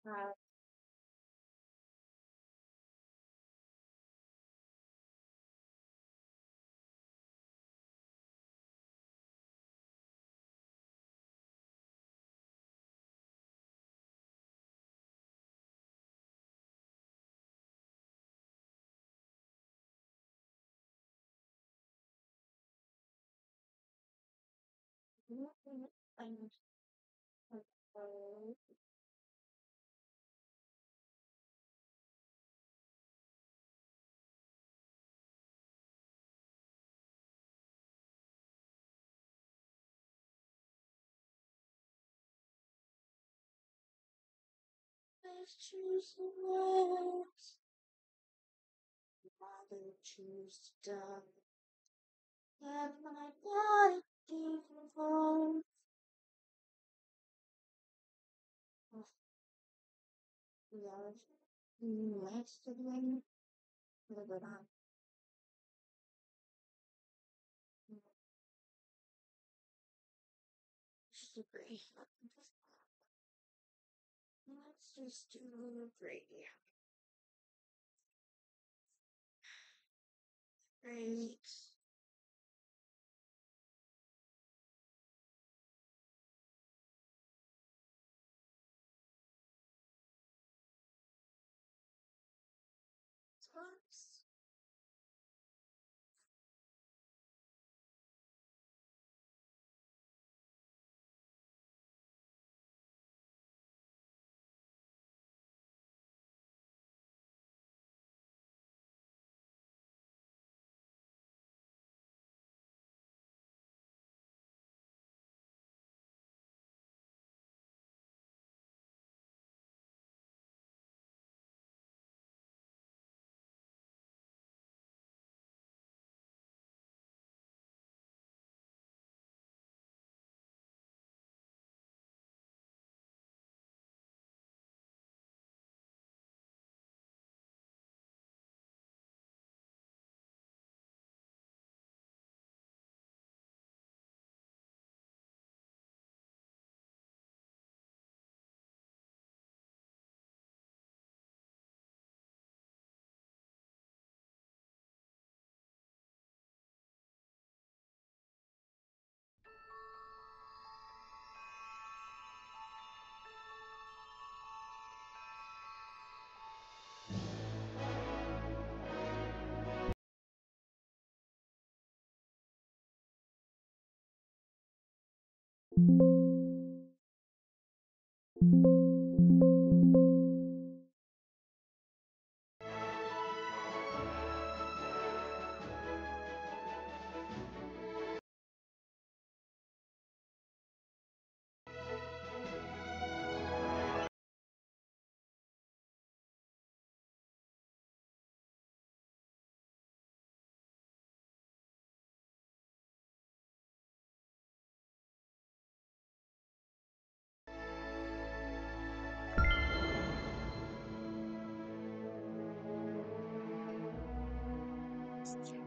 Uh, I'm Let's choose the words, rather choose to die. Let my body be controlled. Love, next to me, live it on. Just agree. Let's just do agree. Great. Tops.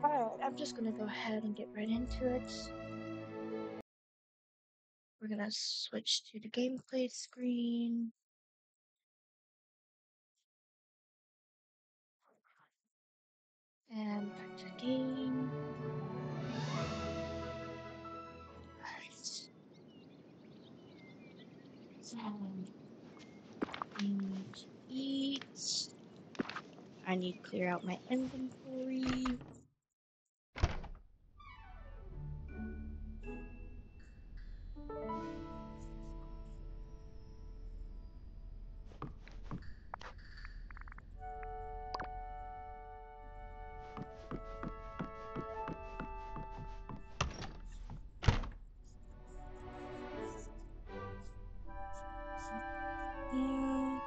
Alright, I'm just gonna go ahead and get right into it. We're gonna switch to the gameplay screen. And back to the game. Alright. I need to eat. I need to clear out my inventory. Mm,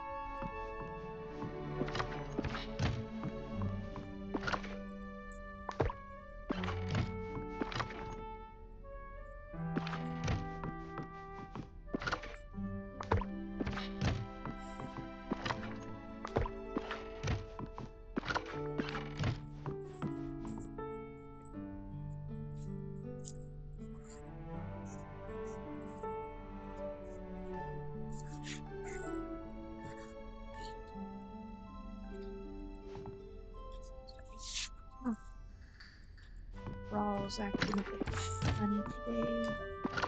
Vale's acting a bit funny today. Of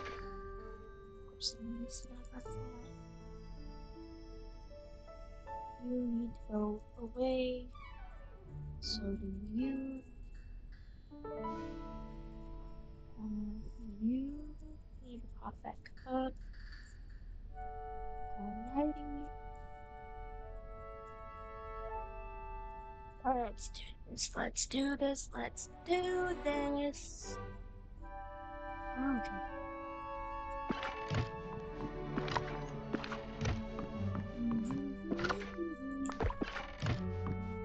course, he's never fat. You need to go away. So do you. You need to pop back up. Alrighty. Let's do this. Let's do this. Let's do this. Okay.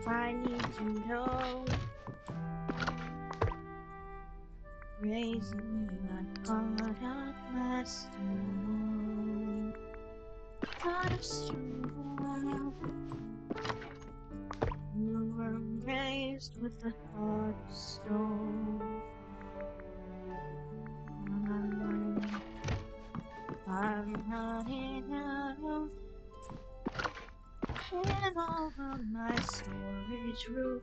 I need to know. Raising my heart up, my stone. Heart of stone. You were raised with a heart of stone. I'm running out in all of my storage room.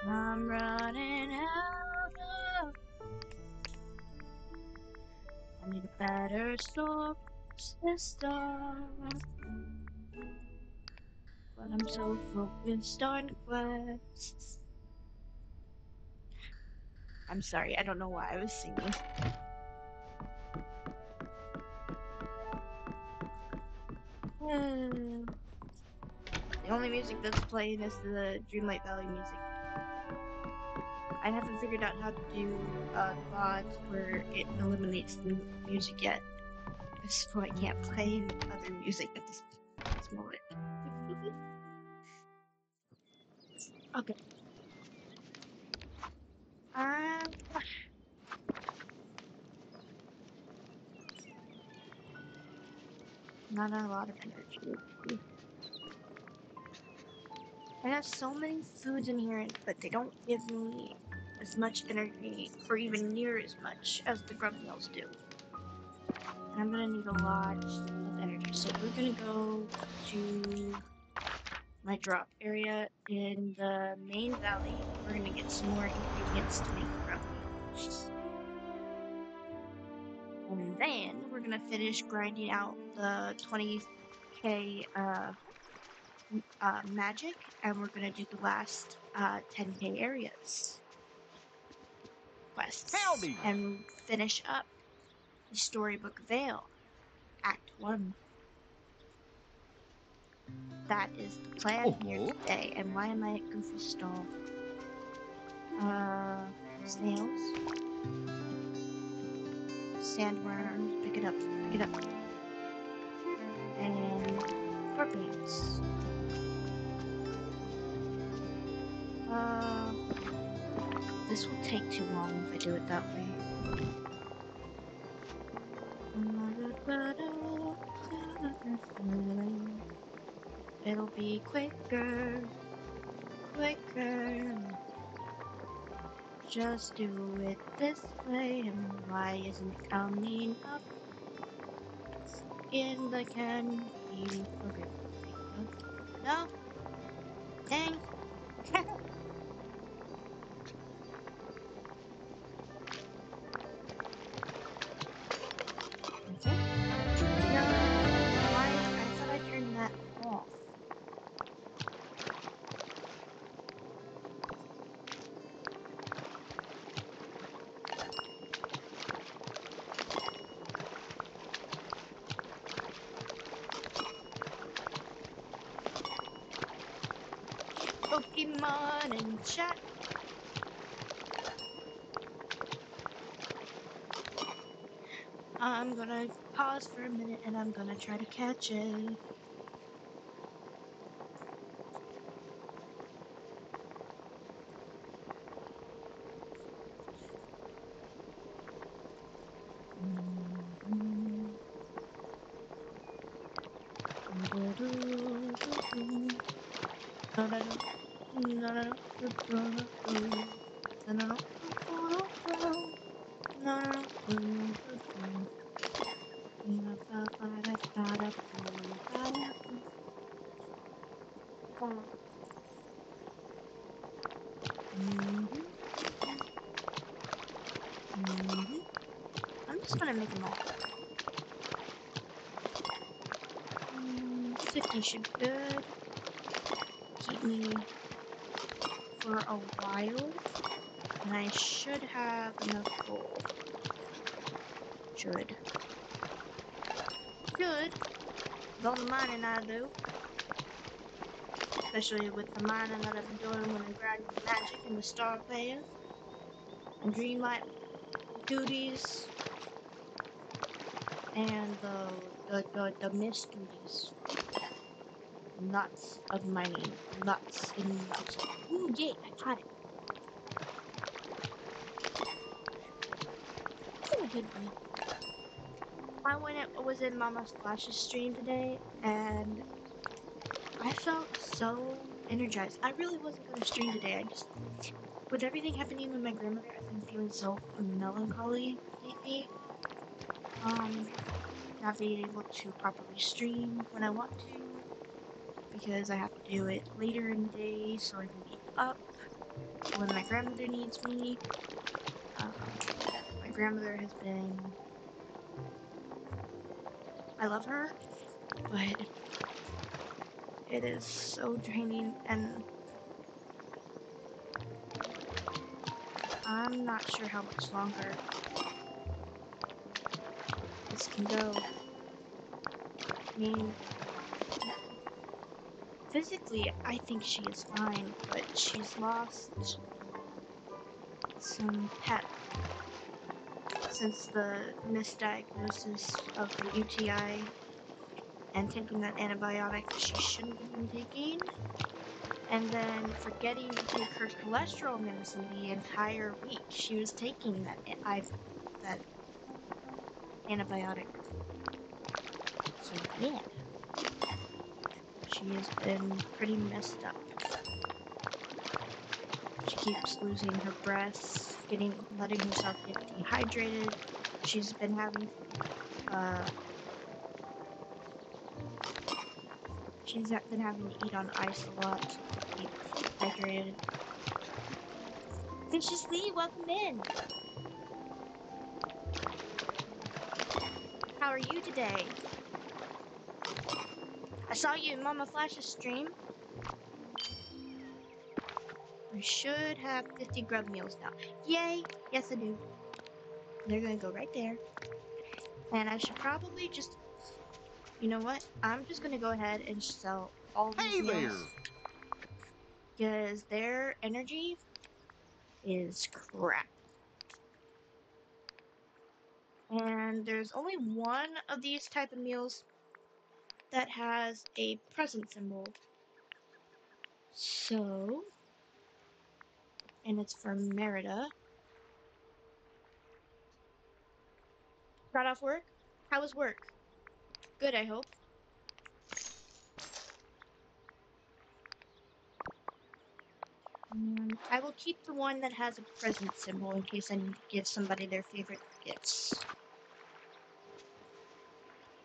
I'm running out of. I need a better storage system. But I'm so focused on quests. I'm sorry, I don't know why I was singing. The only music that's playing is the Dreamlight Valley music. I haven't figured out how to do the VODs where it eliminates the music yet. So I can't play other music at this moment. Okay. Not a lot of energy. I have so many foods in here, but they don't give me as much energy, or even near as much as the grub meals do. And I'm gonna need a lot of energy. So we're gonna go to my drop area in the main valley. We're gonna get some more ingredients to make grub meals. And then we're gonna finish grinding out the 20k magic, and we're gonna do the last 10k areas quests. Howdy. And finish up the Storybook Vale, Act 1. That is the plan here today. And why am I at Goofy Stall? Snails. Sandworms. Pick it up. Pick it up. And scorpions. This will take too long if I do it that way. It'll be quicker. Quicker. Just do it this way, and why isn't it coming up in the candy? Okay. No. Dang. Okay. No. Why? I thought I turned that off. Pokemon in chat. I'm gonna pause for a minute and I'm gonna try to catch it. just gonna make them all. 50 should be good. Keep me for a while. And I should have enough gold. Should. With all the mining I do. Especially with the mining that I've been doing when I'm grinding magic in the Star Vale. And Dreamlight duties. And the mist duties. Lots of mining. Lots and lots. Ooh, yay, I got it. Oh, good one. I was in Mama Splash's stream today, and I felt so energized. I really wasn't going to stream today. With everything happening with my grandmother, I've been feeling so melancholy lately. Not being able to properly stream when I want to, because I have to do it later in the day so I can be up when my grandmother needs me. My grandmother has been... I love her, but it is so draining, and I'm not sure how much longer this can go. I mean, physically, I think she is fine, but she's lost some pep since the misdiagnosis of the UTI and taking that antibiotic that she shouldn't have been taking, and then forgetting to take her cholesterol medicine the entire week. She was taking that antibiotic. So yeah, she has been pretty messed up. She keeps losing her breath, letting herself get dehydrated. She's been having to eat on ice a lot to keep hydrated. Vicious Lee, welcome in. How are you today? I saw you in Mama Flash's stream. I should have 50 grub meals now. Yay! Yes, I do. They're gonna go right there. And I should probably just... You know what? I'm just gonna go ahead and sell all these meals. Because their energy is crap. And there's only one of these type of meals that has a present symbol. So... And it's from Merida. Got off work? How was work? Good, I hope. I will keep the one that has a present symbol in case I need to give somebody their favorite gifts.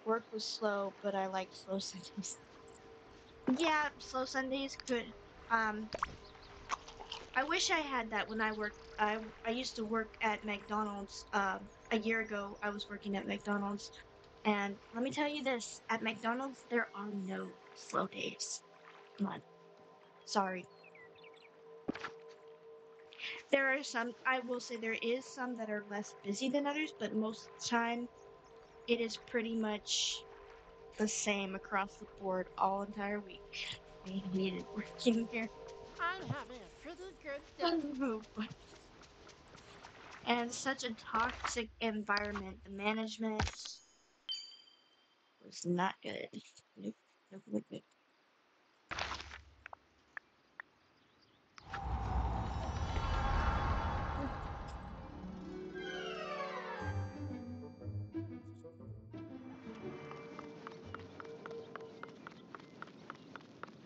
Work was slow, but I like slow Sundays. Yeah, slow Sundays good. I wish I had that when I worked. I used to work at McDonald's. A year ago, I was working at McDonald's, and let me tell you this: at McDonald's, there are no slow days. None. Sorry. There are some. I will say there is some that are less busy than others, but most of the time, it is pretty much the same across the board all entire week. I hated working there. I'm having a pretty good day. And such a toxic environment. The management was not good. Nope, nope, nope, nope.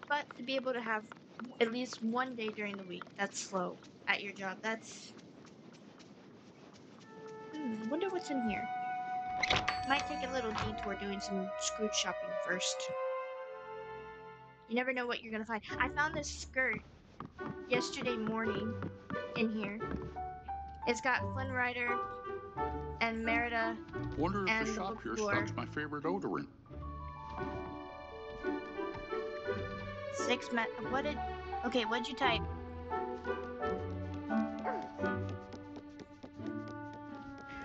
But to be able to have at least one day during the week that's slow at your job, that's... I wonder what's in here. Might take a little detour doing some Scrooge shopping first. You never know what you're gonna find. I found this skirt yesterday morning in here. It's got Flynn Rider and Merida Wonder if the and the shop book here floor. stocks my favorite odorant. 6 met. What did? Okay, what'd you type?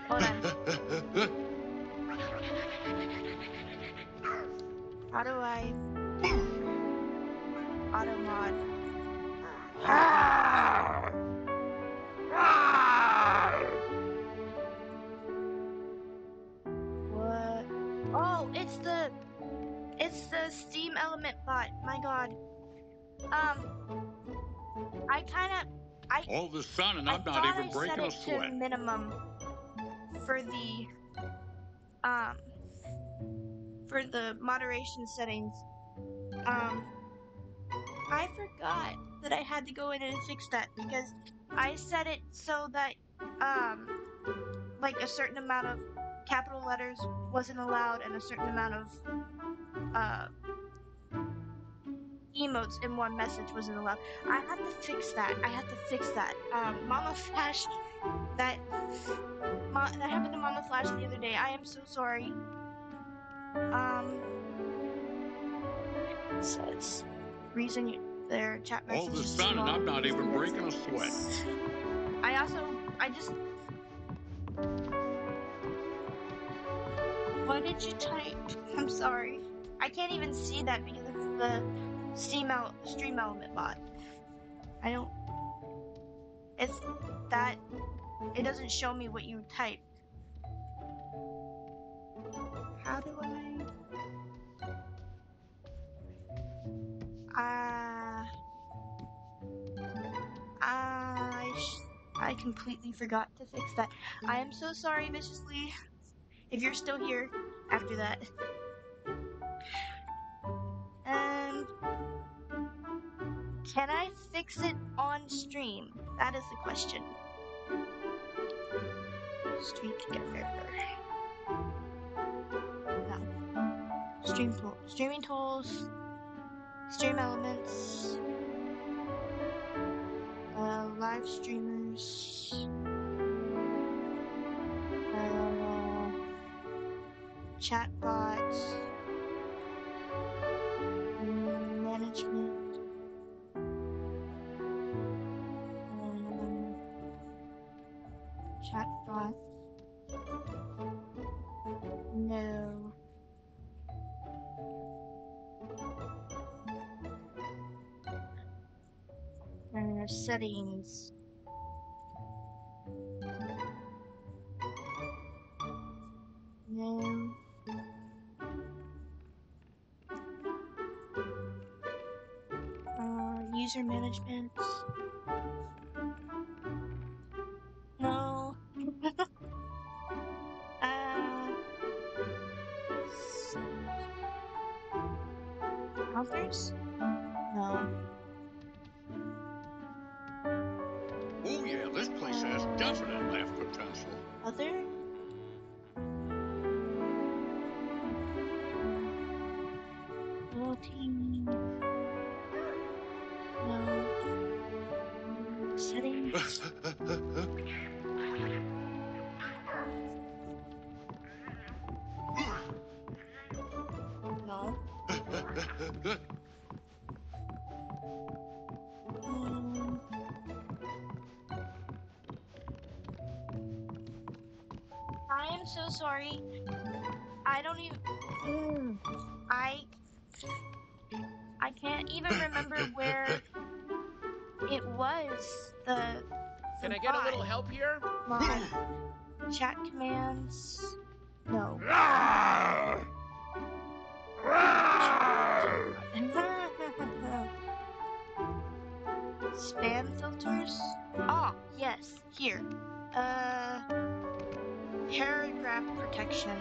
Hold on. How do I auto mod? What? Oh, it's the Steam Element bot. My God. All the sun and I I'm not thought even I set breaking a it to sweat. minimum for the moderation settings. I forgot that I had to go in and fix that because I set it so that like a certain amount of capital letters wasn't allowed and a certain amount of emotes in one message wasn't allowed. I had to fix that. Mama Flash, that happened to Mama Flash the other day. I am so sorry. It says reason their chat All message the is sun too and long. I'm not even breaking a sweat. What did you type? I'm sorry. I can't even see that because it's the Stream Element bot. It's that, it doesn't show me what you typed. How do I completely forgot to fix that. I am so sorry, Viciously, if you're still here after that. Can I fix it on stream? That is the question. Stream together. No. Streaming tools. Stream elements. Live streamers. Chat bots. Management. Chat bot. No. Settings. No. User management. No. Authors? No. Oh yeah, this place has definite laugh potential. Other? Loyalty. No. Settings. No. I am so sorry. I don't even. I can't even remember where it was. Can I get a bot. little help here? Mod. Chat commands. No. Spam filters? Oh, yes. Here. Paragraph protection.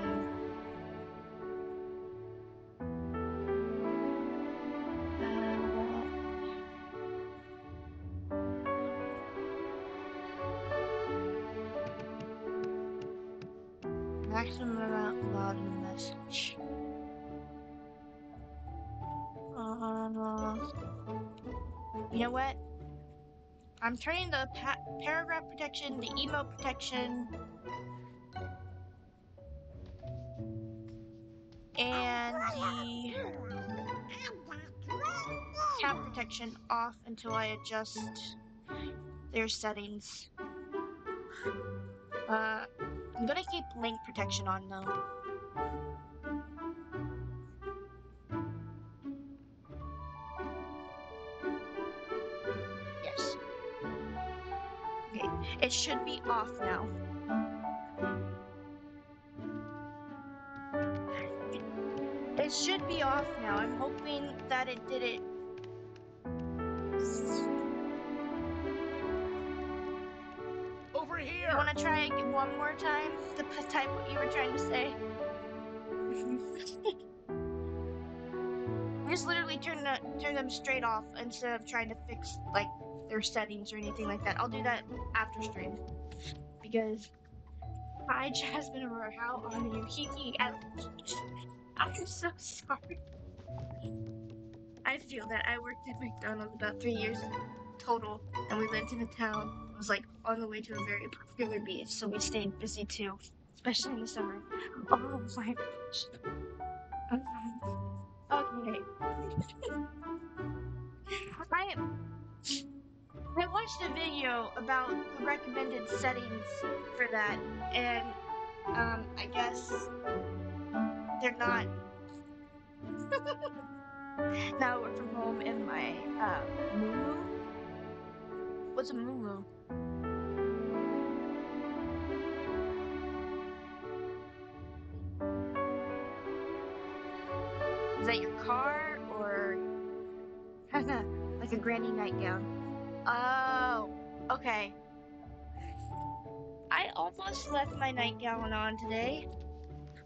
Maximum amount allowed in the message. You know what? I'm turning the paragraph protection, the email protection, and the cat protection off until I adjust their settings. I'm gonna keep link protection on though. Yes. Okay, it should be off now. It should be off now. I'm hoping that it did it. Over here. You want to try it one more time to type what you were trying to say? Just literally turn them straight off instead of trying to fix like their settings or anything like that. I'll do that after stream because hi Jasmine Aurora, how are you? Kiki, I'm so sorry. I feel that I worked at McDonald's about 3 years total, and we lived in a town. It was like on the way to a very popular beach, so we stayed busy too, especially in the summer. Oh my gosh. Okay. I watched a video about the recommended settings for that, and I guess they're not. Now I work from home in my moo. What's a moo? Is that your car or like a granny nightgown? Oh, okay. I almost left my nightgown on today.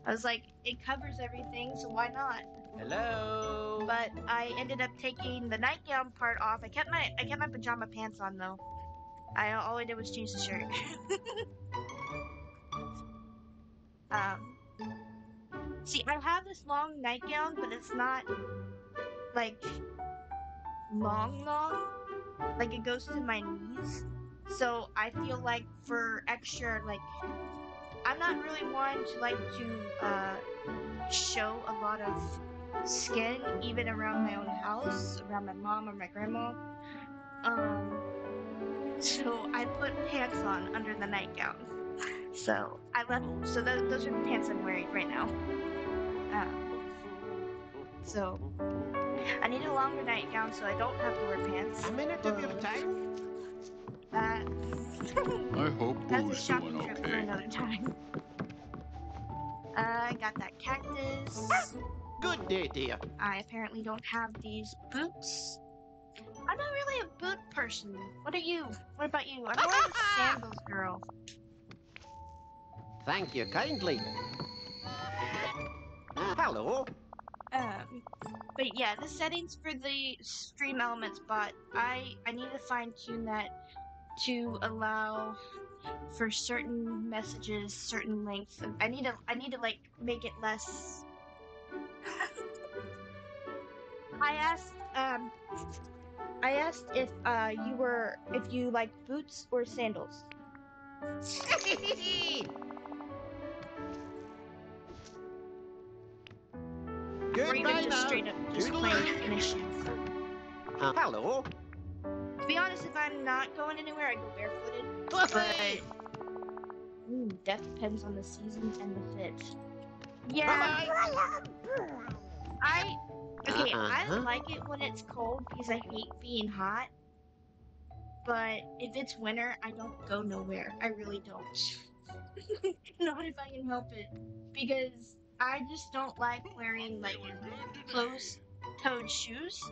I was like, it covers everything, so why not? Hello. But I ended up taking the nightgown part off. I kept my pajama pants on though. All I did was change the shirt. See, I have this long nightgown, but it's not like long. Like it goes to my knees. So I feel like for extra, like I'm not really one to like to show a lot of skin, even around my own house, around my mom or my grandma. So I put pants on under the nightgown. So I left. So those are the pants I'm wearing right now. So I need a longer nightgown so I don't have to wear pants. A minute of your time. I hope That's a Boo's shopping doing trip for okay. another time. I got that cactus. Good day, dear. I apparently don't have these boots. I'm not really a boot person. What are you? What about you? I'm more of a sandals girl. Thank you kindly. Hello. But yeah, the settings for the stream elements bot, I need to fine tune that to allow for certain messages, certain lengths. I need to like make it less. I asked if you like boots or sandals. Or even Goodbye just now. straight up just plain initiative. Hello. To be honest, if I'm not going anywhere, I go barefooted. Bye-bye. But that depends on the season and the fit. Yeah. Bye-bye. I like it when it's cold because I hate being hot. But if it's winter, I don't go nowhere. I really don't. Not if I can help it. Because I just don't like wearing like closed-toed shoes.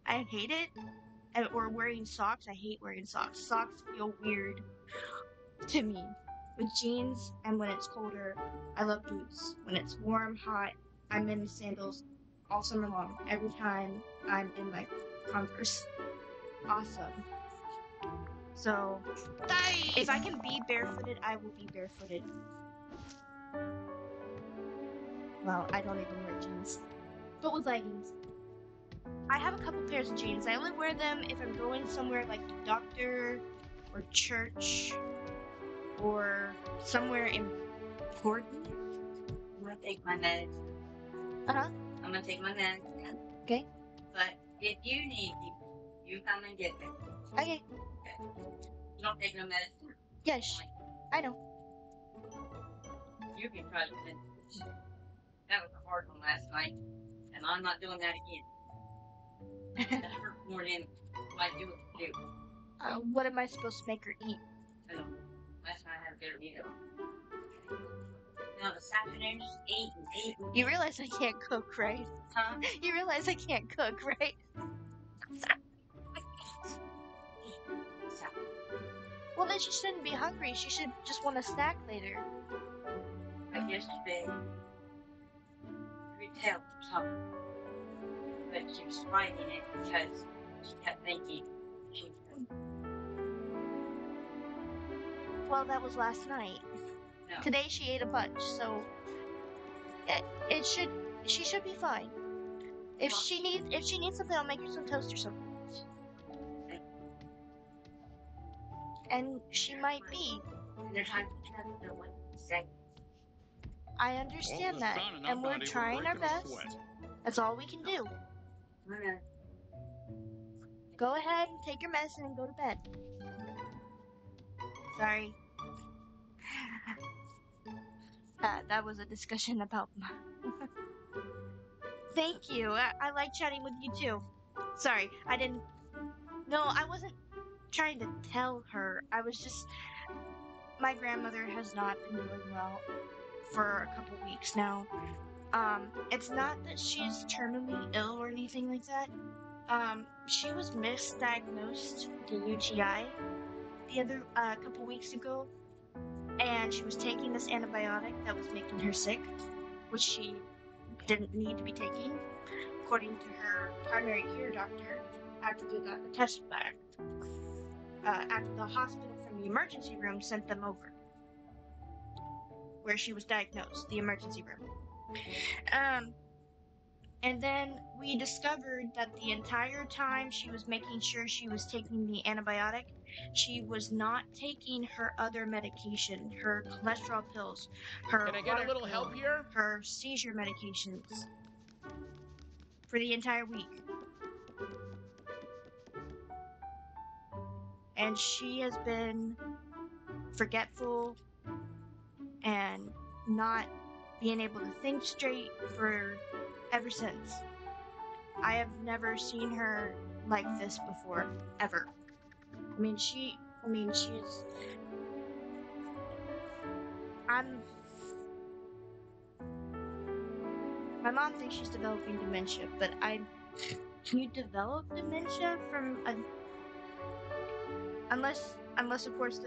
I hate it. Or wearing socks. I hate wearing socks. Socks feel weird to me. With jeans and when it's colder, I love boots. When it's warm, hot, I'm in sandals all summer long. Every time I'm in my Converse. Awesome. So, if I can be barefooted, I will be barefooted. Well, I don't even wear jeans. But with leggings. I have a couple pairs of jeans. I only wear them if I'm going somewhere like the doctor or church or somewhere important. I'm gonna take my meds. Uh-huh. I'm gonna take my meds. Okay. But if you need me, you come and get me. Okay. You don't take no medicine. Yes. I know. You can try to finish. That was a hard one last night, and I'm not doing that again. That hurt more than I do what you do. What am I supposed to make her eat? I don't know. Last night I had a bitter meal. Now this afternoon, just eat and eat and You eat. realize I can't cook, right? Huh? You realize I can't cook, right? So, Well, then she shouldn't be hungry. She should just want a snack later. but yesterday, you could tell something. But she was fighting it because she kept thinking she was going Well, that was last night. to. No. Today she ate a bunch, so it should she should be fine. If Well, she needs something, I'll make her some toast or something. And she might be. and there's times you have to know what to say. I All understand the that, sun and and I'm we're not even trying our breaking a best. sweat. That's all we can do. I'm gonna Go ahead and take your medicine and go to bed. Sorry. That was a discussion about. Thank you. I like chatting with you too. Sorry, I didn't. No, I wasn't trying to tell her. I was just. My grandmother has not been doing well for a couple weeks now. It's not that she's terminally ill or anything like that. She was misdiagnosed with a UTI the other couple weeks ago, and she was taking this antibiotic that was making her sick, which she didn't need to be taking, according to her primary care doctor. After they got the test back, after the hospital from the emergency room sent them over where she was diagnosed, the emergency room. Um, And then we discovered that the entire time she was making sure she was taking the antibiotic, she was not taking her other medication, her cholesterol pills, her Can I get a water little pill, help here? her seizure medications for the entire week. And she has been forgetful and not being able to think straight for ever since. I have never seen her like this before, ever. She's. I'm. My mom thinks she's developing dementia, but can you develop dementia from a. Unless, of course,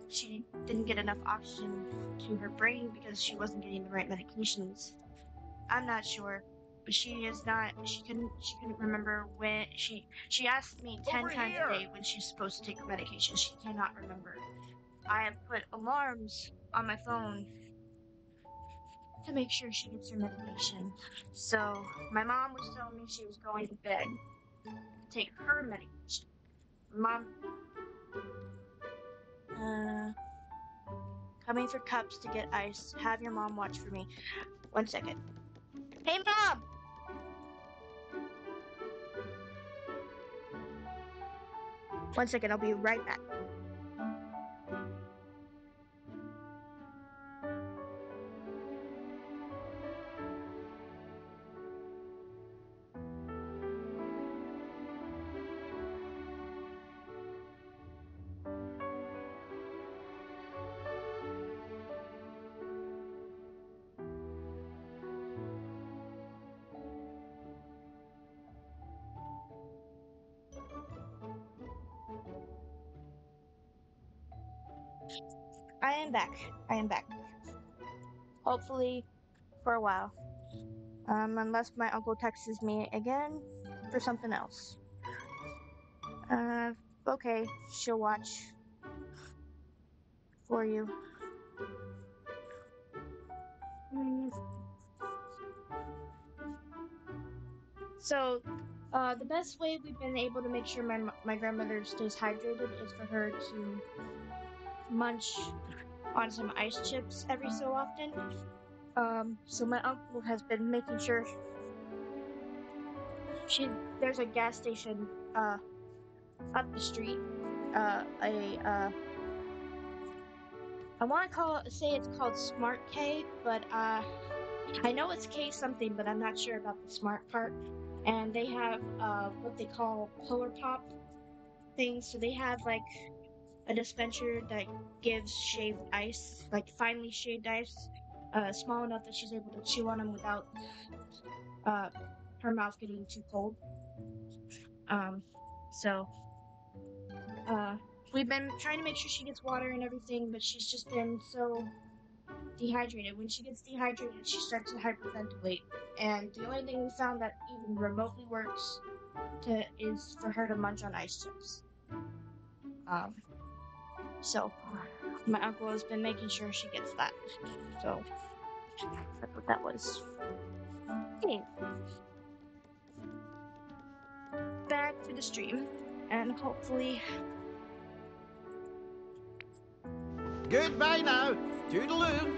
she didn't get enough oxygen to her brain because she wasn't getting the right medications. I'm not sure. But she is not. She couldn't remember when she asked me 10 Over times a here. day when she's supposed to take her medication. She cannot remember. I have put alarms on my phone to make sure she gets her medication. So my mom was telling me she was going to bed to take her medication. Mom, coming for cups to get ice. Have your mom watch for me. 1 second. Hey, Mom! One second, I'll be right back. I am back. I am back. Hopefully, for a while. Unless my uncle texts me again for something else. Okay, she'll watch for you. So, the best way we've been able to make sure my grandmother stays hydrated is for her to munch on some ice chips every so often. So my uncle has been making sure there's a gas station up the street. I want to say it's called Smart K, but I know it's K something, but I'm not sure about the smart part. And they have what they call Polar Pop things. So they have like a dispenser that gives shaved ice, like finely shaved ice, small enough that she's able to chew on them without uh, her mouth getting too cold. Um, so we've been trying to make sure she gets water and everything, but she's just been so dehydrated. When she gets dehydrated, she starts to hyperventilate. And the only thing we found that even remotely works is for her to munch on ice chips. So my uncle has been making sure she gets that. So that's what that was. Okay. Back to the stream, and hopefully Goodbye now. Toodaloo.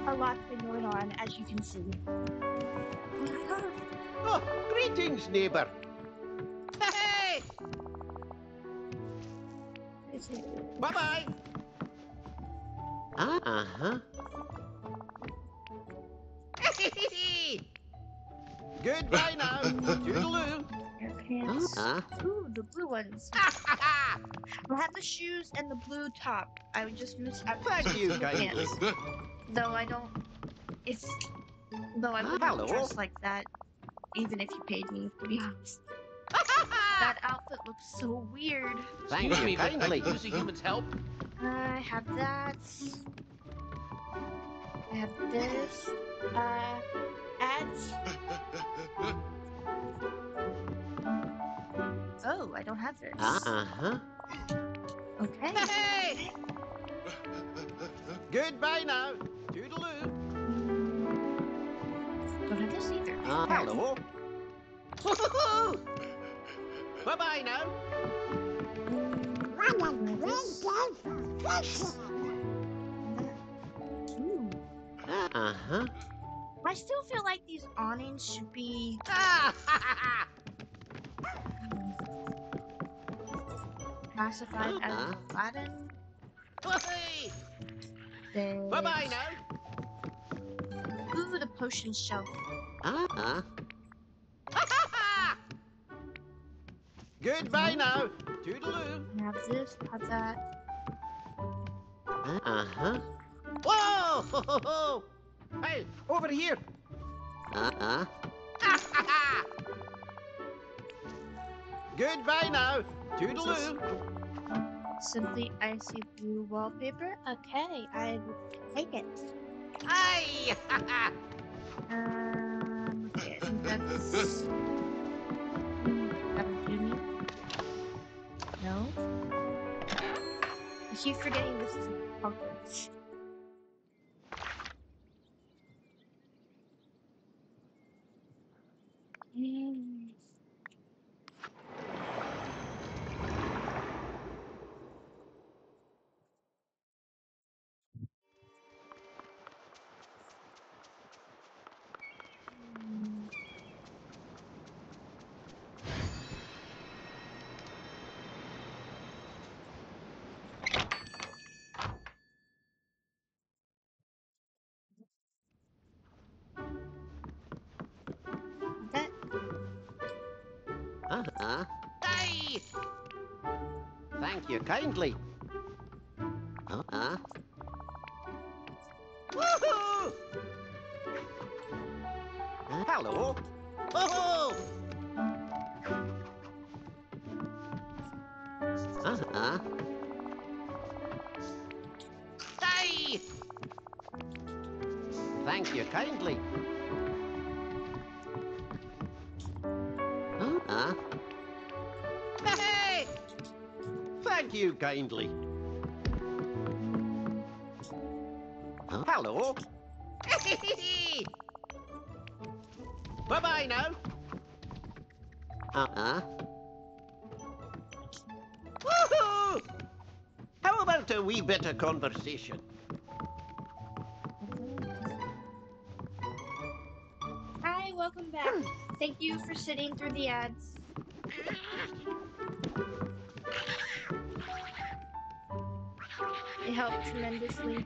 a lot's been going on, as you can see. Oh, greetings, neighbour. Hey! Bye-bye. Uh-huh. Goodbye now. Toodaloo. Your pants. Ooh, the blue ones. I'll have the shoes and the blue top. I would just miss out Thank you, the kindly. pants. Though I don't. If. Though I wouldn't Hello. dress like that, even if you paid me, to be honest. That outfit looks so weird. Thank you, but I kindly. could use a human's help. I have that. I have this. Ads. Oh, I don't have this. Uh-huh. Okay. Hey! Goodbye now. Toodaloo. Don't have this either. Hello. Bye-bye now. Ooh. Uh-huh. I still feel like these awnings should be classified as Aladdin. Bye-bye now. Ooh, the potion shelf. Goodbye now. Toodaloo. I have this, have that. Uh-huh. Whoa! Ho, ho, ho. Hey, over here. Goodbye now. Toodaloo. Simply icy blue wallpaper. Okay, I will take it. Hey! Okay, I think that's. That would do me. No. I keep forgetting this is Hogwarts. That Hey! Thank you kindly. Woohoo! Hello. Oh! Hey! Thank you kindly. Hey! Thank you kindly. Hello. Bye-bye now. Woohoo! How about a wee bit of conversation? Thank you for sitting through the ads. It helped tremendously.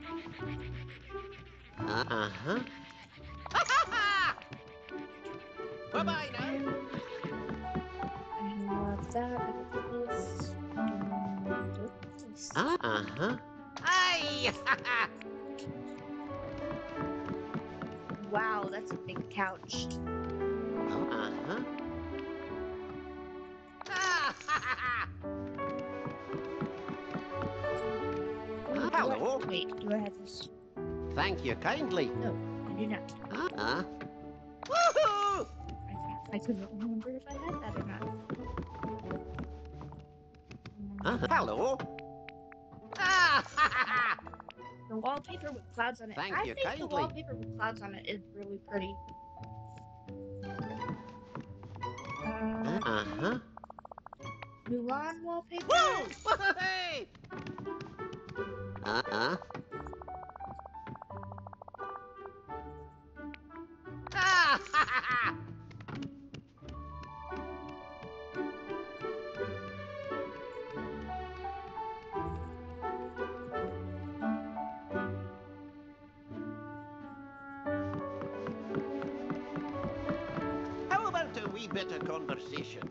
Uh-huh. Bye-bye now. I have that. I got this. And this. Uh-huh. Hey! Wow, that's a big couch. Uh-huh. Ooh, Hello. Wait, do I have this? Thank you kindly. No, I do not. Uh-huh. Woohoo! I couldn't remember if I had that or not. Hello. The wallpaper with clouds on it. Thank I you think the kindly. wallpaper with clouds on it is really pretty. Uh-huh. Mulan wallpaper. Woo! Hey! Uh-huh. How about a wee bit of conversation?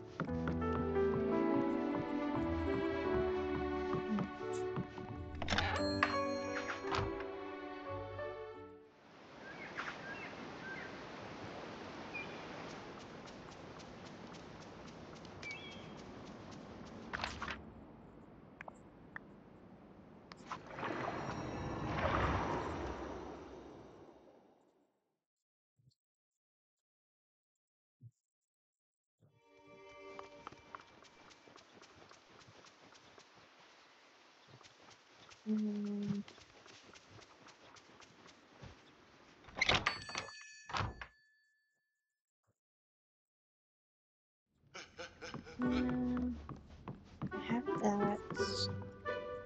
Mm. I have that.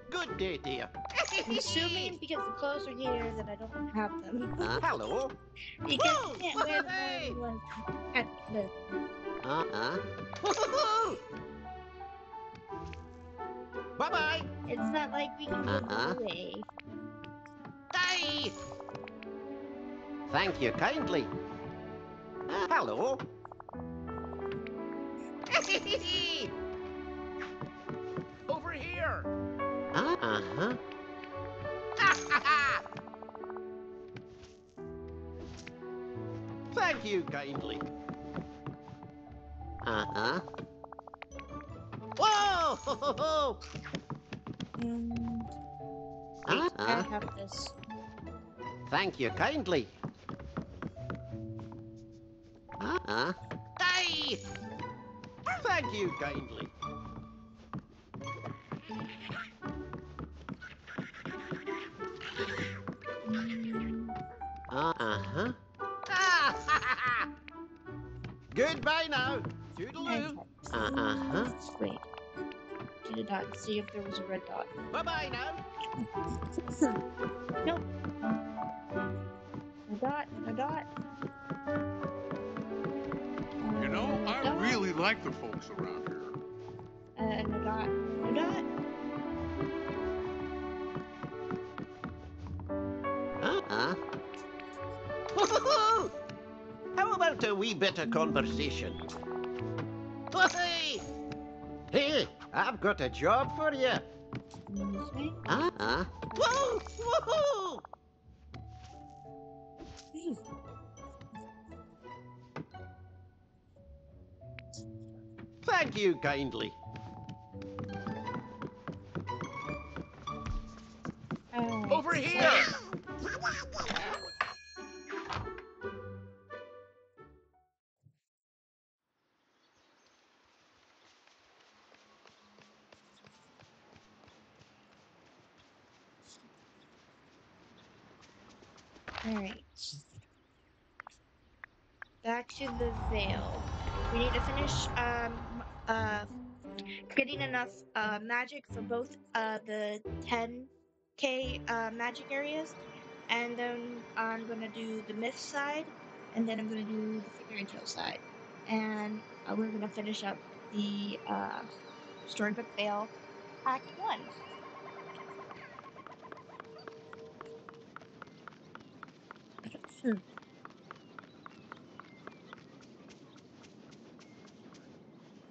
Good day, dear. I'm assuming because the clothes are here that I don't have them. Hello. Because Woo! you can't wear them more Hey! than once at the Uh-huh. Woo-hoo-hoo! Bye-bye. It's not like we can give Uh-huh. them away. Hey! Thank you kindly. Hello. Over here! Uh-huh. Thank you kindly. Uh-huh. Whoa! Ho, ho, ho. Wait, I Uh-huh. have this. Thank you kindly. Uh-huh. Hey! Thank you kindly. Uh-huh. Goodbye now. Toodaloo. Uh-huh. Wait. Get a dot and see if there was a red dot. Bye-bye now. Nope. No dot. No dot. You know, No I dot. really like the folks around here. No dot. No dot. Uh-huh. Woo-hoo-hoo! How about a wee bit of conversation? Hey! Hey, I've got a job for you. Okay. Uh-huh. Woo! Woohoo! Thank you kindly. Alright. Over here! Alright. Back to the Vale. We need to finish getting enough magic for both the 10k magic areas, and then I'm gonna do the myth side, and then I'm gonna do the fairy tale side, and we're gonna finish up the Storybook Vale Act 1. Hmm.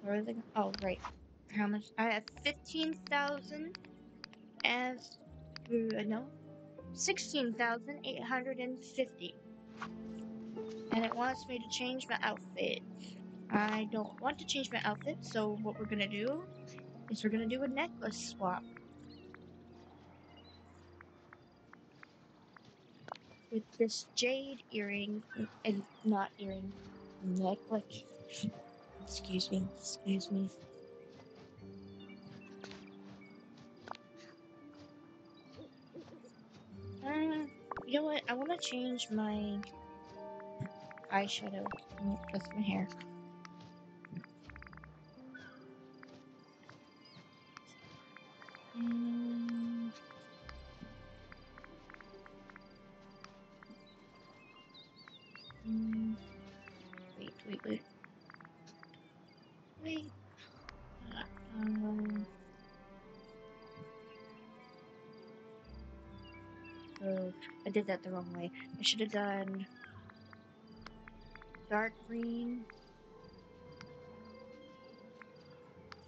Where is it? Oh, right. How much? I have 15,000 as no, 16,850, and it wants me to change my outfit. I don't want to change my outfit, so what we're gonna do is we're gonna do a necklace swap with this jade earring and not earring necklace. Excuse me, excuse me. You know what? I want to change my eyeshadow. That's my hair. Mm, mm, wait, wait, wait, wait. Um, oh, I did that the wrong way. I should have done dark green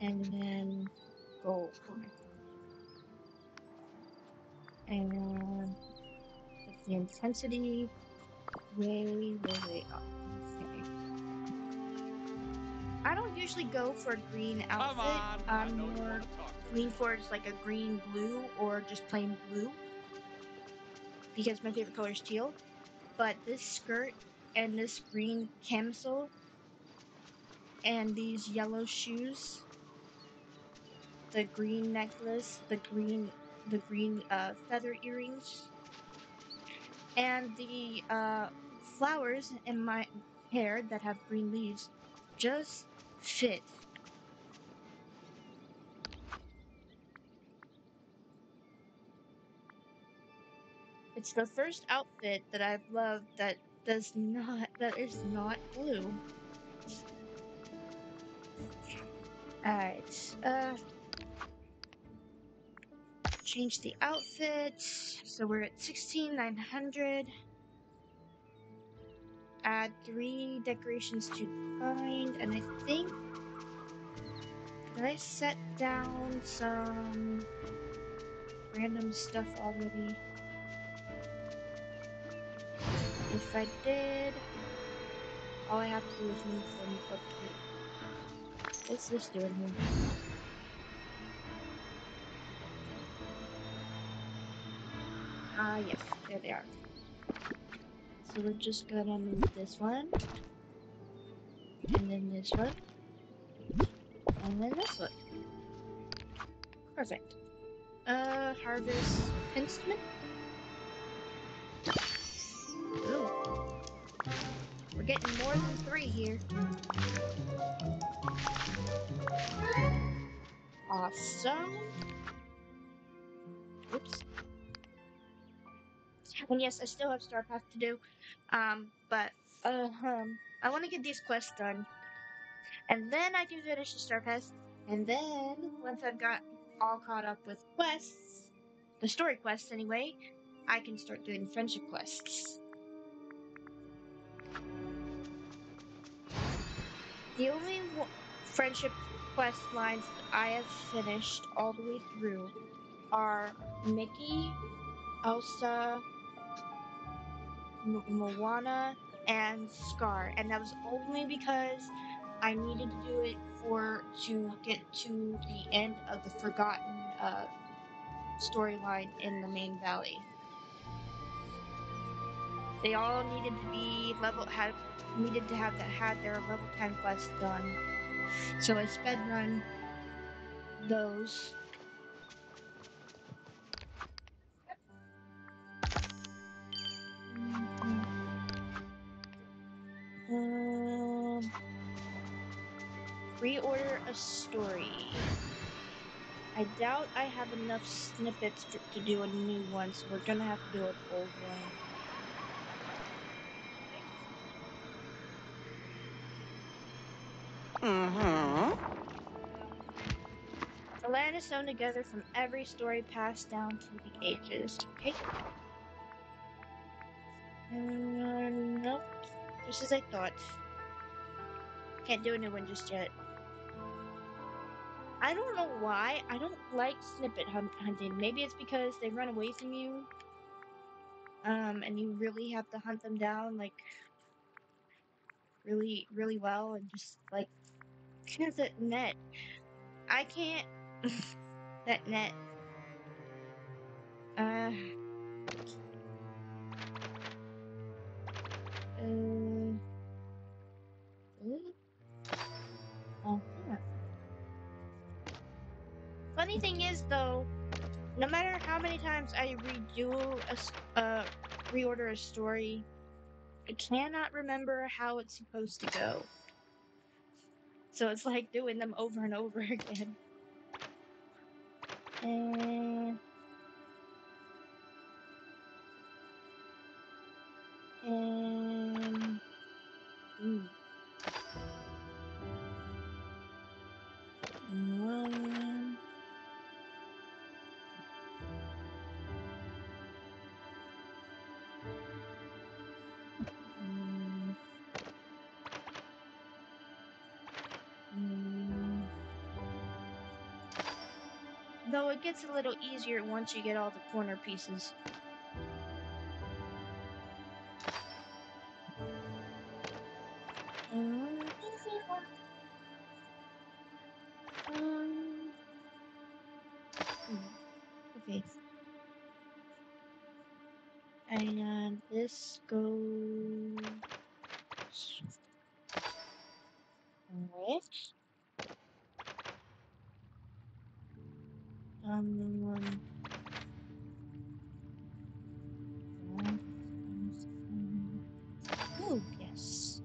and then gold. And that's the intensity way up. Okay. I don't usually go for a green Come outfit. on. I I'm know you more want to talk to me. lean towards like a green blue or just plain blue because my favorite color is teal. But this skirt and this green camisole and these yellow shoes, the green necklace, the green feather earrings, and the flowers in my hair that have green leaves just fit. It's the first outfit that I've loved that is not blue. Alright. Change the outfit. So we're at 16,900. Add 3 decorations to find, and I think did I set down some random stuff already? If I did, all I have to do is move them up here. What's this doing here? Ah, yes, there they are. So we're just gonna move this one, and then this one, and then this one. Perfect. Harvest Pinstman? Ooh, we're getting more than 3 here. Awesome. Oops. And yes, I still have Star Path to do. But I want to get these quests done, and then I can finish the Star Path. And then once I've got all caught up with quests, the story quests anyway, I can start doing friendship quests. The only friendship quest lines that I have finished all the way through are Mickey, Elsa, Moana, and Scar, and that was only because I needed to do it for to get to the end of the forgotten storyline in the main valley. They all needed to be needed to have that had their level 10 quests done. So I sped run those. Mhm. Um, Reorder a story. I doubt I have enough snippets to do a new one, so we're gonna have to do an old one. Mm-hmm. The land is sewn together from every story passed down through the ages. Okay. Nope. Just as I thought. Can't do a new one just yet. I don't know why. I don't like snippet hunting. Maybe it's because they run away from you. And you really have to hunt them down, like, really, really well. And just, like, here's that net. I can't. That net. Uh. Uh. Oh, yeah. Funny thing is, though, no matter how many times I reorder a story, I cannot remember how it's supposed to go. So it's like doing them over and over again. And ooh. One. Mm, mm. Though it gets a little easier once you get all the corner pieces. Um, okay. And this goes right. Um, oh, yes.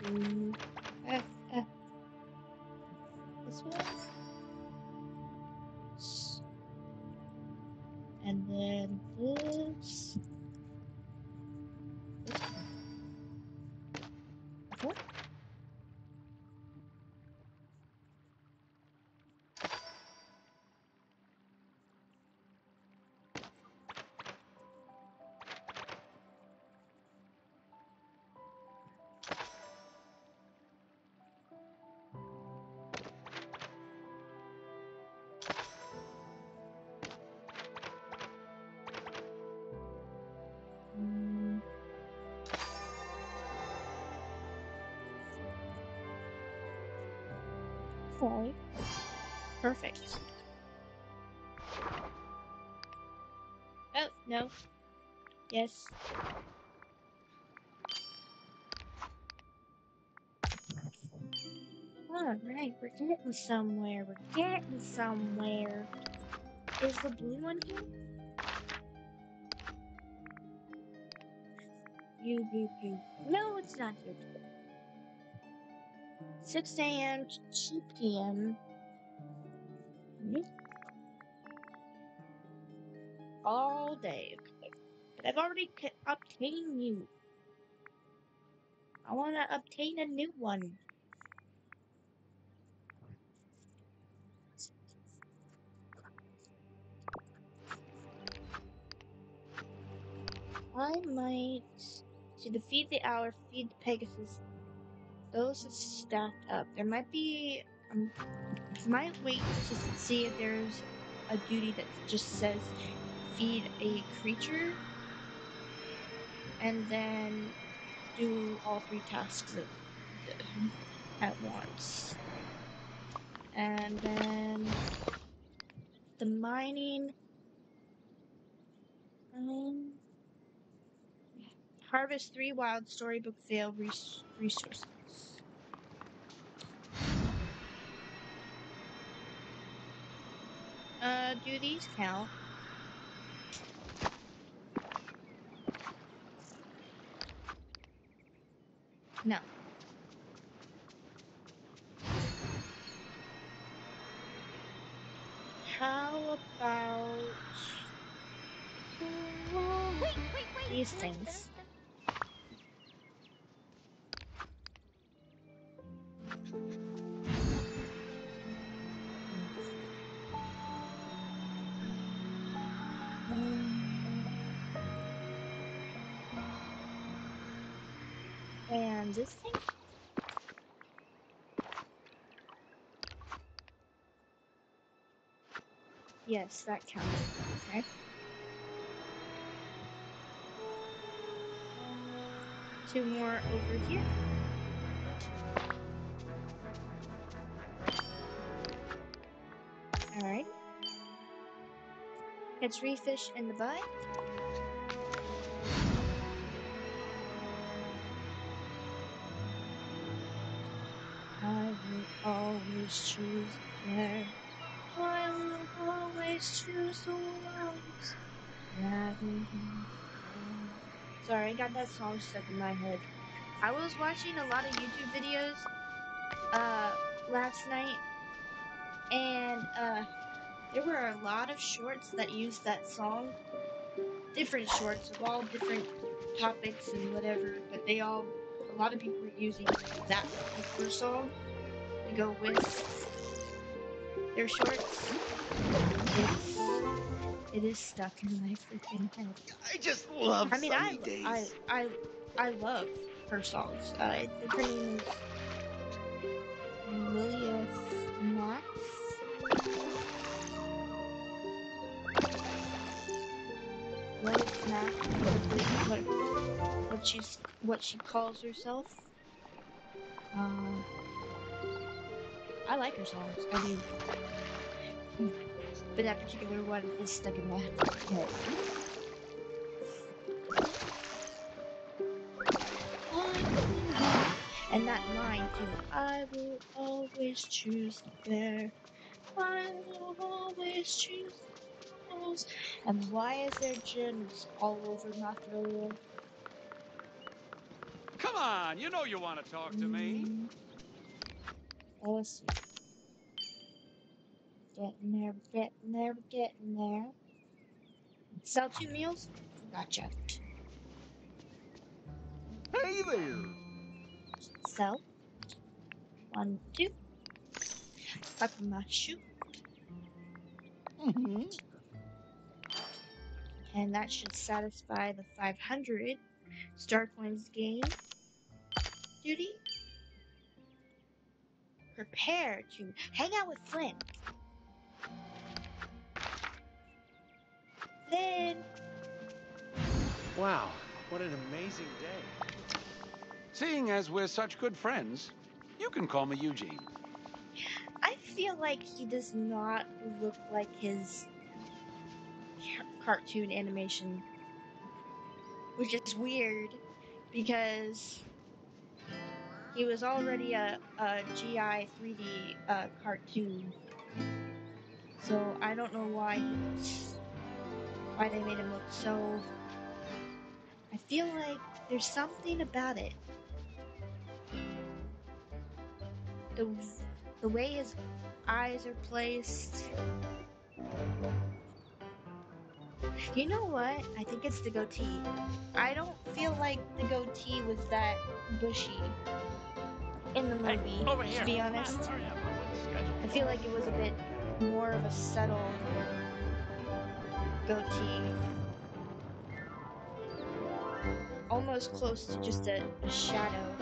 Mm, uh, uh, this one. And then this. This one. Mm, okay. Perfect. Oh, no. Yes. Alright, we're getting somewhere. We're getting somewhere. Is the blue one here? You. No, it's not here. 6 a.m. to 2 p.m. All day. Okay. But I've already obtained you. I want to obtain a new one. I might to defeat the owl, feed the Pegasus. Those are stacked up. There might be. Might wait to see if there's a duty that just says feed a creature, and then do all 3 tasks at once. And then the mining. Um, Harvest 3 wild Storybook Vale resources. Do these count? No. How about Wait. these things? on this thing? Yes, that counts. Okay. Two more over here. Alright. Get 3 fish in the butt. I will always choose fair. I will always choose the ones rather than fair. Sorry, I got that song stuck in my head. I was watching a lot of YouTube videos last night, and there were a lot of shorts that used that song. Different shorts of all different topics and whatever, but a lot of people were using that particular song to go with their shorts. It is stuck in my freaking head. I just love I mean, sunny days. I love her songs. Her name is Lilia Snap. Lilia Snap, what she calls herself. I like her songs. I do. But that particular one is stuck in my head. And that line too. I will always choose the fair. I will always choose the rose. And why is there gems all over my floor? Come on, you know you want to talk to me. Let's see. Getting there, getting there, getting there. Sell 2 meals? Gotcha. Hey there. Sell. 1, 2. Up my shoe. Mm-hmm. And that should satisfy the 500 star coins gained. Duty. Prepare to hang out with Flynn. Flynn. Wow, what an amazing day. Seeing as we're such good friends, you can call me Eugene. I feel like he does not look like his cartoon animation, which is weird because he was already a GI 3D cartoon. So I don't know why why they made him look so. I feel like there's something about it. The the way his eyes are placed. You know what? I think it's the goatee. I don't feel like the goatee was that bushy in the Hey, movie, over to here. be Come on, honest. hurry up. I'm on the schedule. I feel like it was a bit more of a subtle goatee. Almost close to just a shadow.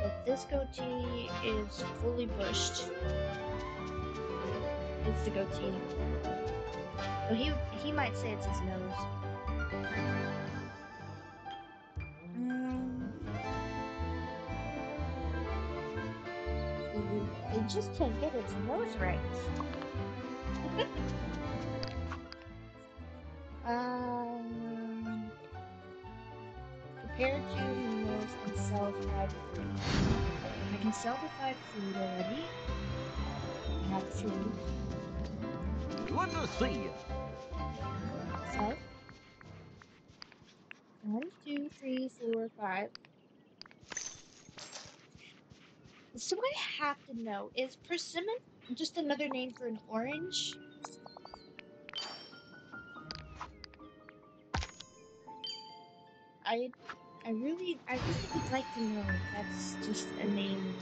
But this goatee is fully bushed. It's the goatee. So he might say it's his nose. They just can't get its nose right. Prepare 2 meals and sell 5 food. I can sell the 5 food already. I have the food. Good to see you. Sell. 1, 2, 3, 4, 5. So I have to know, is persimmon just another name for an orange? I I really would like to know if that's just a name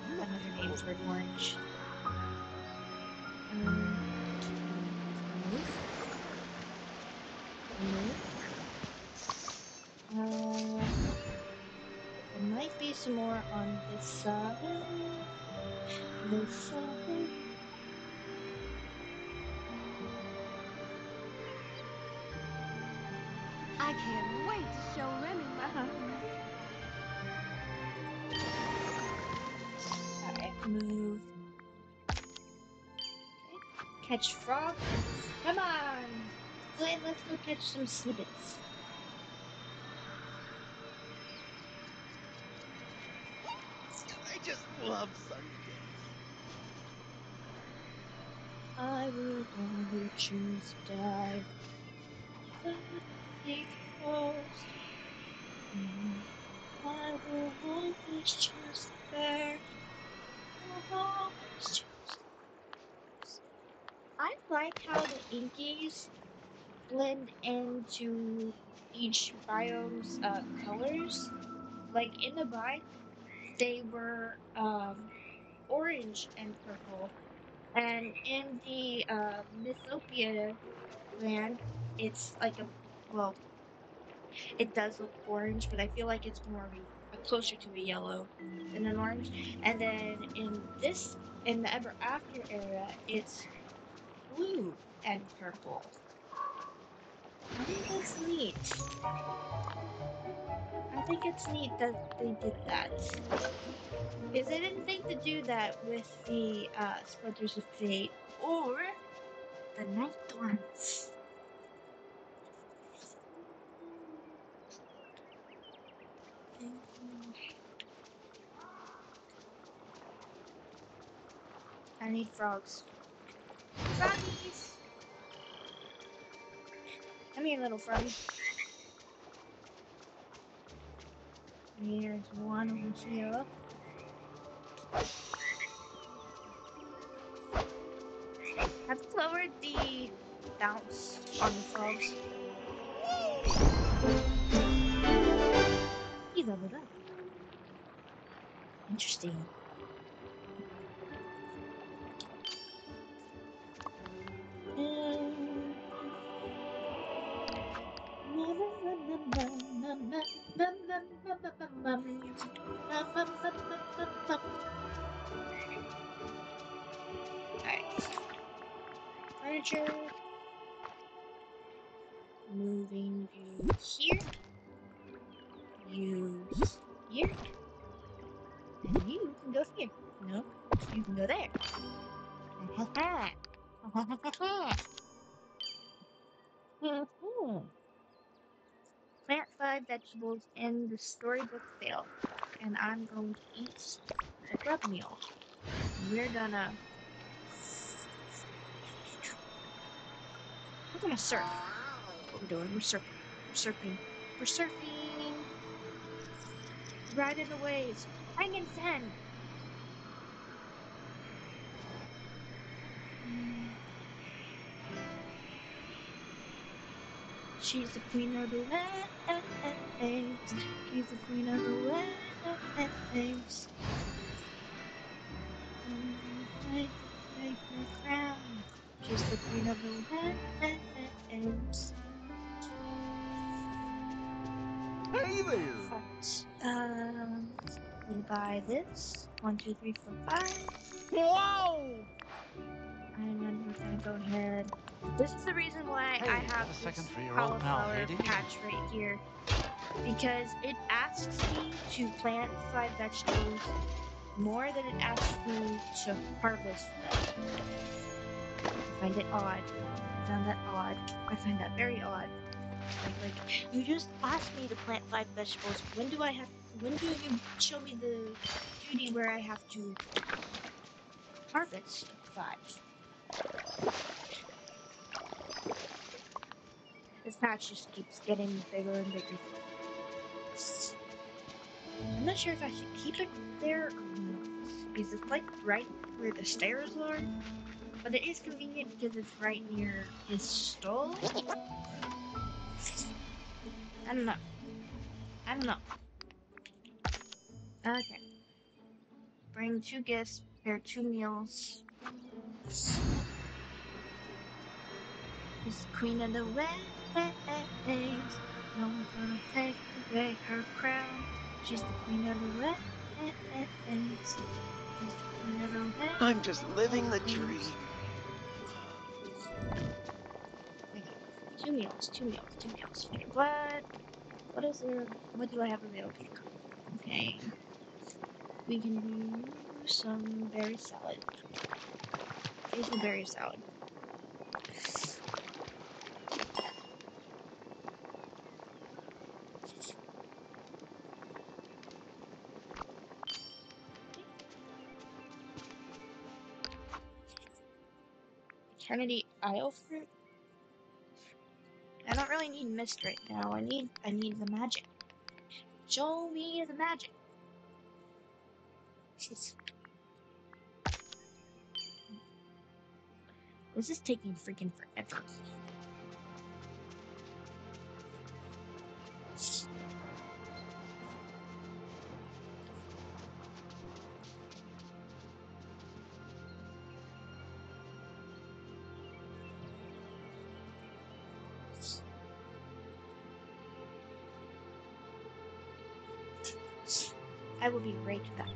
for another name for an orange. Remove. Remove. Listen, listen. I can't wait to show Remy mine. Alright, move. Okay. Catch frog. Come on! Let's go catch some snippets. I just love sundays. I will only choose dive. Think first. I will always choose fair. Will always choose. I like how the Inkies blend into each biome's colors. Like in the biome, they were orange and purple, and in the Mythopia land, it's like a well, it does look orange, but I feel like it's more of closer to a yellow than an orange. And then in the Ever After era, it's blue and purple. I think that's neat. I think it's neat that they did that. Because they didn't think to do that with the Splinters of Fate or the Night Thorns. I need frogs. Froggies! Come here, little froggy. Here's one over here. I've lowered the bounce on the frogs. He leveled up. Interesting. Alright. Furniture. Moving you here. You here. And you can go here. No, you can go there. Plant 5 vegetables in the Storybook Vale. And I'm going to eat the grub meal. We're gonna surf. That's what we're doing. We're surfing. We're surfing. We're surfing. Riding the waves. Hanging sand. She's the queen of the waves. She's the queen of the waves. Take her crown. She's the queen of the waves. Hey there! We'll buy this. 1, 2, 3, 4, 5. Whoa! And then we're gonna go ahead. This is the reason why Hey, I have got a second this for your old pal, cauliflower Hades? patch right here. Because it asks me to plant 5 vegetables more than it asks me to harvest them. I find it odd. I found that odd. I find that very odd. Like, you just asked me to plant 5 vegetables. When do you show me the duty where I have to harvest 5? This patch just keeps getting bigger and bigger. I'm not sure if I should keep it there or not. Because it's like right where the stairs are. But it is convenient because it's right near his stall. I don't know. I don't know. Okay. Bring 2 gifts, prepare 2 meals. She's the queen of the waves. No one's gonna take away her crown. She's the queen of the I'm just living the dream. I got 2 meals, 2 meals, 2 meals. Okay, what is there? What do I have available? Okay, we can do some berry salad. Here's the berry salad. Eternity Isle fruit. I don't really need mist right now. I need the magic. Show me the magic. This is taking freaking forever. I will be right back.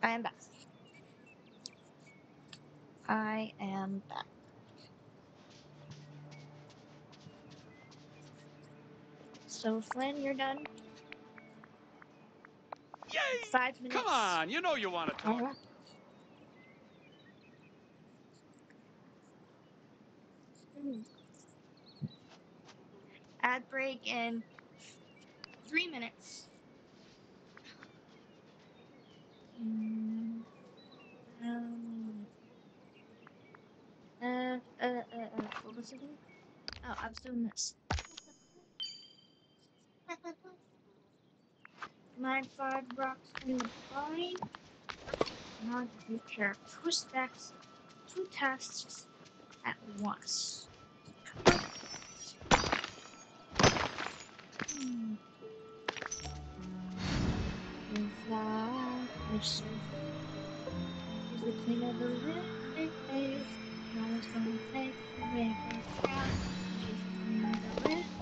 I am back. I am back. So Flynn, you're done. Yay! 5 minutes. Come on, you know you want to talk. Alright. Ad break in 3 minutes. What was it again? Oh, I was doing this. 9-5 rocks in the bind. Not you care. 2 stacks, 2 tasks at once. You fly, you're so free. Is the queen of the race. No one's gonna take away her crown. She's the queen of the race.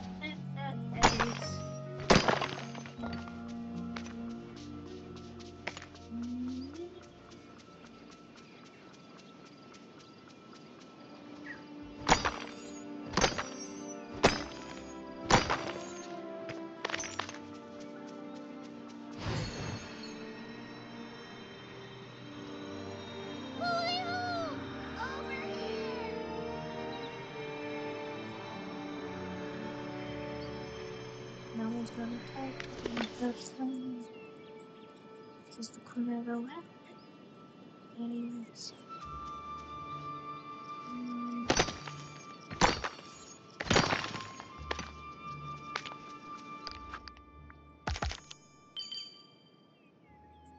No one's gonna take away her throne. She's the queen of the race.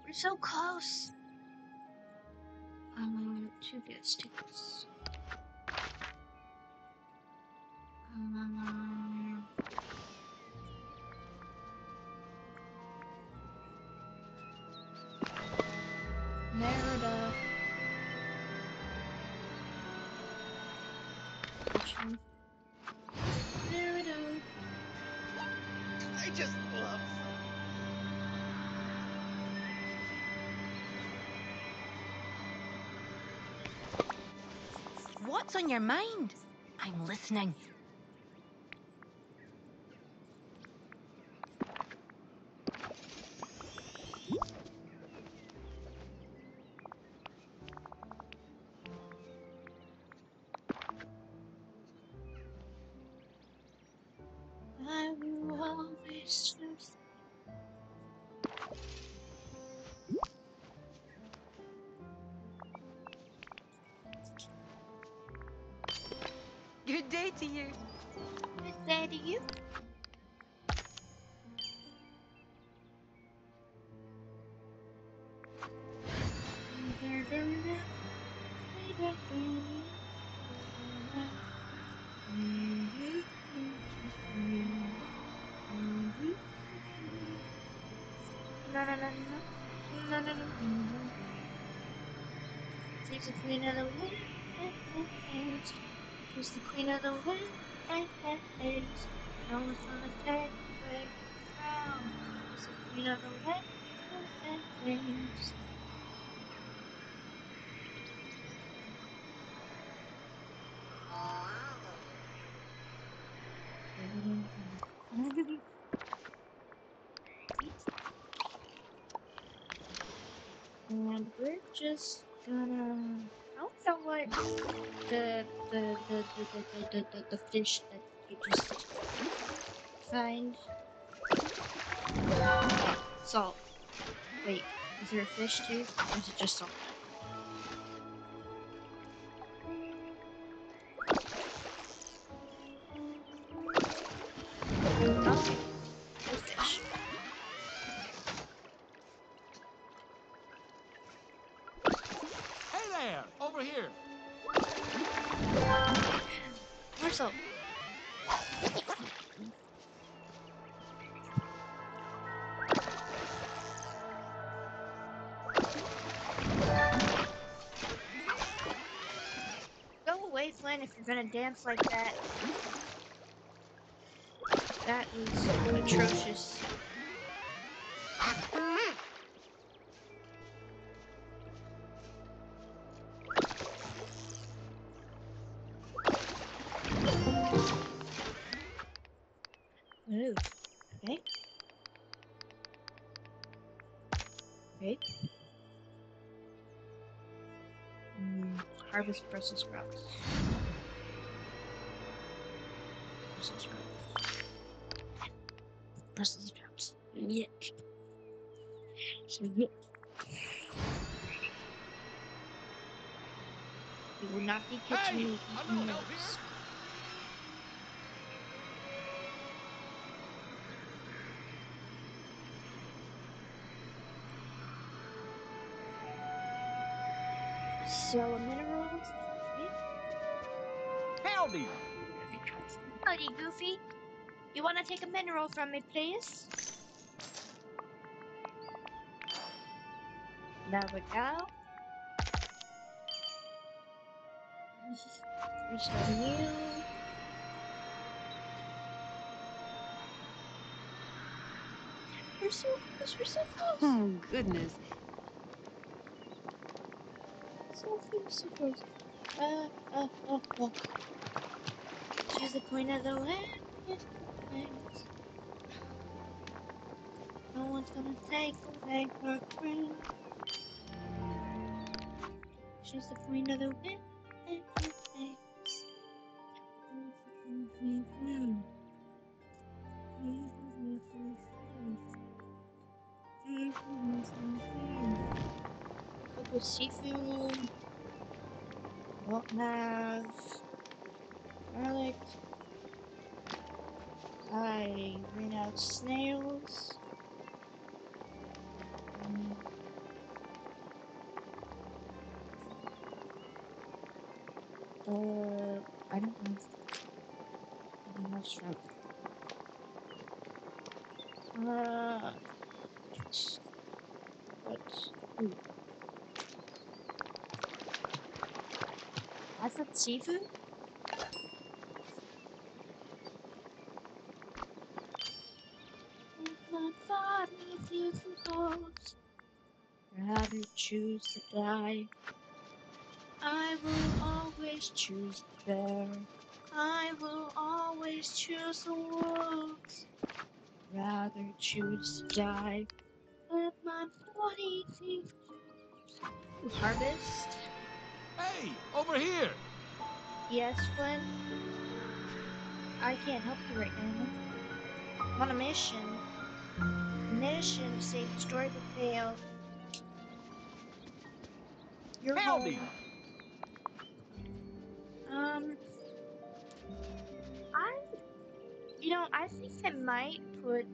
We're so close. Too good, too close. Merida. Which one? Merida. Whoops. What's on your mind? I'm listening. I will always choose. Good day to you. Good day to you. No, no, no, no. No, no, no, no. She's the queen of the wind. She's the queen of the wind. No one's gonna take away her crown. She's the queen of the wind. And we're just gonna. I don't know what the fish that you just find. Salt. Wait, is there a fish too? Or is it just salt? Okay, there's fish. Hey there, over here. More salt. Go away, Flynn, if you're gonna dance like that. That was atrocious. Ooh. Okay. Okay. Harvest Brussels sprouts. Brussels sprouts. Brussels sprouts. Yuck. So yuck. You will not be catching Hey, me a eating little help those. So minerals. Okay. Howdy. Howdy, Goofy. You want to take a mineral from me, please? There we go. There's some new. We're so close. We're so close. Oh, goodness. So close. So close. Oh. She's the queen of the wind. No one's gonna take away her crown. She's the queen of the wind. Cook with seafood. Don't have garlic. I ran out of snails. I don't know. Shrimp. What? Ooh. That's not seafood? funny beautiful thoughts. Rather choose to die. I will always choose the bear. I will always choose the wolves. Rather choose to die. Let my body think. Harvest? Hey, over here! Yes, Flynn? I can't help you right now. I'm on a mission. Mission to save Storybook Vale. Your Tell me! home. Um, I think I might put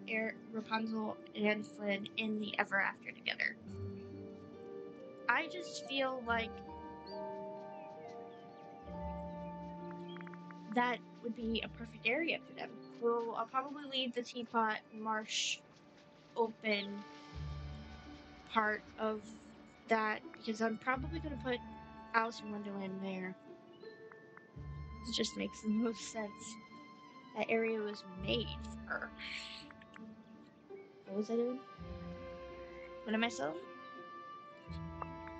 Rapunzel and Flynn in the Ever After together. I just feel like that would be a perfect area for them. So I'll probably leave the teapot marsh open part of that because I'm probably going to put Alice in Wonderland there. It just makes the most sense. That area was made for her. What was I doing? What am I selling?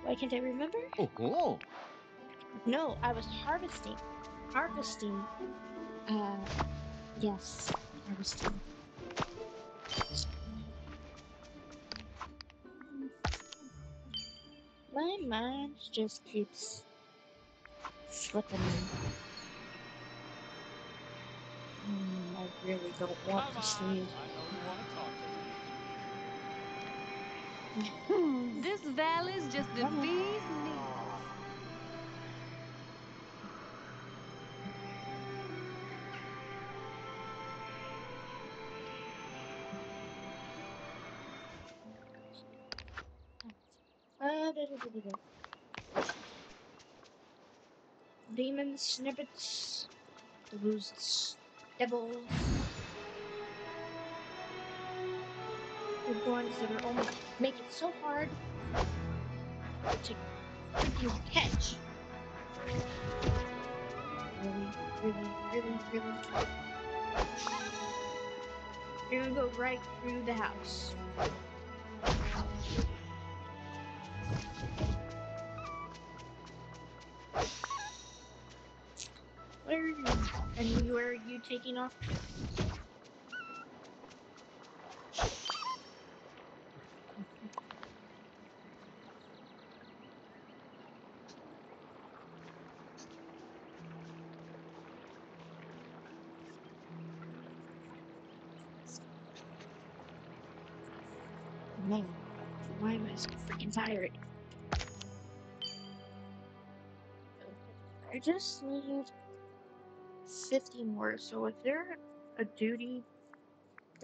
Why can't I remember? Oh, No, I was harvesting. Harvesting. Yes. Harvesting. My mind just keeps slipping. I really don't want Come to on! sleep. I know you want to talk to me. This valley's just the Come on. bee's knees. Da-da-da-da-da. Demons, snippets, ghosts, devils, the ones that are only make it so hard to catch. Really, really, really, really. You're gonna go right through the house. Where are you? And where are you taking off? Man, why am I so freaking tired? I just need 50 more. So is there a duty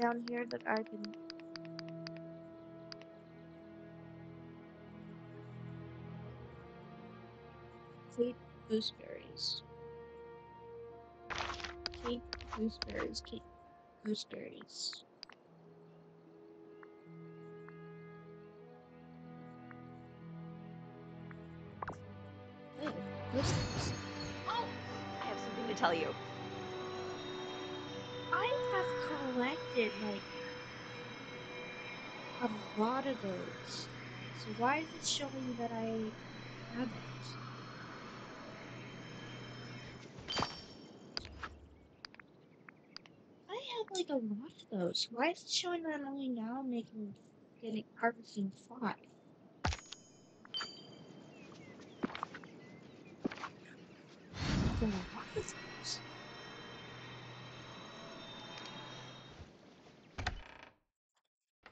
down here that I can take gooseberries? Take gooseberries. Take gooseberries. Oh, gooseberries. Oh, I have something to tell you. I have collected like a lot of those. So why is it showing that I haven't? I had like a lot of those. Why is it showing that I'm only now getting harvesting 5? I've got a lot of those.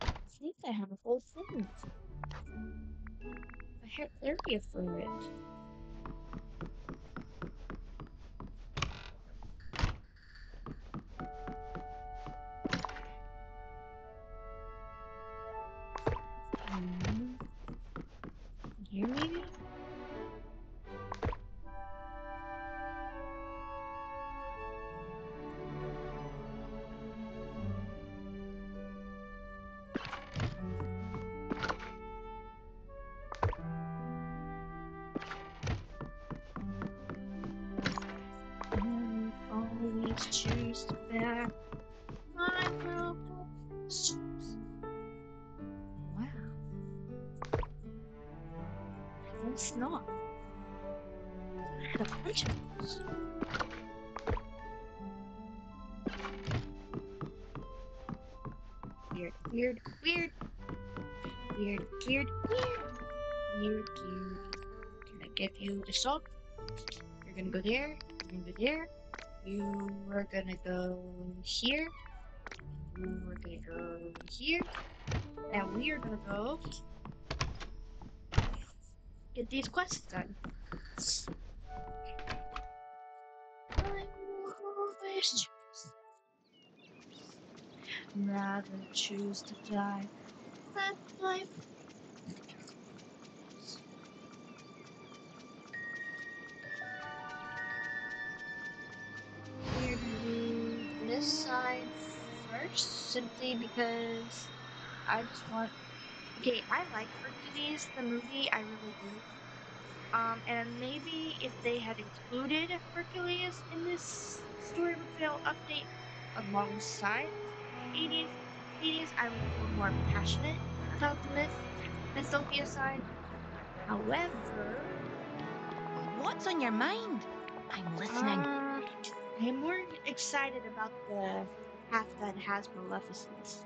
I think I have a whole thing. I have area for it. Hmm. Here maybe? Always choose the back. I will. and snow. I had a bunch of those. Weird, weird, weird, weird, weird, weird, weird, weird. Gonna give you the salt. You're gonna go there. You're gonna go there. You are gonna go here. You are gonna go here. And we are gonna go get these quests done. I wish rather choose to die than life. We're gonna do this side first, simply because I just want. Okay, I like Hercules, the movie, I really do. And maybe if they had included Hercules in this Storybook Vale update alongside Hades, I would feel more passionate about the Mythopia side. However, What's on your mind? I'm listening. I am more excited about the half that has Maleficent.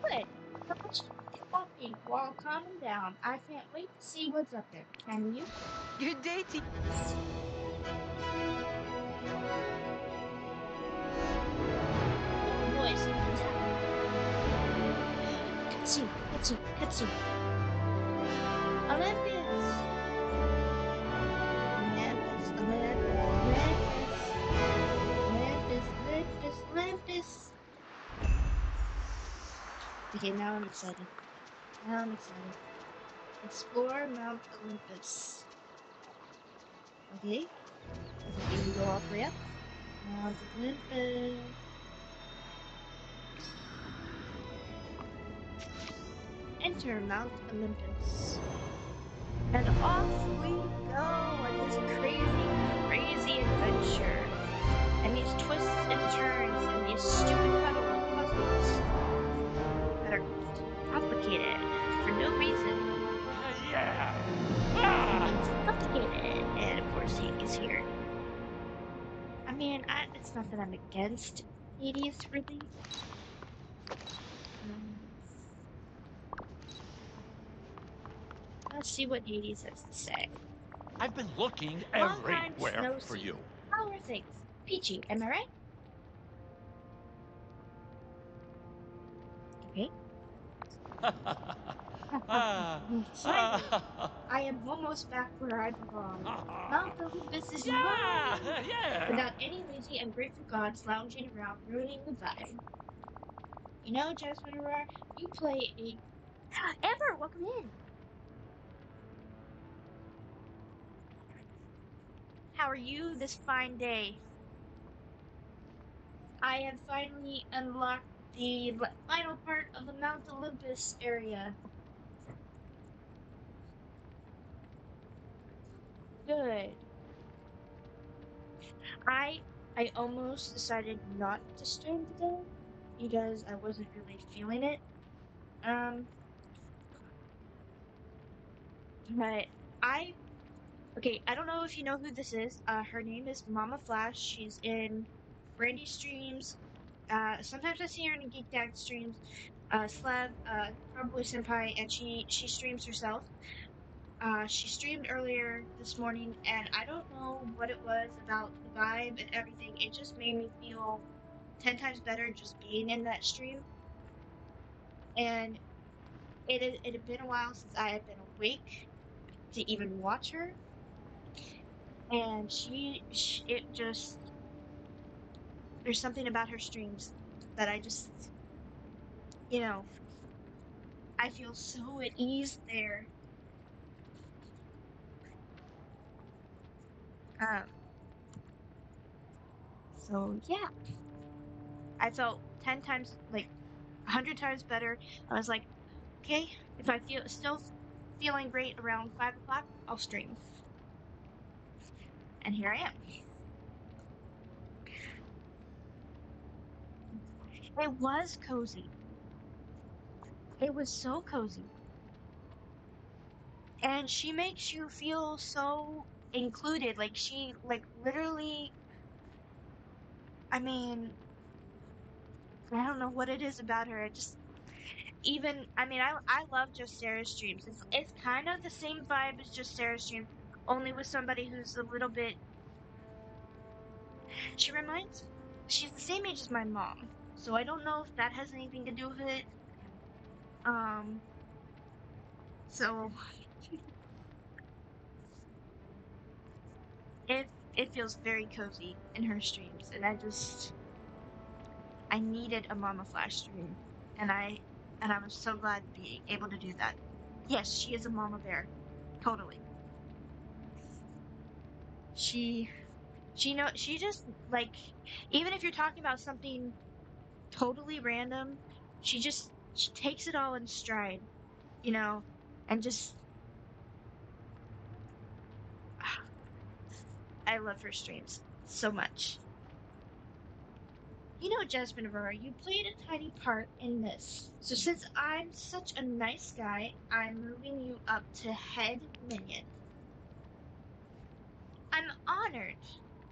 Good. So much talking while calming down. I can't wait to see what's up there. Can you? Good day to Noise. Cutscene. Cutscene. Cutscene. Olympus. Olympus. Olympus. Olympus. Olympus. Olympus. Okay, now I'm excited. Now I'm excited. Explore Mount Olympus. Okay. Okay, we go all the way up. Mount Olympus. Enter Mount Olympus. And off we go on this crazy, crazy adventure. And these twists and turns and these stupid puzzles that are complicated for no reason. Yeah. It's complicated. And of course Hades here. I mean, it's not that I'm against Hades, really. Let's see what Hades has to say. I've been looking Long time everywhere no for see. you. How are things? Peachy, am I right? Okay. Finally, I am almost back where I belong. Mount Olympus is Yeah, mine! yeah. Without any lazy and grateful gods lounging around ruining the vibe. You know, Jasmine Aurora, you play a... Amber, welcome in! How are you this fine day? I have finally unlocked the final part of the Mount Olympus area. Good. I I almost decided not to stream today because I wasn't really feeling it. Um, but I okay. I don't know if you know who this is. Her name is Mama Flash. She's in Brandy streams. Sometimes I see her in Geek Dad streams. Slav, probably Senpai, and she streams herself. She streamed earlier this morning, and I don't know what it was about the vibe and everything. It just made me feel 10 times better just being in that stream. And it had been a while since I had been awake to even watch her. And it just, there's something about her streams that I just, you know, I feel so at ease there. Um, so yeah, I felt 10 times, like 100 times better. I was like, okay, if I feel still feeling great around 5 o'clock, I'll stream. And here I am. It was cozy. It was so cozy. And she makes you feel so included. Like she like literally I mean, I don't know what it is about her. It just even I mean I love Just Sarah's streams. It's kind of the same vibe as Just Sarah's stream, only with somebody who's a little bit she reminds she's the same age as my mom. So I don't know if that has anything to do with it. Um so it feels very cozy in her streams and I needed a Mama Flash stream and I was so glad to be able to do that. Yes, she is a mama bear. Totally. She she just like even if you're talking about something totally random, she takes it all in stride, you know, and just I love her streams so much. You know, Jasmine Aurora, you played a tiny part in this. So since I'm such a nice guy, I'm moving you up to head minion. I'm honored.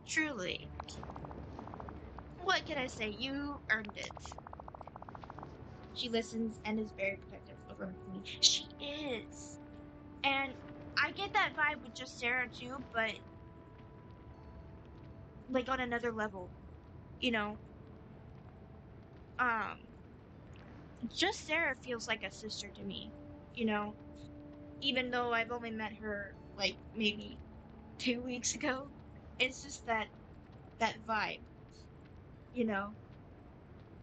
Truly. What can I say? You earned it. She listens and is very protective over me. She is. And I get that vibe with Just Sarah too, but like on another level, you know. Um Just Sarah feels like a sister to me, you know, even though I've only met her like maybe 2 weeks ago. It's just that vibe, you know.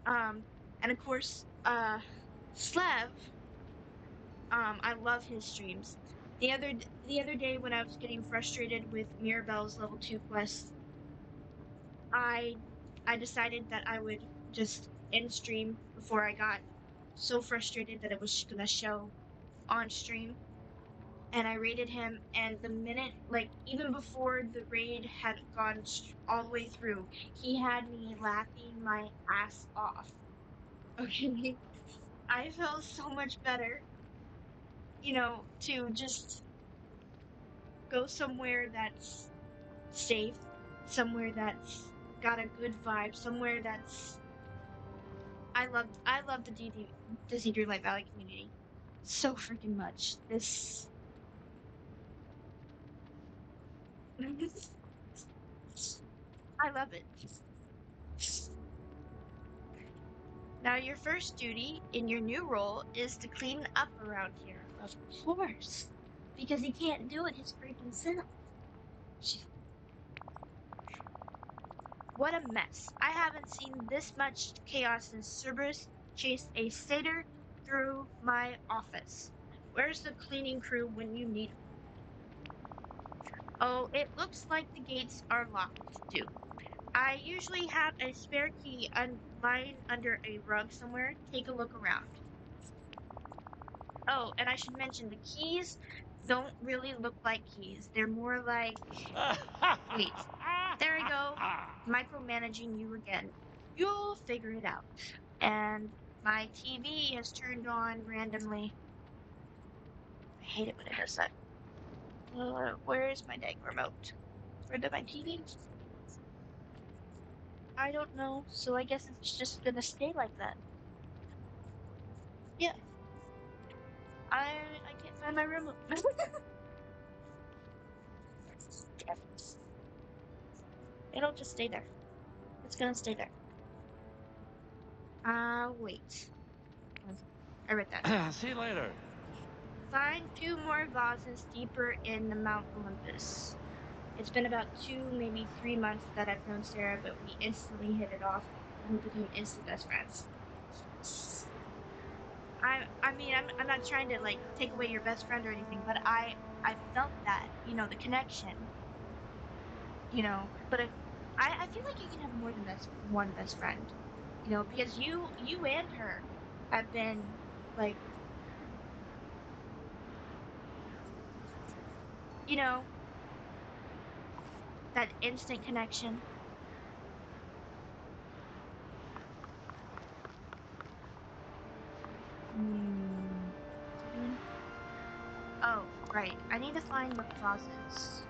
Um and of course, Slev, I love his streams. The other day when I was getting frustrated with Mirabelle's level 2 quest, I I decided that I would just end stream before I got so frustrated that it was gonna show on stream. And I raided him, and the minute, like, even before the raid had gone all the way through, he had me laughing my ass off. Okay? I felt so much better, you know, to just go somewhere that's safe, somewhere that's got a good vibe, somewhere that's I love the Disney Dreamlight Valley community so freaking much. This I love it. Now your first duty in your new role is to clean up around here, of course, because he can't do it his freaking self. What a mess. I haven't seen this much chaos since Cerberus chased a satyr through my office. Where's the cleaning crew when you need 'em? Oh, it looks like the gates are locked too. I usually have a spare key lying under a rug somewhere. Take a look around. Oh, and I should mention the keys don't really look like keys. They're more like. Wait, there I go. Micromanaging you again. You'll figure it out. And my TV has turned on randomly. I hate it when it does that. Where is my dang remote? My TV? I don't know, so I guess it's just gonna stay like that. Yeah, I can't find my remote. It'll just stay there. It's gonna stay there. Wait. I read that. See you later. Find 2 more vases deeper in the Mount Olympus. It's been about 2, maybe 3 months that I've known Sarah, but we instantly hit it off and we became instant best friends. I mean, I'm not trying to like take away your best friend or anything, but I felt that, you know, the connection, you know. But I feel like you can have more than one best friend, you know, because you and her have been like, you know, that instant connection. Hmm. What are you doing? Oh. Right, I need to find the vases.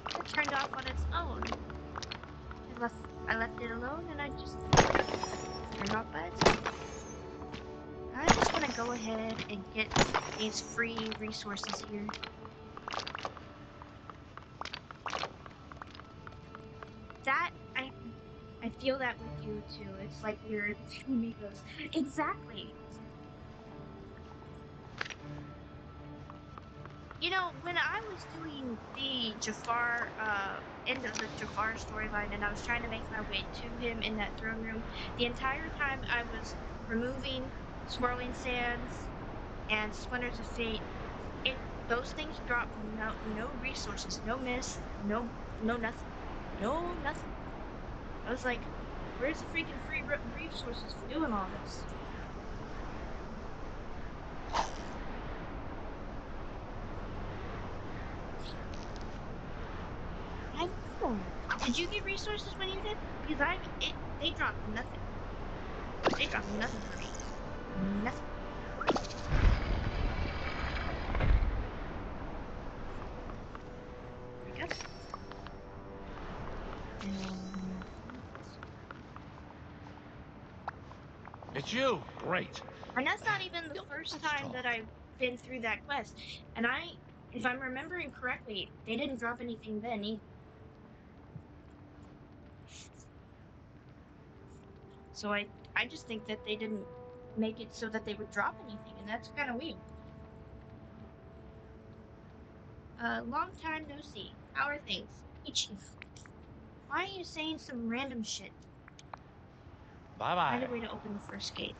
It turned off on its own. I left it alone and I just turned off by itself. I just want to go ahead and get these free resources here. That, I feel that with you too. It's like we're amigos. Exactly. You know, when I was doing the Jafar, end of the Jafar storyline and I was trying to make my way to him in that throne room, the entire time I was removing swirling sands and splinters of fate, those things drop no resources, no mist, no nothing. No nothing. I was like, where's the freaking free resources for doing all this? I don't know. Did you get resources when you did? Because they dropped nothing. They dropped nothing for me. Nothing. There we go. It's you. Great. And that's not even the first time that I've been through that quest. And if I'm remembering correctly, they didn't drop anything then either. So I just think that they didn't make it so that they would drop anything, and that's kind of weird. Long time no see. How are things? Hey, Chief. Why are you saying some random shit? Bye-bye. Find a way to open the first gate.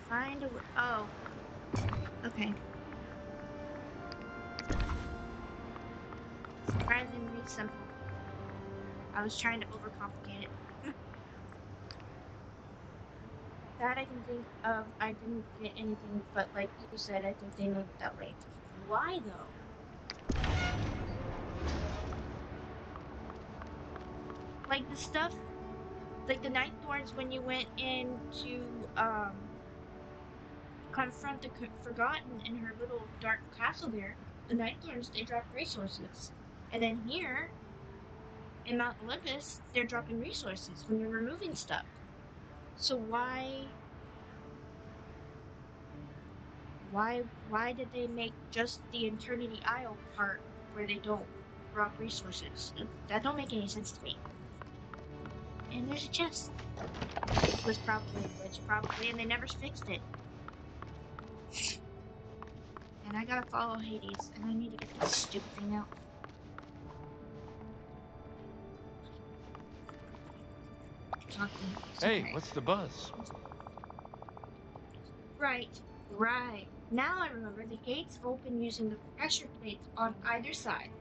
Find a way. Oh. Okay. Surprisingly simple. I was trying to overcomplicate it. That I can think of. I didn't get anything, but like you said, I think they made it that way. Why though? Like the stuff, like the Night Thorns when you went in to confront the Forgotten in her little dark castle there, the Night Thorns, they dropped resources. And then here, in Mount Olympus, they're dropping resources when you're removing stuff. So why did they make just the Eternity Isle part where they don't drop resources? That don't make any sense to me. And there's a chest. It was probably a glitch, probably, and they never fixed it. And I gotta follow Hades, and I need to get this stupid thing out. Hey, Okay. what's the buzz? Right. Now I remember the gates open using the pressure plates on either side.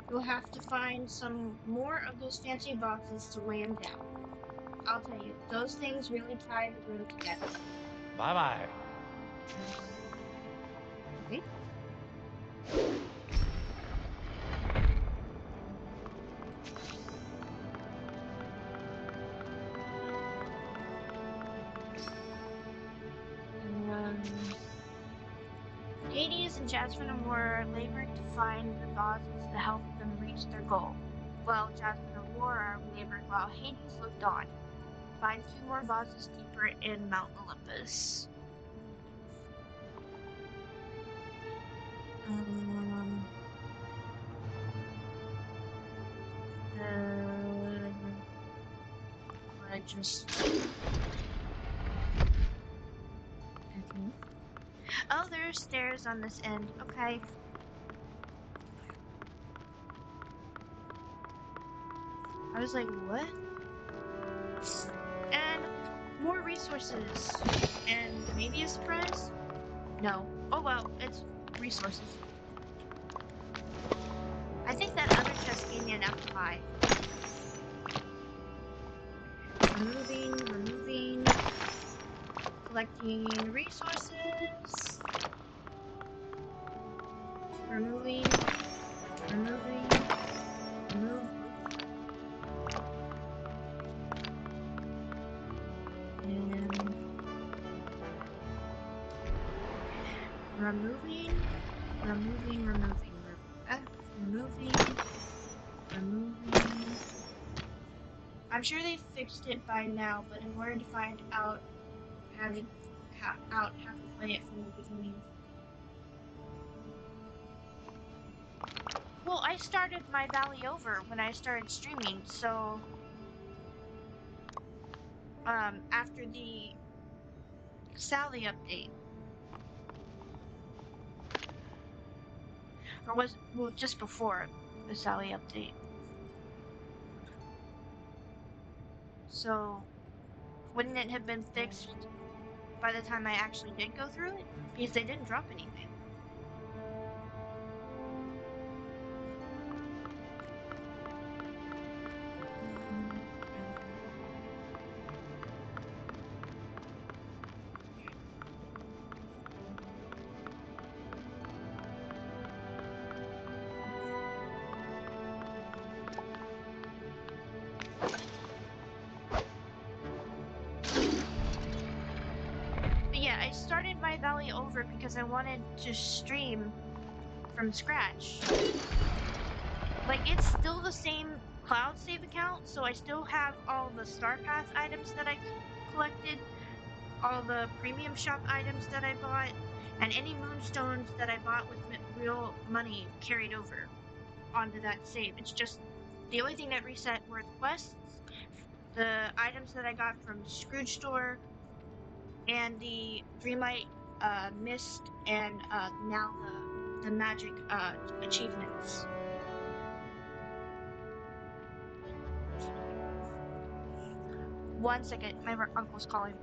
You'll have to find some more of those fancy boxes to weigh them down. I'll tell you, those things really tie the room together. Bye-bye. Okay. Hades and Jasmine and Aurora labored to find the vases to help them reach their goal. Well, Jasmine and Aurora labored while Hades looked on. Find 2 more vases deeper in Mount Olympus. I just... Okay. Oh, there are stairs on this end. Okay. I was like, what? And more resources. And maybe a surprise? No. Oh well, it's resources. I think that other chest gave me enough to buy. removing, collecting resources, removing, remove, and removing, removing. I'm sure they fixed it by now, but in order to find out how to play it from the beginning. Well, I started my Valley over when I started streaming, so after the Sally update, or was well just before the Sally update. So wouldn't it have been fixed by the time I actually did go through it? Because they didn't drop anything. But yeah, I started my Valley over because I wanted to stream from scratch. Like, it's still the same cloud save account, so I still have all the Star Path items that I collected, all the premium shop items that I bought, and any moonstones that I bought with real money carried over onto that save. It's just the only thing that reset were the quests, the items that I got from Scrooge Store, and the Dreamlight Mist, and now the magic achievements. One second, my uncle's calling.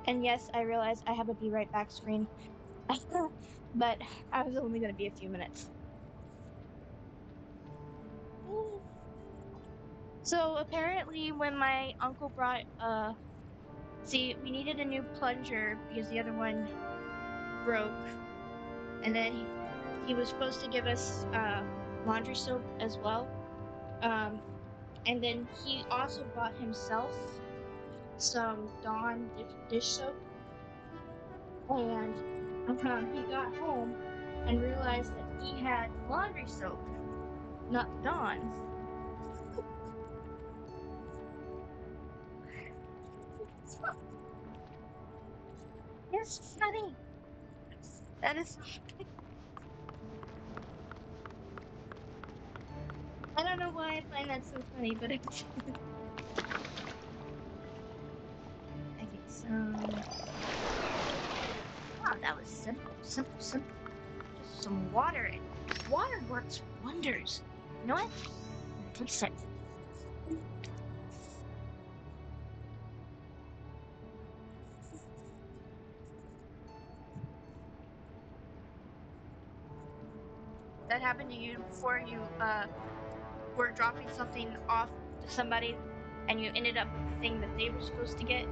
And yes, I realize I have a be right back screen, but I was only going to be a few minutes. So apparently when my uncle brought, see, we needed a new plunger because the other one broke. And then he was supposed to give us, laundry soap as well. And then he also bought himself some Dawn dish soap. And he got home and realized that he had laundry soap, not Dawn. Yes, funny. That is. I don't know why I find that so funny, but it's. Okay, so. Wow, that was simple, simple, simple. Just some water. Water works wonders. You know what? It takes sense. That happened to you before you were dropping something off to somebody and you ended up with the thing that they were supposed to get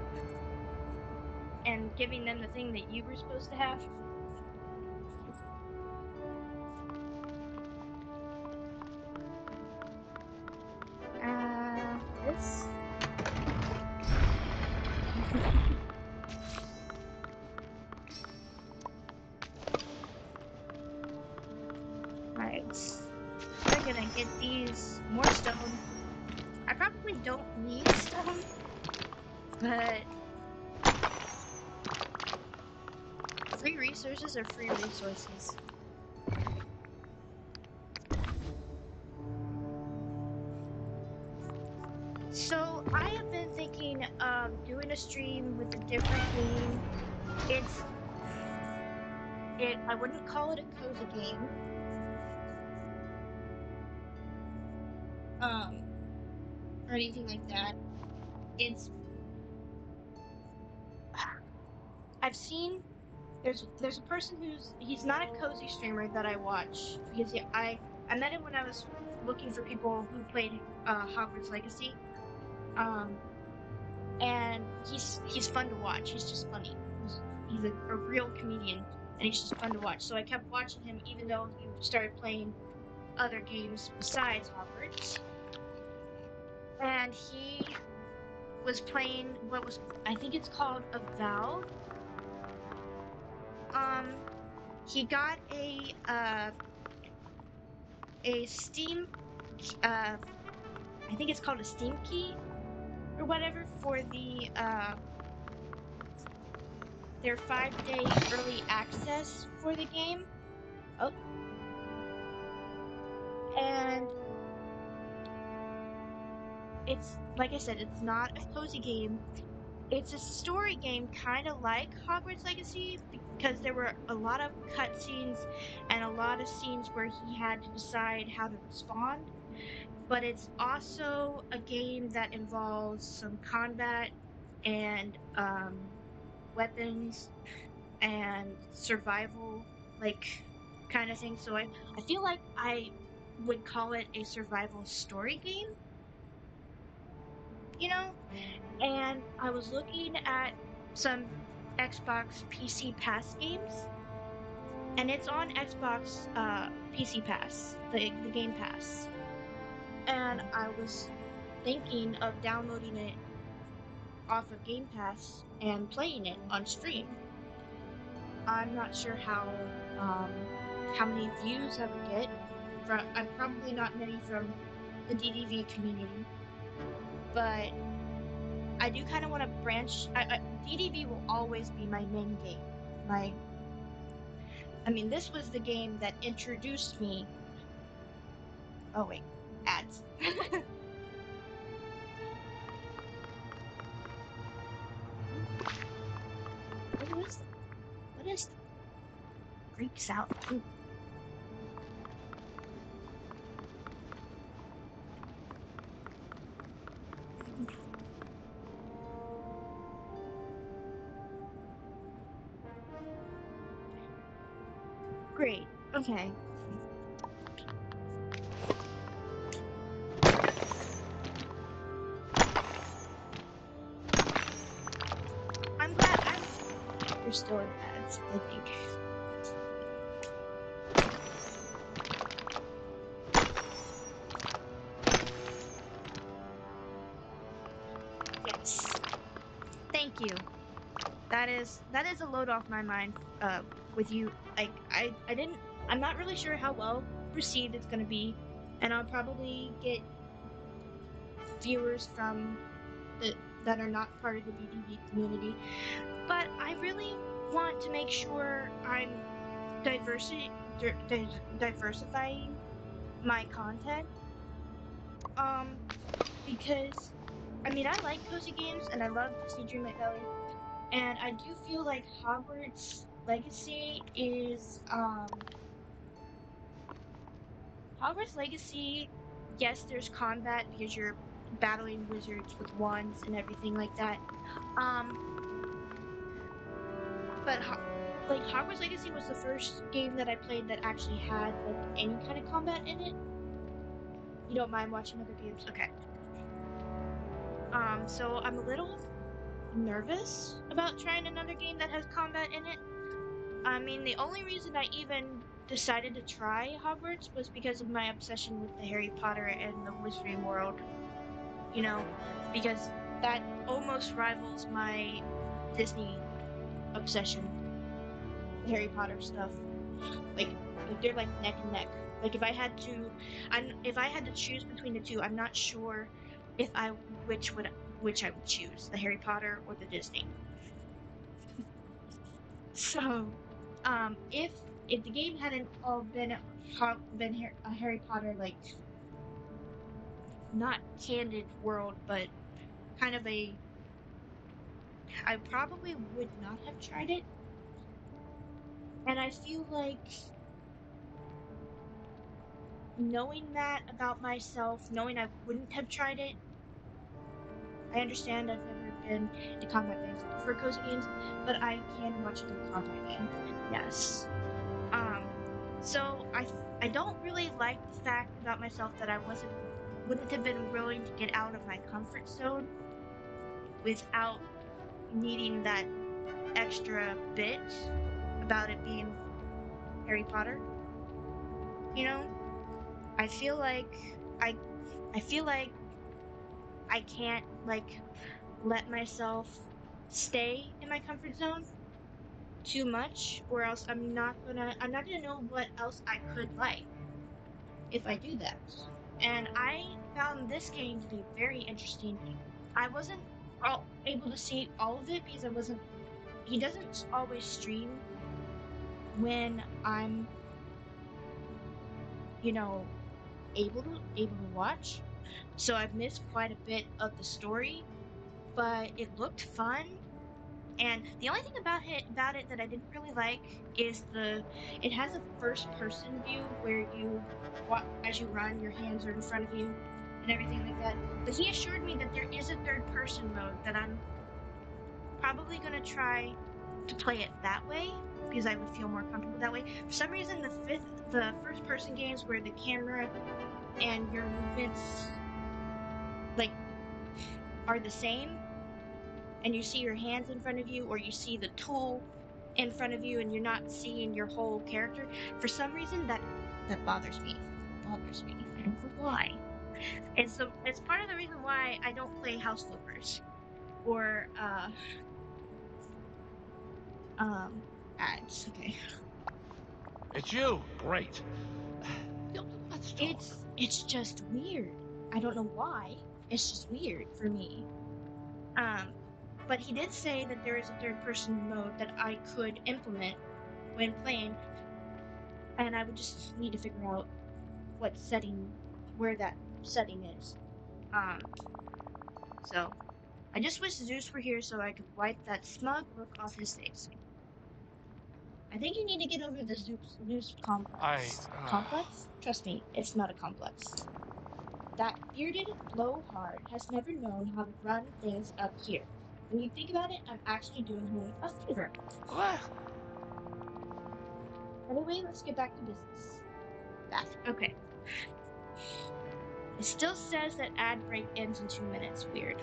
and giving them the thing that you were supposed to have? This? Right. We're gonna get these more stone. I probably don't need stone, but free resources are free resources. So I have been thinking of doing a stream with a different game. I wouldn't call it a cozy game. Or anything like that. I've seen there's a person he's not a cozy streamer that I watch because I met him when I was looking for people who played Hogwarts Legacy. And he's fun to watch. He's just funny. He's a real comedian, and he's just fun to watch. So I kept watching him, even though he started playing other games besides Hogwarts. And he was playing I think it's called a Vale. He got a Steam I think it's called a Steam key or whatever for their 5-day early access for the game. Oh. And it's, like I said, it's not a cozy game. It's a story game, kind of like Hogwarts Legacy, because there were a lot of cutscenes and a lot of scenes where he had to decide how to respond. But it's also a game that involves some combat and weapons and survival, like, kind of thing. So I feel like I would call it a survival story game, you know? And I was looking at some Xbox PC Pass games, and it's on Xbox PC Pass, the Game Pass. And I was thinking of downloading it off of Game Pass and playing it on stream. I'm not sure how many views I would get. I'm probably not many from the DDV community, but I do kind of want to branch. DDV will always be my main game. This was the game that introduced me. Oh wait, ads. What is Greek South? Ooh. Great. Okay. I'm glad you're still in ads, I think. Yes. Thank you. That is a load off my mind with you. Like I'm not really sure how well received it's gonna be, and I'll probably get viewers from that are not part of the DDV community. But I really want to make sure I'm diversifying my content. Um, because I mean I like cozy games and I love Disney Dreamlight Valley, and I do feel like Hogwarts Legacy, yes, there's combat because you're battling wizards with wands and everything like that. Um, but like Hogwarts Legacy was the first game that I played that actually had like any kind of combat in it. You don't mind watching other games? Okay. So I'm a little nervous about trying another game that has combat in it. I mean, the only reason I even decided to try Hogwarts was because of my obsession with the Harry Potter and the Wizarding World, you know, because that almost rivals my Disney obsession, the Harry Potter stuff. Like they're like neck and neck. Like if I had to choose between the two, I'm not sure if I which I would choose, the Harry Potter or the Disney. So, if the game hadn't all been a Harry Potter like not candid world, but kind of a, I probably would not have tried it. And I feel like knowing that about myself, knowing I wouldn't have tried it. I understand I've never been into combat games. I prefer cozy games, but I can watch a good combat game. Yes. Um, so I don't really like the fact about myself that I wouldn't have been willing to get out of my comfort zone without needing that extra bit about it being Harry Potter. You know, I feel like I I feel like I can't like let myself stay in my comfort zone too much, or else I'm not gonna know what else I could like if I do that. And I found this game to be very interesting. I wasn't able to see all of it because I wasn't. He doesn't always stream when I'm, you know, able to watch. So I've missed quite a bit of the story, but it looked fun. And the only thing about it that I didn't really like is it has a first person view where as you run, your hands are in front of you and everything like that. But he assured me that there is a third person mode that I'm probably gonna try to play it that way because I would feel more comfortable that way. For some reason, the first person games where the camera and your movements like are the same, and you see your hands in front of you, or you see the tool in front of you, and you're not seeing your whole character. For some reason, that bothers me. It bothers me. I don't know why. And so it's part of the reason why I don't play House Flippers or um ads. Okay. It's you. Great. Let's talk. It's just weird. I don't know why. It's just weird for me. Um, but he did say that there is a third person mode that I could implement when playing, and I would just need to figure out where that setting is. Um, so I just wish Zeus were here so I could wipe that smug look off his face. I think you need to get over the Zeus complex. Complex? Trust me, it's not a complex. That bearded blowhard has never known how to run things up here. When you think about it, I'm actually doing him a favor. What? Anyway, let's get back to business. Back. Okay. It still says that ad break ends in 2 minutes. Weird.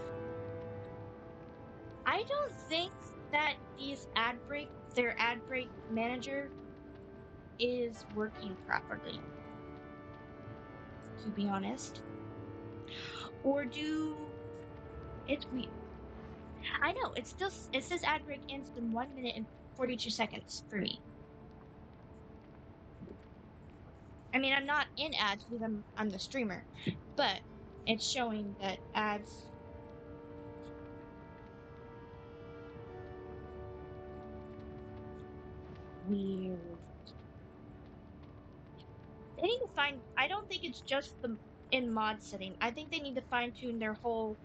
I don't think that their ad break manager is working properly, to be honest. Or it's weird. I know, it says ad break ends in 1 minute and 42 seconds for me. I mean, I'm not in ads because I'm the streamer, but it's showing that ads weird. They need to find. I don't think it's just the in mod setting. I think they need to fine tune their whole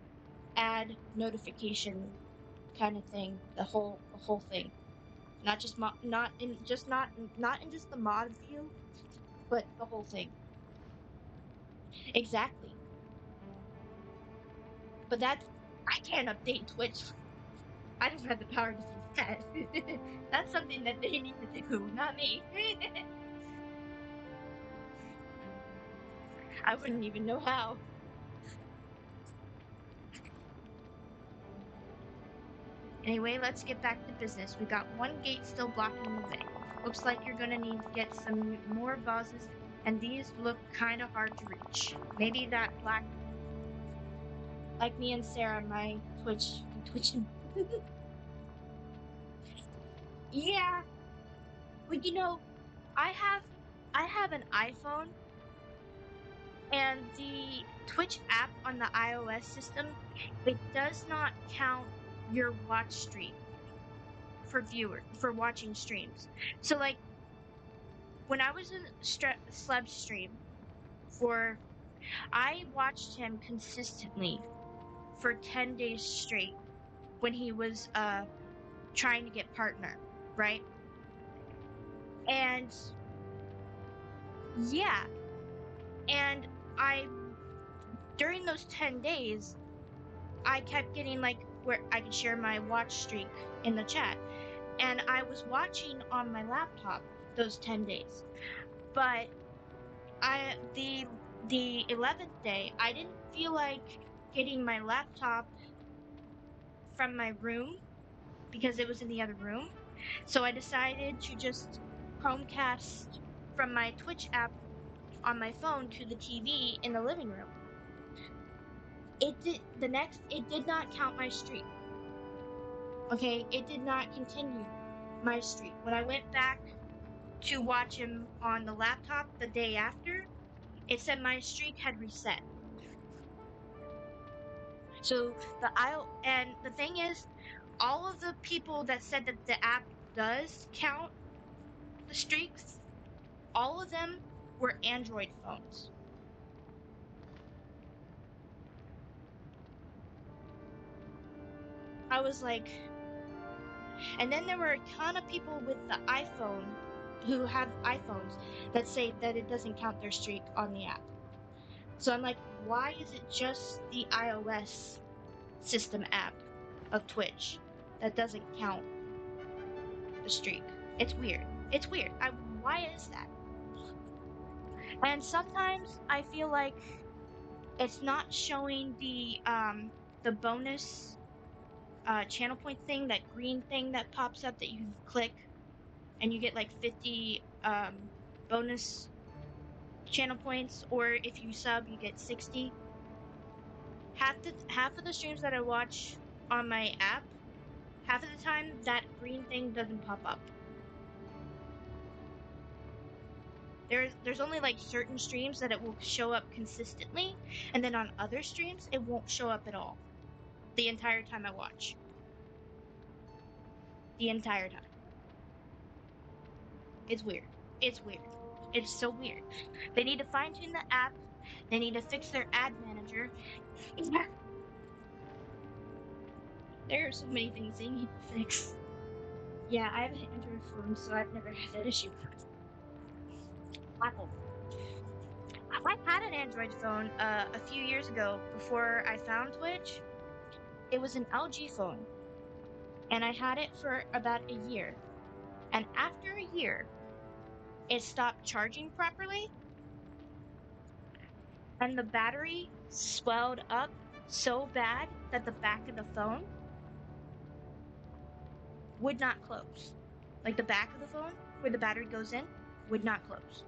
ad notification kind of thing. The whole thing. Not just not in just the mod view, but the whole thing. Exactly. But that's I can't update Twitch. I don't have the power to do that. That's something that they need to do, not me. I wouldn't even know how. Anyway, let's get back to business. We got one gate still blocking the way. Looks like you're gonna need to get some more vases, and these look kinda hard to reach. Maybe that black, like me and Sarah, my twitching. Yeah, but I have an iPhone, and the Twitch app on the iOS system, it does not count your watch stream for watching streams. So like when I was in Sleb's stream for I watched him consistently for 10 days straight when he was trying to get partner, right? And yeah, and I during those 10 days I kept getting like where I could share my watch streak in the chat, and I was watching on my laptop those 10 days. But the 11th day, I didn't feel like getting my laptop from my room because it was in the other room. So I decided to just Chromecast from my Twitch app on my phone to the TV in the living room. It did not count my streak. Okay, it did not continue my streak. When I went back to watch him on the laptop the day after, it said my streak had reset. So and the thing is, all of the people that said that the app does count the streaks, all of them were Android phones. I was like, and then there were a ton of people with the iPhone who have iPhones that say that it doesn't count their streak on the app. So I'm like, why is it just the iOS system app of Twitch that doesn't count the streak? It's weird. It's weird. Why is that? And sometimes I feel like it's not showing the bonus channel point thing, that green thing that pops up that you click and you get like 50 bonus channel points, or if you sub you get 60. Half of the streams that I watch on my app, half of the time that green thing doesn't pop up. There's only like certain streams that it will show up consistently, and then on other streams it won't show up at all the entire time I watch. The entire time. It's weird. It's weird. It's so weird. They need to fine tune the app. They need to fix their ad manager. There are so many things they need to fix. Yeah, I have an Android phone, so I've never had that issue. Apple. I had an Android phone a few years ago before I found Twitch. It was an LG phone, and I had it for about a year. And after a year, it stopped charging properly, and the battery swelled up so bad that the back of the phone would not close. Like the back of the phone, where the battery goes in, would not close.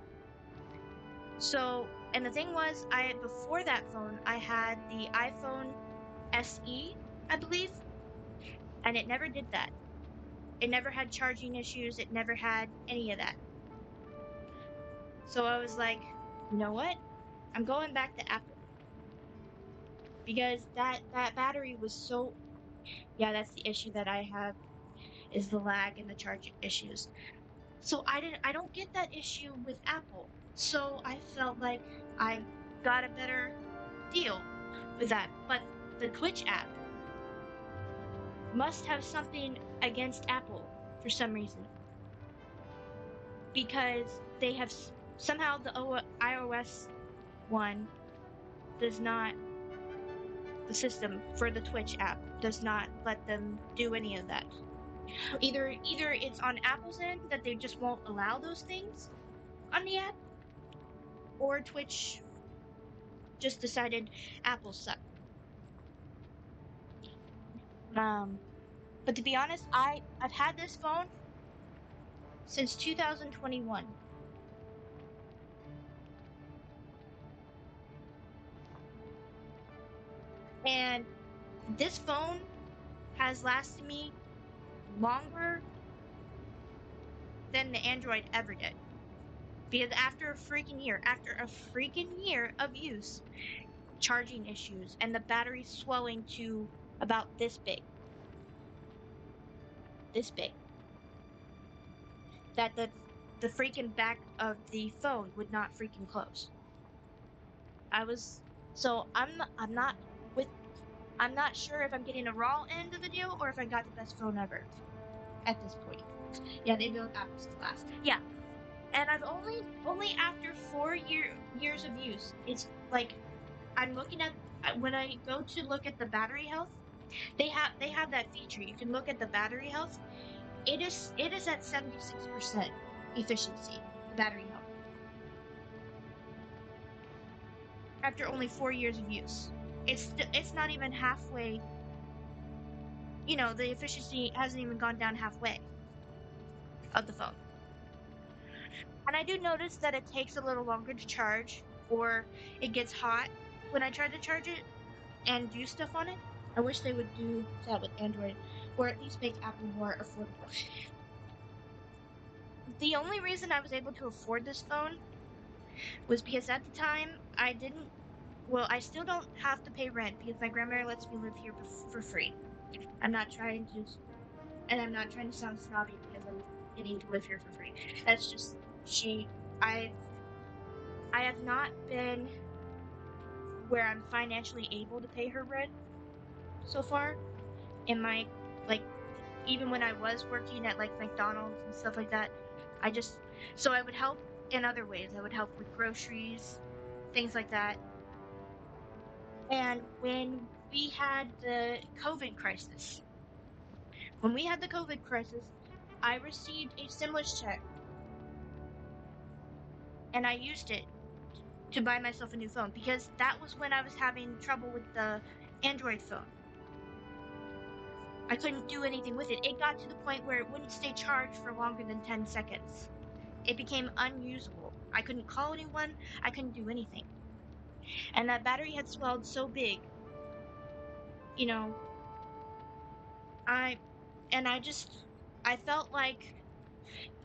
So, and the thing was, before that phone, I had the iPhone SE, I believe, and it never did that. It never had charging issues. It never had any of that. So I was like, you know what? I'm going back to Apple because that battery was so. Yeah, that's the issue that I have is the lag and the charging issues. So I don't get that issue with Apple. So I felt like I got a better deal with that. But the Twitch app must have something against Apple for some reason because they have somehow the iOS one does not, the system for the Twitch app does not let them do any of that. Either it's on Apple's end that they just won't allow those things on the app, or Twitch just decided Apple suck. Um, but to be honest, I've had this phone since 2021, and this phone has lasted me longer than the Android ever did. Because after a freaking year of use, charging issues and the battery swelling to about this big, that the freaking back of the phone would not freaking close. I was so with I'm not sure if I'm getting a raw end of the deal or if I got the best phone ever at this point. Yeah, they built apples to last. Yeah, and I've only after 4 years of use, it's like I'm looking at when I go to look at the battery health. They have that feature. You can look at the battery health. It is at 76% efficiency. The battery health after only 4 years of use. It's not even halfway. The efficiency hasn't even gone down halfway of the phone. And I do notice that it takes a little longer to charge, or it gets hot when I try to charge it and do stuff on it. I wish they would do that with Android, or at least make Apple more affordable. The only reason I was able to afford this phone was because at the time I didn't. Well, I still don't have to pay rent because my grandmother lets me live here for free. I'm not trying to, and I'm not trying to sound snobby because I'm getting to live here for free. That's just she. I I have not been where I'm financially able to pay her rent so far in my, like, even when I was working at like McDonald's and stuff like that. I just so I would help in other ways. I would help with groceries, things like that. And when we had the COVID crisis, I received a stimulus check and I used it to buy myself a new phone because that was when I was having trouble with the Android phone. I couldn't do anything with it. It got to the point where it wouldn't stay charged for longer than 10 seconds. It became unusable. I couldn't call anyone. I couldn't do anything. And that battery had swelled so big, you know, I, and I just, I felt like,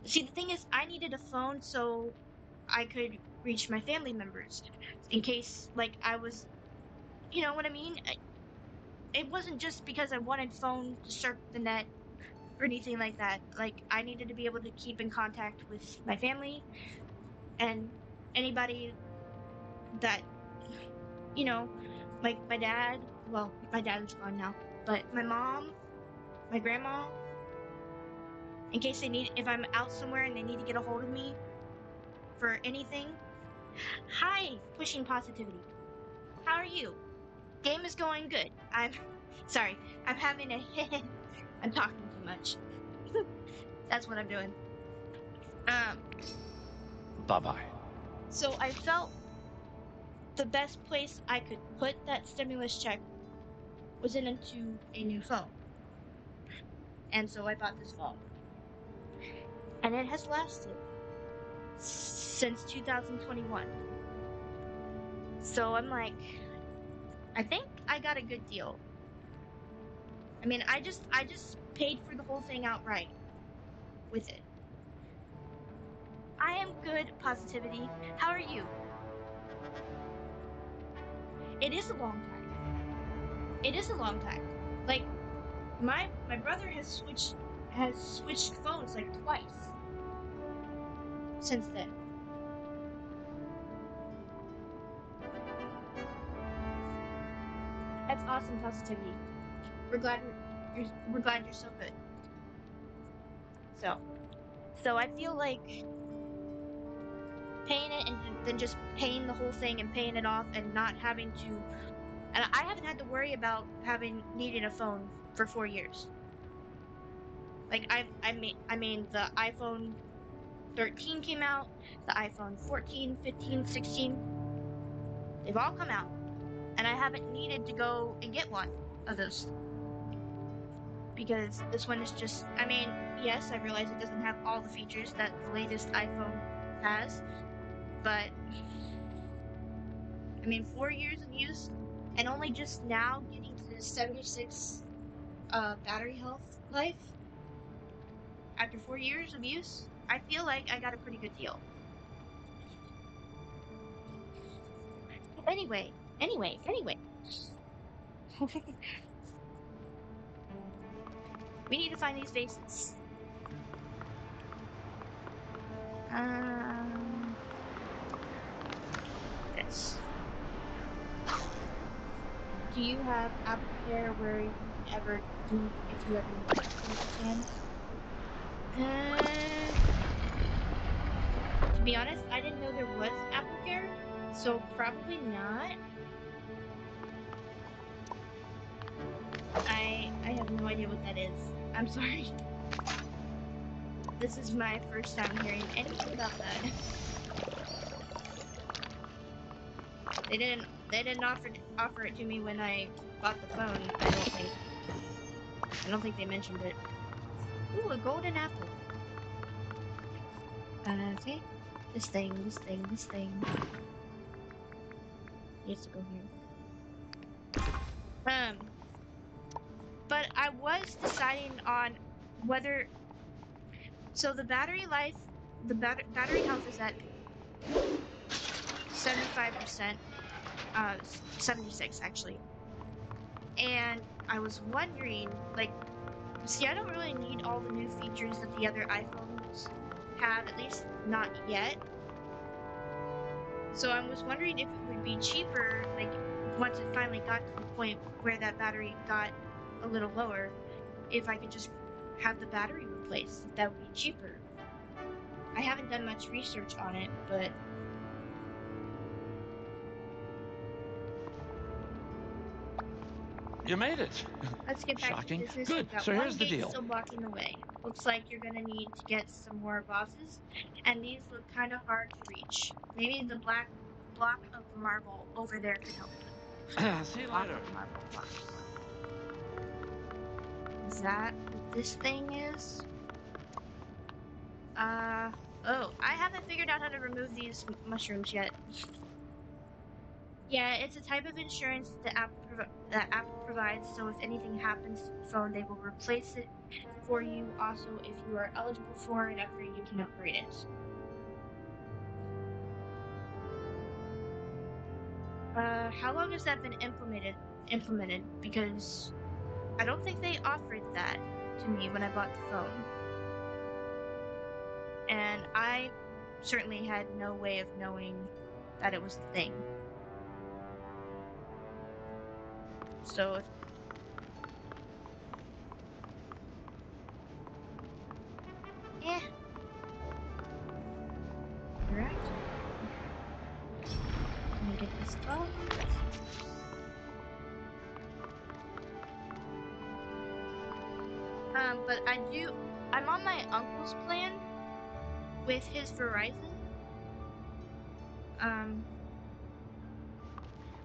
see, the thing is, I needed a phone so I could reach my family members in case, like, I was, you know what I mean? It wasn't just because I wanted phone to surf the net or anything like that. Like, I needed to be able to keep in contact with my family and anybody that, you know, like my dad. Well, my dad is gone now, but my mom, my grandma, in case if I'm out somewhere and they need to get a hold of me for anything. Hi, pushing positivity. How are you? Game is going good. I'm sorry. I'm having a I'm talking too much. That's what I'm doing. Um, Bye bye. so I felt the best place I could put that stimulus check was into a new phone. And so I bought this phone. And it has lasted since 2021. So I'm like, I think I got a good deal. I mean, I just paid for the whole thing outright with it. I am good, positivity. How are you? It is a long time. It is a long time. Like my brother has switched phones like twice. since then. That's awesome positivity. We're glad you're so good. So I feel like paying it and then just paying the whole thing and paying it off and not having to, and I haven't had to worry about needing a phone for 4 years. Like I mean the iPhone 13 came out, the iPhone 14, 15, 16, they've all come out, and I haven't needed to go and get one of those because this one is just, I mean, yes, I realize it doesn't have all the features that the latest iPhone has, but I mean, 4 years of use and only just now getting to 76 battery health life after 4 years of use, I feel like I got a pretty good deal. Anyway. We need to find these vases. This. Do you have Apple Care where you ever do, if you ever need to can? To be honest, I didn't know there was Apple Care, so probably not. I have no idea what that is. I'm sorry. This is my first time hearing anything about that. They didn't offer it to me when I bought the phone, I don't think. I don't think they mentioned it. Ooh, a golden apple. Okay. This thing. Needs to go here. But I was deciding on whether, so the battery life, the battery health is at 75%, 76 actually. And I was wondering, like, see, I don't really need all the new features that the other iPhones have, at least not yet. So I was wondering if it would be cheaper, like, once it finally got to the point where that battery got a little lower, if I could just have the battery replaced, if that would be cheaper. I haven't done much research on it, but You made it. let's get back Shocking. to business. Good. We've got So one here's the gate deal. still blocking the way. Looks like you're gonna need to get some more vases, and these look kind of hard to reach. Maybe the black block of marble over there could help. See you Block later. of marble. Block of marble. Is that what this thing is? Oh, I haven't figured out how to remove these mushrooms yet. Yeah, it's a type of insurance that Apple provides, so if anything happens to the phone, they will replace it for you. Also, if you are eligible for an upgrade, you can upgrade it. How long has that been implemented? Because I don't think they offered that to me when I bought the phone. And I certainly had no way of knowing that it was the thing. So if yeah. Right. Let me get this phone. But I'm on my uncle's plan with his Verizon.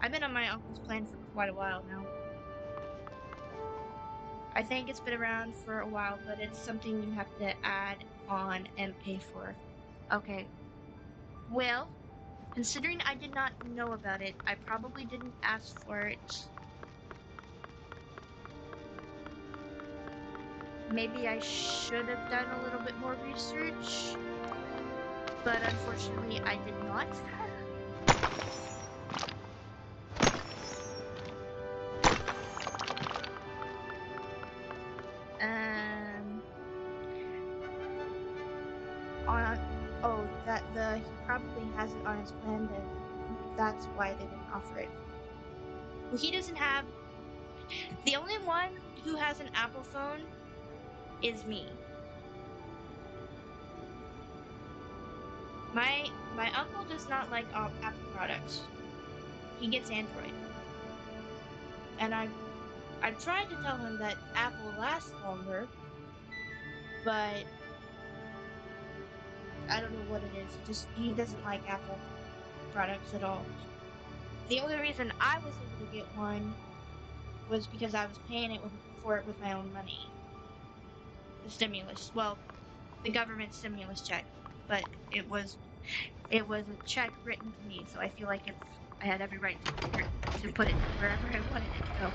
I've been on my uncle's plan for quite a while now. I think it's been around for a while, but it's something you have to add on and pay for. Okay. Well, considering I did not know about it, I probably didn't ask for it. Maybe I should have done a little bit more research, but unfortunately I did not. On, oh, he probably has it on his plan, then that's why they didn't offer it. Well, he doesn't have. The only one who has an Apple phone is me. My uncle does not like Apple products. He gets Android, and I tried to tell him that Apple lasts longer, but I don't know what it is. He doesn't like Apple products at all. The only reason I was able to get one was because I was paying for it with my own money. The stimulus, well, the government stimulus check, but it was a check written to me, so I feel like I had every right to put it wherever I wanted it to go.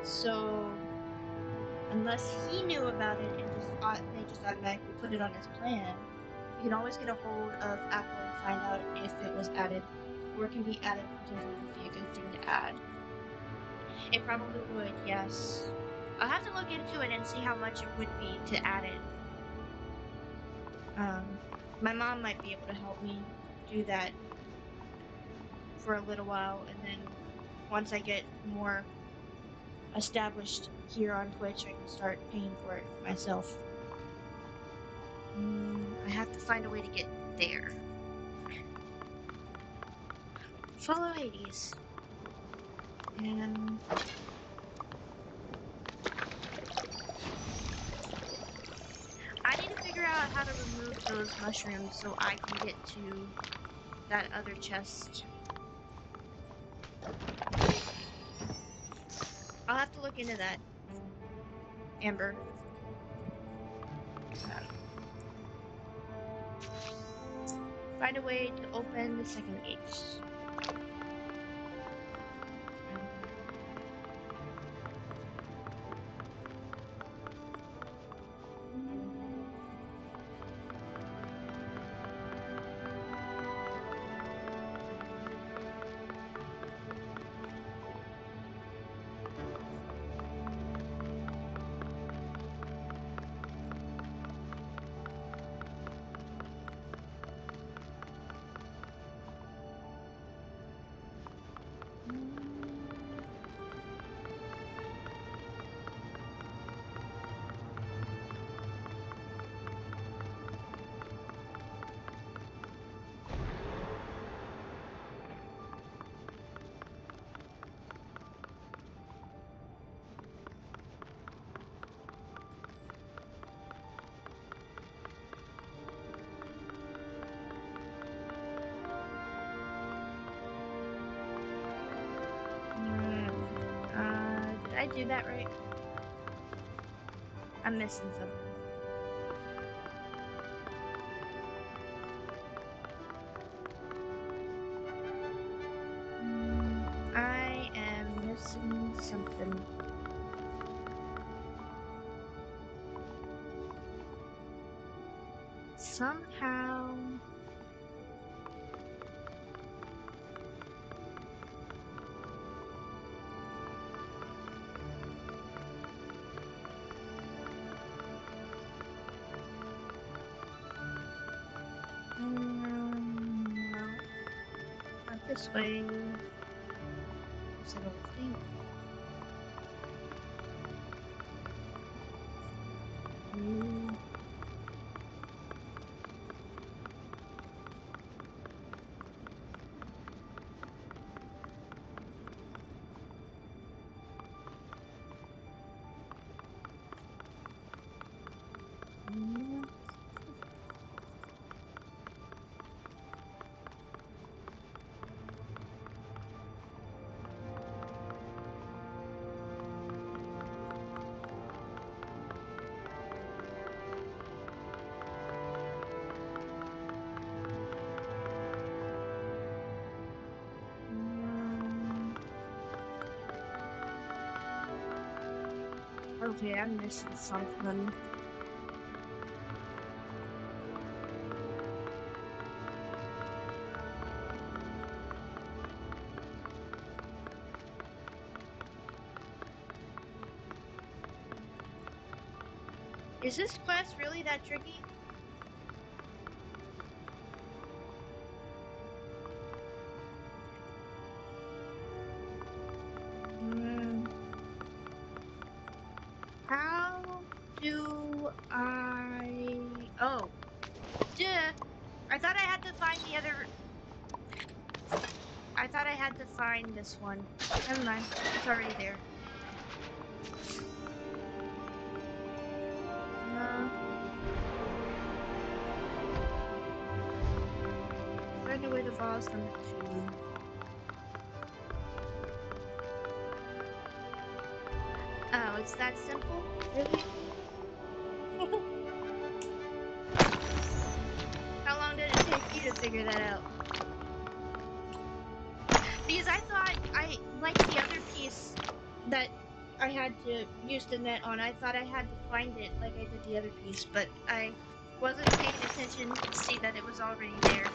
So unless he knew about it and they just automatically put it on his plan, you can always get a hold of Apple and find out if it was added, or it can be added. Potentially would be a good thing to add. It probably would, yes. I'll have to look into it and see how much it would be to add it. My mom might be able to help me do that for a little while, and then once I get more established here on Twitch, I can start paying for it myself. I have to find a way to get there. Follow Hades. And I need to figure out how to remove those mushrooms so I can get to that other chest. I'll have to look into that, Amber. Find a way to open the second gate. Did I do that right? I'm missing something. I am missing something. Somehow. No. Not this way. Is it a thing? Okay, I'm missing something. Is this quest really that tricky? Hmm. How do I... Oh. Duh. I thought I had to find the other... I thought I had to find this one. Never mind. It's already there. Find a way to boss number 2. Oh, it's that simple? Really? How long did it take you to figure that out? Because I thought like the other piece that I had to use the net on, I thought I had to find it like I did the other piece, but I wasn't paying attention to see that it was already there.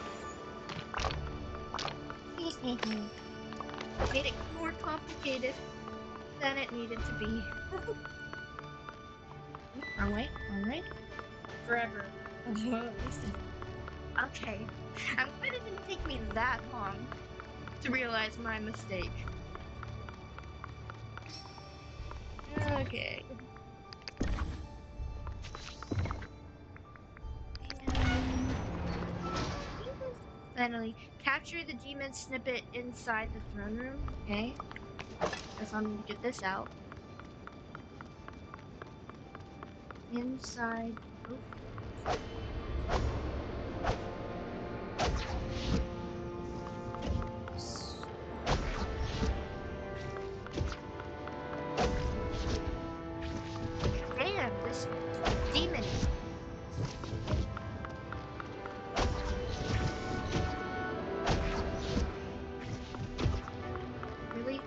Made it more complicated than it needed to be. Wrong way, wrong way. Forever. Okay. I'm glad it didn't take me that long to realize my mistake. Okay. Finally, capture the demon snippet inside the throne room. Okay. Guess I'll need to get this out. Inside. Oops. Damn, this demon. Really?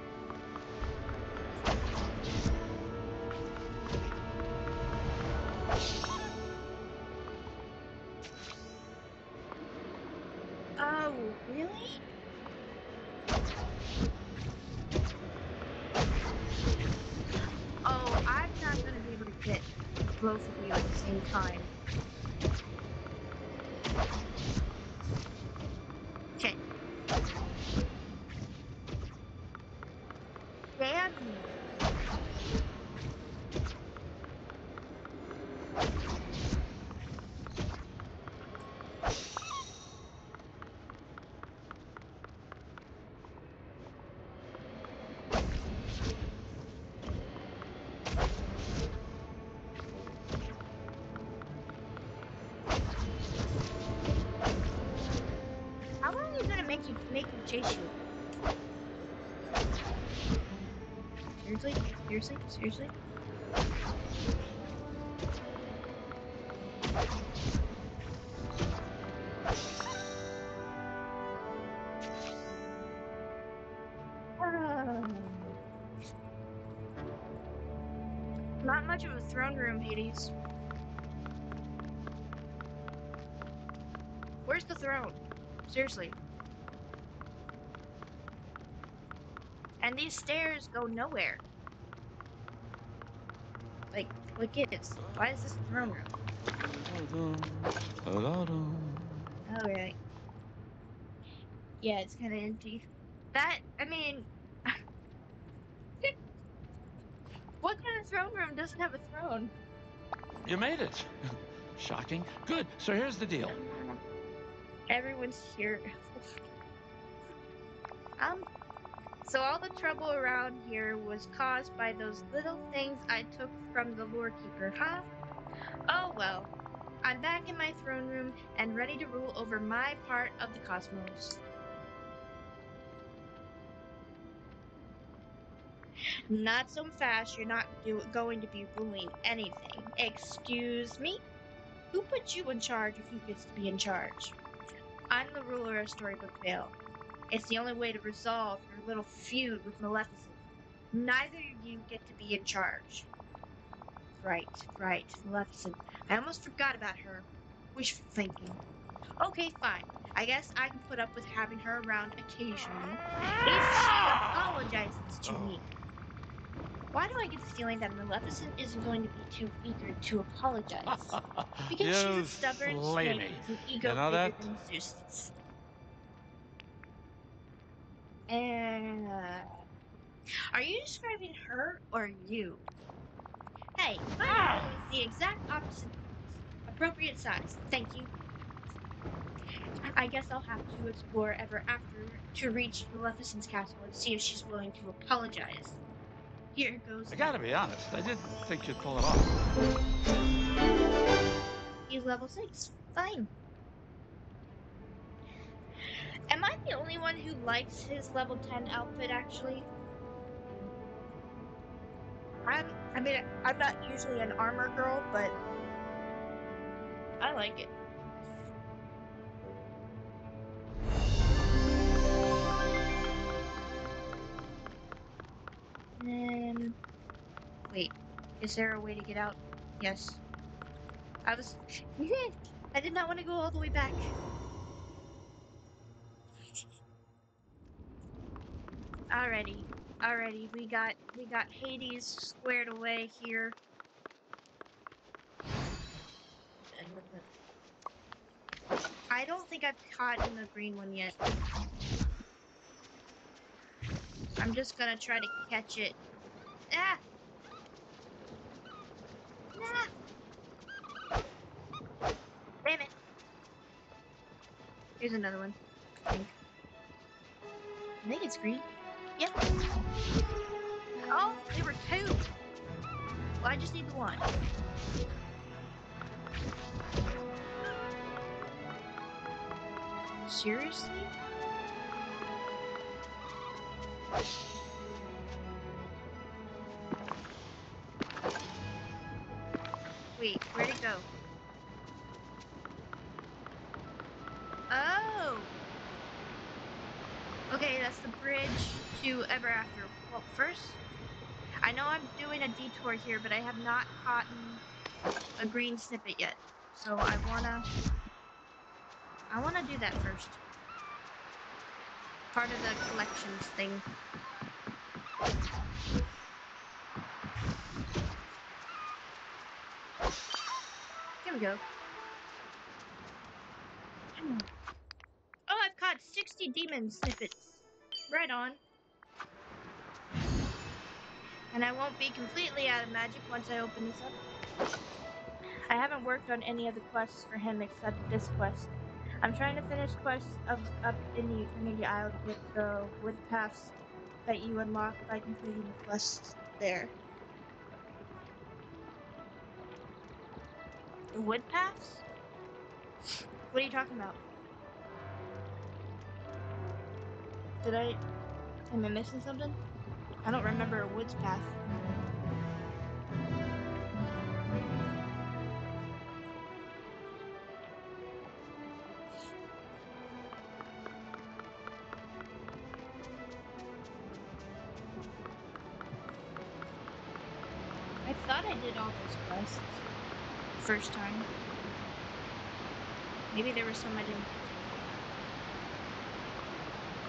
Oh, really? Oh, I'm not gonna be able to get both of you at the same time. Okay. Damn you. How long is it gonna make me chase you? Seriously? Seriously? Seriously? Not much of a throne room, Hades. Where's the throne? Seriously. And these stairs go nowhere. Like kids. Why is this a throne room? Alright. Yeah, it's kind of empty. I mean, what kind of throne room doesn't have a throne? You made it. Shocking. Good. So here's the deal. Everyone's here. So all the trouble around here was caused by those little things I took from the lore keeper, huh? Oh well. I'm back in my throne room and ready to rule over my part of the cosmos. Not so fast, you're not going to be ruling anything. Excuse me? Who put you in charge if you get to be in charge? I'm the ruler of Storybook Vale. It's the only way to resolve your little feud with Maleficent. Neither of you get to be in charge. Right, Maleficent. I almost forgot about her. Wishful thinking. Okay, fine. I guess I can put up with having her around occasionally if she apologizes to me. Why do I get the feeling that Maleficent isn't going to be too eager to apologize? Because she's You a stubborn slay snake me. with an You ego know bigger that? than Zeus's. And are you describing her or you? Hey, my pillow is the exact opposite appropriate size. Thank you. I guess I'll have to explore ever after to reach Maleficent's castle and see if she's willing to apologize. Here goes I nothing. gotta be honest, I didn't think you'd pull it off. He's level 6. Fine. Am I the only one who likes his level 10 outfit, actually? I mean, I'm not usually an armor girl, but I like it. And wait, is there a way to get out? Yes. I was. I did not want to go all the way back. Alrighty, we got Hades squared away here. I don't think I've caught in the green one yet. I'm just gonna try to catch it. Ah! Nah! Damn it! Here's another one. I think it's green. Yep. Oh, there were two! Well, I just need the one. Seriously? Wait, where'd it go? Oh! Okay, that's the bridge to Ever After. Well, first, I know I'm doing a detour here, but I have not caught a green snippet yet. So I wanna do that first. Part of the collections thing. Here we go. Oh, I've caught 60 demon snippets. Right on. And I won't be completely out of magic once I open this up. I haven't worked on any of the quests for him except this quest. I'm trying to finish quests up in the Eternity Isle to get the wood paths that you unlock by completing the quests there. The wood paths? What are you talking about? Am I missing something? I don't remember a woods path. I thought I did all those quests first time. Maybe there was some I didn't.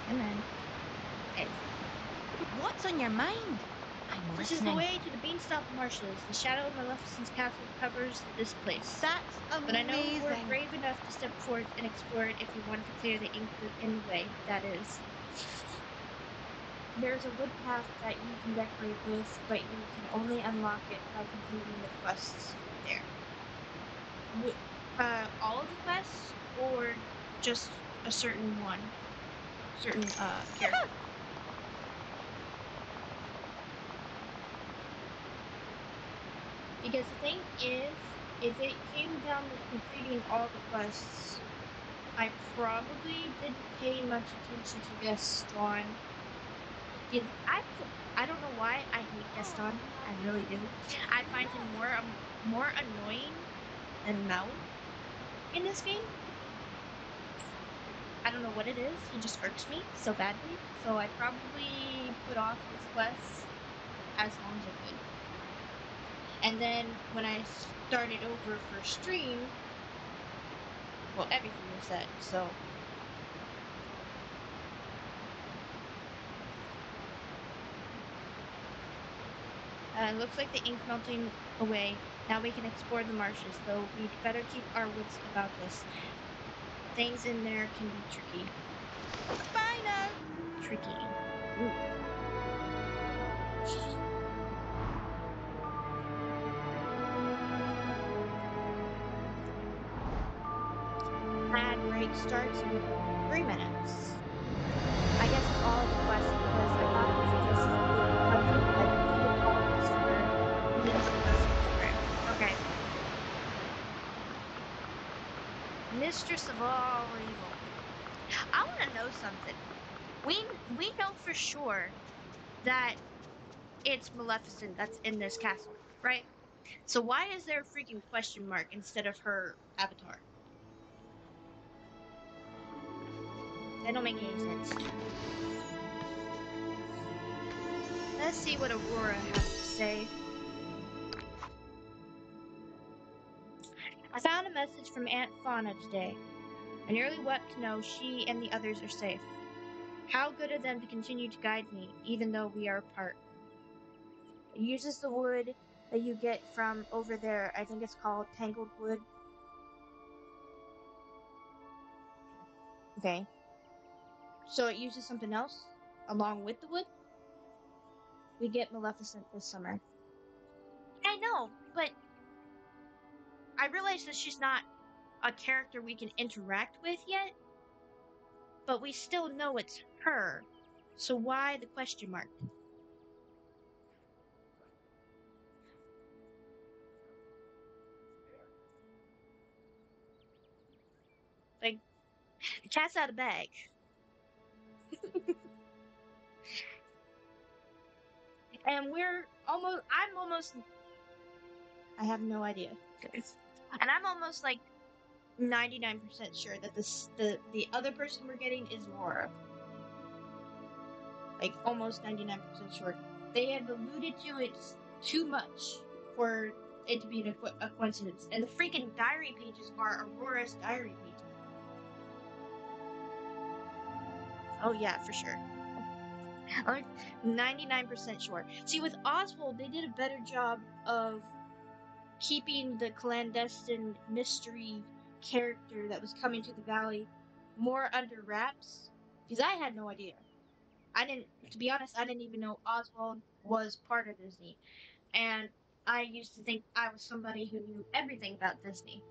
Come on. Okay. What's on your mind? I'm This is the listening. way to the Beanstalk Marshes. The shadow of Maleficent's castle covers this place. That's But I know we're amazing. brave enough to step forth and explore it if we want to clear the ink in the way, that is. There's a wood path that you can decorate with, but you can only unlock it by completing the quests there. All of the quests, or just a certain one? Certain, character? Because the thing is, if it came down to completing all the quests, I probably didn't pay much attention to Gaston. I don't know why I hate Gaston. I really do. I find him more annoying than Mel in this game. I don't know what it is. He just irks me so badly. So I probably put off his quests as long as I could. And then when I started over for stream, well, everything was set, so. Looks like the ink's melting away. Now we can explore the marshes, though we'd better keep our wits about this. Things in there can be tricky. Bye now. Tricky. Ooh. Ad break starts in 3 minutes. I guess it's all the quest because I thought it was just a cutscene. I deleted all of this for and didn't see cutscenes for it. Okay. Mistress of all evil. I want to know something. We know for sure that it's Maleficent that's in this castle, right? So why is there a freaking question mark instead of her avatar? That don't make any sense. Let's see what Aurora has to say. I found a message from Aunt Fauna today. I nearly wept to know she and the others are safe. How good of them to continue to guide me, even though we are apart. It uses the wood that you get from over there. I think it's called tangled wood. Okay. So it uses something else along with the wood? We get Maleficent this summer. I know, but I realize that she's not a character we can interact with yet, but we still know it's her. So why the question mark? Like, the cat's out of bag. And I have no idea. And I'm almost like 99% sure that the other person we're getting is Laura. Like almost 99% sure. They have alluded to it too much for it to be a coincidence. And the freaking diary pages are Aurora's diary pages. Oh yeah, for sure. I'm 99% sure. See, with Oswald, they did a better job of keeping the clandestine mystery character that was coming to the valley more under wraps. Because I had no idea. To be honest, I didn't even know Oswald was part of Disney. And I used to think I was somebody who knew everything about Disney.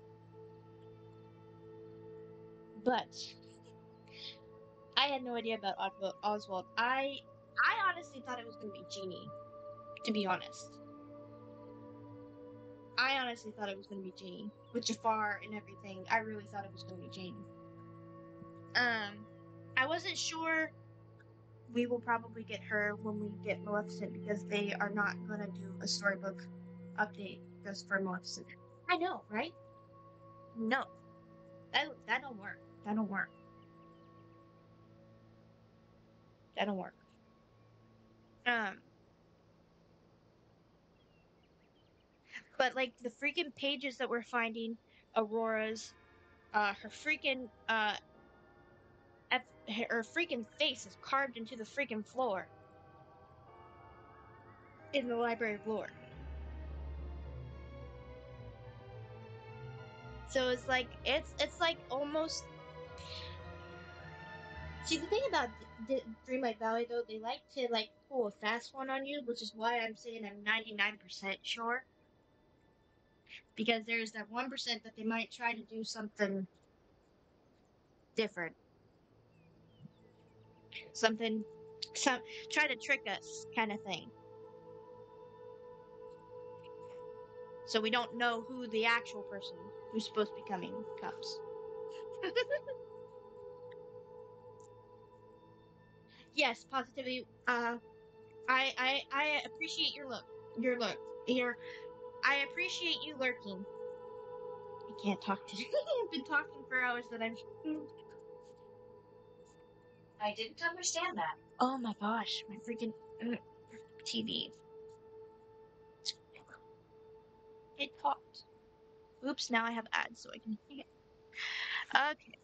But I had no idea about Oswald. I honestly thought it was going to be Genie, to be honest. I honestly thought it was going to be Genie. With Jafar and everything, I really thought it was going to be Genie. I wasn't sure we will probably get her when we get Maleficent because they are not going to do a storybook update just for Maleficent. I know, right? No. That don't work. That don't work. That don't work. Um, but like the freaking pages that we're finding, Aurora's, her freaking her freaking face is carved into the freaking floor in the Library of Lore. So it's like almost. See, the thing about Dreamlight Valley though, they like to like pull a fast one on you, which is why I'm saying I'm 99% sure. Because there's that 1% that they might try to do something different, something, some try to trick us, kind of thing. So we don't know who the actual person who's supposed to be coming comes. Yes, positivity. I appreciate your look, your. I appreciate you lurking. I can't talk to you. I've been talking for hours that I'm. I didn't understand that. Oh my gosh, my freaking TV. It talked. Oops, now I have ads so I can hear it. Okay.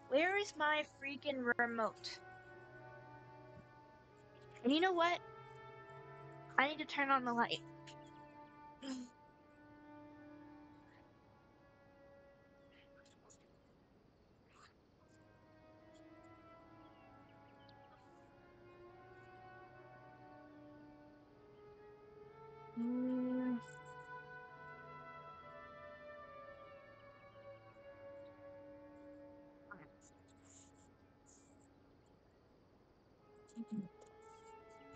Where is my freaking remote? And you know what? I need to turn on the light. Mm,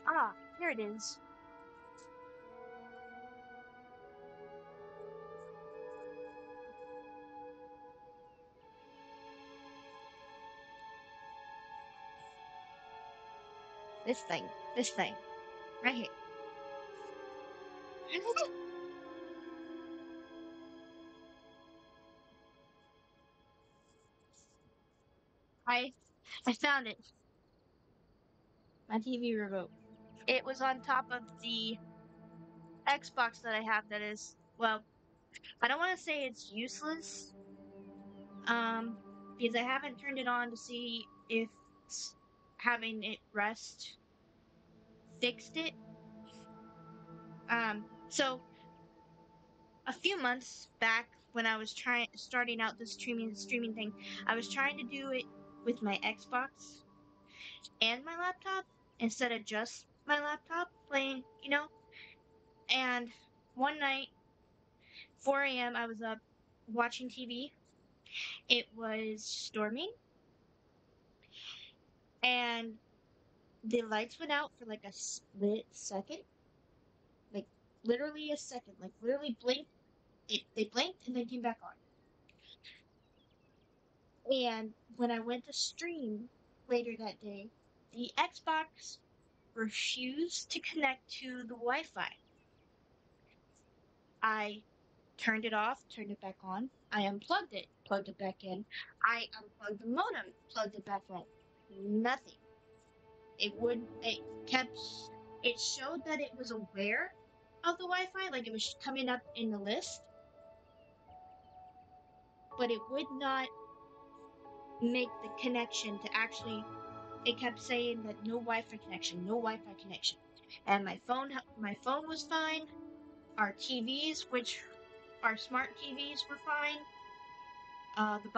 ah, here it is. This thing, right here. I I found it. My TV remote. It was on top of the Xbox that I have. That is, well, I don't want to say it's useless. Um, because I haven't turned it on to see if having it rest fixed it. So a few months back when I was starting out this streaming thing, I was trying to do it with my Xbox and my laptop instead of just my laptop playing, you know. And one night, 4 a.m., I was up watching TV. It was storming, and the lights went out for like a split second, like literally a second, like literally blinked. They blinked and then came back on. And when I went to stream later that day, the Xbox refused to connect to the Wi-Fi. I turned it off, turned it back on. I unplugged it, plugged it back in. I unplugged the modem, plugged it back in. Nothing. It would. It kept. It showed that it was aware of the Wi-Fi, like it was coming up in the list, but it would not make the connection to actually. It kept saying that no Wi-Fi connection, no Wi-Fi connection, and my phone was fine. Our TVs, which our smart TVs, were fine. The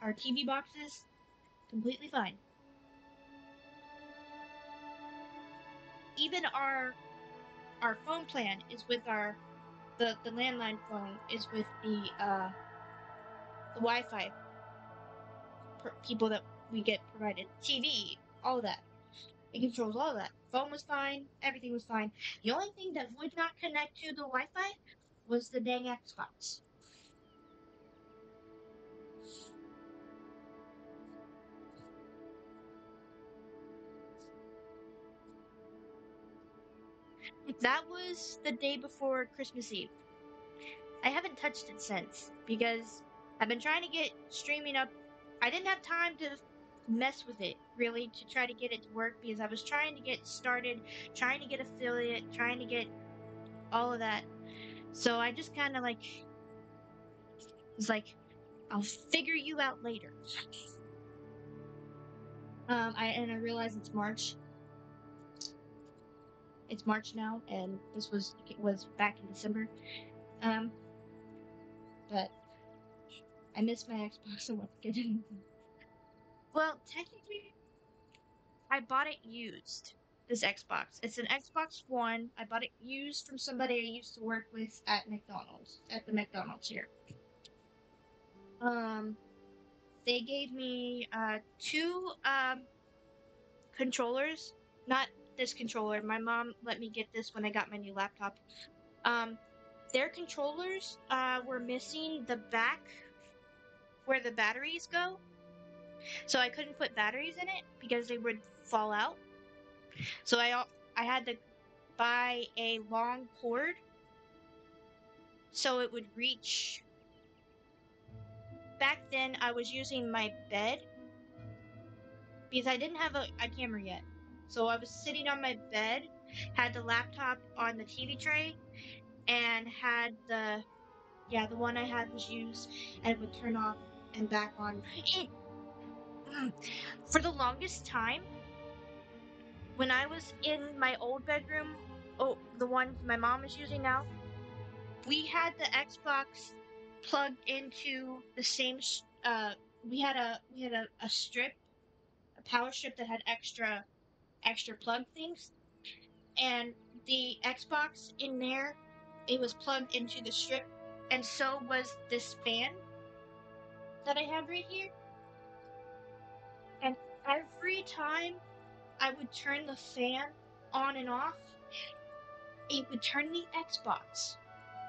our TV boxes, completely fine. Even our phone plan is with the landline phone is with the Wi-Fi people that we get provided. TV, all of that. It controls all of that. Phone was fine. Everything was fine. The only thing that would not connect to the Wi-Fi was the dang Xbox. That was the day before Christmas Eve. I haven't touched it since because I've been trying to get streaming up. I didn't have time to mess with it really to try to get it to work because I was trying to get started, trying to get affiliate, trying to get all of that. So I just kind of like was like, I'll figure you out later. I realize it's March. It's March now, and it was back in December. Um, but I missed my Xbox so much. Well, technically, I bought it used. This Xbox. It's an Xbox One. I bought it used from somebody I used to work with at McDonald's. At the McDonald's here. Um, they gave me two controllers. Not this controller. My mom let me get this when I got my new laptop. Um, their controllers were missing the back where the batteries go, so I couldn't put batteries in it because they would fall out. So I had to buy a long cord so it would reach. Back then, I was using my bed because I didn't have a camera yet. So I was sitting on my bed, had the laptop on the TV tray, and had the one I had was used, and it would turn off and back on. For the longest time, when I was in my old bedroom, oh, the one my mom is using now, we had the Xbox plugged into the same. We had a strip, a power strip that had extra plug things, and the Xbox in there, it was plugged into the strip, and so was this fan that I have right here. And every time I would turn the fan on and off, it would turn the Xbox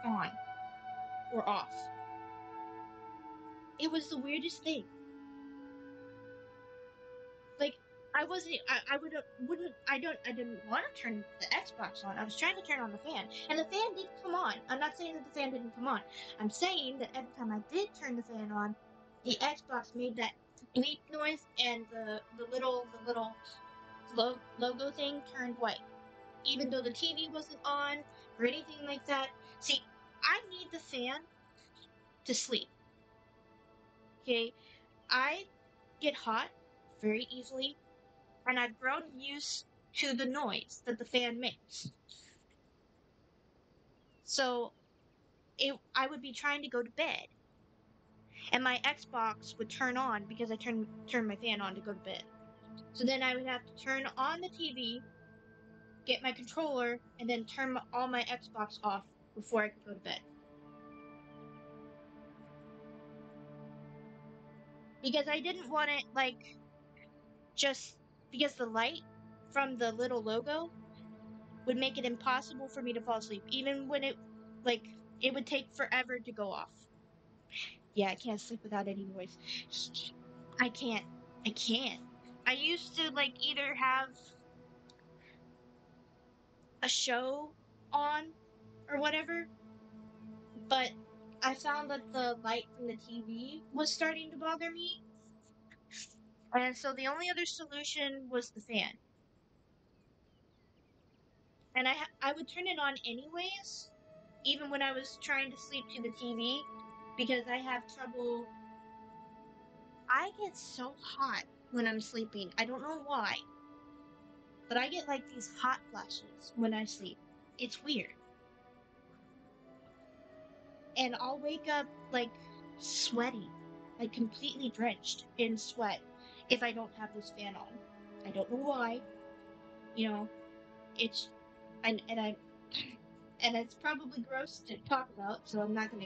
on or off. It was the weirdest thing. Like I I didn't want to turn the Xbox on. I was trying to turn on the fan, and the fan did come on. I'm not saying that the fan didn't come on. I'm saying that every time I did turn the fan on, the Xbox made that bleep noise, and the little logo thing turned white, even though the TV wasn't on or anything like that. See, I need the fan to sleep. Okay, I get hot very easily, and I've grown used to the noise that the fan makes. So I would be trying to go to bed, and my Xbox would turn on because I turn my fan on to go to bed. So then I would have to turn on the TV, get my controller, and then turn all my Xbox off before I could go to bed. Because I didn't want it like just because the light from the little logo would make it impossible for me to fall asleep, even when like it would take forever to go off. Yeah, I can't sleep without any noise. I can't. I can't. I used to like either have a show on or whatever, but I found that the light from the TV was starting to bother me, and so the only other solution was the fan. And I would turn it on anyways, even when I was trying to sleep to the TV, because I have trouble. I get so hot when I'm sleeping. I don't know why, but I get like these hot flashes when I sleep. It's weird. And I'll wake up like sweaty, like completely drenched in sweat if I don't have this fan on. I don't know why. You know, it's and I and it's probably gross to talk about, so I'm not gonna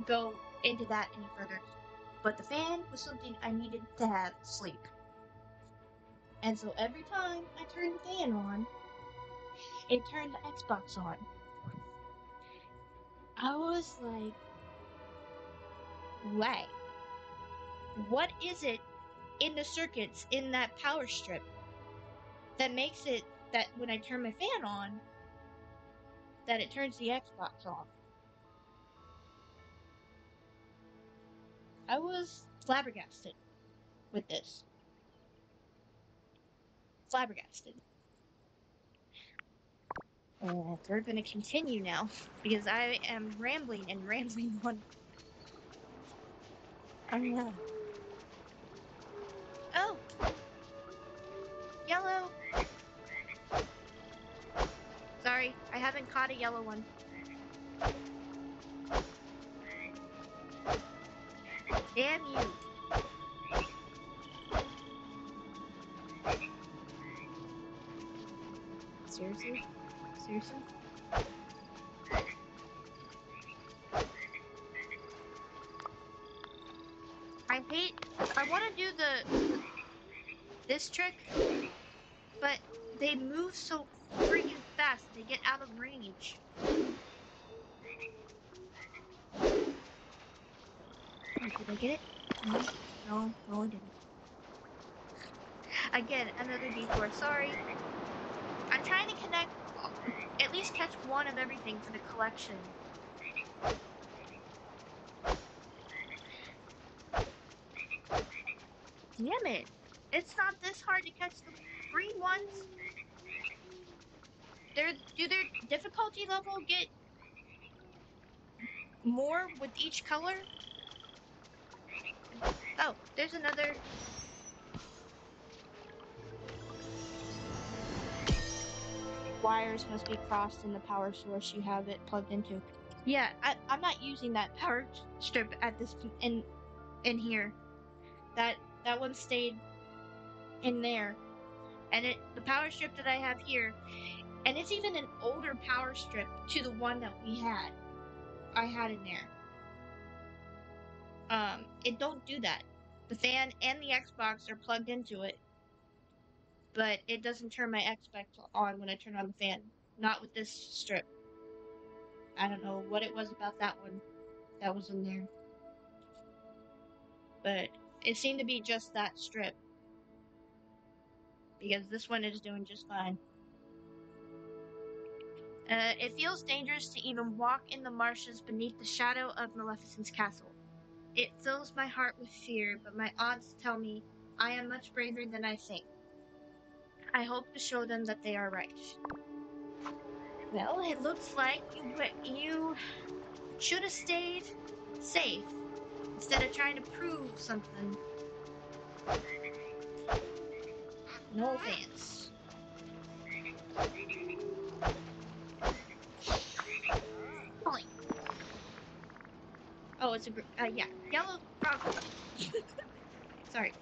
go into that any further. But the fan was something I needed to have to sleep. And so every time I turned the fan on, it turned the Xbox on. I was like, why? What is it in the circuits in that power strip that makes it that when I turn my fan on, that it turns the Xbox on? I was flabbergasted with this. Flabbergasted. And we're gonna continue now because I am rambling and rambling on. Oh yeah. Oh, yellow. Sorry, I haven't caught a yellow one. Damn you. Seriously? Seriously? I want to do this trick, but they move so freaking fast. They get out of range. Oh, did I get it? No, I didn't. Again, another detour. Sorry. I'm trying to connect, at least catch one of everything for the collection. Damn it. It's not this hard to catch the green ones. Do their difficulty level get more with each color? Oh, there's another. wires must be crossed in the power source you have it plugged into. Yeah, I'm not using that power strip at this in here. That one stayed in there, and the power strip that I have here, and it's even an older power strip to the one that I had in there. It don't do that. The fan and the Xbox are plugged into it, but it doesn't turn my Xbox on when I turn on the fan. Not with this strip. I don't know what it was about that one that was in there, but it seemed to be just that strip, because this one is doing just fine. It feels dangerous to even walk in the marshes beneath the shadow of Maleficent's castle. It fills my heart with fear, but my aunts tell me I am much braver than I think. I hope to show them that they are right. Well, it looks like you should have stayed safe instead of trying to prove something. No offense. Point. Oh, it's yeah, yellow frog. Sorry.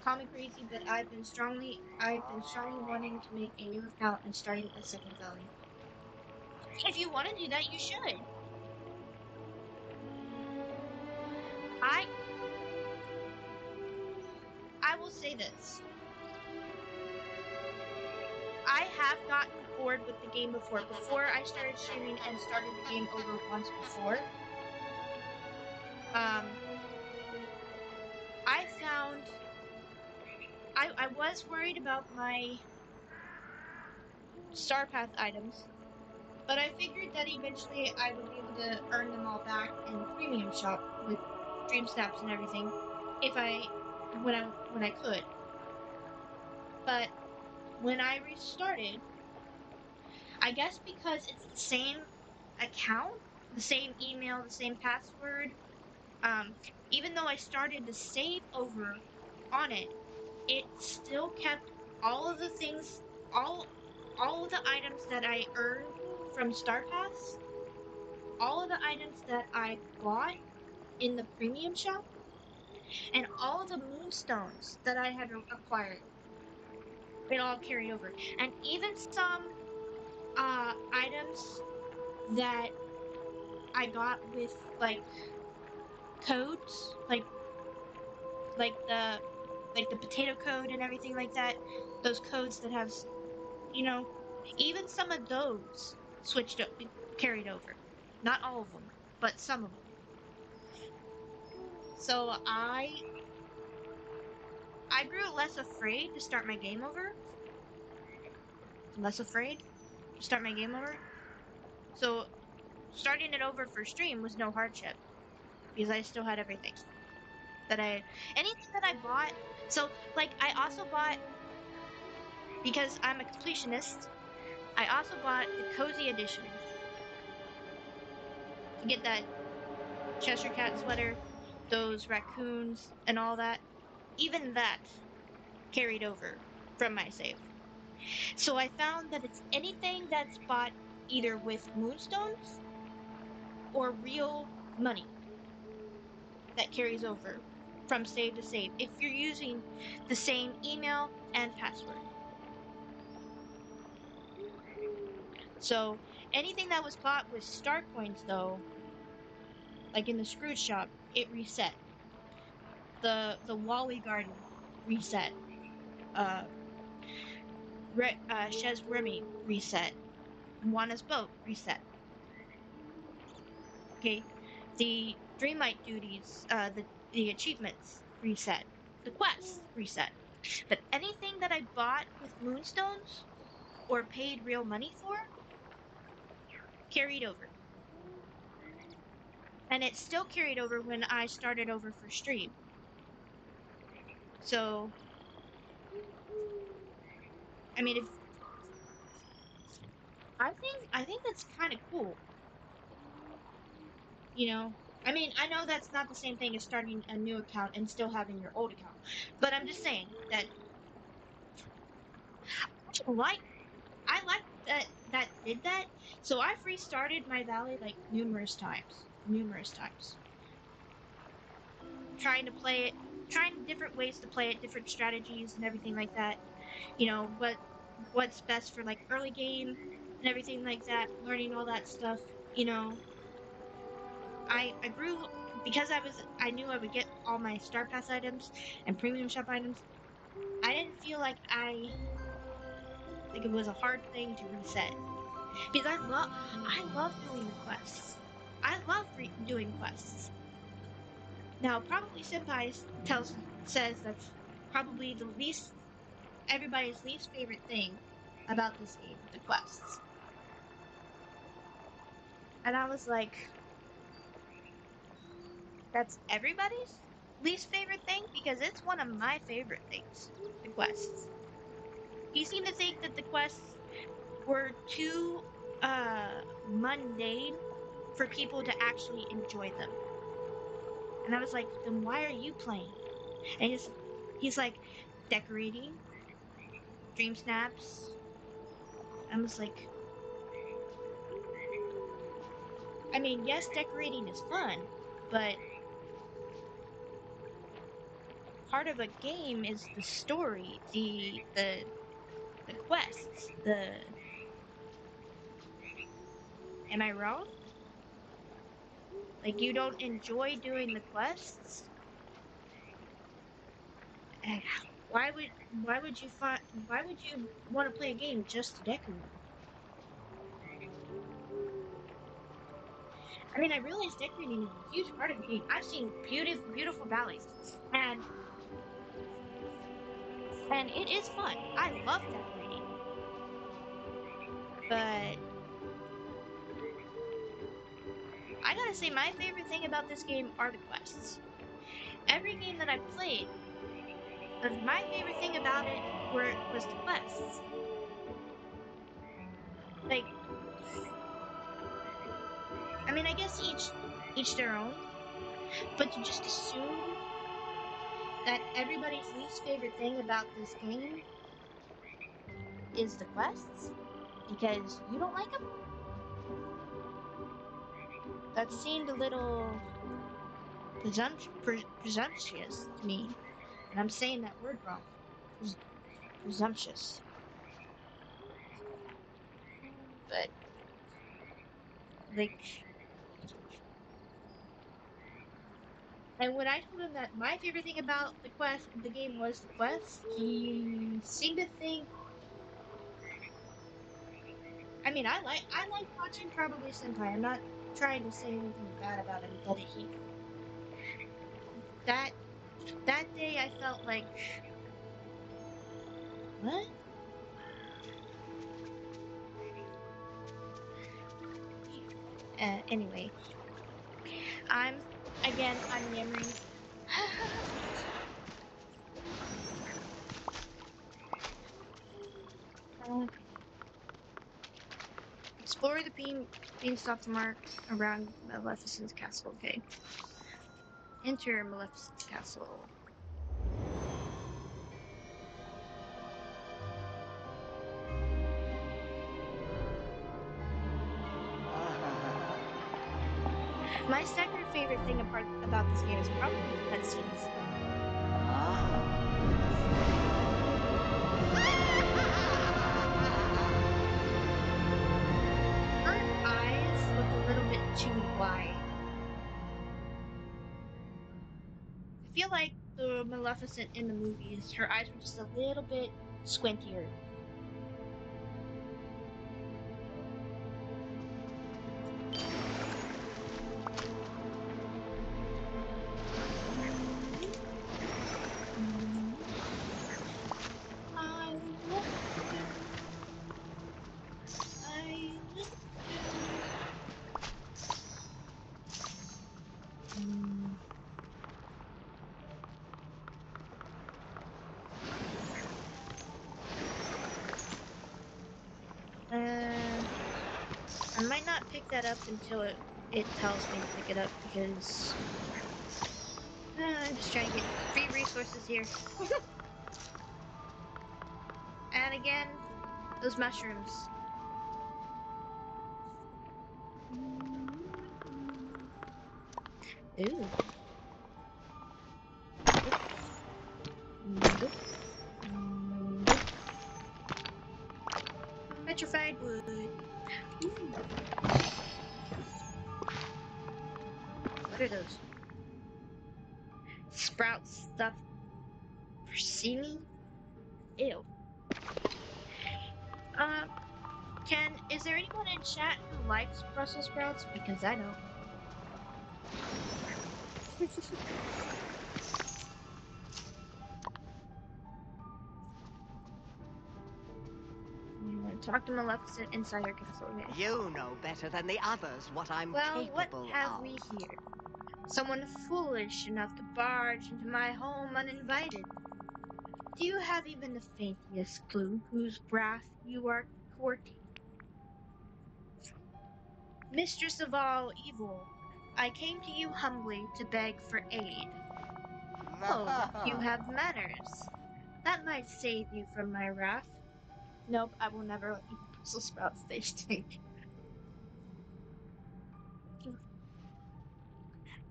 Call me crazy, but I've been strongly wanting to make a new account and starting a second Valley. If you want to do that, you should. I will say this. I have gotten bored with the game before. Before I started streaming and started the game over once before. I found I was worried about my Star Path items, but I figured that eventually I would be able to earn them all back in the premium shop with dream snaps and everything, when I could. But when I restarted, I guess because it's the same account, the same email, the same password, even though I started the save over on it, it still kept all of the things, all of the items that I earned from Star Pass, all of the items that I bought in the premium shop, and all of the moonstones that I had acquired. It all carried over, and even some items that I got with like codes, like the potato code and everything like that. Those codes that have, you know, even some of those switched up, carried over. Not all of them, but some of them. So I grew less afraid to start my game over. Less afraid to start my game over. So starting it over for stream was no hardship because I still had everything anything that I bought. So like I also bought, because I'm a completionist, I also bought the cozy edition to get that Cheshire Cat sweater, those raccoons, and all that. Even that carried over from my save. So I found that it's anything that's bought either with moonstones or real money that carries over from save to save if you're using the same email and password. So anything that was bought with star coins, though, like in the Scrooge shop, it reset. The Wally Garden reset. Chez Remy reset. Moana's boat reset. Okay, the Dreamlight duties, the achievements reset. The quests reset. But anything that I bought with moonstones or paid real money for carried over. And it still carried over when I started over for stream. So, I mean, I think that's kind of cool. You know, I mean, I know that's not the same thing as starting a new account and still having your old account, but I'm just saying that I like that did that. So I've restarted my valley like numerous times, trying to play it, trying different ways to play it, different strategies and everything like that. You know what's best for like early game and everything like that. Learning all that stuff. You know, I grew because I knew I would get all my Star Pass items and Premium Shop items. I didn't feel like it was a hard thing to reset because I love doing the quests. I love doing quests. Now, probably Senpai says that's probably the least everybody's least favorite thing about this game, the quests. And I was like, that's everybody's least favorite thing because it's one of my favorite things, the quests. You seem to think that the quests were too mundane for people to actually enjoy them. And I was like, then why are you playing? And he's like, decorating, dream snaps. I was like, I mean, yes, decorating is fun, but part of a game is the story, the quests, the. Am I wrong? Like you don't enjoy doing the quests? Eh, why would you want to play a game just to decorate? I mean, I realize decorating is a huge part of the game. I've seen beautiful valleys, and it is fun. I love decorating, but I gotta say, my favorite thing about this game are the quests. Every game that I've played, my favorite thing about it was the quests. Like, I mean, I guess each their own, but to just assume that everybody's least favorite thing about this game is the quests because you don't like them, that seemed a little presumptuous to me. And I'm saying that word wrong. Presumptuous. But, like, and when I told him that my favorite thing about the game was the quest, he seemed to think. I mean, I like watching probably Senpai. I'm not trying to say anything bad about him, but that that day I felt like what? Anyway, I'm I'm yammering. Okay. Explore the beanstalk mark around Maleficent's castle. Okay. Enter Maleficent's castle. My second favorite thing about this game is probably the cutscenes. Her eyes look a little bit too wide. I feel like the Maleficent in the movies, her eyes were just a little bit squintier. I look I look I might not pick that up until it tells me to pick it up because I'm just trying to get free resources here. And again, those mushrooms. Ooh. Nope. Nope. Petrified wood. Ooh. What are those? Sprout stuff for seaweed? Ew. Um, is there anyone in chat who likes Brussels sprouts? Because I don't. Talk to Maleficent inside her castle. Okay. You know better than the others what I'm Well, what capable have of. we here? Someone foolish enough to barge into my home uninvited. Do you have even the faintest clue whose wrath you are courting? Mistress of all evil, I came to you humbly to beg for aid. Oh, you have manners. That might save you from my wrath. Nope, I will never let you eat Brussels sprouts. They stink.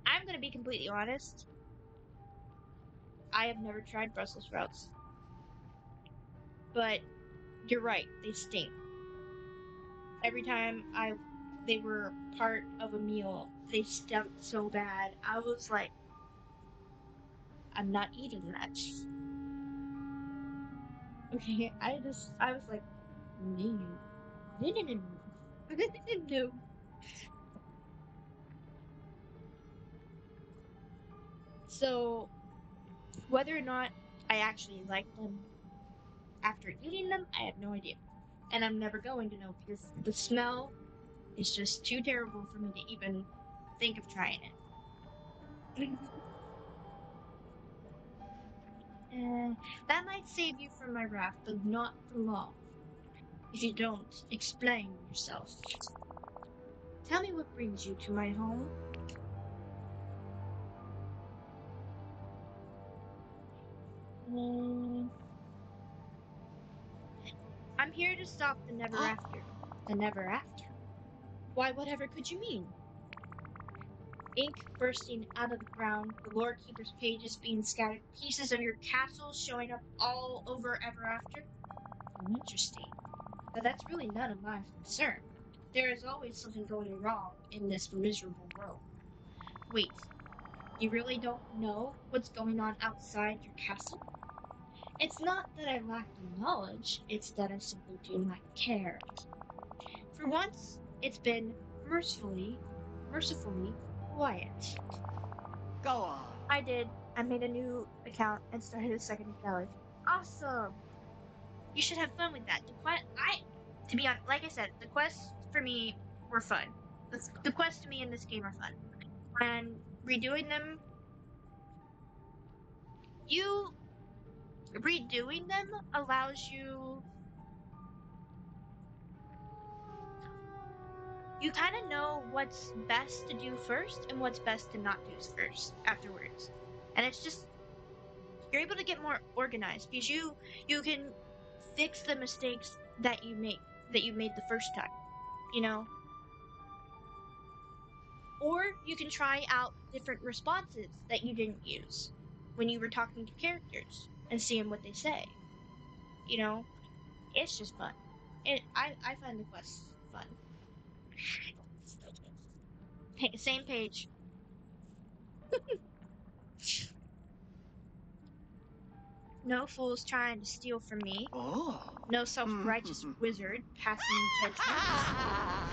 I'm gonna be completely honest. I have never tried Brussels sprouts. But you're right, they stink. Every time they were part of a meal, they stunk so bad. I was like, I'm not eating that. Okay, I was like, no, no, no, no, no, no. So whether or not I actually like them after eating them, I have no idea, and I'm never going to know because the smell is just too terrible for me to even think of trying it. That might save you from my wrath, but not for long. If you don't explain yourself. Tell me what brings you to my home. Mm, I'm here to stop the never after. The never after? Why, whatever could you mean? Ink bursting out of the ground, the Lord Keeper's pages being scattered, pieces of your castle showing up all over ever after? Interesting. But that's really none of my concern. There is always something going wrong in this miserable world. Wait, you really don't know what's going on outside your castle? It's not that I lack the knowledge, it's that I simply do not care. For once, it's been mercifully quiet. Go on. I did. I made a new account and started a second challenge. Awesome! You should have fun with that. To be honest, like I said, the quests for me were fun. The quests to me in this game are fun. And redoing them, you redoing them allows you kind of know what's best to do first and what's best to not do first afterwards. And it's just you're able to get more organized because you can fix the mistakes that you made the first time, you know? Or you can try out different responses that you didn't use when you were talking to characters and seeing what they say. You know, it's just fun. I find the quests fun. Hey, same page. No fools trying to steal from me. Oh. No self-righteous wizard passing judgment.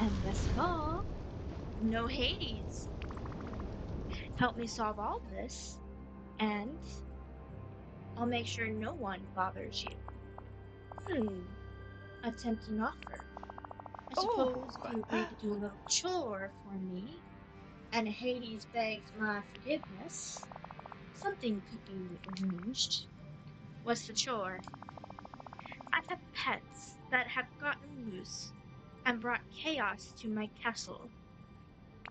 And best of all, no Hades. Help me solve all this, and I'll make sure no one bothers you. A tempting offer. I suppose if you agree to do a little chore for me, and Hades begs my forgiveness, something could be arranged. What's the chore? I have pets that have gotten loose and brought chaos to my castle.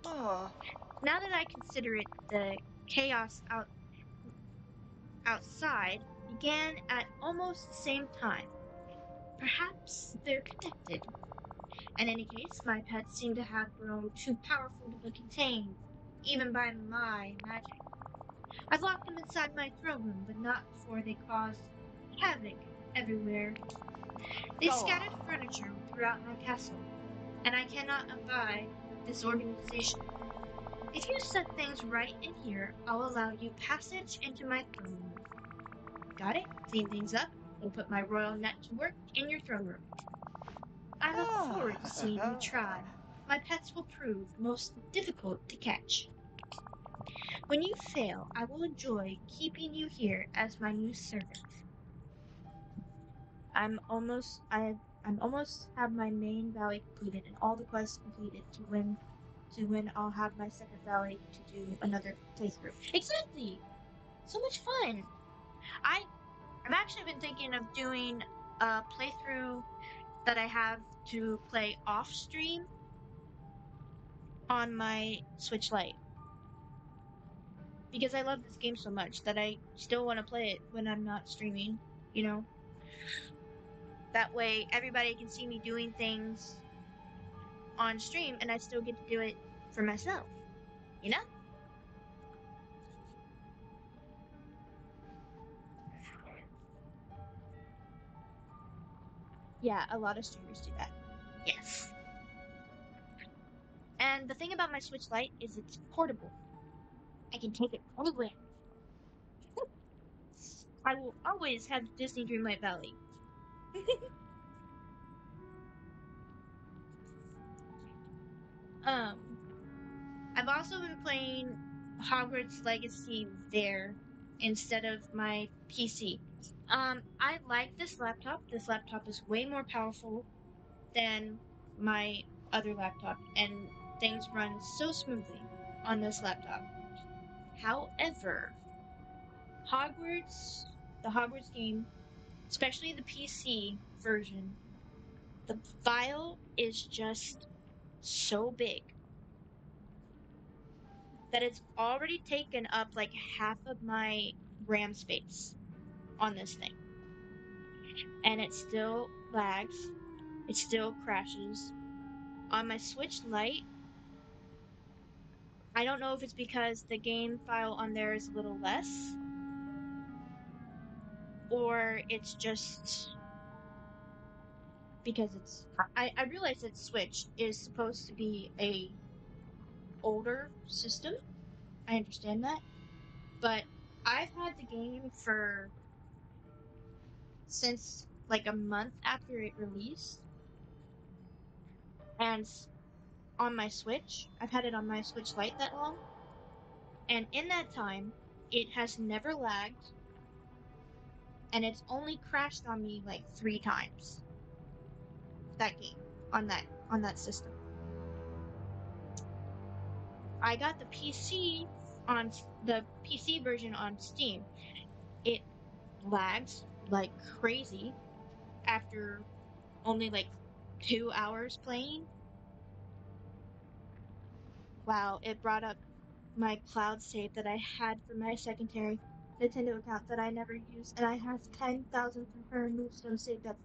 Oh. Now that I consider it, the chaos outside began at almost the same time. Perhaps they're connected. In any case, my pets seem to have grown too powerful to be contained. even by my magic. I've locked them inside my throne room, but not before they cause havoc everywhere. They've Go scattered on. furniture throughout my castle, and I cannot abide disorganization. If you set things right in here, I'll allow you passage into my throne room. Got it? Clean things up and put my royal net to work in your throne room. I look forward to seeing you try. My pets will prove most difficult to catch. When you fail, I will enjoy keeping you here as my new servant. I'm almost have my main valley completed and all the quests completed to when I'll have my second valley to do another playthrough. Exactly. So much fun. I I've actually been thinking of doing a playthrough that I have to play off stream on my Switch Lite because I love this game so much that I still want to play it when I'm not streaming, you know? That way everybody can see me doing things on stream and I still get to do it for myself, you know? Yeah, a lot of streamers do that. Yes. And the thing about my Switch Lite is it's portable. I can take it anywhere. I will always have Disney Dreamlight Valley. um, I've also been playing Hogwarts Legacy there instead of my PC. I like this laptop. This laptop is way more powerful than my other laptop, and things run so smoothly on this laptop. However, Hogwarts, the Hogwarts game, especially the PC version, the file is just so big that it's already taken up like half of my RAM space on this thing. And it still lags, it still crashes. On my Switch Lite, I don't know if it's because the game file on there is a little less, or it's just because it's. I realize that Switch is supposed to be a older system. I understand that, but I've had the game for since like a month after it released, and on my Switch, I've had it on my Switch Lite that long, and in that time, it has never lagged, and it's only crashed on me like 3 times. That game on that system. I got the PC version on Steam. It lags like crazy after only like 2 hours playing. Wow, it brought up my cloud save that I had for my secondary Nintendo account that I never used, and I have 10,000 concurrent movestones saved up,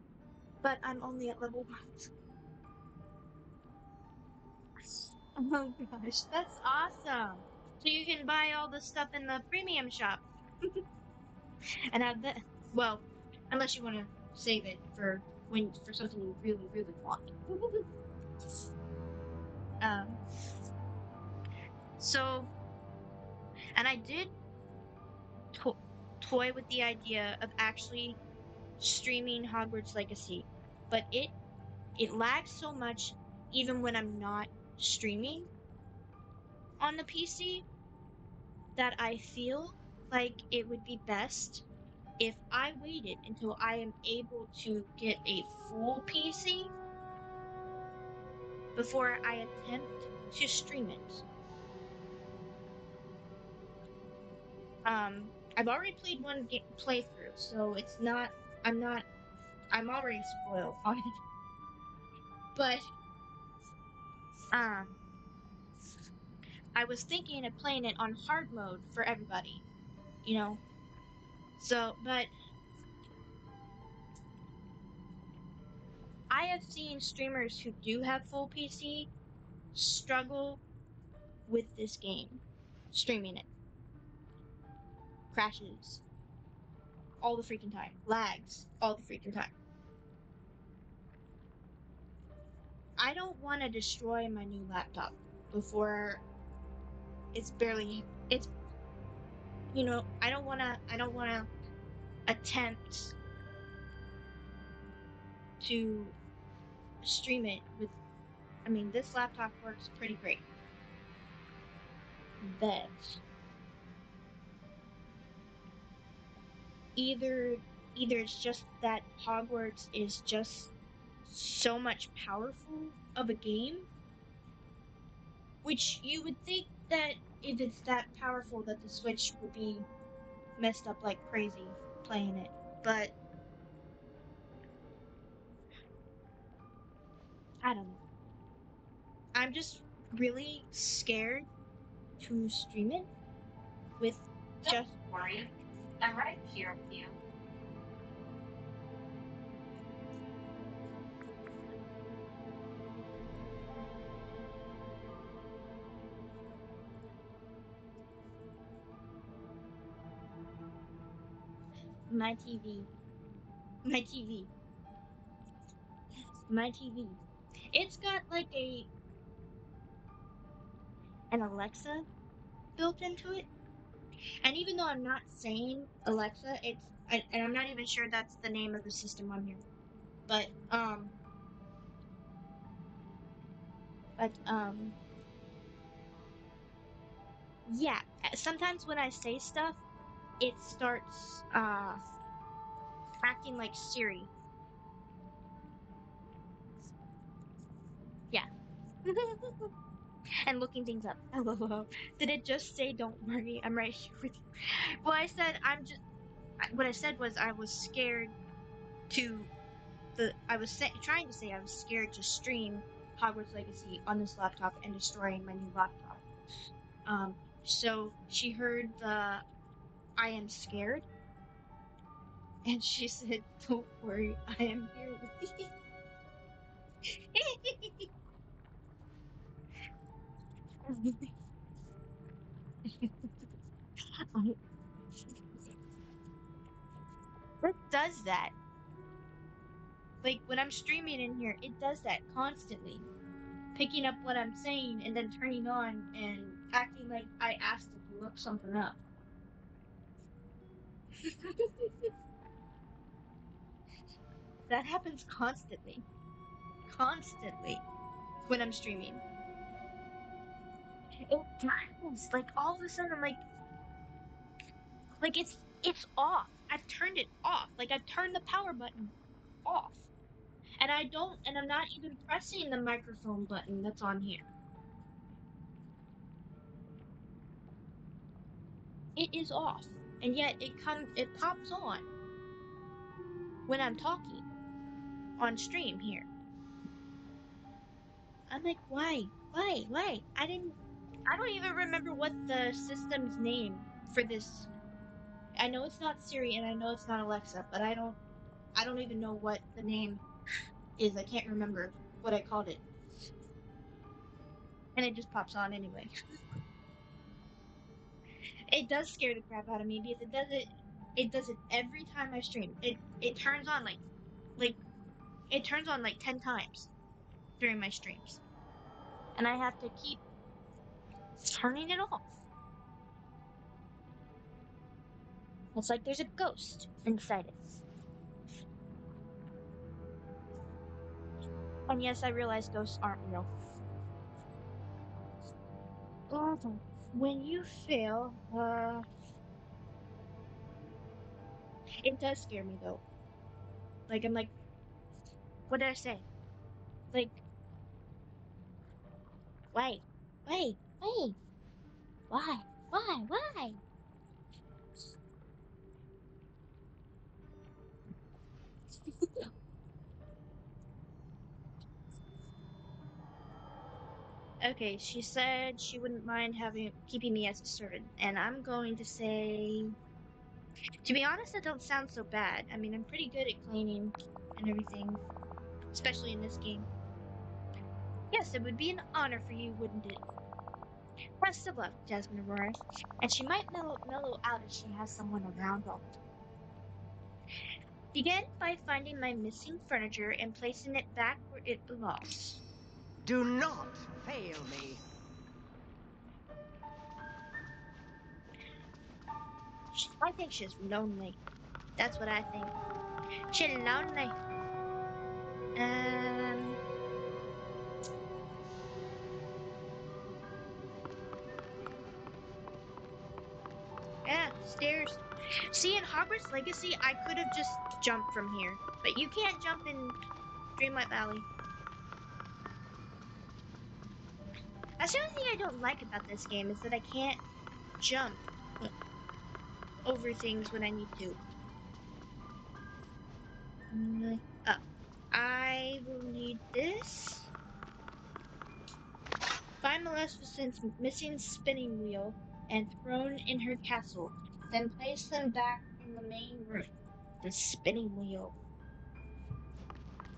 but I'm only at level 1. Oh gosh, that's awesome! So you can buy all the stuff in the premium shop and have that. Well, unless you want to save it for something you really really want. um. So, and I did to- toy with the idea of actually streaming Hogwarts Legacy, but it lags so much even when I'm not streaming on the PC that I feel like it would be best if I waited until I am able to get a full PC before I attempt to stream it. I've already played one playthrough, so it's not. I'm not. I'm already spoiled on it. But um, I was thinking of playing it on hard mode for everybody, you know. So, but I have seen streamers who do have full PC struggle with this game. streaming it. Crashes all the freaking time. Lags all the freaking time. I don't want to destroy my new laptop before it's I don't want to attempt to stream it with I mean this laptop works pretty great. But either it's just that Hogwarts is just so much powerful of a game, which you would think that if it's that powerful that the Switch would be messed up like crazy playing it. But I don't know. I'm just really scared to stream it with just Don't worry. I'm right here with you. my TV. My TV. My TV. It's got like an Alexa built into it. And even though I'm not saying Alexa, and I'm not even sure that's the name of the system on here. But but yeah, sometimes when I say stuff, it starts acting like Siri. Yeah. And looking things up. LOL. Did it just say don't worry, I'm right here with you? Well, I said what I said was I was scared to trying to say I was scared to stream Hogwarts Legacy on this laptop and destroying my new laptop. So she heard the I am scared, and she said, "Don't worry, I am here with you." It does that. Like when I'm streaming in here, it does that constantly, picking up what I'm saying and then turning on and acting like I asked it to look something up. That happens constantly. Constantly when I'm streaming. It does. Like all of a sudden, like it's off. I've turned it off. Like I've turned the power button off. And I'm not even pressing the microphone button that's on here. It is off. And yet it pops on when I'm talking on stream here. I'm like, why? Why? I don't even remember what the system's name for this. I know it's not Siri and I know it's not Alexa, but I don't even know what the name is. I can't remember what I called it. And it just pops on anyway. It does scare the crap out of me because it does it every time I stream. It turns on like it turns on like 10 times during my streams. And I have to keep turning it off. It's like there's a ghost inside it. And yes, I realize ghosts aren't real. Okay. When you fail, it does scare me though. Like I'm like, what did I say? Like, wait, wait, why? Okay, she said she wouldn't mind having keeping me as a servant, and I'm going to say, to be honest, that don't sound so bad. I mean, I'm pretty good at cleaning and everything, especially in this game. Yes, it would be an honor for you, wouldn't it? Best of luck, Jasmine Aurora. And she might mellow out if she has someone around all the time. Begin by finding my missing furniture and placing it back where it belongs. Do not fail me. I think she's lonely. That's what I think. She's lonely. Um. Yeah, stairs. See, in Hogwarts Legacy, I could have just jumped from here, but you can't jump in Dreamlight Valley. That's the only thing I don't like about this game is that I can't jump over things when I need to. Oh, I will need this. Find Maleficent's missing spinning wheel and throne in her castle. Then place them back in the main room. The spinning wheel.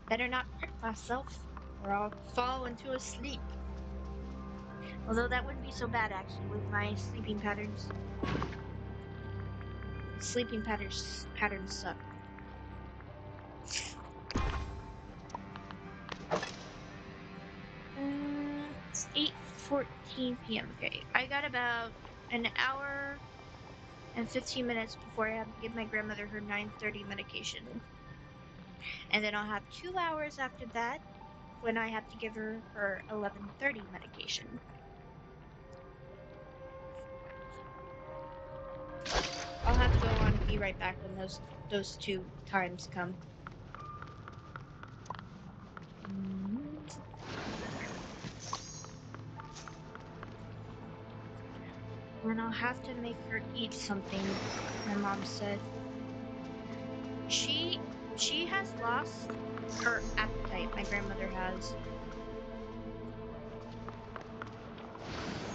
Better not hurt myself, or I'll fall into a sleep. Although that wouldn't be so bad actually with my sleeping patterns. Sleeping patterns suck. It's 8:14 p.m. Okay, I got about an hour and 15 minutes before I have to give my grandmother her 9:30 medication. And then I'll have 2 hours after that when I have to give her her 11:30 medication. I'll have to go on and be right back when those two times come. And I'll have to make her eat something, my mom said. She has lost her appetite, my grandmother has.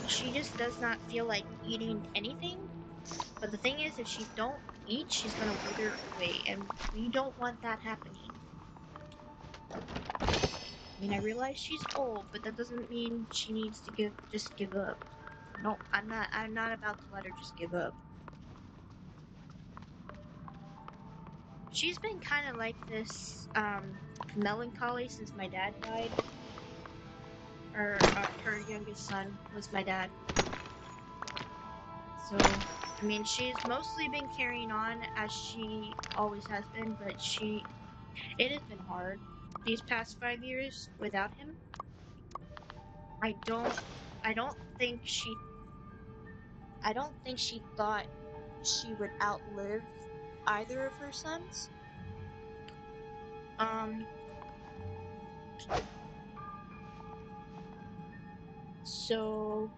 She just does not feel like eating anything. But the thing is, if she don't eat, she's gonna wither away, and we don't want that happening. I mean, I realize she's old, but that doesn't mean she needs to just give up. No, I'm not about to let her just give up. She's been kind of like this, melancholy since my dad died. Or, her youngest son was my dad. So, I mean, she's mostly been carrying on as she always has been, but it has been hard these past 5 years without him. I don't think she thought she would outlive either of her sons. So,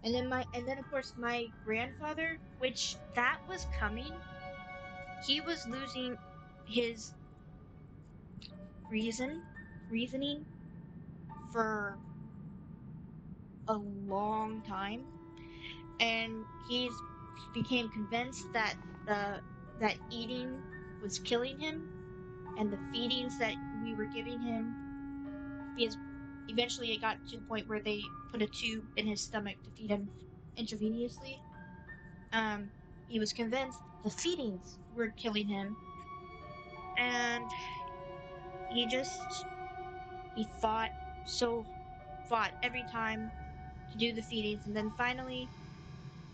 and then of course my grandfather, which that was coming. He was losing his reasoning for a long time, and he's became convinced that that eating was killing him, and the feedings that we were giving him, because eventually it got to the point where they put a tube in his stomach to feed him intravenously. He was convinced the feedings were killing him, and he fought every time to do the feedings, and then finally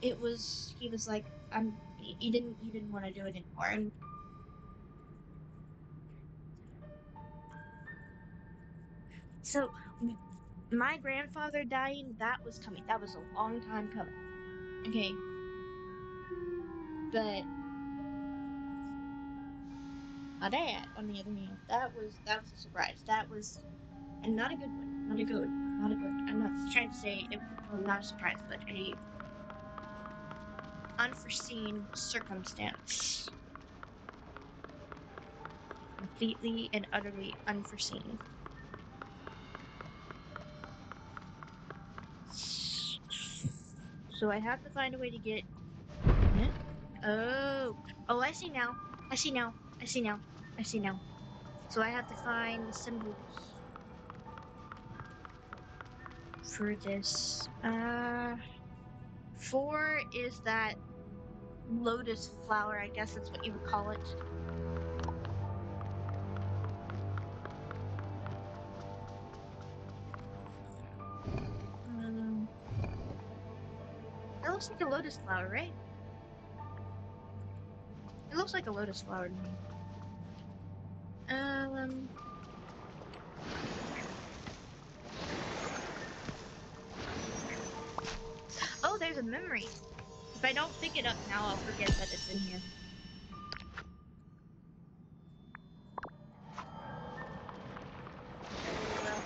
he was like, he didn't want to do it anymore. And so my grandfather dying, that was coming. That was a long time coming. Okay. But my dad, on the other hand, that was a surprise. That was, and not a good one. Not a good. I'm not trying to say it was not a surprise, but a unforeseen circumstance. Completely and utterly unforeseen. So I have to find a way to get. Oh, I see now. I see now. I see now. I see now. So I have to find the symbols. for this. 4 is that lotus flower, I guess that's what you would call it. That looks like a lotus flower, right? It looks like a lotus flower to me. Oh, there's a memory. If I don't pick it up now, I'll forget that it's in here.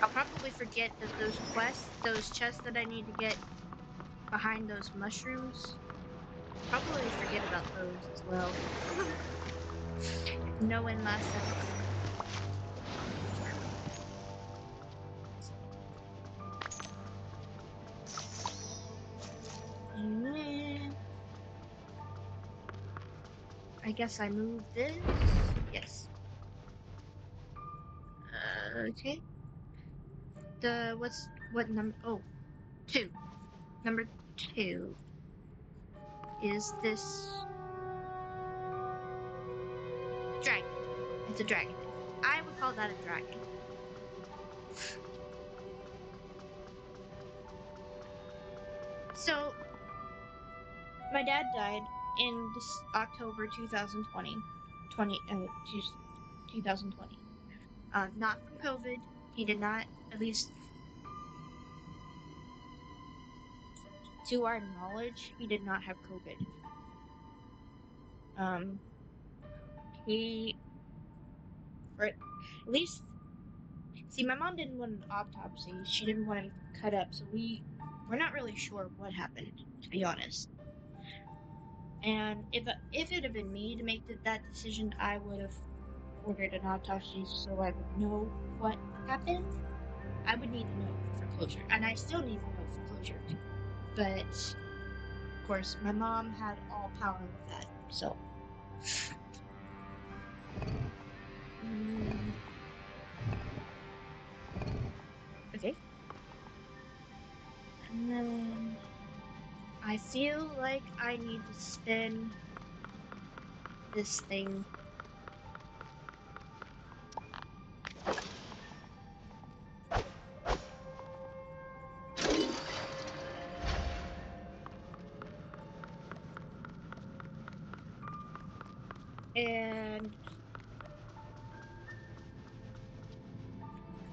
I'll probably forget that those quests, those chests that I need to get behind those mushrooms, probably forget about those as well. Knowing myself. I guess I moved this. Yes. Okay. What number? Oh, 2. Number 2 is this dragon. It's a dragon. I would call that a dragon. So, my dad died in October 2020. 2020. Not from COVID. He did not, at least to our knowledge, he did not have COVID. He, or at least, see, my mom didn't want an autopsy. She didn't want him cut up, so we're not really sure what happened, to be honest. And if it had been me to make that decision, I would have ordered an autopsy so I would know what happened. I would need to know for closure, and I still need to know for closure. But of course, my mom had all power with that, so. Okay. And then I feel like I need to spin this thing. And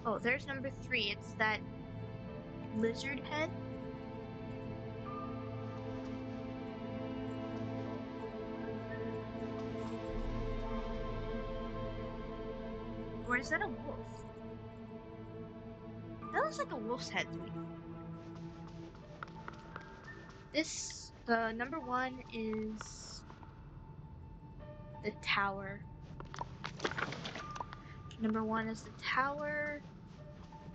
oh, there's number 3. It's that lizard head. Or is that a wolf? That looks like a wolf's head to me. The number 1 is the tower. Number 1 is the tower.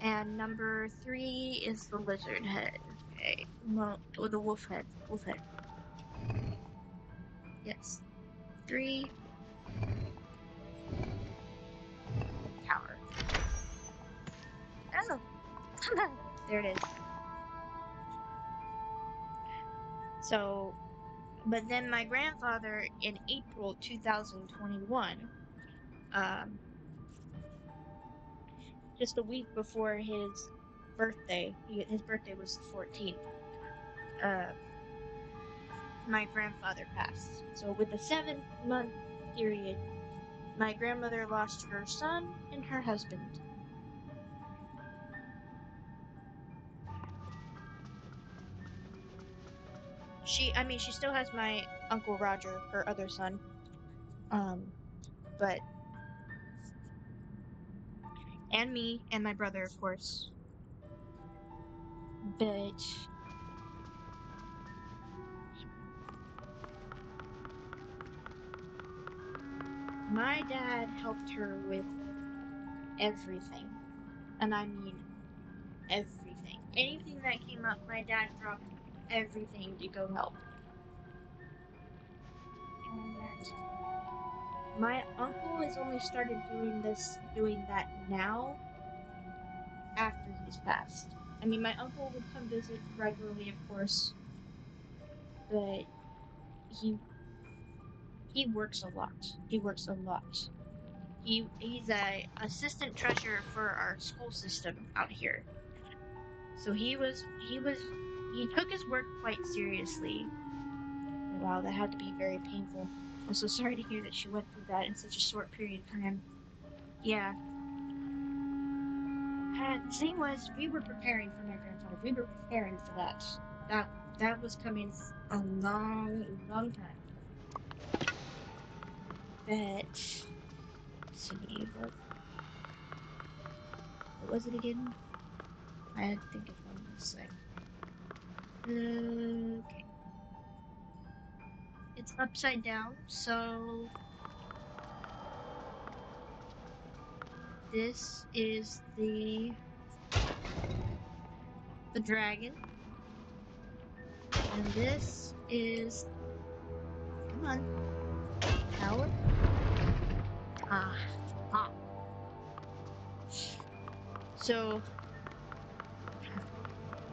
And number 3 is the lizard head. Okay. Well, or the wolf head. Wolf head. Yes. 3. Tower. Oh! There it is. So, but then my grandfather in April 2021, just a week before his birthday, his birthday was the 14th, my grandfather passed. So with a 7-month period, my grandmother lost her son and her husband. She still has my Uncle Roger, her other son. But, and me, and my brother, of course. But, my dad helped her with everything. And I mean everything. Anything that came up, my dad dropped everything to go help. And my uncle has only started doing that now after he's passed. I mean, my uncle would come visit regularly, of course, but he he works a lot. He works a lot. He's a assistant treasurer for our school system out here. So he took his work quite seriously. And wow, that had to be very painful. I'm so sorry to hear that she went through that in such a short period of time. Yeah. The thing was, we were preparing for my grandfather. We were preparing for that. That was coming a long, long time. But let's see, what was it again? I had to think of one in a sec. Okay. It's upside down, so this is the dragon. And this is, come on, tower. Ah, ah. So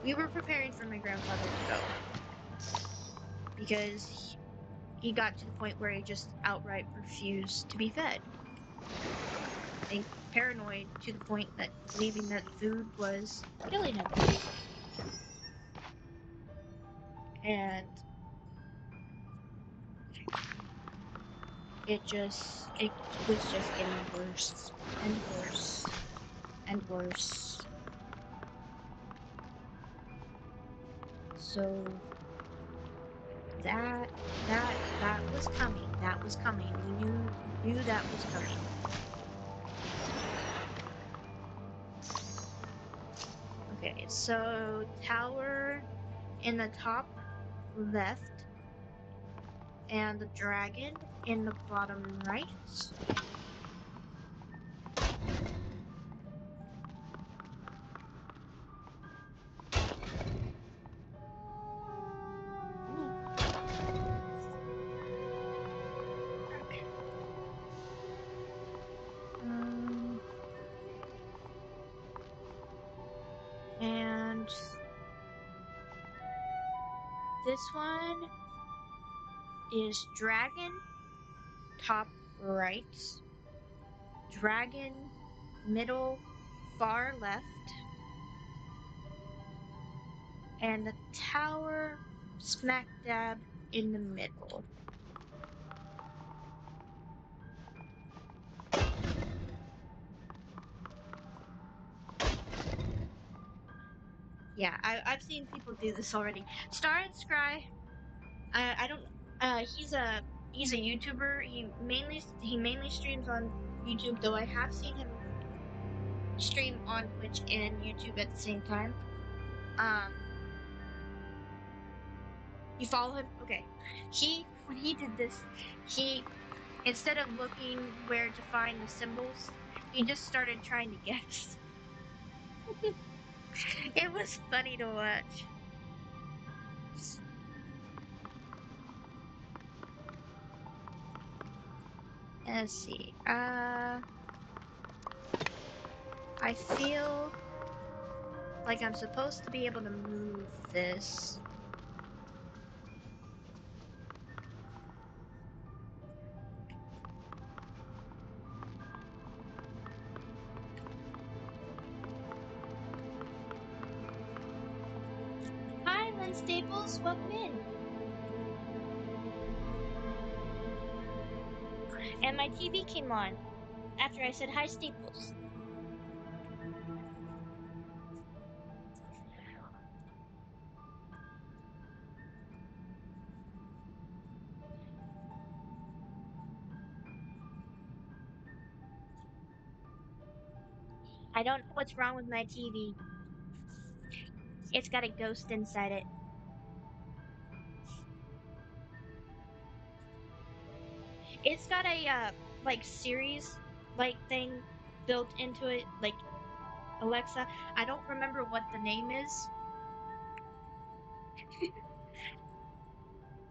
we were preparing for my grandfather to go because he got to the point where he just outright refused to be fed. I think paranoid to the point that believing that food was killing him. And it was just getting worse and worse and worse. So that was coming. That was coming. We knew that was coming. Okay, so tower in the top left and the dragon in the bottom right. And this one is dragon top right, dragon middle far left, and the tower smack dab in the middle. Yeah, I've seen people do this already. Star and Scry, I don't. He's a YouTuber. He mainly streams on YouTube, though I have seen him stream on Twitch and YouTube at the same time. You follow him? Okay. When he did this, he instead of looking where to find the symbols, he just started trying to guess. It was funny to watch. Let's see. I feel like I'm supposed to be able to move this. Hi, Lynn Staples. Welcome in. And my TV came on after I said hi, Staples. I don't know what's wrong with my TV. It's got a ghost inside it. It's got a like series like thing built into it, like Alexa. I don't remember what the name is.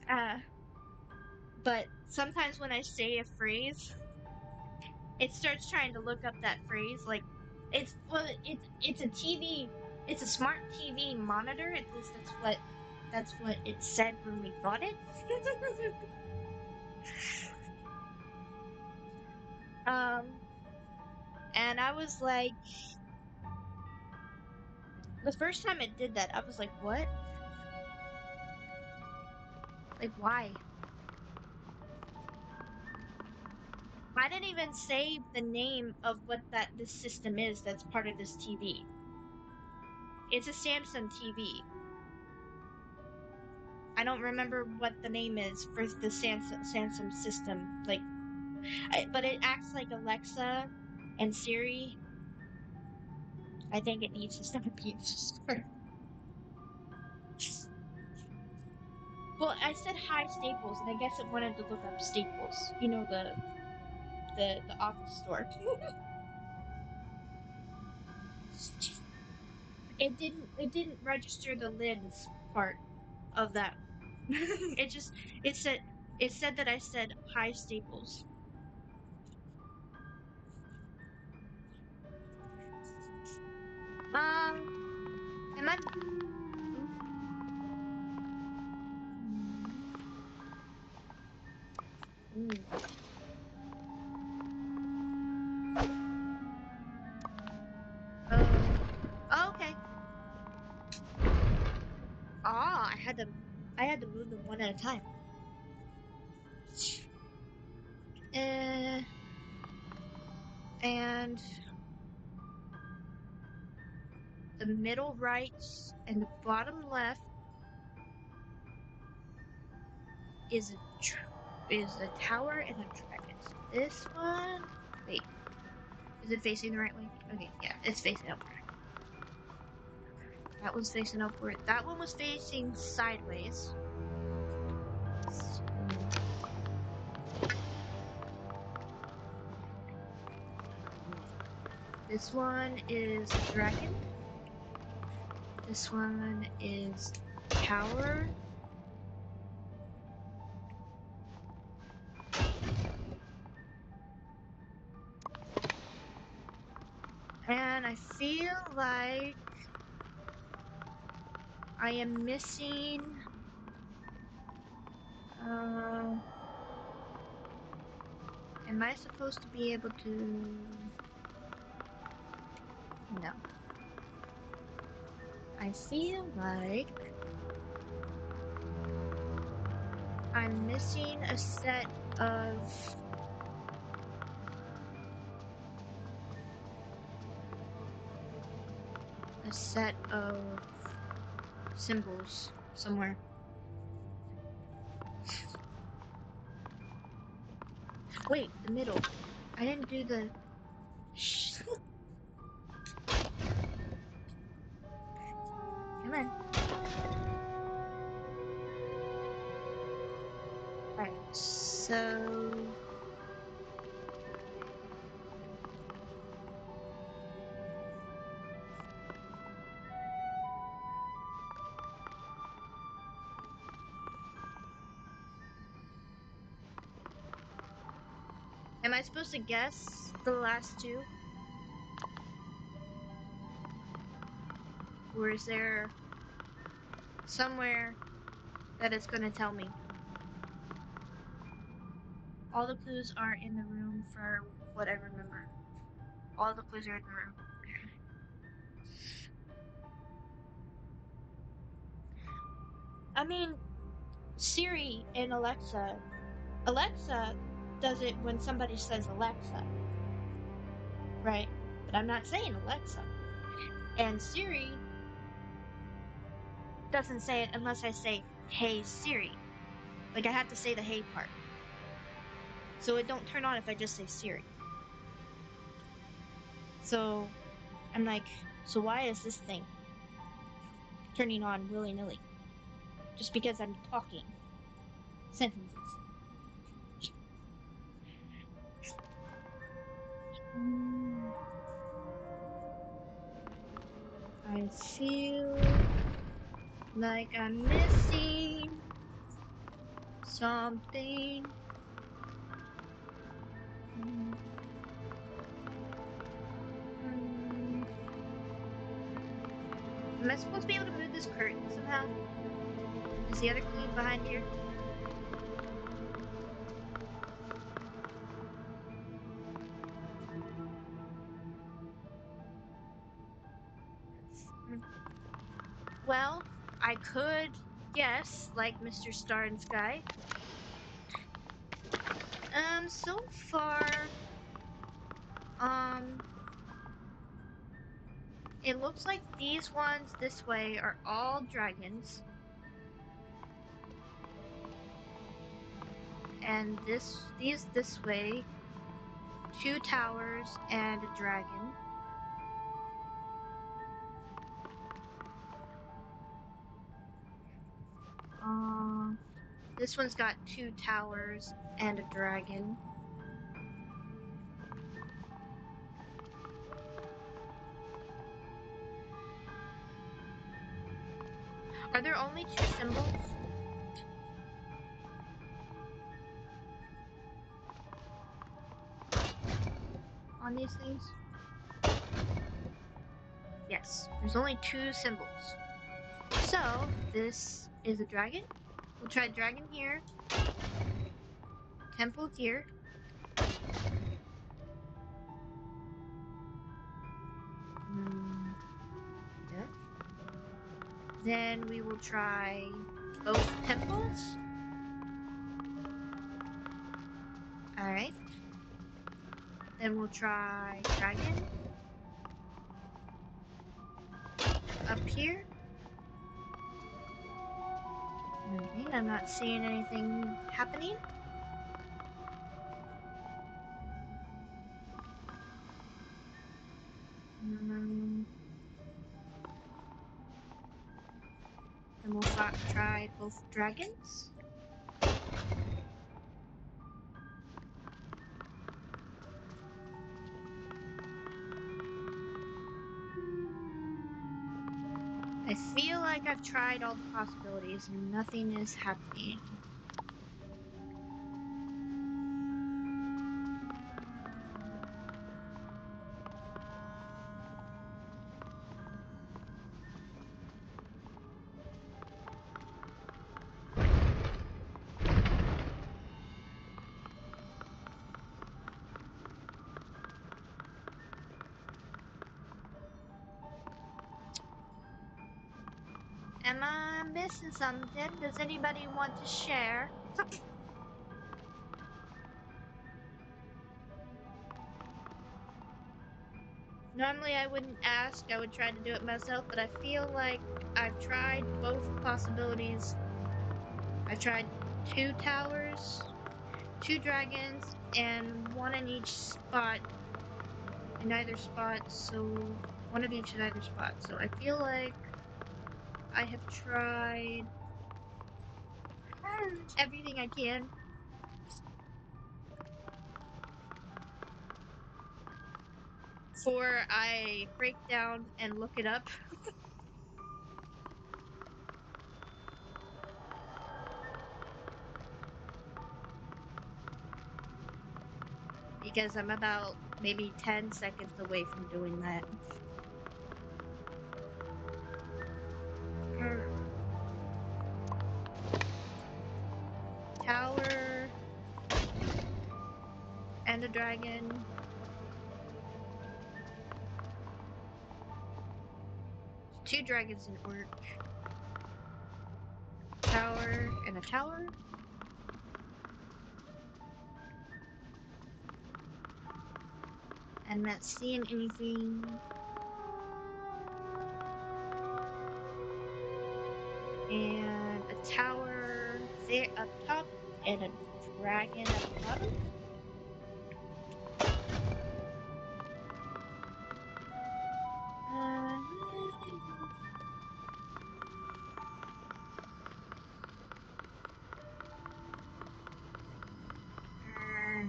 uh but sometimes when I say a phrase, it starts trying to look up that phrase. Like it's a TV. It's a smart TV monitor. At least that's what it said when we got it. And I was like, the first time it did that, I was like, what? Like, why? I didn't even save the name of what this system is that's part of this TV. It's a Samsung TV. I don't remember what the name is for the Samsung system. Like, but it acts like Alexa and Siri. I think it needs to stop being smart. Well, I said hi Staples, and I guess it wanted to look up Staples. You know, the office store. It didn't register the lens part of that. it just it said it said that I said hi Staples. Am I? Ooh. Oh, okay. Ah, I had to move them one at a time. Uh, and the middle right and the bottom left is a tower and a dragon. So this one, wait, is it facing the right way? Okay, yeah, it's facing upward. That one's facing upward. That one was facing sideways. This one is dragon. This one is tower. And I feel like I am missing. Am I supposed to be able to? No. I feel like I'm missing a set of symbols somewhere. Wait, the middle. I didn't do the. Come on. Alright, so. Am I supposed to guess the last two? Or is there somewhere that it's gonna tell me? All the clues are in the room for what I remember. All the clues are in the room. I mean, Siri and Alexa. Alexa does it when somebody says Alexa, right? But I'm not saying Alexa. And Siri doesn't say it unless I say, hey Siri. Like I have to say the hey part. So it don't turn on if I just say Siri. So I'm like, so why is this thing turning on willy-nilly? Just because I'm talking sentences. I feel like I'm missing something. Am I supposed to be able to move this curtain somehow? Is the other clue behind here? Well, I could guess, like Mr. Star and Sky. So far, it looks like these ones this way are all dragons. And these this way, 2 towers and a dragon. This one's got 2 towers and a dragon. Are there only 2 symbols on these things? Yes, there's only 2 symbols. So, this is a dragon. We'll try dragon here. Temple here. Yeah. Then we will try both temples. Alright. Then we'll try dragon. Up here. Okay, I'm not seeing anything happening. Then we'll try both dragons. I feel like I've tried all the possibilities and nothing is happening. Am I missing something? Does anybody want to share? Normally I wouldn't ask, I would try to do it myself, but I feel like I've tried both possibilities. I tried 2 towers, 2 dragons, and 1 in each spot, in either spot, so 1 of each in either spot. So I feel like I have tried everything I can. Before I break down and look it up. Because I'm about maybe 10 seconds away from doing that. Tower and a dragon. Two dragons didn't work. Tower and a tower. I'm not seeing anything. And a tower there up top and a dragon at the bottom.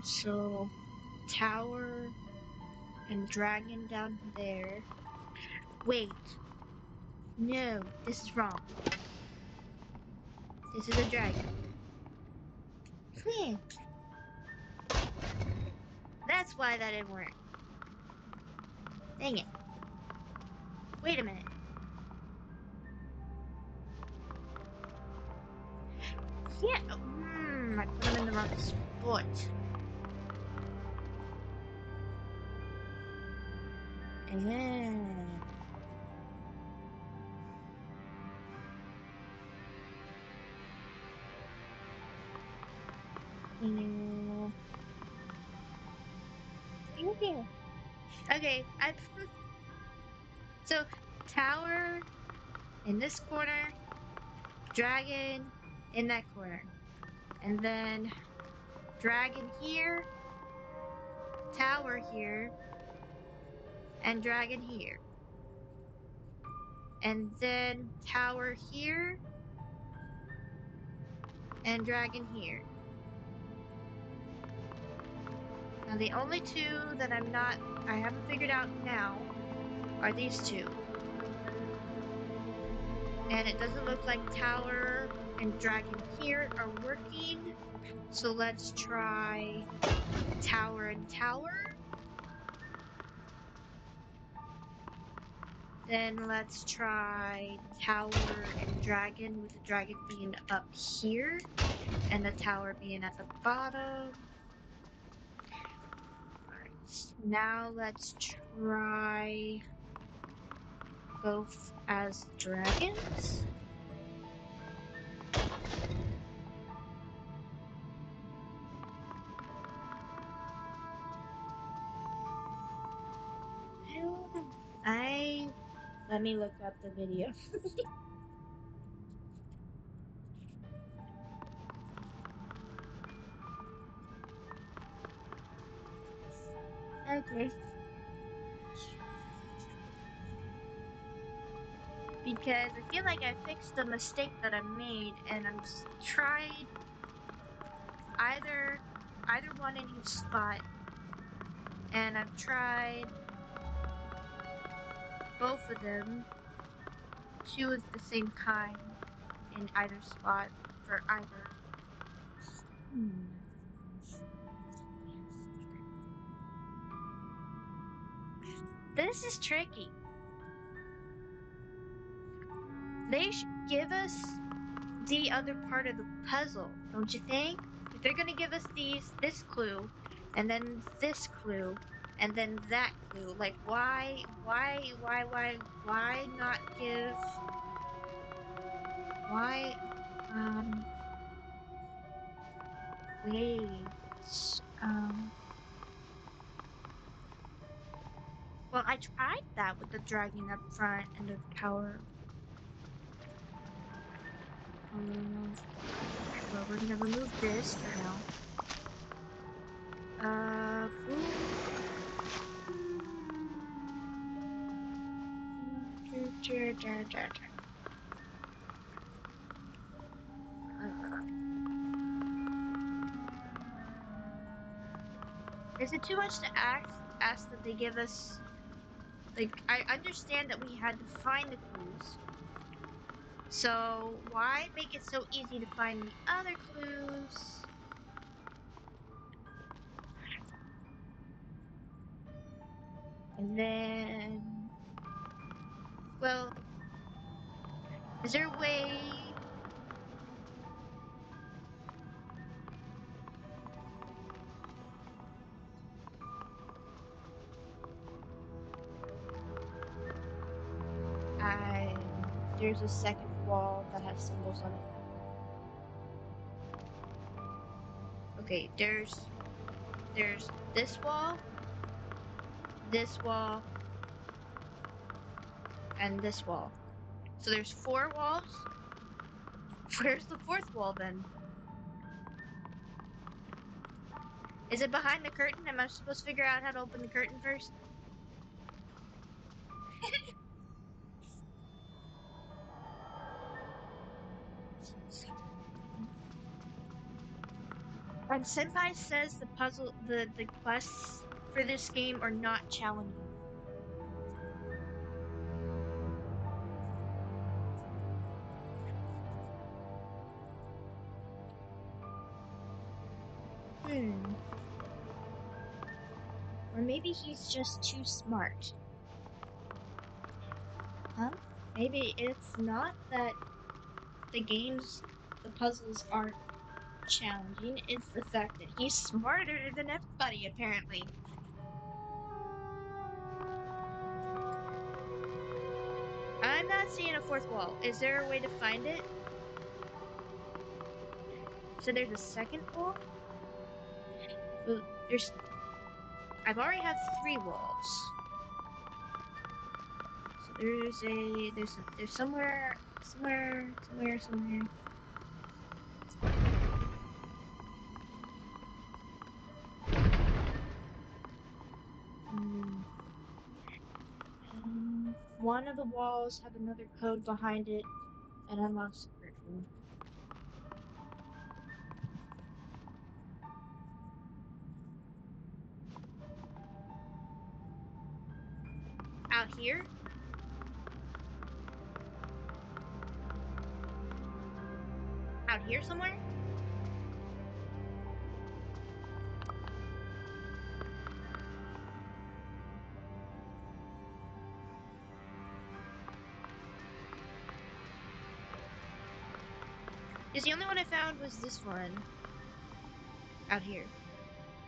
So tower and dragon down there. Wait. No, this is wrong. This is a dragon. That's why that didn't work. Dang it. Wait a minute. Yeah. I put him in the wrong spot. And yeah. Okay. Okay. So tower in this corner, dragon in that corner, and then dragon here, tower here, and dragon here, and then tower here and dragon here. Now the only two that I haven't figured out now are these two. And it doesn't look like tower and dragon here are working. So let's try tower and tower. Then let's try tower and dragon with the dragon being up here and the tower being at the bottom. Alright, now let's try both as dragons. Let me look up the video. Okay. Because I feel like I fixed the mistake that I made, and I'm tried either one in each spot, and I've tried both of them, two of the same kind in either spot for either. This is tricky. They should give us the other part of the puzzle, don't you think? If they're gonna give us this clue, and then this clue, and then that clue, like why not give, why, wait, um, well, I tried that with the dragon up front and the tower. Well, we're gonna remove this for now. Food. Is it too much to ask that they give us, like, I understand that we had to find the clues. So why make it so easy to find the other clues? And then, well, is there a way? There's a second wall that has symbols on it. Okay, there's this wall, and this wall. So there's 4 walls. Where's the 4th wall then? Is it behind the curtain? Am I supposed to figure out how to open the curtain first? And Senpai says the quests for this game are not challenging. Or maybe he's just too smart. Huh? Maybe it's not that the puzzles aren't challenging is the fact that he's smarter than everybody, apparently. I'm not seeing a fourth wall. Is there a way to find it? So there's a second wall? Well, I've already had 3 walls. So there's somewhere. One of the walls had another code behind it, and unlocks the curtain. Out here? Out here somewhere? Because the only one I found was this one. Out here.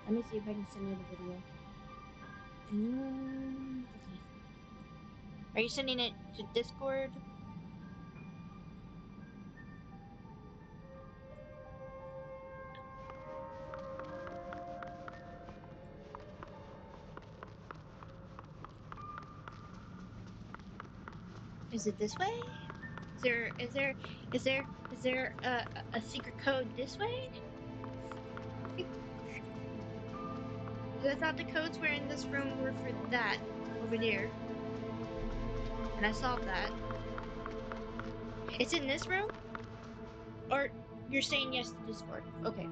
Let me see if I can send you the video. Okay. Are you sending it to Discord? Is it this way? Is there a secret code this way? 'Cause I thought the codes were in this room were for that over there. And I solved that. It's in this room? Or you're saying yes to Discord? Okay.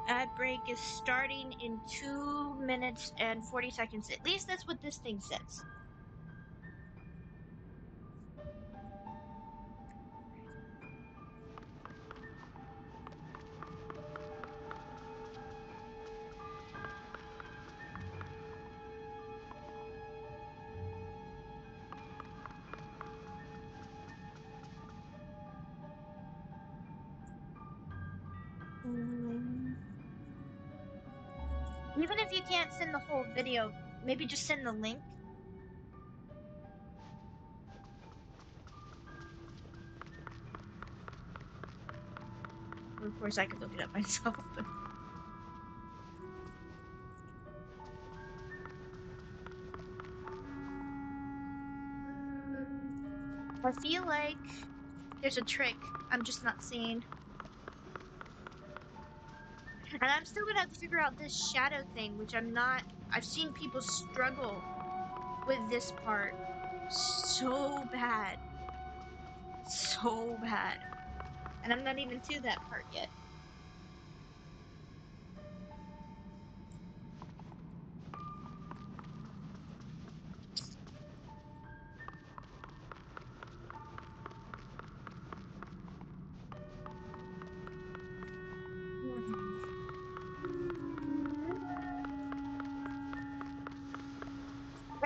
Ad break is starting in 2 minutes and 40 seconds. At least that's what this thing says. Even if you can't send the whole video, maybe just send the link. Of course, I could look it up myself, but I feel like there's a trick I'm just not seeing. And I'm still gonna have to figure out this shadow thing, which I'm not. I've seen people struggle with this part so bad. So bad. And I'm not even to that part yet.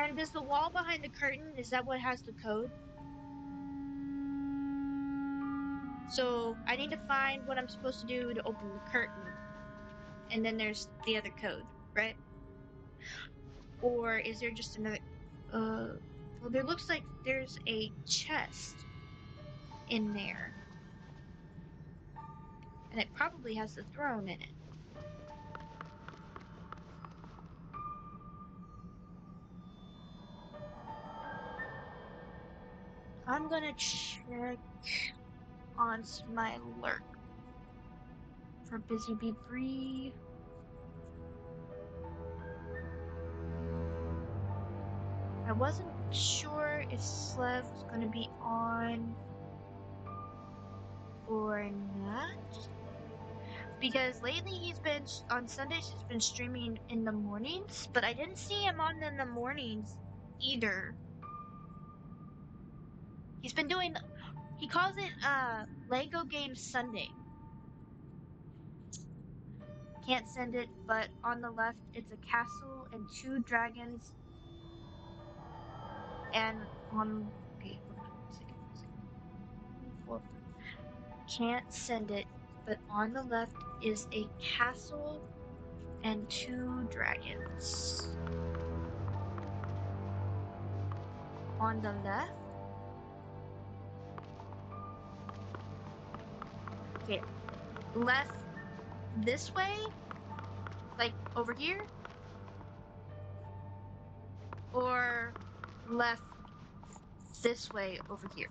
And does the wall behind the curtain, is that what has the code? So I need to find what I'm supposed to do to open the curtain. And then there's the other code, right? Or is there just another well, there looks like there's a chest in there. And it probably has the throne in it. I'm gonna check on my alert for Busy Bee Bree. I wasn't sure if Slev was gonna be on or not. Because lately he's been on Sundays. He's been streaming in the mornings, but I didn't see him on in the mornings either. He's been doing. He calls it Lego Games Sunday. Can't send it, but on the left it's a castle and 2 dragons. And on okay, hold on a second. Well, can't send it, but on the left is a castle and 2 dragons. On the left. Okay, left this way, like over here, or left this way over here.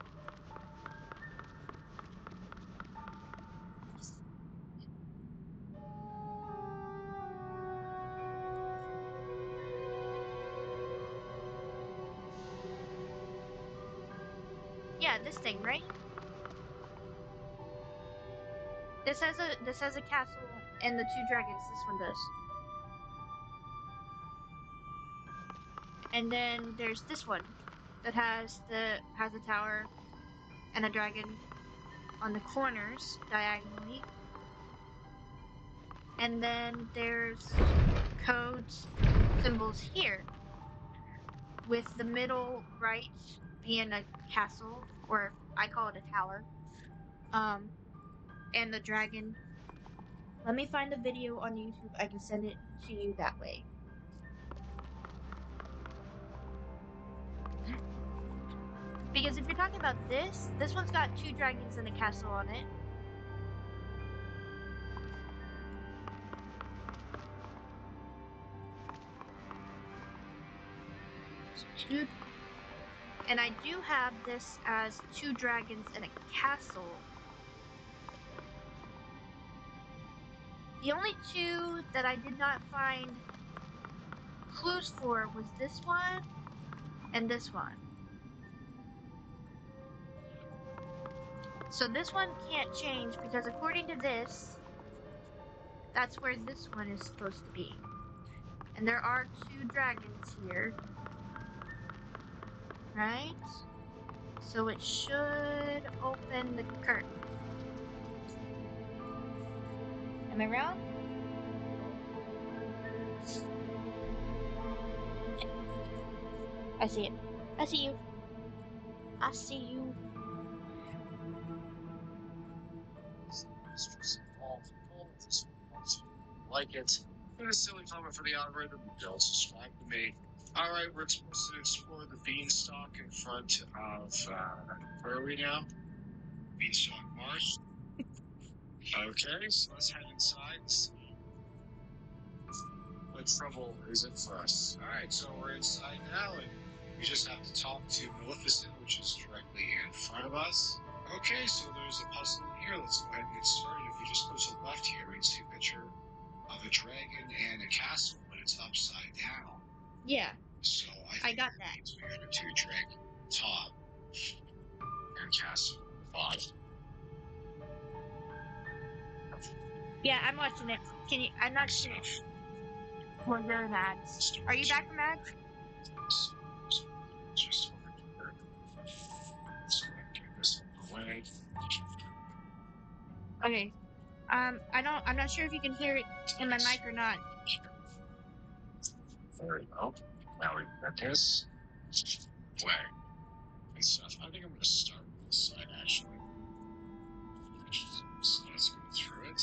Yeah, this thing, right? This has a castle and the 2 dragons. This one does. And then there's this one that has a tower and a dragon on the corners diagonally. And then there's codes symbols here with the middle right being a castle, or I call it a tower. And the dragon. Let me find the video on YouTube. I can send it to you that way. Because if you're talking about this one's got 2 dragons and a castle on it. And I do have this as 2 dragons and a castle. The only 2 that I did not find clues for was this one and this one. So this one can't change because according to this, that's where this one is supposed to be. And there are 2 dragons here. Right? So it should open the curtain. Am I wrong? I see it. I see you. I see you. Like it. What a silly comment for the algorithm. Don't subscribe to me. All right, we're supposed to explore the beanstalk in front of, where are we now? Beanstalk Marsh. Okay, so let's head inside and see what trouble is it for us. All right, so we're inside now, and we just have to talk to Maleficent, which is directly in front of us. Okay, so there's a puzzle in here. Let's go ahead and get started. If we just go to the left here, we can see a picture of a dragon and a castle, but it's upside down. Yeah. So I got that that. means we got to dragon top and castle bottom. Yeah, I'm watching it. Can you? I'm not seeing it. Well, there, Mads. Are you back from Mads? Just over here. Let's go ahead and get this out of the way. Okay. I'm not sure if you can hear it in my mic or not. There we go. Now we got this way and stuff. I think I'm going to start with this side actually. So let's go through it.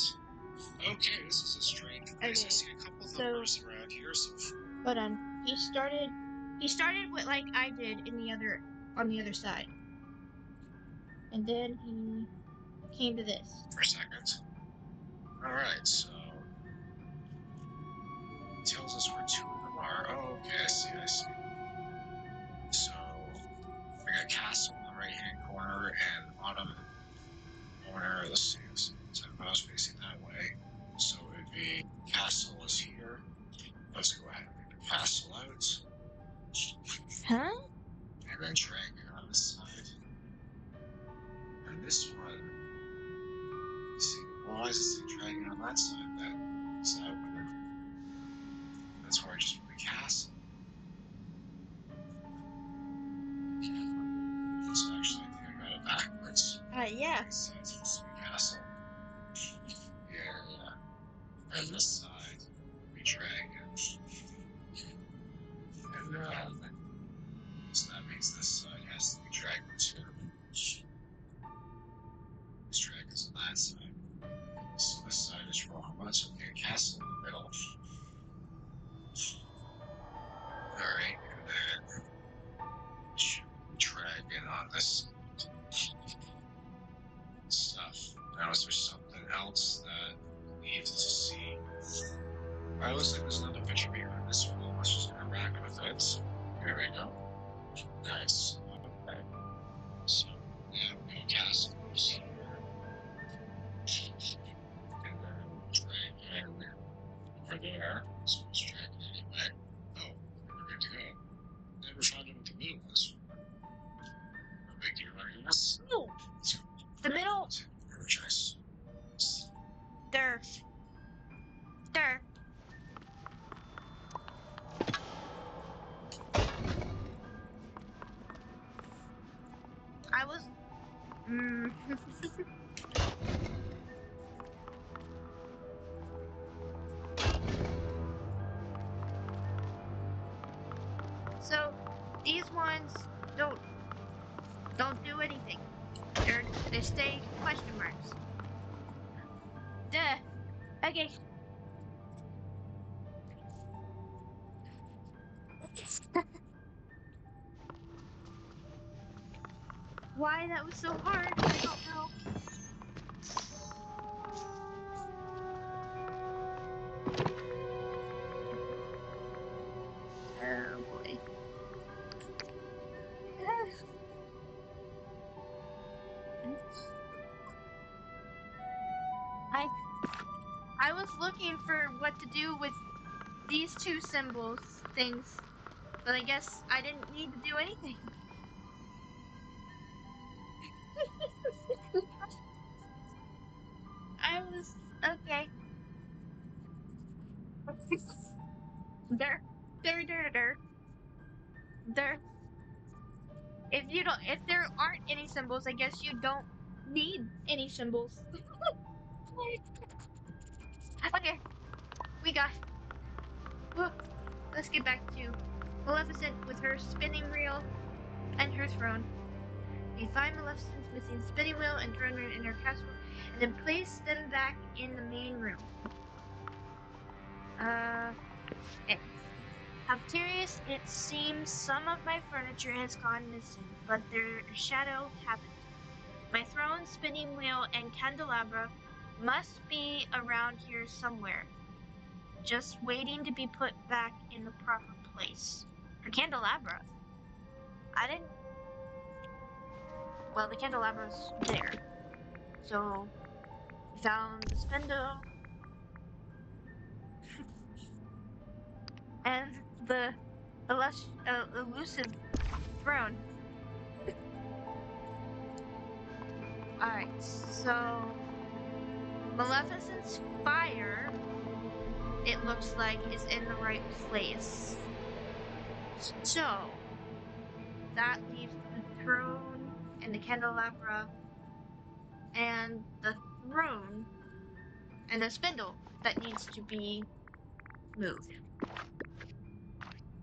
Okay, this is a strange place. Okay, I see a couple so numbers around here. So hold on. He started with like I did on the other side, and then he came to this. for a second. All right, so it tells us where 2 of them are. Oh, okay, I see. So we got castle in the right-hand corner and bottom corner. Let's see. So I was facing that way. So it'd be castle is here. Let's go ahead and get the castle out. Huh? And then dragon on this side. And this one that side then. So that's where I just put the castle. So actually, I think I got it backwards. Yeah. This side's supposed to be castle. Yeah. And this side will be dragon. And so that means this side has to be dragon too. This dragon's on that side. So this side is wrong. Let's okay, castle in the middle. Alright, and then should be dragon on this stuff. Now is there something else that needs to see? Alright, looks like there's another picture behind this wall. Let's just interact with it. Here we go. Nice. Okay. So yeah, we got castles here. And then dragon over there. So it's dragon anyway. Oh, we're good to go. Never found out what the middle was. No big deal, I guess. No, the middle. Purchase. There. There. I was. So these ones don't do anything. They stay question marks. Duh. Okay. Why that was so hard, I don't know. Oh boy. I was looking for what to do with these two symbols things, but I guess I didn't need to do anything. I was okay. There, there. There. If there aren't any symbols, I guess you don't need any symbols. Okay, we got. Whew, let's get back to Maleficent with her spinning wheel and her throne. You find Maleficent's missing spinning wheel and throne room in her castle, and then place them back in the main room. Okay. How curious, it seems some of my furniture has gone missing, but their shadow haven't. My throne, spinning wheel, and candelabra must be around here somewhere, just waiting to be put back in the proper place. Her candelabra? I didn't. Well, the candelabra's there. So, we found the spindle and the elusive throne. Alright, so Maleficent's fire, it looks like, is in the right place. So, that leaves the throne and the candelabra and the throne and the spindle that needs to be moved.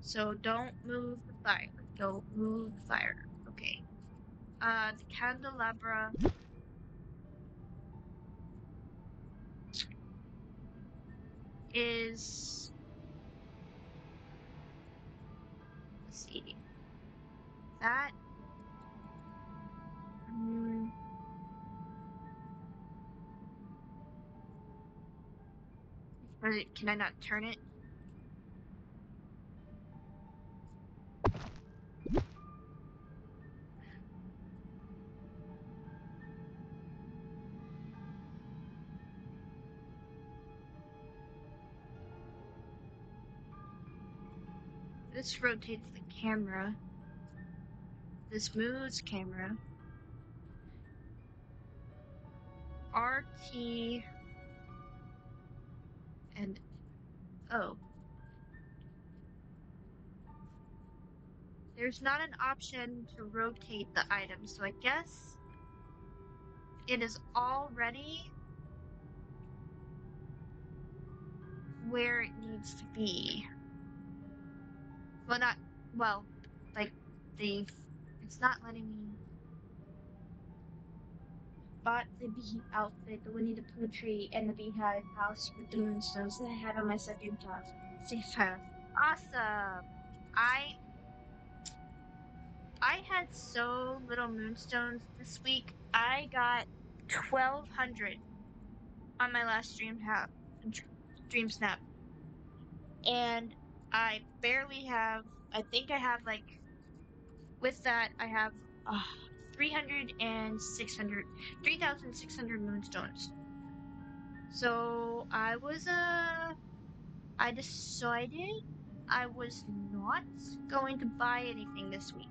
So don't move the fire. Don't move the fire. Okay. The candelabra is, let's see, that. Can I not turn it? This rotates the camera. This moves camera. RT And oh, there's not an option to rotate the item, so I guess it is already where it needs to be. Well, not, well, like, it's not letting me. Bought the bee outfit, the Winnie the Pooh tree, and the beehive house with the moonstones that I had on my second task. Safe file. Awesome! I I had so little moonstones this week. I got 1,200 on my last dream snap, and I barely have. I think I have like with that I have uh, 300 and 600, 3,600 moonstones. So I decided I was not going to buy anything this week.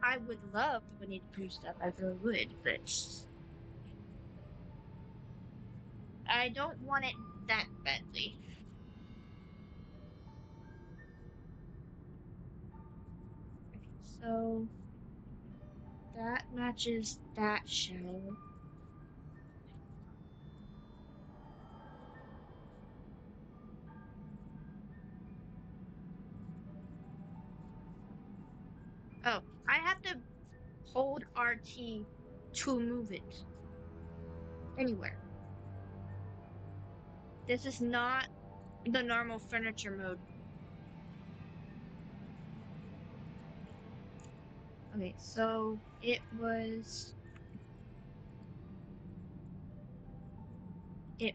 I would love the Winnie the Pooh stuff, I really would, but I don't want it that badly. Okay, so that matches that shell. Oh, I have to hold RT to move it anywhere. This is not the normal furniture mode. Okay, so it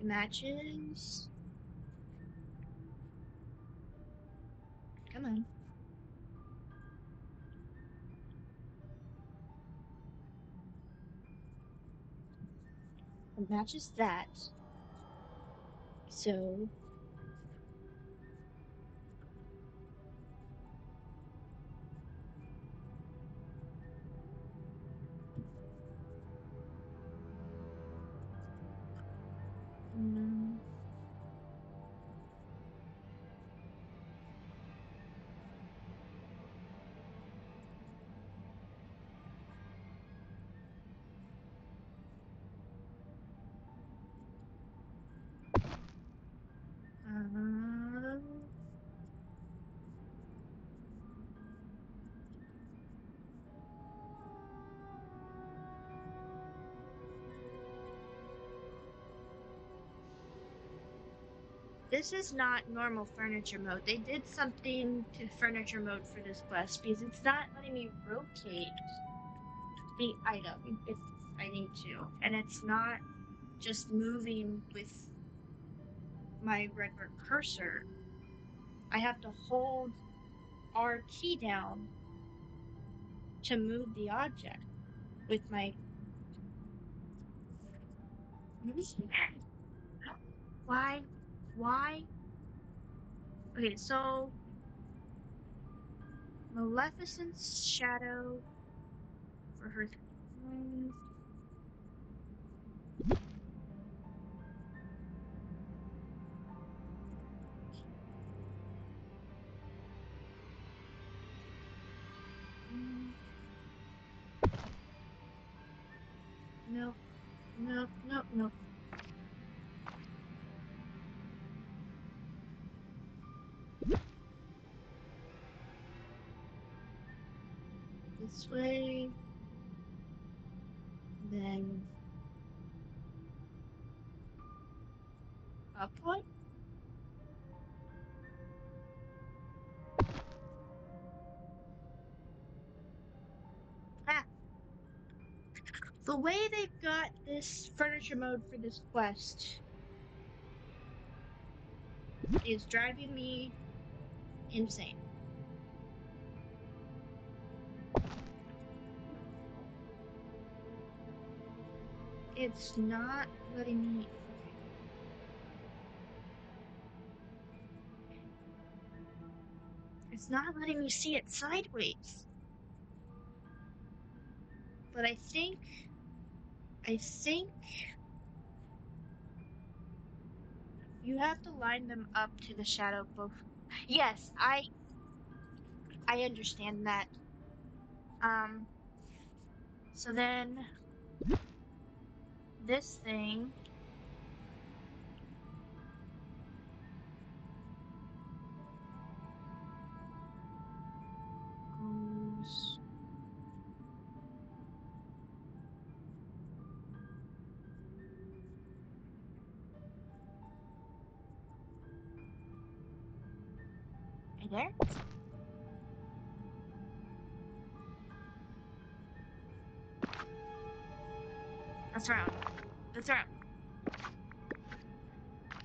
matches. Come on. It matches that. So mm, um, this is not normal furniture mode. They did something to furniture mode for this quest because it's not letting me rotate the item if I need to. And it's not just moving with my regular cursor. I have to hold RT down to move the object with my. Why? Why? Okay, so Maleficent's shadow for her. Mm, mm, no, no, no, no. This way, then up one. Ah, the way they've got this furniture mode for this quest is driving me insane. It's not letting me. Okay. It's not letting me see it sideways. But I think You have to line them up to the shadow both. Yes, I understand that. Um, so then this thing goes. Right there? The throne. The throne.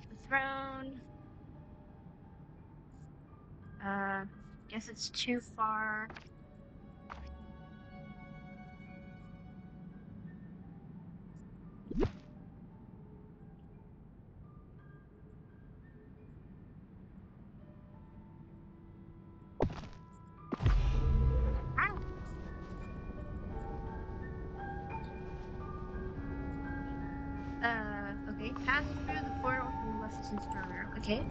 The throne. Guess it's too far. Ow! Okay. Pass through the portal from the left distance further. Okay.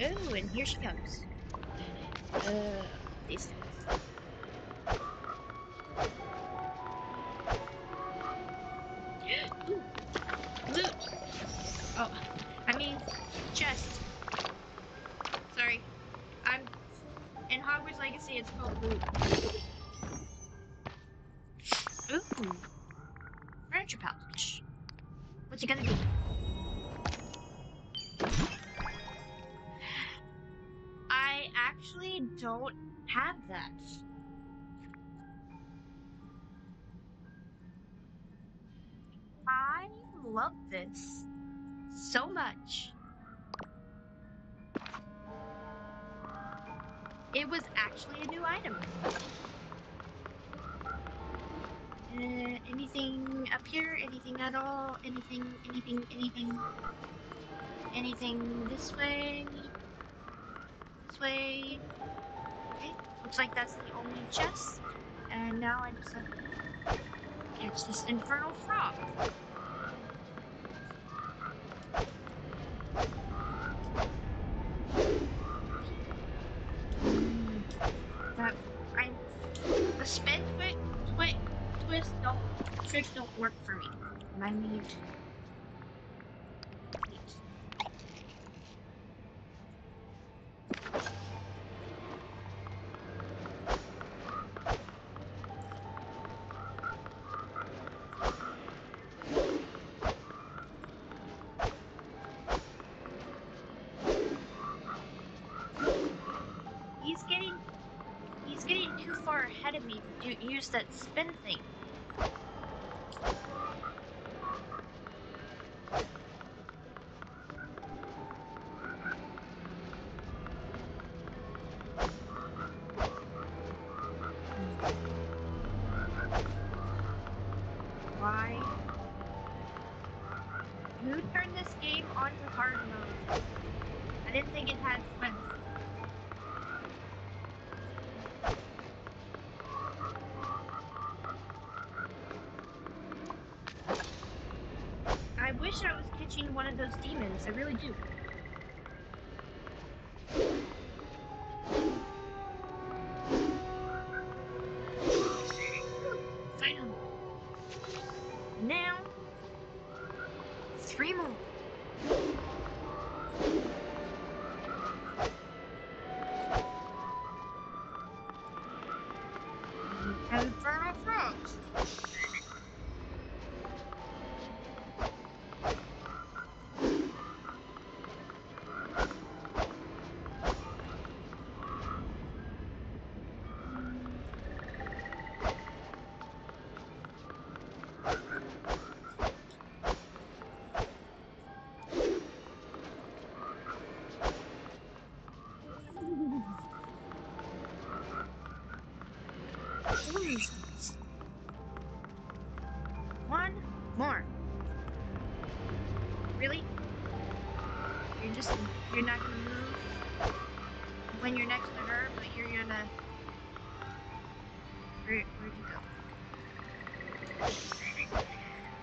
Oh, and here she comes. These things. Ooh, loot! Oh, I mean, chest. Sorry. I'm in Hogwarts Legacy. It's called loot. Ooh, furniture pouch. What's it gonna be? I actually don't have that. I love this so much. It was actually a new item. Anything up here? Anything at all? Anything, anything? Anything this way? This way? Okay, looks like that's the only chest. And now I just have to catch this infernal frog. That the spin twist tricks don't work for me. And I need he's getting too far ahead of me to use that spin thing. Why? Who turned this game onto hard mode? I didn't think it had fun. I wish I was catching one of those demons. I really do. Finally. Now, 3 more. Infernal frogs. One more. Really? You're not gonna move when you're next to her, but you're gonna. Where'd you go?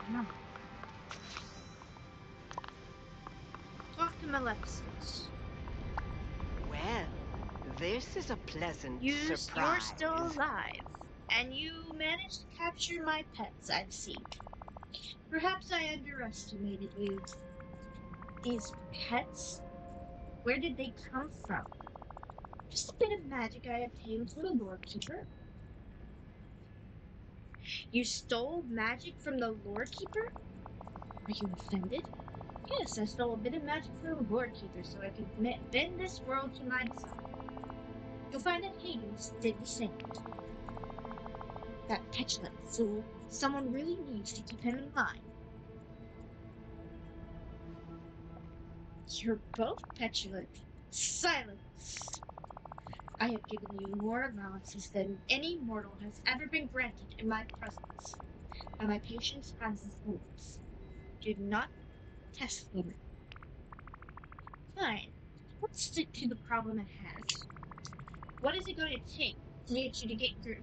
Come on. to Maleficent. Well, this is a pleasant You're surprise. still alive, and you managed to capture my pets, I've seen. Perhaps I underestimated you. These pets? Where did they come from? Just a bit of magic I obtained from the Lord Keeper. You stole magic from the Lord Keeper? Are you offended? Yes, I stole a bit of magic from the Lord Keeper so I could bend this world to my desire. You'll find that Hades did the same. That petulant fool. Someone really needs to keep him in mind. You're both petulant. Silence! I have given you more allowances than any mortal has ever been granted in my presence, and my patience has its limits. Do not test them. Fine. Let's stick to the problem at hand. What is it going to take to get you to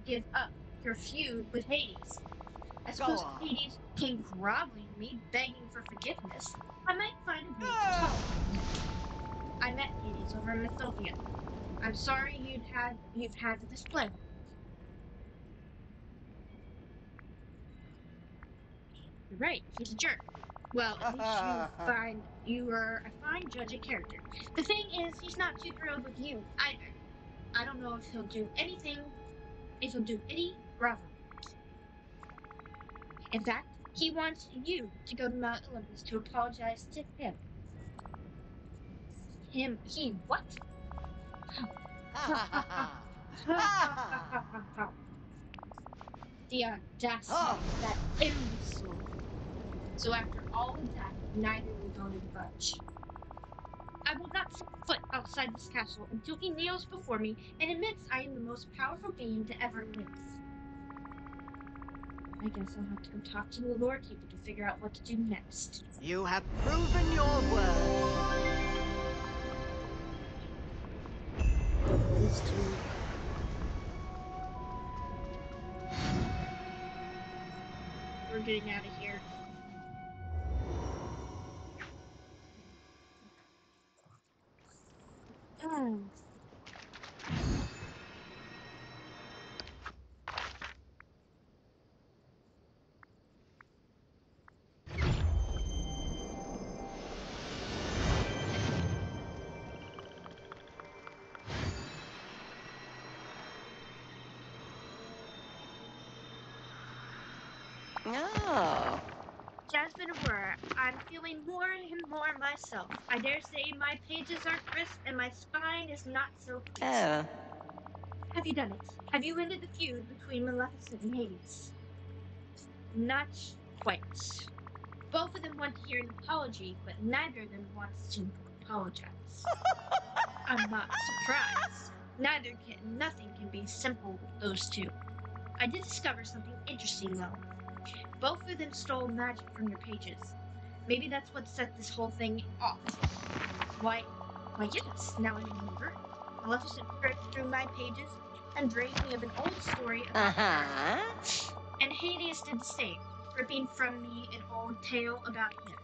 give up your feud with Hades? I suppose on. Hades came groveling to me, begging for forgiveness. I might find a way to tolerate him. I met Hades over in Mythopia. I'm sorry you've had the display. You're right, he's a jerk. Well, at least you are a fine judge of character. The thing is, he's not too thrilled with you either. I don't know if he'll do any groveling. In fact, he wants you to go to Mount Olympus to apologize to him. He what? The audacity of that imbecile. So after all of that, neither will going to budge. I will not set foot outside this castle until he kneels before me and admits I am the most powerful being to ever live. I guess I'll have to go talk to the Lord Keeper to figure out what to do next. You have proven your worth. These two. We're getting out of here. Oh. Oh. Jasmine Aurora, I'm feeling more and more myself. I dare say my pages are crisp and my spine is not so crisp. Oh. Have you done it? Have you ended the feud between Maleficent and Hades? Not quite. Both of them want to hear an apology, but neither of them wants to apologize. I'm not surprised. Nothing can be simple with those two. I did discover something interesting though. Both of them stole magic from your pages. Maybe that's what set this whole thing off. Why yes, now I remember. Maleficent read through my pages and drained me of an old story about her. And Hades did the same, ripping from me an old tale about him.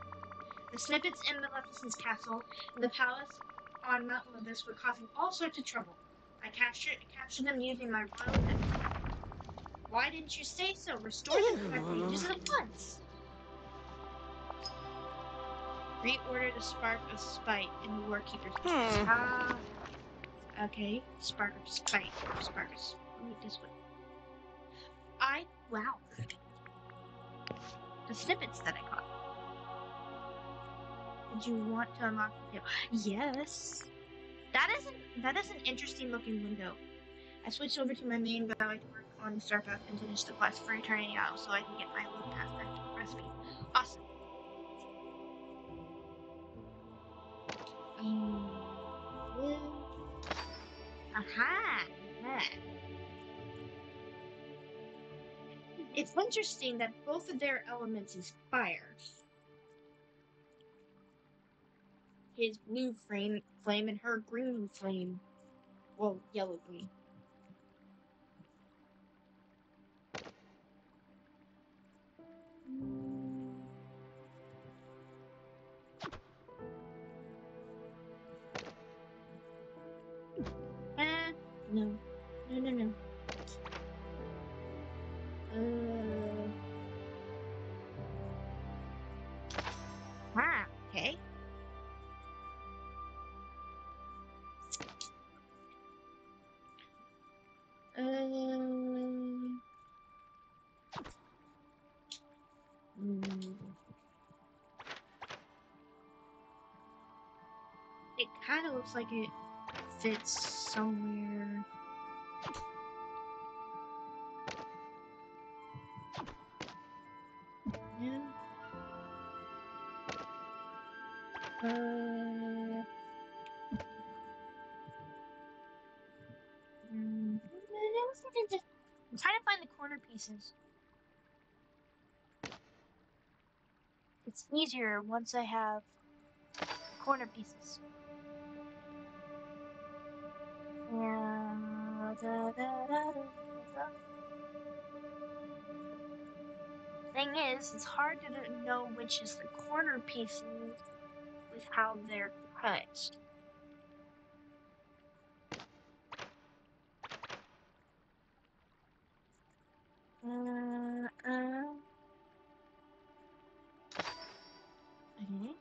The snippets in Maleficent's castle and the palace on Mount Olympus were causing all sorts of trouble. I captured them using my royal net. Why didn't you say so? Restore them to my pages at once. Reorder the Spark of Spite in the Lord Keeper's pages. Okay. Spark of Spite. This one. Wow. The snippets that I caught. Did you want to unlock the table? Yes. That is an interesting looking window. I switched over to my main battle to work on the starp and finish the quest for Eternity Isle so I can get my loot pass recipe. Awesome. Aha! Yeah. It's interesting that both of their elements is fire. His blue flame and her green flame. Well, yellow green. No. No, no, no. Wow, okay. It kind of looks like it fits somewhere. Yeah. I'm trying to find the corner pieces. It's easier once I have corner pieces. Thing is, it's hard to know which is the corner pieces with how they're cut. Okay.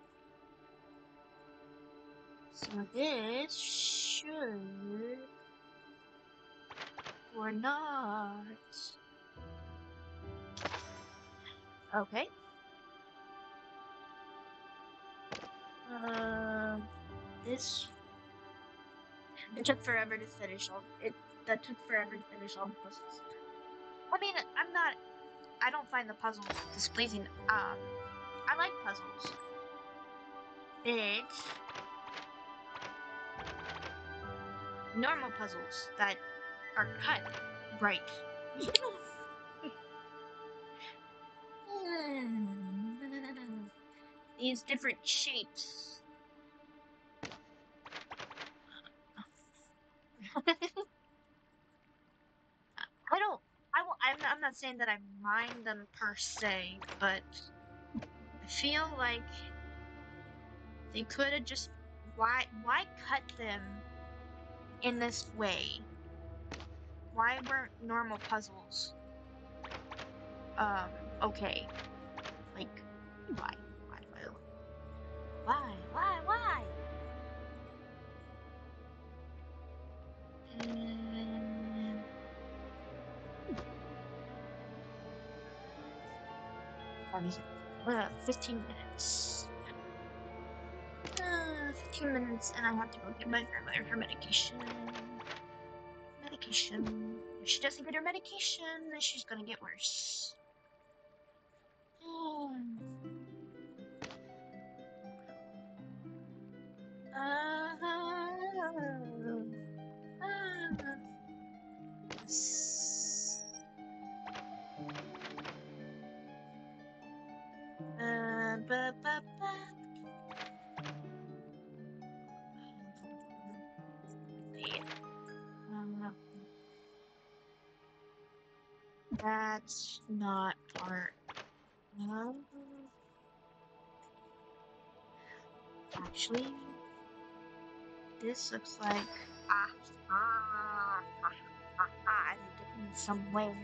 So this should or not. Okay. This it took forever to finish all it. That took forever to finish all the puzzles. I mean, I don't find the puzzles displeasing. I like puzzles. It's normal puzzles that are cut right. These different shapes. I don't. I'm not saying that I mind them per se, but I feel like they could have just. Why cut them in this way? Why weren't normal puzzles? Okay. Like, why? Why? What is it? 15 minutes. 15 minutes, and I have to go get my grandmother her medication. If she doesn't get her medication, then she's gonna get worse. Ba, ba, ba. Yeah. That's not part. Actually, this looks like I moved it in some way.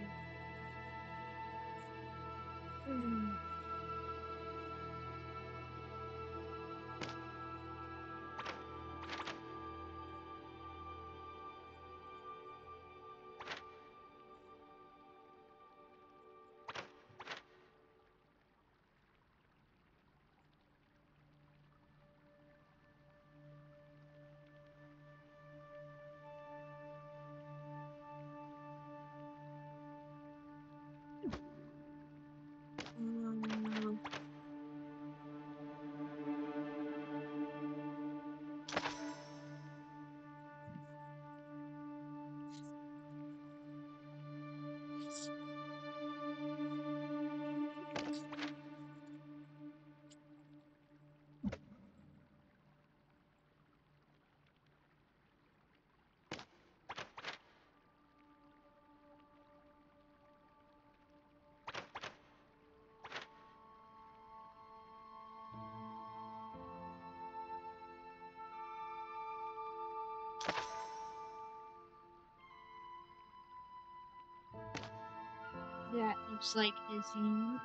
That looks like his hand.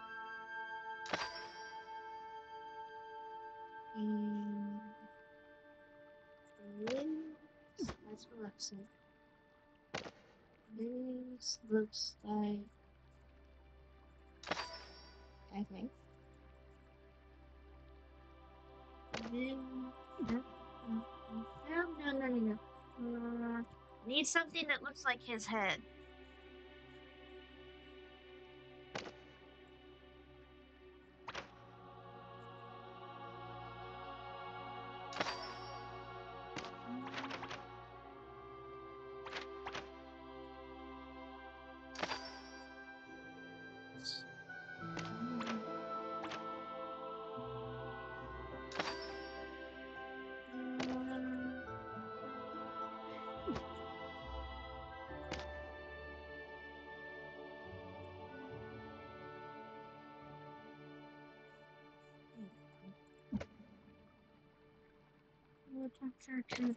And this, that's what looks like. This looks like, I think. No. Need something that looks like his head.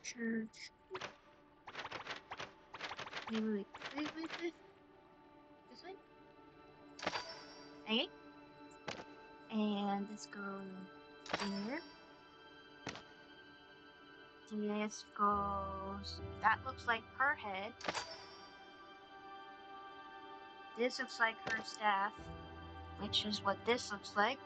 Church. Wait. This way? Okay. And this goes there. This goes... That looks like her head. This looks like her staff, which is what this looks like.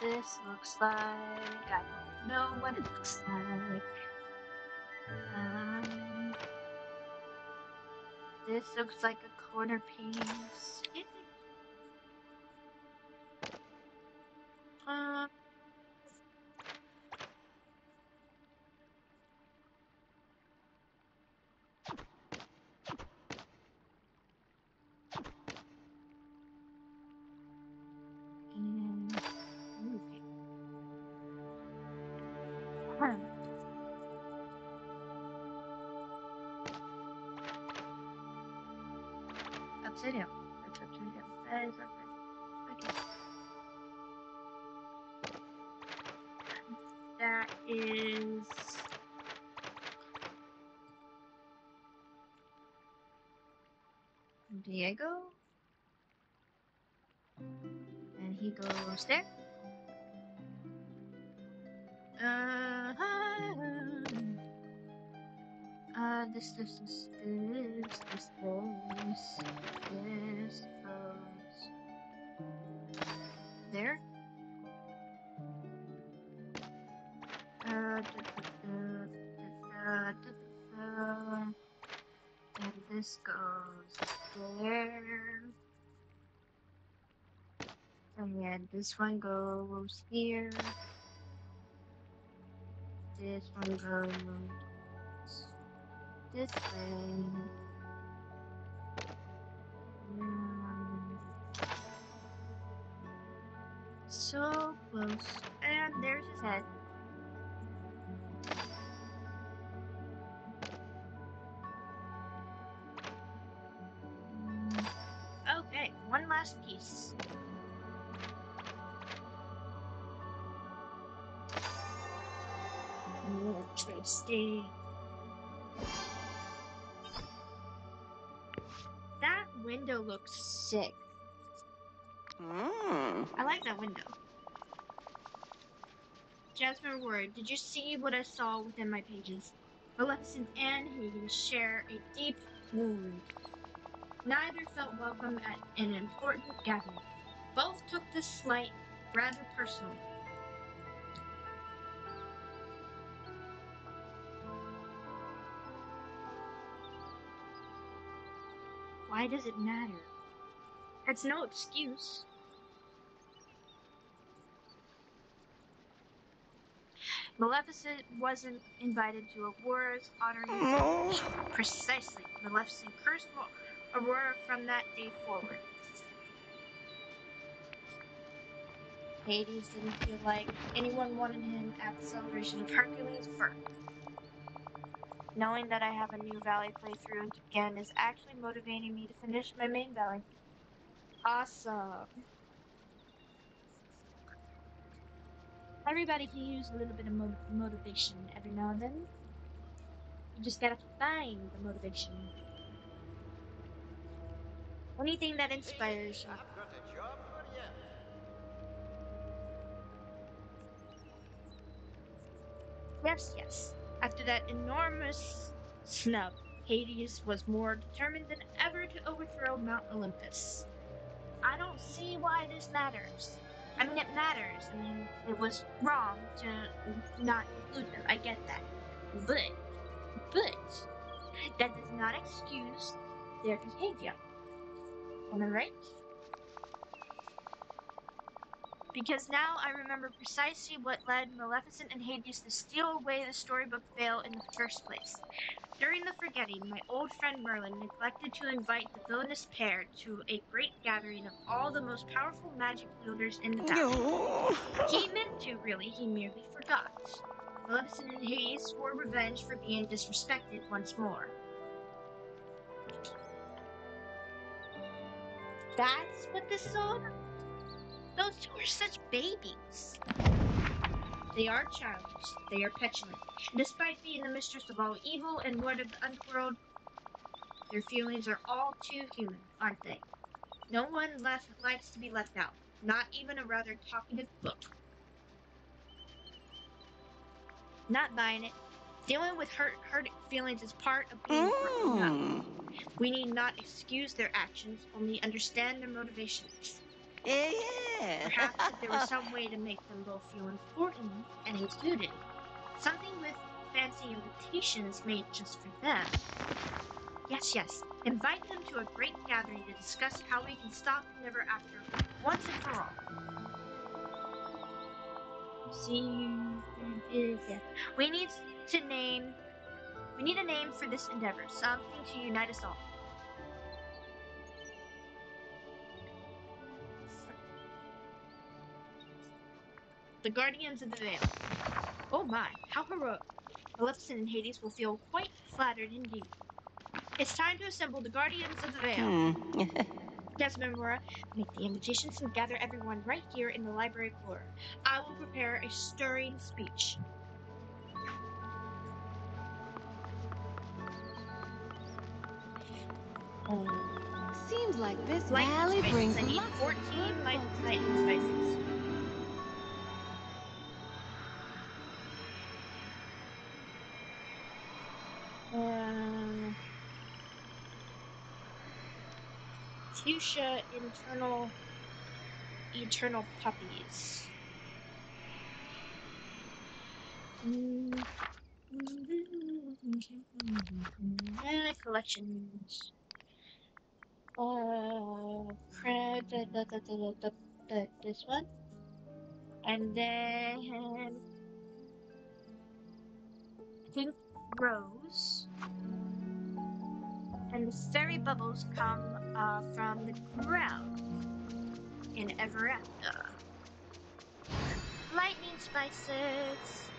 This looks like... I don't know what it looks like. This looks like a corner piece. Upside down. That's upside down. That is upside down. Okay. That is... Diego. And he goes there. This goes there. And this goes there. And this one goes here. This one goes this way. So close. And there's his head. Okay, one last piece. Interesting. That window looks sick. I like that window. Jasmine Ward, did you see what I saw within my pages? Maleficent and Hagen share a deep wound. Neither felt welcome at an important gathering. Both took this slight rather personally. Why does it matter? It's no excuse. Maleficent wasn't invited to Aurora's honoring celebration. Precisely. Maleficent cursed Aurora from that day forward. Hades didn't feel like anyone wanted him at the celebration of Hercules' birth. Knowing that I have a new Valley playthrough to begin is actually motivating me to finish my main Valley. Awesome. Everybody can use a little bit of motivation every now and then. You just gotta find the motivation. Anything that inspires you. I've got a job for you. Yes, yes. After that enormous snub, Hades was more determined than ever to overthrow Mount Olympus. I don't see why this matters. I mean, it matters. I mean, it was wrong to not include them. I get that. But, that does not excuse their behavior. Am I right? Because now I remember precisely what led Maleficent and Hades to steal away the Storybook Vale in the first place. During the forgetting, my old friend Merlin neglected to invite the villainous pair to a great gathering of all the most powerful magic wielders in the valley. He meant to, really, he merely forgot. Maleficent and Hades swore revenge for being disrespected once more. That's what this is all about? Those two are such babies. They are childish. They are petulant. Despite being the mistress of all evil and lord of the underworld, their feelings are all too human, aren't they? No one likes to be left out. Not even a rather talkative book. Not buying it. Dealing with hurt feelings is part of being grown up. We need not excuse their actions, only understand their motivations. Yeah. Perhaps if there was some way to make them both feel important and included. Something with fancy invitations made just for them. Yes, yes. Invite them to a great gathering to discuss how we can stop the Never After once and for all. See, we need a name for this endeavor, something to unite us all. The Guardians of the Veil. Oh my, how heroic. Maleficent and Hades will feel quite flattered indeed. It's time to assemble the Guardians of the Veil. Desmond Mora, make the invitations and gather everyone right here in the library floor. I will prepare a stirring speech. Seems like this Lightning valley spices. brings I need lots of 14 good lightning spices. Fuchsia eternal puppies. Collections. This one. And then pink rose. And the fairy bubbles come from the ground in Ever After. Lightning spices.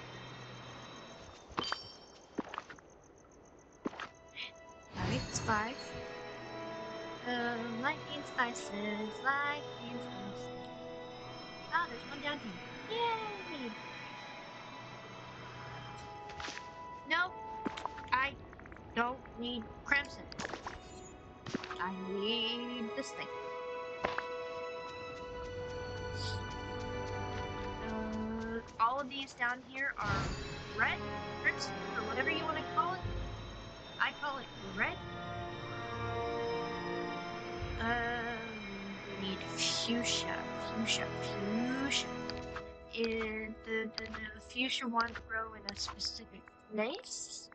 Alright, it's 5. Lightning spices, lightning spices. Ah, there's one down here. Yay! No, I don't need crimson. I need this thing. All of these down here are red, crimson, or whatever you want to call it. I call it red. We need fuchsia. And the fuchsia ones grow in a specific place.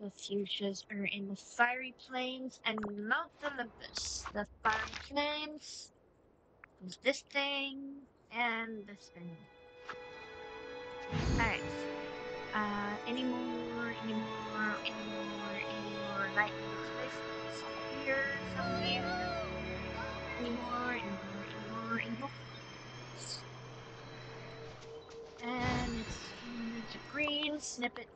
The fuchsias are in the fiery plains and Mount Olympus. The fiery plains is this thing and this thing. Alright. Any more lightning spaces here somewhere. Any more. And it's a green snippet.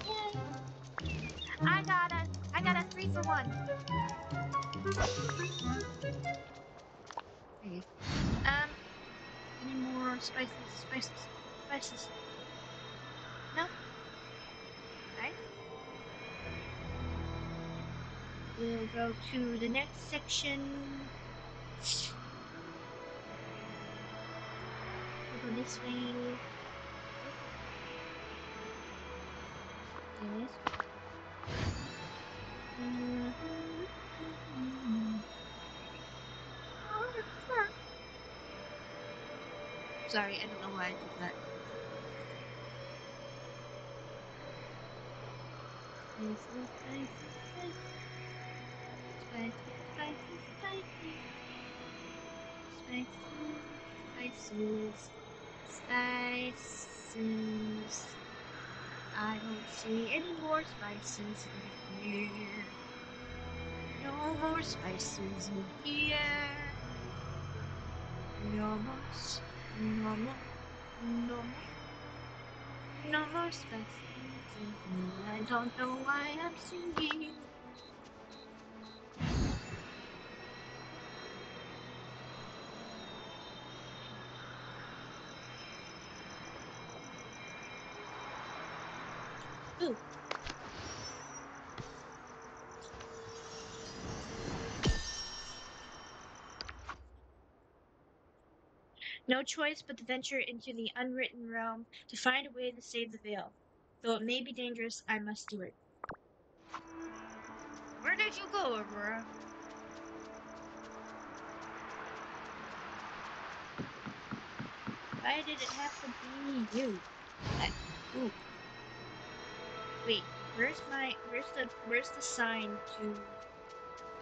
Yay! I got a 3 for 1. Okay. Any more spices? Spices? Spices? No? Alright. We'll go to the next section. We'll go this way. Yes. Sorry, I don't know why I did that. Spices, spices, spices, spices, spices, spices, spices. I don't see any more spices in here. No more spices in here. No more, no more, no more, no more spices in here. I don't know why I'm singing. Ooh. No choice but to venture into the unwritten realm to find a way to save the veil. Though it may be dangerous, I must do it. Where did you go, Aurora? Why did it have to be you? Ooh. Wait, where's the sign to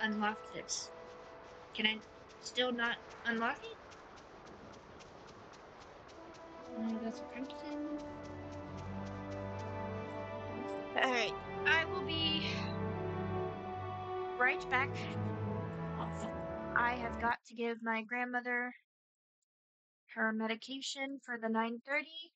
unlock this? Can I still not unlock it? That's a crimson. Alright, I will be right back. I have got to give my grandmother her medication for the 9:30.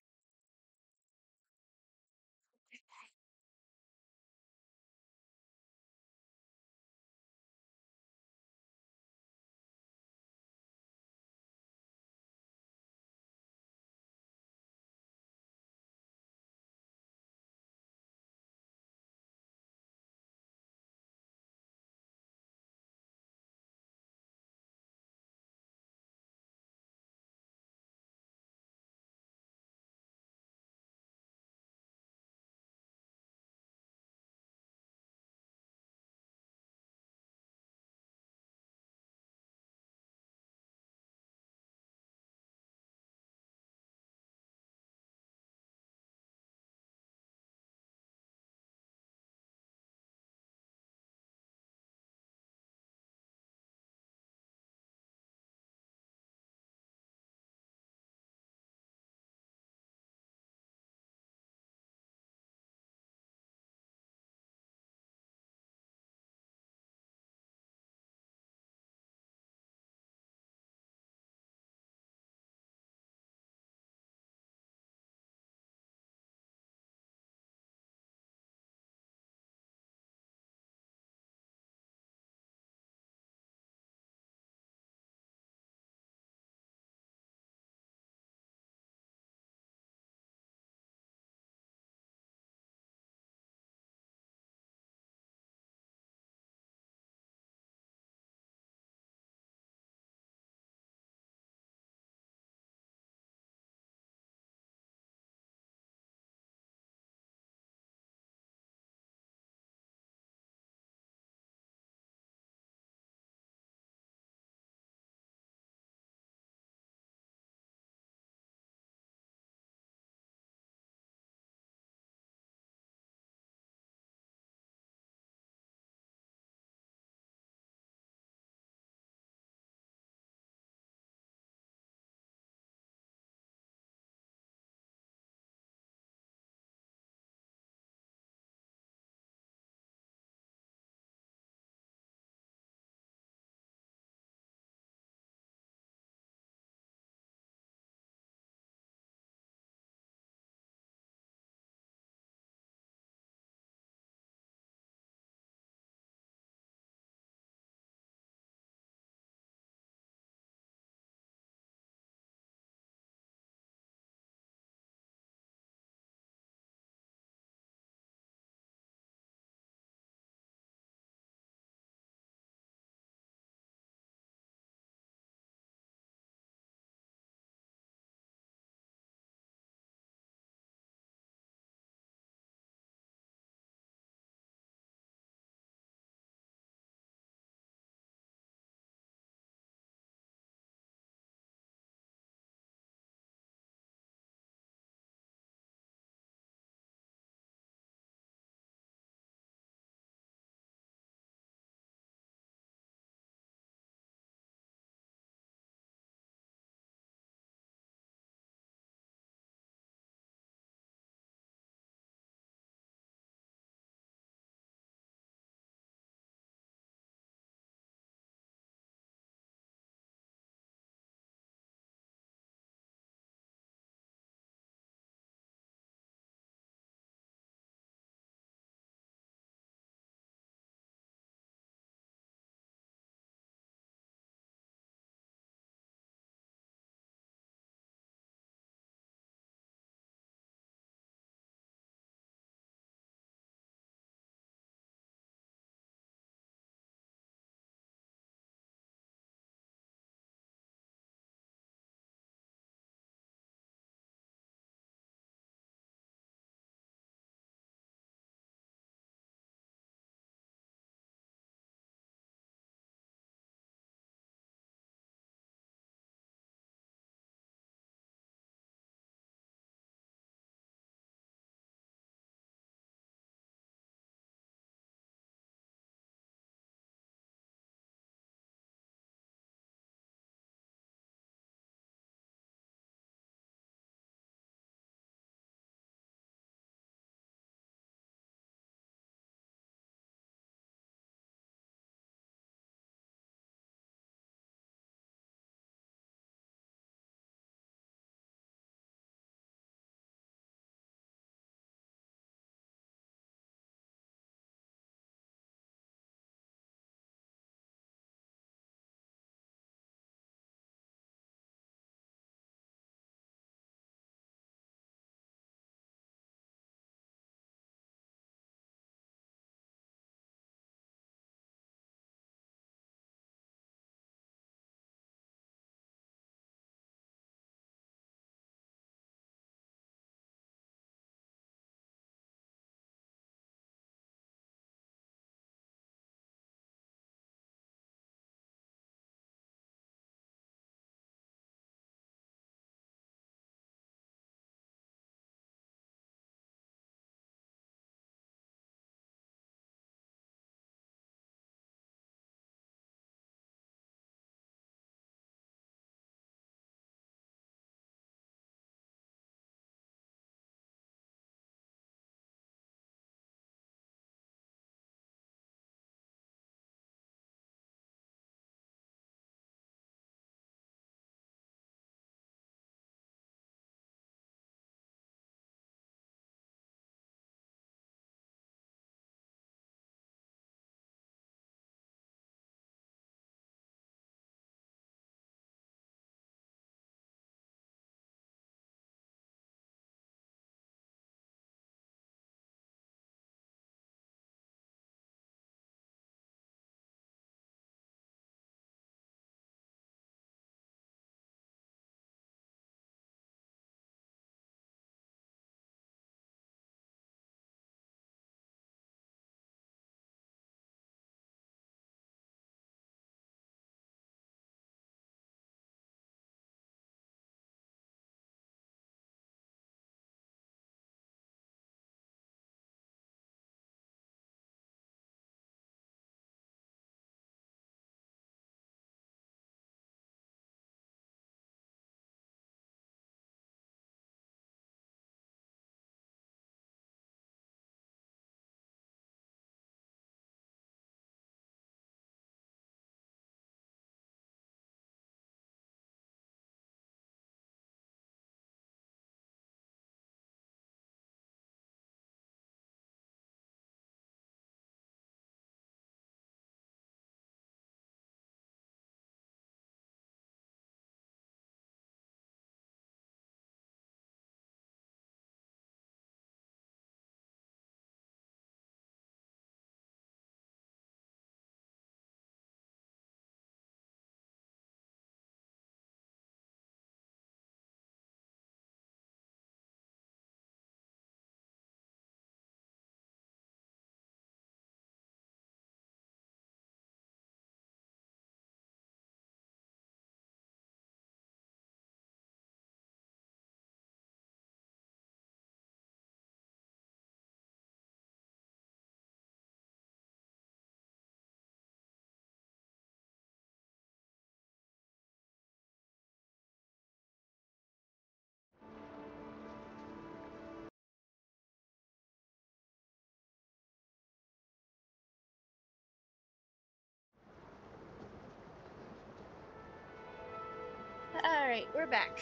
Alright, we're back.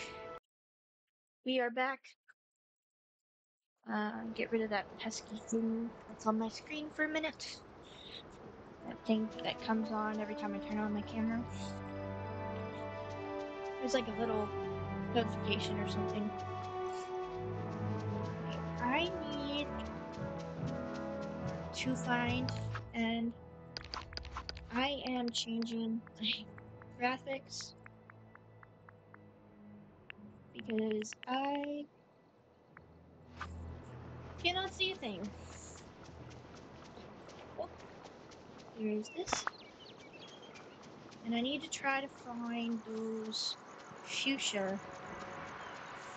We are back. Get rid of that pesky thing that's on my screen for a minute. That thing that comes on every time I turn on my camera. There's like a little notification or something. Okay, I need to find, and I am changing my graphics because I cannot see a thing. Oh, here is this. And I need to try to find those fuchsia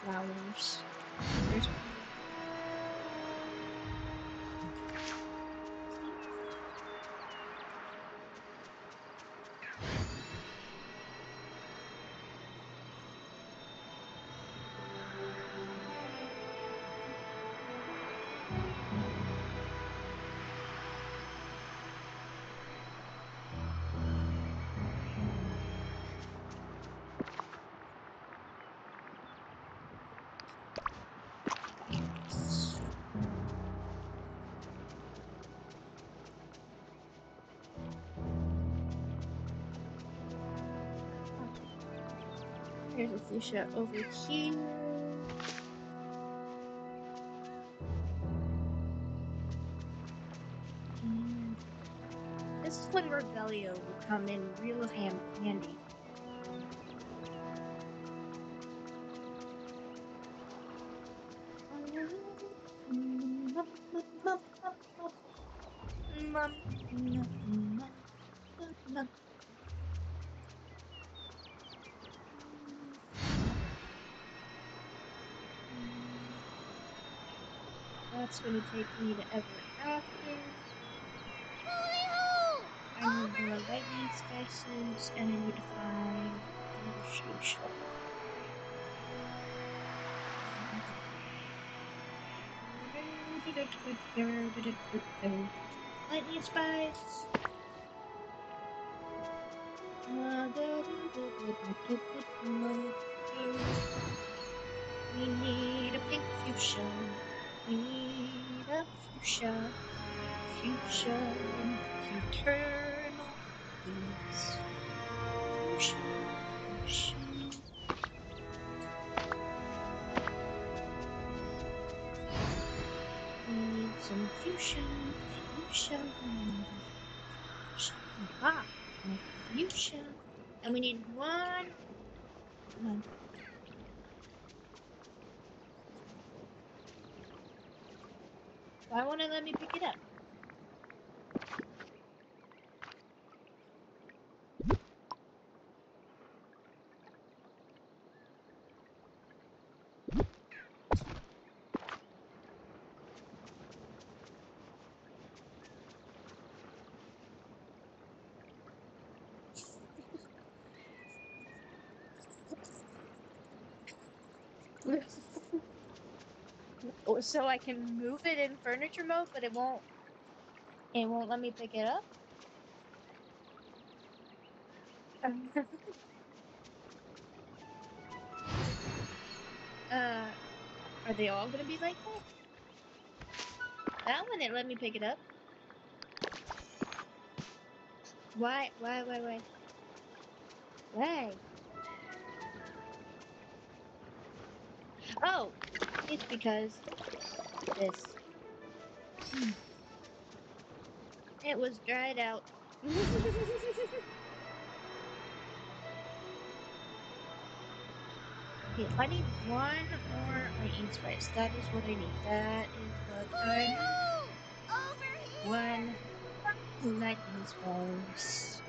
flowers. There's one. There's a fuchsia over here. And this is when Revelio will come in real handy. That's going to take me to ever after. I need more lightning spices, and I need to find another fuchsia. Lightning spice. We need a pink fuchsia. We need a fuchsia. Fuchsia eternal peace. Fuchsia, fuchsia. We need some fuchsia. Fuchsia. Ah, fuchsia. And we need one. Come on. Why won't it let me pick it up? So I can move it in furniture mode, but it won't let me pick it up. Are they all gonna be like that? That one it let me pick it up. Why? Why? Oh, it's because this. It was dried out. Okay, I need one more lightning spice. That is what I need. That is what I need. One lightning spice.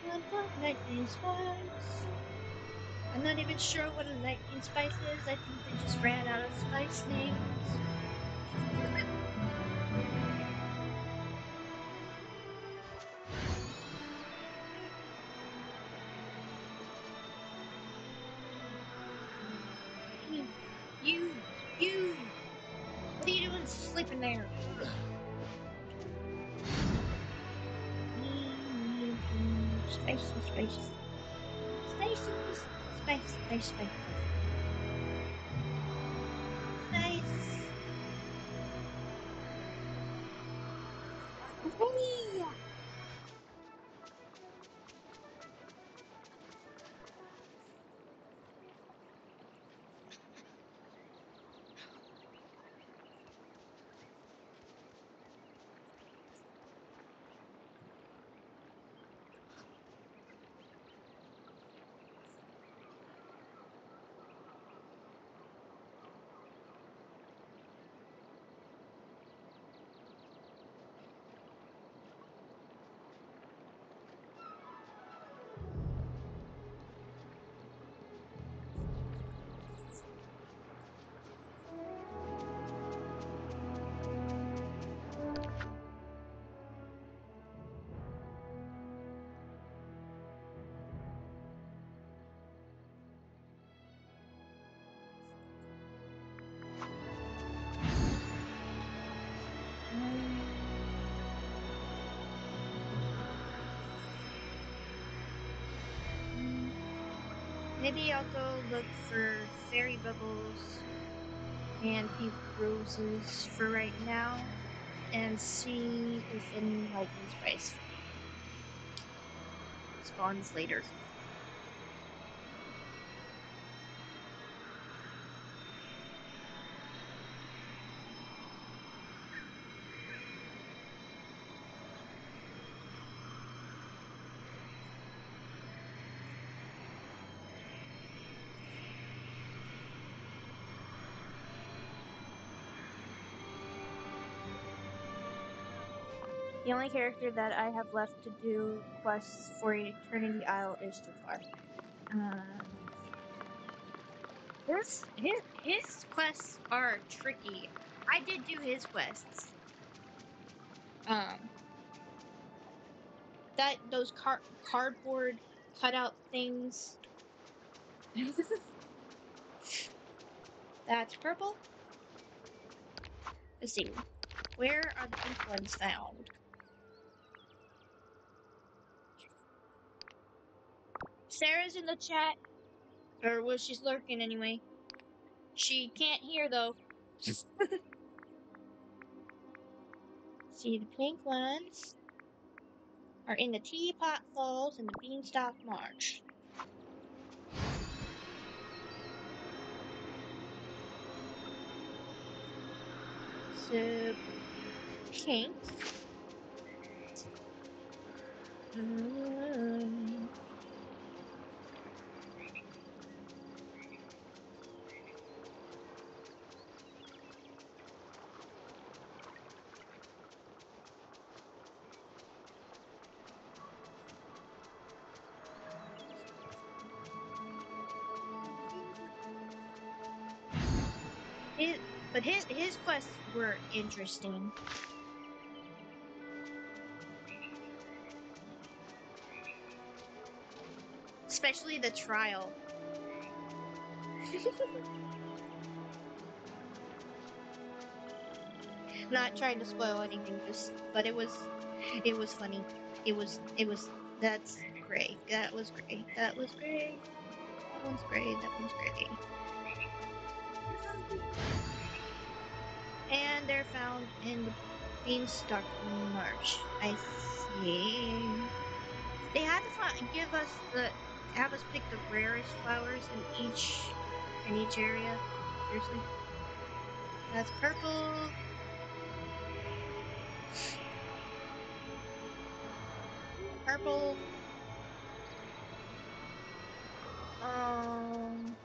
One more lightning spice. I'm not even sure what a lightning spice is. I think they just ran out of spice names. You, you, what are you doing sleeping there? Ugh. Space, space. Space, space, space, space. Space. Hey! Maybe I'll go look for fairy bubbles and pink roses for right now and see if any lightning spice spawns later. The only character that I have left to do quests for Eternity Isle is Jafar. His quests are tricky. I did do his quests. Those cardboard cutout things. That's purple. Let's see. Where are the pink ones found? Sarah's in the chat. Or well, she's lurking anyway. She can't hear though. See, the pink ones are in the Teapot Falls and the Beanstalk Marsh. So, pink. Mm. His quests were interesting. Especially the trial. Not trying to spoil anything, but it was funny. That's great. That was great. That was great. That one's great. That one's great. And they're found in the Beanstalk Marsh. I see. They had to have us pick the rarest flowers in each area. Seriously. That's purple. Purple. Um.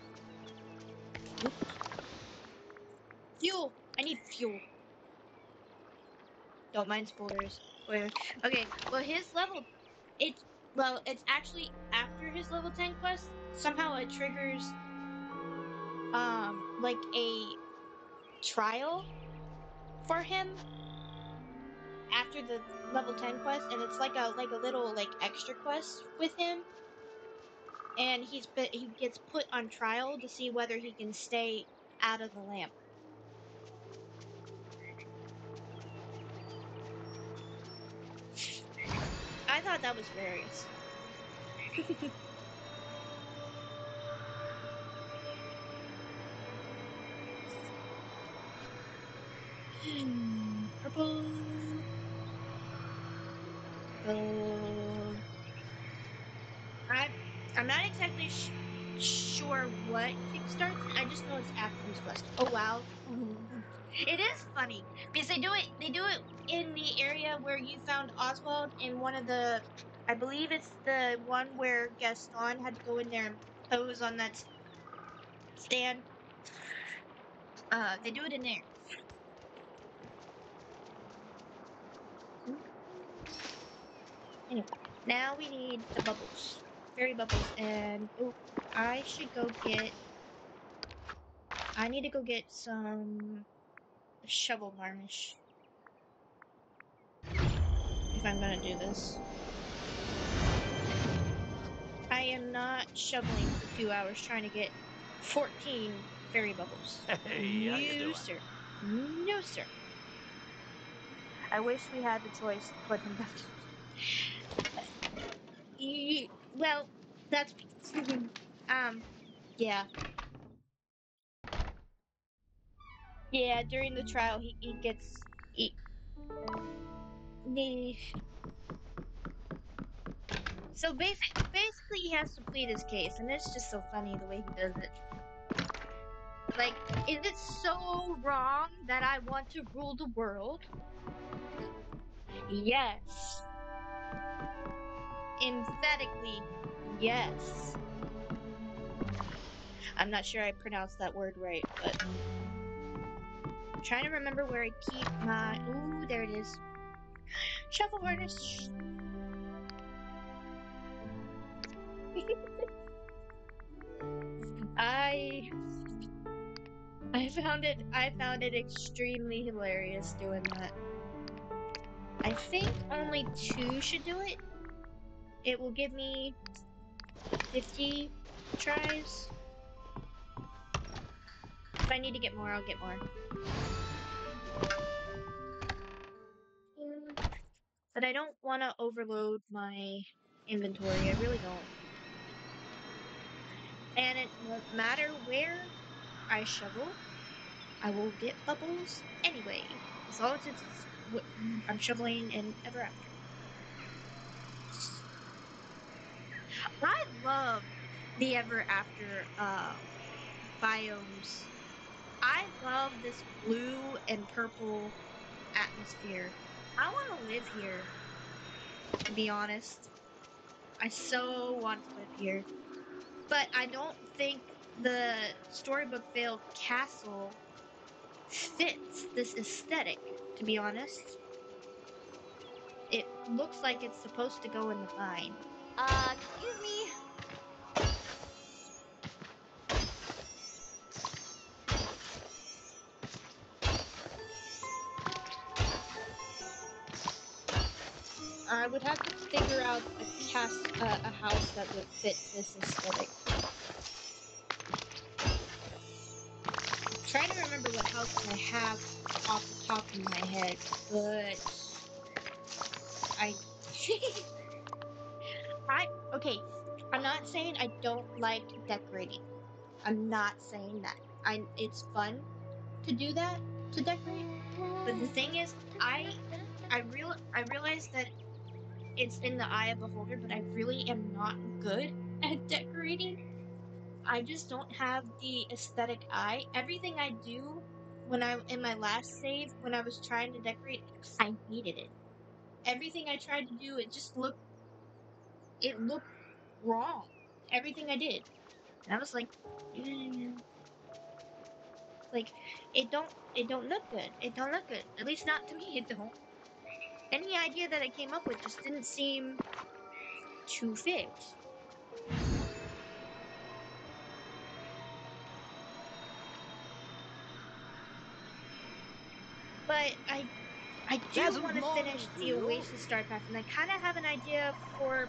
Fuel. I need fuel. Don't mind spoilers. Spoilers. Okay. Well, it's actually after his level 10 quest. Somehow it triggers like a trial for him after the level 10 quest, and it's like a little like extra quest with him, and he gets put on trial to see whether he can stay out of the lamp. I thought that was hilarious. Purple. Purple. I'm not exactly sure what kickstarts it. I just know it's after he's blessed. Oh wow. It is funny because they do it in the area where you found Oswald in one of the, I believe it's the one where Gaston had to go in there and pose on that stand. They do it in there. Anyway, now we need the bubbles. Fairy bubbles, and oh, I should go get, I need to go get some shovel varnish. If I'm gonna do this. I am not shoveling for 2 hours trying to get 14 fairy bubbles. Hey, how you No, doing? sir. No, sir. I wish we had the choice to put him back. Well, that's yeah. Yeah, during the trial he gets he so basically he has to plead his case, and it's just so funny the way he does it. Like, is it so wrong that I want to rule the world? Yes. Emphatically, yes. I'm not sure I pronounced that word right, but I'm trying to remember where I keep my. Ooh, there it is. Shovel varnish. I I found it extremely hilarious doing that. I think only 2 should do it. It will give me 50 tries. If I need to get more, I'll get more. But I don't want to overload my inventory. I really don't. And it won't matter where I shovel. I will get bubbles anyway. As long as it's what I'm shoveling in Ever After. I love the Ever After biomes. I love this blue and purple atmosphere. I want to live here, to be honest. I so want to live here. But I don't think the Storybook Vale castle fits this aesthetic, to be honest. It looks like it's supposed to go in the mine. Excuse me. I would have to figure out a house that would fit this aesthetic. Trying to remember what houses I have off the top of my head, but I okay. I'm not saying I don't like decorating. I'm not saying that. It's fun to do that, to decorate. But the thing is, I realize that it's in the eye of the beholder, but I really am not good at decorating. I just don't have the aesthetic eye. Everything I do when I in my last save, when I was trying to decorate, I hated it. Everything I tried to do, it looked wrong. Everything I did, and I was like, "Mm, like it don't look good. It don't look good. At least not to me. It don't. Any idea that I came up with just didn't seem to fit. But I do Doesn't want to belong finish to the you. Oasis Star Path, and I kind of have an idea for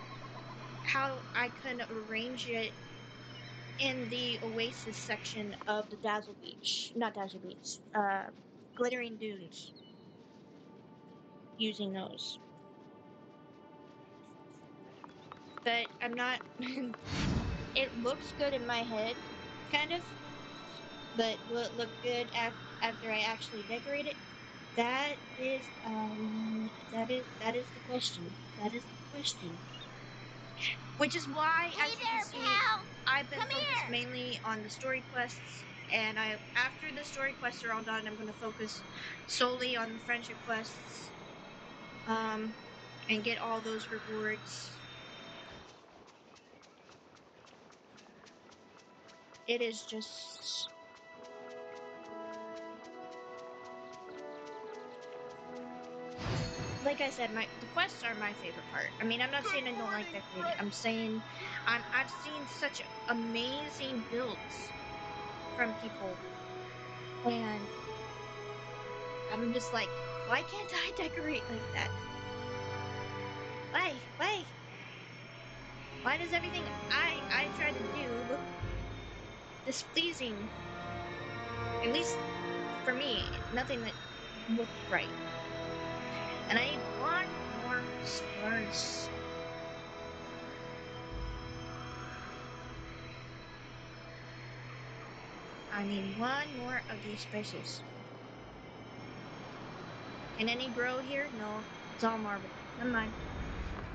how I can arrange it in the Oasis section of the Dazzle Beach, not Dazzle Beach, Glittering Dunes, using those. but I'm not. It looks good in my head, kind of, but will it look good after I actually decorate it? That is the question. That is the question. Which is why, Hey as you can there, see, pal! I've been Come focused here! mainly on the story quests, and after the story quests are all done, I'm gonna focus solely on the friendship quests, um, and get all those rewards. It is just like I said, the quests are my favorite part. I mean, I'm not saying I don't like decorating. I'm saying I've seen such amazing builds from people, and I'm just like, why can't I decorate like that? Why? Why? Why does everything I try to do look displeasing? At least for me, nothing that looked right. And I need one more stars. I need one more of these spices. Can any grow here? No, it's all marble. Never mind.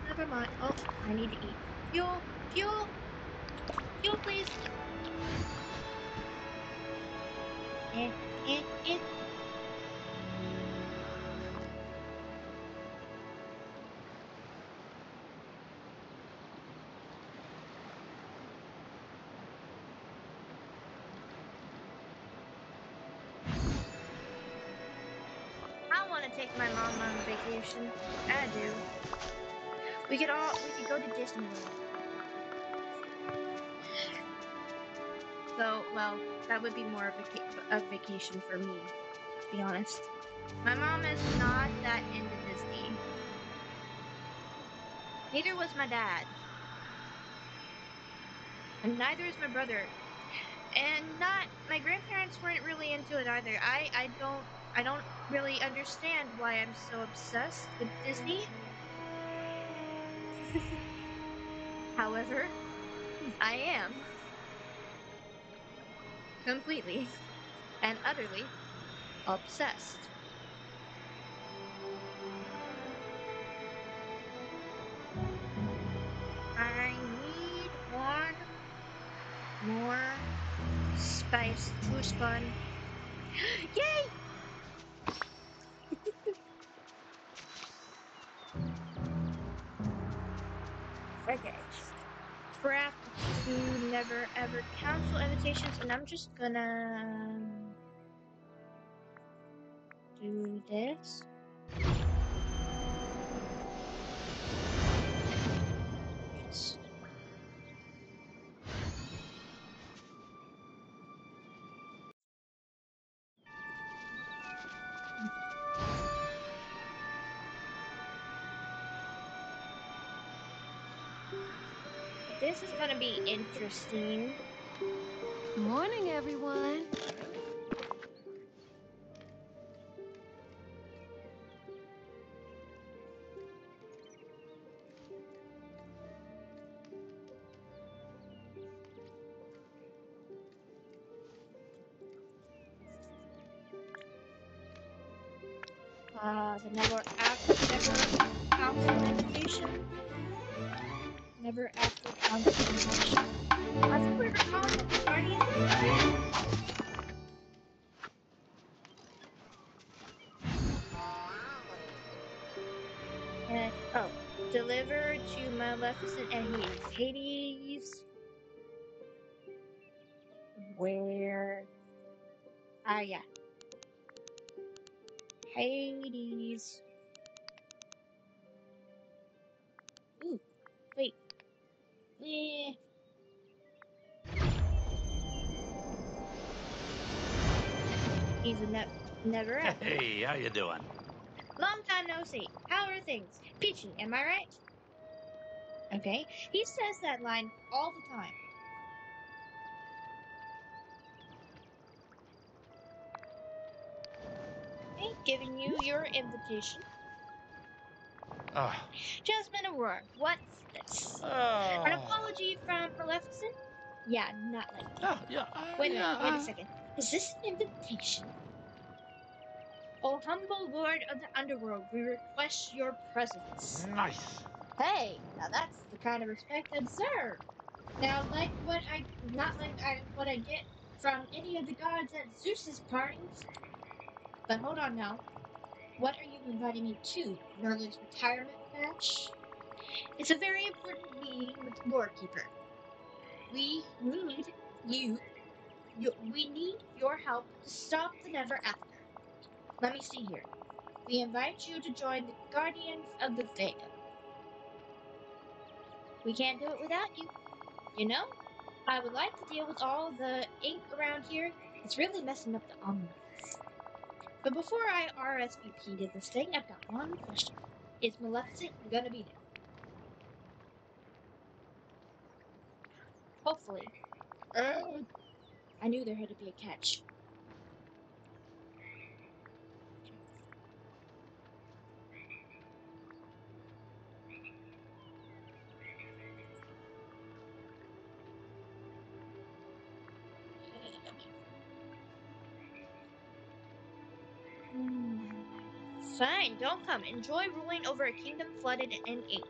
Never mind. Oh, I need to eat. Fuel! Fuel! Fuel, please! Eh, eh, eh. I want to take my mom on vacation. I do. We could go to Disney World. So, well, that would be more of a vacation for me, to be honest. My mom is not that into Disney. Neither was my dad. And neither is my brother. And not my grandparents weren't really into it either. I don't really understand why I'm so obsessed with Disney. However, I am completely and utterly obsessed. I need one more spice to spun. Yay! Okay. Craft to never ever cancel invitations, and I'm just gonna do this. Just this is gonna be interesting. Morning, everyone. The never cancel invitation. Never after cancel invitation. I think we were calling it the Guardian, right? Oh, deliver to Maleficent and Hades. Hades, where? Ah, yeah, Hades. Ooh, wait. Yeah. He's a never after. Hey, how you doing? Long time no see. How are things? Peachy, am I right? Okay. He says that line all the time. Okay, giving you your invitation. Jasmine Aurora, what's this? An Oh. apology from Maleficent? Yeah, not like you. Yeah. Wait a minute, Yeah. wait a second. Is this an invitation? O humble lord of the underworld, we request your presence. Nice. Hey, now that's the kind of respect I deserve. Now, like what I, not like what I get from any of the gods at Zeus's parties. But hold on now. What are you inviting me to? Merlin's retirement bash? It's a very important meeting with the Lord Keeper. We need we need your help to stop the Never After. Let me see here. We invite you to join the Guardians of the Vale. We can't do it without you. You know, I would like to deal with all the ink around here. It's really messing up the ambiance. But before I RSVP to this thing, I've got one question. Is Maleficent gonna be there? Hopefully. I knew there had to be a catch. Fine, don't come. Enjoy ruling over a kingdom flooded in ink.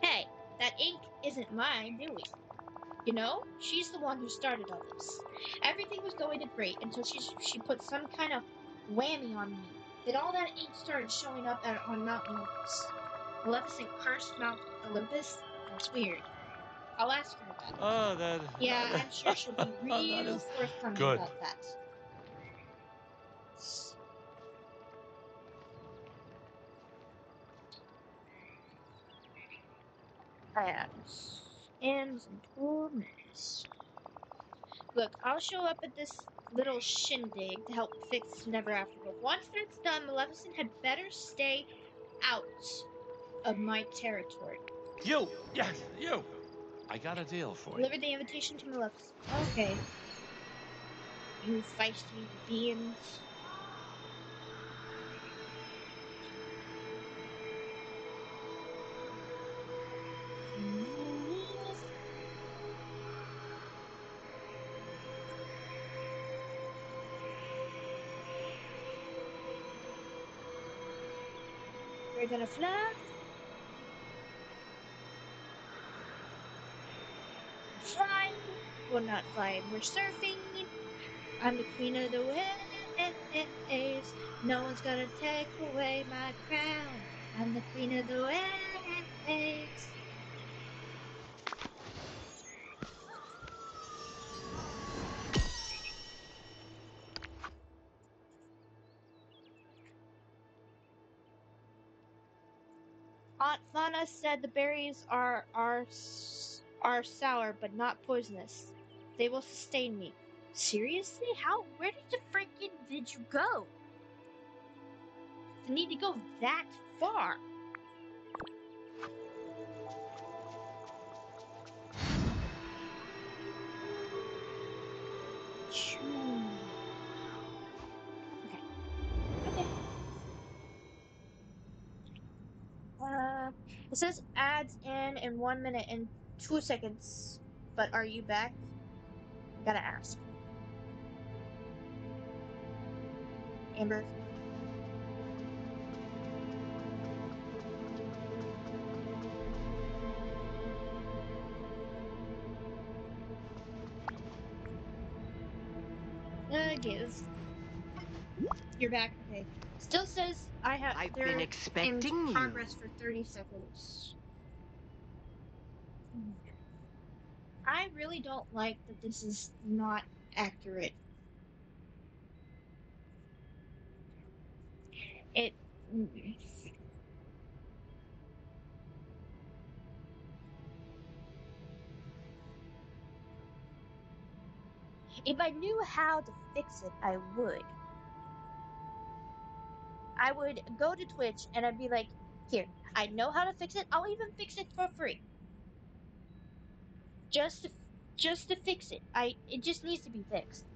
Hey, that ink isn't my doing. You know, she's the one who started all this. Everything was going to great until she put some kind of whammy on me. Then all that ink started showing up on Mount Olympus. Maleficent cursed Mount Olympus? That's weird. I'll ask her about it. Oh, that. Yeah, I'm sure she'll be That real is forthcoming good. about that. And 4 minutes. Look, I'll show up at this little shindig to help fix Never After. But once that's done, Maleficent had better stay out of my territory. You. Yes, you. I got a deal for you. Deliver the invitation to Maleficent. Okay. You feisty beings. We're gonna fly. Flying. Well, not flying. We're surfing. I'm the queen of the waves. No one's gonna take away my crown. I'm the queen of the waves. Aunt Lana said the berries are sour but not poisonous. They will sustain me. Seriously? How? Where did you go? You need to go that far. Okay. Okay. It says ads in 1 minute and 2 seconds. But are you back? I gotta ask. Amber. Give. You're back. Okay. Still says I've they're been in expecting you. progress for 30 seconds. I really don't like that this is not accurate. It. If I knew how to fix it, I would. I would go to Twitch and I'd be like, here, I know how to fix it. I'll even fix it for free. Just to, just to fix it. It just needs to be fixed.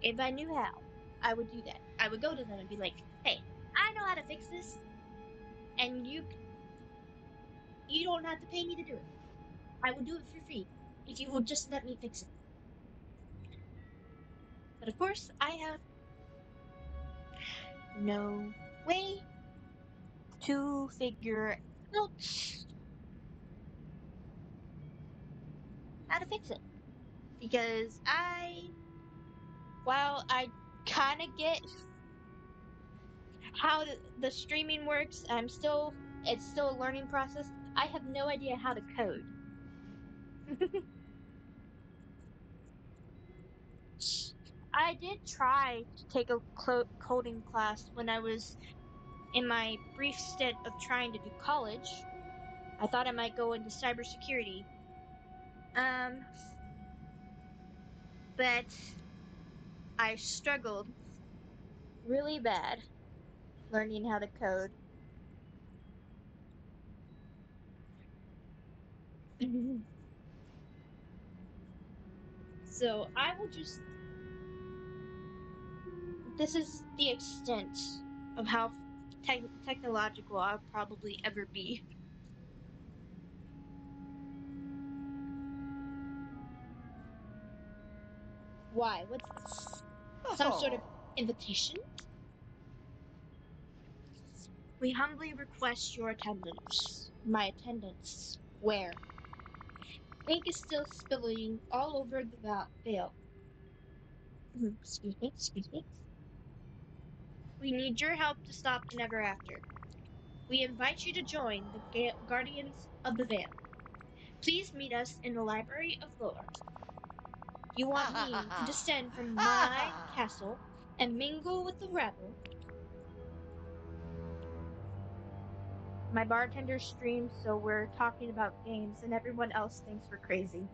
If I knew how, I would do that. I would go to them and be like, hey, I know how to fix this, and you don't have to pay me to do it. I will do it for free if you will just let me fix it. But of course, I have no way to figure out how to fix it. Because while I kind of get how the streaming works, it's still a learning process. I have no idea how to code. I did try to take a coding class when I was in my brief stint of trying to do college. I thought I might go into cybersecurity. Um, but I struggled really bad learning how to code. So I will just. This is the extent of how technological I'll probably ever be. Why? What's this? Some sort of Oh. invitation? We humbly request your attendance. My attendance. Where? Ink is still spilling all over the veil. Excuse me, excuse me. We need your help to stop the never after. We invite you to join the Guardians of the Veil. Please meet us in the Library of Lore. You want me to descend from my castle and mingle with the rabble? My bartender streams, so we're talking about games, and everyone else thinks we're crazy.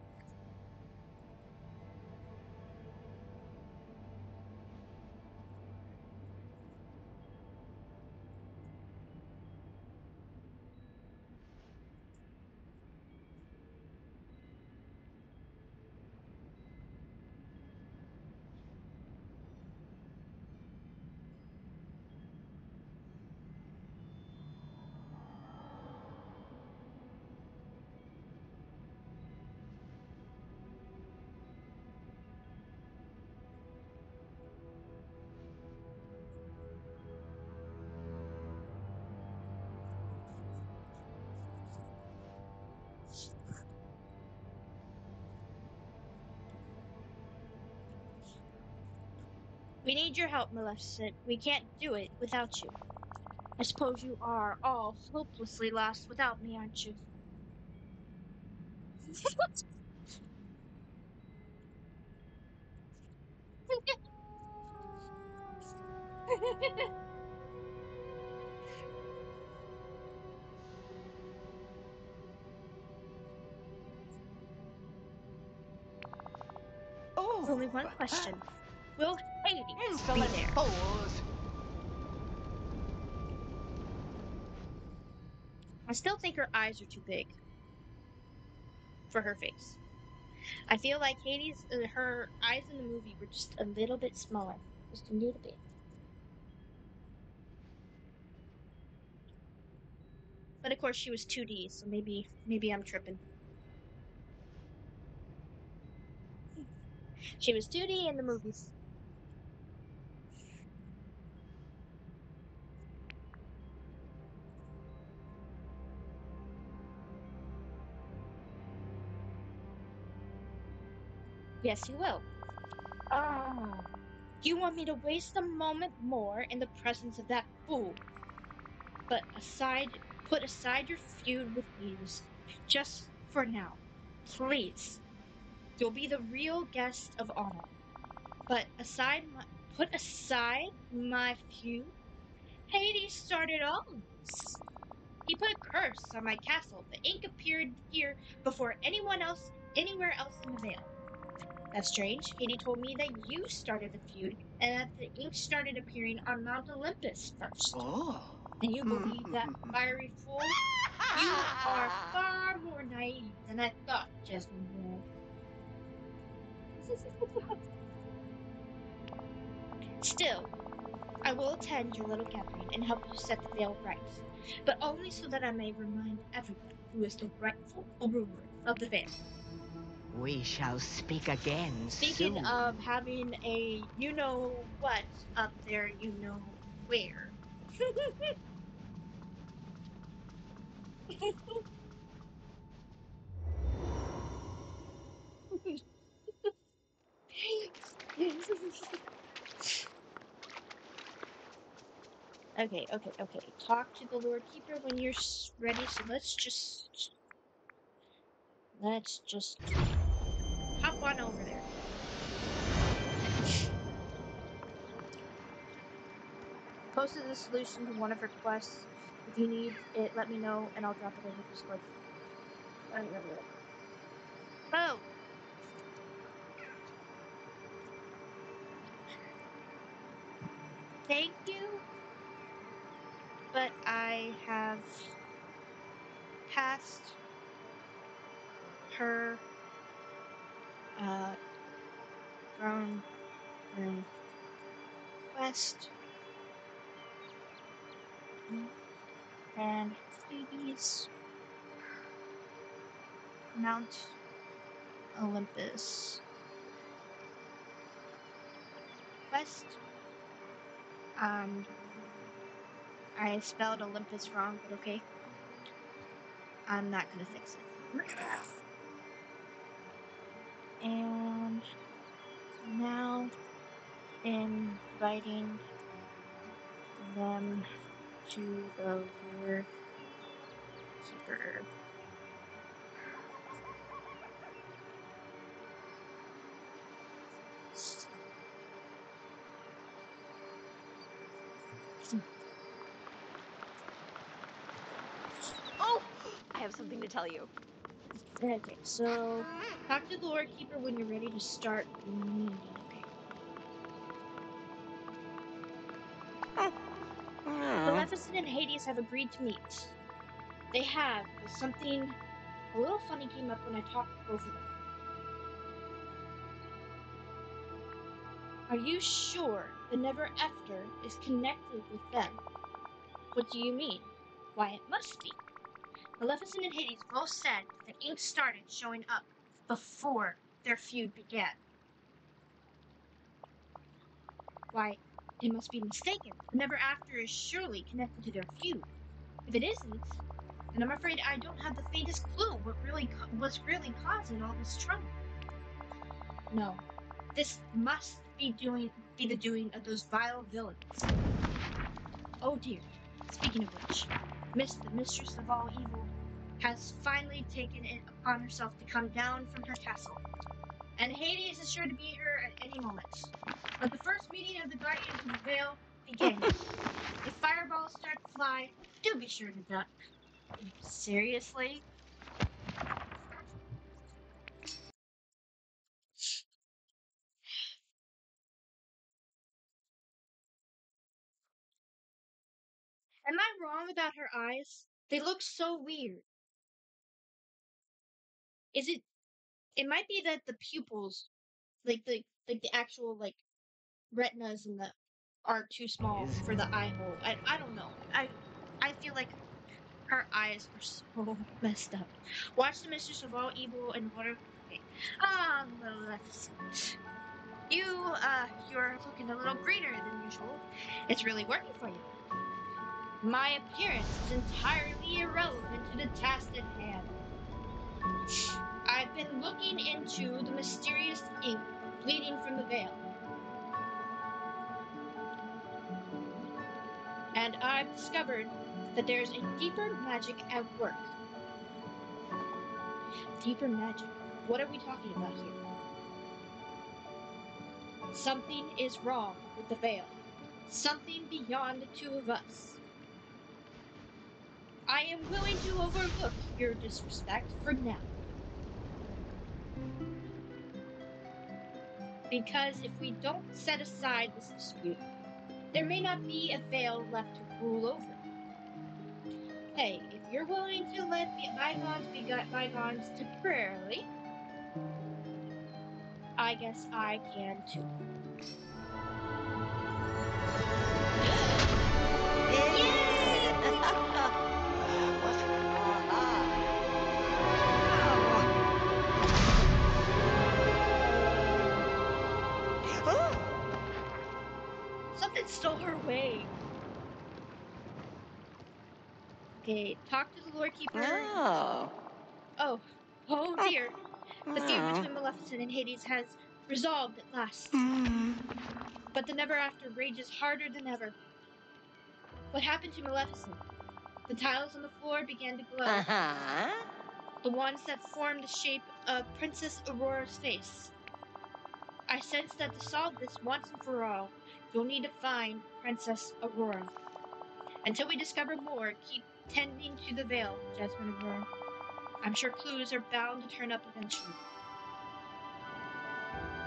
We need your help, Maleficent. We can't do it without you. I suppose you are all hopelessly lost without me, aren't you? Oh, There's only one but question. Will Hades be insolent there? fools! I still think her eyes are too big for her face. I feel like her eyes in the movie were just a little bit smaller. Just a little bit. But of course she was 2D, so maybe I'm tripping. She was 2D in the movies. Yes, you will. Ah. You want me to waste a moment more in the presence of that fool? But put aside your feud with Hughes, just for now. Please. You'll be the real guest of honor. But put aside my feud. Hades started all of this. He put a curse on my castle. The ink appeared here before anyone else, anywhere else in the Vale. That's strange. Hades told me that you started the feud and that the ink started appearing on Mount Olympus first. Oh. And you believe that, fiery fool? You are far more naive than I thought, Jasmine Bell. Still, I will attend your little gathering and help you set the veil right, but only so that I may remind everyone who is the rightful ruler of the veil. We shall speak again Speaking soon. of having a you-know-what up there, you-know-where. Okay. Talk to the Lord Keeper when you're ready. So let's just hop on over there. Posted the solution to one of her quests. If you need it, let me know and I'll drop it over Discord. Oh, thank you, but I have passed her throne room quest and Hades Mount Olympus quest. I spelled Olympus wrong, but okay. I'm not gonna fix it. And now inviting them to the Lord Keeper. Oh, I have something to tell you. Okay, so talk to the Lord Keeper when you're ready to start the meeting, okay? Maleficent and Hades have agreed to meet. They have, but something a little funny came up when I talked to both of them. Are you sure the Never After is connected with them? What do you mean? Why, it must be. Maleficent and Hades both said that ink started showing up before their feud began. Why, they must be mistaken. The Never After is surely connected to their feud. If it isn't, then I'm afraid I don't have the faintest clue what's really causing all this trouble. No, this must be the doing of those vile villains. Oh dear. Speaking of which, the mistress of all evil, has finally taken it upon herself to come down from her castle, and Hades is sure to be here at any moment. Let the first meeting of the Guardians of the Vale begin. If fireballs start to fly, do be sure to duck. Seriously? Am I wrong about her eyes? They look so weird. Is it? It might be that the pupils, like the actual retinas and the are too small for the eye hole. I don't know. I feel like her eyes are so messed up. Watch the Mistress of All Evil and Water. Okay. Maleficent. You're looking a little greener than usual. It's really working for you. My appearance is entirely irrelevant to the task at hand. I've been looking into the mysterious ink bleeding from the veil. And I've discovered that there's a deeper magic at work. Deeper magic? What are we talking about here? Something is wrong with the veil. Something beyond the two of us. I am willing to overlook your disrespect for now. Because if we don't set aside this dispute, there may not be a veil left to rule over. Hey, if you're willing to let bygones be bygones temporarily, I guess I can too. Okay, talk to the Lord Keeper. Oh. Oh, oh dear. The feud Oh. between Maleficent and Hades has resolved at last. But the Never After rages harder than ever. What happened to Maleficent? The tiles on the floor began to glow. Uh-huh. The ones that formed the shape of Princess Aurora's face. I sense that to solve this once and for all, you'll need to find Princess Aurora. Until we discover more, keep tending to the veil, Jasmine Aurora. I'm sure clues are bound to turn up eventually.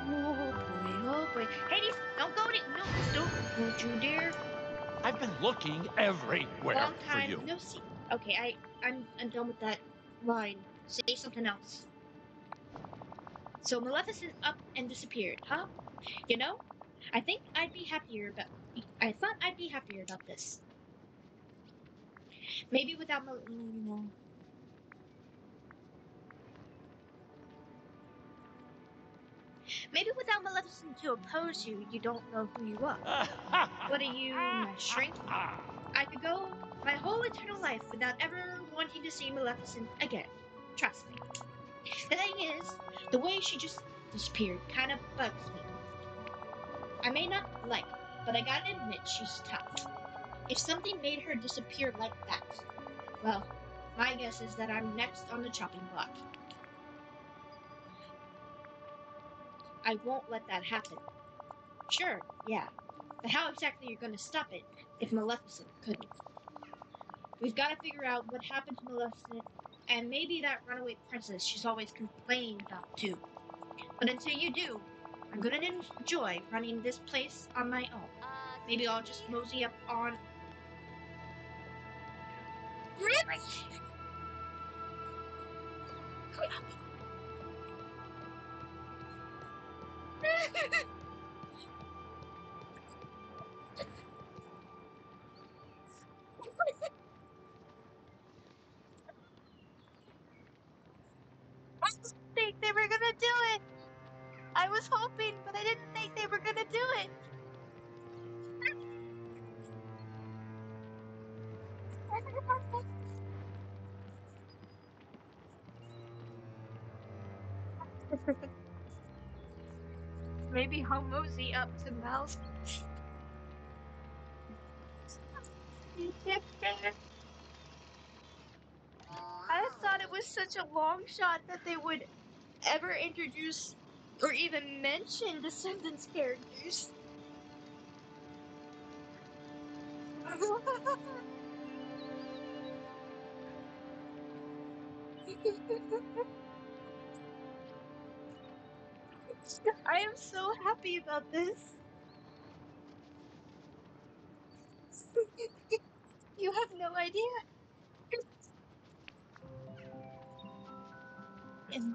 Oh boy, oh boy. Hades, don't go to, no, don't you dare. I've been looking everywhere Long for time you. no see. Okay, I'm done with that line. Say something else. So Maleficent up and disappeared, huh? You know, I thought I'd be happier about this. Maybe without maybe without Maleficent to oppose you, you don't know who you are. What are you, my shrink? I could go my whole eternal life without ever wanting to see Maleficent again. Trust me. The thing is, the way she just disappeared kind of bugs me. I may not like her, but I gotta admit she's tough. If something made her disappear like that, well, my guess is that I'm next on the chopping block. I won't let that happen. Sure, yeah. But how exactly are you gonna stop it if Maleficent couldn't? We've gotta figure out what happened to Maleficent and maybe that runaway princess she's always complained about too. But until you do, I'm gonna enjoy running this place on my own. Maybe I'll just mosey up on. Really? I didn't think they were gonna do it. I was hoping, but I didn't think they were gonna do it. Maybe I'll mosey up to Mouse. I thought it was such a long shot that they would ever introduce or even mention Descendants characters. I am so happy about this. You have no idea. And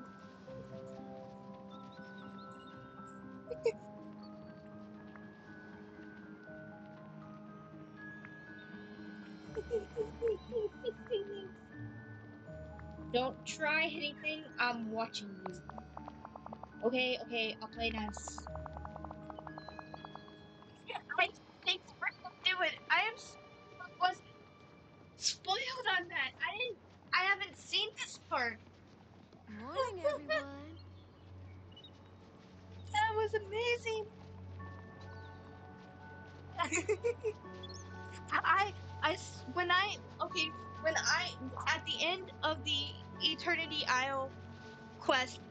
don't try anything. I'm watching you. Okay, I'll play nice. I didn't think they were gonna do it. Was spoiled on that. I haven't seen this part. Morning, everyone. That was amazing. I, when when I, at the end of the Eternity Isle quest,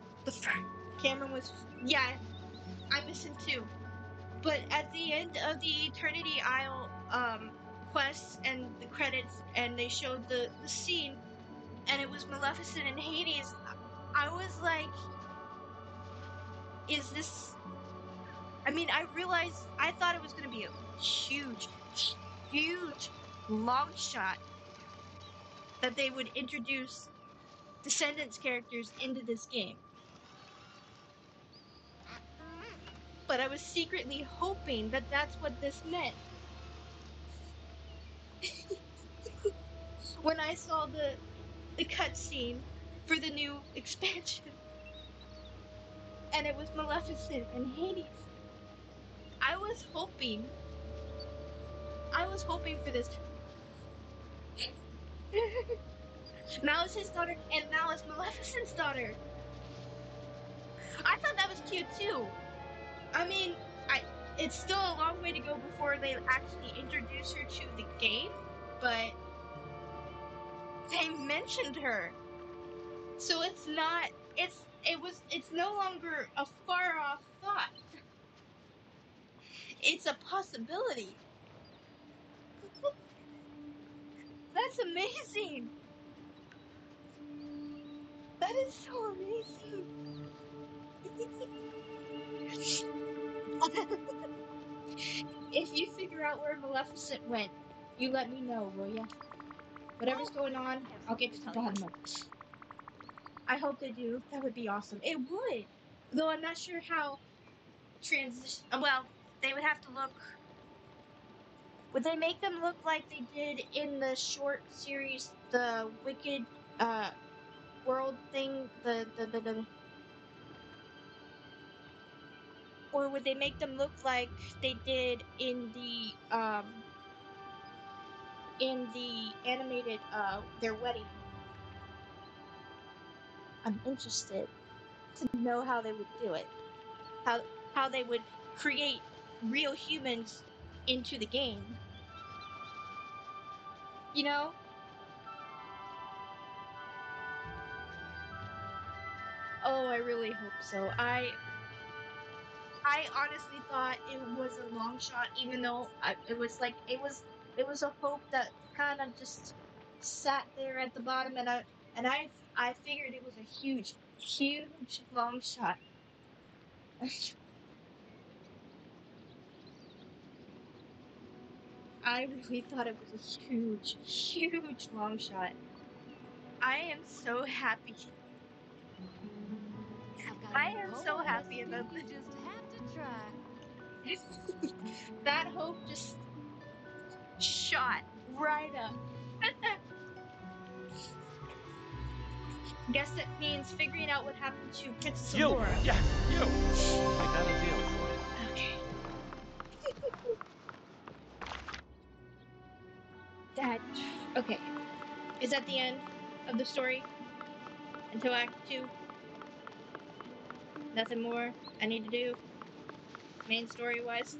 Cameron was, yeah, I listened too. But at the end of the Eternity Isle, quests and the credits, and they showed the scene, and it was Maleficent and Hades, I was like, is this, I mean, I realized, I thought it was gonna be a huge, huge long shot that they would introduce Descendants characters into this game. But I was secretly hoping that that's what this meant. When I saw the cutscene for the new expansion, and it was Maleficent and Hades. I was hoping for this. Mal is his daughter, and Mal is Maleficent's daughter. I thought that was cute too. I mean, it's still a long way to go before they actually introduce her to the game, but they mentioned her. So it's no longer a far off thought. It's a possibility. That's amazing. That is so amazing. If you figure out where Maleficent went, you let me know, will ya? Whatever's going on, I'll get to the bottom of it. I hope they do. That would be awesome. It would. Though I'm not sure how transition. Well, they would have to look. Would they make them look like they did in the short series, the Wicked World thing? Or would they make them look like they did in the animated their wedding? I'm interested to know how they would do it. How how they would create real humans into the game. You know? Oh, I really hope so. I honestly thought it was a long shot, even though it was a hope that kind of just sat there at the bottom, and I figured it was a huge long shot. I really thought it was a huge long shot. I am so happy. I've got a I new am so Pomo happy recipe about you just have to try. this. That hope just shot right up. Guess that means figuring out what happened to Princess You! Aurora. Yeah, you! I got a deal for you. Okay. That. Okay. Is that the end of the story? Until Act 2? Nothing more I need to do? Main story wise?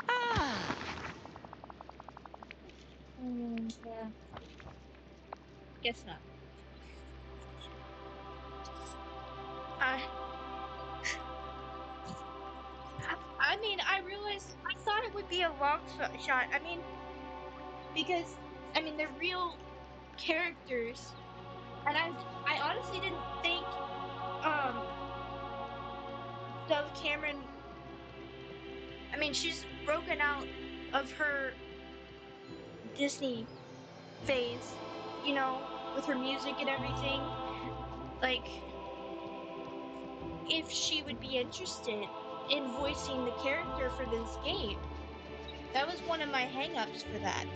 Ah, Yeah. Guess not. I. I mean, I realized I thought it would be a long shot. I mean, because they're real characters, and I honestly didn't think um Dove Cameron. I mean, she's broken out of her Disney phase, with her music and everything. Like, if she would be interested in voicing the character for this game. That was one of my hangups for that.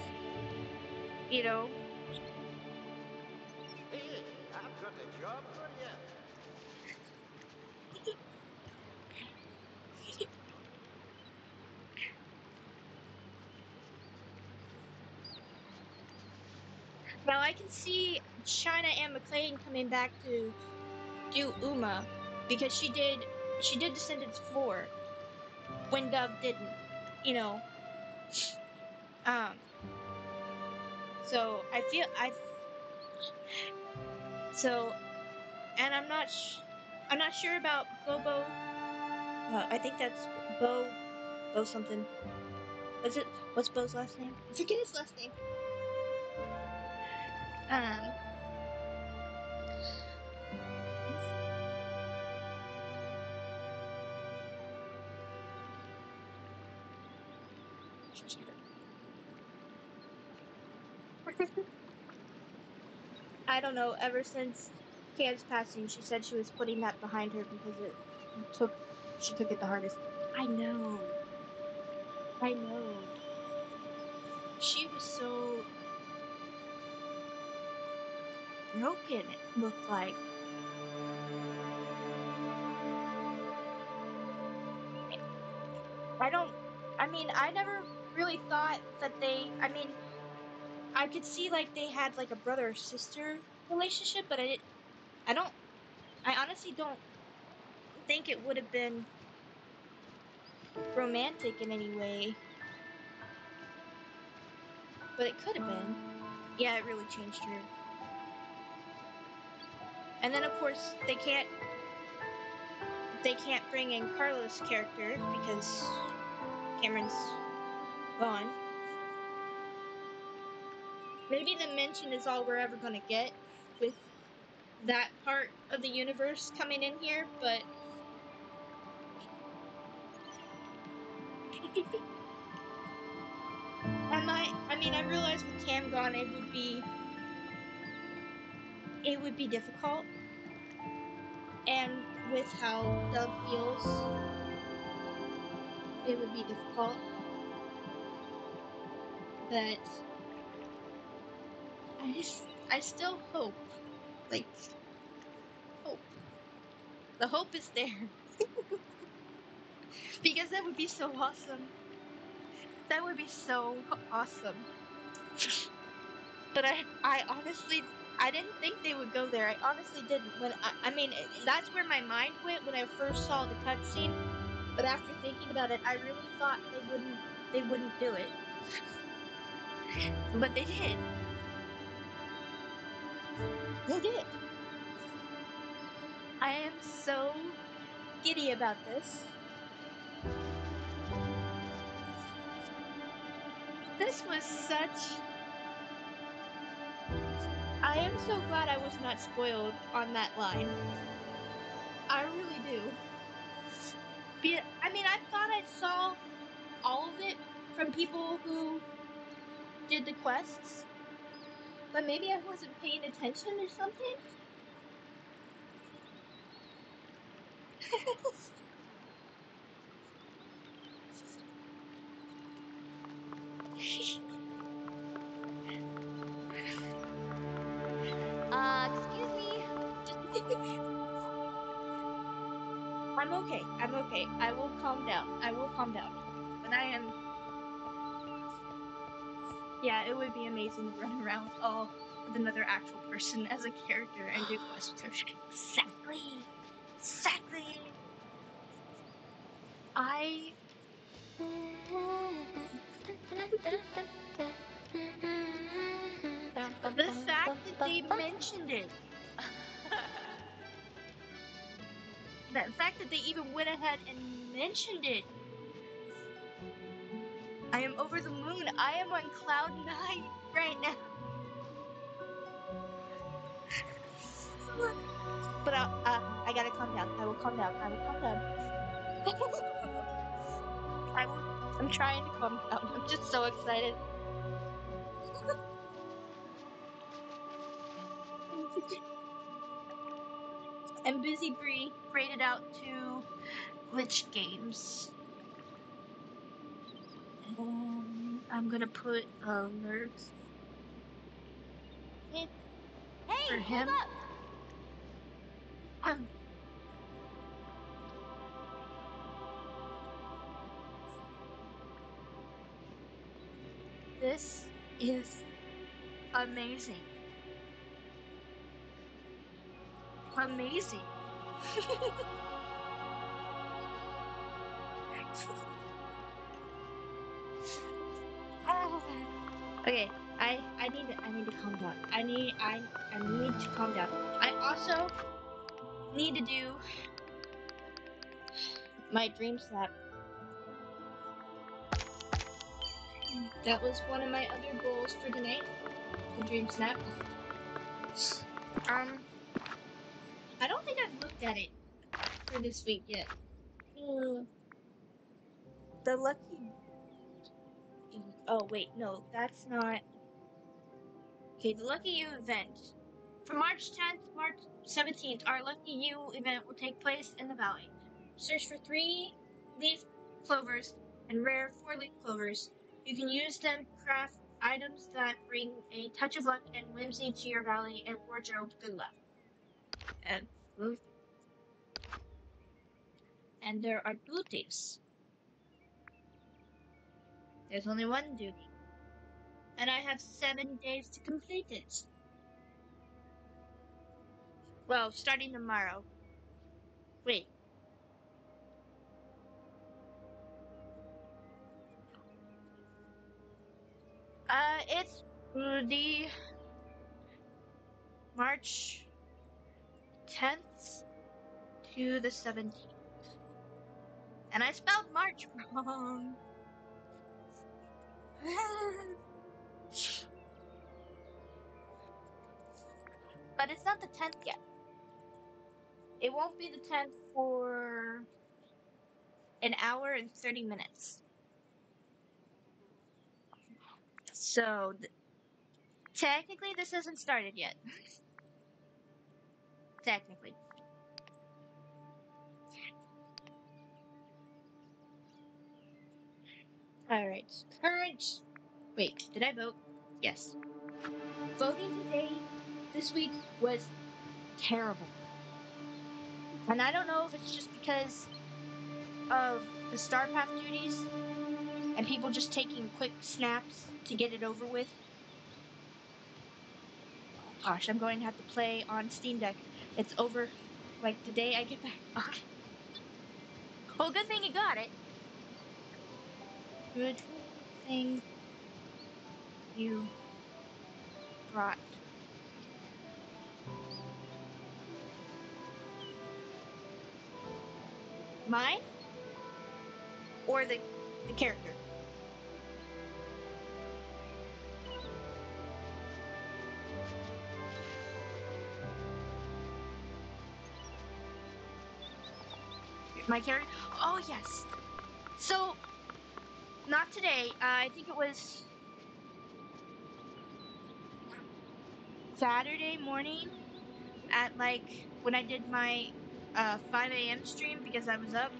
You know? Hey, I've got a job for you. Now I can see China and McLean coming back to do Uma because she did Descendants 4 when Dove didn't. You know. Um so so and I'm not sure about Bobo. I think that's Bo something. What's Bo's last name? I forget his last name. Um I don't know, ever since Cam's passing, she said she was putting that behind her because took she took it the hardest. I know. I know. She was so broken, it looked like. I don't I mean, I never really thought that they I mean, I could see like they had like a brother or sister relationship, but I honestly don't think it would have been romantic in any way. But it could have been. Yeah, it really changed her. And then of course they can't bring in Carlos' character because Cameron's gone. Maybe the mention is all we're ever gonna get with that part of the universe coming in here, but I realize with Cam gone it would be difficult, and with how Doug feels, it would be difficult. But I still hope, like, hope. The hope is there because that would be so awesome. That would be so awesome. But I honestly, I didn't think they would go there. I honestly didn't. When that's where my mind went when I first saw the cutscene. But after thinking about it, I really thought they wouldn't do it. But they did. They did. I am so giddy about this. This was such. I am so glad I was not spoiled on that line. I really do. I thought I saw all of it from people who did the quests, but maybe I wasn't paying attention or something. Excuse me. I'm okay. I'm okay. I will calm down. I will calm down. But I am. Yeah, it would be amazing to run around with another actual person as a character and do quests with her. Exactly. Exactly. I. The fact that they mentioned it. The fact that they even went ahead and mentioned it. I am over the moon. I am on cloud 9 right now. But I gotta calm down. I will calm down. I will calm down. I will. I'm trying to calm down. I'm just so excited. And Busy Bree braided out to Lich Games. And I'm gonna put alerts in for Hey, hold him. up. This is amazing. Amazing. Okay, I need to calm down. I need to calm down. I also need to do my dream snap. That was one of my other goals for tonight. The dream snap. Um, I don't think I've looked at it for this week yet. Uh, the lucky. Oh wait, no, that's not. Okay, the Lucky You event. From March 10th to March 17th, our Lucky You event will take place in the valley. Search for 3-leaf clovers and rare 4-leaf clovers. You can use them to craft items that bring a touch of luck and whimsy to your valley and wardrobe good luck. And there are duties. There's only one duty. And I have 7 days to complete it. Well, starting tomorrow. Wait. It's the March 10th to the 17th. And I spelled March wrong. But it's not the 10th yet. It won't be the 10th for an hour and 30 minutes. So, technically, this hasn't started yet. Technically. Alright. Current. Wait, did I vote? Yes. Voting today, this week, was terrible. And I don't know if it's just because of the starp duties and people just taking quick snaps to get it over with. Gosh, I'm going to have to play on Steam Deck. It's over like the day I get back. Okay. Well, good thing you got it. Good thing you brought. Mine or the character? My character? Oh, yes. So, not today. I think it was Saturday morning at like when I did my 5 a.m. stream because I was up.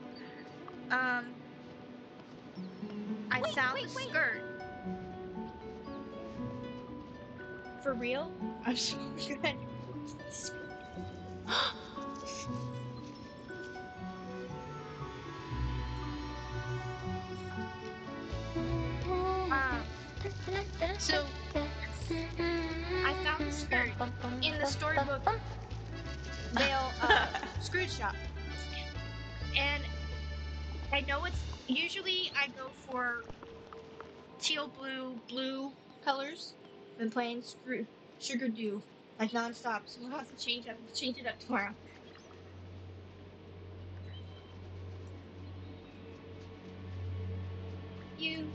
I found the Wait. skirt. For real? I'm so good. So I found the skirt in the Storybook Vale Scrooge shop. And I know it's usually I go for teal blue colors. Been playing Sugar Dew like nonstop, so we'll have to change it up tomorrow. You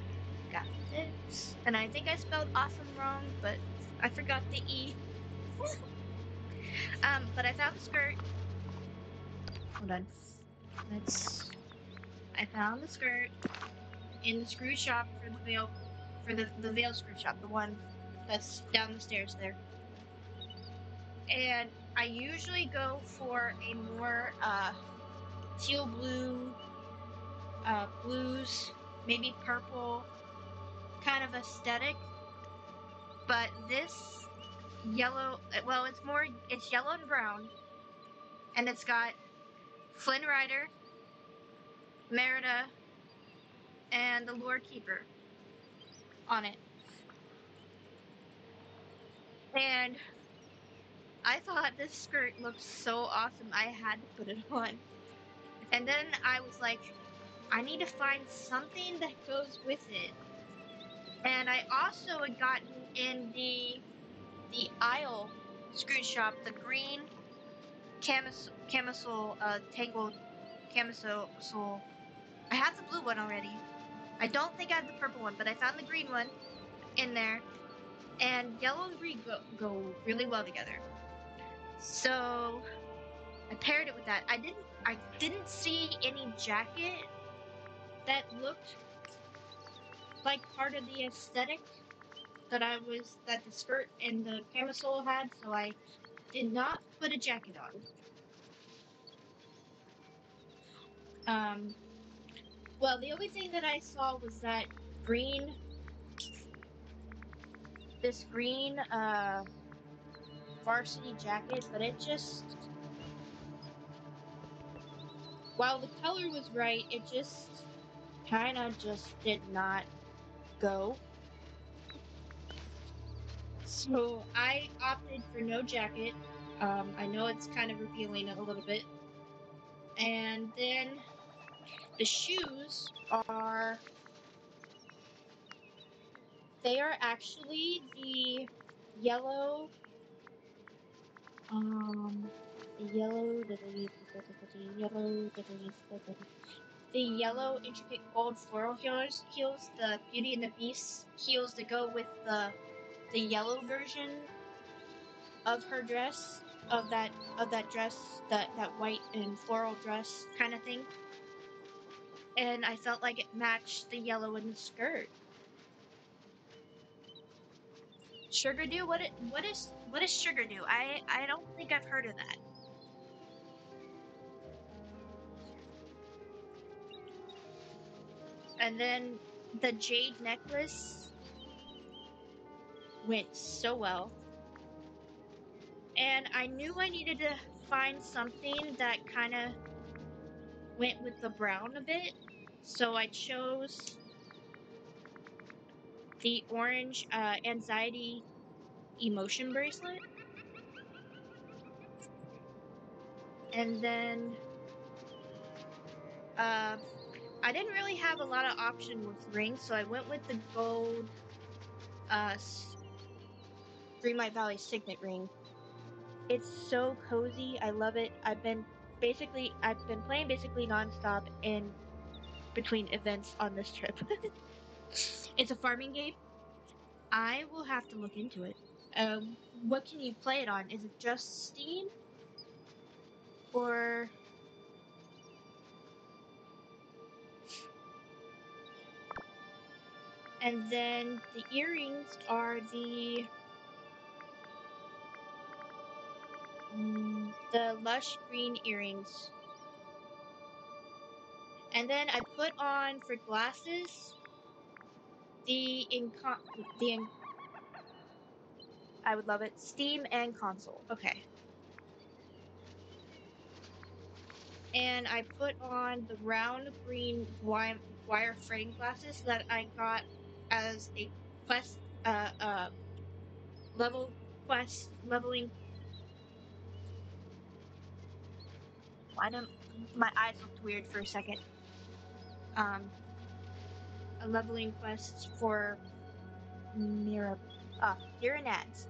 got this. And I think I spelled awesome wrong, but I forgot the E. But I found the skirt. Hold on. I found the skirt in the screw shop for the Vale, for the Vale screw shop, the one that's down the stairs there. And I usually go for a more teal blue, blues, maybe purple kind of aesthetic. But this yellow, well, it's yellow and brown, and it's got Flynn Rider, Merida, and the Lord Keeper on it. And I thought this skirt looked so awesome, I had to put it on. And then I was like, I need to find something that goes with it. And I also had gotten in the aisle screw shop the green camisole tangled camisole. I have the blue one already. I don't think I have the purple one, but I found the green one in there. And yellow and green go really well together. So I paired it with that. I didn't see any jacket that looked like part of the aesthetic that the skirt and the camisole had, so I did not put a jacket on. Well, the only thing that I saw was that green, this green varsity jacket, but it just, while the color was right, it just kind of just did not go. So I opted for no jacket. I know it's kind of revealing a little bit. And then the shoes are, they are actually the yellow, the yellow, the yellow intricate gold floral heels, the Beauty and the Beast heels that go with the yellow version of her dress, of that dress, that white and floral dress kind of thing. And I felt like it matched the yellow in the skirt. Sugar do? What is sugar do? I don't think I've heard of that. And then the jade necklace went so well. And I knew I needed to find something that kind of went with the brown a bit. So I chose the orange anxiety emotion bracelet. And then I didn't really have a lot of option with rings, so I went with the gold uh Dreamlight Valley signet ring. It's so cozy. I love it. I've been playing basically nonstop in between events on this trip. It's a farming game. I will have to look into it. What can you play it on? Is it just Steam or and then the earrings are the lush green earrings. And then I put on for glasses the incon the in I would love it. Steam and console. Okay. And I put on the round green wire frame glasses that I got as a quest leveling. Why don't my eyes looked weird for a second. Um, a leveling quest for Mira, Miranads.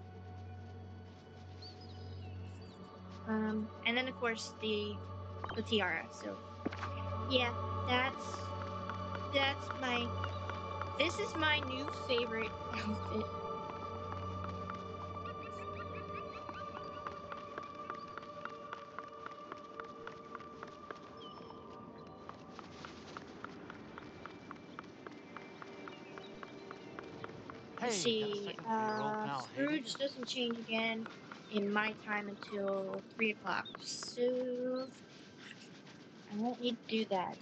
And then of course the tiara. So yeah, that's my. This is my new favorite outfit. Let's Hey, got a see. second for your old pal Haiti? Scrooge doesn't change again in my time until 3 o'clock. So I won't need to do that.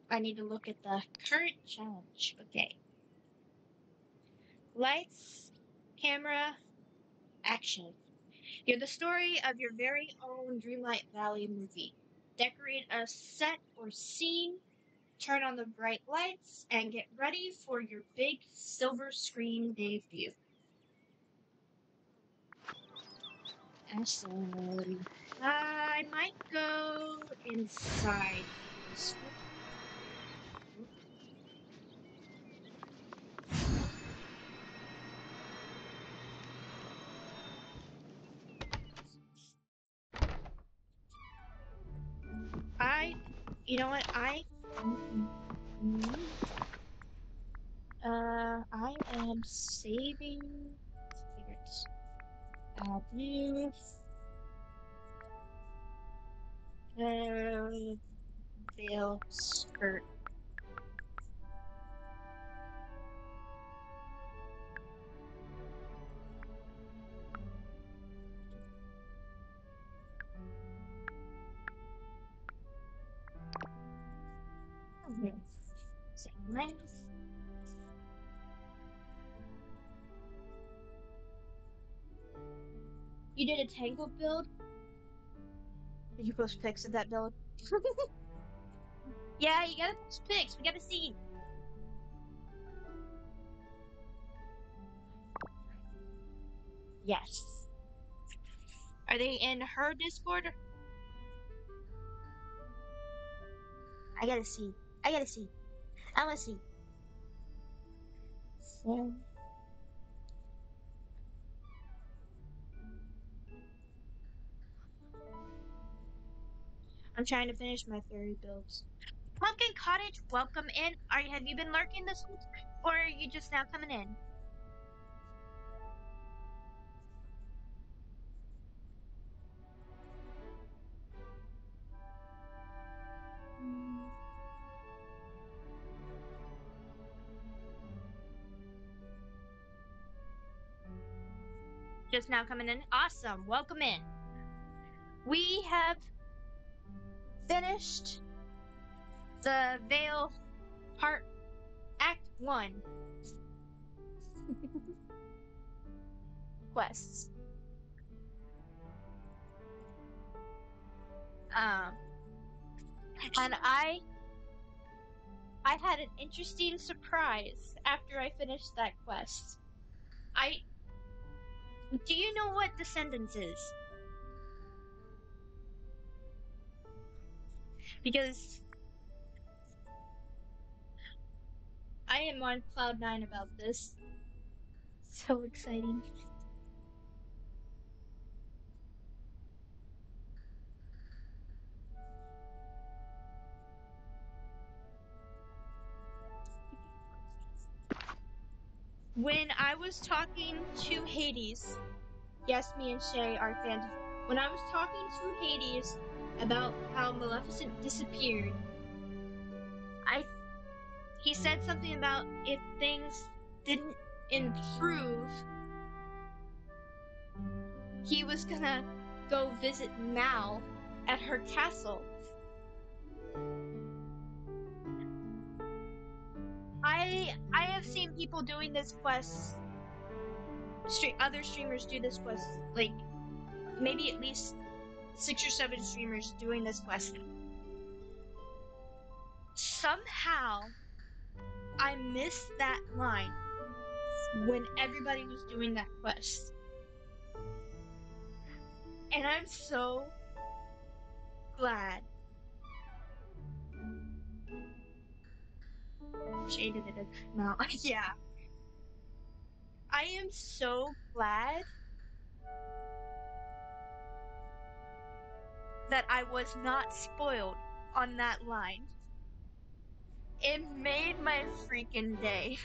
I need to look at the current challenge. Okay. Lights, camera, action. You're the story of your very own Dreamlight Valley movie. Decorate a set or scene, turn on the bright lights, and get ready for your big silver screen debut. Excellent. I might go inside for this one. I, you know what? I am saving favorites. Blue, veil, skirt. Same length. You did a tangle build? Did you post pics of that build? Yeah, you gotta post pics. We gotta see. Yes. Are they in her Discord? I gotta see. I gotta see. I wanna see. So, I'm trying to finish my fairy builds. Pumpkin Cottage, welcome in. Have you been lurking this week, or are you just now coming in? Just now coming in. Awesome. Welcome in. We have finished the Vale part Act 1 quests. And I had an interesting surprise after I finished that quest. Do you know what Descendants is? Because I am on cloud 9 about this. So exciting. When I was talking to Hades, yes, me and Shay are fans. When I was talking to Hades about how Maleficent disappeared, I he said something about if things didn't improve, he was gonna go visit Mal at her castle. I have seen people doing this quest. Other streamers do this quest, like maybe at least 6 or 7 streamers doing this quest. Somehow, I missed that line when everybody was doing that quest. And I'm so glad. Shaded it now. Yeah. I am so glad that I was not spoiled on that line. It made my freaking day.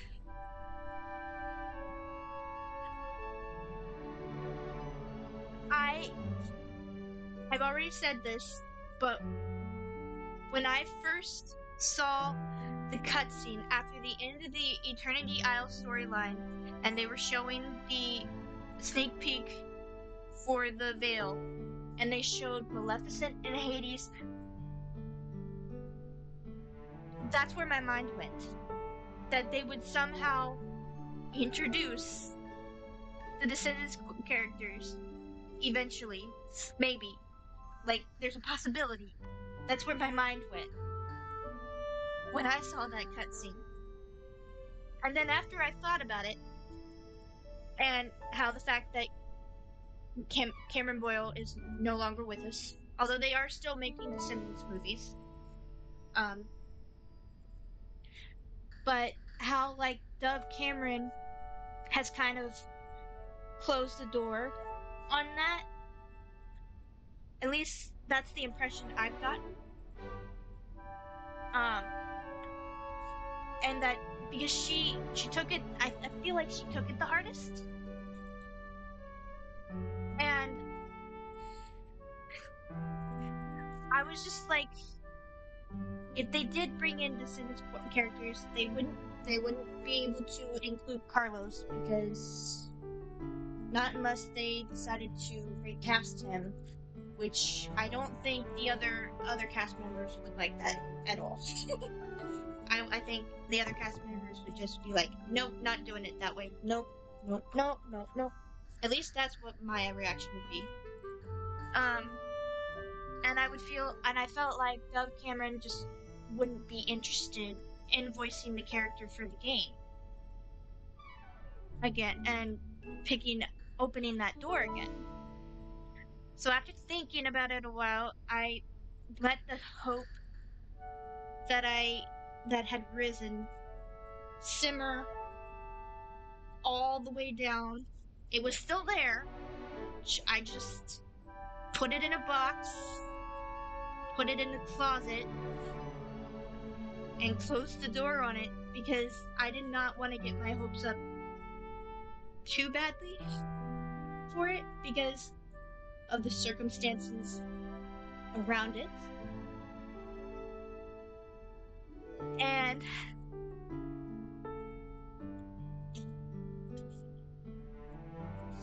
I've already said this, but when I first saw the cutscene after the end of the Eternity Isle storyline, and they were showing the sneak peek for the Veil, and they showed Maleficent and Hades, that's where my mind went. That they would somehow introduce the Descendants characters eventually. Maybe. Like, there's a possibility. That's where my mind went when I saw that cutscene. And then after I thought about it, and how the fact that Cameron Boyle is no longer with us, although they are still making Descendants movies. But how like Dove Cameron has kind of closed the door on that. At least that's the impression I've gotten. And that because she took it, I feel like she took it the hardest. And I was just like, if they did bring in Descendants characters, they wouldn't be able to include Carlos, because not unless they decided to recast him, which I don't think the other cast members would like that at all. I think the other cast members would just be like, nope, not doing it that way. Nope, nope, nope, nope, nope. At least that's what my reaction would be. And I felt like Dove Cameron just wouldn't be interested in voicing the character for the game again, and picking opening that door again. So after thinking about it a while, I let the hope that had risen simmer all the way down. It was still there. I just put it in a box, put it in the closet, and closed the door on it because I did not want to get my hopes up too badly for it because of the circumstances around it. And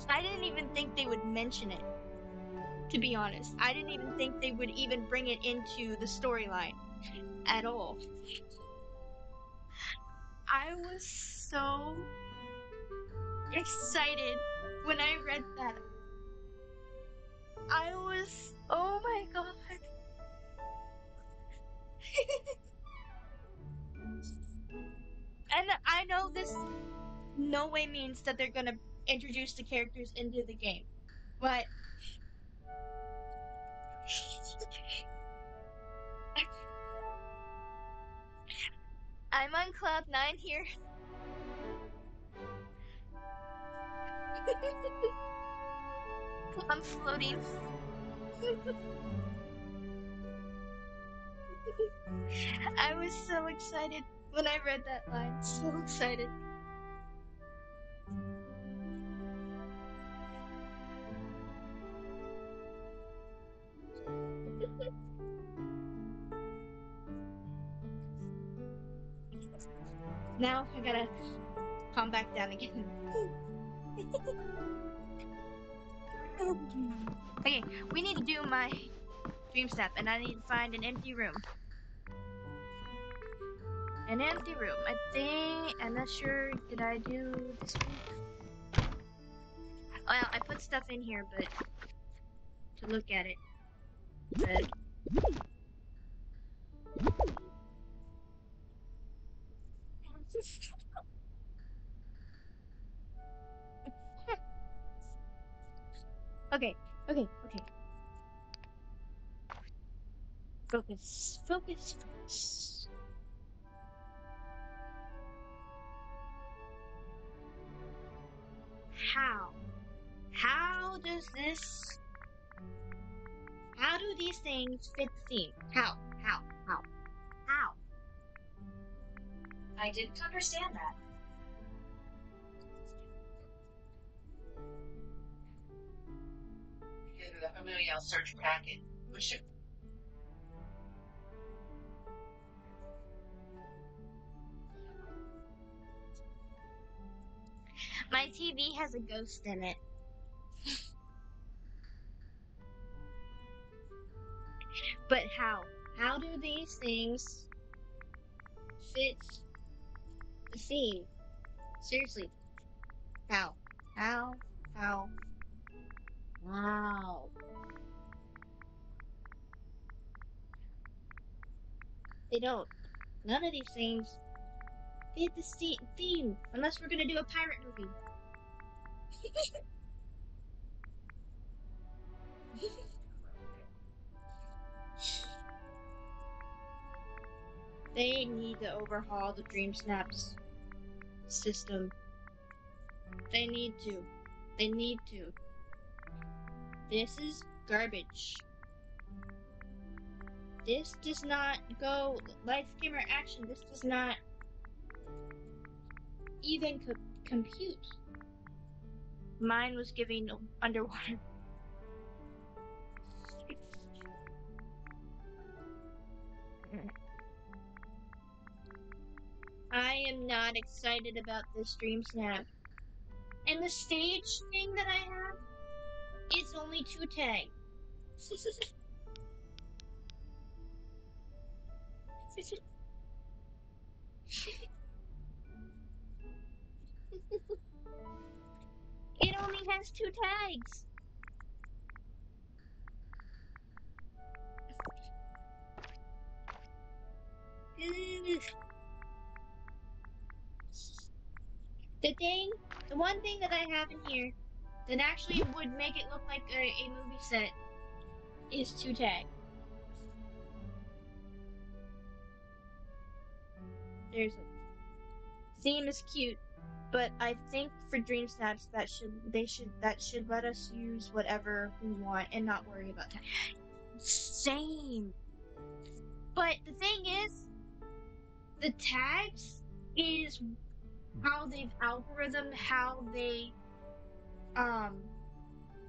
I didn't even think they would mention it, to be honest. I didn't even think they would even bring it into the storyline at all. I was so excited when I read that. I was, oh my god. And I know this no way means that they're gonna introduce the characters into the game, but I'm on cloud nine here. I'm floating. I was so excited when I read that line. So excited. Now I gotta calm back down again. Okay, we need to do my dream step, and I need to find an empty room. An empty room. I think. I'm not sure. Did I do this week? Well, I put stuff in here, but to look at it. But okay, okay. Focus, focus, focus. How? How does this? How do these things fit the theme? How? How? How? How? I didn't understand that. In the familial search packet, push it. My TV has a ghost in it. But how? How do these things fit the theme? Seriously. How? How? How? Wow. They don't. None of these things fit the theme. Unless we're gonna do a pirate movie. They need to overhaul the Dream Snaps system. They need to. They need to. This is garbage. This does not go lights, camera, action. This does not even compute. Mine was giving underwater. I am not excited about this Dream Snap. And the stage thing that I have, it's only 2 tags. It only has 2 tags. The one thing that I have in here that actually would make it look like a movie set is to tag. There's a theme is cute, but I think for dream snaps that should let us use whatever we want and not worry about that. Same. But the thing is, the tags is how they've algorithm how they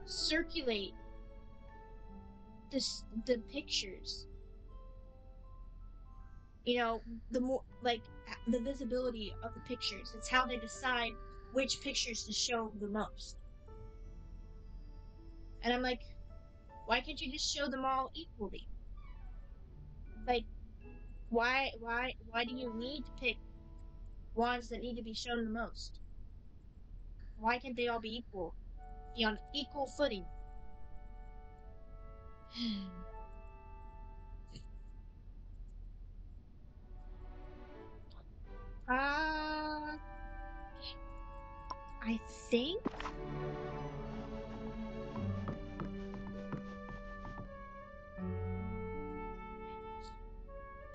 circulate the pictures. You know, the more like the visibility of the pictures. It's how they decide which pictures to show the most. And I'm like, why can't you just show them all equally? Like, why do you need to pick ones that need to be shown the most? Why can't they all be equal? Be on equal footing? I think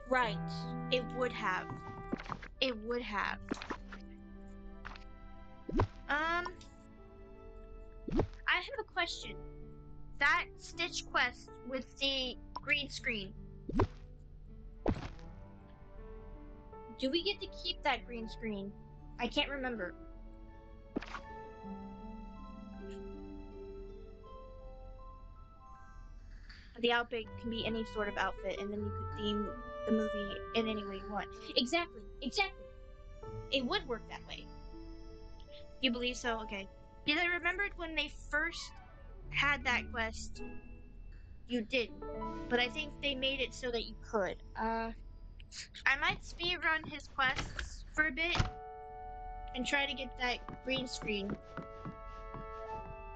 right. It would have. It would have. I have a question. That Stitch quest with the green screen. Do we get to keep that green screen? I can't remember. The outfit can be any sort of outfit, and then you could theme the movie in any way you want. Exactly. It would work that way. You believe so? Okay. Because I remembered when they first had that quest, you didn't. But I think they made it so that you could. I might speedrun his quests for a bit and try to get that green screen.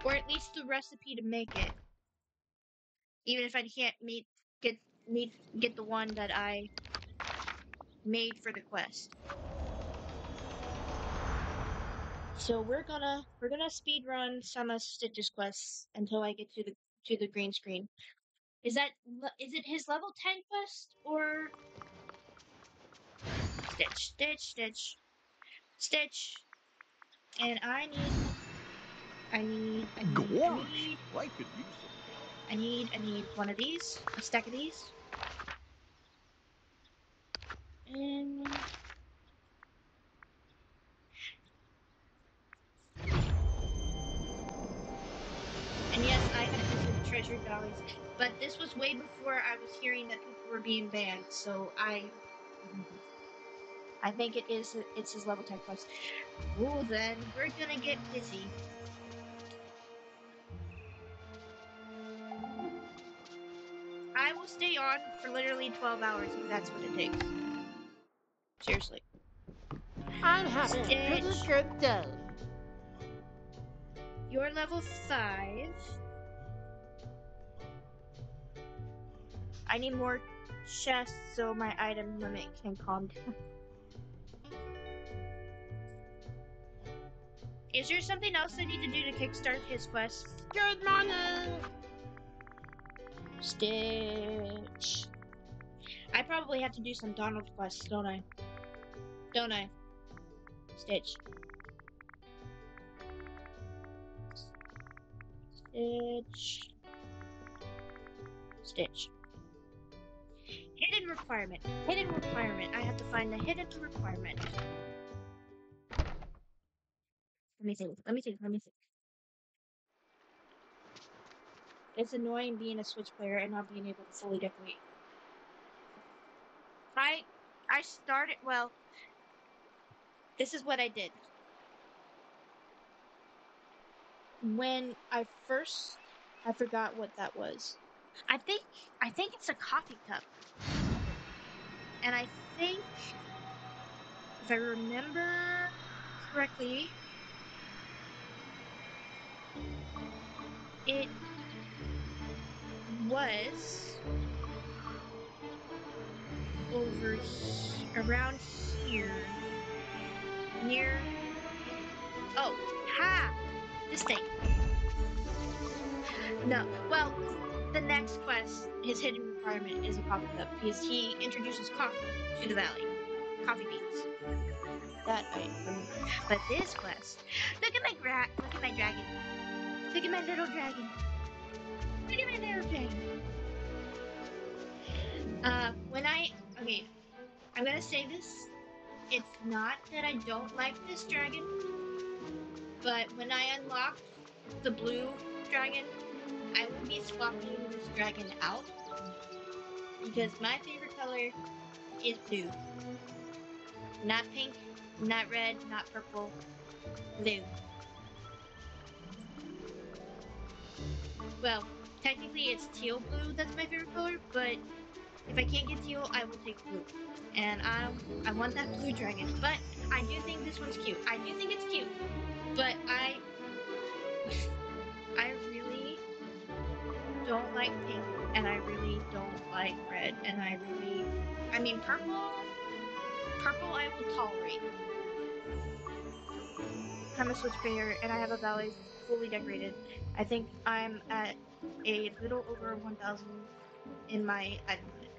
Or at least the recipe to make it. Even if I can't get the one that I made for the quest. So we're gonna speedrun some of Stitch's quests until I get to the green screen. Is it his level 10 quest or Stitch? And I need one of these, a stack of these. And yes, I have visited Treasure Valleys, but this was way before I was hearing that people were being banned, so I think it's his level 10 quest. Well then, we're gonna get busy. I will stay on for literally 12 hours if that's what it takes. Seriously. I'm having a pretty good day. You're level 5. I need more chests so my item limit can calm down. Is there something else I need to do to kickstart his quest? Good morning! Stitch. I probably have to do some Donald quests, don't I? Stitch. Hidden requirement. I have to find the hidden requirement. Let me think. It's annoying being a Switch player and not being able to fully decorate. I started, well, this is what I did. When I forgot what that was. I think it's a coffee cup. And I think, if I remember correctly, it was around here, near, oh, ha! This thing. No. Well, the next quest, his hidden requirement is a coffee cup because he introduces coffee to the valley. Coffee beans. That I remember. But this quest, look at look at my dragon. Look at my little dragon. Look at my little dragon. Okay, I'm gonna say this. It's not that I don't like this dragon, but when I unlock the blue dragon, I will be swapping this dragon out because my favorite color is blue. Not pink, not red, not purple, blue. Well, technically it's teal blue that's my favorite color, but if I can't get teal, I will take blue. And I want that blue dragon. But I do think this one's cute. I do think it's cute. But I really don't like pink and I really don't like red and I mean purple I will tolerate. I'm a switchplayer and I have a valley fully decorated. I think I'm at a little over 1,000 in my item limit.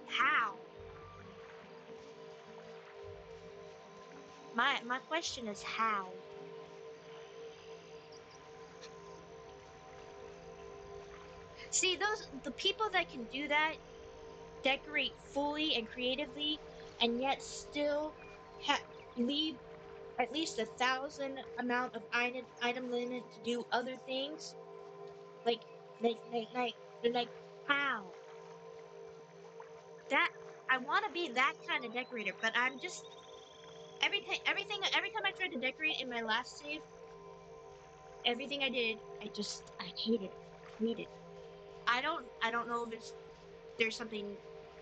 How? My question is how? See, the people that can do that decorate fully and creatively, and yet still leave at least 1,000 amount of item limit to do other things. Like, like how? That I want to be that kind of decorator, but I'm just every time I tried to decorate in my last save, everything I did, I hate it. Hate it. I don't know if it's there's something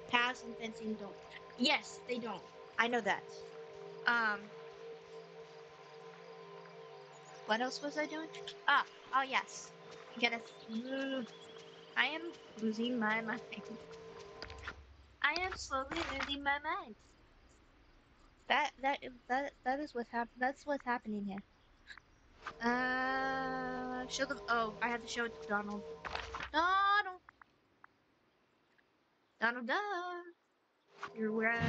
paths and fencing don't. Yes, they don't. I know that. Um, what else was I doing? Oh yes. Gotta. I am losing my mind. I am slowly losing my mind. That is what's That's what's happening here. Show them. Oh, I have to show it to Donald. Donald. Donald, you're where?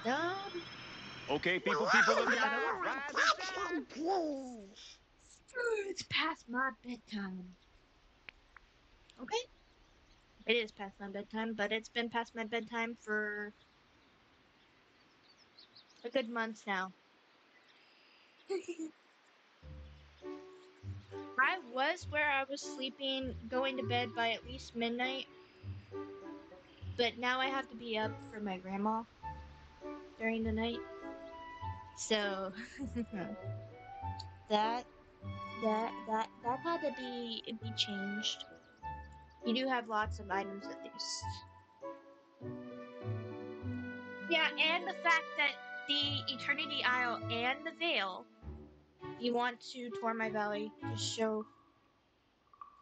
Donald. Okay, people, look alive. Rise and shine. It's past my bedtime. Okay. It is past my bedtime, but it's been past my bedtime for a good month now. I was where I was sleeping, going to bed by at least midnight, but now I have to be up for my grandma during the night. So that that had to be changed. You do have lots of items at least. Yeah, and the fact that the Eternity Isle and the Veil, you want to tour my valley to show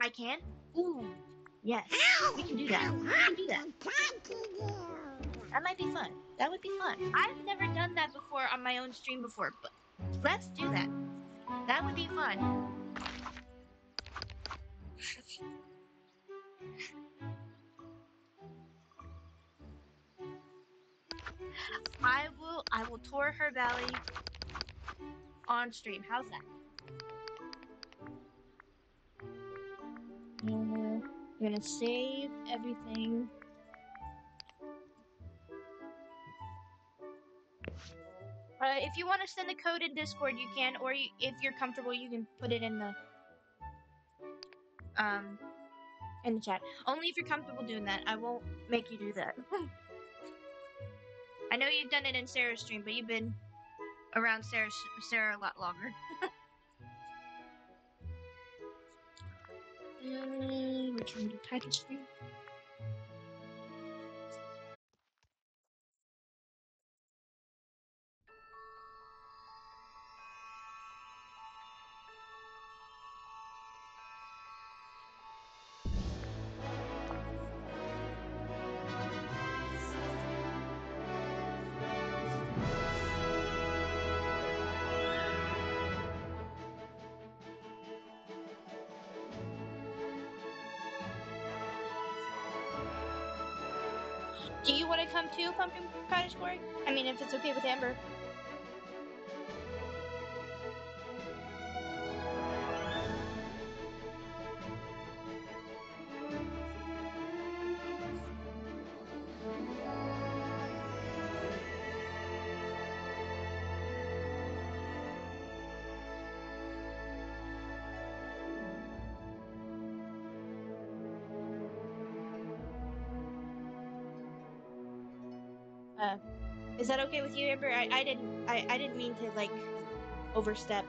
I can? Ooh, yes, we can do that. We can do that. That might be fun. That would be fun. I've never done that before on my own stream before, but let's do that. That would be fun. I will tour her valley on stream. How's that? I'm gonna save everything. If you want to send the code in Discord, you can, or if you're comfortable, you can put it in the chat. Only if you're comfortable doing that. I won't make you do that. I know you've done it in Sarah's stream, but you've been around Sarah a lot longer. Return to title screen. Do you want to come to Pumpkin Cottage Quarry? I mean, if it's okay with Amber. Is that okay with you, Amber? I didn't mean to like overstep.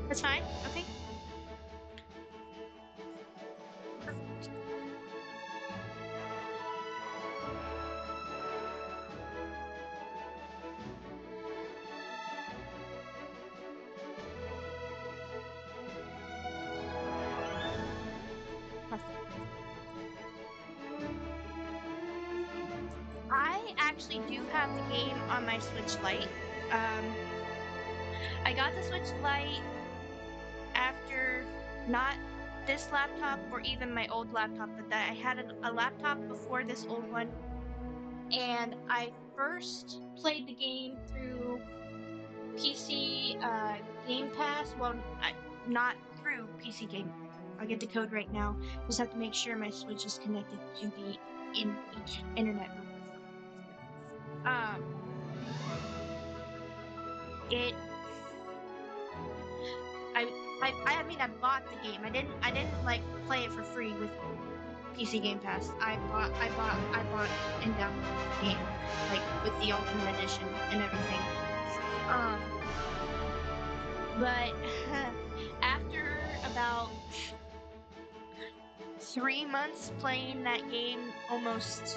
That's fine. Okay. Perfect. Perfect. I actually do have the game on my Switch Lite. I got the Switch Lite after not this laptop or even my old laptop, but that I had a laptop before this old one, and I first played the game through PC Game Pass. Well, not through PC Game. I'll get the code right now. Just have to make sure my Switch is connected to the internet real quick. Um, it. I mean I bought the game. I didn't like play it for free with PC Game Pass. I bought and downloaded the game like with the Ultimate Edition and everything. Um, but after about 3 months playing that game almost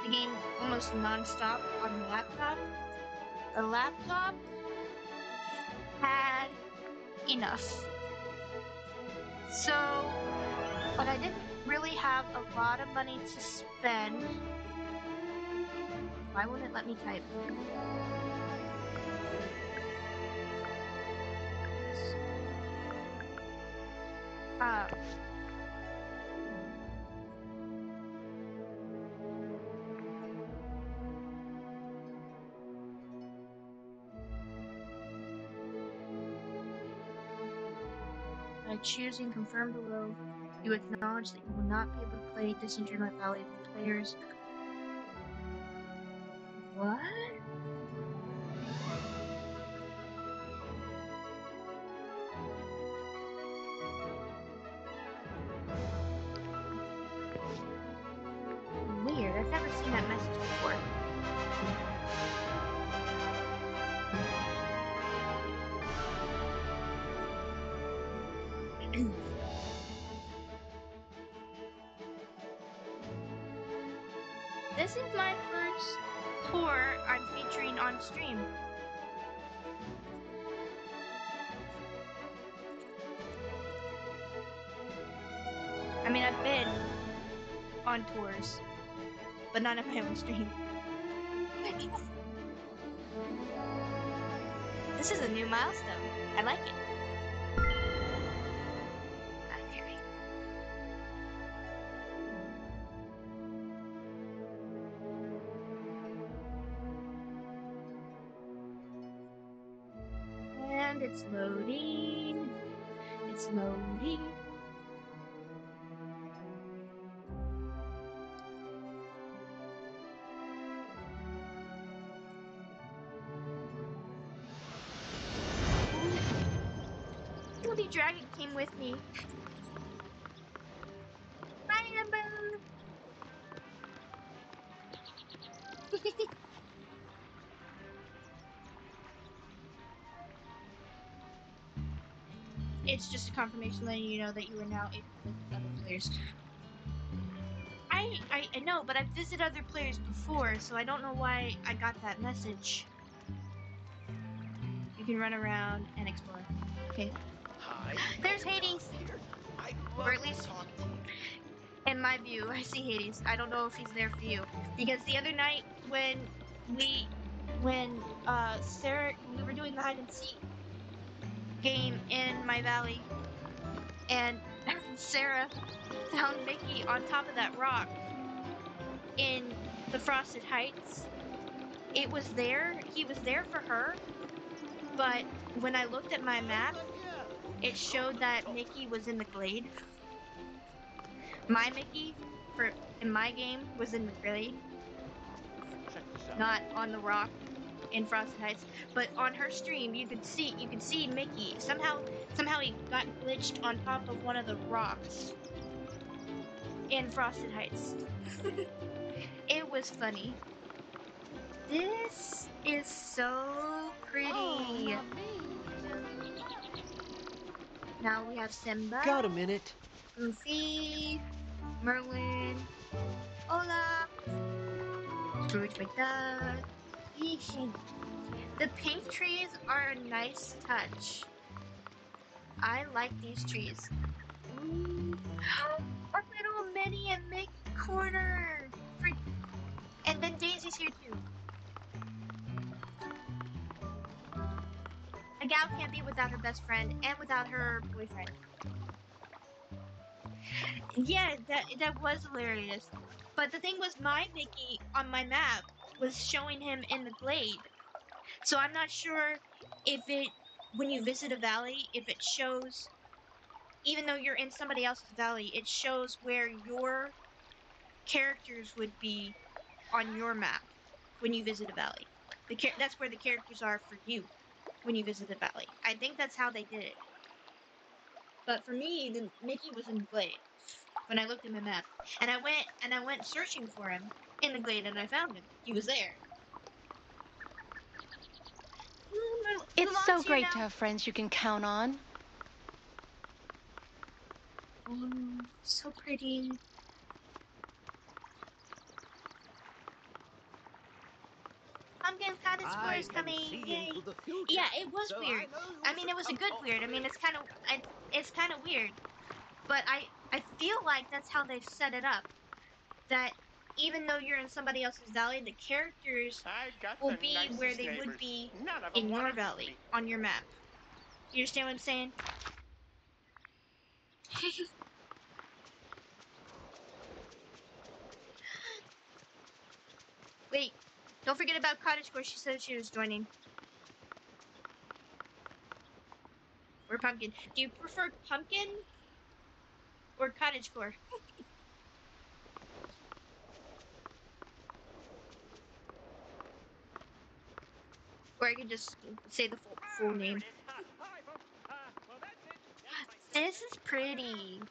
nonstop on the laptop had enough. So, but I didn't really have a lot of money to spend. Why won't it let me type? Uh, by choosing confirm below, you acknowledge that you will not be able to play Disenchantment Valley with players. What? Weird. I've never seen that message before. This is my first tour I'm featuring on stream. I mean, I've been on tours, but not on my own stream. This is a new milestone. I like it. Okay. And it's loading. It's loading. Ruby Dragon came with me. Bye, Amber. It's just a confirmation letting you know that you are now able to play with other players. I I know, but I've visited other players before, so I don't know why I got that message. You can run around and explore. Okay. Hi. There's Tom Hades! here. I'd Or love at least, to talk to you. in my view, I see Hades. I don't know if he's there for you. Because the other night when Sarah, we were doing the hide and seek game in my valley, and Sarah found Mickey on top of that rock in the Frosted Heights. It was there, he was there for her, but when I looked at my map, it showed that Mickey was in the glade. My Mickey, in my game, was in the glade, Check this out. not on the rock in Frosted Heights. But on her stream, you could see Mickey. Somehow he got glitched on top of one of the rocks in Frosted Heights. It was funny. This is so pretty. Oh, not me. Now we have Simba, Got a minute? Goofy, Merlin, Olaf, Scrooge McDuck, Easy. The pink trees are a nice touch. I like these trees. Ooh. A little Minnie and Mick corner. And then Daisy's here too. A gal can't be without her best friend and without her boyfriend. Yeah, that was hilarious. But the thing was, my Mickey on my map was showing him in the glade. So I'm not sure if when you visit a valley, if it shows, even though you're in somebody else's valley, it shows where your characters would be on your map when you visit a valley. That's where the characters are for you when you visit a valley. I think that's how they did it. But for me, Mickey was in the glade when I looked at my map, and I went searching for him in the glade, and I found him. He was there. It's so Mulan's here great now. to have friends you can count on. Oh, so pretty. Pumpkin Cottage Score is coming. Yay. Into the future, Yeah, it was so weird. I I mean, it was a good weird. I mean, it's kind of weird, but I feel like that's how they've set it up. That even though you're in somebody else's valley, the characters I got will the be nicest where they neighbors. would be None of them in want your to meet valley me. on your map. You understand what I'm saying? Wait, don't forget about Cottage Core. She said she was joining. Or Pumpkin. Do you prefer Pumpkin or Cottage Core? Or I can just say the full name. This is pretty.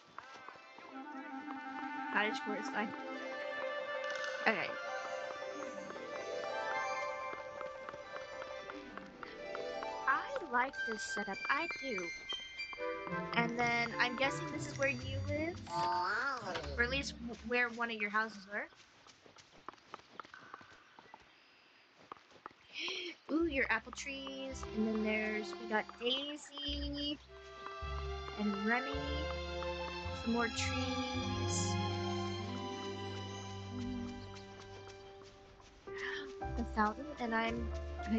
Cottage Core is fine. Okay. I like this setup. I do. And then I'm guessing this is where you live? Or at least where one of your houses are. Ooh, your apple trees. And then we got Daisy and Remy. Some more trees. A fountain, and I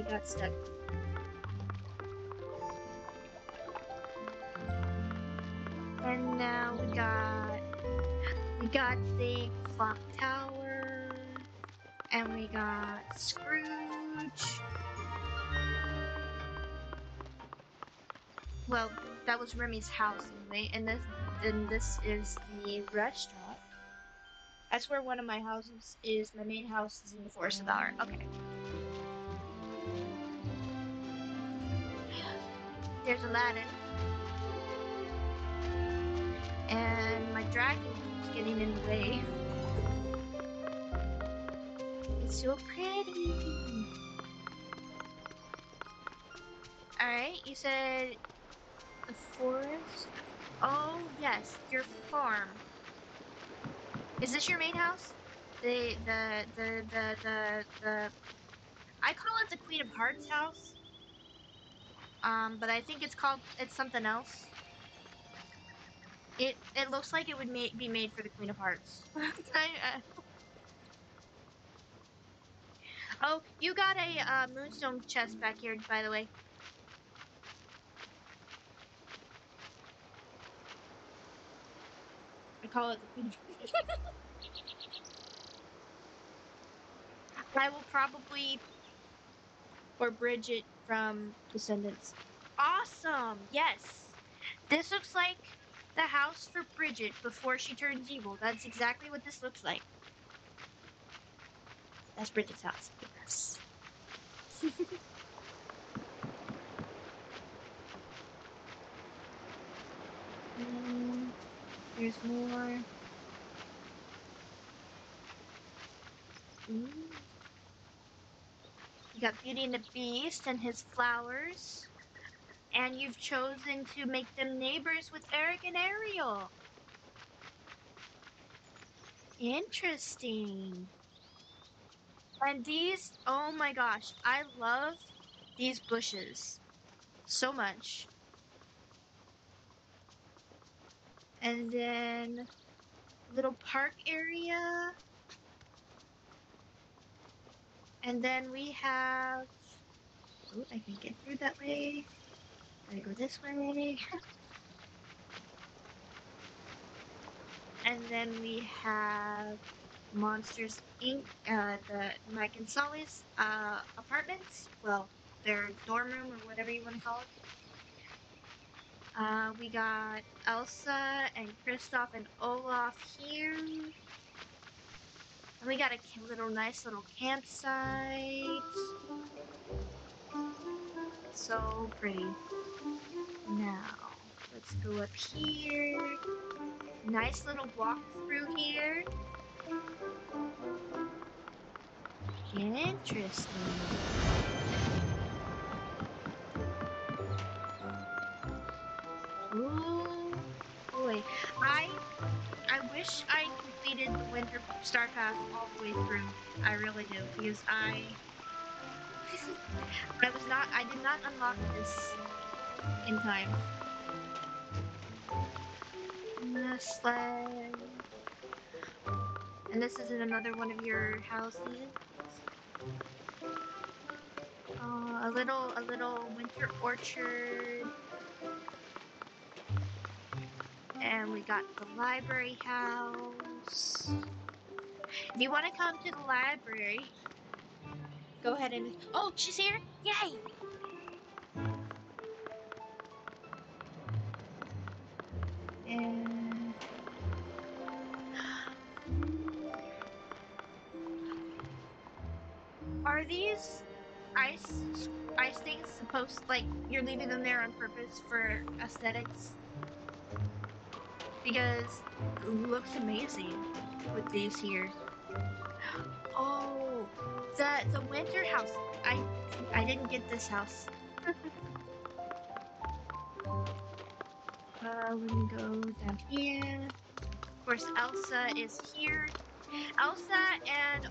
got stuck. And now we got the clock tower, and we got Scrooge. Well, that was Remy's house anyway, and this is the restaurant. That's where one of my houses is. My main house is in the Forest of Valor. Okay. There's Aladdin. And my dragon keeps getting in the way. It's so pretty. Alright, you said the forest? Oh, yes, your farm. Is this your main house? The I call it the Queen of Hearts house. But I think it's something else. It looks like it would be made for the Queen of Hearts. Oh, you got a moonstone chest back here, by the way. I call it the Queen of Hearts. I will probably or Bridget from Descendants. Awesome! Yes! This looks like the house for Bridget before she turns evil. That's exactly what this looks like. That's Bridget's house. Yes. There's more. Ooh. You got Beauty and the Beast and his flowers. And you've chosen to make them neighbors with Eric and Ariel. Interesting. And these, oh my gosh, I love these bushes so much. And then little park area. And then we have, oh, I can get through that way. Gotta go this way. And then we have Monsters Inc., the Mike and Sully's apartments. Well, their dorm room or whatever you want to call it. We got Elsa and Kristoff and Olaf here. And we got a nice little campsite. So pretty. Now, let's go up here. Nice little walkthrough here. Interesting. Ooh, boy. I wish I completed the Winter Star Pass all the way through. I really do, because I I did not unlock this in time. Sled. And this is in another one of your houses. A little winter orchard. And we got the library house. If you want to come to the library, go ahead and... Oh, she's here? Yay! And... Are these ice things supposed, like, you're leaving them there on purpose for aesthetics? Because it looks amazing with these here. Oh, the winter house. I didn't get this house. Let me go down here. Of course, Elsa is here. Elsa and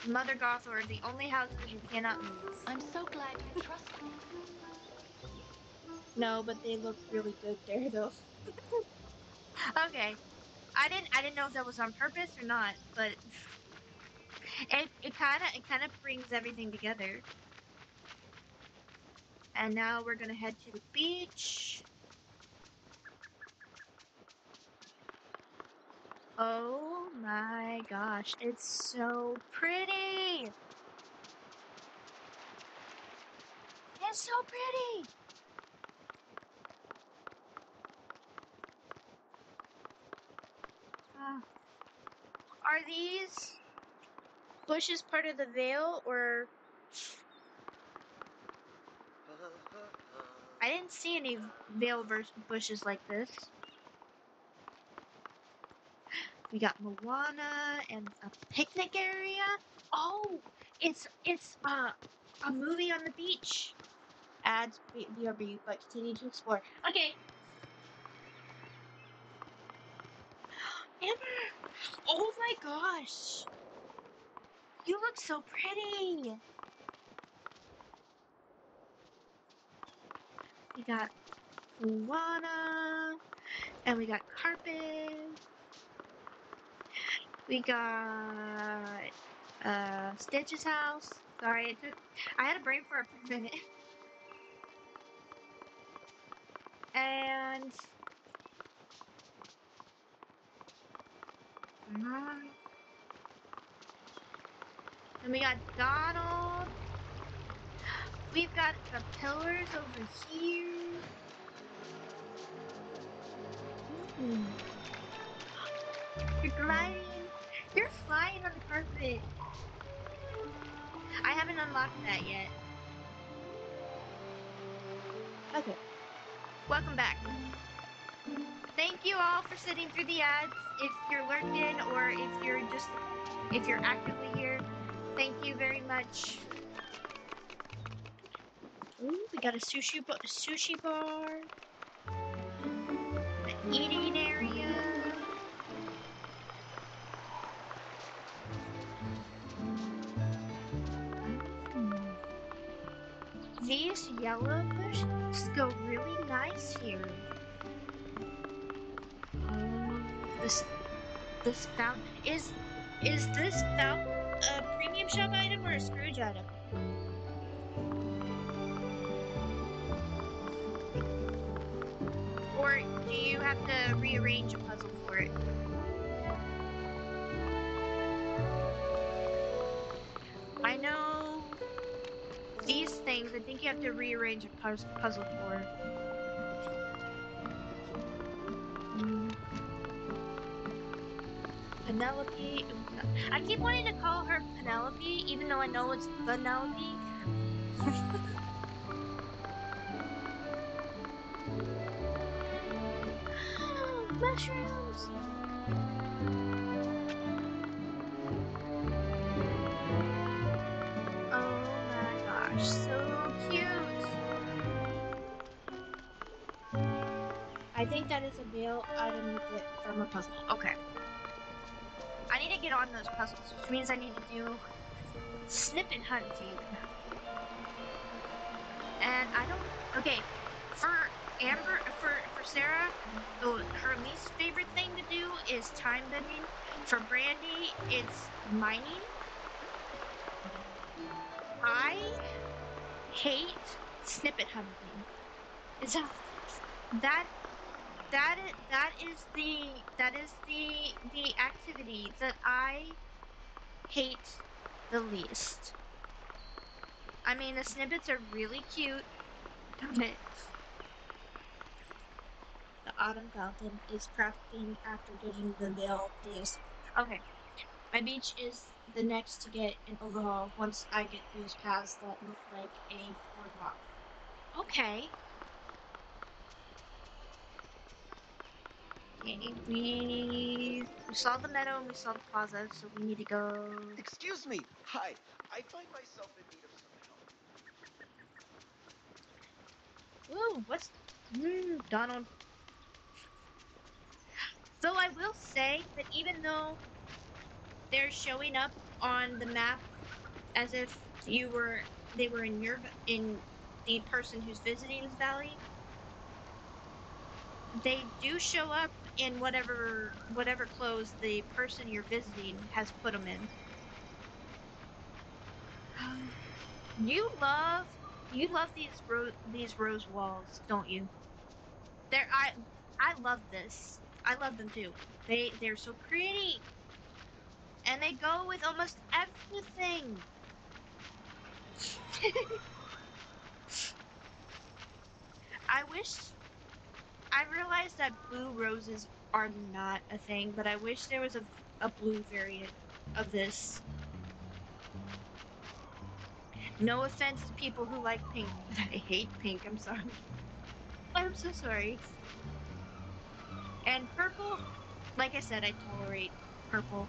Mother Gothel are the only houses you cannot move. I'm so glad you trust me. No, but they look really good there, though. Okay, I didn't know if that was on purpose or not, but it kind of brings everything together. And now we're gonna head to the beach. Oh my gosh, it's so pretty! It's so pretty! Are these bushes part of the veil, or... I didn't see any veil bushes like this. We got Moana and a picnic area. Oh, it's a movie on the beach. Ads BRB, but continue to explore. Okay. Oh my gosh! You look so pretty! We got Luana, and we got carpet. We got Stitch's house. Sorry, I had a brain for a minute. And then we got Donald. We've got the pillars over here. Ooh. You're gliding. You're flying on the carpet. I haven't unlocked that yet. Okay. Welcome back. Thank you all for sitting through the ads. If you're lurking or if you're actively here, thank you very much. Ooh, we got a sushi bar, an eating area. These yellow bushes go really nice here. This fountain is this fountain a premium shop item or a Scrooge item? Or do you have to rearrange a puzzle for it? I know these things, I think you have to rearrange a puzzle for. Penelope. I keep wanting to call her Penelope, even though I know it's Penelope. Mushrooms! Oh my gosh, so cute! I think that is a male item you get from a puzzle. Okay. I need to get on those puzzles, which means I need to do snippet hunting. And I don't. Okay, for Amber, for Sarah, her least favorite thing to do is time bending. For Brandy, it's mining. I hate snippet hunting. It's that is the activity that I hate the least. I mean, the snippets are really cute, but the Autumn Falcon is crafting after getting the veil days. Okay, my beach is the next to get an overhaul once I get these paths that look like a boardwalk. Okay. Okay, we saw the meadow and we saw the plaza, so we need to go. Excuse me. Hi. I find myself in need of some help. Ooh, what's Donald? So I will say that even though they're showing up on the map as if they were in the person who's visiting this valley, they do show up in whatever clothes the person you're visiting has put them in. You love these rose walls, don't you? I love this. I love them too. They're so pretty, and they go with almost everything. I realized that blue roses are not a thing, but I wish there was a blue variant of this. No offense to people who like pink, but I hate pink. I'm sorry. I'm so sorry. And purple, like I said, I tolerate purple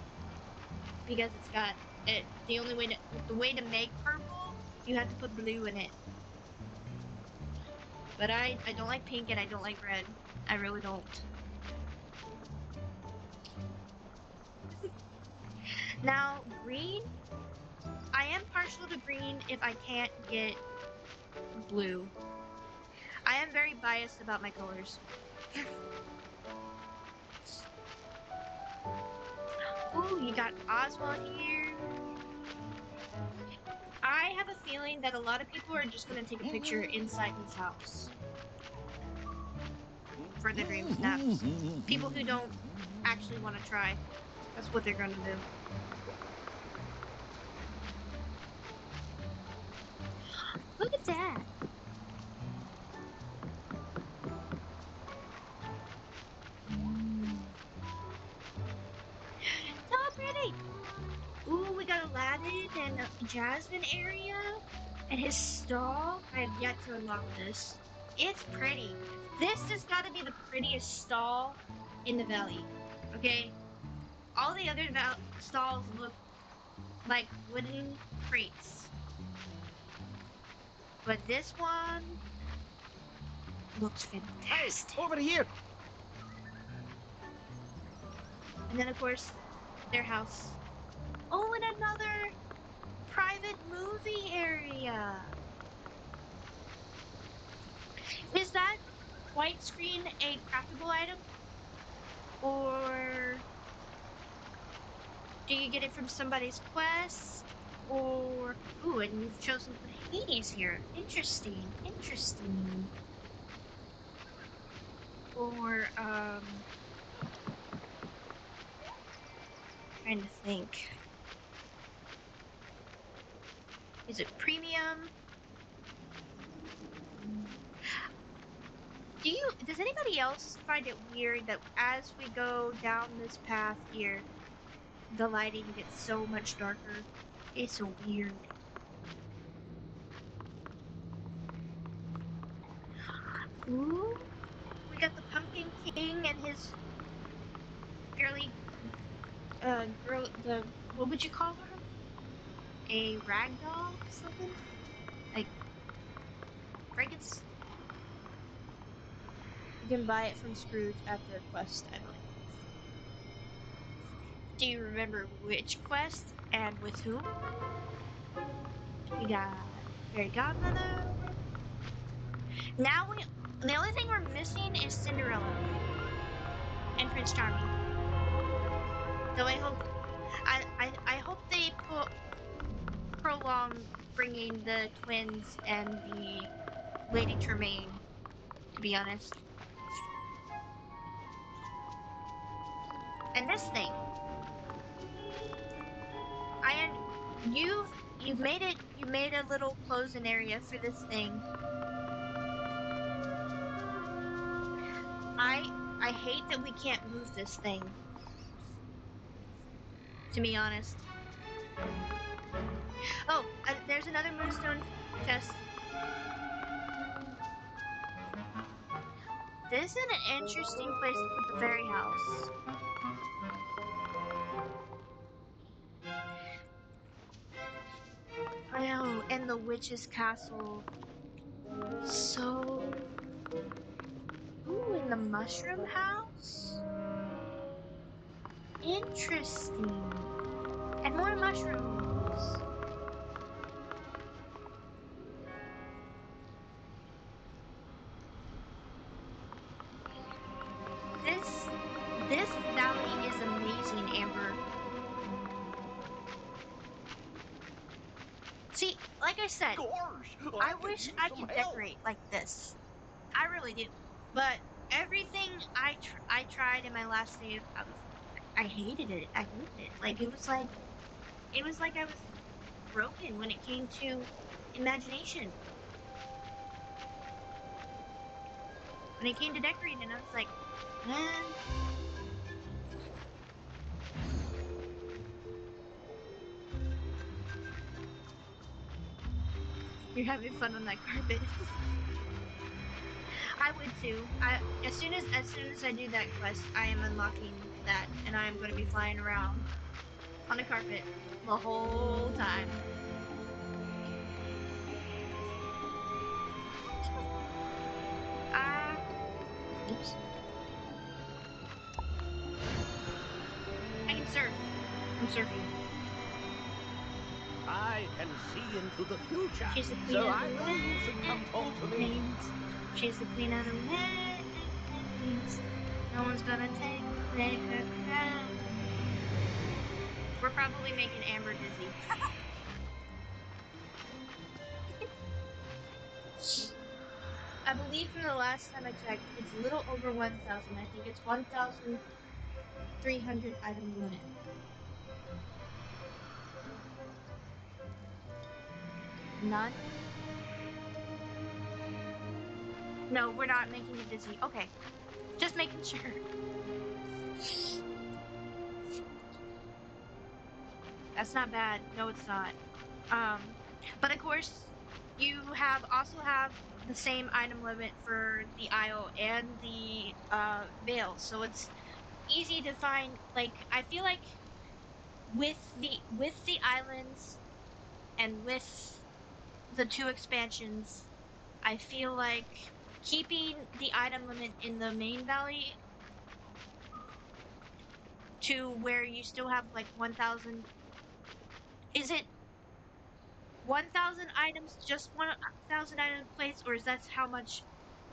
because it's got it. The way to make purple, you have to put blue in it. But I don't like pink and I don't like red. I really don't. Now, green, I am partial to green if I can't get blue. I am very biased about my colors. Ooh, you got Oswald here. I have a feeling that a lot of people are just going to take a picture inside his house for the dream snaps. People who don't actually want to try. That's what they're going to do. Look at that. So pretty. Ooh, we got Aladdin and Jasmine area. And his stall. I have yet to unlock this. It's pretty. This has got to be the prettiest stall in the valley. Okay? All the other stalls look like wooden crates. But this one looks Hey, fantastic. over here! And then, of course, their house. Oh, and another private movie area. Is that white screen a craftable item? Or do you get it from somebody's quest? Or, ooh, and you've chosen to put Hades here. Interesting, interesting. Or, trying to think. Is it premium? Does anybody else find it weird that as we go down this path here, the lighting gets so much darker? It's so weird. Ooh, we got the Pumpkin King and his fairly, what would you call her? A ragdoll? Something? Like, Frankenstein? You can buy it from Scrooge after a quest, I believe. Do you remember which quest and with whom? We got Fairy Godmother. Now the only thing we're missing is Cinderella and Prince Charming. So I hope they prolong bringing the twins and the Lady Tremaine, to be honest. And this thing. You've made it. You made a little closing area for this thing. I hate that we can't move this thing. To be honest. Oh, there's another moonstone chest. This is an interesting place to put the fairy house. Oh, and the witch's castle. So, ooh, in the mushroom house? Interesting. And more mushrooms. This valley is amazing, Amber. See, like I said, I wish I could decorate like this. I really do. But everything I tried in my last save, I hated it. I hated it. Like it was like I was broken when it came to imagination. When it came to decorating, I was like, you're having fun on that carpet. I would too. As soon as I do that quest, I am unlocking that, and I am going to be flying around on a carpet the whole time. Oops. I can surf. I'm surfing. I can see into the future. She's the queen So of I the know you should come talk to me. waves. She's the queen of the waves. No one's gonna take away her crown. We're probably making Amber dizzy. I believe from the last time I checked, it's a little over 1,000. I think it's 1,300 item limit. None? No, we're not making you dizzy. Okay. Just making sure. That's not bad. No, it's not. But of course, you also have the same item limit for the Isle and the Vale, so it's easy to find. Like, I feel like with the islands and with the two expansions, I feel like keeping the item limit in the main valley to where you still have like 1,000. Is it 1,000 items, just 1,000 items placed, or is that how much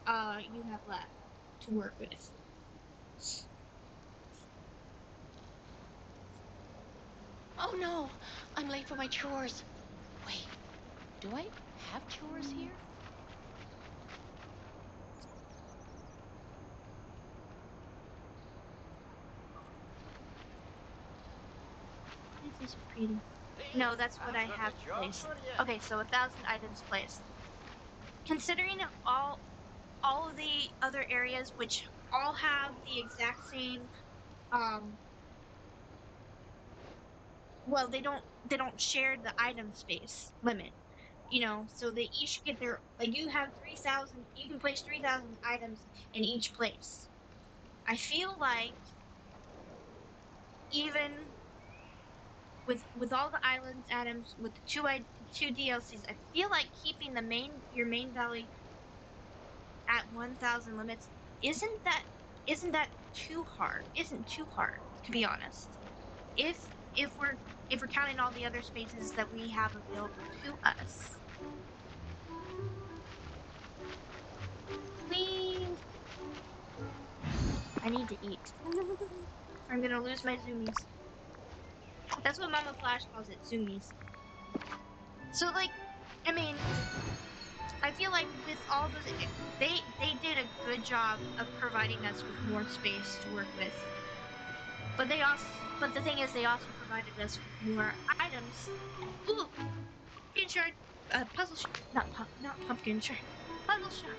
you have left to work with? Oh no, I'm late for my chores. Wait, do I have chores here? This is pretty. No, that's what I I've got have a job placed. for you. Okay, so 1,000 items placed. Considering all of the other areas, which all have the exact same, um, well, they don't share the item space limit. You know, so they each get their, like, you have 3,000. You can place 3,000 items in each place. I feel like even with all the islands items with the two DLCs, I feel like keeping your main valley at 1,000 limits isn't that too hard? Isn't too hard, to be honest. If if we're if we're counting all the other spaces that we have available to us. Queen, I need to eat. I'm gonna lose my zoomies. That's what Mama Flash calls it, zoomies. So like, I mean, I feel like with all those, they did a good job of providing us with more space to work with. But the thing is, they also provided us with more items. Ooh, pumpkin shard, not pumpkin shard, puzzle shard.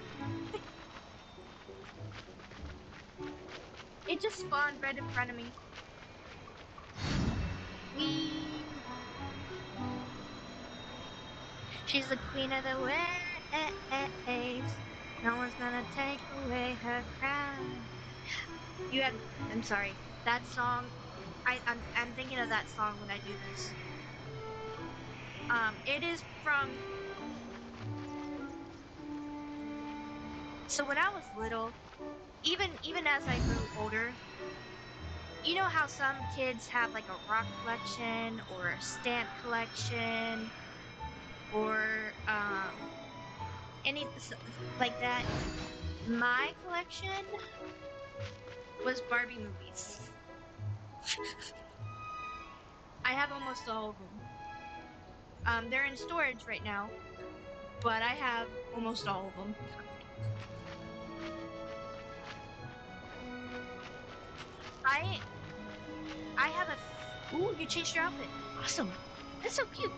It just spawned right in front of me. Wee. She's the queen of the waves. No one's gonna take away her crown. You have. I'm sorry. That song. I'm thinking of that song when I do this. It is from. So when I was little, even as I grew older, you know how some kids have like a rock collection or a stamp collection or any like that. My collection was Barbie movies. I have almost all of them. They're in storage right now, but I have almost all of them. I I have a. Ooh, you changed your outfit. Awesome. That's so cute.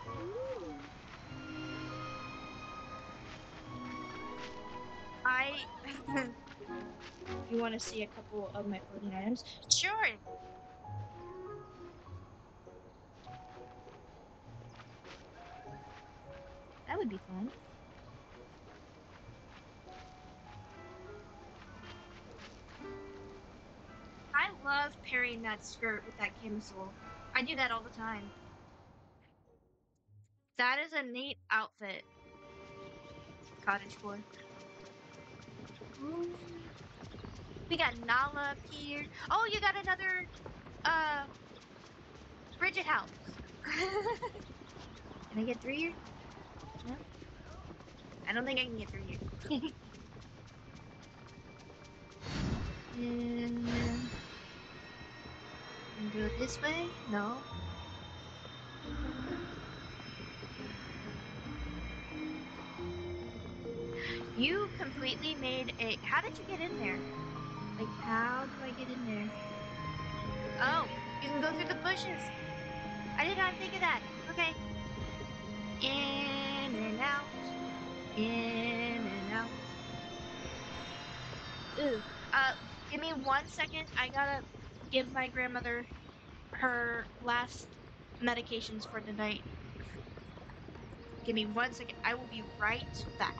Ooh. I. You want to see a couple of my floating items? Sure. That would be fun. I love pairing that skirt with that camisole. I do that all the time. That is a neat outfit. Cottagecore. Ooh. We got Nala up here. Oh, you got another. Bridget helps. Can I get through here? No? I don't think I can get through here. And go this way? No. You completely made a... How did you get in there? Like, how do I get in there? Oh, you can go through the bushes. I did not think of that. Okay. In and out. In and out. Ooh. Give me 1 second. I gotta give my grandmother her last medications for the night. Give me 1 second. I will be right back.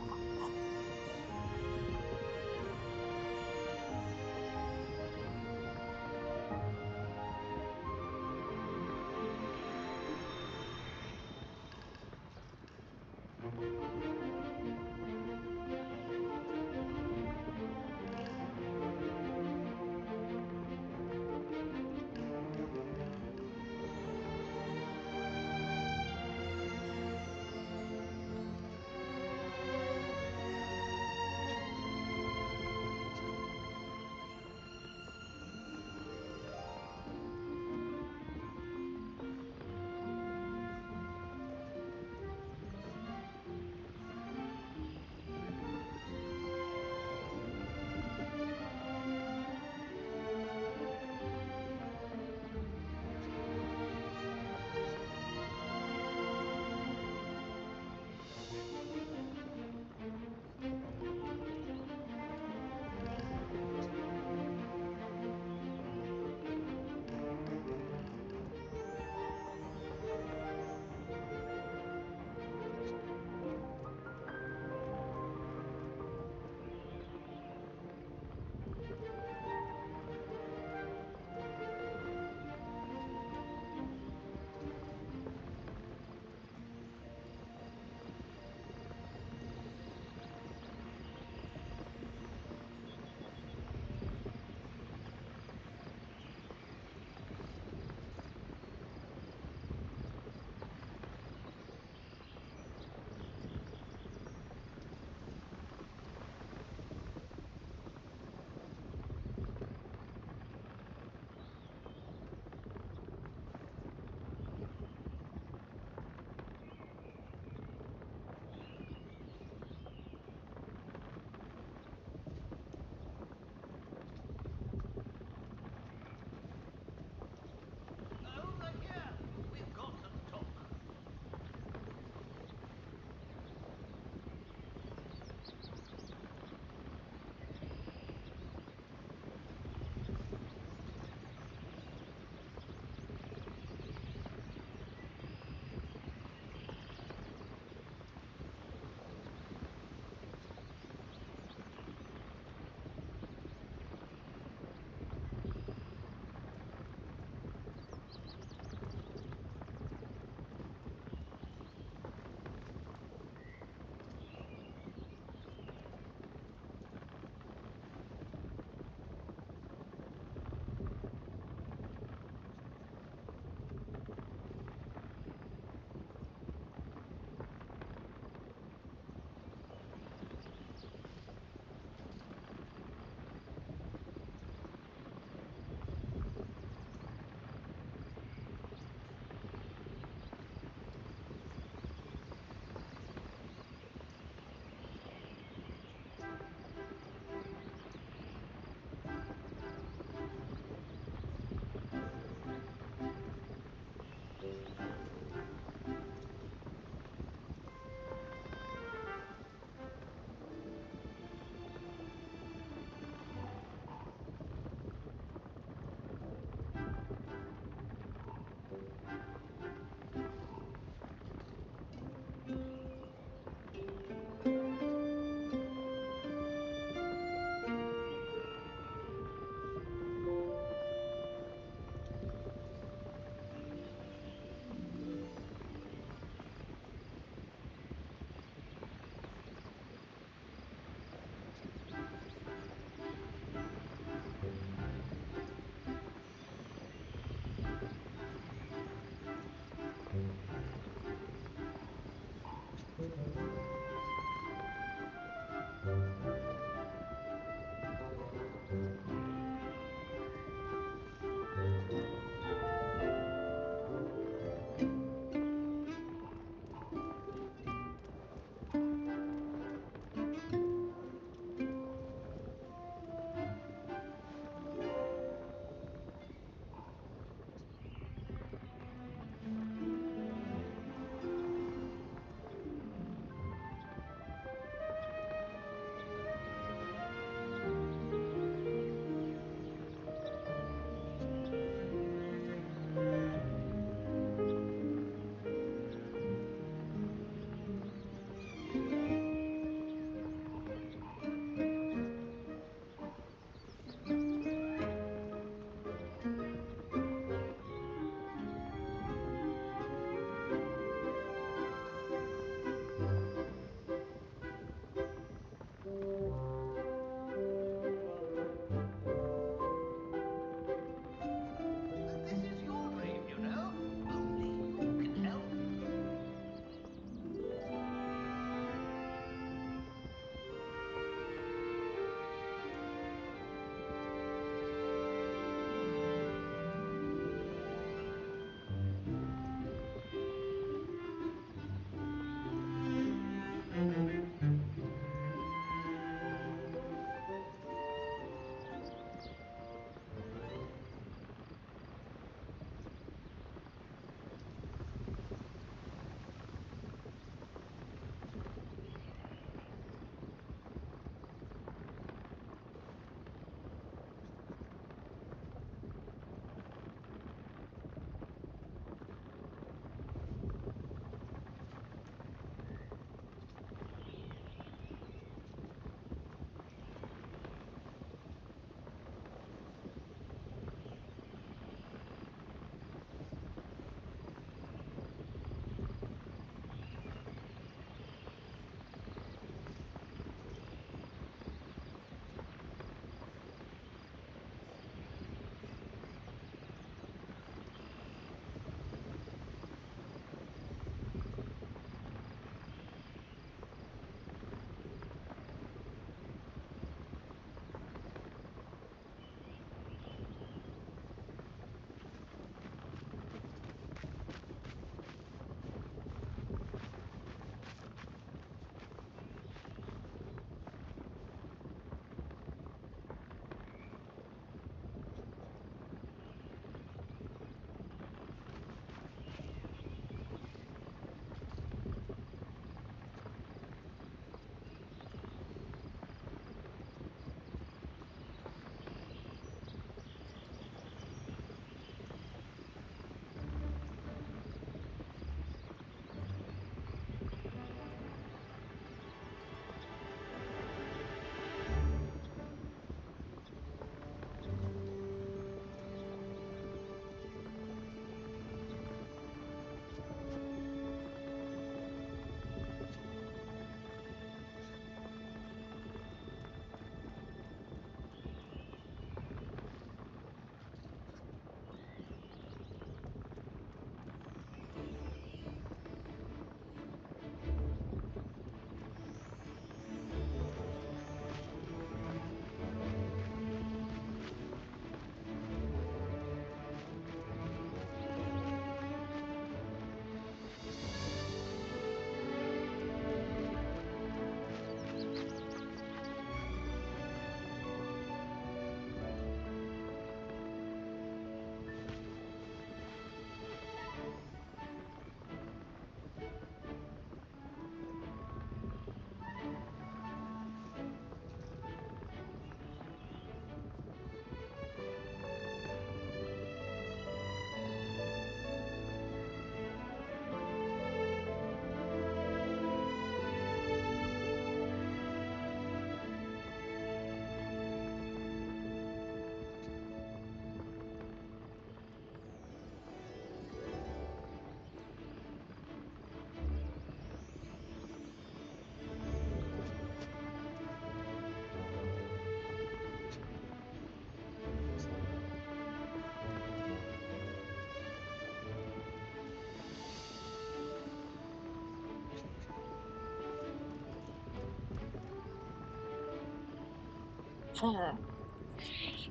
I'm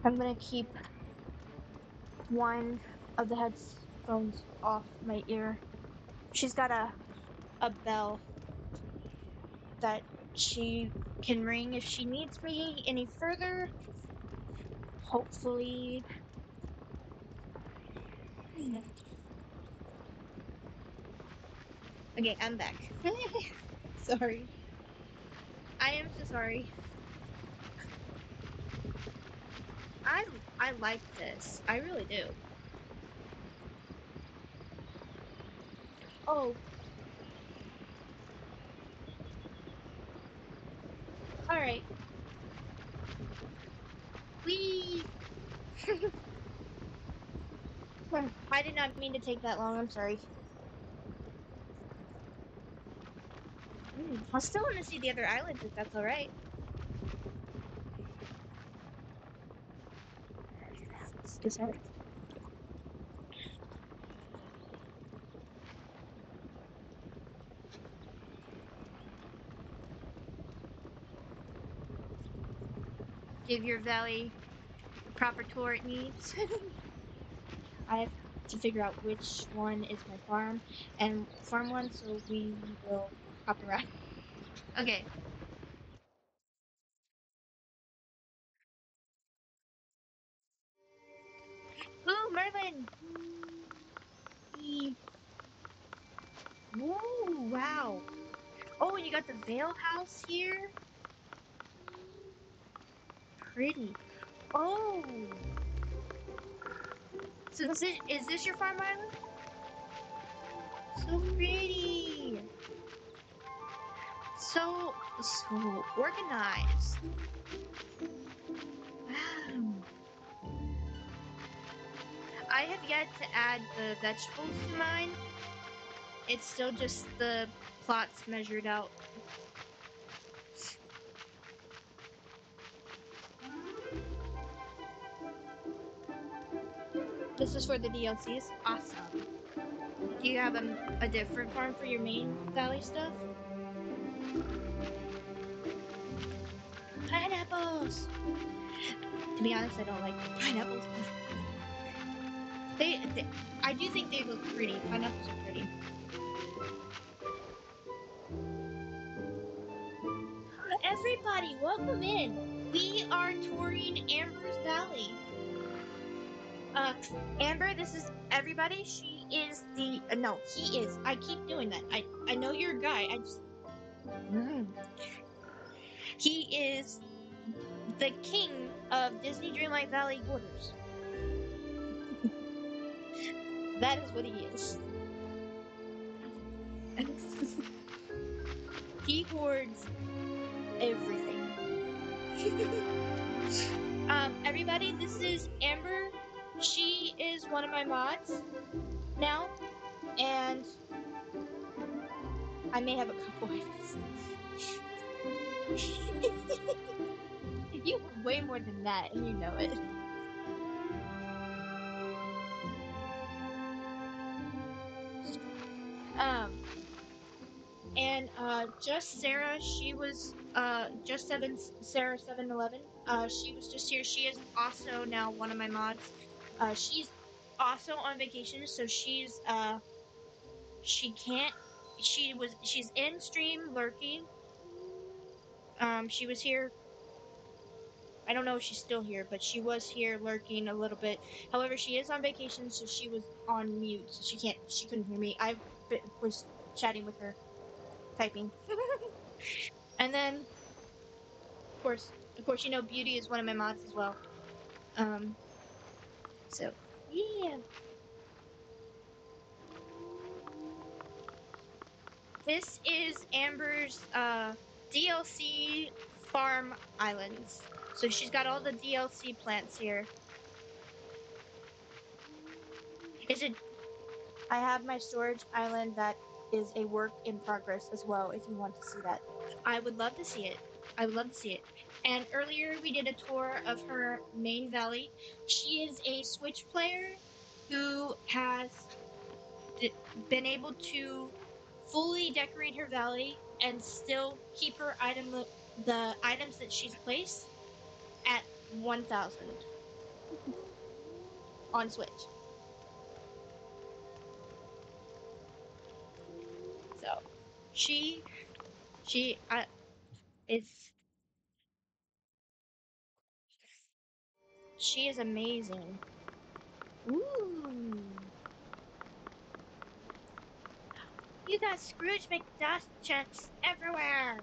gonna keep one of the headphones off my ear. She's got a bell that she can ring if she needs me any further. Hopefully. Okay, I'm back. Sorry. I am so sorry. I I like this. I really do. Oh, all right. We. I did not mean to take that long. I'm sorry. I still want to see the other islands if that's all right. Just have- Give your valley the proper tour it needs. I have to figure out which one is my farm and farm one, so we will hop around. Okay. Ooh, Merlin! Eee. Woo, wow. Oh, you got the Vale House here? Pretty. Oh! So is this your farm island? So pretty! So organized. Wow. I have yet to add the vegetables to mine. It's still just the plots measured out. This is for the DLCs. Awesome. Do you have a different farm for your main valley stuff? Pineapples! To be honest, I don't like pineapples. They I do think they look pretty. Pineapples are pretty. Everybody, welcome in. We are touring Amber's Valley. Amber, this is everybody. She is the no, he is. I keep doing that. I know you're a guy. I just he is the king of Disney Dreamlight Valley Hoarders. That is what he is. He hoards everything. Everybody, this is Amber. She is one of my mods now, and I may have a couple items. You have way more than that, and you know it. Um, and just Sarah, she was just Sarah 711. She was just here. She is also now one of my mods. She's also on vacation, so she can't. She's in stream lurking. She was here. I don't know if she's still here, but she was here lurking a little bit. However, she is on vacation, so she was on mute, so she couldn't hear me. Was chatting with her, typing. And then, of course, Beauty is one of my mods as well. Um, so yeah, this is Amber's DLC farm islands. So she's got all the DLC plants here. Is it? I have my storage island that is a work in progress as well. If you want to see that, I would love to see it. I would love to see it. And earlier we did a tour of her main valley. She is a Switch player who has been able to fully decorate her valley and still keep her the items that she's placed. at 1,000 on Switch. So she she is she is amazing. Ooh, you got Scrooge McDuck chests everywhere.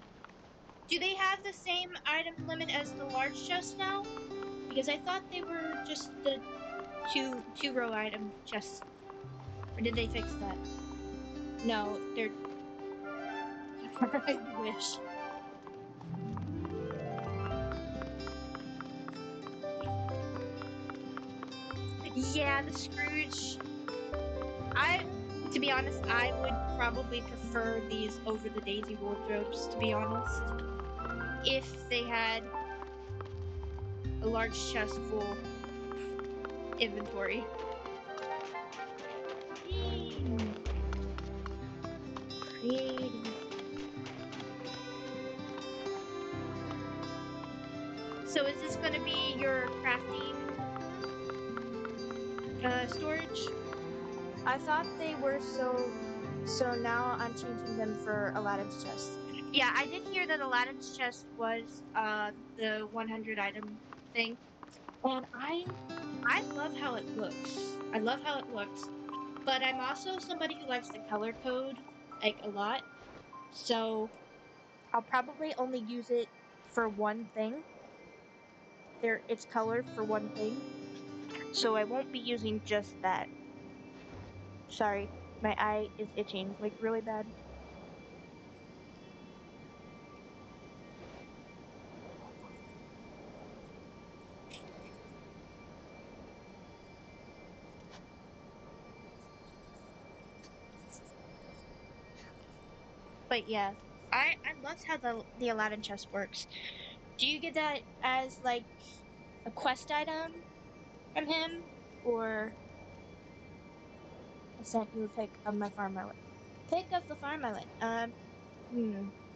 Do they have the same item limit as the large chest now? Because I thought they were just the two row item chests. Or did they fix that? No, they're I wish. Yeah, the Scrooge. I to be honest, I would probably prefer these over the Daisy wardrobes, to be honest. If they had a large chest full inventory. Hmm, creating. So is this gonna be your crafting storage? I thought they were so now I'm changing them for Aladdin's chest. Yeah, I did hear that Aladdin's chest was the 100 item thing. And I love how it looks. I love how it looks. But I'm also somebody who likes the color code like a lot. So I'll probably only use it for one thing. There it's colored for one thing. So I won't be using just that. Sorry, my eye is itching like really bad. But yeah, I love how the Aladdin chest works. Do you get that as like a quest item from him, or I sent you a pic of my farm island? Pic of the farm island.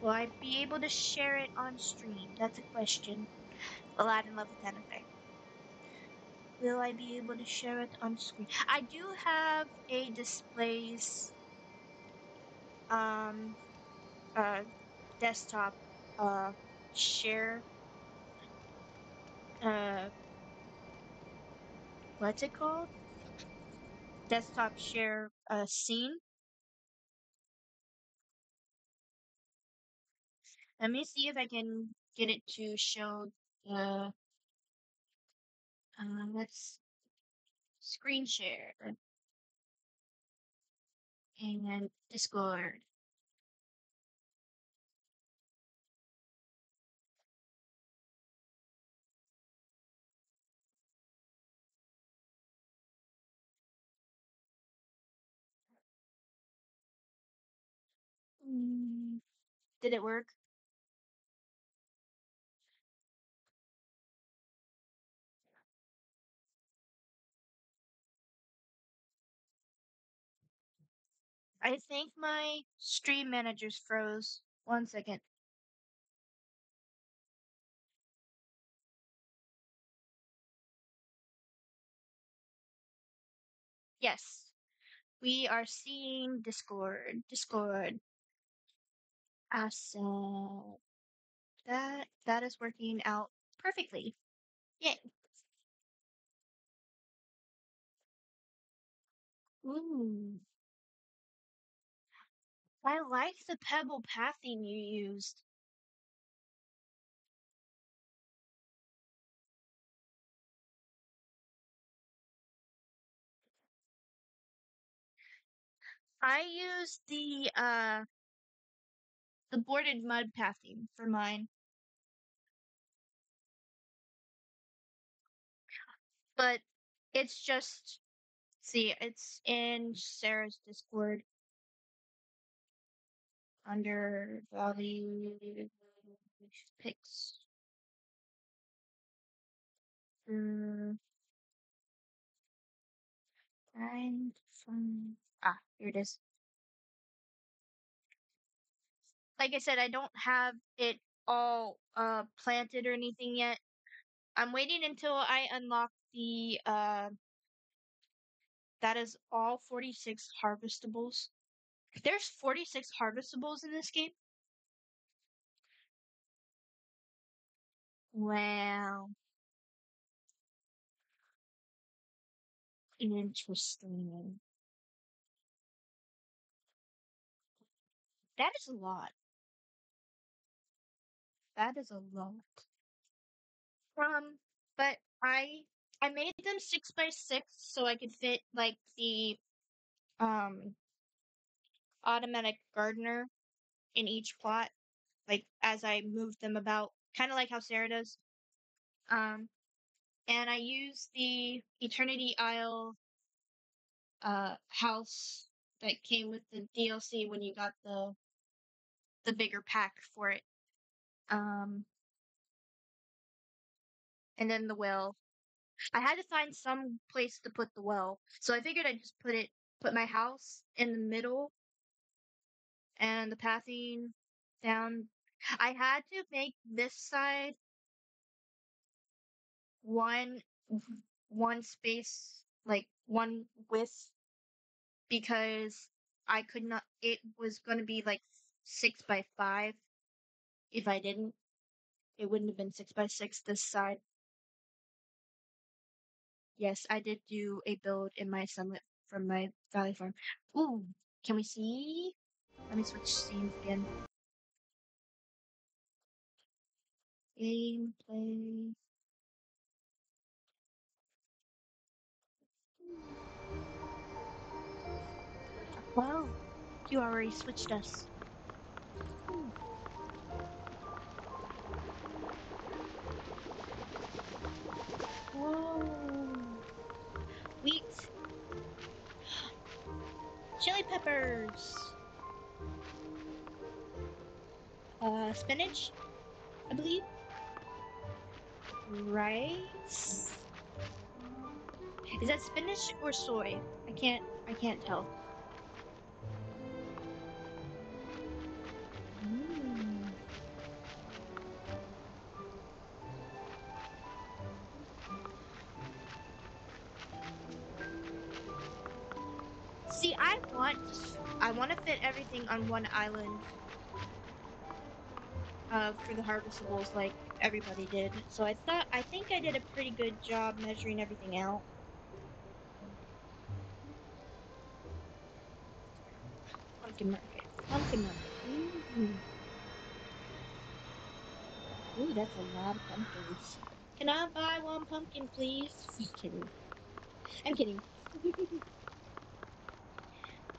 Will I be able to share it on stream? That's a question. Aladdin level 10 effect. Will I be able to share it on screen? I do have a displays um uh desktop uh share uh what's it called? Desktop share scene. Let me see if I can get it to show the let's screen share and Discord. Mm, did it work? I think my stream managers froze. One second. Yes, we are seeing Discord. Discord. Awesome. That is working out perfectly. Yay. Ooh. I like the pebble pathing you used. I used the boarded mud pathing for mine. But it's just see, it's in Sarah's Discord under Valley Picks. Find from here it is. Like I said, I don't have it all planted or anything yet. I'm waiting until I unlock the that is all 46 harvestables. There's 46 harvestables in this game. Wow. Interesting. That is a lot. That is a lot. Um, but I made them 6 by 6 so I could fit like the um automatic gardener in each plot, like as I moved them about, kind of like how Sarah does. Um, and I used the Eternity Isle house that came with the DLC when you got the bigger pack for it. Um, and then the well. I had to find some place to put the well, so I figured I'd just put my house in the middle and the pathing down. I had to make this side one one space, like one width, because I could not. It was going to be like 6 by 5. If I didn't, it wouldn't have been 6 by 6 this side. Yes, I did do a build in my summit from my valley farm. Ooh, can we see? Let me switch scenes again. Gameplay. Wow, you already switched us. Whoa. Wheat. Chili peppers. Spinach, I believe. Rice. Is that spinach or soy? I can't tell. Mm. See, I want to fit everything on one island for the harvestables like everybody did. So I think I did a pretty good job measuring everything out. Pumpkin market. Pumpkin market. Ooh. Ooh, that's a lot of pumpkins. Can I buy one pumpkin, please? I'm kidding. I'm kidding.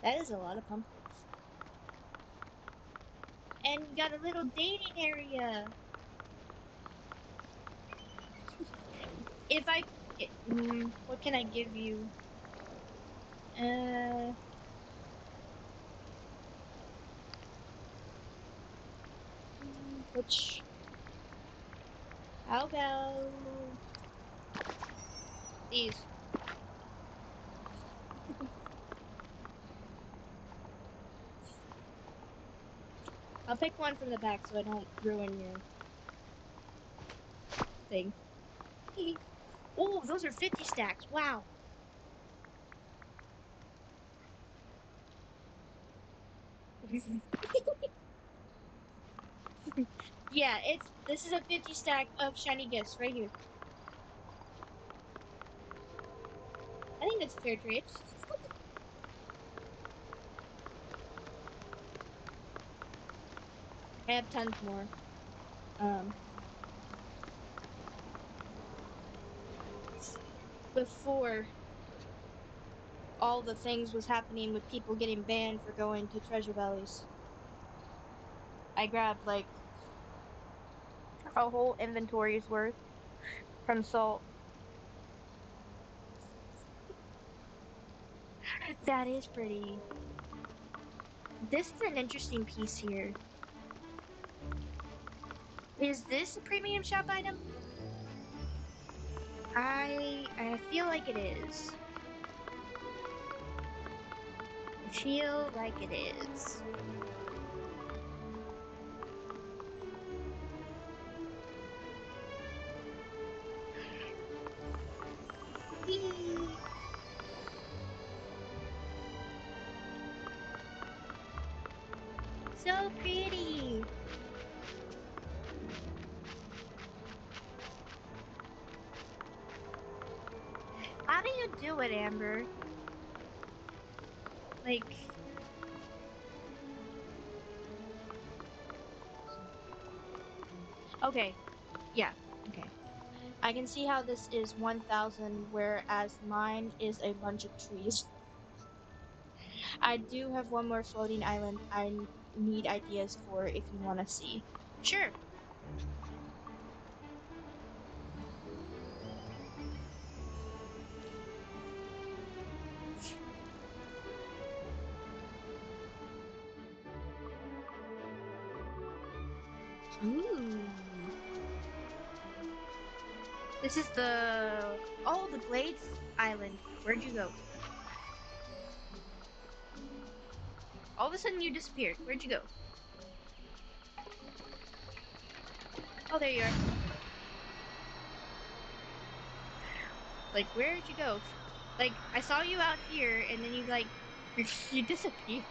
That is a lot of pumpkins. And you got a little dating area. If I, what can I give you? Uh, which? How about these? I'll pick one from the back so I don't ruin your thing. Oh, those are 50 stacks. Wow. Yeah, this is a 50 stack of shiny gifts right here. I think that's a fair trade. I have tons more. Before all the things was happening with people getting banned for going to treasure valleys, I grabbed like a whole inventory's worth from salt. That is pretty. This is an interesting piece here. Is this a premium shop item? I feel like it is. I feel like it is. so pretty. How do you do it, Amber? Like, okay, yeah, okay. I can see how this is 1,000, whereas mine is a bunch of trees. I do have one more floating island I need ideas for if you want to see. Sure. Ooh. This is the... Oh, the Glades Island. Where'd you go? All of a sudden you disappeared. Where'd you go? Oh, there you are. Like, where'd you go? Like, I saw you out here, and then you, like, you disappeared.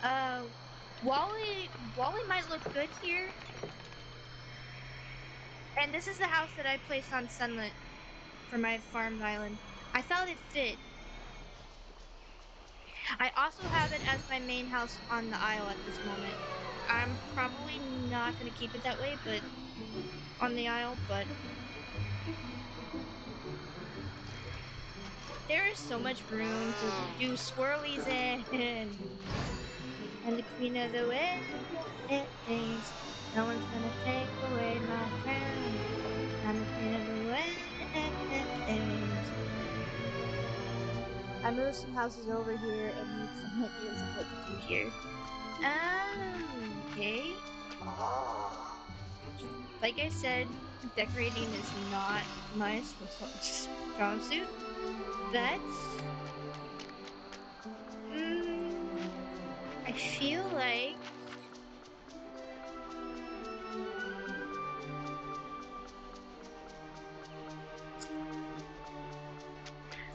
Uh, Wally might look good here. And this is the house that I placed on Sunlit for my farmed island. I thought it fit. I also have it as my main house on the isle at this moment. I'm probably not gonna keep it that way, but on the isle, but there is so much room to do swirlies in. I'm the queen of the waves. No one's gonna take away my crown. I'm the queen of the waves. I moved some houses over here and need some ideas of what to do here. Okay. Like I said, decorating is not my strong suit. But I feel like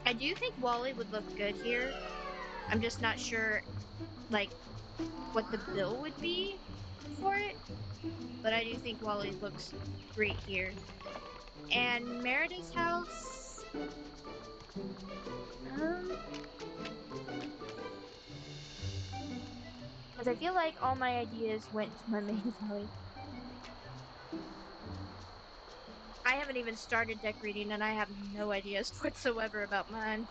I do think Wally would look good here. I'm just not sure, like, what the bill would be for it. But I do think Wally looks great here. And Merida's house, because I feel like all my ideas went to my main valley. I haven't even started decorating, and I have no ideas whatsoever about mine.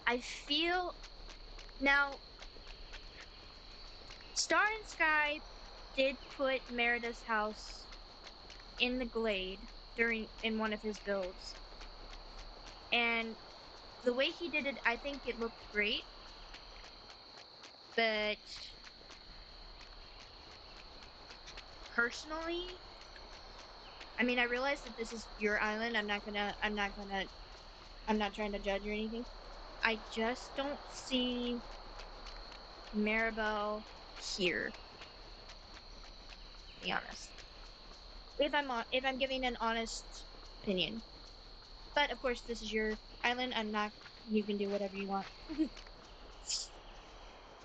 I feel now. Star and Sky did put Merida's house in the glade in one of his builds, and the way he did it, I think it looked great. But personally, I mean, I realize that this is your island. I'm not trying to judge or anything. I just don't see Maribel here. To be honest, if I'm giving an honest opinion, but of course this is your island. I'm not. You can do whatever you want.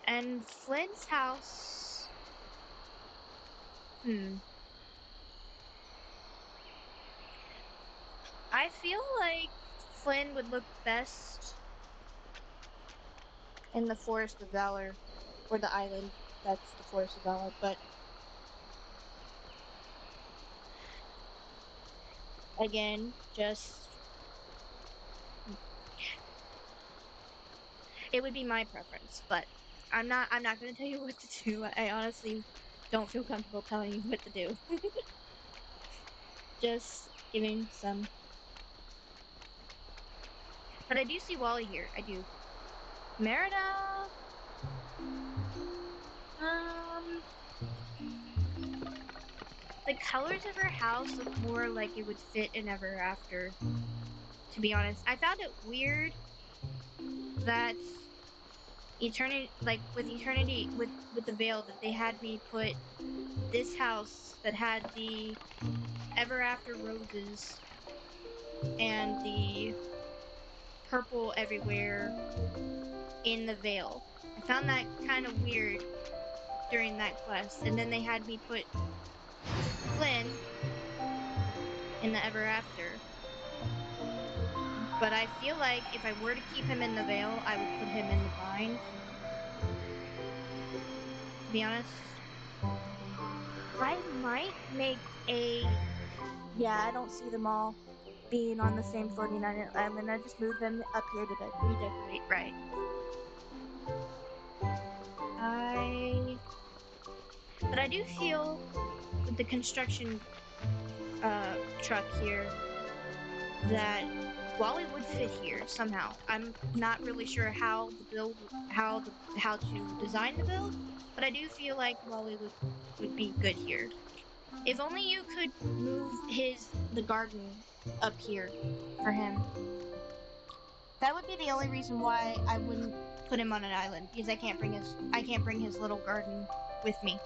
And Flynn's house. I feel like Flynn would look best in the Forest of Valor, or the island that's the Forest of Valor, but again, just it would be my preference, but I'm not gonna tell you what to do. I honestly don't feel comfortable telling you what to do. Just giving some. But I do see Wally here. I do. Merida. The colors of her house look more like it would fit in Ever After. To be honest, I found it weird that Eternity, like with Eternity, with the Veil, that they had me put this house that had the Ever After roses and the purple everywhere in the Vale. I found that kind of weird during that quest, and then they had me put Flynn in the Ever After. But I feel like if I were to keep him in the Vale, I would put him in the Bind. To be honest, I might make a. Yeah, I don't see them all being on the same floating island. I just moved them up here to redecorate. Right. But I do feel with the construction truck here that Wally would fit here somehow. I'm not really sure how the build, how to design the build, but I do feel like Wally would be good here. If only you could move the garden up here for him. That would be the only reason why I wouldn't put him on an island, because I can't bring his little garden with me.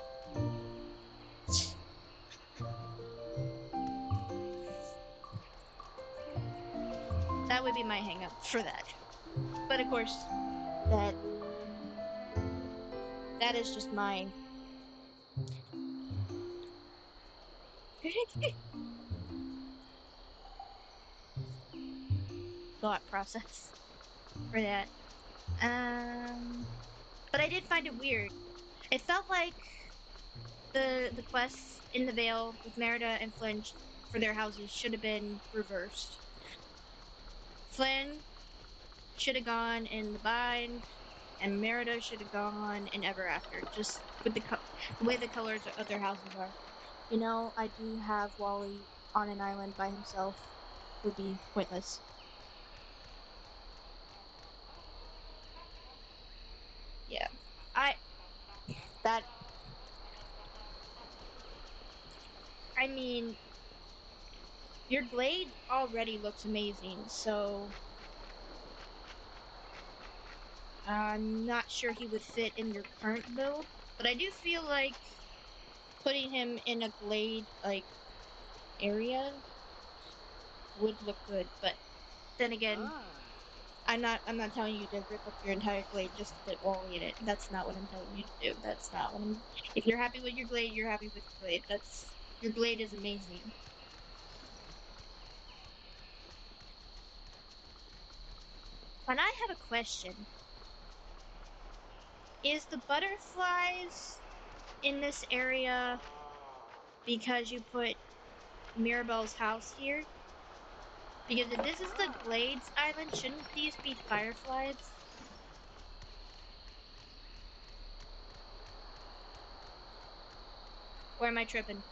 That would be my hang up for that. But of course, that is just my thought process for that. But I did find it weird. It felt like the quests in the Vale with Merida and Flynn for their houses should have been reversed. Flynn should have gone in the Bind, and Merida should have gone in Ever After, just with the way the colors of their houses are. You know, I do have Wally on an island by himself. Would be pointless. Yeah. I that I mean, your glade already looks amazing, so I'm not sure he would fit in your current build, but I do feel like putting him in a glade like area would look good. But then again, I'm not telling you to rip up your entire glade just to put Wally in it. That's not what I'm telling you to do. That's not what I'm. If you're happy with your glade, you're happy with your glade. Your glade is amazing. And I have a question. Is the butterflies in this area because you put Mirabelle's house here? Because if this is the Glades Island, shouldn't these be fireflies? Or am I tripping?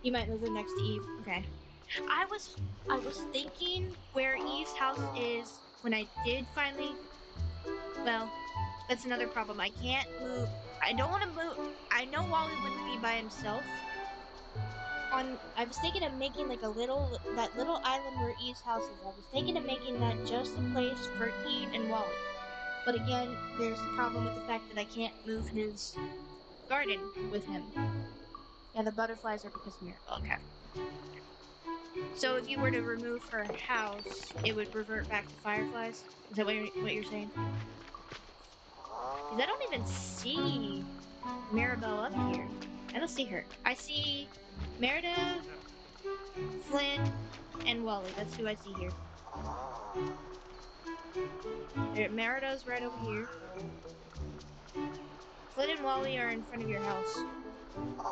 You might move it next to Eve. Okay. I was thinking where Eve's house is when I did finally. Well, that's another problem. I can't move. I don't want to move. I know Wally wouldn't be by himself. I was thinking of making like that little island where Eve's house is. I was thinking of making that just a place for Eve and Wally. But again, there's the problem with the fact that I can't move his garden with him. Yeah, the butterflies are because of Miracle. Okay. So if you were to remove her house, it would revert back to fireflies? Is that what you're saying? Because I don't even see Maribel up here. I don't see her. I see Merida, Flynn, and Wally. That's who I see here. Merida's right over here. Flynn and Wally are in front of your house. I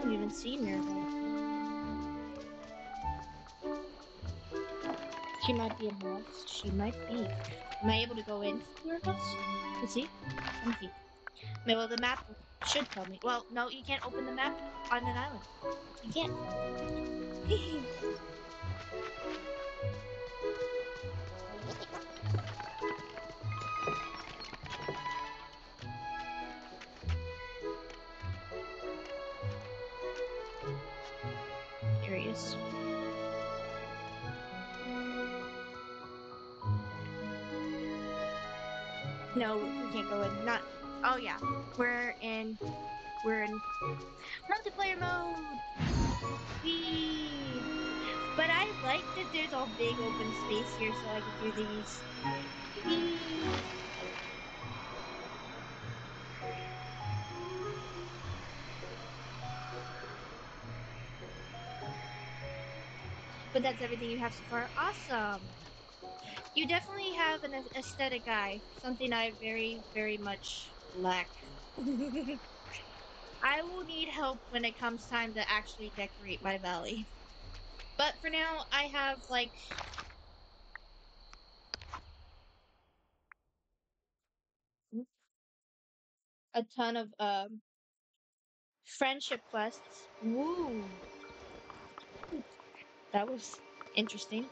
don't even see Maribel. She might be in her house. She might be. Am I able to go into her house? Let's see. Let me see. Well, the map should tell me. Well, no, you can't open the map on an island. You can't. Curious. No, we can't go in. Not Oh yeah, we're in multiplayer mode. Whee! But I like that there's all big open space here, so I could do these. Whee! But that's everything you have so far. Awesome. You definitely have an aesthetic eye, something I very, very much lack. I will need help when it comes time to actually decorate my valley. But for now, I have like a ton of friendship quests. Woo, that was interesting.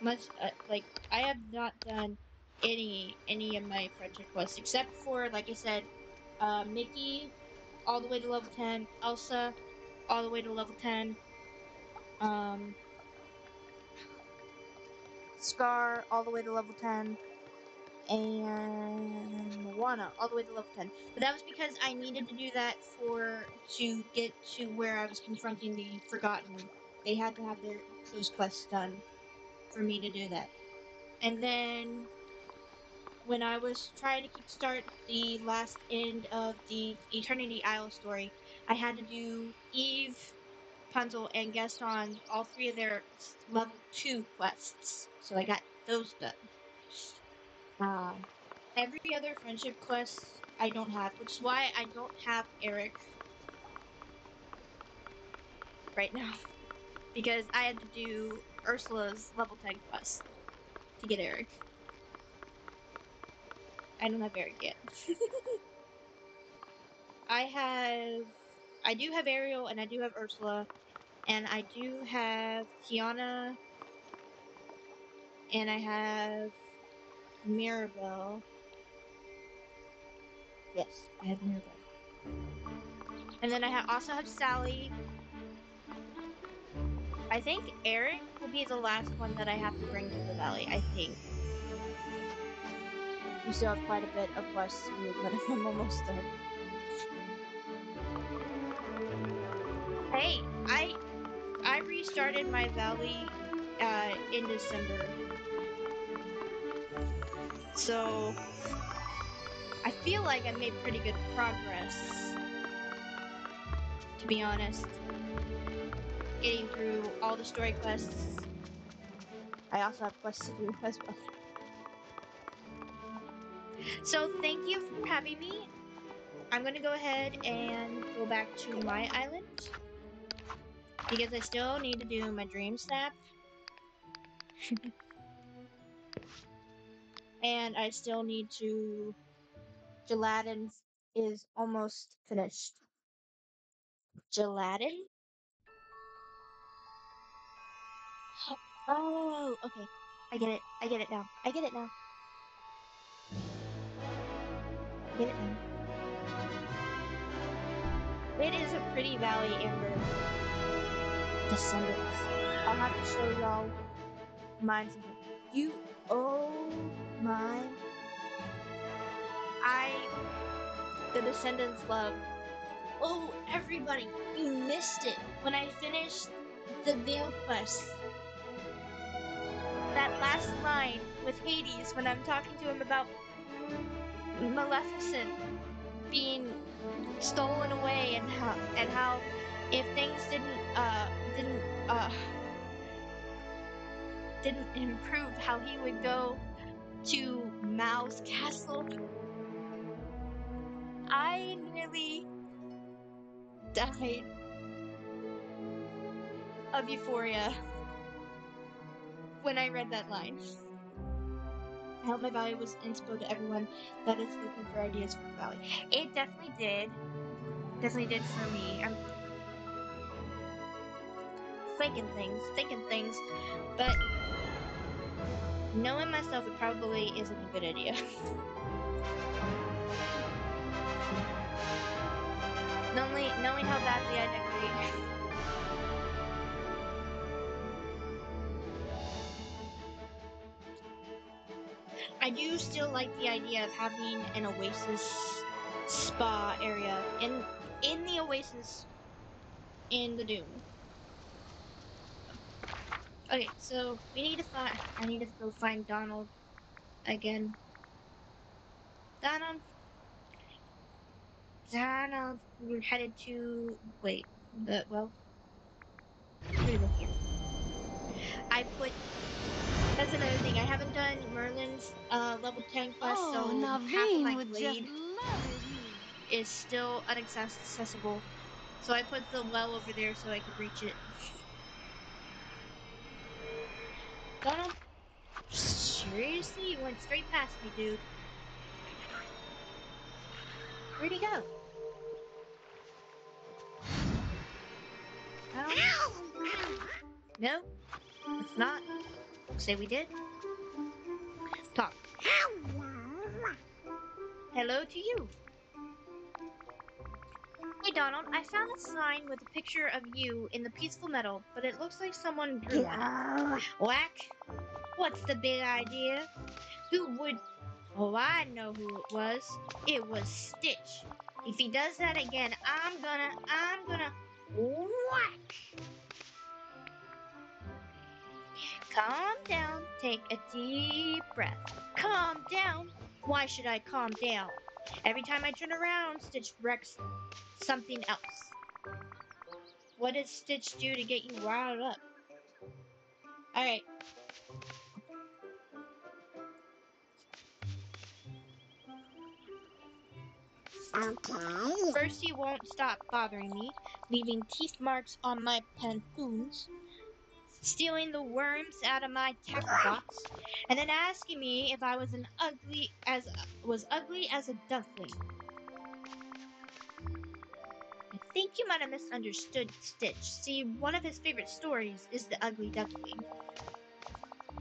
Much like I have not done any of my friendship quests except for, like I said, Mickey all the way to level 10, Elsa all the way to level 10, um, Scar all the way to level 10, and Moana all the way to level 10. But that was because I needed to do that to get to where I was confronting the Forgotten. They had to have those quests done for me to do that. And then when I was trying to kickstart the last end of the Eternity Isle story, I had to do Eve, Rapunzel, and Gaston, all three of their level 2 quests. So I got those done. Every other friendship quest I don't have, which is why I don't have Eric right now. Because I had to do Ursula's level 10 quest to get Eric. I don't have Eric yet. I do have Ariel and I do have Ursula and I do have Tiana and I have Mirabelle. Yes, I have Mirabelle. And then also have Sally. I think Eric will be the last one that I have to bring to the valley, I think. We still have quite a bit of quests to do, but I'm almost done. Hey, I restarted my valley in December. So I feel like I made pretty good progress, to be honest. Getting through all the story quests. I also have quests to do as well. So thank you for having me. I'm gonna go ahead and go back to my island because I still need to do my dream snap. And I still need to Gelatin is almost finished. Gelatin? Oh, okay. I get it. I get it now. I get it now. I get it now. It is a pretty valley, Amber. Descendants. I'll have to show y'all mine sometime. You, oh my. The Descendants love. Oh, everybody, you missed it. When I finished the Veil quest, that last line with Hades when I'm talking to him about Maleficent being stolen away and how if things didn't uh didn't improve, how he would go to Mao's castle. I nearly died of euphoria when I read that line. I hope my valley was inspo to everyone that is looking for ideas for the valley. It definitely did. Definitely did for me. I'm thinking things, but knowing myself, it probably isn't a good idea. knowing how badly I decorate. I do still like the idea of having an oasis spa area in the oasis in the dune. Okay, so we need to find. I need to go find Donald again. Donald. Donald. We're headed to. Wait. Well. We're gonna go here. I put. That's another thing. I haven't done Merlin's level 10 quest, so half of my glade is still inaccessible. So I put the well over there so I could reach it. Donald, seriously? You went straight past me, dude. Where'd he go? No, it's not. Say we did. Talk. Hello to you. Hey Donald, I found a sign with a picture of you in the peaceful meadow, but it looks like someone drew on it. Whack? What's the big idea? Who would... Oh, I know who it was. It was Stitch. If he does that again, I'm gonna... Whack! Calm down. Take a deep breath. Calm down. Why should I calm down? Every time I turn around, Stitch wrecks something else. What did Stitch do to get you riled up? Alright. Okay. First, he won't stop bothering me, leaving teeth marks on my pantaloons, stealing the worms out of my tackle box, and then asking me if I was ugly as a duckling. I think you might have misunderstood Stitch. See, one of his favorite stories is The Ugly Duckling.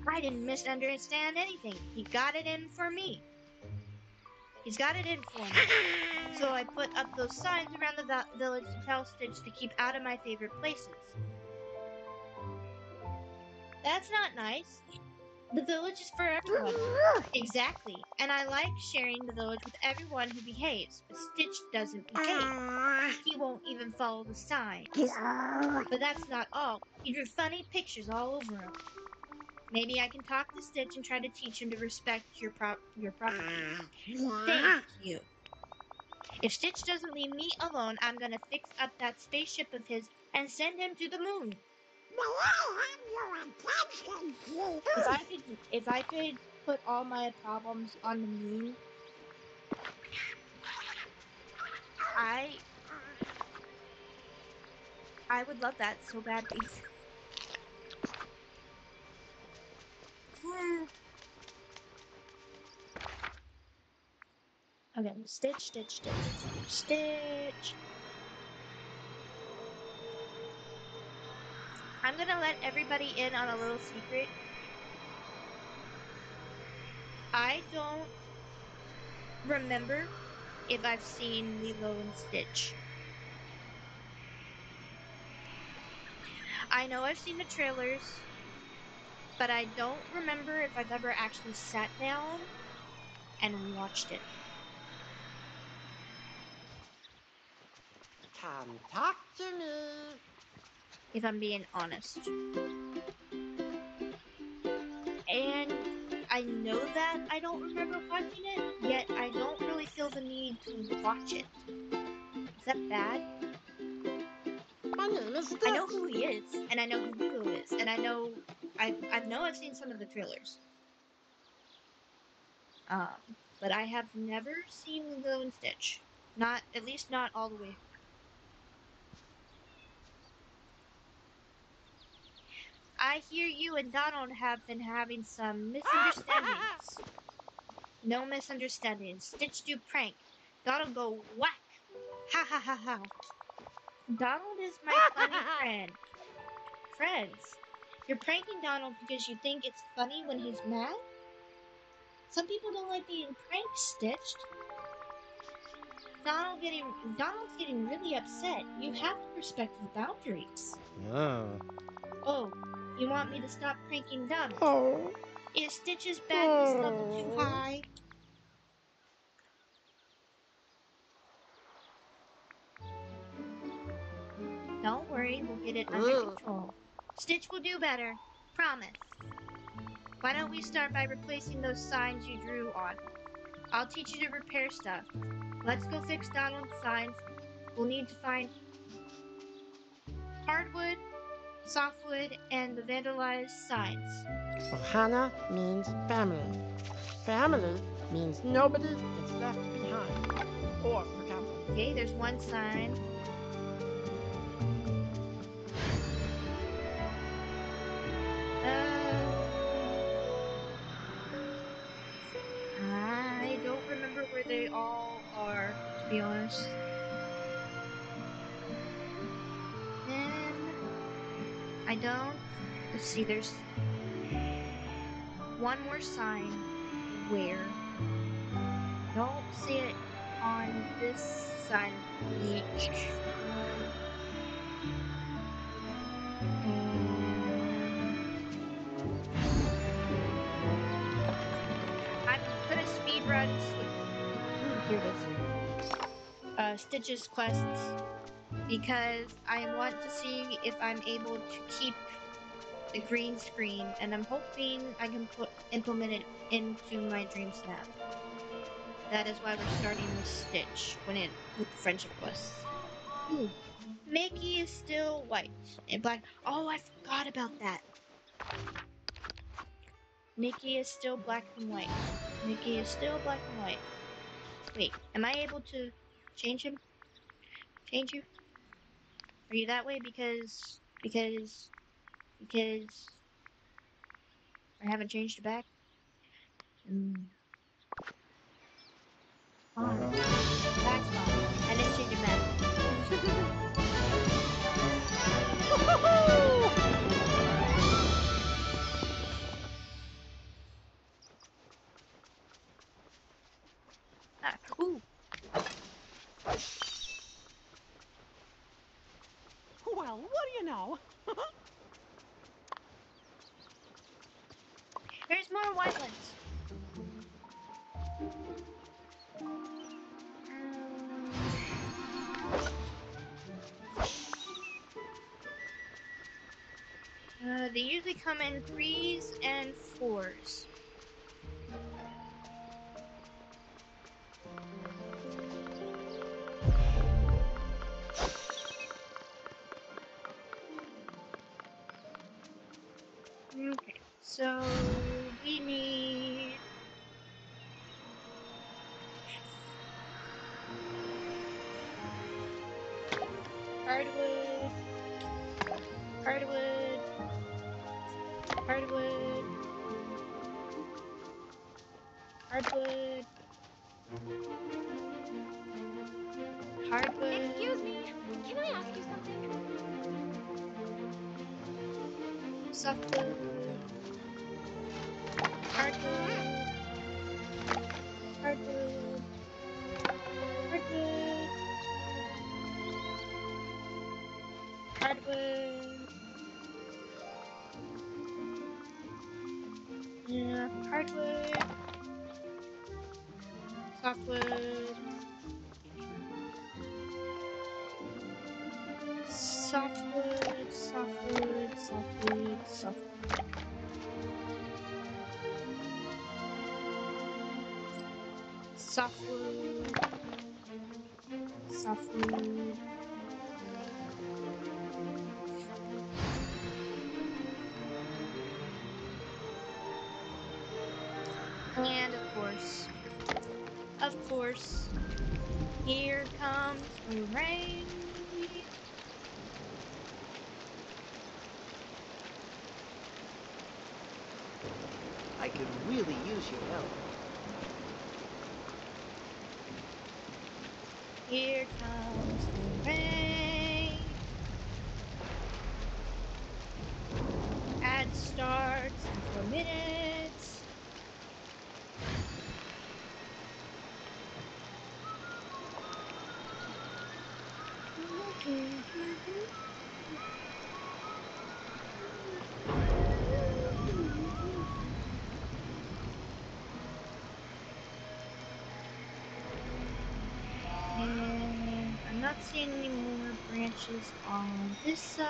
I didn't misunderstand anything. He got it in for me. He's got it in for me. So I put up those signs around the village to tell Stitch to keep out of my favorite places. That's not nice. The village is for everyone. Exactly. And I like sharing the village with everyone who behaves, but Stitch doesn't behave. He won't even follow the signs. But that's not all. He drew funny pictures all over him. Maybe I can talk to Stitch and try to teach him to respect your property. Thank you. If Stitch doesn't leave me alone, I'm gonna fix up that spaceship of his and send him to the moon. If I could put all my problems on the moon, I would love that so badly. Okay, Stitch, Stitch, Stitch, Stitch. I'm gonna let everybody in on a little secret. I don't remember if I've seen Lilo and Stitch. I know I've seen the trailers, but I don't remember if I've ever actually sat down and watched it. Come talk to me. If I'm being honest. And I know that I don't remember watching it, yet I don't really feel the need to watch it. Is that bad? My name is I know who he is, and I know who Lilo is, and I know I've seen some of the trailers. But I have never seen Lilo and Stitch. Not, at least not all the way. I hear you and Donald have been having some misunderstandings. No misunderstandings. Stitch do prank. Donald go whack. Ha ha ha ha. Donald is my funny friend. Friends. You're pranking Donald because you think it's funny when he's mad? Some people don't like being pranked, Stitched. Donald's getting really upset. You have to respect his boundaries. Oh, you want me to stop pranking Donald? Oh. Is Stitch's badness level too high? Don't worry, we'll get it under control. Stitch will do better. Promise. Why don't we start by replacing those signs you drew on? I'll teach you to repair stuff. Let's go fix Donald's signs. We'll need to find hardwood, softwood, and the vandalized signs. Ohana means family. Family means nobody is left behind or forgotten. Okay, there's one sign. I don't remember where they all are, to be honest. And I don't. Let's see, there's one more sign. Where? Don't see it on this side of the beach. I'm gonna speedrun. Here it is. Stitch's quests, because I want to see if I'm able to keep the green screen, and I'm hoping I can implement it into my dreamsnap. That is why we're starting with Stitch with friendship quests. Ooh. Mickey is still white and black. Oh, I forgot about that. Mickey is still black and white. Mickey is still black and white. Wait, am I able to change him? Change you? Are you that way because I haven't changed it back? Fine. That's fine. I didn't change it back. Ooh. Well, what do you know? There's more white ones. They usually come in 3s and 4s. Okay, so we need hardwood, hardwood, hardwood, hardwood, hardwood. Excuse me, can I ask you something? Softwood, hardwood, hardwood, hardwood, hardwood, yeah, hardwood, softwood, softwood, softwood, softwood, softwood. Softwood, softwood. And of course, here comes the rain. I could really use your help. Here comes the rain. Ad starts in 4 minutes. And I'm not seeing any more branches on this side.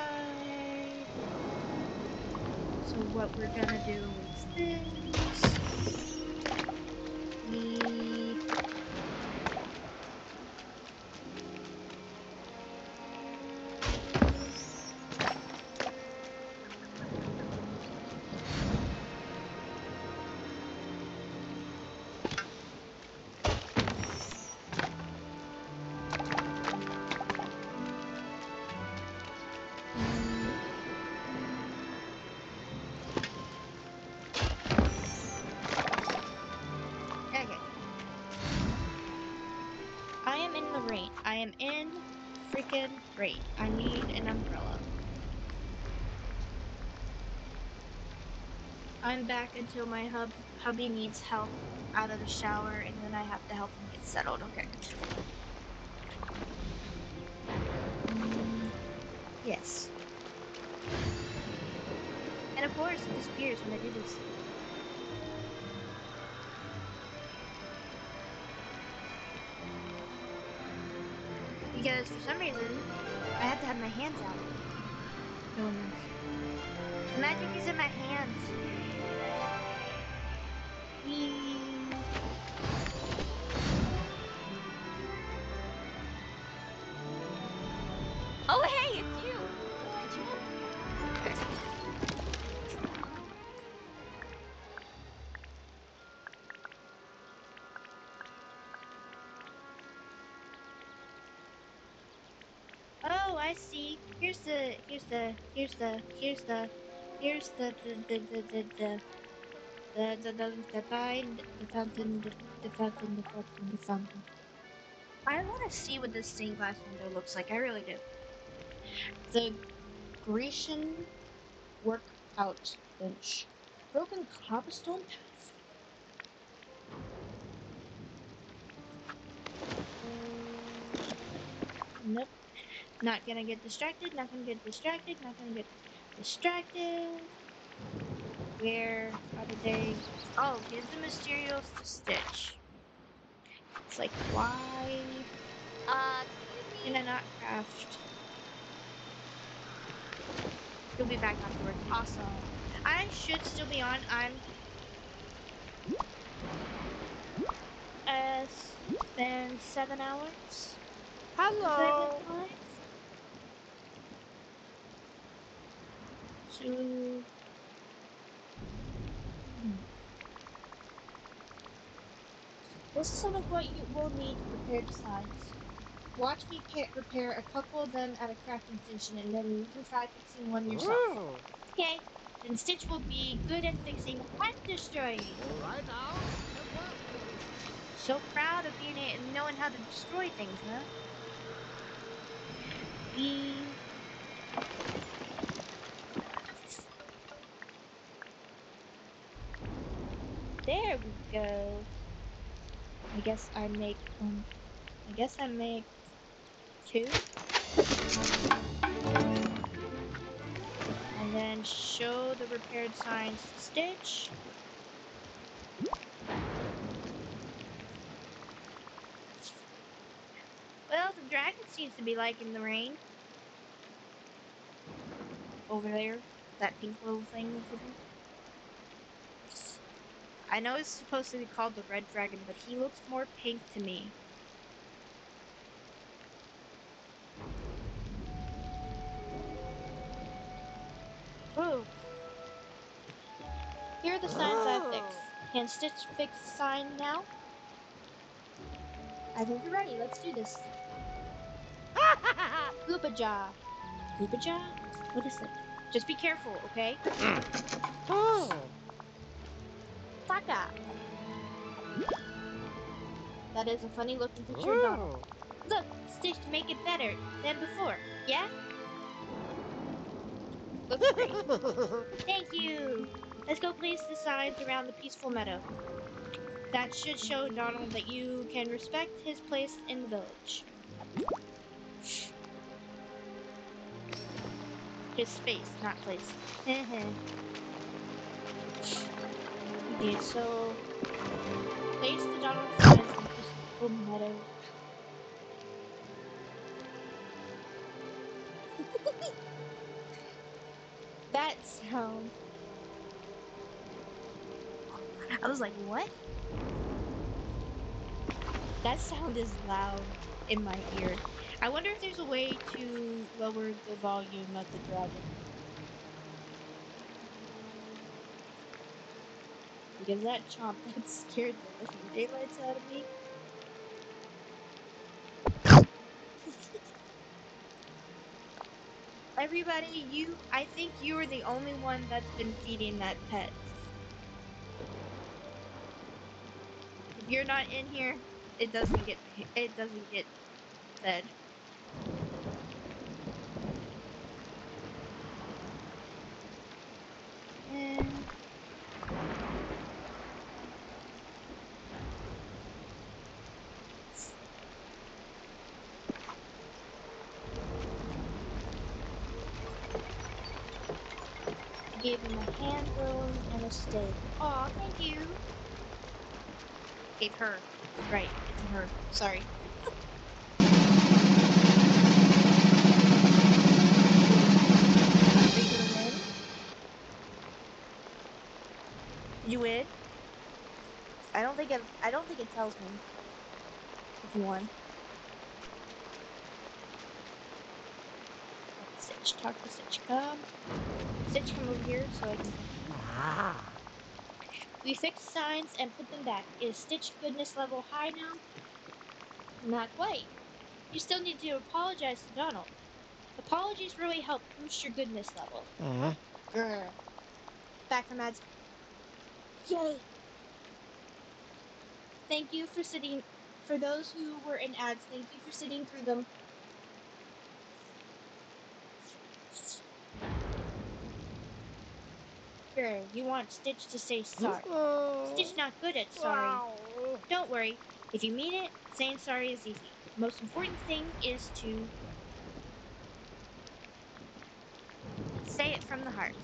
So what we're gonna do is this. We okay. I am in the rain. I am in freaking rain. I need an umbrella. I'm back until my hubby needs help out of the shower, and then I have to help him get settled. Okay. Yes. And of course, it disappears when I do this. Because for some reason, I have to have my hands out doing this. The magic is in my hands. Whee! Oh, hey, it's you. Hi, Jim. Okay. Oh, I see. Here's the fountain, the fountain. I want to see what this stained glass window looks like. I really do. The Grecian workout bench. Broken cobblestone path? Nope. Not gonna get distracted, not gonna get distracted, not gonna get distracted. Where are they? Oh, give the materials to Stitch. It's like, why Excuse can me. I not craft? You'll be back afterwards. Awesome. I should still be on. I'm been 7 hours. Since I went Hello. live. So this is some of what you will need to prepare designs. Watch me repair a couple of them at a crafting station, and then you can try fixing one yourself. Ooh. Okay? Then Stitch will be good at fixing and destroying. All right now. Good work. So proud of being knowing how to destroy things, huh? There we go. I guess I make two. And then show the repaired signs to Stitch. Well, the dragon seems to be liking the rain. Over there. That pink little thing over there. I know it's supposed to be called the red dragon, but he looks more pink to me. Ooh. Here are the signs I fixed. Can Stitch fix the sign now? I think you're ready. Let's do this. Goobaja. Goobaja? What is it? Just be careful, okay? Oh. Taka. That is a funny looking picture of Donald. Ooh. Look, Stitch, make it better than before. Yeah? Looks great. Thank you. Let's go place the signs around the peaceful meadow. That should show Donald that you can respect his place in the village. His space, not place. Okay, so place the Donald signs in the peaceful meadow. That sound. I was like, what? That sound is loud in my ear. I wonder if there's a way to lower the volume of the dragon. Because that chomp, that scared the living daylights out of me. Everybody, I think you are the only one that's been feeding that pet. If you're not in here, it doesn't get fed. And gave him a hand bone and a steak. Aw, thank you. Gave her. Right, it's a her. Sorry. Are you gonna win? Did you win? I don't think it tells me if you won. Stitch, talk to Stitch. Come. Stitch, come over here so I can talk to you. We fixed signs and put them back. Is Stitch goodness level high now? Not quite. You still need to apologize to Donald. Apologies really help boost your goodness level. Grr. Back from ads. Yay! Thank you for sitting. For those who were in ads, thank you for sitting through them. Grr, you want Stitch to say sorry. Stitch not good at sorry. Don't worry. If you mean it, saying sorry is easy. The most important thing is to say it from the heart.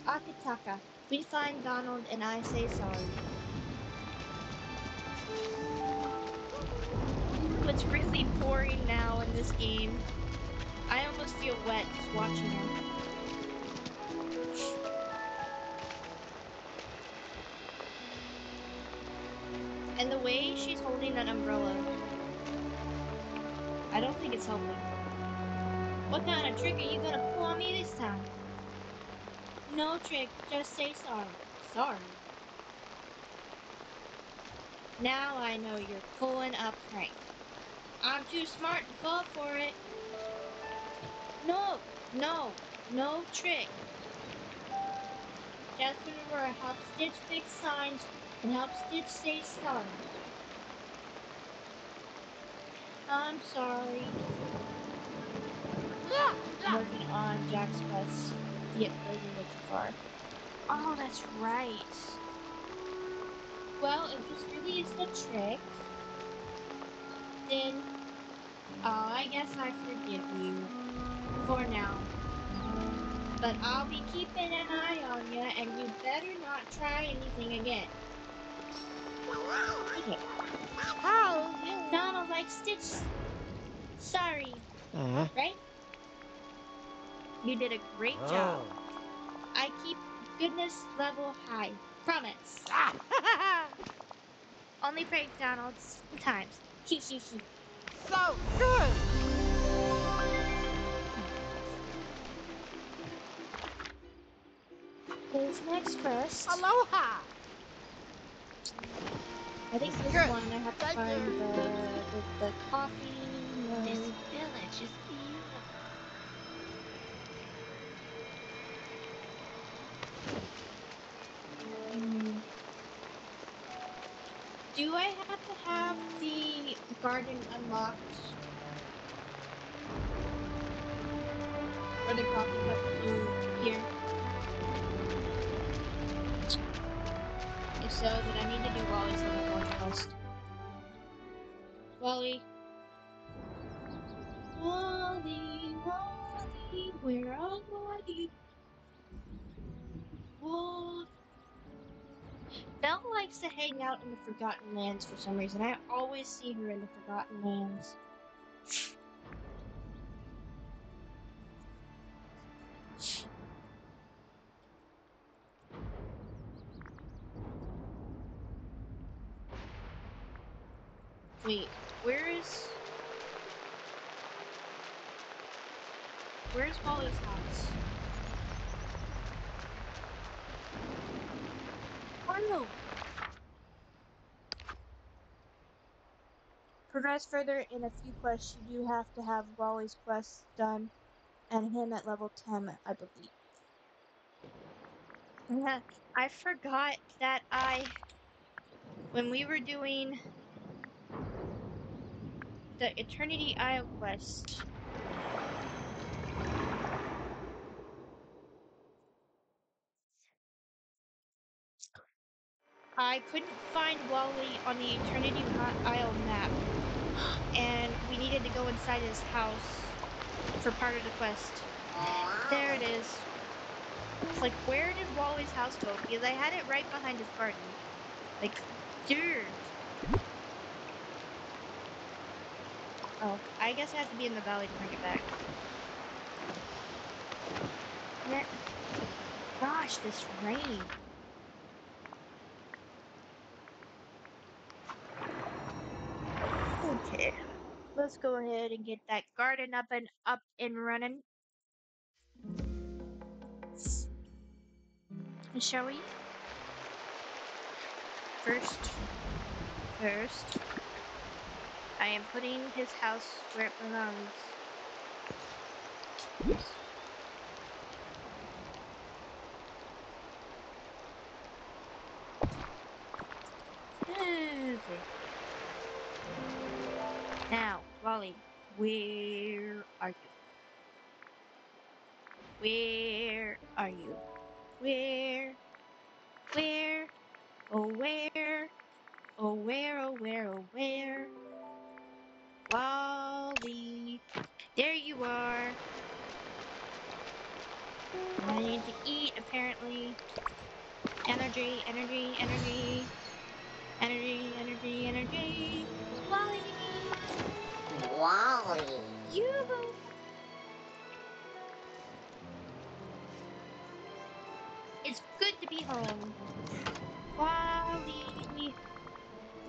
Akitaka. We find Donald and I say sorry. Ooh, it's really pouring now in this game. I almost feel wet just watching her. And the way she's holding an umbrella, I don't think it's helping. What kind of trick are you gonna pull on me this time? No trick, just say sorry. Sorry? Now I know you're pulling a prank. I'm too smart to fall for it. No, no trick. Just remember I help Stitch fix signs and help Stitch say sorry. I'm sorry. Working on Jack's quest to get further than too far. Oh, that's right. Well, if this really is the trick, then I guess I forgive you for now. But I'll be keeping an eye on you, and you better not try anything again. Okay. Donald likes Stitch. Sorry. Right? You did a great job. I keep goodness level high. Promise. Only praise Donald sometimes. Hee hee hee. So good! His next quest. Aloha! I think this Good. one I have to Thank find you. the coffee. No. This village is beautiful. Do I have to have the garden unlocked? For the coffee cup to appear? If so, then I need to do Wally's little dwarf quest. Wally. Wally, Wally, where are you? Wally. Belle likes to hang out in the Forgotten Lands for some reason. I always see her in the Forgotten Lands. Wait, where's Wally's house? Oh no! Progress further in a few quests, you do have to have Wally's quest done and him at level 10, I believe. Yeah, I forgot that when we were doing the Eternity Isle quest, I couldn't find Wally on the Eternity Isle map, and we needed to go inside his house for part of the quest. There it is. It's like, where did Wally's house go? Because I had it right behind his garden. Like, dude. Oh, I guess I have to be in the valley to bring it back. Yeah. Gosh, this rain. Okay. Let's go ahead and get that garden up and running. Shall we? First, I am putting his house where it belongs. Easy. Now, Wally, where are you? Where are you? Where? Oh, where? Oh, where, oh, where, oh, where? Wally, there you are. I need to eat, apparently. Energy, energy, energy. Energy, energy, energy. Wally! Wally. Yoo-hoo! It's good to be home. Wally!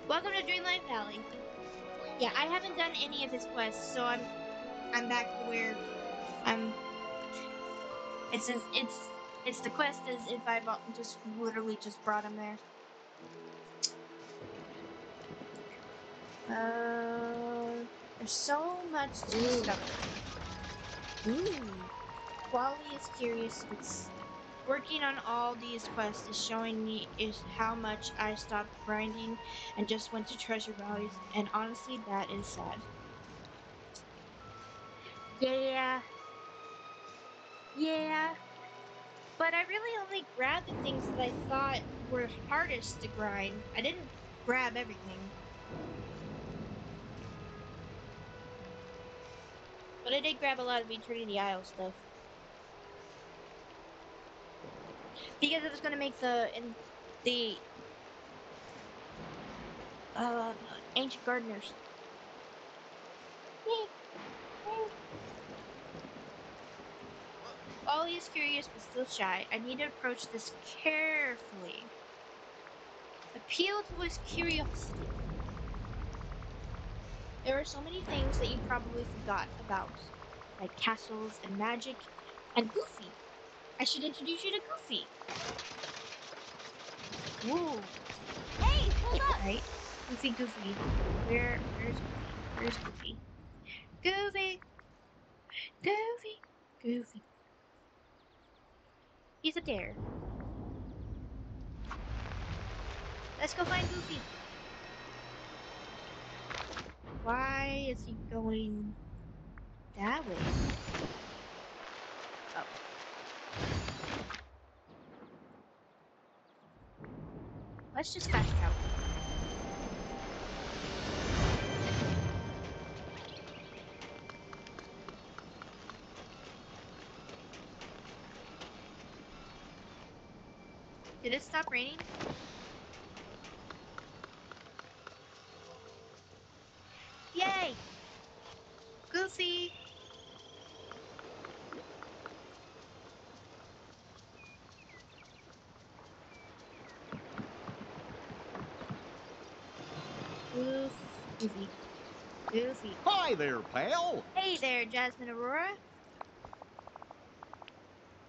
Welcome to Dreamlight Valley. Yeah, I haven't done any of his quests, so I'm back to where I'm. It's the quest as if I just literally just brought him there. There's so much to discover. Ooh. Wally is curious. It's working on all these quests is showing me is how much I stopped grinding and just went to treasure valleys, and honestly, that is sad. Yeah, yeah. But I really only grabbed the things that I thought were hardest to grind. I didn't grab everything. But I did grab a lot of Eternity Isle stuff. Because it was gonna make the ancient gardeners. Ollie is curious but still shy. I need to approach this carefully. Appeal to his curiosity. There are so many things that you probably forgot about, like castles and magic, and Goofy. I should introduce you to Goofy. Whoa. Hey, hold up! Right? Goofy. Where's Goofy? Where's Goofy? Goofy! Goofy. He's up there. Let's go find Goofy. Why is he going that way? Oh. Let's just fast travel. Did it stop raining? Goofy! Goofy. Goofy. Hi there, pal. Hey there, Jasmine Aurora.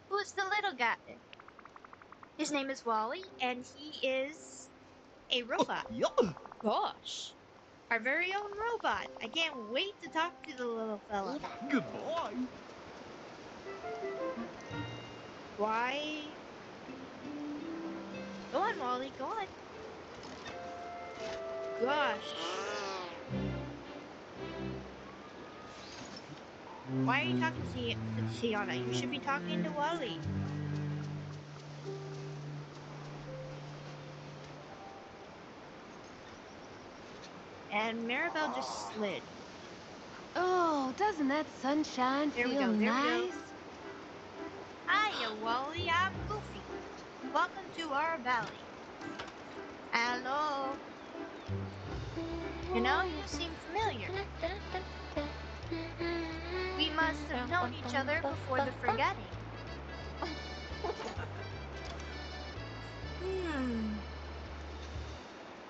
Who's the little guy? His name is Wally, and he is a robot. Yeah. Gosh. Our very own robot. I can't wait to talk to the little fella. Goodbye. Why? Go on, Wally, go on. Gosh. Why are you talking to Tiana? You should be talking to Wally. And Maribel just slid. Oh, doesn't that sunshine There we feel go, there we go. nice? Hiya, Wally, I'm Goofy. Welcome to our valley. Hello. You know, you seem familiar. We must have known each other before the forgetting.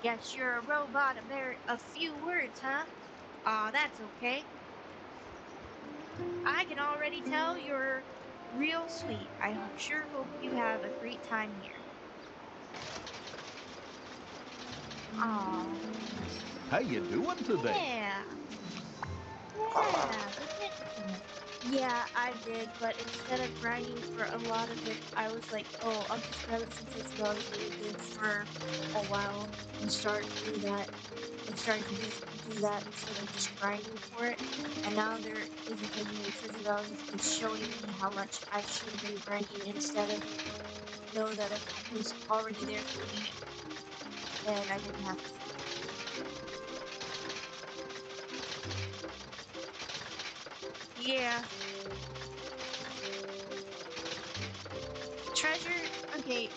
Guess you're a robot of a few words, huh? Aw, that's okay. I can already tell you're real sweet. I sure hope you have a great time here. Aw. How you doing today? Yeah. Yeah, we did it. Yeah, I did, but instead of grinding for a lot of it, I was like, oh, I'll just grab some treasure dollars and live for a while and start do that and start to do that instead of just grinding for it. And now there isn't as many treasure dollars. It's showing me how much I should have been grinding instead of know that if it was already there for me, then I didn't have to. Yeah. Treasure. Okay,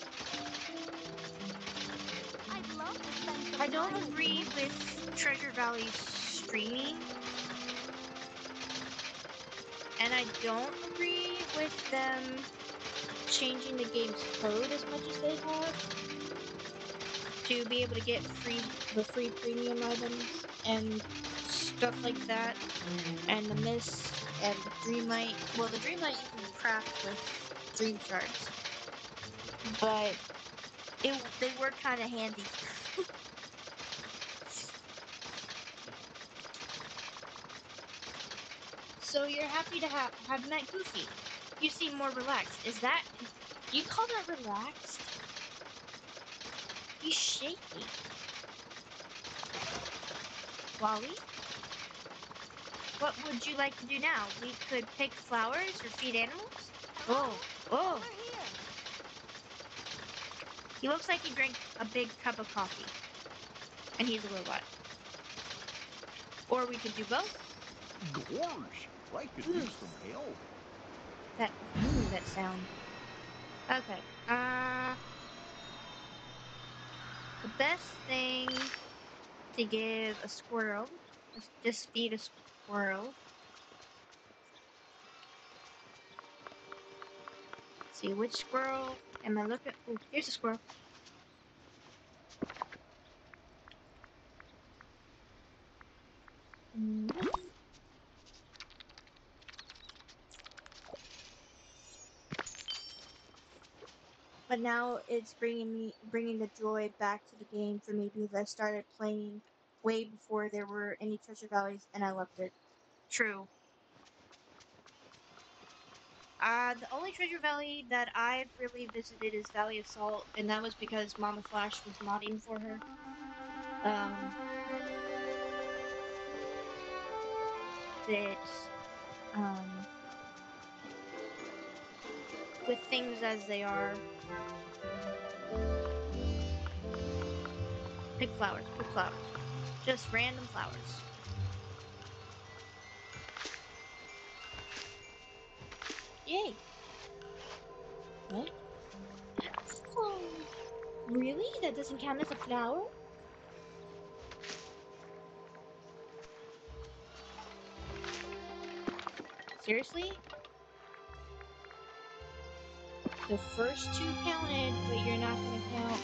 I'd love to spend some I don't time with agree you. with Treasure Valley's streaming, and I don't agree with them changing the game's code as much as they have to be able to get the free premium items and stuff like that, and the mist and the dreamlight. Well, the dreamlight you can craft with dream shards, but they were kind of handy. So you're happy to have met Goofy. You seem more relaxed. Do you call that relaxed? He's shaking. Wally, what would you like to do now? We could pick flowers or feed animals? Hello? Oh. Over here. He looks like he drank a big cup of coffee. And he's a robot. Or we could do both. Gorge, I could use some help. That sound. Okay. The best thing to give a squirrel is just feed a squirrel. Let's see, which squirrel am I looking? Oh, here's a squirrel. But now it's bringing the joy back to the game for me because I started playing way before there were any treasure valleys, and I loved it. True. The only treasure valley that I've really visited is Valley of Salt, and that was because Mama Flash was modding for her. That with things as they are. Pick flowers, pick flowers. Just random flowers. Yay. What? Oh, really? That doesn't count as a flower? Seriously? The first two counted, but you're not gonna count.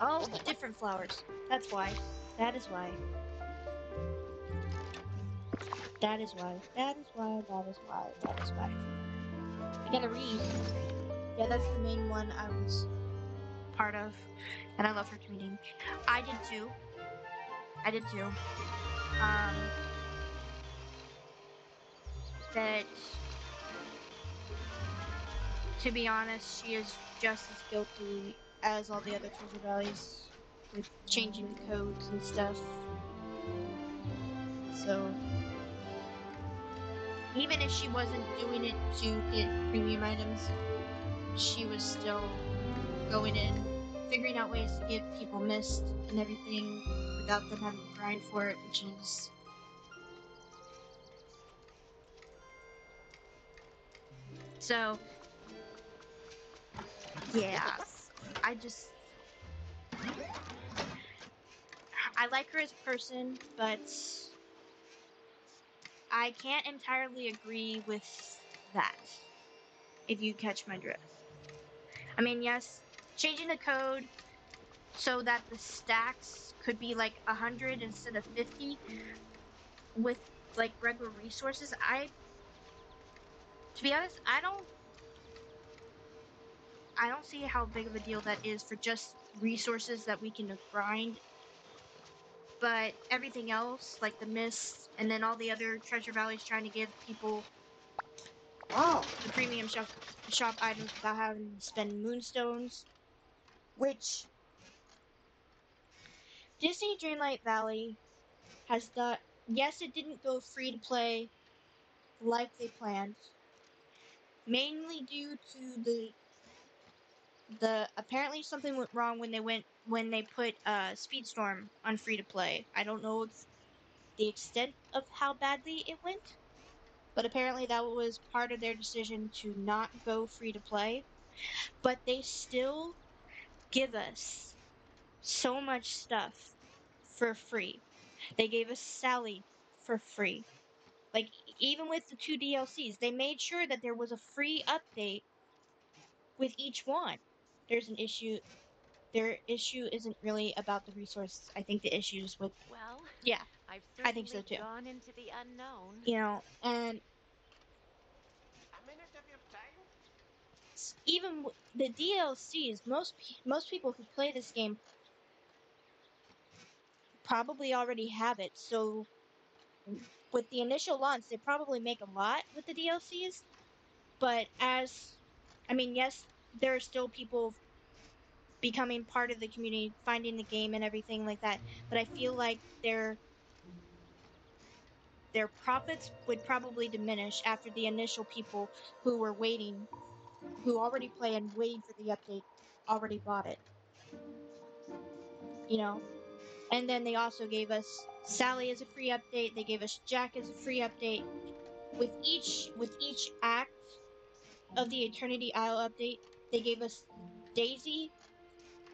Oh, different flowers. That's why. That is why. That is why. That is why. That is why. That is why. I gotta read. Yeah, that's the main one I was part of, and I love her community. I did too. I did too. That, to be honest, she is just as guilty as all the other Treasure Valleys with changing the codes and stuff. So, even if she wasn't doing it to get premium items, she was still going in, figuring out ways to give people mist and everything without them having to grind for it, which is. So, yeah. I just. I like her as a person, but I can't entirely agree with that, if you catch my drift. I mean, yes, changing the code so that the stacks could be like 100 instead of 50 with like regular resources. To be honest, I don't see how big of a deal that is for just resources that we can grind. But everything else, like the mist, and then all the other treasure valleys trying to give people the premium shop items without having to spend moonstones, which Disney Dreamlight Valley has done. Yes, it didn't go free to play like they planned, mainly due to the apparently something went wrong when they put Speedstorm on free to play. I don't know the extent of how badly it went, but apparently that was part of their decision to not go free to play. But they still give us so much stuff for free. They gave us Sally for free. Like, even with the two DLCs, they made sure that there was a free update with each one. There's an issue. Their issue isn't really about the resources. I think the issue is with, Well, yeah, I've I think so certainly too. gone into the unknown. And A minute of your time? even the DLCs, most people who play this game probably already have it. So with the initial launch, they probably make a lot with the DLCs. But I mean, yes, there are still people becoming part of the community, finding the game and everything like that. But I feel like their profits would probably diminish after the initial people who were waiting, who already play and waiting for the update, already bought it. You know. And then they also gave us Sally as a free update. They gave us Jack as a free update. With each act of the Eternity Isle update, they gave us Daisy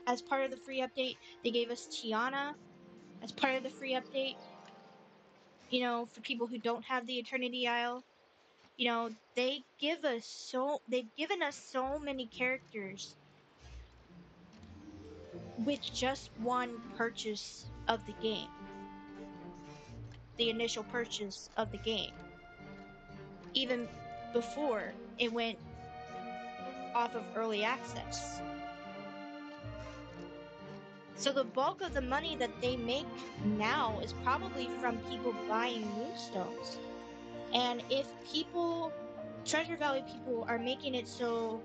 as part of the free update. They gave us Tiana as part of the free update. For people who don't have the Eternity Isle, they've given us so many characters with just one purchase of the game. The initial purchase of the game. Even before it went off of early access. So the bulk of the money that they make now is probably from people buying moonstones. And if Treasure Valley people are making it so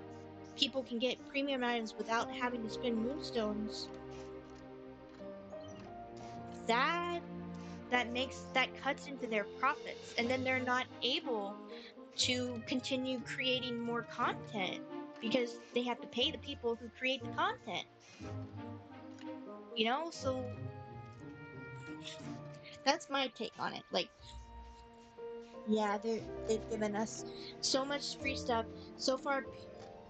people can get premium items without having to spend moonstones, that that cuts into their profits, and then they're not able to continue creating more content because they have to pay the people who create the content. So that's my take on it. Like, yeah, they've given us so much free stuff so far.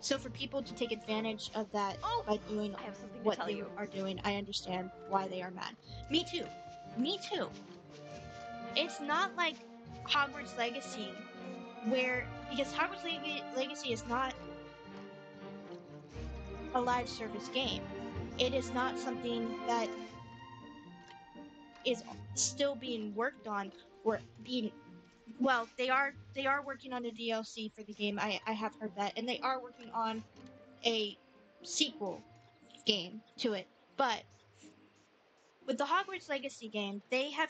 So for people to take advantage of that Oh, by doing I have something to what tell they you. are doing, I understand why they are mad. Me too. Me too. It's not like Hogwarts Legacy, because Hogwarts Legacy is not a live service game. It is not something that is still being worked on or being well, they are working on a DLC for the game. I have heard that, and they are working on a sequel game to it. But with the Hogwarts Legacy game, they have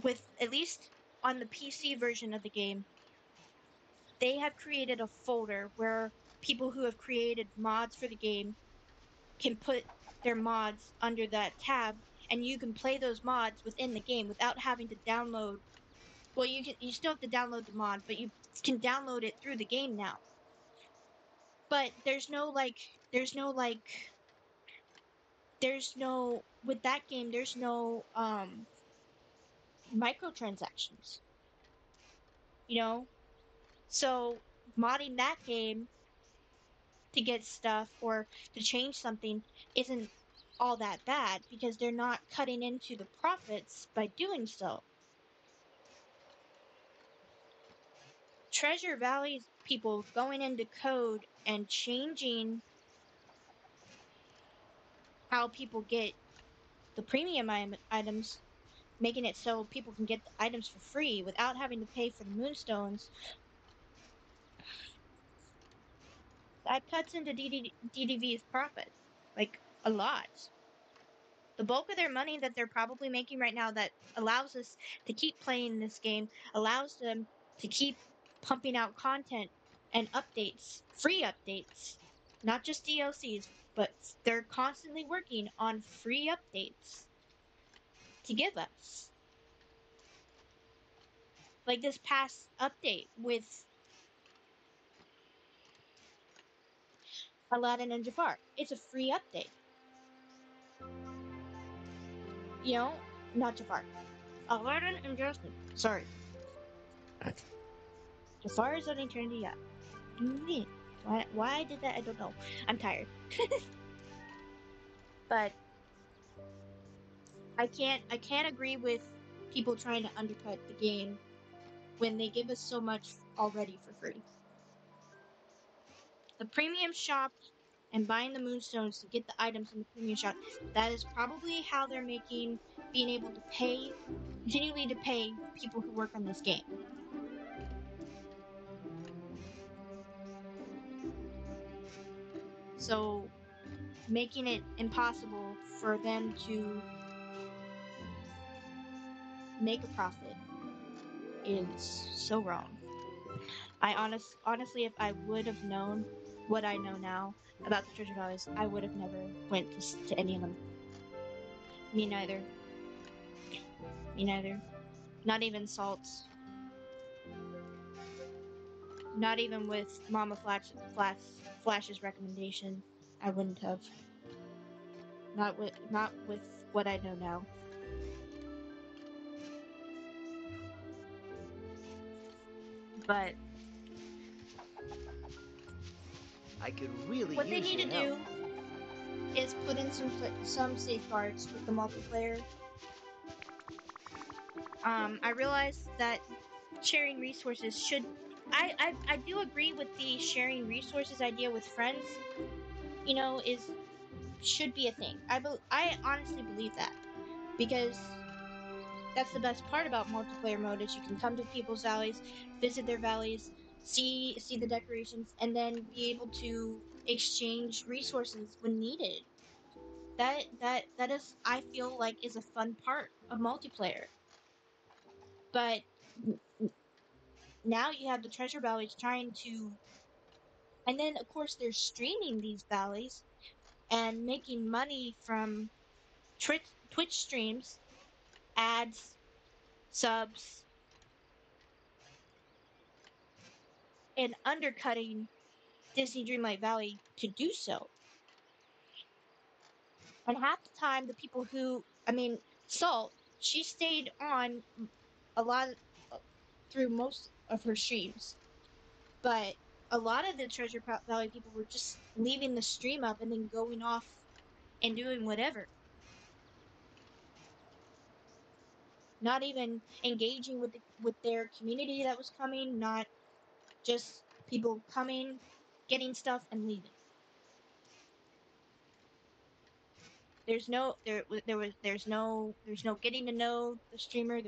with at least on the PC version of the game, they have created a folder where people who have created mods for the game can put their mods under that tab, and you can play those mods within the game without having to download. Well, you still have to download the mod, but you can download it through the game now. But there's no with that game there's no microtransactions, you know? So modding that game to get stuff or to change something isn't all that bad because they're not cutting into the profits by doing so. Treasure Valley's people going into code and changing how people get the premium items, making it so people can get the items for free without having to pay for the moonstones. That cuts into DDV's profit, like a lot. The bulk of their money that they're probably making right now that allows us to keep playing this game, allows them to keep pumping out content and updates, free updates, not just DLCs, but they're constantly working on free updates to give us. Like this past update with Aladdin and Jafar. It's a free update. You know, not Jafar. Aladdin and Jasmine. Sorry. Jafar is on Eternity Yacht. Why I did that, I don't know. I'm tired. But I can't agree with people trying to undercut the game when they give us so much already for free. The premium shop and buying the moonstones to get the items in the premium shop, that is probably how they're making being able to continually to pay people who work on this game. So making it impossible for them to make a profit is so wrong. Honestly, if I would have known what I know now about the Treasure Valleys, I would have never went to any of them. Me neither. Me neither. Not even Salt's. Not even with Mama Flash's recommendation. I wouldn't have. Not with what I know now. But I could really what they use need your to help. do is put in some safeguards with the multiplayer. I realize that sharing resources should. I do agree with the sharing resources idea with friends. You know, should be a thing. I honestly believe that because that's the best part about multiplayer mode is you can come to people's valleys, visit their valleys, see the decorations, and then be able to exchange resources when needed. That is I feel like is a fun part of multiplayer. But now you have the treasure valleys trying to, and then of course they're streaming these valleys and making money from Twitch streams, ads, subs, and undercutting Disney Dreamlight Valley to do so. And half the time, the people who, I mean, Salt, she stayed on a lot through most of her streams, but a lot of the Valley people were just leaving the stream up and then going off and doing whatever. not even engaging with their community that was coming, not just people coming, getting stuff and leaving. There's no there's no getting to know the streamer.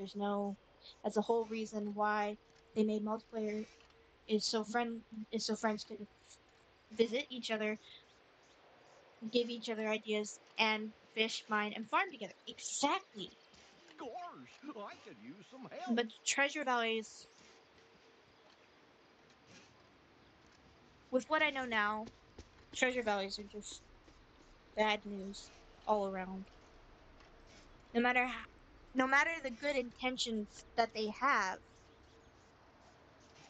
That's the whole reason why they made multiplayer is so friends could visit each other, give each other ideas, and fish, mine, and farm together. Exactly. Gosh, I could use some help. But Treasure Valleys, with what I know now, Treasure Valleys are just bad news all around. No matter how, no matter the good intentions that they have,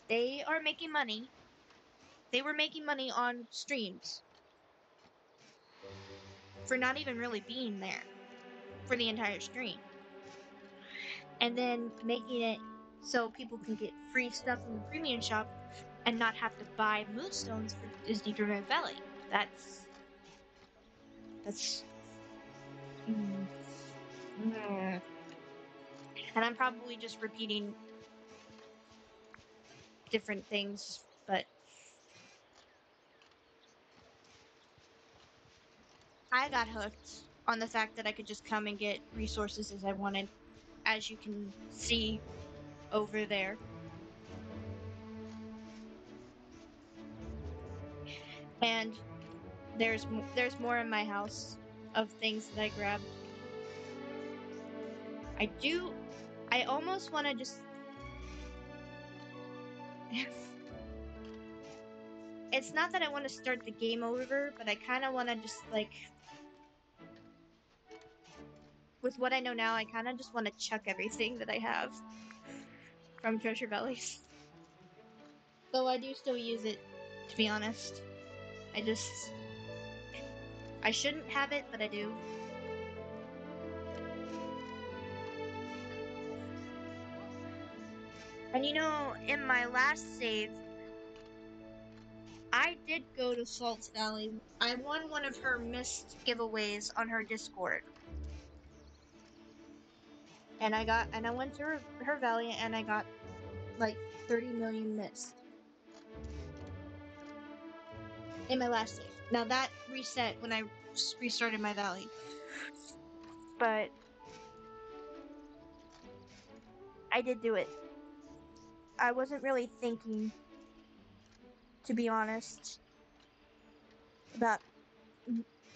they are making money. They were making money on streams for not even really being there for the entire stream. And then making it so people can get free stuff in the premium shop and not have to buy moonstones for Disney Dreamlight Valley. That's mm, mm. And I'm probably just repeating different things, but I got hooked on the fact that I could just come and get resources as I wanted, as you can see over there. And there's more in my house of things that I grabbed. I almost want to just it's not that I want to start the game over, but I kind of want to just like with what I know now, I kind of just want to chuck everything that I have from Treasure Valleys. Though I do still use it, to be honest. I shouldn't have it, but I do. And in my last save, I did go to Salts Valley. I won one of her missed giveaways on her Discord. And I went to her valley and I got like 30 million missed in my last save. Now that reset when I restarted my valley. But I did do it. I wasn't really thinking, to be honest, about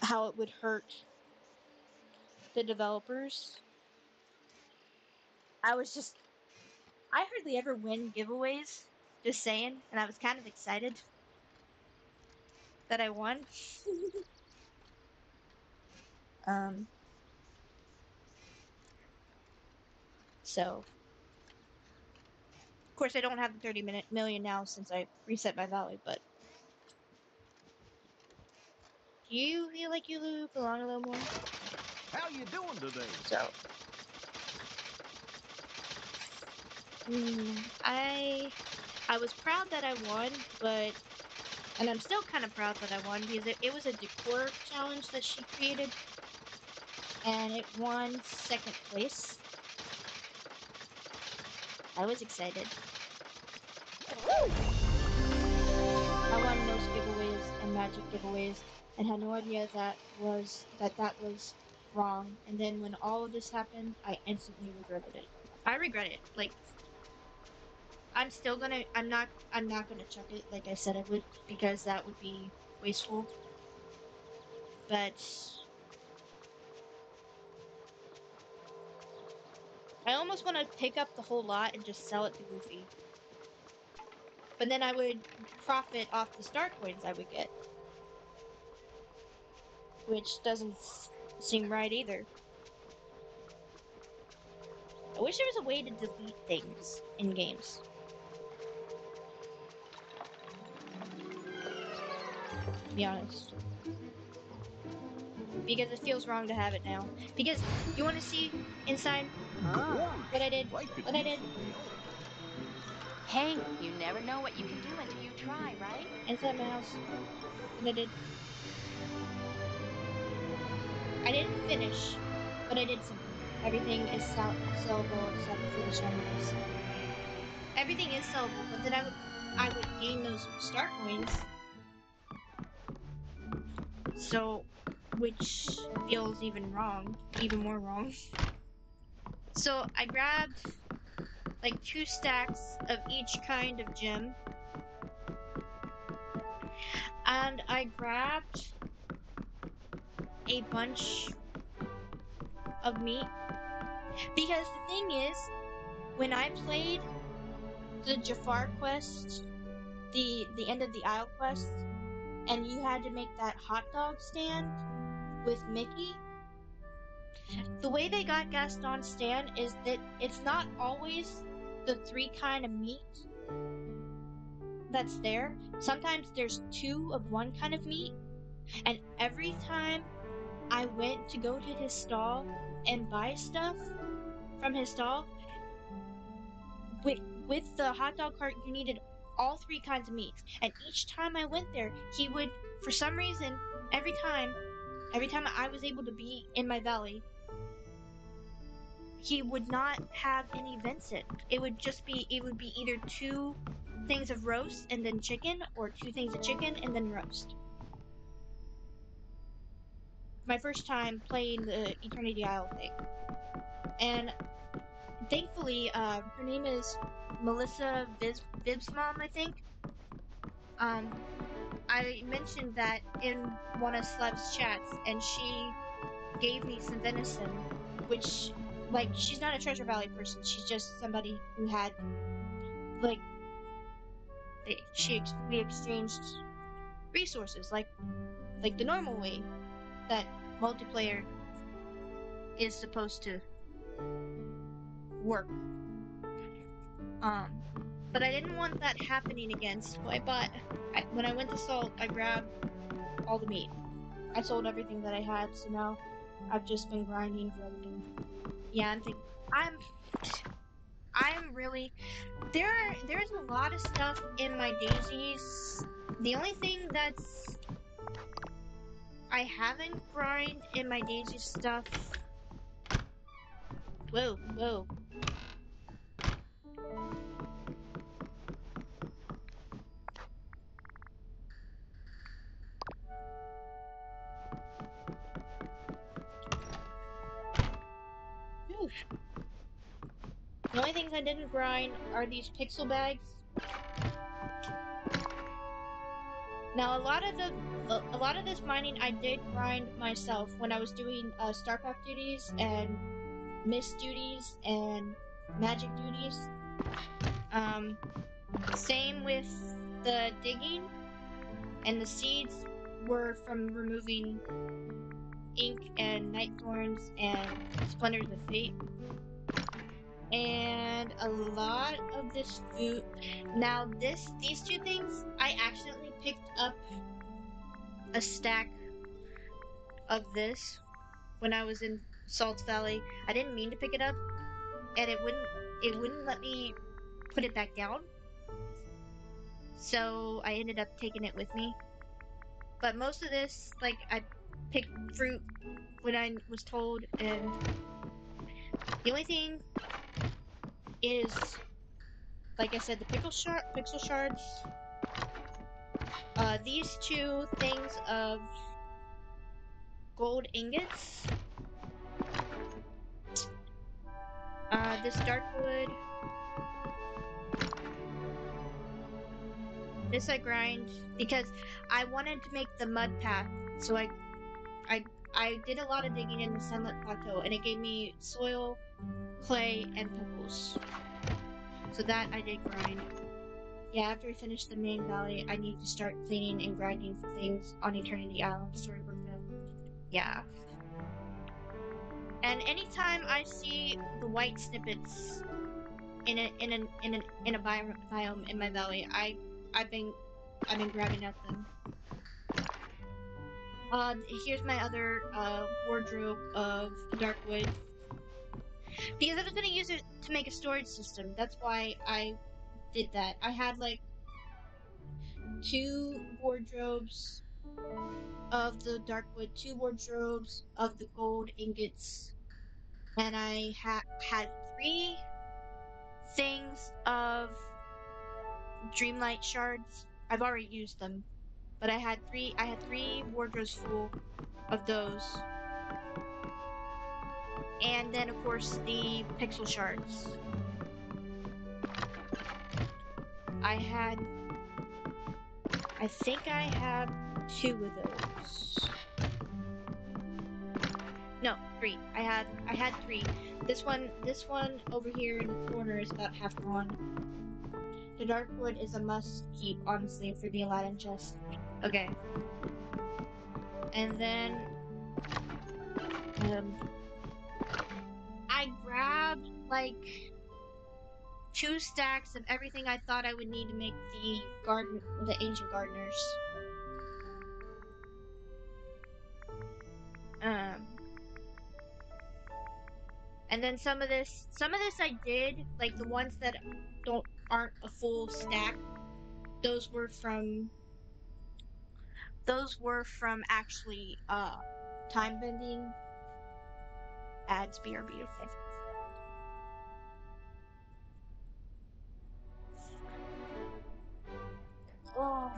how it would hurt the developers. I hardly ever win giveaways, just saying, and I was kind of excited that I won. um, so of course I don't have the 30 million now since I reset my valley, but do you feel like you belong a little more? How you doing today? So, I was proud that I won, and I'm still kind of proud that I won because it was a decor challenge that she created, and it won second place. I was excited. I won most giveaways and magic giveaways, and had no idea that was wrong. And then when all of this happened, I instantly regretted it. I regret it. Like I'm not gonna chuck it like I said I would because that would be wasteful. But I almost want to pick up the whole lot and just sell it to Goofy. But then I would profit off the star coins I would get, which doesn't seem right either. I wish there was a way to delete things in games. To be honest. Because it feels wrong to have it now. Because you want to see inside what I did? What I did? Hey, you never know what you can do until you try, right? Inside my house. What I did? I didn't finish, but I did something. everything is sellable except for the shinies. Everything is sellable, but then I would gain those star coins. So, which feels even more wrong. So I grabbed like 2 stacks of each kind of gem, and I grabbed a bunch of meat because the thing is, when I played the Jafar quest, the end of the Isle quest, and you had to make that hot dog stand with Mickey, the way they got Gaston's stand is that it's not always the 3 kind of meat that's there. Sometimes there's 2 of one kind of meat, and every time I went to go to his stall and buy stuff from his stall, with the hot dog cart, you needed all 3 kinds of meats. And each time I went there, he would, for some reason, every time I was able to be in my valley, he would not have any venison. It would be either 2 things of roast and then chicken, or 2 things of chicken and then roast. My first time playing the Eternity Isle thing. And thankfully, her name is Melissa Vib's mom, I think. I mentioned that in one of Slev's chats, and she gave me some venison, which, like, she's not a Treasure Valley person. She's just somebody who had, like, we exchanged resources, like the normal way that multiplayer is supposed to work. But I didn't want that happening again, so when I went to Salt, I grabbed all the meat. I sold everything that I had, so now I've just been grinding for everything. Yeah, I'm really, there's a lot of stuff in my daisies. The only thing that's, I haven't grind in my daisy stuff. Whoa. Whew. The only things I didn't grind are these pixel bags. Now a lot of this mining I did grind myself when I was doing starp duties and mist duties and magic duties. Same with the digging, and the seeds were from removing ink and night thorns and splendors of fate. And a lot of this food. Now these 2 things, I accidentally picked up a stack of this when I was in Salt Valley. I didn't mean to pick it up, and it wouldn't let me put it back down. So I ended up taking it with me. But most of this, like, I picked fruit when I was told, and the only thing is, like I said, the pixel shards. These 2 things of gold ingots. This dark wood. This I grind because I wanted to make the mud path, so I did a lot of digging in the Sunlit Plateau, and it gave me soil, clay, and pebbles. So that I did grind. Yeah, after I finish the main valley, I need to start cleaning and grinding for things on Eternity Island, Storybook Vale. Yeah. And anytime I see the white snippets in a biome in my valley, I've been grabbing at them. Here's my other wardrobe of dark wood, because I was gonna use it to make a storage system. That's why I did that. I had like 2 wardrobes of the dark wood, 2 wardrobes of the gold ingots, and I had 3 things of dreamlight shards. I've already used them, but I had 3 wardrobes full of those. And then of course the pixel shards. I think I have 2 of those. No, 3. I had 3. This one over here in the corner is about half gone. The dark wood is a must keep, honestly, for the Aladdin chest. Okay. And then I grabbed like 2 stacks of everything I thought I would need to make the ancient gardeners. And then some of this I did, like the ones that aren't a full stack. Those were from actually time bending ads are beautiful. Oh.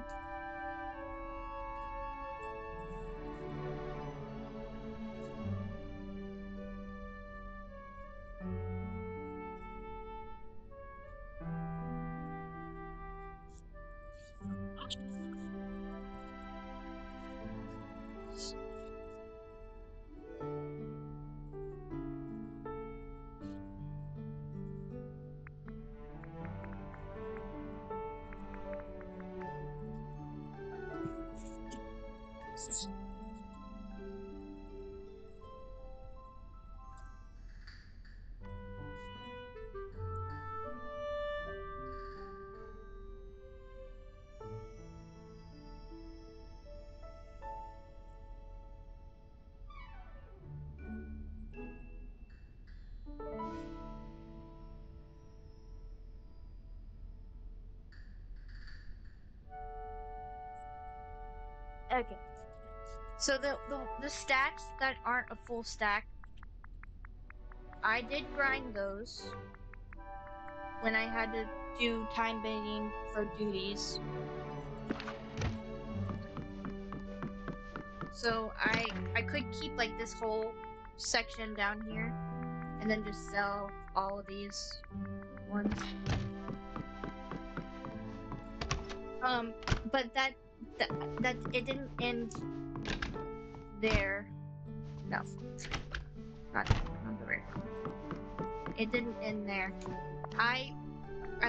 Okay. So the stacks that aren't a full stack, I did grind those when I had to do time bending for duties. So I could keep like this whole section down here and then just sell all of these ones. But that it didn't end there. No, not the right one. It didn't end there. I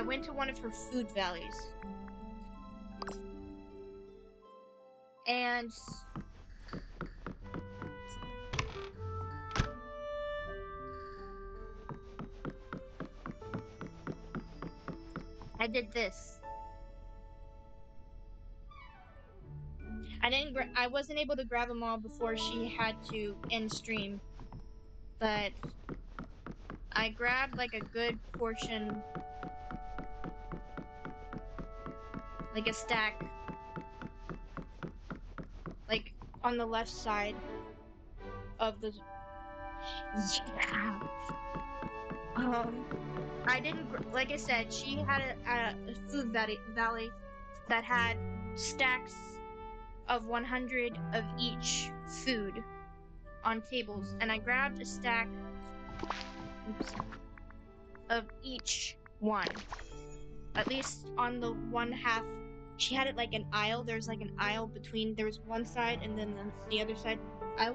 went to one of her food valleys, and I did this. I wasn't able to grab them all before she had to end stream, but I grabbed like a good portion, like a stack, like on the left side of the. Yeah. I didn't like I said. She had a food valley that had stacks of 100 of each food on tables, and I grabbed a stack of each one. At least on the one half, she had it like an aisle. There's like an aisle between. There was one side and then the other side. I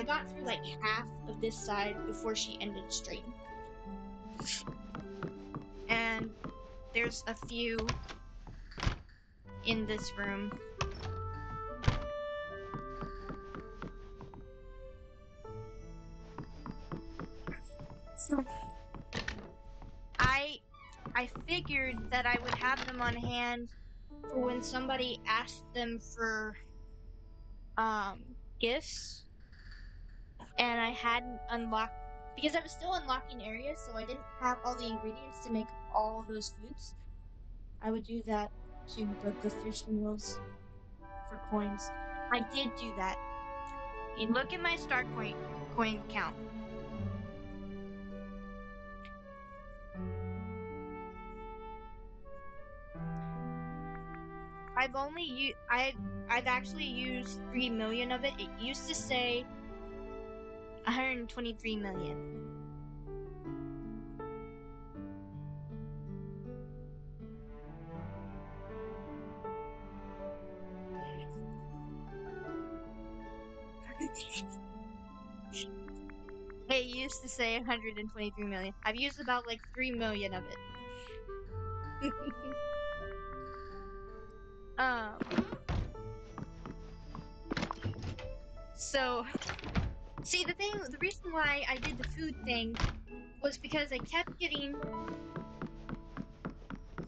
got through like half of this side before she ended stream, and there's a few in this room. So I figured that I would have them on hand for when somebody asked them for gifts, and I hadn't unlocked because I was still unlocking areas, so I didn't have all the ingredients to make all those foods. I would do that to the fish meals for coins. I did do that. You look at my star coin count. I've actually used 3 million of it. It used to say 123 million. It used to say 123 million. I've used about like 3 million of it. um so see, the reason why I did the food thing was because I kept getting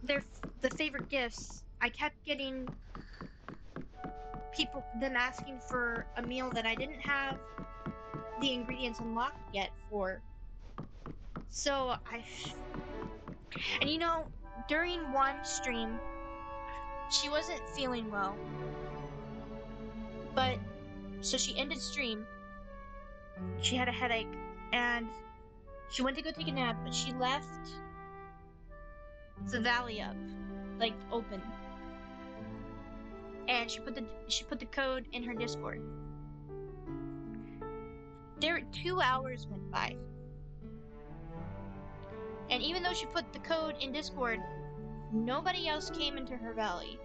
the favorite gifts. I kept getting them asking for a meal that I didn't have the ingredients unlocked yet for. So and during one stream, she wasn't feeling well, but so she ended stream. She had a headache and she went to go take a nap, but she left the valley up, like open, and she put the code in her Discord. 2 hours went by, and even though she put the code in Discord, nobody else came into her valley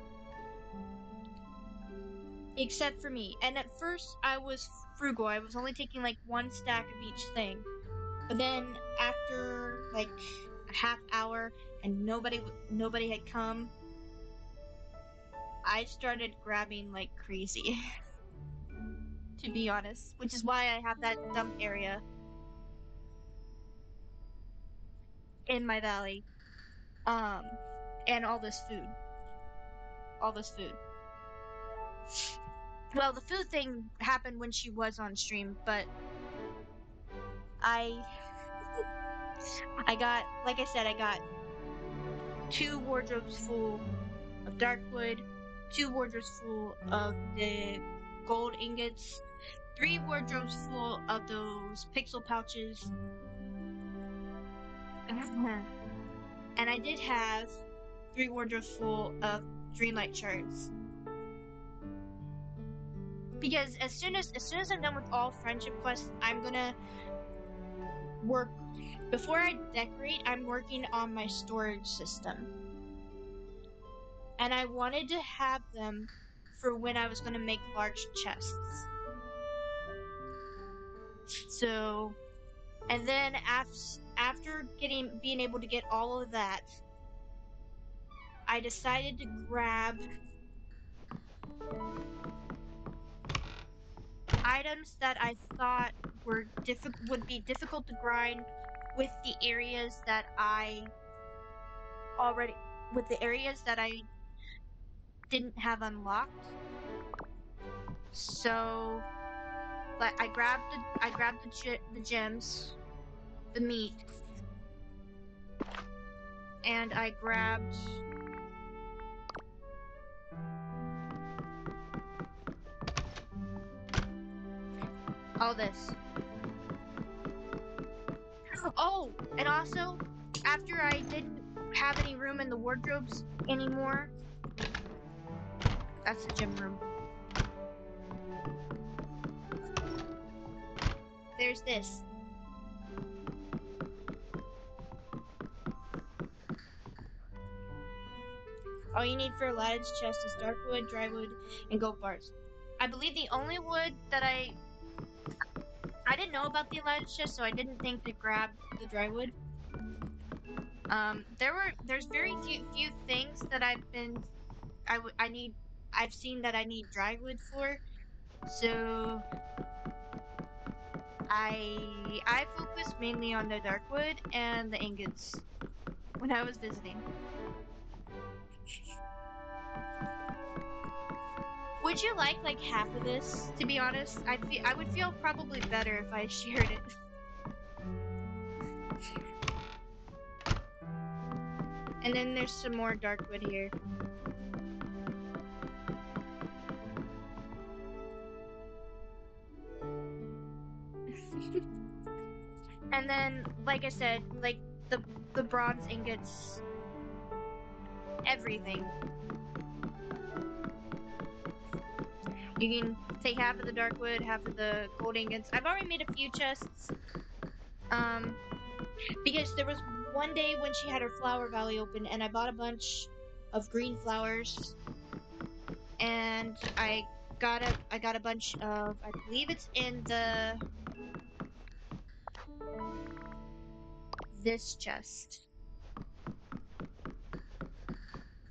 except for me. And at first, I was frugal. I was only taking like 1 stack of each thing. But then after like a half hour and nobody had come, I started grabbing like crazy. To be honest, which is why I have that dump area in my valley. And all this food. Well, the food thing happened when she was on stream, but I got, like I said, I got 2 wardrobes full of dark wood, 2 wardrobes full of the gold ingots, 3 wardrobes full of those pixel pouches. And I did have 3 wardrobes full of dreamlight shards. Because as soon as I'm done with all friendship quests, I'm gonna work. Before I decorate, I'm working on my storage system. And I wanted to have them for when I was gonna make large chests. So, and then after being able to get all of that, I decided to grab items that I thought would be difficult to grind with the areas that I didn't have unlocked. So, but I grabbed the gems, the meat, and I grabbed all this. Oh, and also, after I didn't have any room in the wardrobes anymore, that's the gym room. There's this. All you need for Aladdin's chest is dark wood, dry wood, and gold bars. I believe the only wood that I didn't know about the Aladdin's chest, so I didn't think to grab the dry wood. There's very few things that I've seen that I need dry wood for, so I focused mainly on the dark wood and the ingots when I was visiting. Would you like half of this? To be honest, I would feel probably better if I shared it. And then there's some more dark wood here. And then, like I said, like the bronze ingots, everything. You can take half of the dark wood, half of the gold ingots. I've already made a few chests. Because there was one day when she had her flower valley open, and I bought a bunch of green flowers, and I got a bunch of, I believe it's in this chest.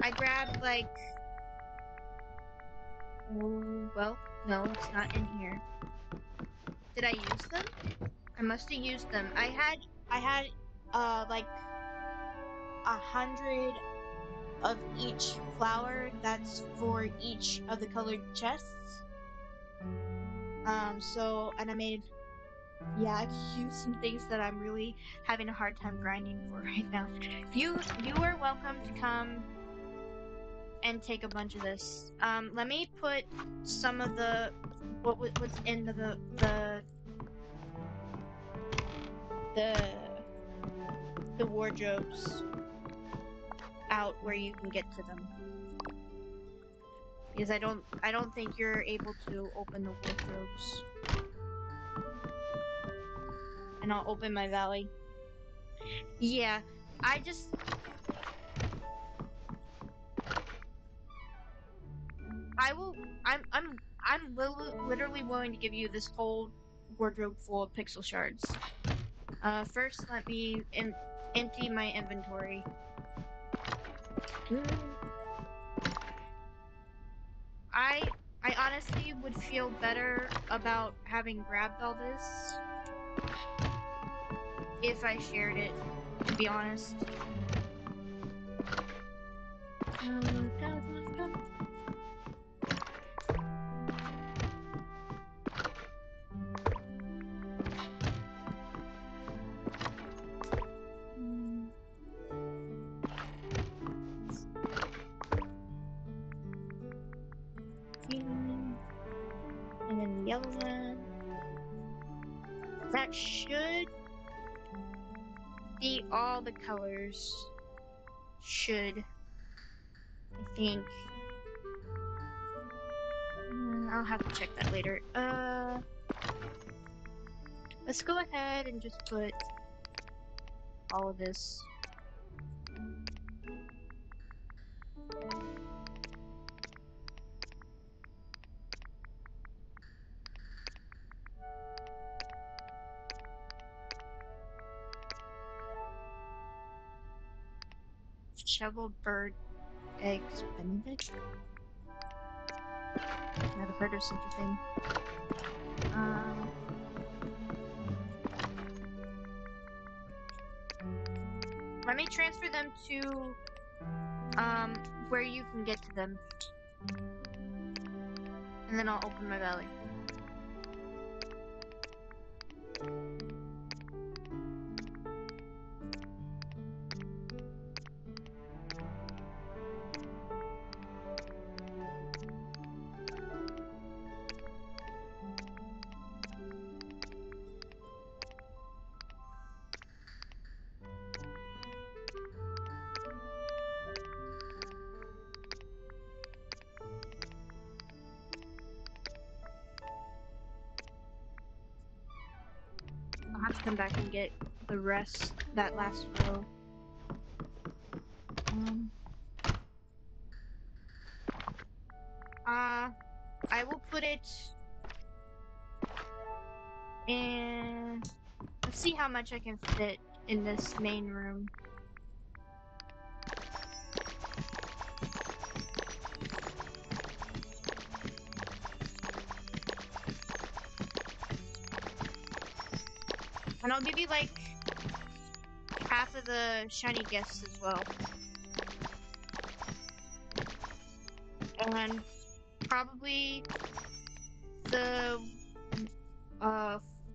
I grabbed like, oh, well, no, it's not in here. Did I use them? I must have used them. I had like 100 of each flower. That's for each of the colored chests. And I made, yeah, I used some things that I'm really having a hard time grinding for right now. You are welcome to come and take a bunch of this. Let me put some of the what's in the wardrobes out where you can get to them. Because I don't think you're able to open the wardrobes. And I'll open my valley. Yeah, I'm literally willing to give you this whole wardrobe full of pixel shards. First let me empty my inventory. I honestly would feel better about having grabbed all this if I shared it, to be honest. And then the yellow one. That should be all the colors. Should. I think. I'll have to check that later. Let's go ahead and just put all of this. Shovel bird eggs Benedict? Never heard of such a thing. Let me transfer them to where you can get to them. And then I'll open my valley. I'll have to come back and get the rest, that last row. I will put it in. Let's see how much I can fit in this main room. And I'll give you like half of the shiny gifts as well. And probably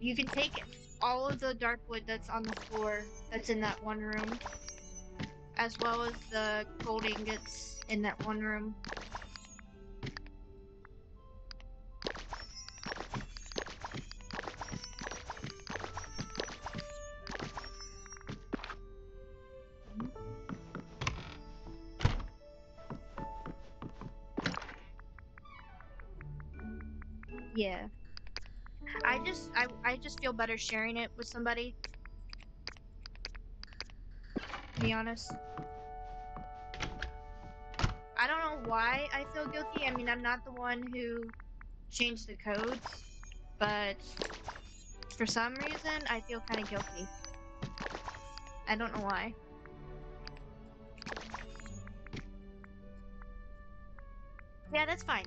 you can take all of the dark wood that's on the floor that's in that one room, as well as the gold ingots in that one room. Yeah. I just feel better sharing it with somebody, to be honest. I don't know why I feel guilty. I mean, I'm not the one who changed the codes, but for some reason, I feel kind of guilty. I don't know why. Yeah, that's fine.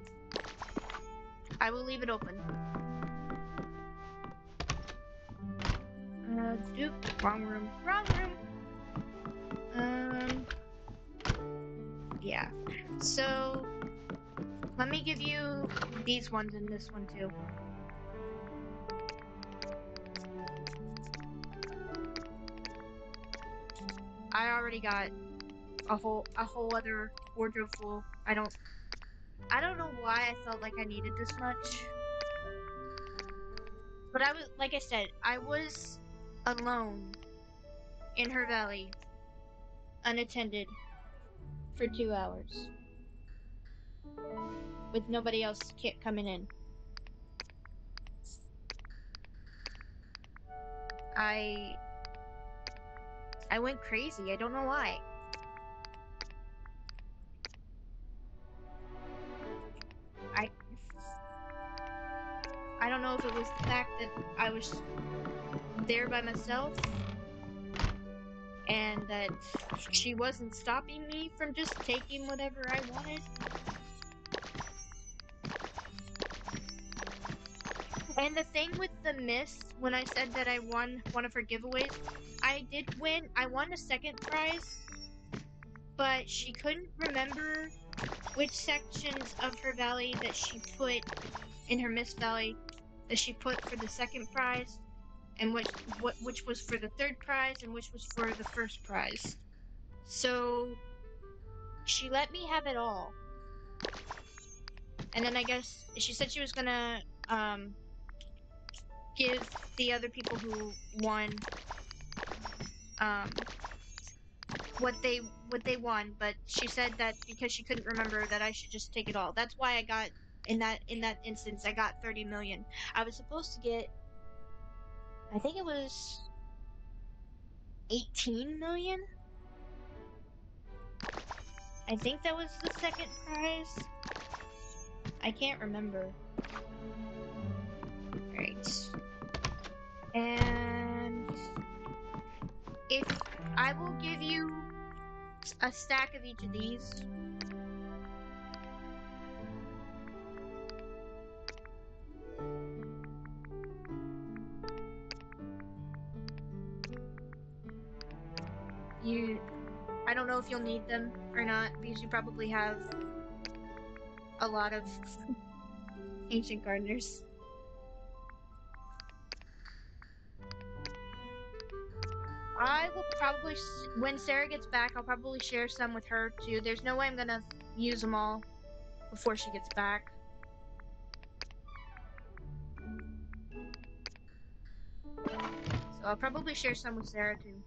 I will leave it open. Dupe. Wrong room. Wrong room. Yeah. So, let me give you these ones and this one too. I already got a whole other wardrobe full. I don't know why I felt like I needed this much. But I was, like I said, I was alone in her valley, unattended, for 2 hours, with nobody else coming in. I went crazy. I don't know why. I don't know if it was the fact that I was there by myself and that she wasn't stopping me from just taking whatever I wanted. And the thing with the miss, when I said that I won one of her giveaways, I did win. I won a second prize, but she couldn't remember which sections of her valley that she put in her Miss Valley that she put for the second prize, and which was for the third prize, and which was for the first prize. So she let me have it all, and then I guess she said she was gonna give the other people who won what they won, but she said that because she couldn't remember that I should just take it all. That's why I got in that instance I got 30 million. I was supposed to get, I think it was 18 million. I think that was the second prize. I can't remember. Right. And if I will give you a stack of each of these. I don't know if you'll need them or not, because you probably have a lot of ancient gardeners. I will probably, when Sarah gets back, I'll probably share some with her too. There's no way I'm gonna use them all before she gets back. So I'll probably share some with Sarah too.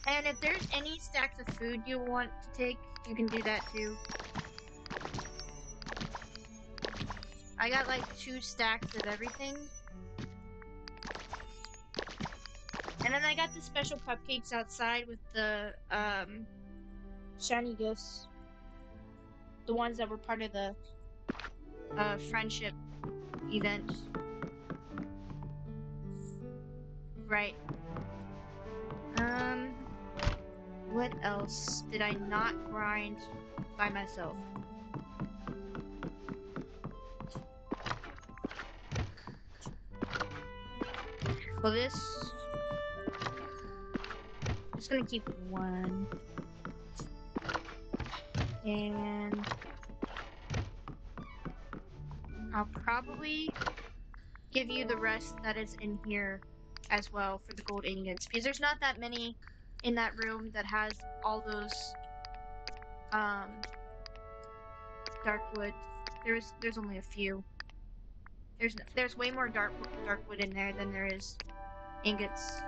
And if there's any stacks of food you want to take, you can do that too. I got like 2 stacks of everything. And then I got the special cupcakes outside with the shiny gifts. The ones that were part of the friendship event. Right. What else did I not grind by myself? Well, this... I'm just gonna keep 1. And... I'll probably give you the rest that is in here as well for the gold ingots, because there's not that many in that room that has all those dark wood. There's only a few. There's way more dark wood in there than there is ingots.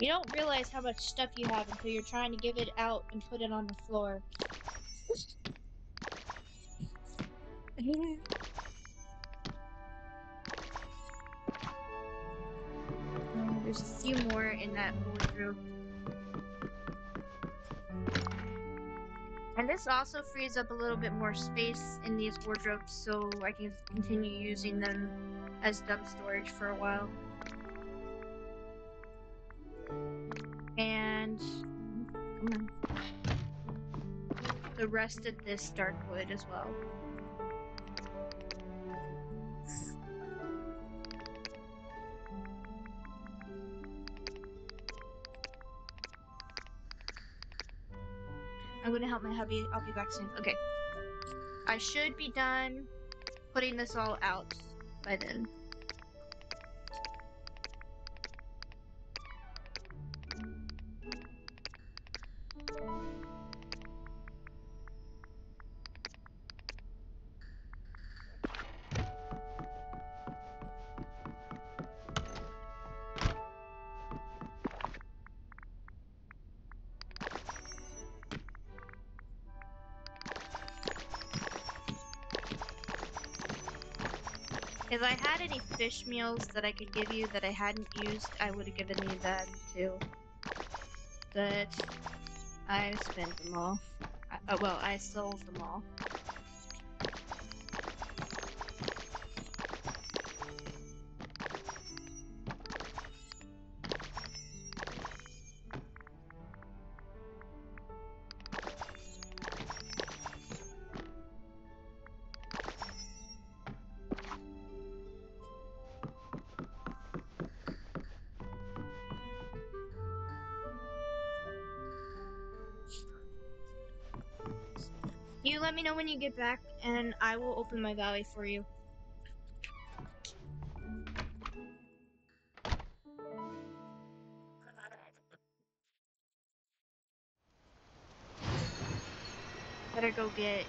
You don't realize how much stuff you have until you're trying to give it out and put it on the floor. There's a few more in that wardrobe. And this also frees up a little bit more space in these wardrobes so I can continue using them as dump storage for a while. And come on. The rest of this dark wood as well. I'm gonna help my hubby. I'll be back soon. Okay. I should be done putting this all out by then. If I had any fish meals that I could give you that I hadn't used, I would have given you them too. But I spent them all. Well, I sold them all. You let me know when you get back, and I will open my valley for you. Better go get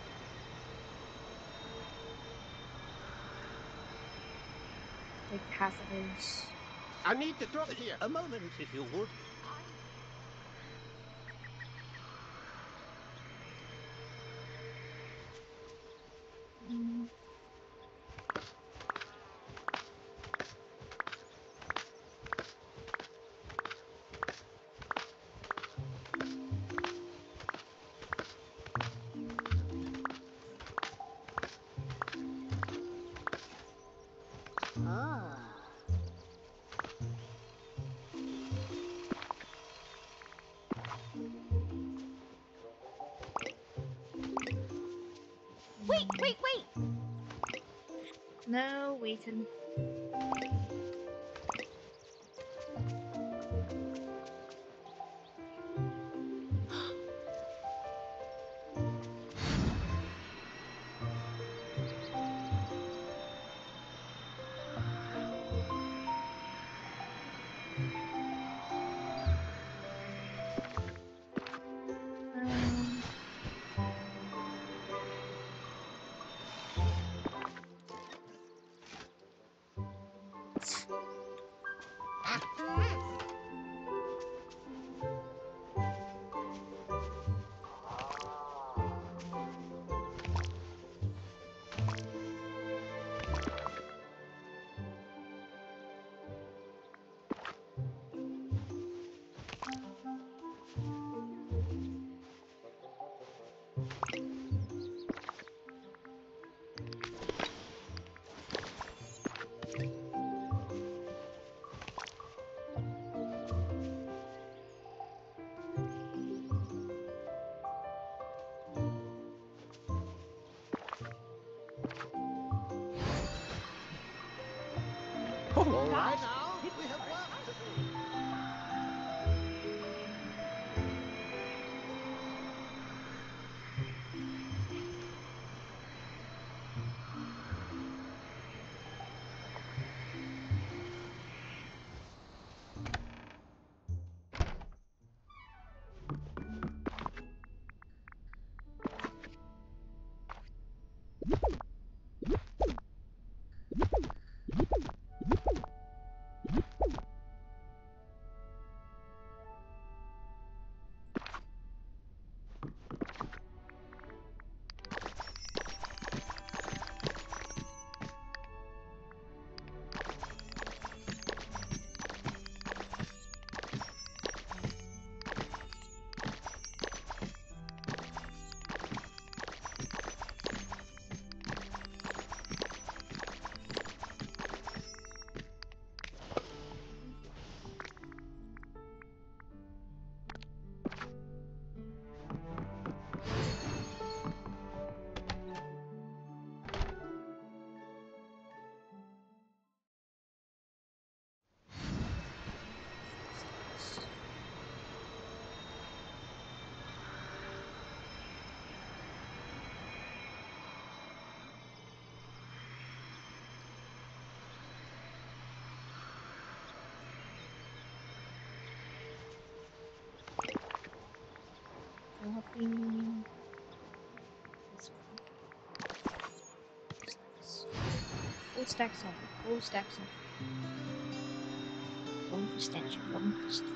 like half of those. I need to drop here. A moment, if you would. Wait! No, waiting. All right now, we have work to do. Dropping this one. Full stack center. Full stack center. Going for stench. Going for stench.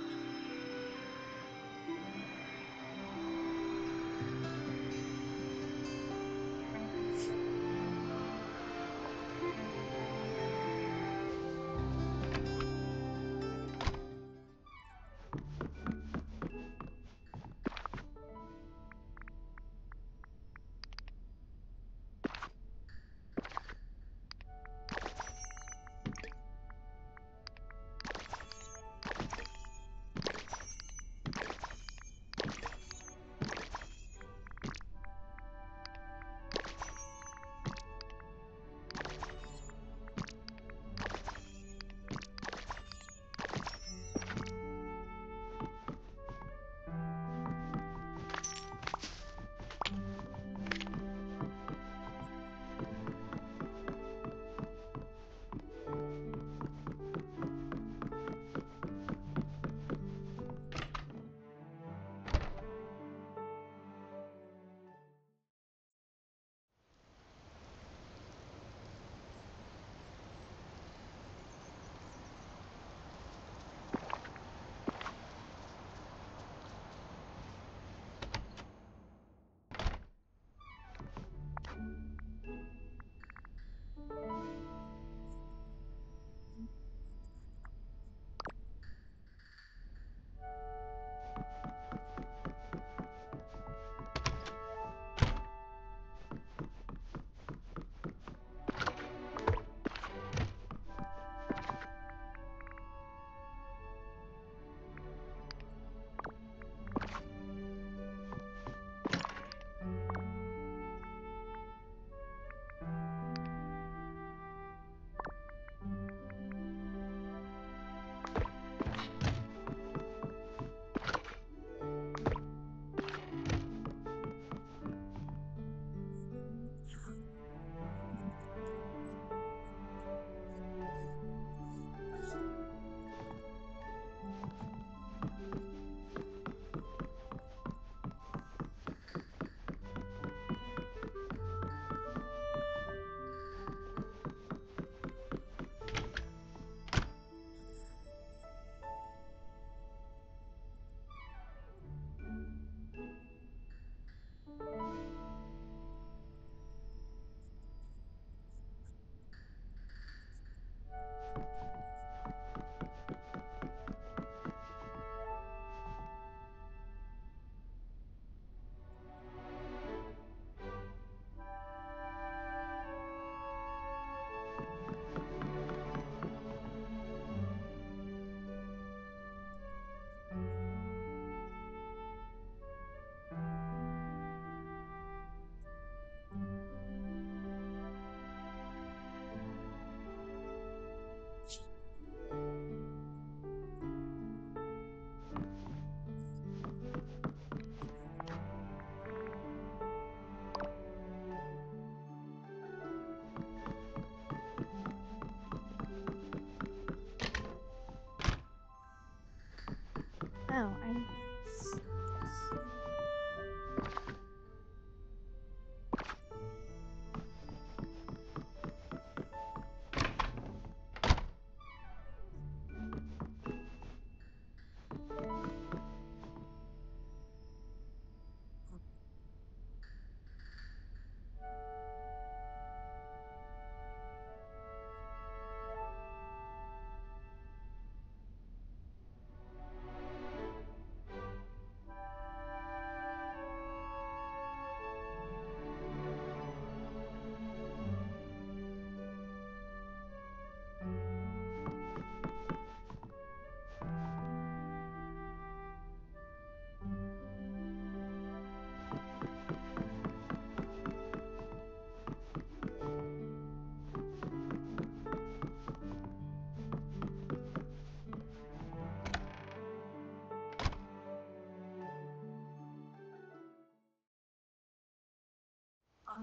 I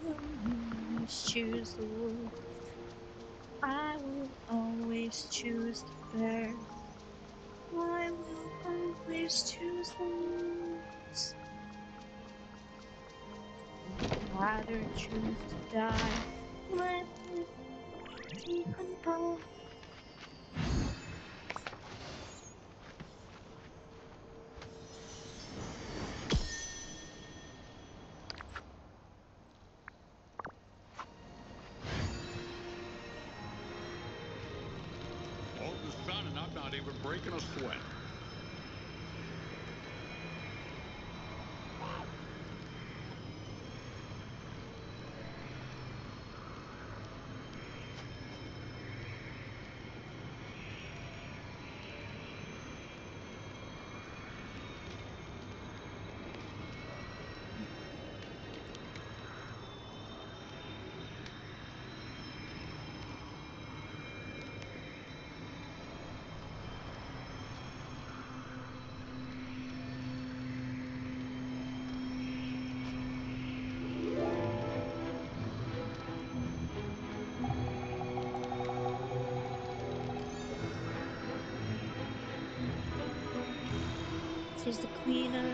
will always choose the wolf. I will always choose the bear. I will always choose the wolves. Rather choose to die. Let me humble. All the sun and I'm not even breaking a sweat. She's the queen of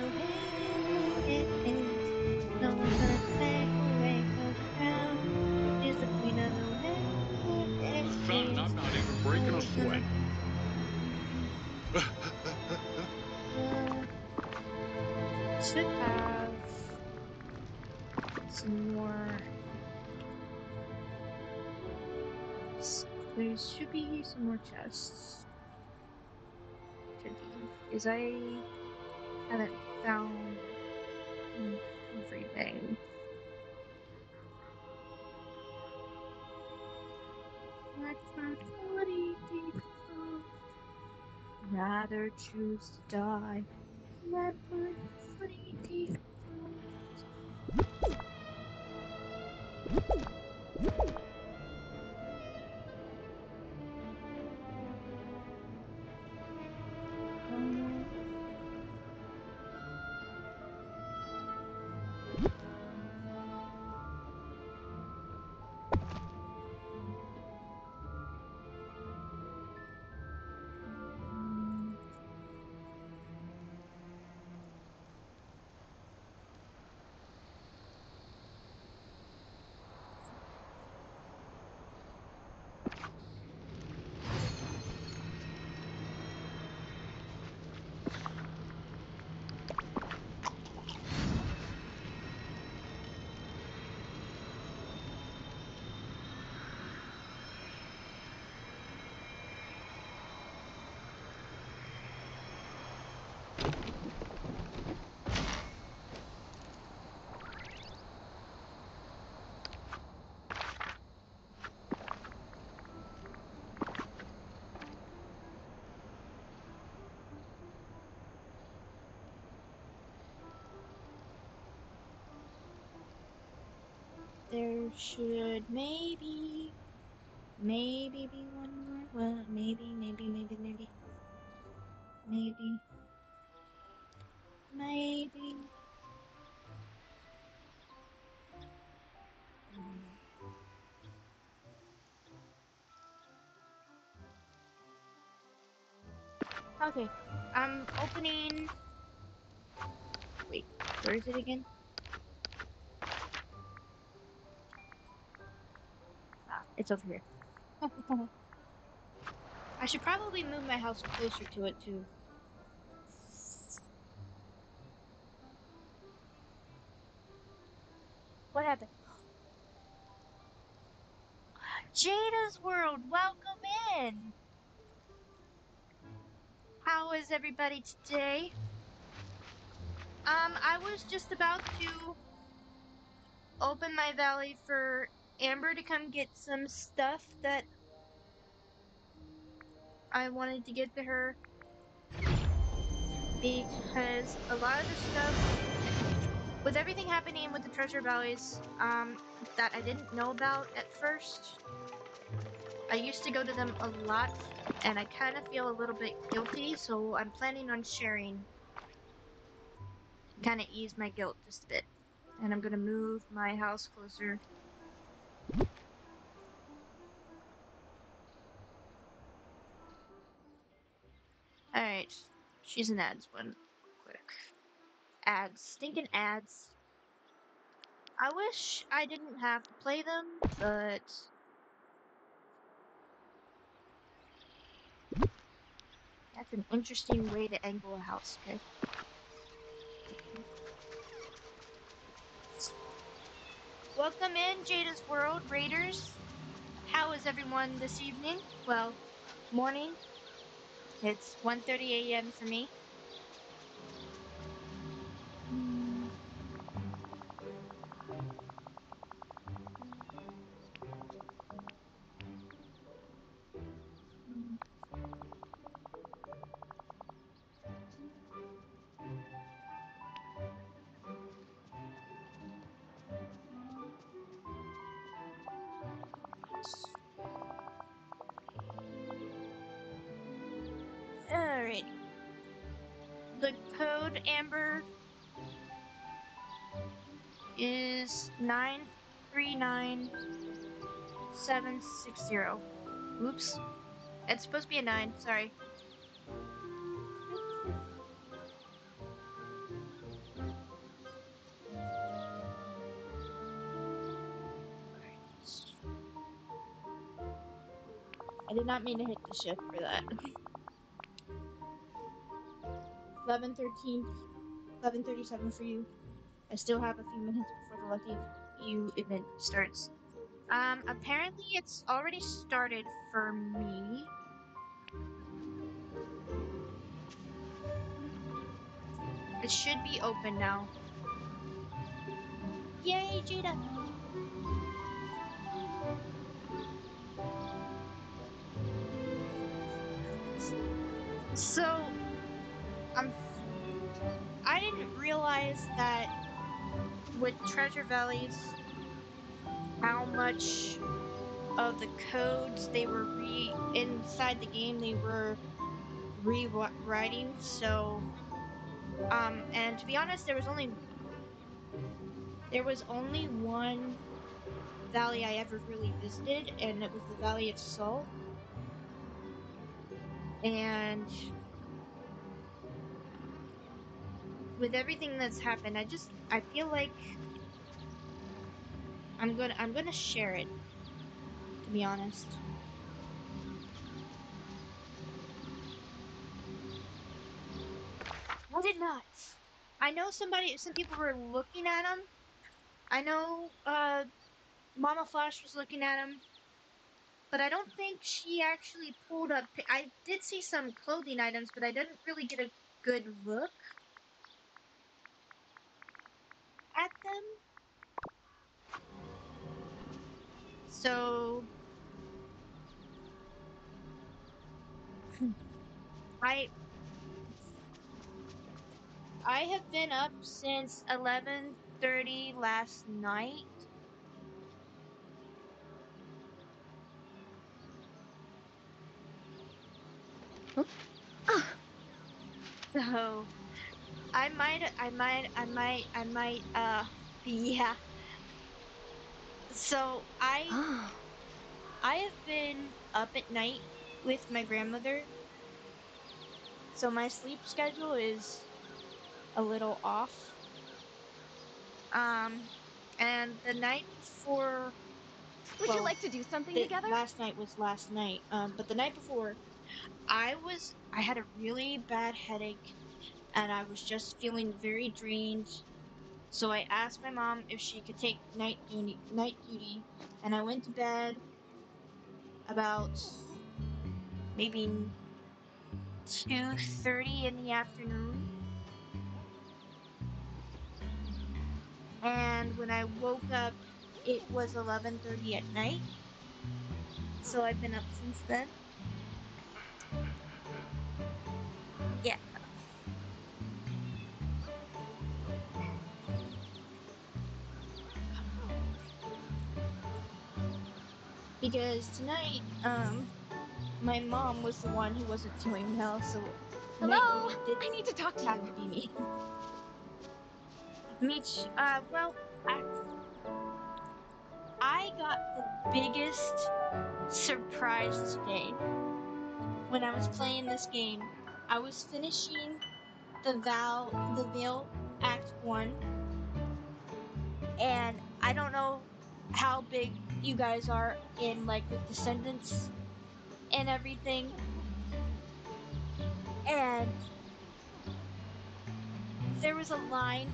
Oasis. No one's gonna take away her crown. She's the queen of All the sun and Oasis. I'm not even No breaking a one's gonna. sweat. Should have some more. There should be some more chests. Should be. Because I haven't found everything. Let's not funny people. Rather choose to die. Let my funny people. There should maybe be one more. Well, maybe. Okay, I'm opening. Wait, where is it again? Ah, it's over here. I should probably move my house closer to it too. What happened? Jada's World, welcome in! How is everybody today? I was just about to open my valley for Amber to come get some stuff that I wanted to get to her. because a lot of the stuff, with everything happening with the treasure valleys, that I didn't know about at first, I used to go to them a lot, and I kind of feel a little bit guilty, so I'm planning on sharing, kind of ease my guilt just a bit. And I'm gonna move my house closer. Alright, she's an ads one. Quick. Ads. Stinking ads. I wish I didn't have to play them, but that's an interesting way to angle a house, okay? Welcome in, Jada's World, Raiders. How is everyone this evening? Well, morning. It's 1:30 a.m. for me. Alright. The code Amber is 939760. Oops. It's supposed to be a 9, sorry. I did not mean to hit the shift for that. 11:13, 11:37 for you. I still have a few minutes before the lucky you event starts. Apparently it's already started for me. It should be open now. Yay, Jada! So, I didn't realize that with Treasure Valleys, how much of the codes they were inside the game they were rewriting. So, and to be honest, there was only one valley I ever really visited, and it was the Valley of Salt. And with everything that's happened, I feel like I'm gonna share it, to be honest. I did not. I know some people were looking at them. I know, Mama Flash was looking at them, but I don't think she actually pulled up. I did see some clothing items, but I didn't really get a good look at them. So I I have been up since 11:30 last night. So yeah. So I have been up at night with my grandmother. So my sleep schedule is a little off. And the night before, Would you like to do something together? last night was last night. But the night before, I had a really bad headache, and I was just feeling very drained. So I asked my mom if she could take night duty, and I went to bed about maybe 2:30 in the afternoon. And when I woke up, it was 11:30 at night. So I've been up since then. Yeah. because tonight, my mom was the one who wasn't feeling well, so tonight Hello? it did I need to talk to have you. to be me. Meech, well, I got the biggest surprise today when I was playing this game. I was finishing the Veil Act 1, and I don't know how big you guys are in, like, with Descendants and everything, and there was a line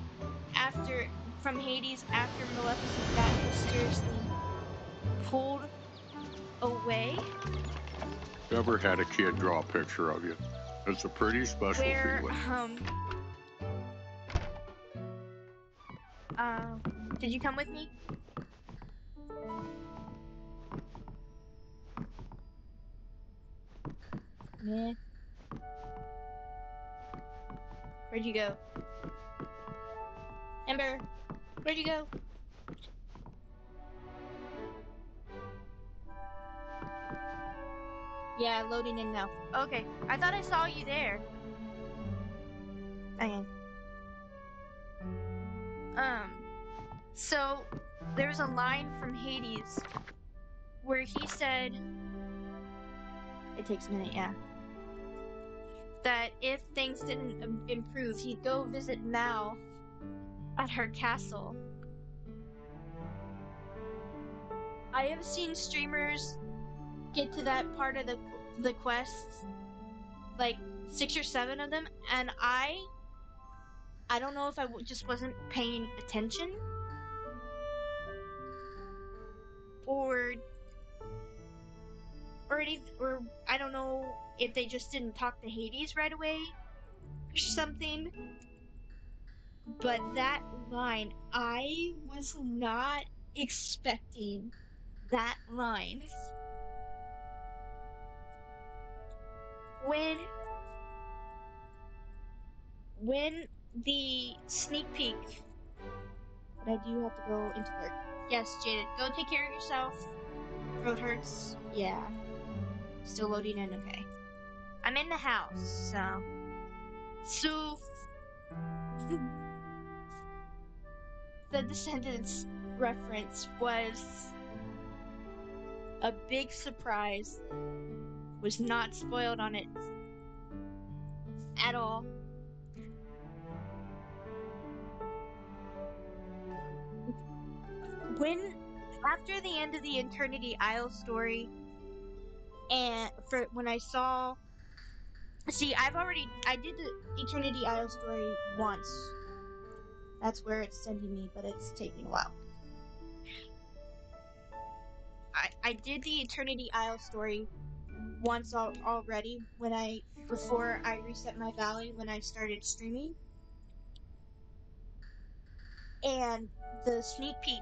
after from Hades after Maleficent got mysteriously pulled away, Never had a kid draw a picture of you. It's a pretty special where feeling. did you come with me? Yeah. Where'd you go? Ember, where'd you go? Yeah, loading in now. Okay, I thought I saw you there. Okay. So there's a line from Hades where he said, it takes a minute, yeah, that if things didn't improve, he'd go visit Mal at her castle. I have seen streamers get to that part of the quests, like 6 or 7 of them, and I don't know if I just wasn't paying attention, or or I don't know if they just didn't talk to Hades right away or something. But that line, I was not expecting that line. When the sneak peek, but I do have to go into work. Yes, Jaded, go take care of yourself. Throat hurts. Yeah. Still loading in, okay. I'm in the house, so the Descendants reference was a big surprise. Was not spoiled on it at all. After the end of the Eternity Isle story, and when I saw, see, I did the Eternity Isle story once. That's where it's sending me, but it's taking a while. I did the Eternity Isle story once already before I reset my valley when I started streaming. And the sneak peek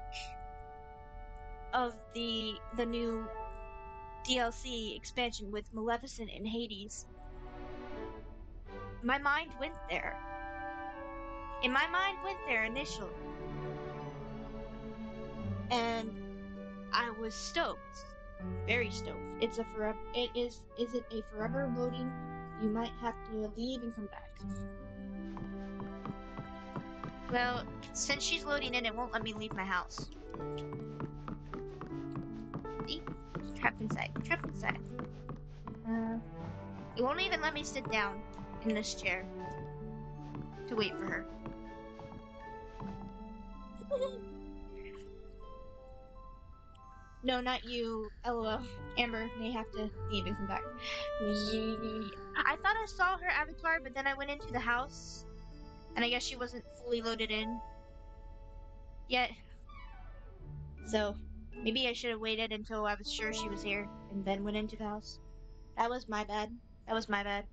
of the new DLC expansion with Maleficent and Hades, my mind went there. And my mind went there initially. And I was stoked. Very stoked. Is it a forever loading? You might have to leave and come back. Well, since she's loading in, it won't let me leave my house. See? Trapped inside. Trapped inside. It won't even let me sit down in this chair to wait for her. No, not you. LOL. Amber may have to leave and come back. I thought I saw her avatar, but then I went into the house, and I guess she wasn't fully loaded in yet. So, maybe I should have waited until I was sure she was here, and then went into the house. That was my bad. That was my bad.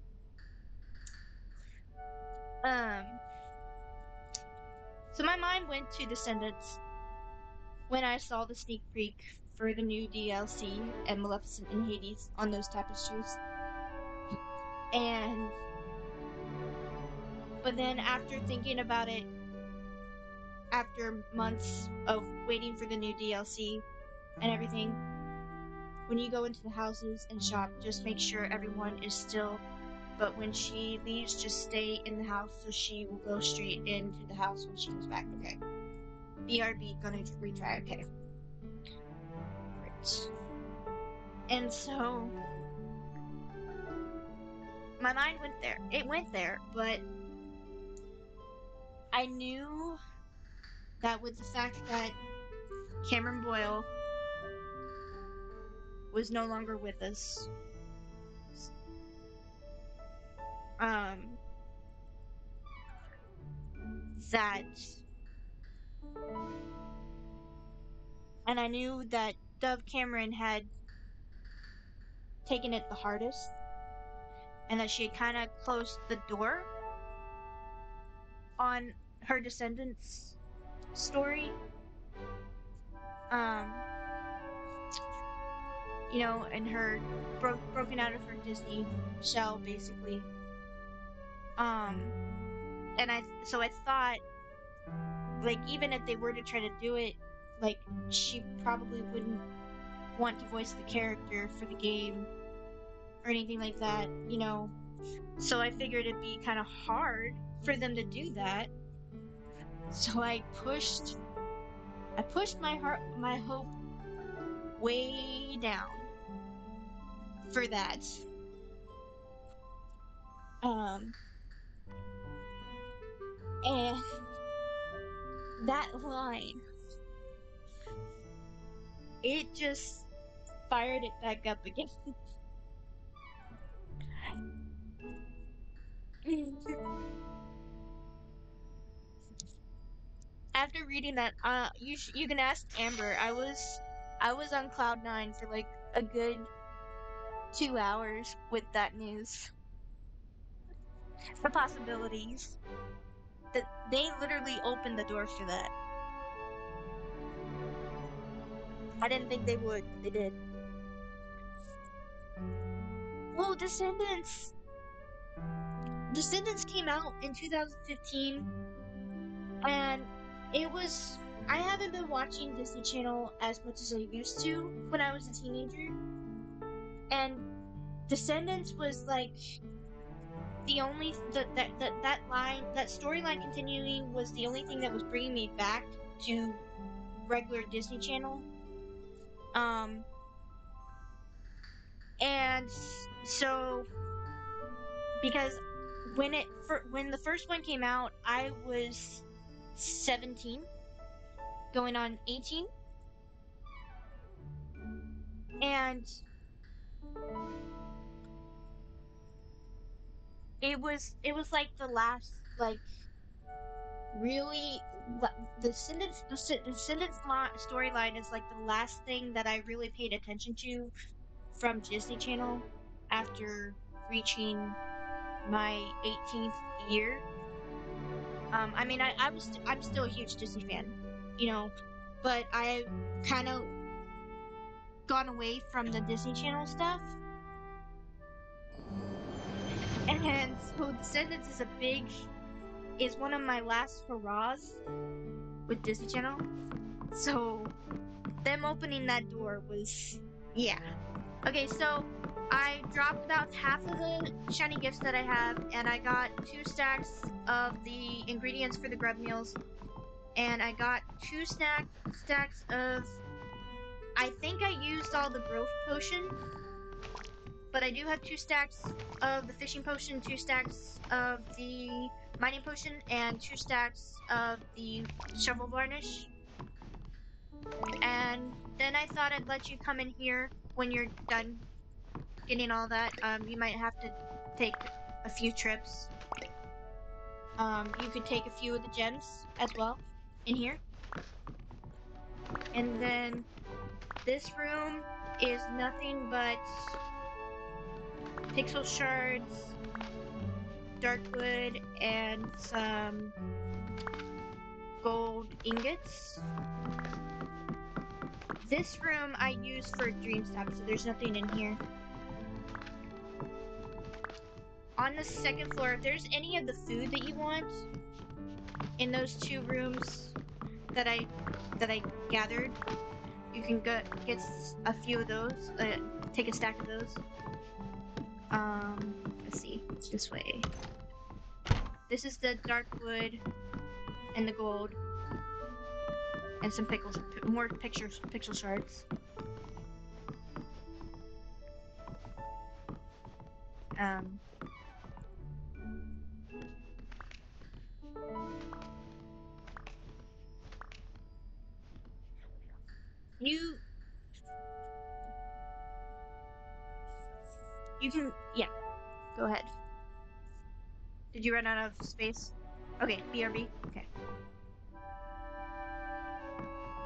So my mind went to Descendants when I saw the sneak peek for the new DLC and Maleficent and Hades on those tapestries. But then after thinking about it, after months of waiting for the new DLC and everything, when you go into the houses and shop, just make sure everyone is still. But when she leaves, just stay in the house so she will go straight into the house when she comes back. Okay. BRB, gonna retry. Okay. Great. And so my mind went there. It went there, but I knew that with the fact that Cameron Boyle was no longer with us, um, that, and I knew that Dove Cameron had taken it the hardest, and that she had kind of closed the door on her descendants story. Um, you know, and her broken out of her Disney shell, basically. And so I thought, like, even if they were to try to do it, like, she probably wouldn't want to voice the character for the game or anything like that, you know. So I figured it'd be kind of hard for them to do that. So I pushed my hope way down for that. Um, and that line, it just fired it back up again. After reading that, you can ask Amber. I was on cloud nine for like a good 2 hours with that news. The possibilities that they literally opened the door for that. I didn't think they would, but they did. Whoa, Descendants! Descendants came out in 2015, and it was. I haven't been watching Disney Channel as much as I used to when I was a teenager, and Descendants was like the only that storyline continuing was the only thing that was bringing me back to regular Disney Channel. Um, and so because when the first one came out, I was 17, going on 18, and it was like the last like really the Descendants storyline is like the last thing that I really paid attention to from Disney Channel after reaching my 18th year. I mean, I'm still a huge Disney fan, you know, but I've kind of gone away from the Disney Channel stuff, and so Descendants is one of my last hurrahs with Disney Channel. So them opening that door was, yeah. Okay, so I dropped about half of the shiny gifts that I have, and I got 2 stacks of the ingredients for the grub meals, and I got 2 stacks of. I think I used all the growth potion, but I do have 2 stacks of the fishing potion, 2 stacks of the mining potion, and 2 stacks of the shovel varnish. And then I thought I'd let you come in here when you're done getting all that. You might have to take a few trips. You could take a few of the gems as well in here. And then this room is nothing but pixel shards, dark wood, and some gold ingots. This room I use for dreamsnap, so there's nothing in here. On the second floor, if there's any of the food that you want in those 2 rooms that I gathered, You can get a few of those. Take a stack of those. Let's see. This way. This is the dark wood and the gold and some more pixel shards. Um. You can, yeah, go ahead. Did you run out of space? Okay, BRB. Okay.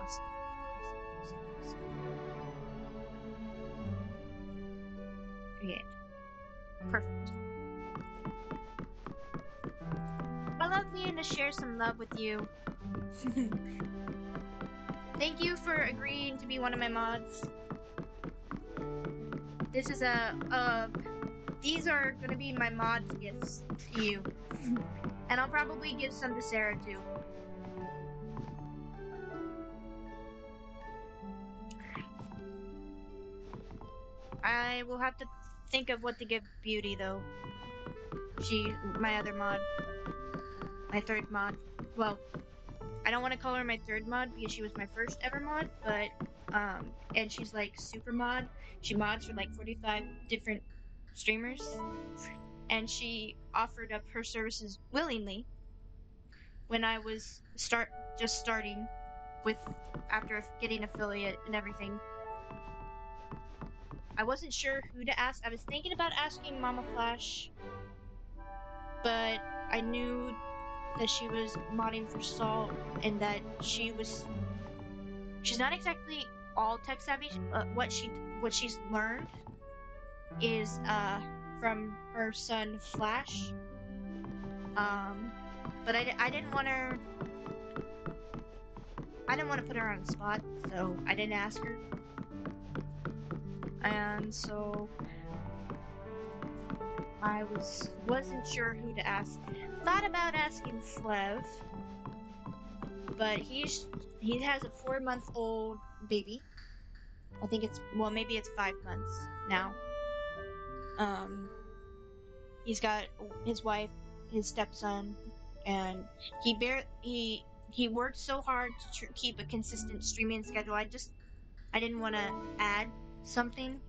Awesome. Okay. Perfect. I love being to share some love with you. Thank you for agreeing to be one of my mods. This is these are gonna be my mod gifts to you. And I'll probably give some to Sarah too. I will have to think of what to give Beauty though. My other mod. My third mod. Well, I don't want to call her my third mod because she was my first ever mod, but and she's like super mod. She mods for like 45 different streamers, and she offered up her services willingly when I was just starting with after getting affiliate and everything. I wasn't sure who to ask. I was thinking about asking Mama Flash, but I knew that she was modding for Salt and that she's not exactly all tech savvy. What she's learned is from her son Flash. But I didn't want her. I didn't want to put her on the spot, so I didn't ask her. And so I wasn't sure who to ask. Thought about asking Flev, but he has a 4-month-old baby. I think maybe it's 5 months now. He's got his wife, his stepson, and he worked so hard to keep a consistent streaming schedule. I didn't want to add something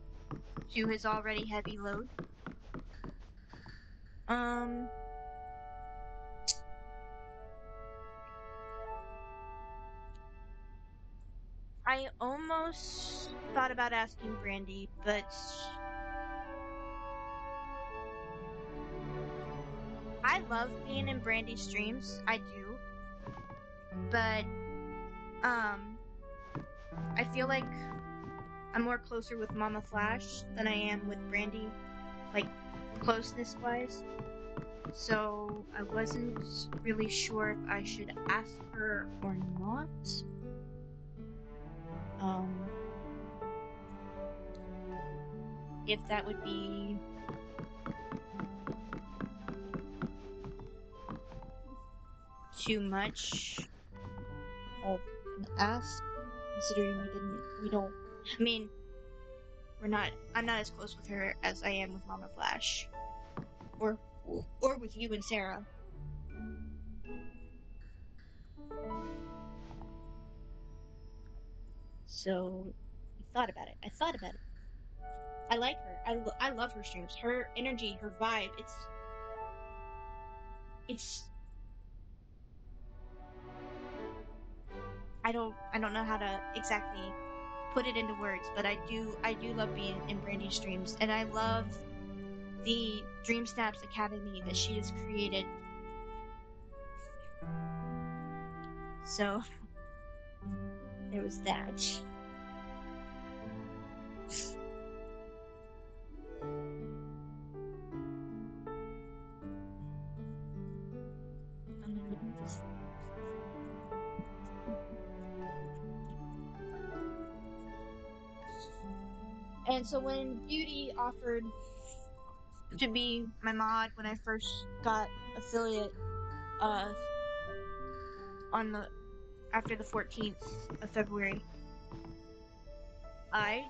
to his already heavy load. I almost thought about asking Brandy, but I love being in Brandy's streams. I do. But I feel like I'm more closer with Mama Flash than I am with Brandy, like closeness wise. So I wasn't really sure if I should ask her or not. If that would be too much of an ask, considering we don't, I mean, I'm not as close with her as I am with Mama Flash. Or with you and Sarah. So, I thought about it. I like her. I love her streams. Her energy, her vibe, it's I don't know how to exactly put it into words, but I do love being in Brandy's streams, and I love the Dream Snaps Academy that she has created. So there was that. And so when Beauty offered to be my mod when I first got affiliate after the 14th of February, I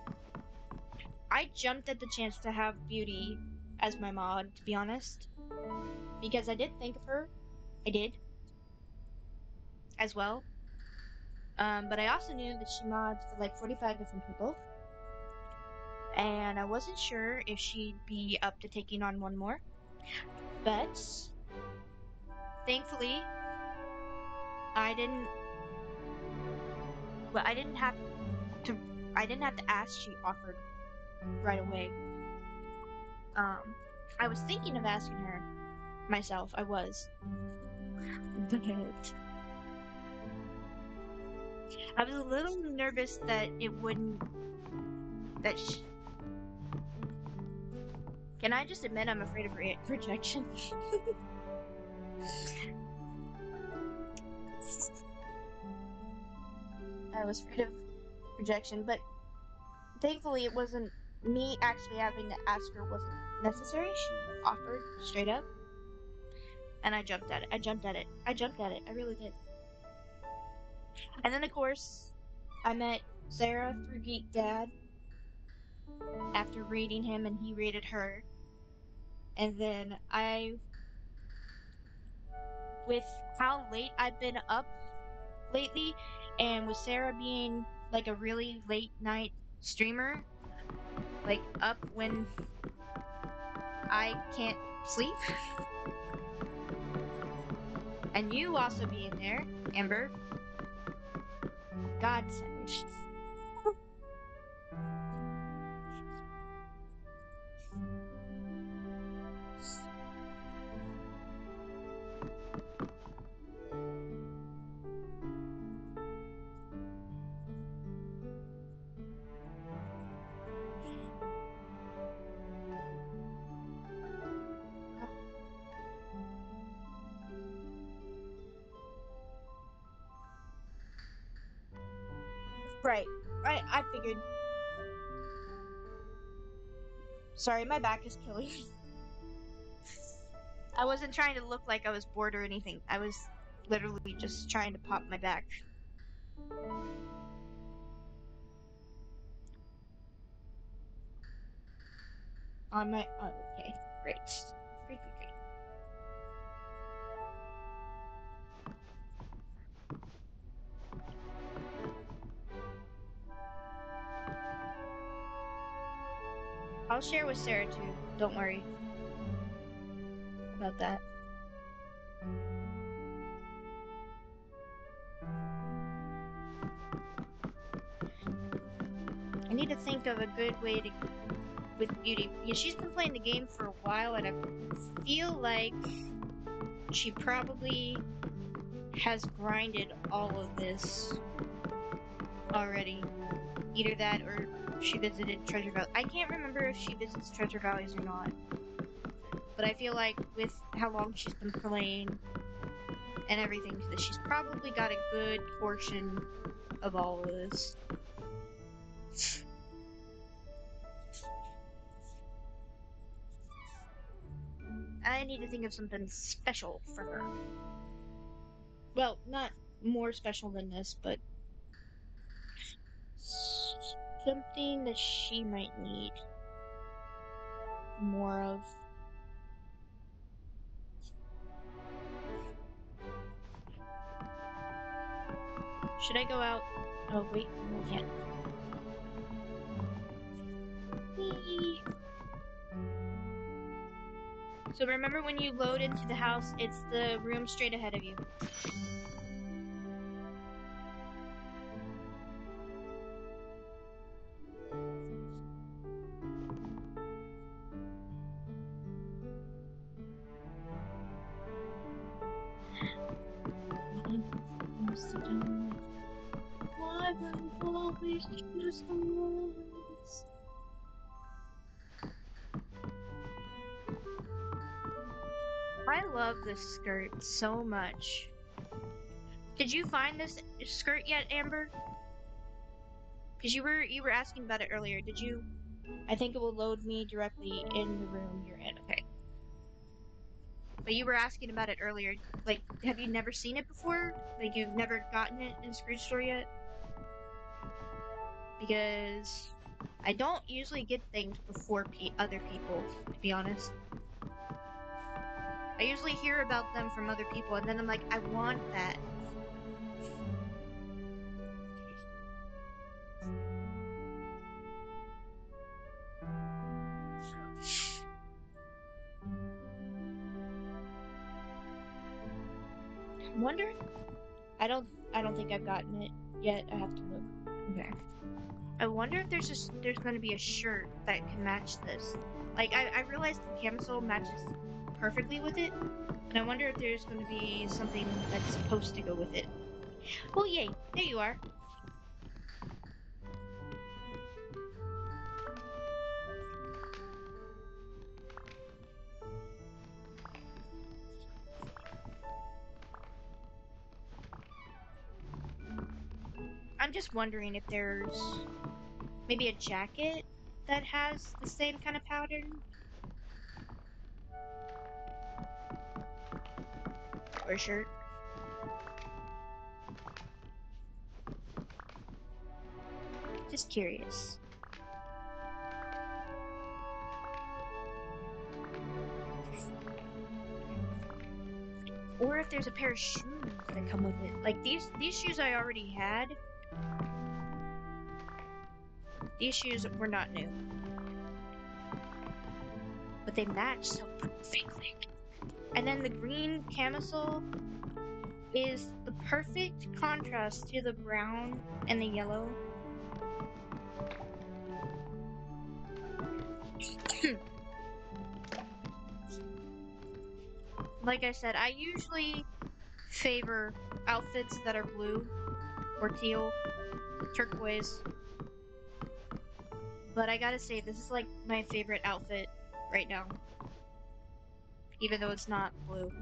jumped at the chance to have Beauty as my mod, to be honest, because I did think of her. I did as well. But I also knew that she mods for like 45 different people, and I wasn't sure if she'd be up to taking on one more. But thankfully, I didn't. Well, I didn't have to. I didn't have to ask. She offered right away. I was thinking of asking her myself. I was, but I was a little nervous that it wouldn't. That. Can I just admit I'm afraid of rejection? I was afraid of rejection, but thankfully it wasn't me actually having to ask her wasn't necessary. She offered straight up, and I jumped at it. I jumped at it. I jumped at it. I really did. And then of course, I met Sarah through Geek Dad after rating him, and he rated her. And then with how late I've been up lately, and with Sarah being like a really late night streamer, like up when I can't sleep, and you also being there, Amber, godsend. Right. I figured. Sorry, my back is killing me. I wasn't trying to look like I was bored or anything. I was literally just trying to pop my back. On my. Oh, okay. Great. Great, great, great. I'll share with Sarah too. Don't worry about that. I need to think of a good way to with Beauty. Yeah, she's been playing the game for a while, and I feel like she probably has grinded all of this already. Either that or she visited Treasure Valley. I can't remember if she visits Treasure Valleys or not. But I feel like with how long she's been playing and everything, that she's probably got a good portion of all of this. I need to think of something special for her. Well, not more special than this, but something that she might need more of. Should I go out? Oh, wait, no, I can't. Whee! So remember when you load into the house, it's the room straight ahead of you. Why will you always choose the worst? I love this skirt so much. Did you find this skirt yet, Amber? Because you were asking about it earlier. Did you? I think it will load me directly in the room you're in. Okay. But you were asking about it earlier. Like, have you never seen it before? Like, you've never gotten it in Scrooge Store yet? Because I don't usually get things before other people, to be honest. I usually hear about them from other people, and then I'm like, I want that. I wonder. I don't think I've gotten it yet. I have to look. Okay. I wonder if there's going to be a shirt that can match this. Like I realized the camisole matches perfectly with it, and I wonder if there's going to be something that's supposed to go with it. Oh yay! There you are. I'm just wondering if there's maybe a jacket that has the same kind of pattern. Or a shirt. Just curious. Or if there's a pair of shoes that come with it. Like these shoes I already had. These shoes were not new. But they match so perfectly. And then the green camisole is the perfect contrast to the brown and the yellow. Like I said, I usually favor outfits that are blue or teal, turquoise. But I gotta say, this is like my favorite outfit right now. Even though it's not blue.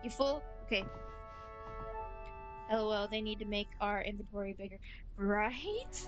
You full? Okay. LOL, they need to make our inventory bigger. Right?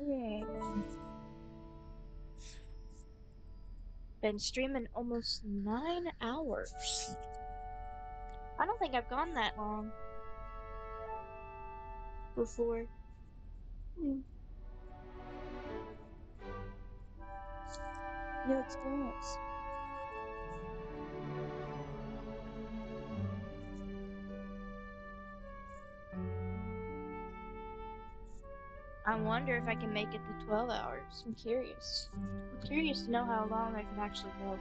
Yeah. Been streaming almost 9 hours. I don't think I've gone that long before. Hmm. New experience. I wonder if I can make it to 12 hours. I'm curious. I'm curious to know how long I can actually go.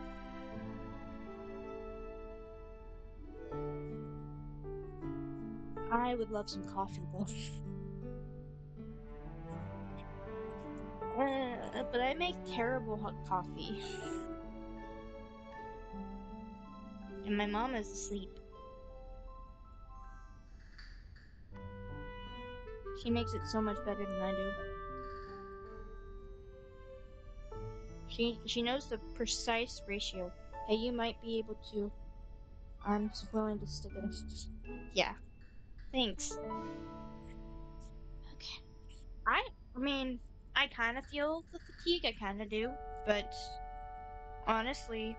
I would love some coffee though. But I make terrible hot coffee. And my mom is asleep. She makes it so much better than I do. She knows the precise ratio. Hey, you might be able to. I'm willing to stick it. Yeah. Thanks. Okay. I mean, I kind of feel the fatigue. I kind of do, but honestly,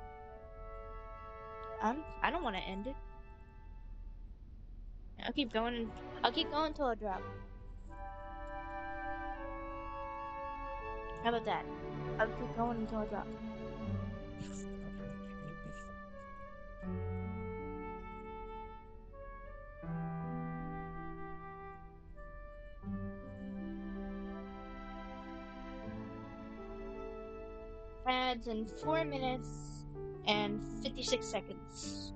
I don't want to end it. I'll keep going. I'll keep going until I drop. How about that? I'll keep going until I drop. ads in 4 minutes and 56 seconds.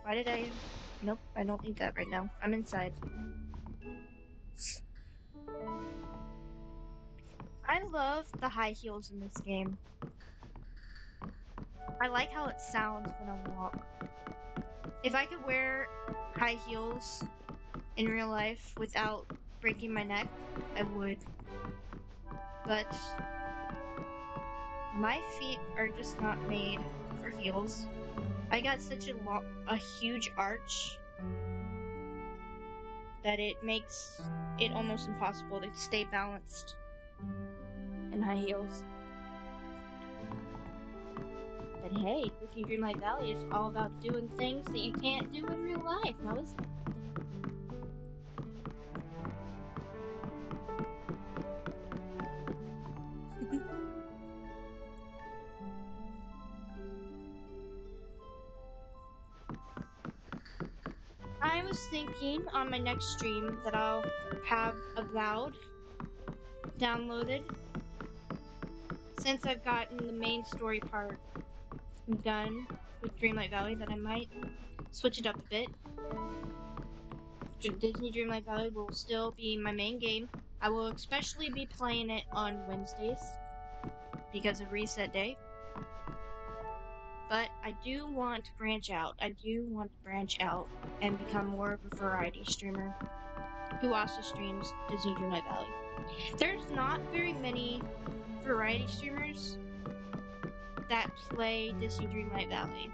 Why did I? Nope, I don't need that right now. I'm inside. I love the high heels in this game. I like how it sounds when I walk. If I could wear high heels in real life without breaking my neck, I would. But my feet are just not made for heels. I got such a huge arch that it makes it almost impossible to stay balanced in high heels. But hey, Disney Dreamlight Valley is all about doing things that you can't do in real life, now isn't it? I was thinking on my next stream that I'll have Avowed downloaded since I've gotten the main story part done with Dreamlight Valley, that I might switch it up a bit. Disney Dreamlight Valley will still be my main game. I will especially be playing it on Wednesdays because of reset day. But I do want to branch out. I do want to branch out and become more of a variety streamer who also streams Disney Dreamlight Valley. There's not very many variety streamers that play Disney Dreamlight Valley.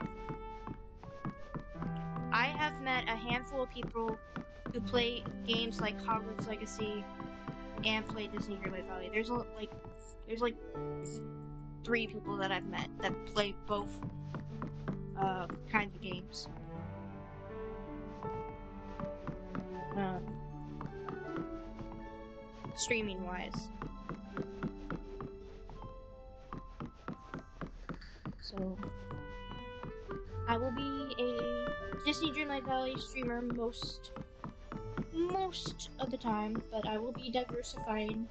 I have met a handful of people who play games like Hogwarts Legacy and play Disney Dreamlight Valley. There's like 3 people that I've met that play both kinds of games. Streaming wise. So I will be a Disney Dreamlight Valley streamer most of the time, but I will be diversifying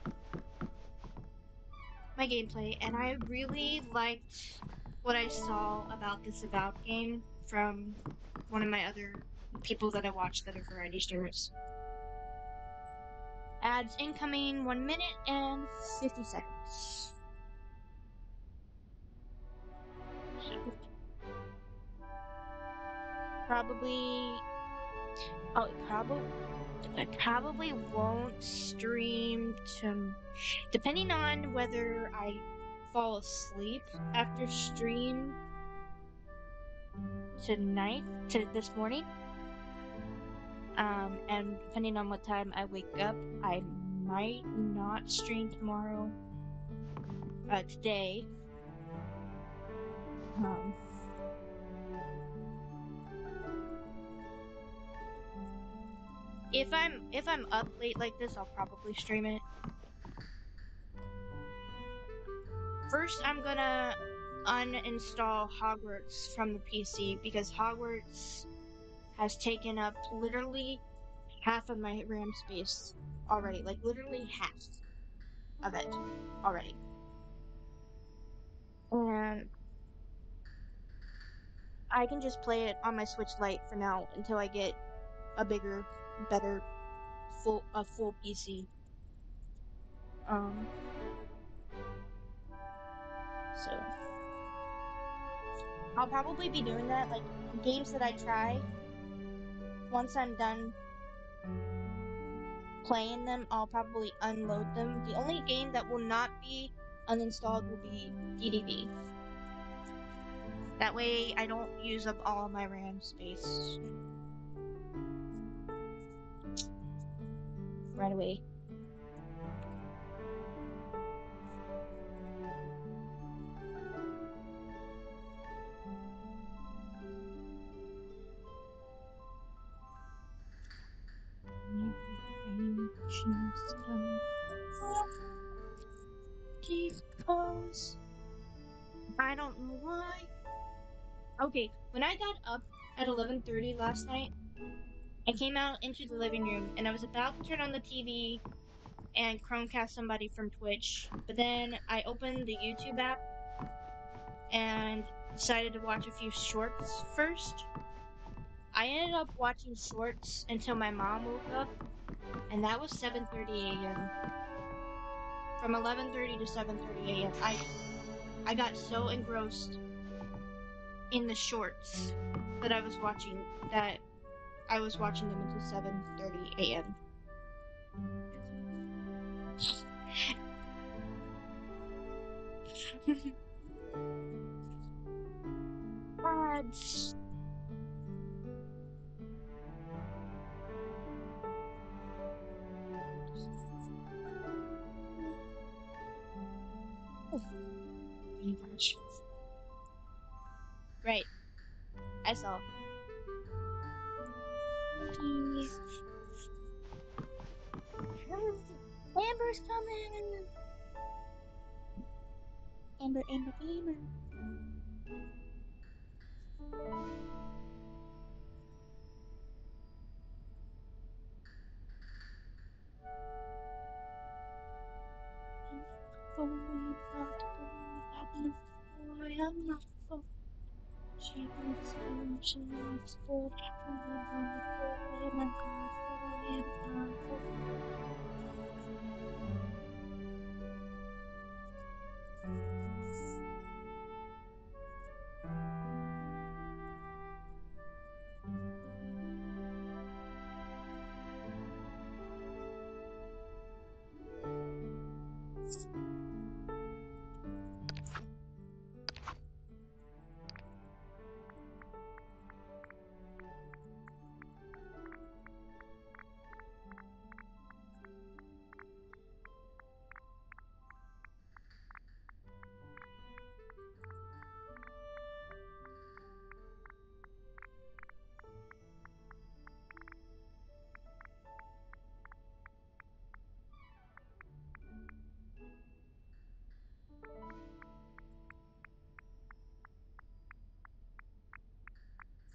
my gameplay, and I really liked what I saw about this Avowed game from one of my other people that I watch that are variety streamers. Ads incoming 1 minute and 50 seconds. So, I probably won't stream to, depending on whether I fall asleep after stream to this morning. And depending on what time I wake up, I might not stream tomorrow. Today. If I'm up late like this, I'll probably stream it. First, I'm gonna uninstall Hogwarts from the PC because Hogwarts has taken up literally half of my RAM space already. Like, literally half of it already. And I can just play it on my Switch Lite for now until I get a bigger, better, full PC. So I'll probably be doing that, like, games that I try. Once I'm done playing them, I'll probably unload them. The only game that will not be uninstalled will be DDV. That way I don't use up all my RAM space right away. Because I don't know why. Okay, when I got up at 11:30 last night, I came out into the living room and I was about to turn on the TV and Chromecast somebody from Twitch, but then I opened the YouTube app and decided to watch a few shorts first. I ended up watching shorts until my mom woke up, and that was 7:30 a.m. From 11:30 to 7:30 a.m. I got so engrossed in the shorts that I was watching them until 7:30 a.m. Ads. Oh my gosh. Right. I saw. Amber's coming! Amber, Amber, Amber. She was born, she was born, from the wonderful way, my God, boy, and powerful.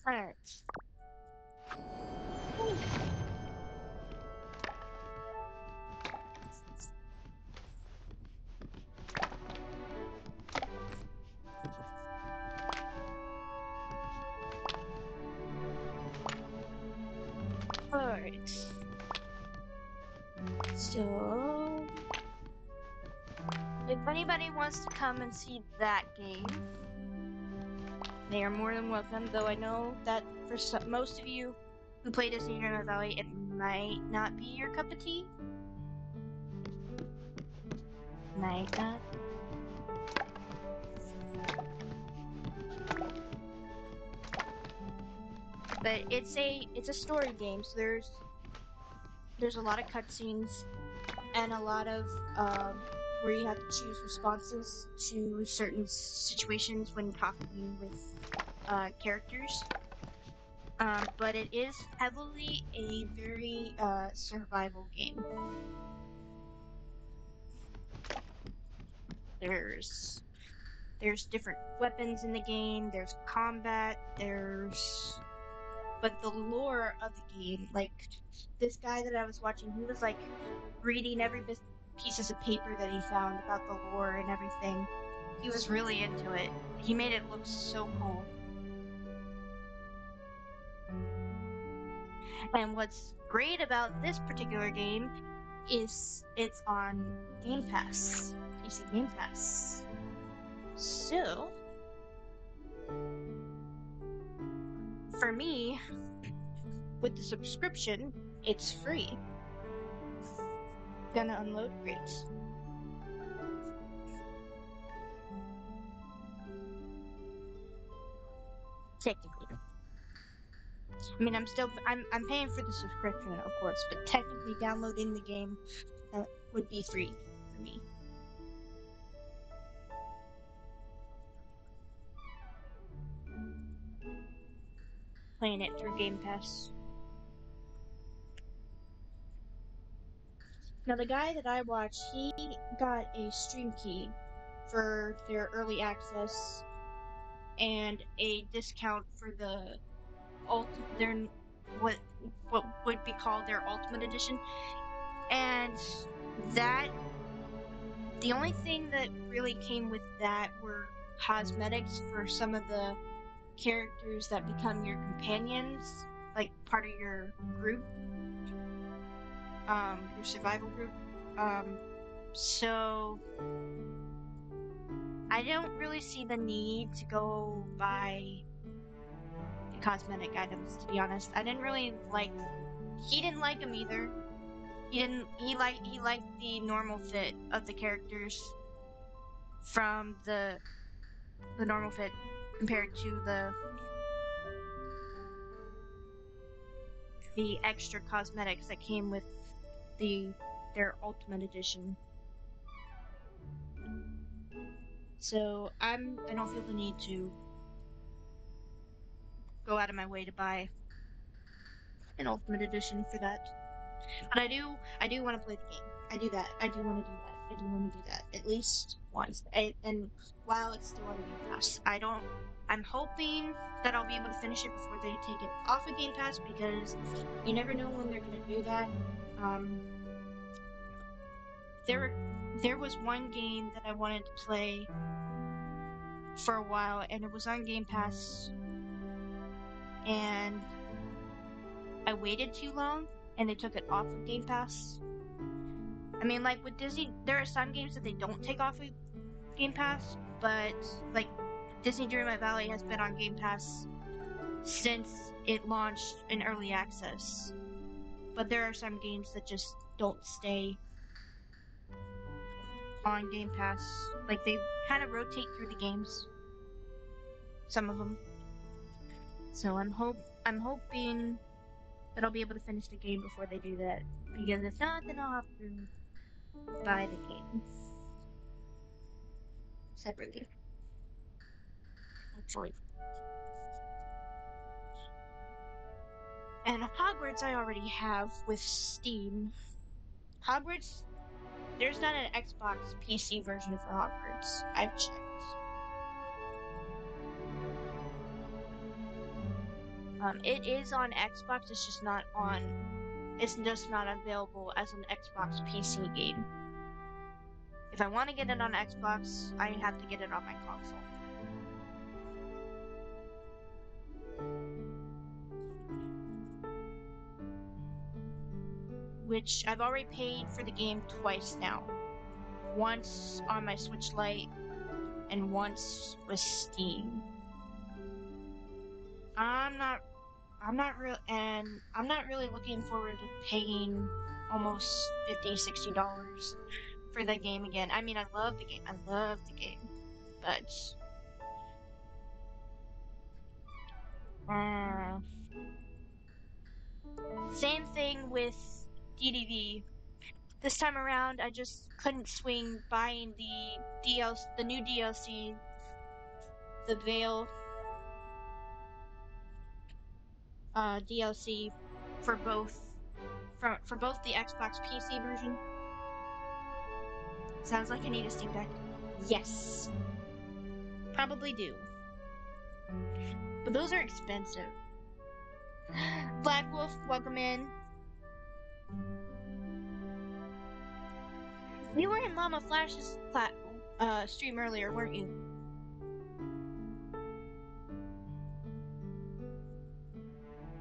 Alright. Alright. So, if anybody wants to come and see that game, they are more than welcome, though I know that for most of you who play Disney Dreamlight Valley, it might not be your cup of tea. Might not. But it's a story game, so there's a lot of cutscenes and a lot of where you have to choose responses to certain situations when talking with characters. But it is heavily a very survival game. There's different weapons in the game, there's combat, but the lore of the game, like this guy that I was watching, he was like reading every pieces of paper that he found about the lore and everything. He was really into it. He made it look so cool. And what's great about this particular game is it's on Game Pass. PC Game Pass. So, for me, with the subscription, it's free. Gonna unload? Great. Technically. I mean, I'm paying for the subscription, of course, but technically downloading the game would be free for me. Playing it through Game Pass. Now, the guy that I watched, he got a stream key for their early access and a discount for the their what would be called their Ultimate Edition, and that the only thing that really came with that were cosmetics for some of the characters that become your companions, like part of your group, your survival group. So I don't really see the need to go buy the cosmetic items, to be honest. I didn't really like. He didn't like them either. He didn't. He liked the normal fit of the characters from the normal fit compared to the extra cosmetics that came with their Ultimate Edition. So I don't feel the need to go out of my way to buy an Ultimate Edition for that. But I do want to play the game. I do that. I do want to do that. I do want to do that at least once. And while it's still on Game Pass, I'm hoping that I'll be able to finish it before they take it off of Game Pass, because you never know when they're gonna do that. There was one game that I wanted to play for a while, and it was on Game Pass, and I waited too long, and they took it off of Game Pass. I mean, like with Disney, there are some games that they don't take off of Game Pass, but like Disney Dreamlight Valley has been on Game Pass since it launched in early access. But there are some games that just don't stay on Game Pass. Like they kind of rotate through the games, some of them. So I'm hoping that I'll be able to finish the game before they do that. Because if not, then I'll have to buy the game separately. Hopefully. And Hogwarts I already have with Steam. Hogwarts, there's not an Xbox PC version for Hogwarts. I've checked. It is on Xbox, it's just not available as an Xbox PC game. If I want to get it on Xbox, I have to get it on my console. Which I've already paid for the game twice now. Once on my Switch Lite and once with Steam. I'm not really looking forward to paying almost $50-$60 for the game again. I mean, I love the game. But same thing with DDV. This time around, I just couldn't swing buying the new DLC, the Vale DLC for both the Xbox PC version. Sounds like I need a Steam Deck. Yes. Probably do. But those are expensive. Black Wolf, welcome in. You were in Mama Flash's stream earlier, weren't you?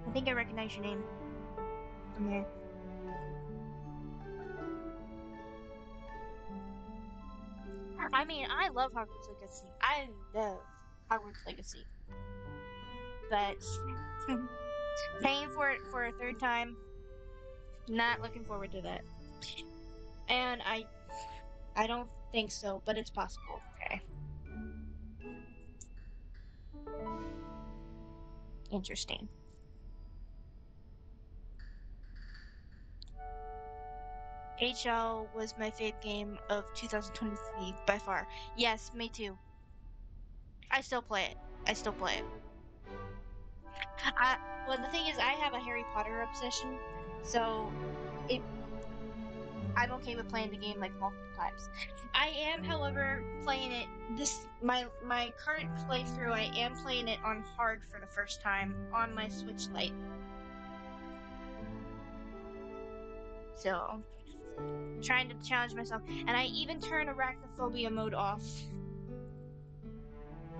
I think I recognize your name from there. I mean, I love Hogwarts Legacy. I love Hogwarts Legacy. But paying for it for a third time, not looking forward to that. And I don't think so, but it's possible. Okay. Interesting. HL was my fave game of 2023 by far. Yes, me too. I still play it. Well, the thing is, I have a Harry Potter obsession, so I'm okay with playing the game like multiple times. I am, however, playing it my current playthrough. I am playing it on hard for the first time on my Switch Lite. So, trying to challenge myself, and I even turn arachnophobia mode off.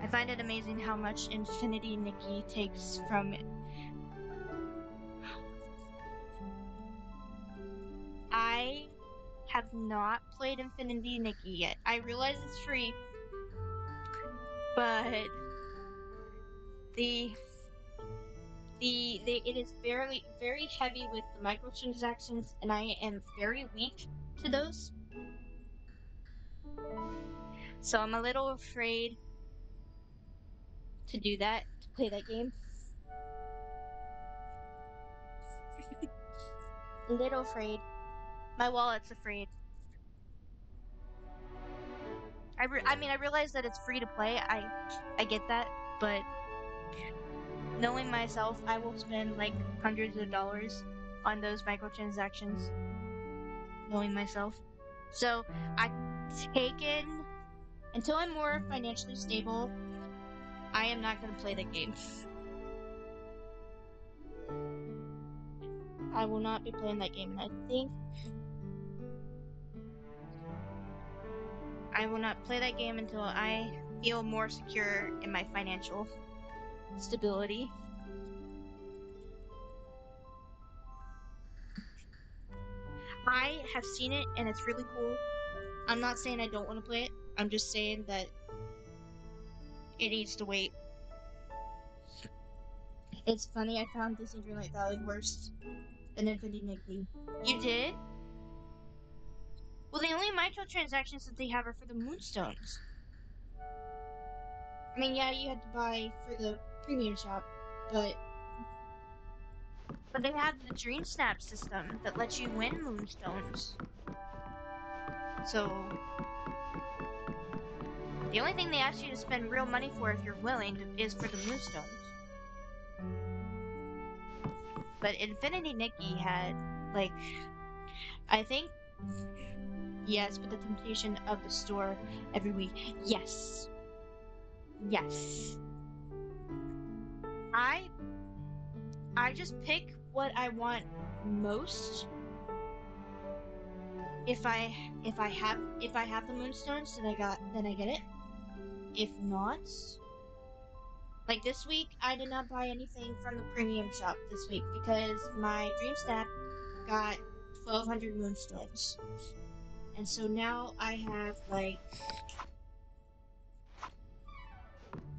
I find it amazing how much Infinity Nikki takes from it. I have not played Infinity Nikki yet. I realize it's free, but it is very heavy with the microtransactions, and I am very weak to those. So I'm a little afraid to do that, to play that game. A little afraid. My wallet's afraid. I mean, I realize that it's free to play. I get that, but knowing myself, I will spend like hundreds of dollars on those microtransactions. Knowing myself. So I've taken, until I'm more financially stable, I am not going to play that game. I will not be playing that game, and I think I will not play that game until I feel more secure in my financial stability. I have seen it, and it's really cool. I'm not saying I don't want to play it. I'm just saying that it needs to wait. It's funny, I found Disney Dreamlight Valley worse than Infinity Nikki. You did? Well, the only microtransactions that they have are for the Moonstones. I mean, yeah, you had to buy for the premium shop, but they have the dreamsnap system that lets you win Moonstones. So the only thing they ask you to spend real money for, if you're willing, is for the Moonstones. But Infinity Nikki had, like, I think, yes, but the temptation of the store every week. Yes. Yes. I just pick what I want most. If I have the Moonstones, then I get it. If not, like this week, I did not buy anything from the premium shop this week because my dreamsnap got 1,200 Moonstones, and so now I have like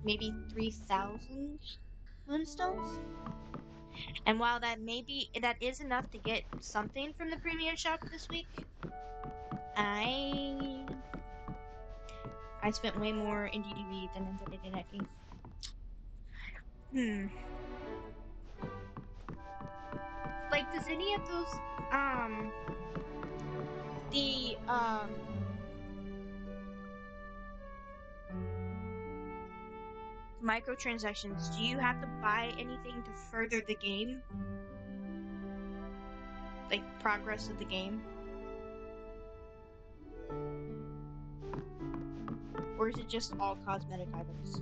maybe 3,000 Moonstones. And while that is enough to get something from the premium shop this week, I spent way more in DDV than Infinity Nikki. Like, does any of those, the, microtransactions, do you have to buy anything to further the game? Like, progress of the game? Or is it just all cosmetic items?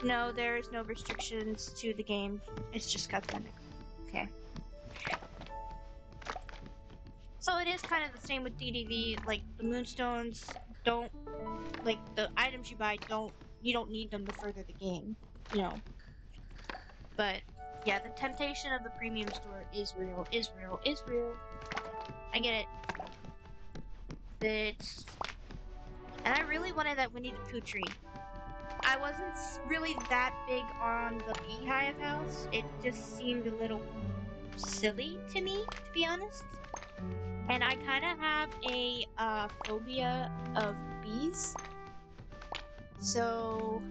No, there is no restrictions to the game. It's just cosmetic. Okay. So it is kind of the same with DDV. Like, the Moonstones don't, like, the items you buy you don't need them to further the game, you know. But, yeah, the temptation of the premium store is real, is real, is real. I get it. And I really wanted that Winnie the Pooh tree. I wasn't really that big on the Beehive house. It just seemed a little silly to me, to be honest. And I kind of have a phobia of bees. So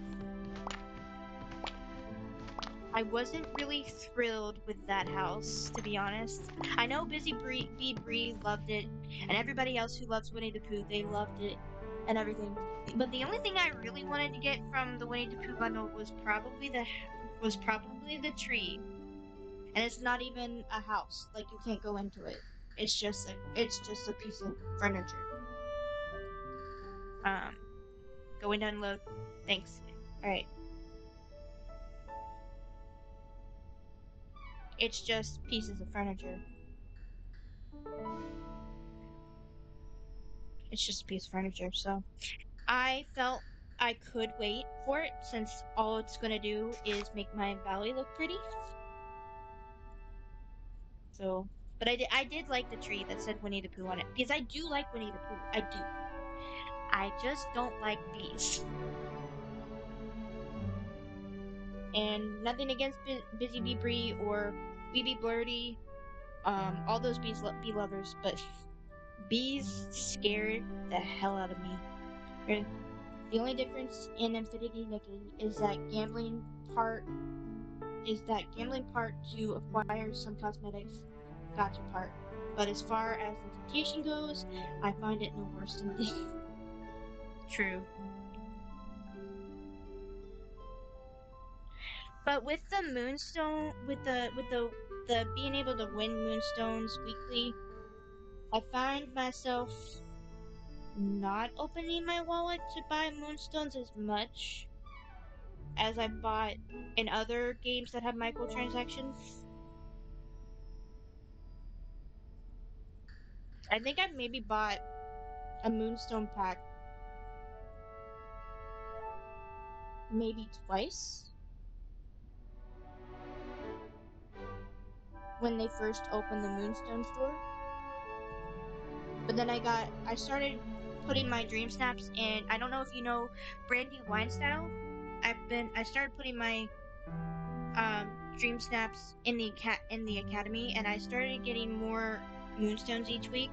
I wasn't really thrilled with that house, to be honest. I know Busy Bee Bree loved it, and everybody else who loves Winnie the Pooh, they loved it and everything. But the only thing I really wanted to get from the Winnie the Pooh bundle was probably the tree. And it's not even a house. Like you can't go into it. It's just a piece of furniture. Um, going down load. Thanks. All right. It's just pieces of furniture. It's just a piece of furniture. So I felt I could wait for it since all it's gonna do is make my valley look pretty. So, but I did like the tree that said Winnie the Pooh on it because I do like Winnie the Pooh. I do. I just don't like bees. And nothing against Busy Bee Bree or Weeby Blurdy, all those bee lovers, but bees scared the hell out of me. Or the only difference in Infinity Nikki is that gambling part to acquire some cosmetics gotcha part. But as far as the temptation goes, I find it no worse than the true. But with the moonstone, with the being able to win moonstones weekly, I find myself not opening my wallet to buy moonstones as much as I bought in other games that have microtransactions. I think I've maybe bought a moonstone pack maybe twice when they first opened the moonstone store. But then I started putting my dream snaps in. I don't know if you know Brandy Weinstyle. I started putting my dream snaps in the academy, and I started getting more moonstones each week,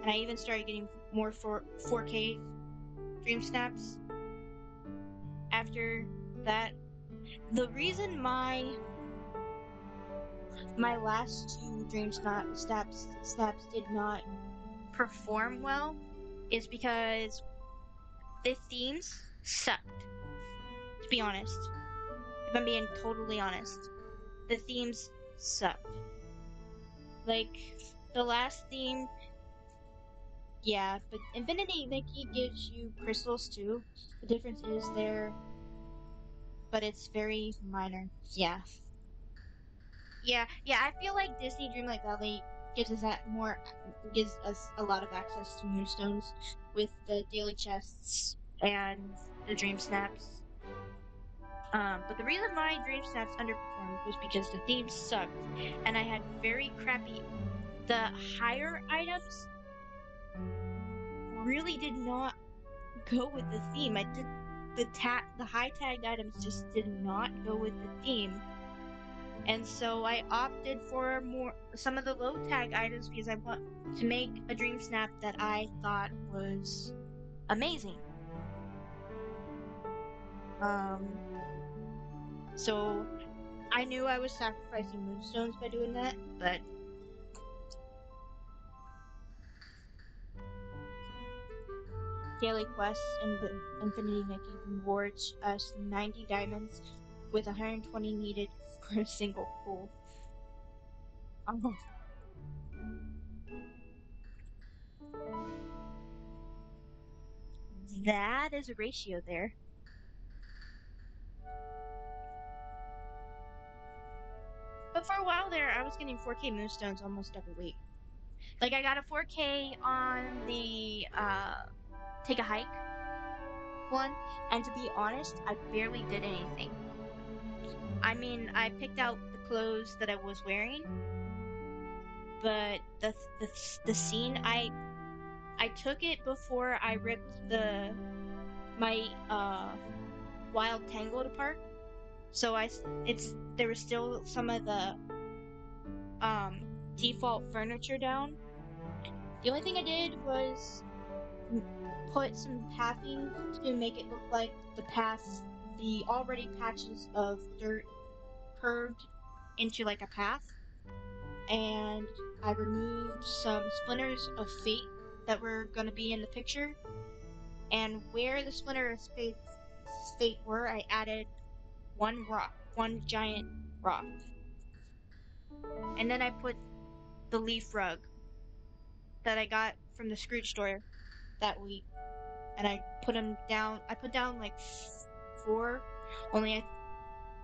and I even started getting more 4K dream snaps after that. The reason my last two snaps did not perform well is because the themes sucked. To be honest, if I'm being totally honest, the themes sucked. Like the last theme, yeah, but Infinity Nikki gives you crystals too. The difference is there, but it's very minor. Yeah. Yeah, I feel like Disney Dreamlight Valley gives us a lot of access to moonstones with the daily chests and the dream snaps. But the reason my dream snaps underperformed was because the themes sucked, and I had very crappy. The higher items really did not go with the theme. I did the high tagged items just did not go with the theme. And so I opted for some of the low tag items because I want to make a dream snap that I thought was amazing. So I knew I was sacrificing moonstones by doing that, but daily quests and the Infinity Nikki rewards us 90 diamonds with 120 needed for a single pull. Oh. That is a ratio there. But for a while there, I was getting 4K moonstones almost every week. Like I got a 4K on the take a hike one, and to be honest, I barely did anything. I mean, I picked out the clothes that I was wearing, but the scene I took it before I ripped my wild tangled apart. So there was still some of the default furniture down. The only thing I did was put some pathing to make it look like the already patches of dirt curved into like a path, and I removed some splinters of fate that were going to be in the picture, and where the splinter of fate were, I added one rock, one giant rock, and then I put the leaf rug that I got from the Scrooge store that week, and I put them down. I put down like four,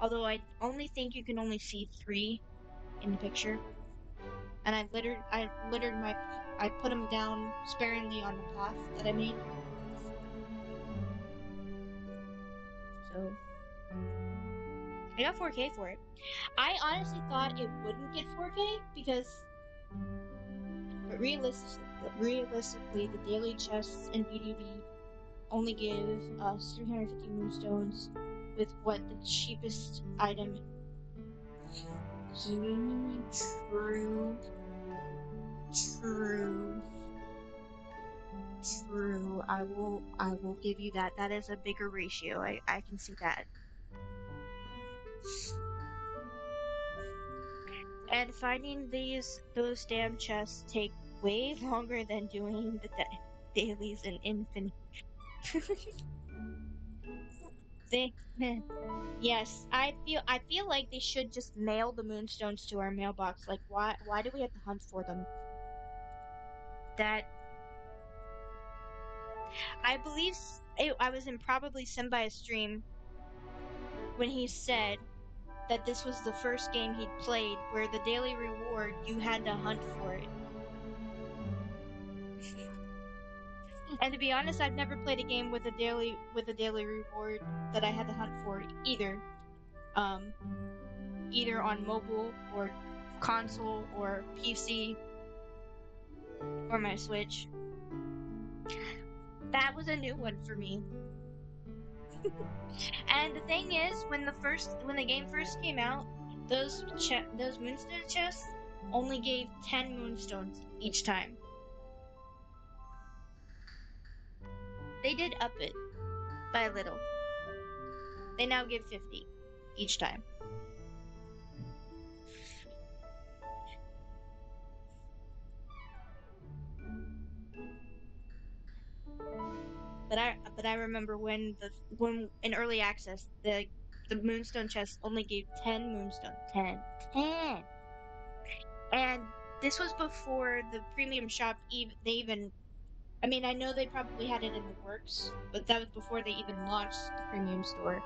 although I only think you can only see three in the picture. And I put them down sparingly on the path that I made. So I got 4K for it. I honestly thought it wouldn't get 4K but realistically, the daily chests in DDV only give us 350 moonstones with what the cheapest item. True. I will give you that. That is a bigger ratio. I can see that. And finding those damn chests take way longer than doing the dailies in Infinite. they Yes, I feel like they should just mail the moonstones to our mailbox. Like why do we have to hunt for them? That I believe I was in probably Simbi's stream when he said that this was the first game he'd played where the daily reward you had to hunt for it. And to be honest, I've never played a game with a daily reward that I had to hunt for either. Um, Either on mobile or console or PC or my Switch. That was a new one for me. And the thing is, when the game first came out, those moonstone chests only gave 10 moonstones each time. They did up it by a little. They now give 50 each time. But I remember when in early access the moonstone chest only gave 10 moonstone. 10. And this was before the premium shop they even, I mean, I know they probably had it in the works, but that was before they even launched the premium store.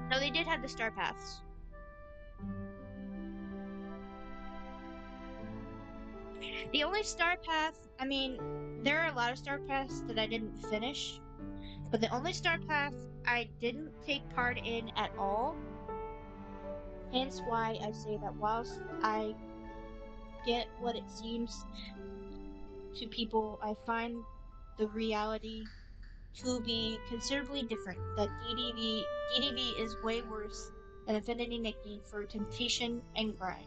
No, they did have the star paths. The only star path, I mean, there are a lot of star paths that I didn't finish, but the only star path I didn't take part in at all, hence why I say that whilst I get what it seems to people, I find the reality to be considerably different. That DDV is way worse than Infinity Nikki for temptation and grind.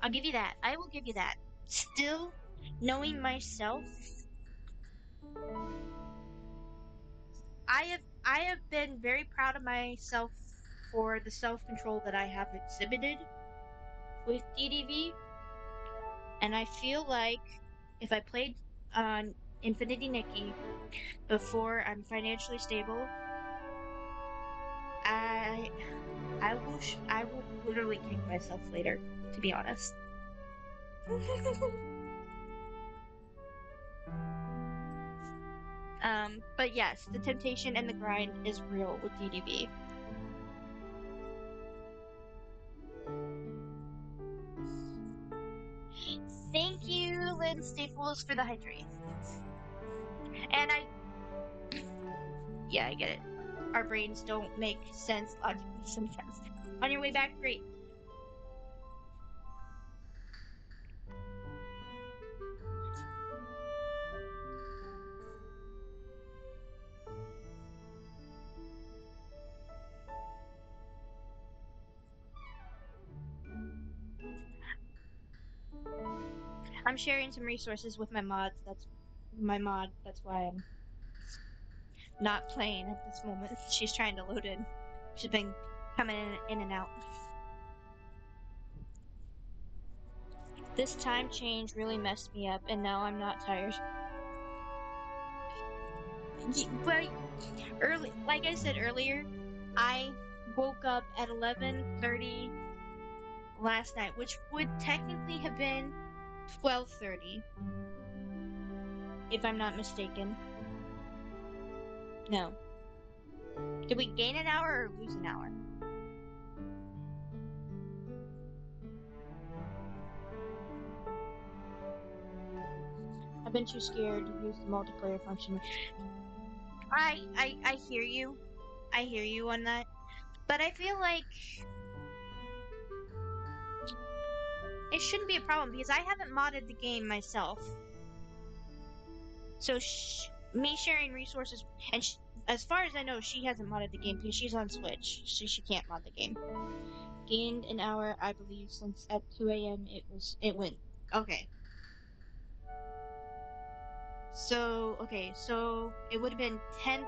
I'll give you that. I will give you that. Still, knowing myself, I have been very proud of myself for the self-control that I have exhibited with DDV, and I feel like if I played on Infinity Nikki before I'm financially stable, I I will literally kick myself later, to be honest. But yes, the temptation and the grind is real with DDV. Thank you, Lynn Staples, for the hydrate. And yeah, I get it. Our brains don't make sense logically sometimes. On your way back, great. I'm sharing some resources with my mods. That's my mod. That's why I'm not playing at this moment. She's trying to load in. She's been coming in and out. This time change really messed me up, and now I'm not tired. But early, like I said earlier, I woke up at 11:30 last night, which would technically have been 12:30, if I'm not mistaken. No. Did we gain an hour or lose an hour? I've been too scared to use the multiplayer function. I hear you. I hear you on that. But I feel like it shouldn't be a problem because I haven't modded the game myself. So me sharing resources, and as far as I know, she hasn't modded the game because she's on Switch, so she can't mod the game. Gained an hour, I believe, since at 2 a.m. it went. Okay. So it would have been 10.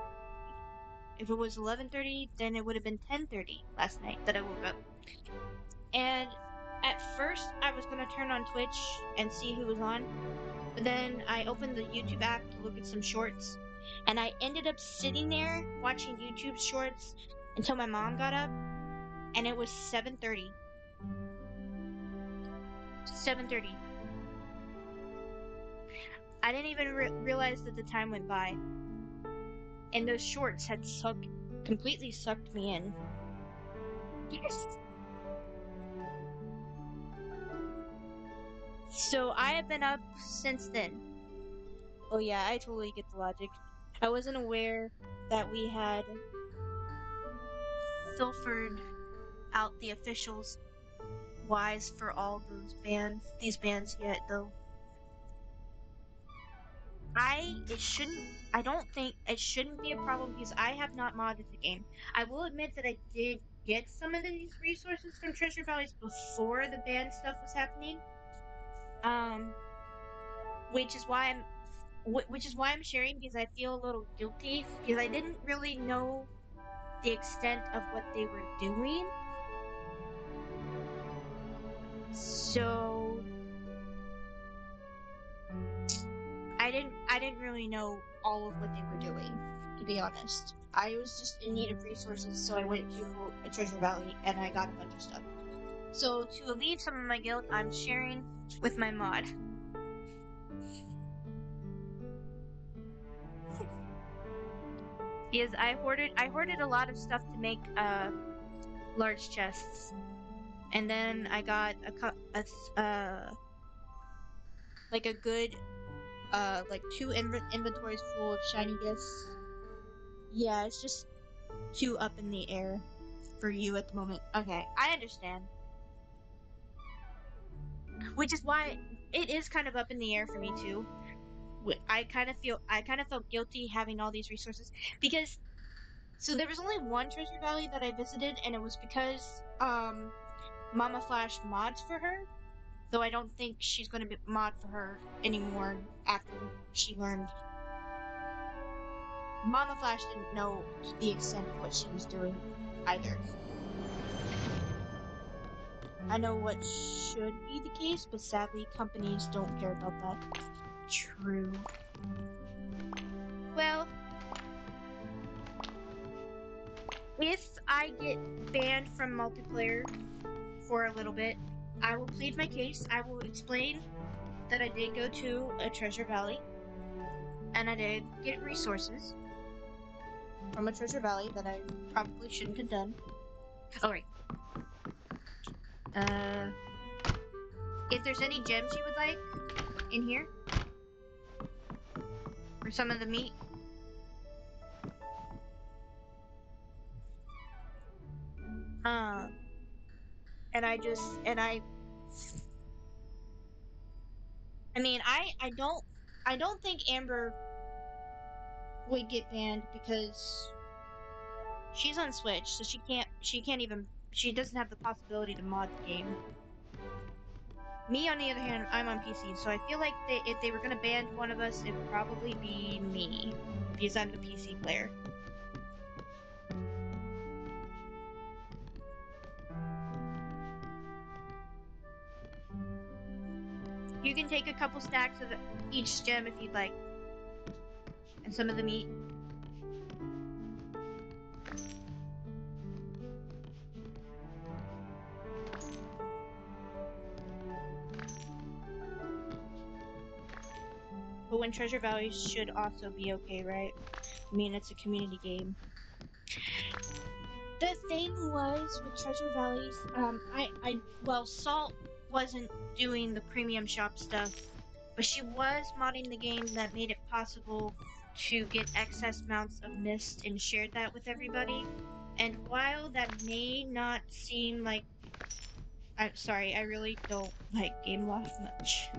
If it was 11:30, then it would have been 10:30 last night that I woke up. And at first, I was gonna turn on Twitch and see who was on, but then I opened the YouTube app to look at some shorts, and I ended up sitting there watching YouTube shorts until my mom got up, and it was 7:30. 7:30. I didn't even realize that the time went by, and those shorts had completely sucked me in. Yes. So I have been up since then. Oh yeah, I totally get the logic. I wasn't aware that we had filtered out the officials wise for all these bands yet though. I don't think it shouldn't be a problem because I have not modded the game. I will admit that I did get some of these resources from Treasure Valleys before the band stuff was happening. Um, which is why I'm sharing because I feel a little guilty because I didn't really know the extent of what they were doing. So I didn't really know all of what they were doing, to be honest. I was just in need of resources, so I went to a Treasure Valley and I got a bunch of stuff. So to alleviate some of my guilt, I'm sharing with my mod. Because I hoarded a lot of stuff to make large chests. And then I got like a good like two inventories full of shiny gifts. Yeah, it's just too up in the air for you at the moment. Okay, I understand. Which is why it is kind of up in the air for me too. I kind of felt guilty having all these resources because so there was only one treasure valley that I visited and it was because Mama Flash mods for her. Though I don't think she's going to be mod for her anymore after she learned. Mama Flash didn't know the extent of what she was doing either. I know what should be the case, but sadly, companies don't care about that. True. Well, if I get banned from multiplayer for a little bit, I will plead my case. I will explain that I did go to a treasure valley and I did get resources from a treasure valley that I probably shouldn't have done. Alright. If there's any gems you would like in here, or some of the meat, and I mean, I don't think Amber would get banned because she's on Switch, so she doesn't have the possibility to mod the game. Me, on the other hand, I'm on PC, so I feel like if they were gonna ban one of us, it would probably be me, because I'm the PC player. You can take a couple stacks of each gem if you'd like, and some of the meat. But when Treasure Valley should also be okay, right? I mean, it's a community game. The thing was with Treasure Valleys, well, Salt wasn't doing the premium shop stuff, but she was modding the game that made it possible to get excess amounts of mist and shared that with everybody. And while that may not seem like, I'm sorry, I really don't like Game Loft much.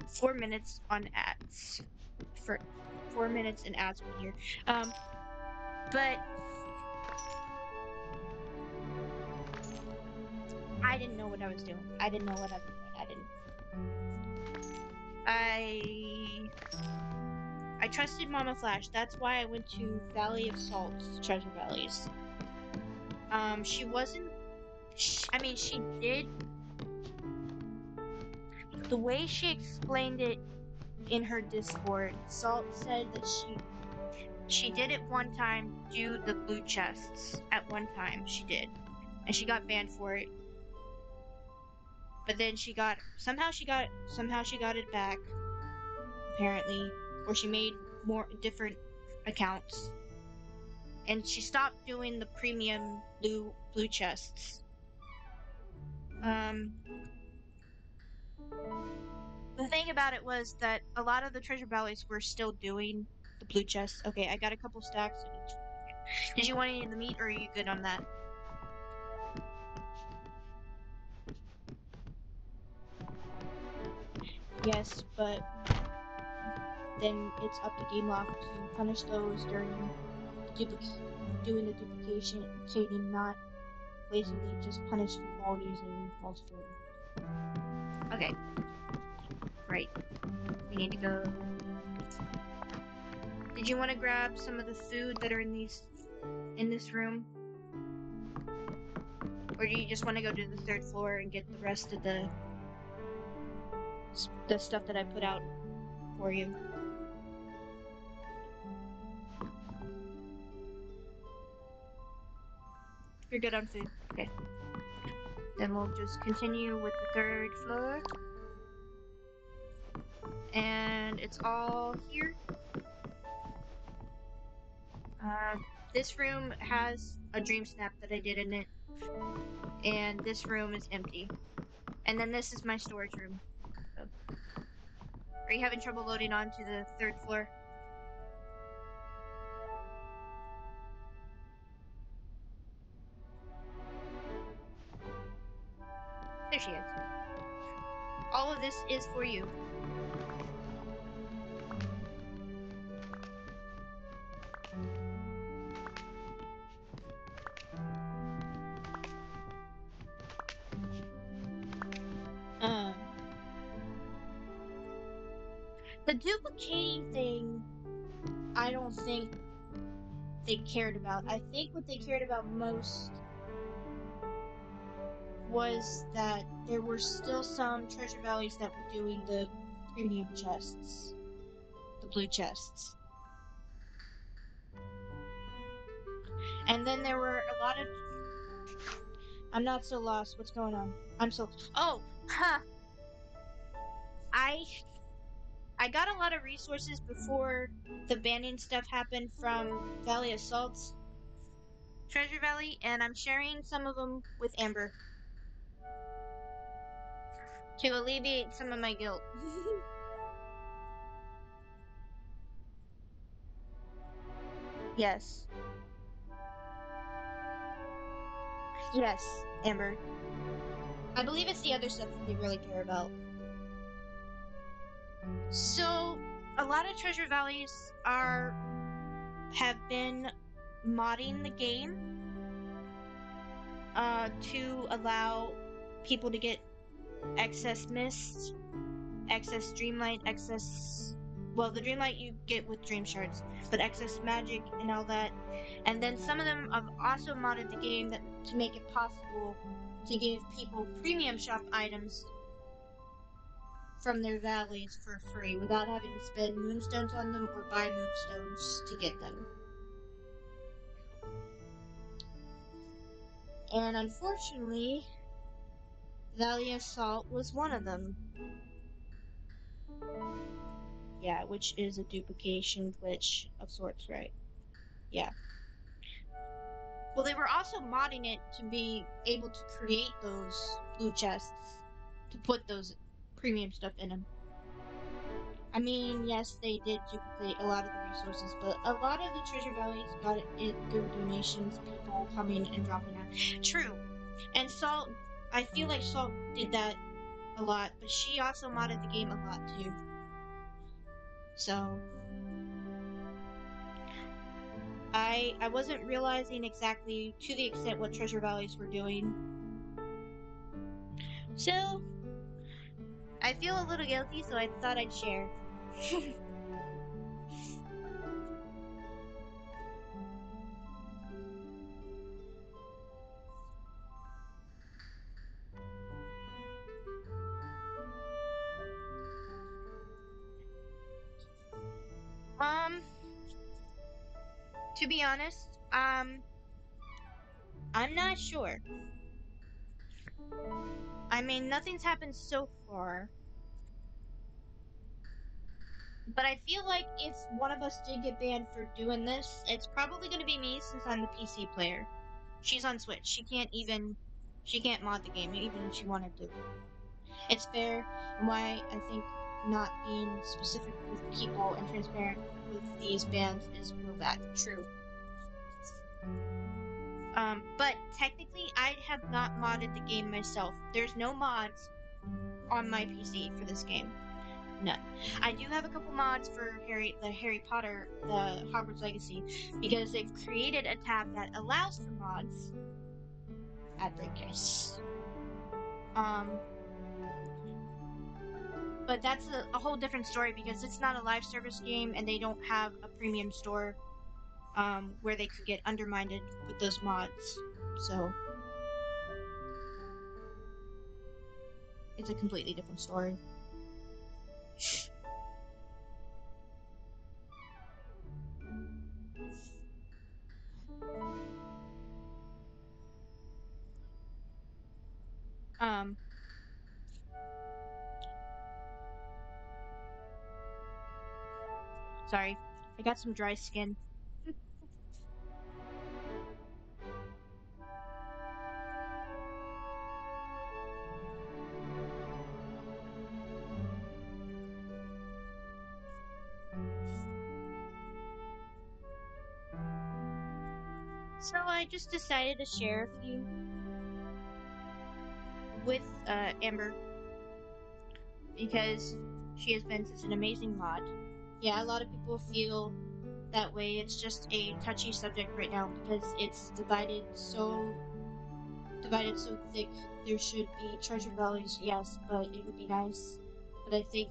4 minutes on ads. For 4 minutes and ads per year. But I didn't know what I was doing. I didn't know what I was doing. I trusted Mama Flash. That's why I went to Valley of Salts, Treasure Valleys. She wasn't. I mean, she did. The way she explained it in her Discord, Salt said that she did it one time, do the blue chests at one time. She did, and she got banned for it. But then somehow she got it back, apparently, or she made more different accounts, and she stopped doing the premium blue chests. The thing about it was that a lot of the treasure valleys were still doing the blue chests. Okay, I got a couple stacks of each. Did you want any of the meat, or are you good on that? Yes, but then it's up to Game Loft to punish those during doing the duplicating, not lazily just punish people using multiple. Okay. Right. We need to go. Did you want to grab some of the food that are in this room? Or do you just want to go to the 3rd floor and get the rest of the stuff that I put out for you? You're good on food. Okay. Then we'll just continue with the 3rd floor. And it's all here. This room has a dream snap that I did in it. And this room is empty. And then this is my storage room. So. Are you having trouble loading onto the 3rd floor? There she is. All of this is for you. The duplicating thing, I don't think they cared about. I think what they cared about most was that there were still some treasure valleys that were doing the premium chests, the blue chests. And then there were a lot of... I'm not so lost. What's going on? Oh, huh. I got a lot of resources before the banning stuff happened from Valley Assaults Treasure Valley, and I'm sharing some of them with Amber to alleviate some of my guilt. Yes. Yes, Amber. I believe it's the other stuff that they really care about. So, a lot of treasure valleys have been modding the game to allow people to get excess mist, excess dreamlight, excess. Well, the dreamlight you get with dream shards, but excess magic and all that. And then some of them have also modded the game to make it possible to give people premium shop items from their valleys for free without having to spend moonstones on them or buy moonstones to get them. And unfortunately, Valley of Salt was one of them. Yeah, which is a duplication glitch of sorts, right? Yeah. Well, they were also modding it to be able to create those loot chests to put those premium stuff in them. I mean, yes, they did duplicate a lot of the resources, but a lot of the treasure valleys got it through donations, people coming and dropping out. True. And Salt, I feel like Salt did that a lot, but she also modded the game a lot too. So I wasn't realizing exactly to the extent what treasure valleys were doing. So I feel a little guilty, so I thought I'd share. To be honest, I'm not sure. I mean, nothing's happened so far. But I feel like if one of us did get banned for doing this, it's probably gonna be me since I'm the PC player. She's on Switch. She can't mod the game even if she wanted to. It's fair, and why I think not being specific with people and transparent with these bans is real bad. True. But technically, I have not modded the game myself. There's no mods on my PC for this game. None. I do have a couple mods for the Harry Potter, the Hogwarts Legacy, because they've created a tab that allows for mods. Ad break, yes. But that's a whole different story because it's not a live service game and they don't have a premium store, where they could get undermined with those mods. So it's a completely different story. Sorry, I got some dry skin. So I just decided to share a few with Amber because she has been such an amazing mod. Yeah, a lot of people feel that way. It's just a touchy subject right now because it's divided so thick. There should be treasure valleys, yes, but it would be nice. But I think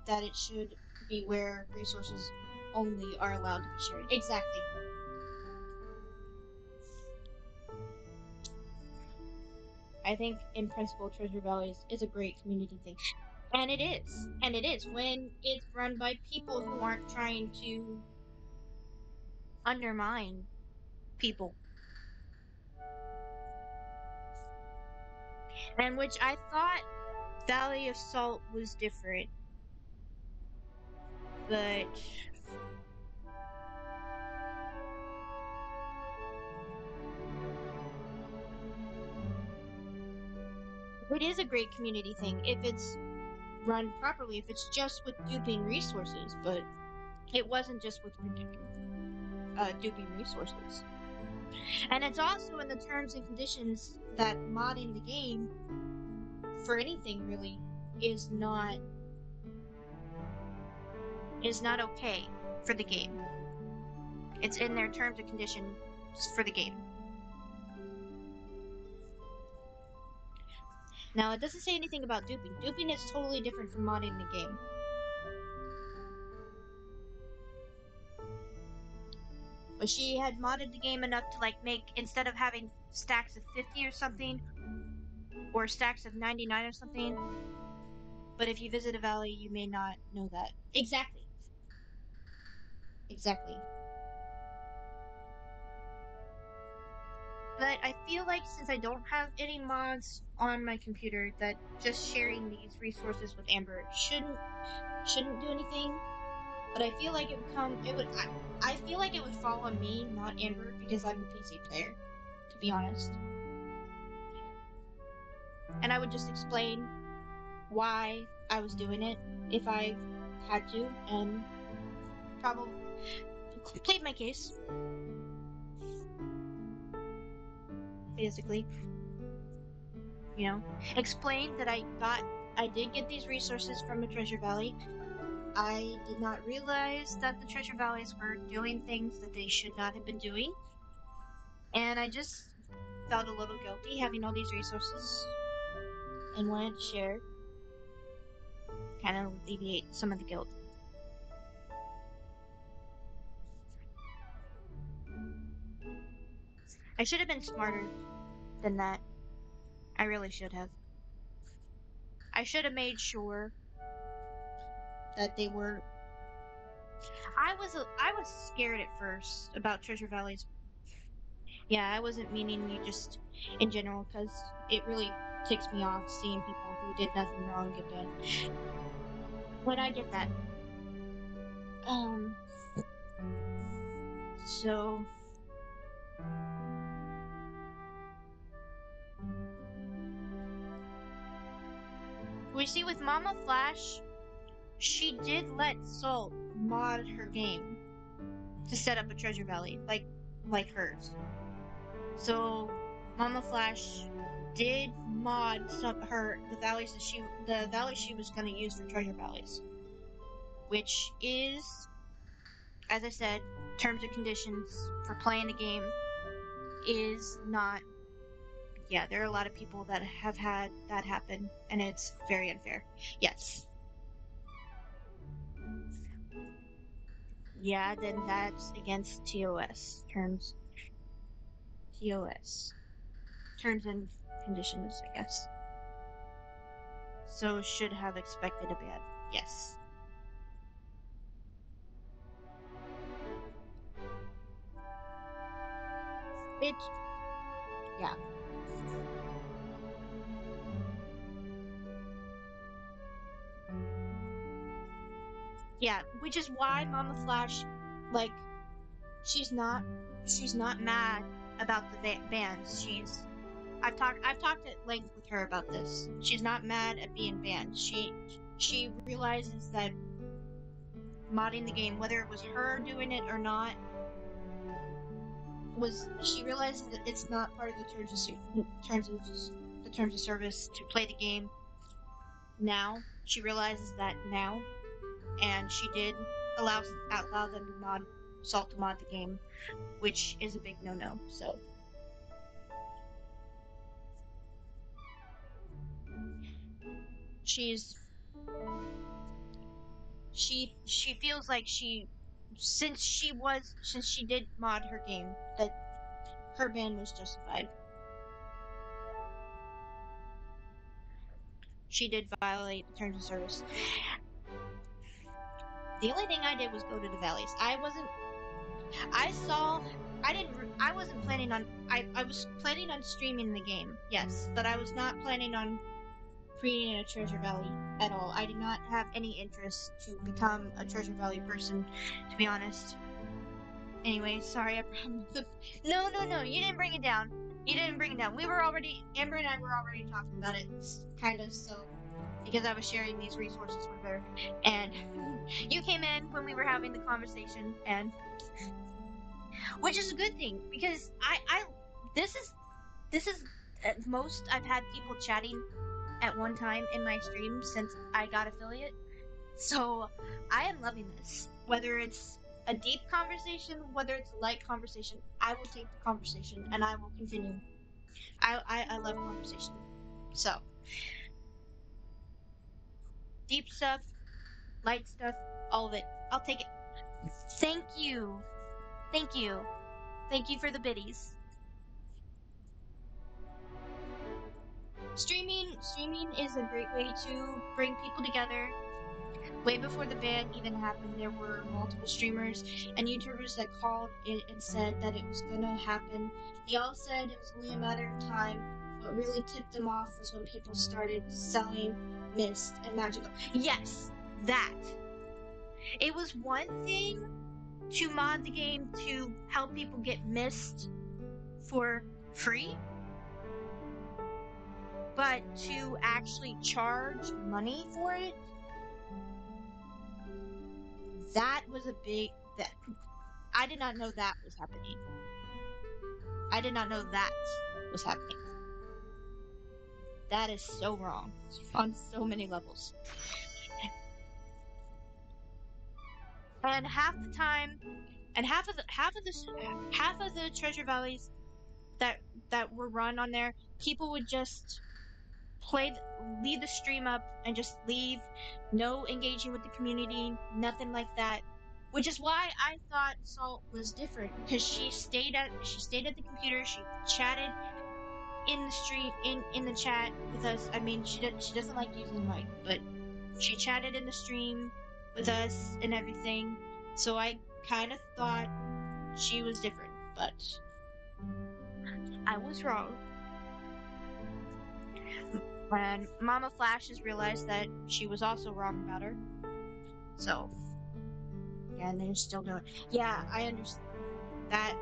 that it should be where resources only are allowed to be shared. Exactly. I think in principle treasure valleys is a great community thing. And it is. And it is when it's run by people who aren't trying to undermine people. And which I thought Valley of Salt was different. But it is a great community thing if it's run properly, if it's just with duping resources, but it wasn't just with duping resources. And it's also in the terms and conditions that modding the game for anything really is not okay for the game. It's in their terms and conditions for the game. Now, it doesn't say anything about duping. Duping is totally different from modding the game. But she had modded the game enough to like make, instead of having stacks of 50 or something, or stacks of 99 or something. But if you visit a valley, you may not know that. Exactly. Exactly. But I feel like since I don't have any mods on my computer, that just sharing these resources with Amber shouldn't do anything. But I feel like I feel like it would fall on me, not Amber, because I'm a PC player, to be honest. And I would just explain why I was doing it if I had to, and probably plead my case, basically. You know, explain that I did get these resources from a treasure valley. I did not realize that the treasure valleys were doing things that they should not have been doing. And I just felt a little guilty having all these resources and wanted to share, kind of alleviate some of the guilt. I should have been smarter than that. I really should have. I should have made sure that they were. I was scared at first about treasure valleys. Yeah, I wasn't meaning you just in general, because it really ticks me off seeing people who did nothing wrong get banned. But I get that. Um, so we see with Mama Flash, she did let Salt mod her game to set up a treasure valley, like hers. So Mama Flash did mod the valley she was gonna use for treasure valleys, which is, as I said, terms and conditions for playing the game is not. Yeah, there are a lot of people that have had that happen, and it's very unfair. Yes. Yeah, then that's against TOS terms. TOS terms and conditions, I guess. So should have expected a ban. Yes. It. Yeah. Yeah, which is why Mama Flash, like, she's not mad about the bans. I've talked at length with her about this. She's not mad at being banned. She realizes that modding the game, whether it was her doing it or not, she realizes that it's not part of the terms of service to play the game now. She realizes that now, and she did allow them to mod Salt to mod the game, which is a big no-no. So she's she feels like since she did mod her game, that her ban was justified. She did violate the terms of service. The only thing I did was go to the valleys. I wasn't planning on, I was planning on streaming the game, yes, but I was not planning on creating a treasure valley at all. I did not have any interest to become a treasure valley person, to be honest. Anyway, sorry, no, you didn't bring it down. You didn't bring it down. Amber and I were already talking about it, kind of, so, because I was sharing these resources with her, and you came in when we were having the conversation, and, which is a good thing, because this is at most I've had people chatting at one time in my stream since I got affiliate. So I am loving this. Whether it's a deep conversation, whether it's a light conversation, I will take the conversation and I will continue. I love conversation. So Deep stuff, light stuff, all of it. I'll take it. Thank you. Thank you. Thank you for the biddies. Streaming is a great way to bring people together. Way before the ban even happened, there were multiple streamers and YouTubers that called it and said that it was gonna happen. They all said it was only a matter of time. What really tipped them off was when people started selling mist and magical. Yes, that. It was one thing to mod the game to help people get mist for free, but to actually charge money for it, that was a big that I did not know that was happening. I did not know that was happening. That is so wrong on so many levels. And half the time, and half of the treasure valleys that were run on there, people would just leave the stream up and just leave, no engaging with the community, nothing like that. Which is why I thought Salt was different, because she stayed at the computer, she chatted in the stream in the chat with us. I mean, she doesn't like using the mic, but she chatted in the stream with us and everything. So I kind of thought she was different, but I was wrong. And Mama Flash has realized that she was also wrong about her. So yeah, and they're still doing. Yeah, I understand that.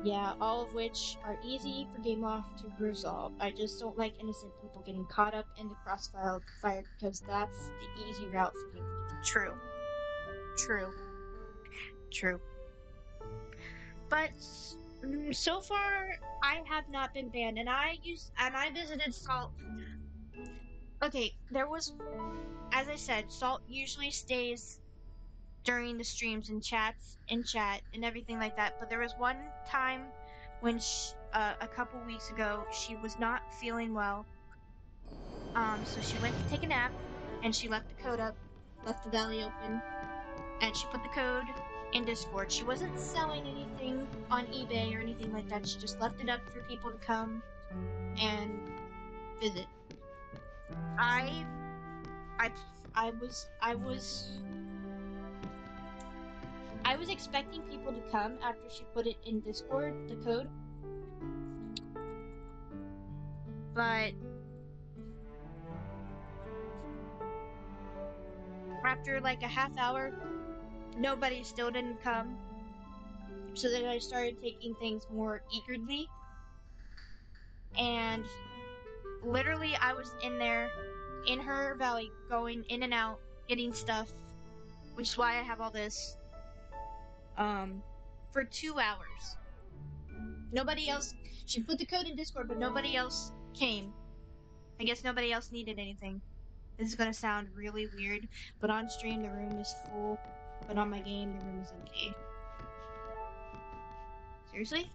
Yeah, all of which are easy for Game Loft to resolve. I just don't like innocent people getting caught up in the crossfire because that's the easy route for Game Loft. True. True. True. But so far I have not been banned, and I visited Salt. Okay, there was, as I said, Salt usually stays during the streams and chats in chat and everything like that. But there was one time when a couple weeks ago, she was not feeling well. So she went to take a nap and she left the code up, left the valley open, and she put the code in Discord. She wasn't selling anything on eBay or anything like that. She just left it up for people to come and visit. I I I was expecting people to come after she put it in Discord, the code, but after like a half hour, nobody still didn't come. So then I started taking things more eagerly, and literally I was in there, in her valley, going in and out, getting stuff, which is why I have all this, for 2 hours. Nobody else, she put the code in Discord, but nobody else came. I guess nobody else needed anything. This is gonna sound really weird, but on stream the room is full, but on my game the room is empty. Seriously?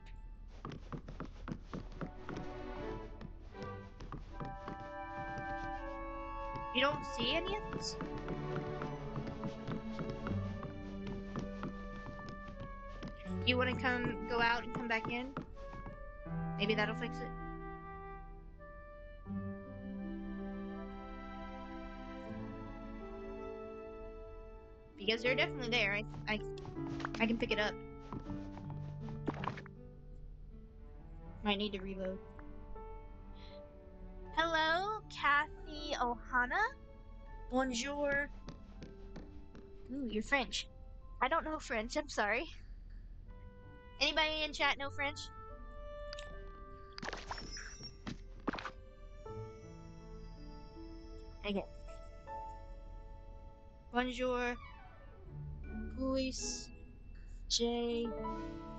You don't see any of this? You wanna go out and come back in? Maybe that'll fix it. Because they're definitely there. I can pick it up. Might need to reload. Hello, Kathy Ohana. Bonjour. Ooh, you're French. I don't know French, I'm sorry. Anybody in chat know French? Okay. Bonjour. Puis J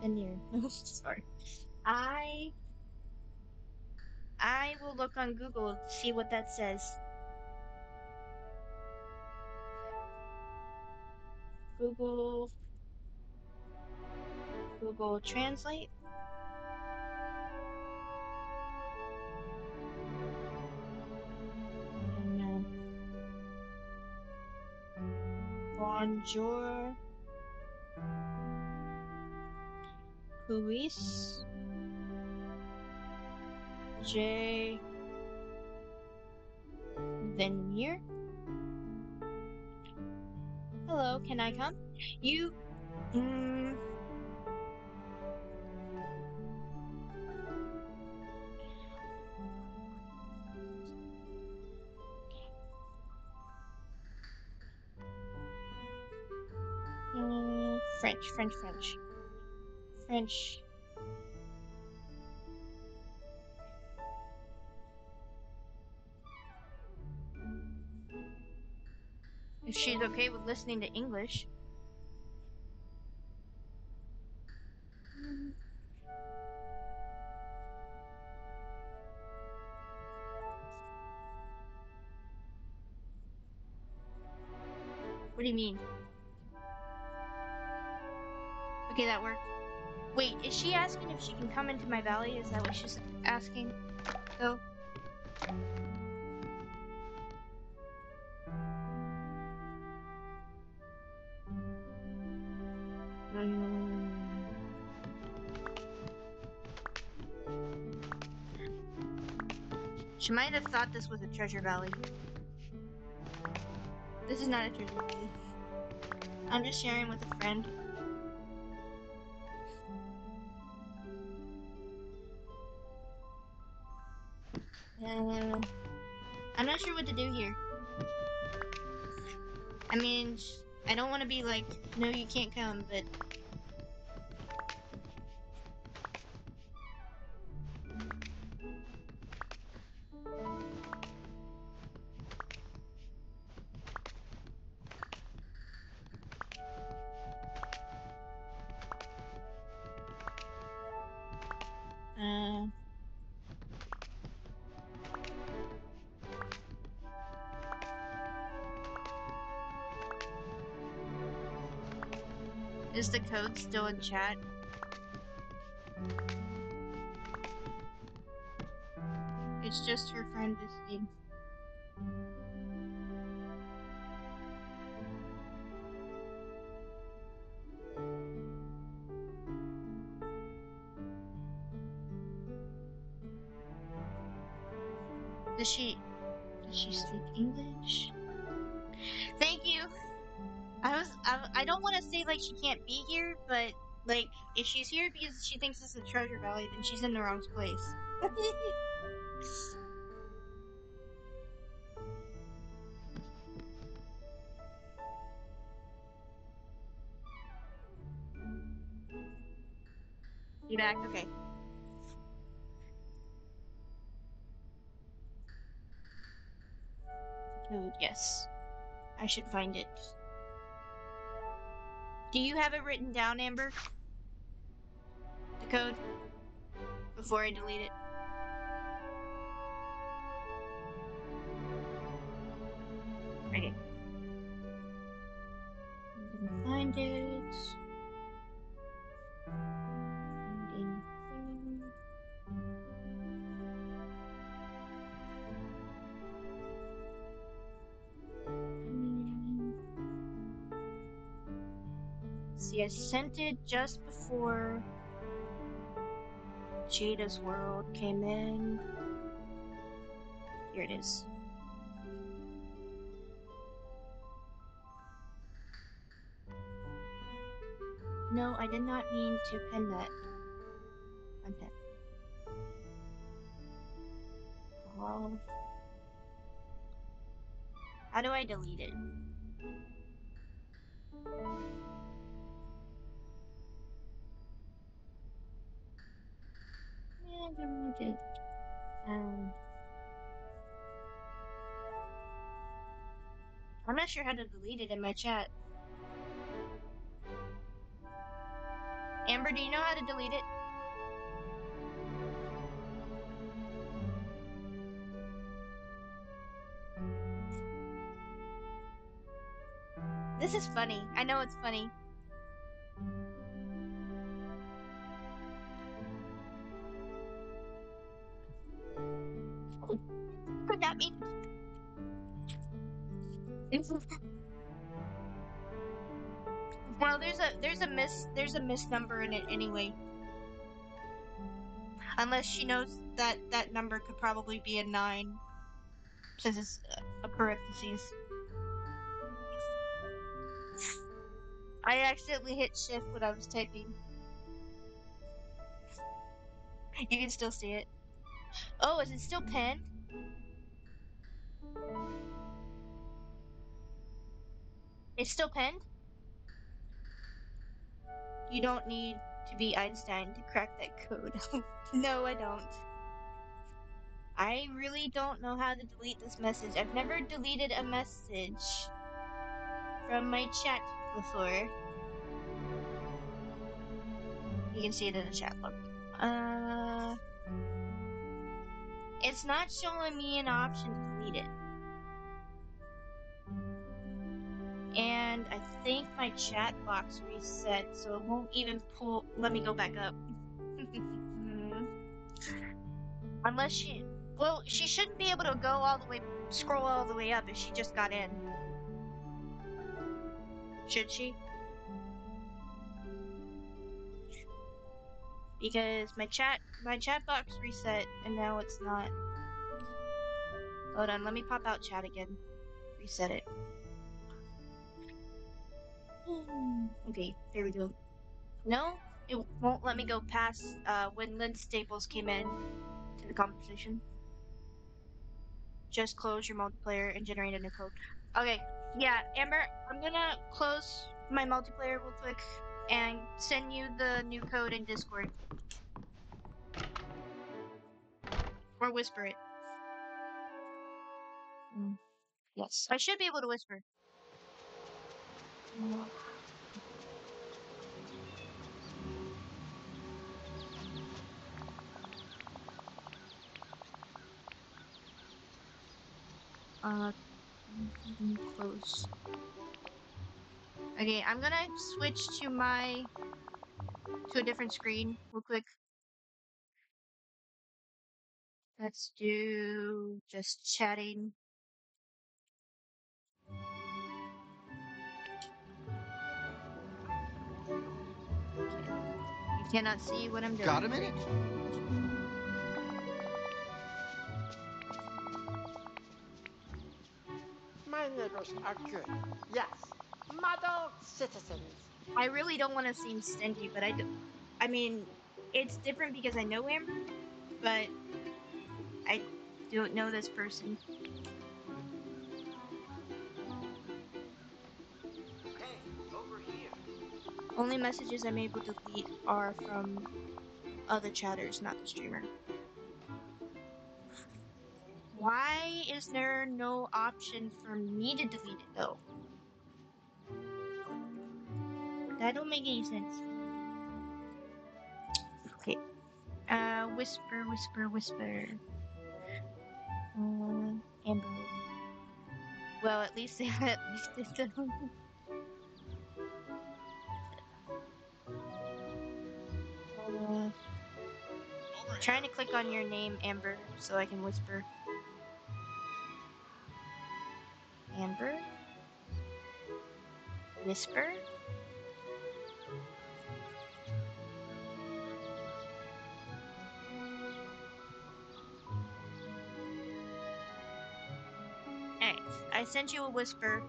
venir. No, sorry. I will look on Google to see what that says. Google Translate. Bonjour. Puis. J. Venir. Hello, can I come? You. French, French, French. French. If she's okay with listening to English. What do you mean? Okay, that worked. Wait, is she asking if she can come into my valley? Is that what she's asking, though? She might have thought this was a treasure valley. This is not a treasure valley. I'm just sharing with a friend. I'm not sure what to do here. I mean, I don't want to be like, no, you can't come, but... Is the code still in chat? It's just her friend visiting. Does she speak English? Thank you. I don't want to say like she can't be here, but like if she's here because she thinks this is a treasure valley, then she's in the wrong place. You back? Okay. Code, yes. I should find it. Do you have it written down, Amber? The code? Before I delete it. Okay. I'm gonna find it. See, I sent it just before Jada's World came in. Here it is. No, I did not mean to pin that. Unpin. Oh. How do I delete it? Yeah, I don't know it. I'm not sure how to delete it in my chat. Amber, do you know how to delete it? This is funny. I know it's funny. Could that mean? Well, there's a miss number in it anyway. Unless she knows that that number could probably be a 9, since it's a parentheses. I accidentally hit shift when I was typing. You can still see it. Oh, is it still pinned? It's still pinned? You don't need to be Einstein to crack that code. No, I don't. I really don't know how to delete this message. I've never deleted a message from my chat before. You can see it in the chat log. It's not showing me an option to delete it. And I think my chat box reset, so it won't even pull. Let me go back up. Unless she, well, she shouldn't be able to go all the way, scroll all the way up if she just got in. Should she? Because my chat box reset and now it's not. Hold on, let me pop out chat again. Reset it. Okay, there we go. No, it won't let me go past when Lynn Staples came in to the conversation. Just close your multiplayer and generate a new code. Okay, yeah, Amber, I'm gonna close my multiplayer real quick and send you the new code in Discord. Or whisper it. Yes, I should be able to whisper. Uh, close. Okay, I'm gonna switch to a different screen real quick. Let's do just chatting. You cannot see what I'm doing. Got a minute? My neighbors are good. Yes. Model citizens. I really don't want to seem stingy, but I mean, it's different because I know Amber, but I don't know this person. Hey, over here. Only messages I'm able to delete are from other chatters, not the streamer. Why is there no option for me to delete it though? That don't make any sense. Okay. Whisper, whisper, whisper. Amber. Well, at least at least it's trying to click on your name, Amber, so I can whisper. Amber? Whisper? Alright, I sent you a whisper.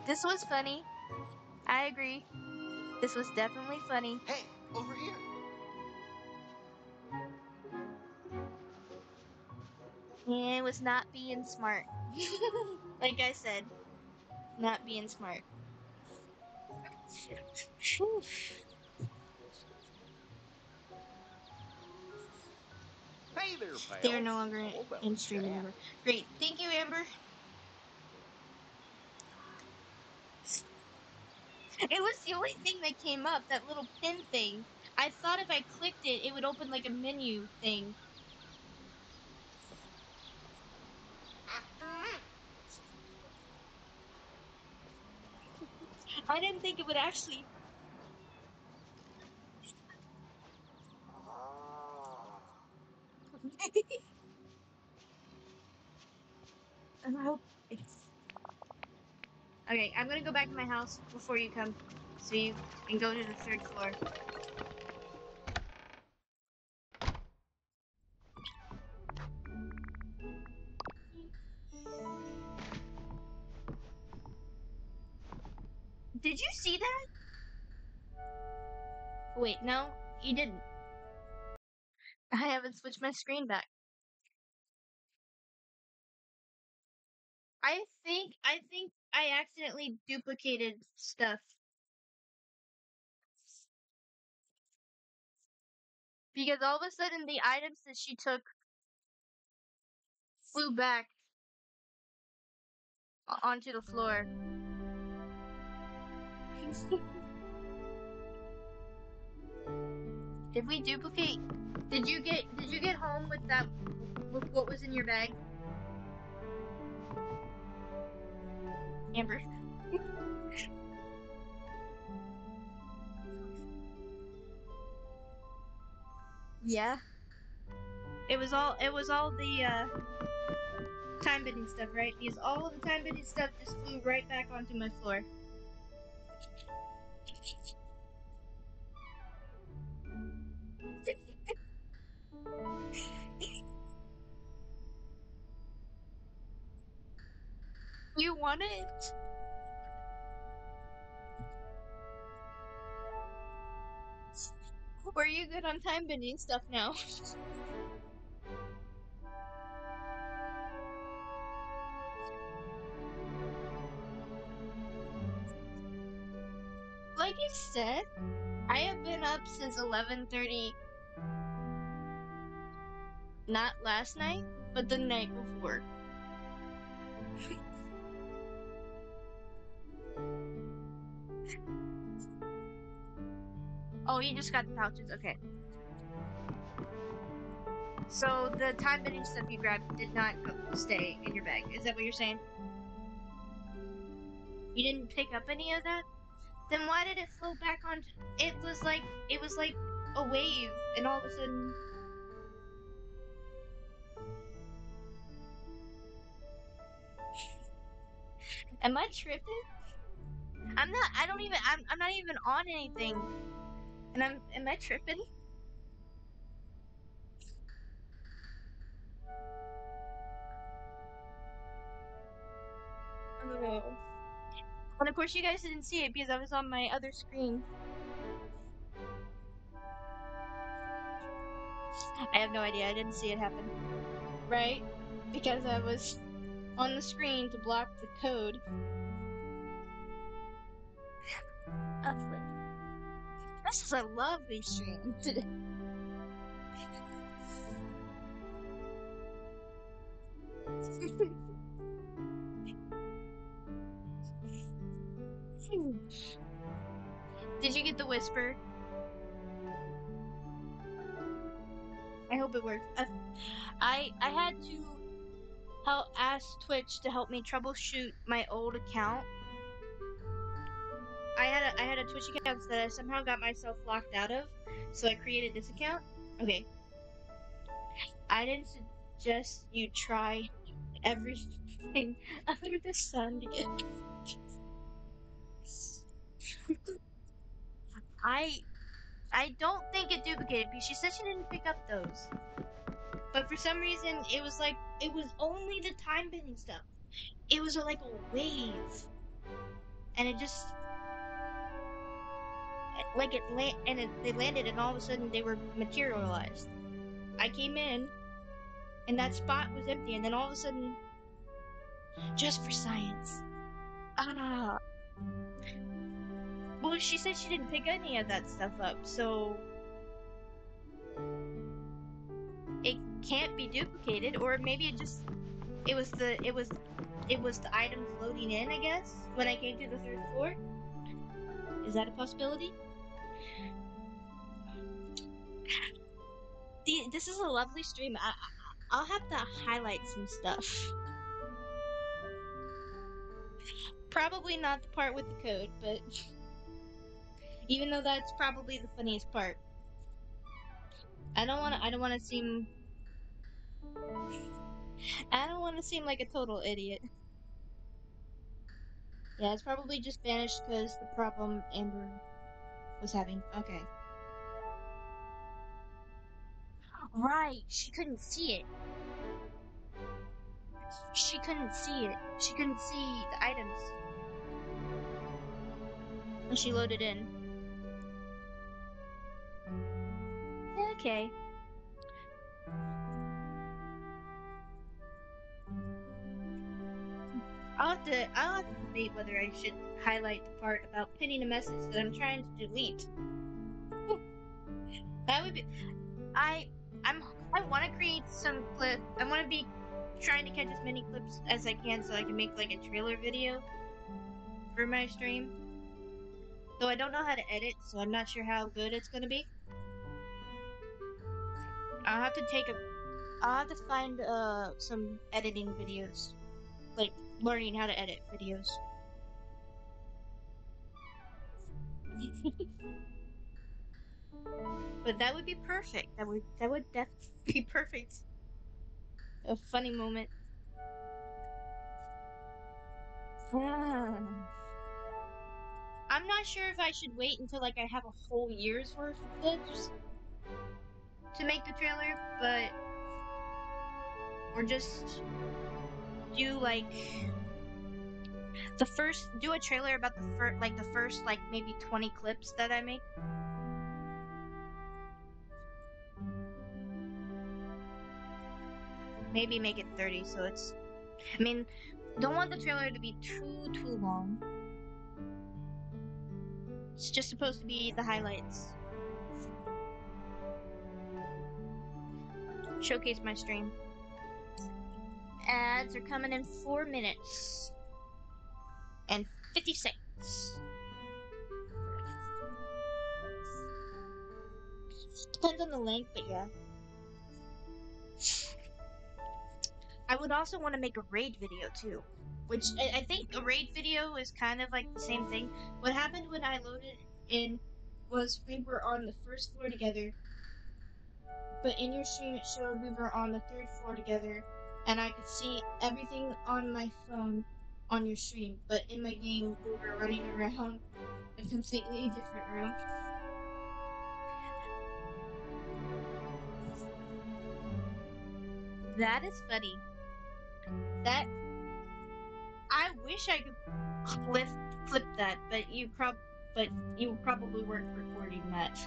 This was funny. I agree. This was definitely funny. Hey, over here. And it was not being smart. Like I said, not being smart. Hey there, They are pal. no longer How about in stream chat? anymore. Great. Thank you, Amber. It was the only thing that came up, that little pin thing. I thought if I clicked it, it would open like a menu thing. I didn't think it would actually. I hope it's. Okay, I'm gonna go back to my house before you come, so you can go to the 3rd floor. Did you see that? Wait, no, you didn't. I haven't switched my screen back. I think I accidentally duplicated stuff. Because all of a sudden the items that she took flew back onto the floor. Did we duplicate? Did you get home with that with what was in your bag? Amber. Yeah. It was all the time bending stuff, right? Because all of the time bending stuff just flew right back onto my floor. You want it? Or are you good on time bending stuff now? Like I said, I have been up since 11:30. Not last night, but the night before. Oh, you just got the pouches. Okay. So the time bending stuff you grabbed did not stay in your bag. Is that what you're saying? You didn't pick up any of that? Then why did it flow back on? It was like a wave, and all of a sudden, am I tripping? I'm not. I don't even. I'm not even on anything, and I'm. Am I tripping? Oh. And of course, you guys didn't see it because I was on my other screen. I have no idea. I didn't see it happen. Right? Because I was on the screen to block the code. Lovely. This is a lovely stream today. Did you get the whisper? I hope it worked. I had to ask Twitch to help me troubleshoot my old account. I had a Twitch account that I somehow got myself locked out of, so I created this account. Okay. I didn't suggest you try everything under the sun to get. I I don't think it duplicated because she said she didn't pick up those. But for some reason, it was only the time bending stuff. It was like a wave, and it just like they landed, and all of a sudden they were materialized. I came in, and that spot was empty, and then all of a sudden, just for science. Ah. Well, she said she didn't pick any of that stuff up, so it can't be duplicated, or maybe it was the items loading in, I guess, when I came to the 3rd floor. Is that a possibility? This is a lovely stream. I'll have to highlight some stuff. Probably not the part with the code, but even though that's probably the funniest part. I don't wanna seem I don't wanna seem like a total idiot. Yeah, it's probably just vanished because the problem Amber was having. Okay. Right, she couldn't see it. She couldn't see it. She couldn't see the items. And she loaded in. Okay. I'll have to debate whether I should highlight the part about pinning a message that I'm trying to delete. That would be I I'm I want to create some clip. I want to be trying to catch as many clips as I can so I can make like a trailer video for my stream. Though I don't know how to edit, so I'm not sure how good it's gonna be. I'll have to take a I'll have to find some editing videos. Like learning how to edit videos. But that would be perfect. That would definitely be perfect. A funny moment. I'm not sure if I should wait until like I have a whole year's worth of clips to make the trailer, but or just do like do a trailer about the first like maybe 20 clips that I make. Maybe make it 30 so it's I mean, don't want the trailer to be too long. It's just supposed to be the highlights. Showcase my stream. Ads are coming in 4 minutes and 50 seconds. Depends on the length, but yeah. I would also want to make a raid video too, which I think a raid video is kind of like the same thing. What happened when I loaded in was we were on the first floor together, but in your stream it showed we were on the third floor together, and I could see everything on my phone on your stream, but in my game we were running around a completely different room. That is funny. That I wish I could flip that, but you probably weren't recording that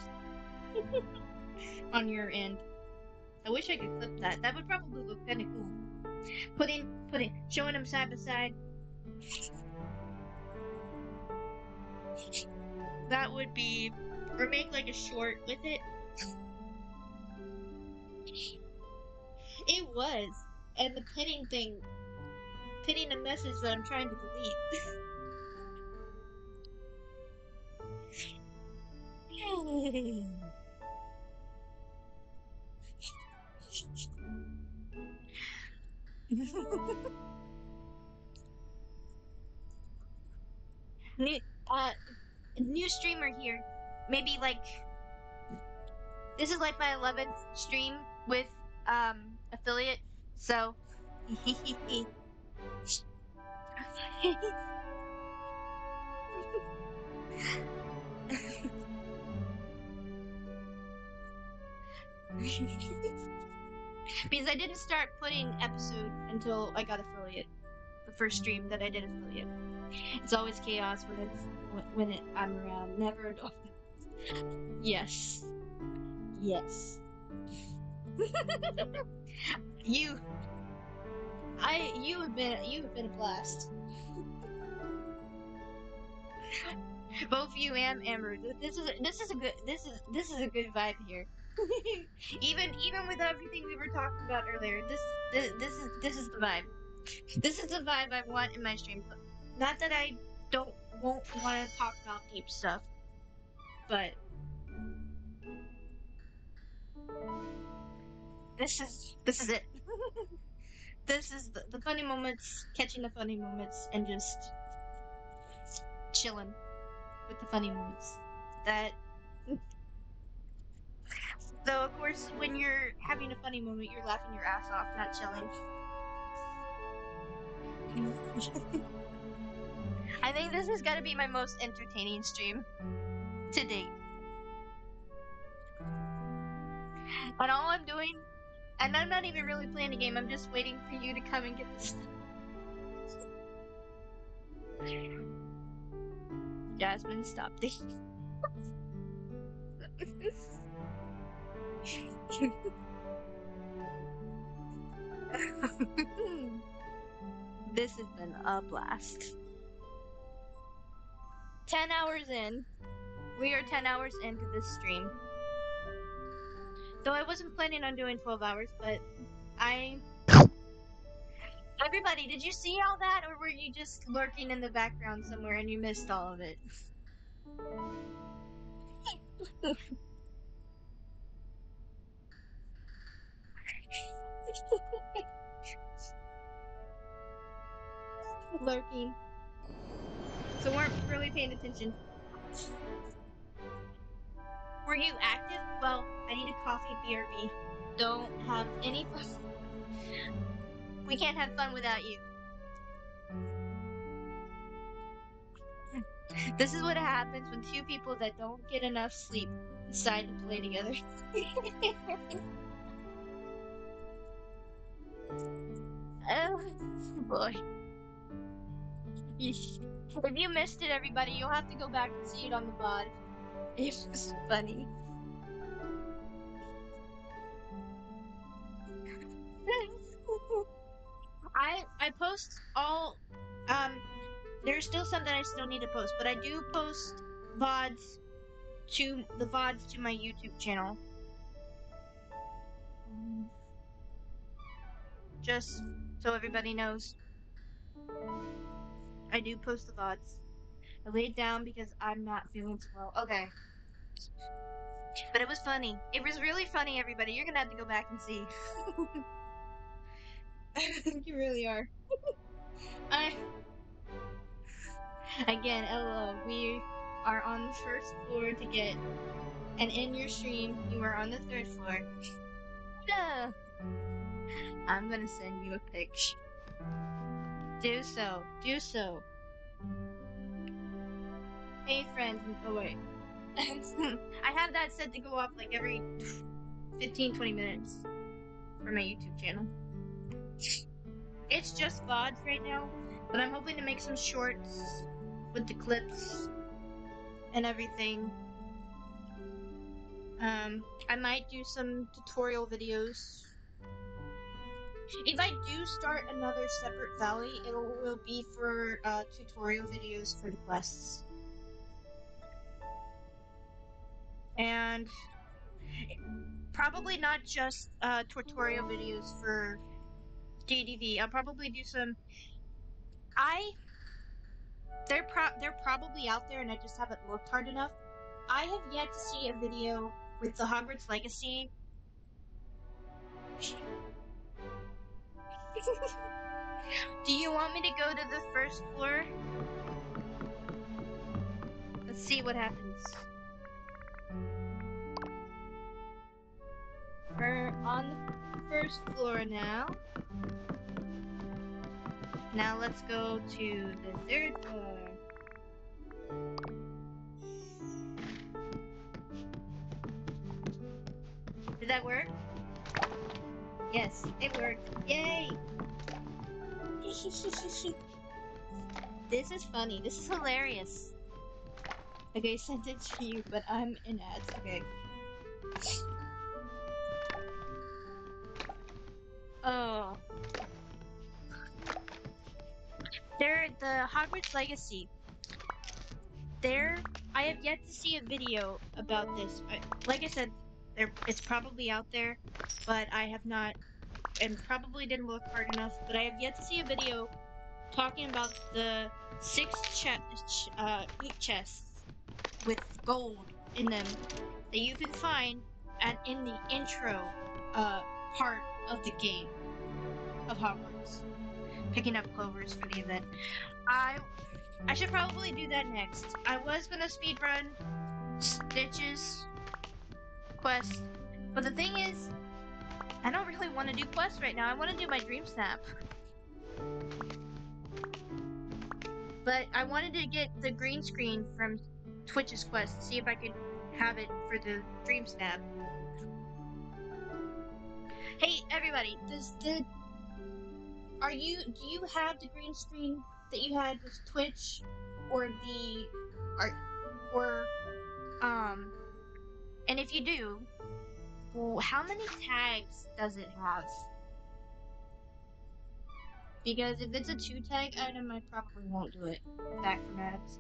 on your end. I wish I could flip that. That would probably look kind of cool. Showing them side by side. That would be, or make like a short with it. It was, and the pinning a message that I'm trying to delete. new uh new streamer here. Maybe like this is like my 11th stream with affiliate. So because I didn't start putting episode until I got affiliate. The first stream that I did affiliate. It's always chaos when I'm around. Never. Yes. Yes. you you have been a blast. Both you and Amber. This is a good vibe here. even with everything we were talking about earlier, this is the vibe. This is the vibe I want in my stream. Not that I won't want to talk about deep stuff, but this is it. This is the funny moments, catching the funny moments, and just chilling with the funny moments. That though, of course, when you're having a funny moment, you're laughing your ass off, not chilling. I think this has got to be my most entertaining stream to date. And all I'm doing, and I'm not even really playing the game, I'm just waiting for you to come and get this. Jasmine, stop this. This has been a blast. 10 hours in. We are 10 hours into this stream. Though I wasn't planning on doing 12 hours, but Everybody, did you see all that, or were you just lurking in the background somewhere and you missed all of it? Lurking. So weren't really paying attention. Were you active? Well, I need a coffee, BRB. Don't have any fun. We can't have fun without you. This is what happens when two people that don't get enough sleep decide to play together. Oh boy. If you missed it, everybody, you'll have to go back and see it on the VOD. It was funny. I post all there's still something I still need to post, but I do post VODs to my YouTube channel. Just so everybody knows. I do post the VODs. I laid down because I'm not feeling too well. Okay. But it was funny. It was really funny, everybody. You're gonna have to go back and see. You really are. Again, LOL, we are on the first floor to get, and in your stream, you are on the third floor. Duh. I'm gonna send you a picture. Do so. Do so. Hey, friends. Oh, wait. I have that set to go off like every 15-20 minutes for my YouTube channel. It's just VODs right now, but I'm hoping to make some shorts with the clips and everything. I might do some tutorial videos. If I do start another separate valley, it will be for tutorial videos for the quests. And probably not just tutorial videos for DDV. I'll probably do some. They're probably out there, and I just haven't looked hard enough. I have yet to see a video with the Hogwarts Legacy. Do you want me to go to the first floor? Let's see what happens. We're on the first floor now. Now let's go to the third floor. Did that work? Yes, it worked. Yay! This is funny. This is hilarious. Okay, sent it to you, but I'm in ads. Okay. Oh. The Hogwarts Legacy. I have yet to see a video about this. Like I said, it's probably out there, but I have not, and probably didn't look hard enough, but I have yet to see a video talking about the 6 loot chests with gold in them that you can find in the intro part of the game of Hogwarts. Picking up clovers for the event. I should probably do that next. I was gonna speedrun Stitch's quest, but the thing is, I don't really want to do quests right now. I want to do my dream snap. But I wanted to get the green screen from Twitch's Quest, see if I could have it for the Dream Snap. Hey everybody, do you have the green screen that you had with Twitch, or and if you do, how many tags does it have? Because if it's a 2-tag item, I probably won't do it. Back from ads.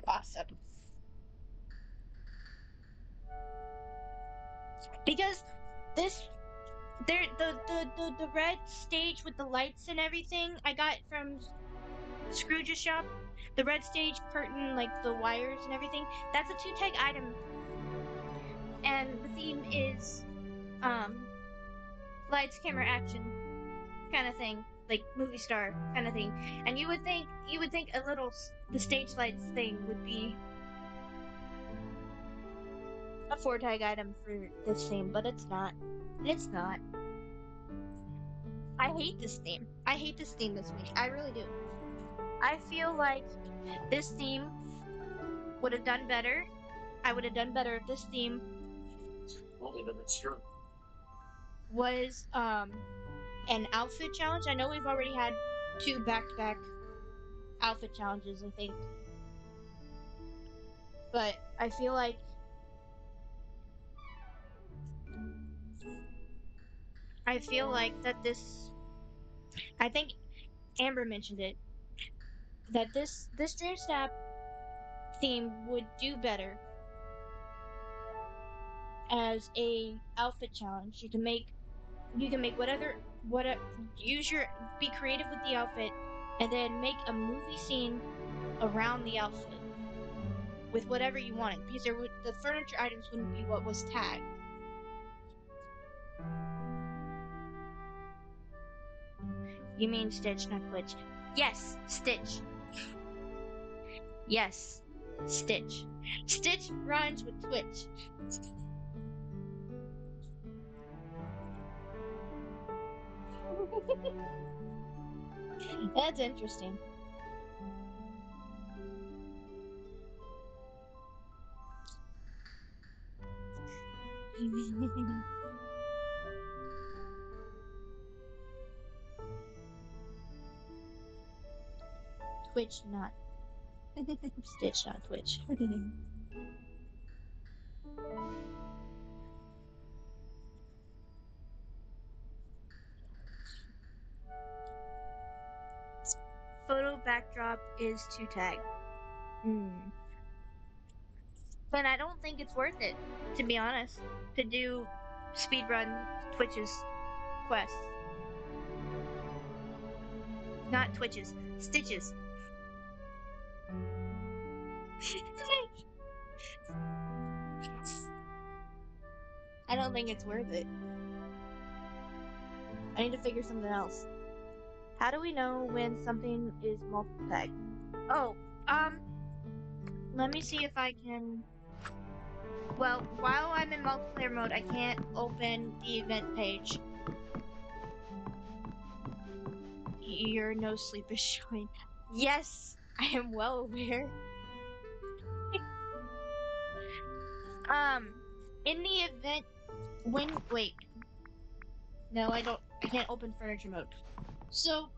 Awesome. Because the red stage with the lights and everything I got from Scrooge's shop, the red stage curtain, like the wires and everything, that's a 2-tag item. And the theme is lights, camera, action kind of thing, like movie star kind of thing. And you would think a little the stage lights thing would be a 4-tag item for this theme, but it's not. It's not. I hate this theme. I hate this theme this week. I really do. I feel like this theme would have done better. I would have done better if this theme was an outfit challenge. I know we've already had 2 back-to-back outfit challenges, I think. But I feel like that this, I think Amber mentioned it, that this Dream Snap theme would do better as a outfit challenge. You can make whatever be creative with the outfit, and then make a movie scene around the outfit with whatever you wanted, because the furniture items wouldn't be what was tagged. You mean Stitch, not Twitch? Yes, Stitch. Yes, Stitch. Stitch rhymes with Twitch. That's interesting. Twitch, not Stitch, not Twitch. Photo backdrop is 2-tag. But I don't think it's worth it, to be honest, to do speedrun Twitch's quests. Not Twitch's, Stitches. I don't think it's worth it. I need to figure something else. How do we know when something is multiple tag? Oh, let me see if I can. Well, while I'm in multiplayer mode, I can't open the event page. Your no sleep is showing. Yes, I am well aware. In the event, wait. No, I can't open furniture mode. So,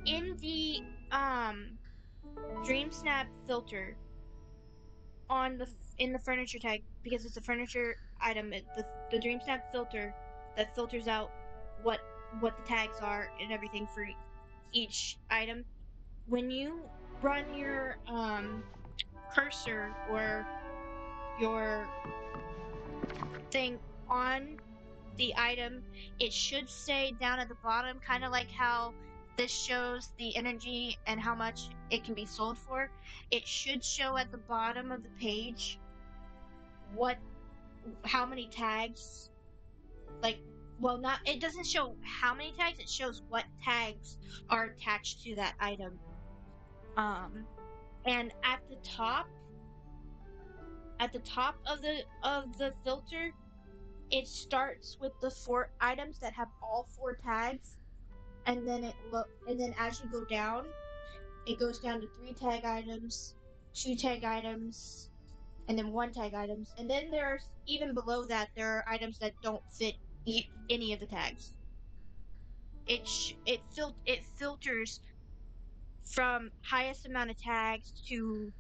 in the, Dream Snap filter, in the furniture tag, because it's a furniture item, the Dream Snap filter that filters out what the tags are and everything for each item. When you run your cursor or your thing on the item, it should say down at the bottom, kind of like how this shows the energy and how much it can be sold for. It should show at the bottom of the page how many tags, it doesn't show how many tags, it shows what tags are attached to that item. And at the top of the filter, it starts with the 4 items that have all 4 tags, and then and then as you go down, it goes down to 3 tag items, 2 tag items, and then 1 tag items. And then there's even below that there are items that don't fit any of the tags. It filters from highest amount of tags to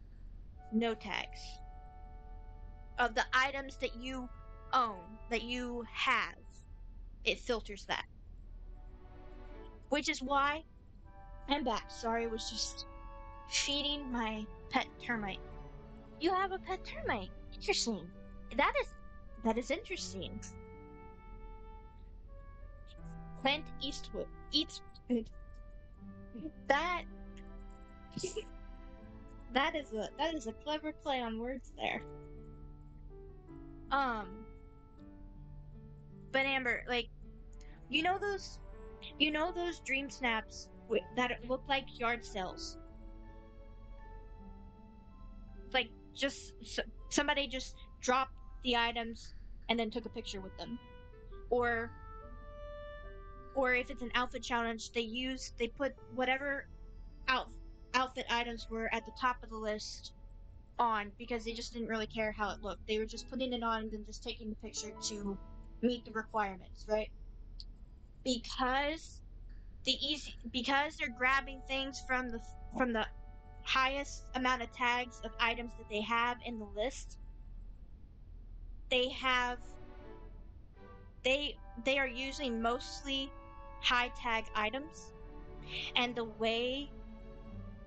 no tags of the items that you own, that you have. It filters that, which is why I'm back. Sorry, I was just feeding my pet termite. You have a pet termite. Interesting. That is interesting. Clint Eastwood eats that. That is a clever play on words there. But Amber, like you know those dream snaps that look like yard sales. Like just somebody just dropped the items and then took a picture with them, or if it's an outfit challenge, they put whatever out, outfit items were at the top of the list on because they just didn't really care how it looked. They were just putting it on and then just taking the picture to meet the requirements, right? Because because they're grabbing things from the highest amount of tags of items that they have in the list, they have they are using mostly high tag items. And the way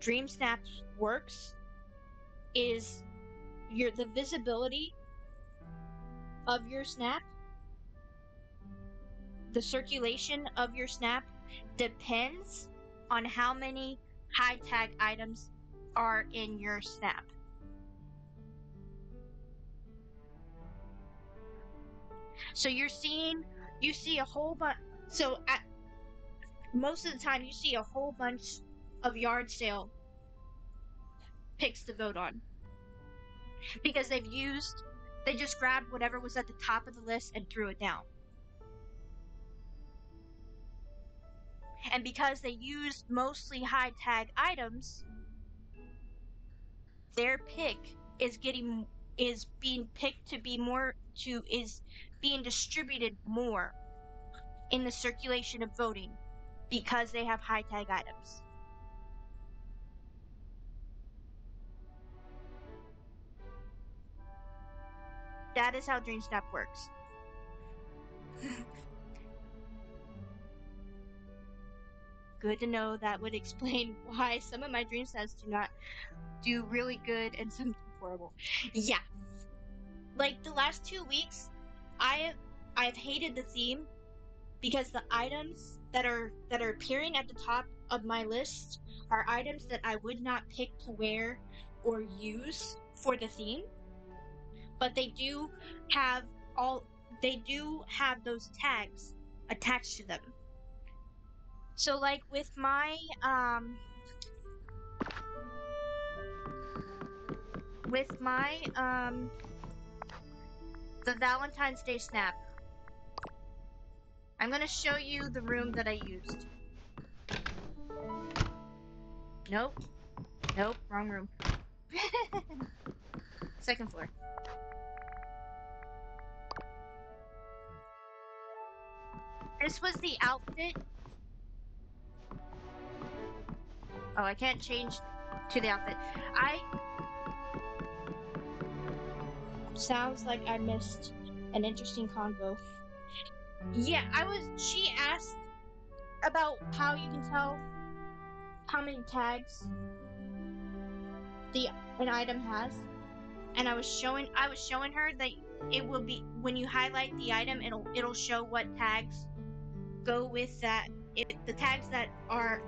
Dream Snaps works is the visibility of your snap, the circulation of your snap depends on how many high tag items are in your snap. So you see a whole bunch. So most of the time, you see a whole bunch of yard sale picks to vote on because they just grabbed whatever was at the top of the list and threw it down. And because they used mostly high tag items, their pick is being picked to be more to is being distributed more in the circulation of voting because they have high tag items. That is how DreamSnap works. Good to know. That would explain why some of my DreamSnaps do not do really good and some do horrible. Yeah. Like the last 2 weeks, I've hated the theme because the items that are appearing at the top of my list are items that I would not pick to wear or use for the theme, but they do have those tags attached to them. So like with my the Valentine's Day snap, I'm gonna show you the room that I used. Nope, wrong room. Second floor. This was the outfit. Oh, I can't change to the outfit. Sounds like I missed an interesting convo. Yeah, she asked about how you can tell how many tags an item has. And I was showing her that it will be when you highlight the item, it'll show what tags go with that. The tags that are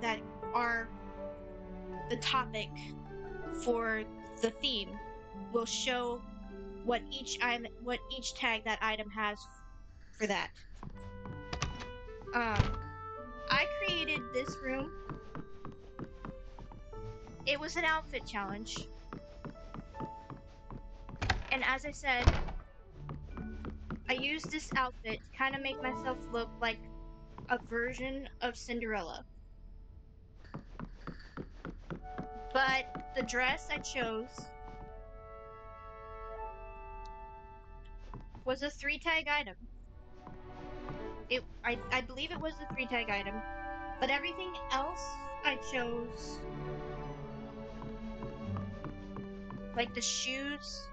the topic for the theme will show what each tag that item has for that. I created this room. It was an outfit challenge. And as I said, I used this outfit to kind of make myself look like a version of Cinderella. But the dress I chose was a 3-tag item. I believe it was a 3-tag item. But everything else I chose, like the shoes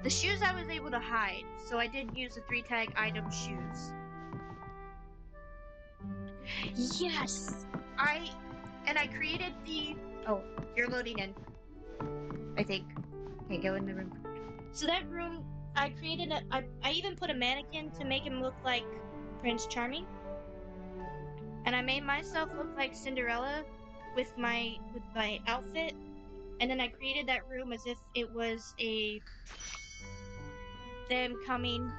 I was able to hide, so I did use the 3-tag item shoes. Yes! I created the... Oh, you're loading in. I think. Okay, go in the room. So that room, I created I even put a mannequin to make him look like Prince Charming. And I made myself look like Cinderella with my outfit. And then I created that room as if it was them coming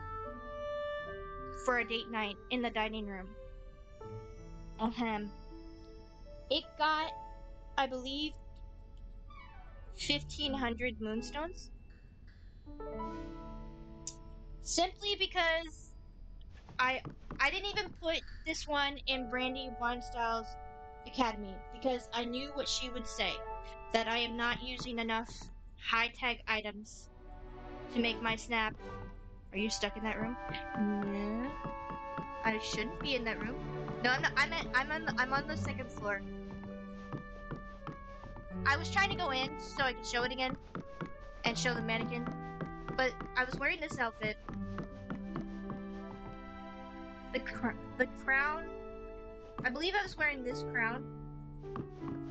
for a date night in the dining room. It got, I believe, 1,500 moonstones. Simply because I didn't even put this one in Brandy Weinstein's Academy because I knew what she would say, that I am not using enough high tag items to make my snap. Are you stuck in that room? No, I shouldn't be in that room. No, I'm not. I'm on the second floor. I was trying to go in so I could show it again and show the mannequin, but I was wearing this outfit. The crown. I believe I was wearing this crown,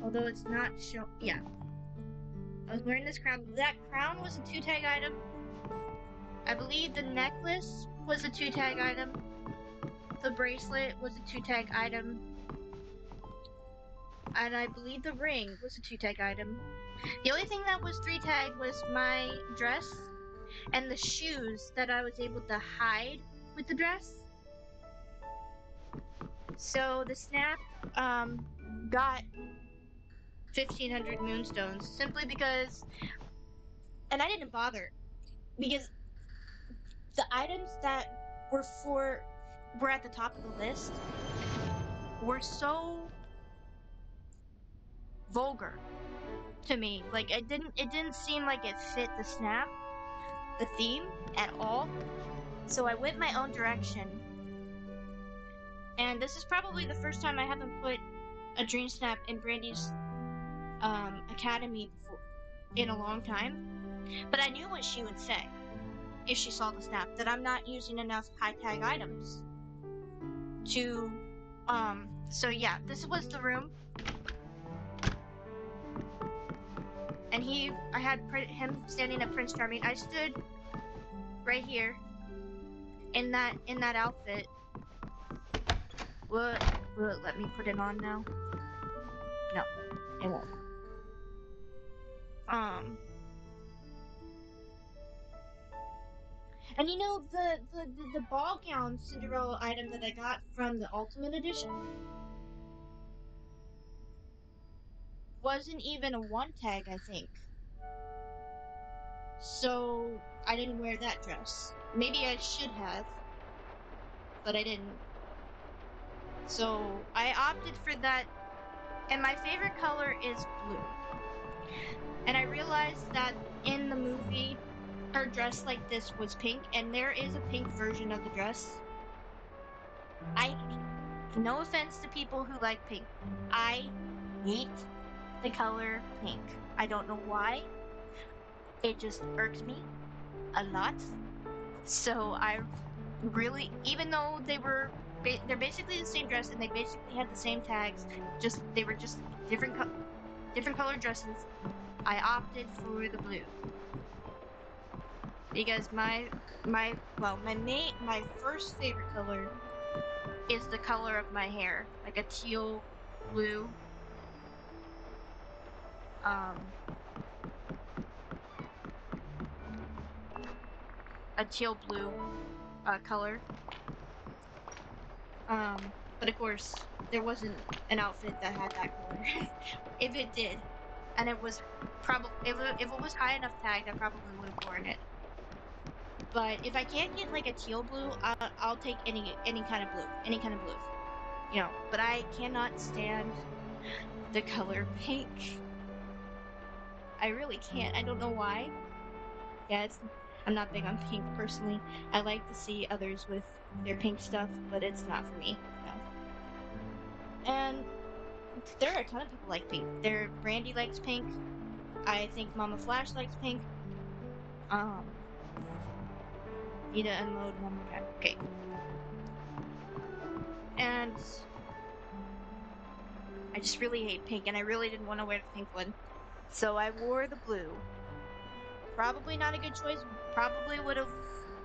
although it's not show. Yeah, I was wearing this crown. That crown was a 2-tag item. I believe the necklace was a 2-tag item. The bracelet was a 2-tag item. And I believe the ring was a 2-tag item. The only thing that was 3-tag was my dress and the shoes that I was able to hide with the dress. So the snap got 1,500 moonstones simply because, and I didn't bother because the items that were at the top of the list were so vulgar to me. Like it didn't seem like it fit the snap, the theme at all. So I went my own direction. And this is probably the first time I haven't put a dream snap in Brandy's academy before, in a long time. But I knew what she would say if she saw the snap, that I'm not using enough high tag items to so yeah, this was the room. And I had him standing at Prince Charming. I stood right here in that outfit. Will it let me put it on now? No, it won't. And you know the ball gown Cinderella item that I got from the Ultimate Edition wasn't even a 1-tag, I think. So I didn't wear that dress. Maybe I should have, but I didn't. So I opted for that, and my favorite color is blue. And I realized that in the movie, her dress like this was pink, and there is a pink version of the dress. No offense to people who like pink. I hate the color pink. I don't know why. It just irks me a lot. So I really, even though they're basically the same dress and they basically had the same tags, they were just different color dresses. I opted for the blue because my first favorite color is the color of my hair, like a teal blue. A teal blue color. But of course, there wasn't an outfit that had that color. If it did, and it was probably if it was high enough tagged, I probably would have worn it. But if I can't get like a teal blue, I'll take any kind of blue, You know, but I cannot stand the color pink. I really can't. I don't know why. Yeah, I'm not big on pink personally. I like to see others with their pink stuff, but it's not for me. No. And there are a ton of people like pink. Brandy likes pink. I think Mama Flash likes pink. Need to unload one more time. Okay. And I just really hate pink, and I really didn't want to wear the pink one. So I wore the blue. Probably not a good choice. Probably would have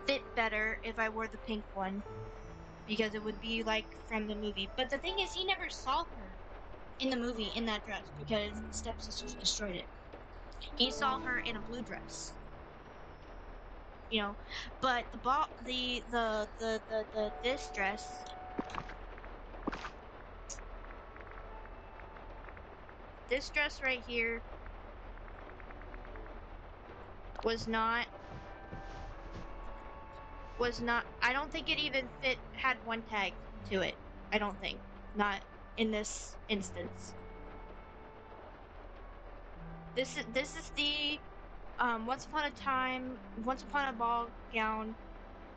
fit better if I wore the pink one, because it would be like from the movie. But the thing is, he never saw her in the movie in that dress because the stepsisters destroyed it. He saw her in a blue dress. You know, but this dress right here was not, I don't think it even had one tag to it. I don't think. Not in this instance. This is the Once Upon a Ball gown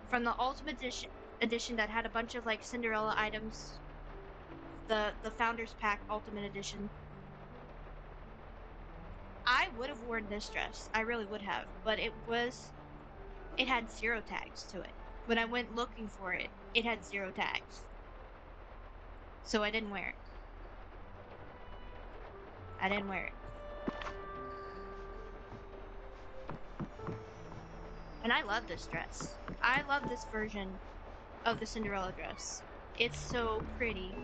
from the Ultimate edition that had a bunch of like Cinderella items. The Founders Pack Ultimate Edition. I would have worn this dress. I really would have, but it had 0 tags to it. When I went looking for it, it had 0 tags. So I didn't wear it. I didn't wear it. And I love this dress. I love this version of the Cinderella dress. It's so pretty.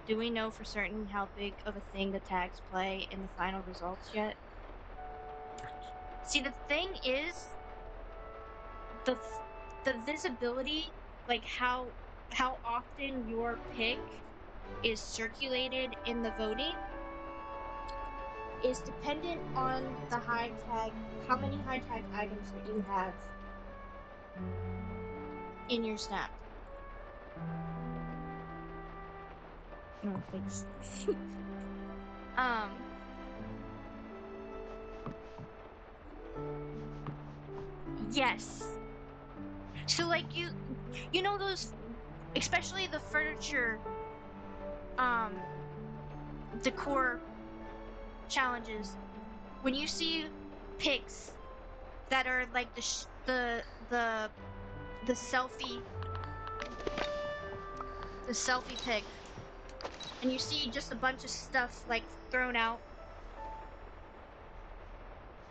Do we know for certain how big of a thing the tags play in the final results yet? See, the thing is, the visibility, like how often your pick is circulated in the voting, is dependent on the how many high tag items that you have in your snap. No, thanks. Yes. So like you know those, especially the furniture decor challenges, when you see picks that are like the selfie pic, and you see just a bunch of stuff like thrown out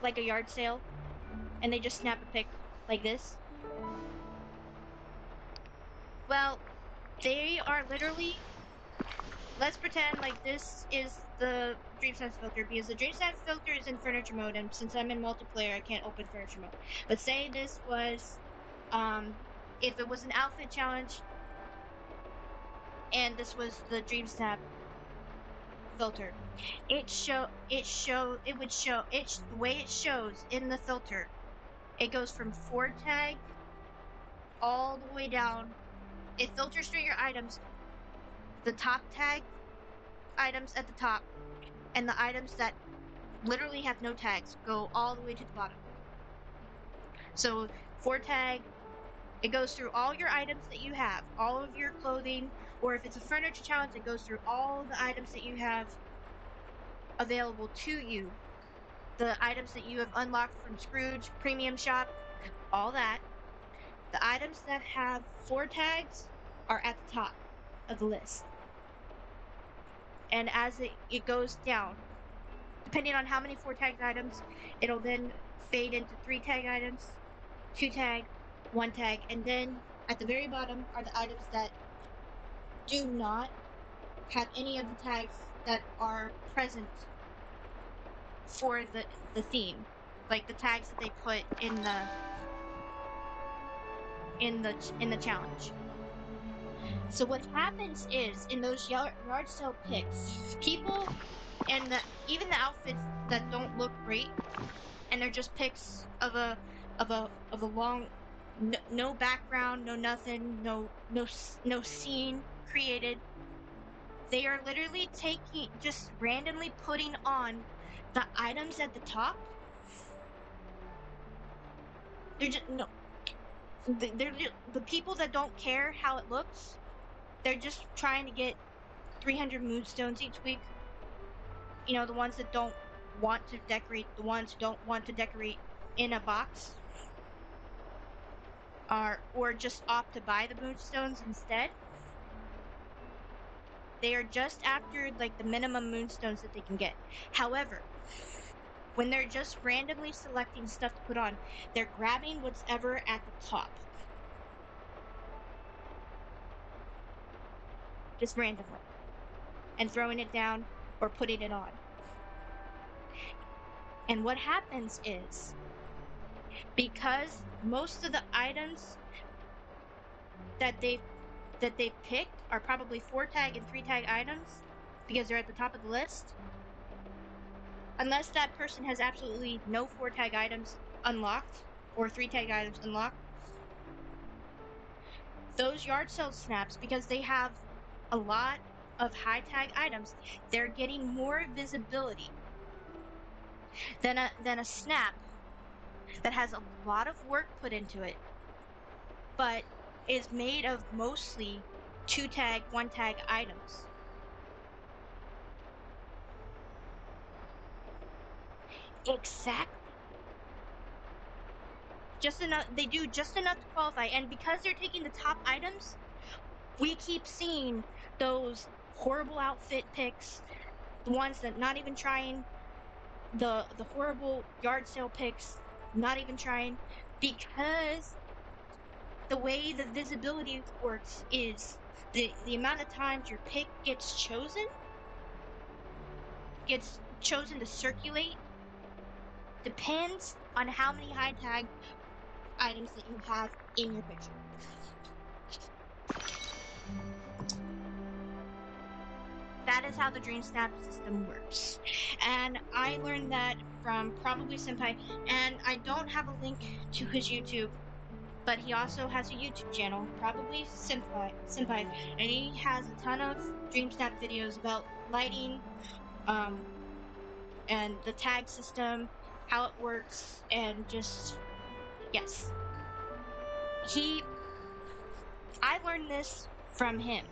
like a yard sale, and they just snap a pic like this. Well, they are literally, let's pretend like this is the dreamsnap filter, because the dreamsnap filter is in furniture mode, and since I'm in multiplayer I can't open furniture mode. But say this was if it was an outfit challenge and this was the dreamsnap filter, the way it shows in the filter, it goes from 4 tag all the way down. It filters through your items, the top tag items at the top, and the items that literally have no tags go all the way to the bottom. So 4 tag, it goes through all your items that you have, all of your clothing, or if it's a furniture challenge, it goes through all the items that you have available to you. The items that you have unlocked from Scrooge, Premium Shop, all that. The items that have 4 tags are at the top of the list. And as it goes down, depending on how many 4 tag items, it'll then fade into 3 tag items, 2 tag, 1 tag, and then at the very bottom are the items that do not have any of the tags that are present for the theme, like the tags that they put in the challenge. So what happens is, in those yard sale picks, people, and even the outfits that don't look great, and they're just pics of a long no background, no nothing, no scene created. They are literally just randomly putting on the items at the top. They're just no, the people that don't care how it looks. They're just trying to get 300 moonstones each week. You know, the ones that don't want to decorate, the ones who don't want to decorate in a box, or just opt to buy the moonstones instead. They are just after like the minimum moonstones that they can get. However, when they're just randomly selecting stuff to put on, they're grabbing what's ever at the top. Just randomly. And throwing it down or putting it on. And what happens is, because most of the items that they picked are probably 4-tag and 3-tag items, because they're at the top of the list, unless that person has absolutely no 4-tag items unlocked or 3-tag items unlocked, those yard sale snaps, because they have a lot of high-tag items, they're getting more visibility than a snap that has a lot of work put into it, but is made of mostly 2-tag, 1-tag items. Exactly. Just enough. They do just enough to qualify, and because they're taking the top items, we keep seeing those horrible outfit picks, the ones that not even trying, the horrible yard sale picks, not even trying, because the way the visibility works is the amount of times your pick gets chosen to circulate depends on how many high tag items that you have in your picture. That is how the dreamsnap system works. And I learned that from probably Senpai, and I don't have a link to his YouTube, but he also has a YouTube channel, probably Senpai, and he has a ton of dreamsnap videos about lighting, and the tag system, how it works, and just, yes. I learned this from him.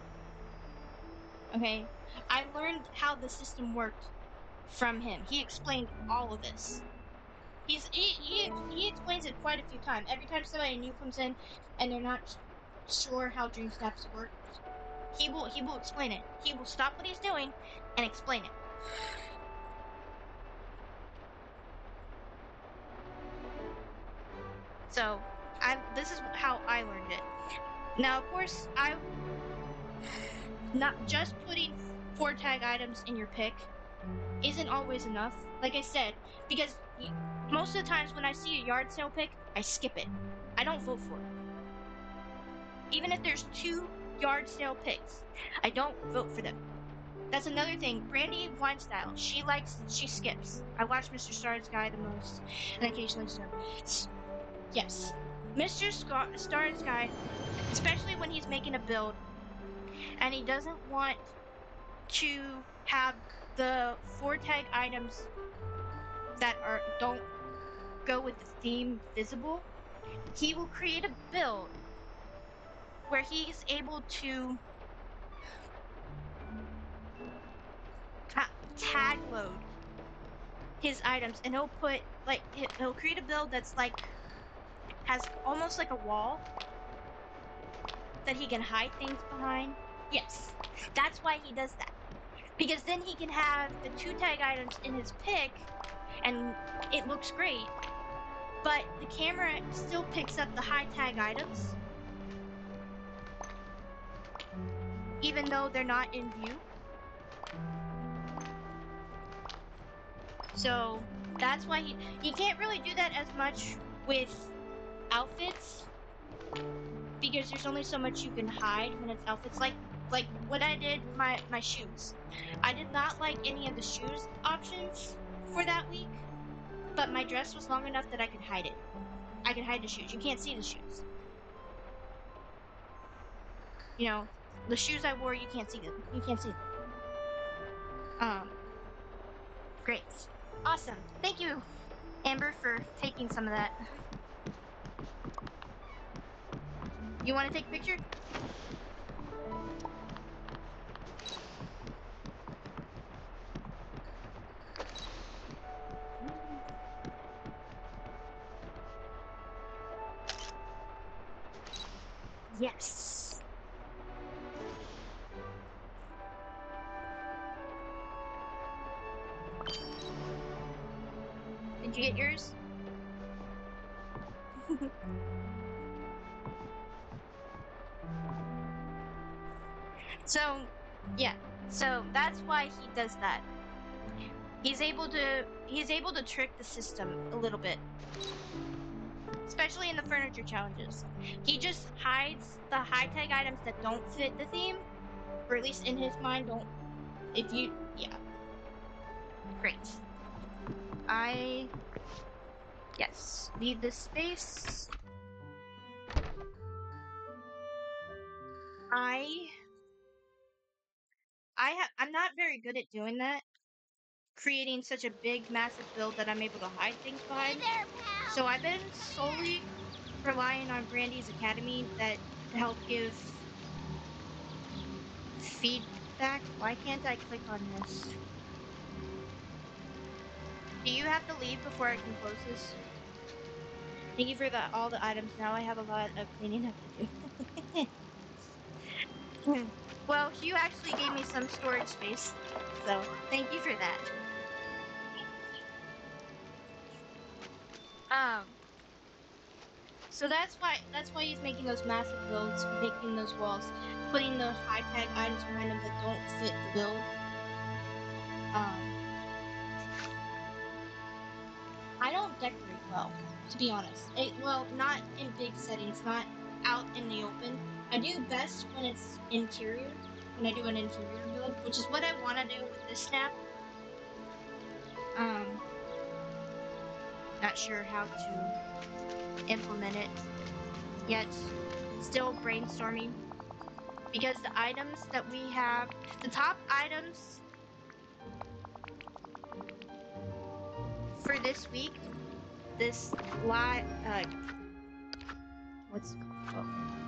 Okay? I learned how the system worked from him. He explained all of this. He explains it quite a few times. Every time somebody new comes in and they're not sure how dream snaps work, he will explain it. He will stop what he's doing and explain it. So, this is how I learned it. Now, of course, not just putting 4-tag items in your pick isn't always enough. Like I said, because most of the times when I see a yard sale pick, I skip it. I don't vote for it. Even if there's 2 yard sale picks, I don't vote for them. That's another thing. Brandy Weinstyle, she skips. I watch Mr. Star's Guy the most, and occasionally Star. Yes. Mr. Star's Guy, especially when he's making a build, and he doesn't want to have the 4-tag items that don't go with the theme visible, he will create a build where he's able to tag load his items, and he'll create a build that's like has almost like a wall that he can hide things behind. Yes, that's why he does that, because then he can have the 2-tag items in his pick and it looks great, but the camera still picks up the high tag items even though they're not in view. So that's why he can't really do that as much with outfits, because there's only so much you can hide when it's outfits. Like what I did my shoes. I did not like any of the shoes options for that week, but my dress was long enough that I could hide it. I could hide the shoes. You can't see the shoes. you know, the shoes I wore, you can't see them. You can't see them. Great. Awesome. Thank you, Amber, for taking some of that. You want to take a picture? Yes. Did you get yours? So, yeah. So that's why he does that. He's able to trick the system a little bit. Especially in the furniture challenges. He just hides the high-tech items that don't fit the theme. Or at least in his mind don't. Yeah. Great. Yes, need this space. I'm not very good at doing that. Creating such a big, massive build that I'm able to hide things behind. Hey there, pal. So I've been solely relying on Brandy's Academy that to help give feedback. Why can't I click on this? Do you have to leave before I can close this? Thank you for all the items. Now I have a lot of cleaning up to do. Well, you actually gave me some storage space, so thank you for that. So that's why he's making those massive builds, making those walls, putting those high tag items behind him that don't fit the build. I don't decorate well, to be honest. Well, not in big settings, not out in the open. I do best when it's interior, when I do an interior build, which is what I want to do with this snap. Not sure how to implement it yet. Still brainstorming. Because the items that we have, the top items for this week, this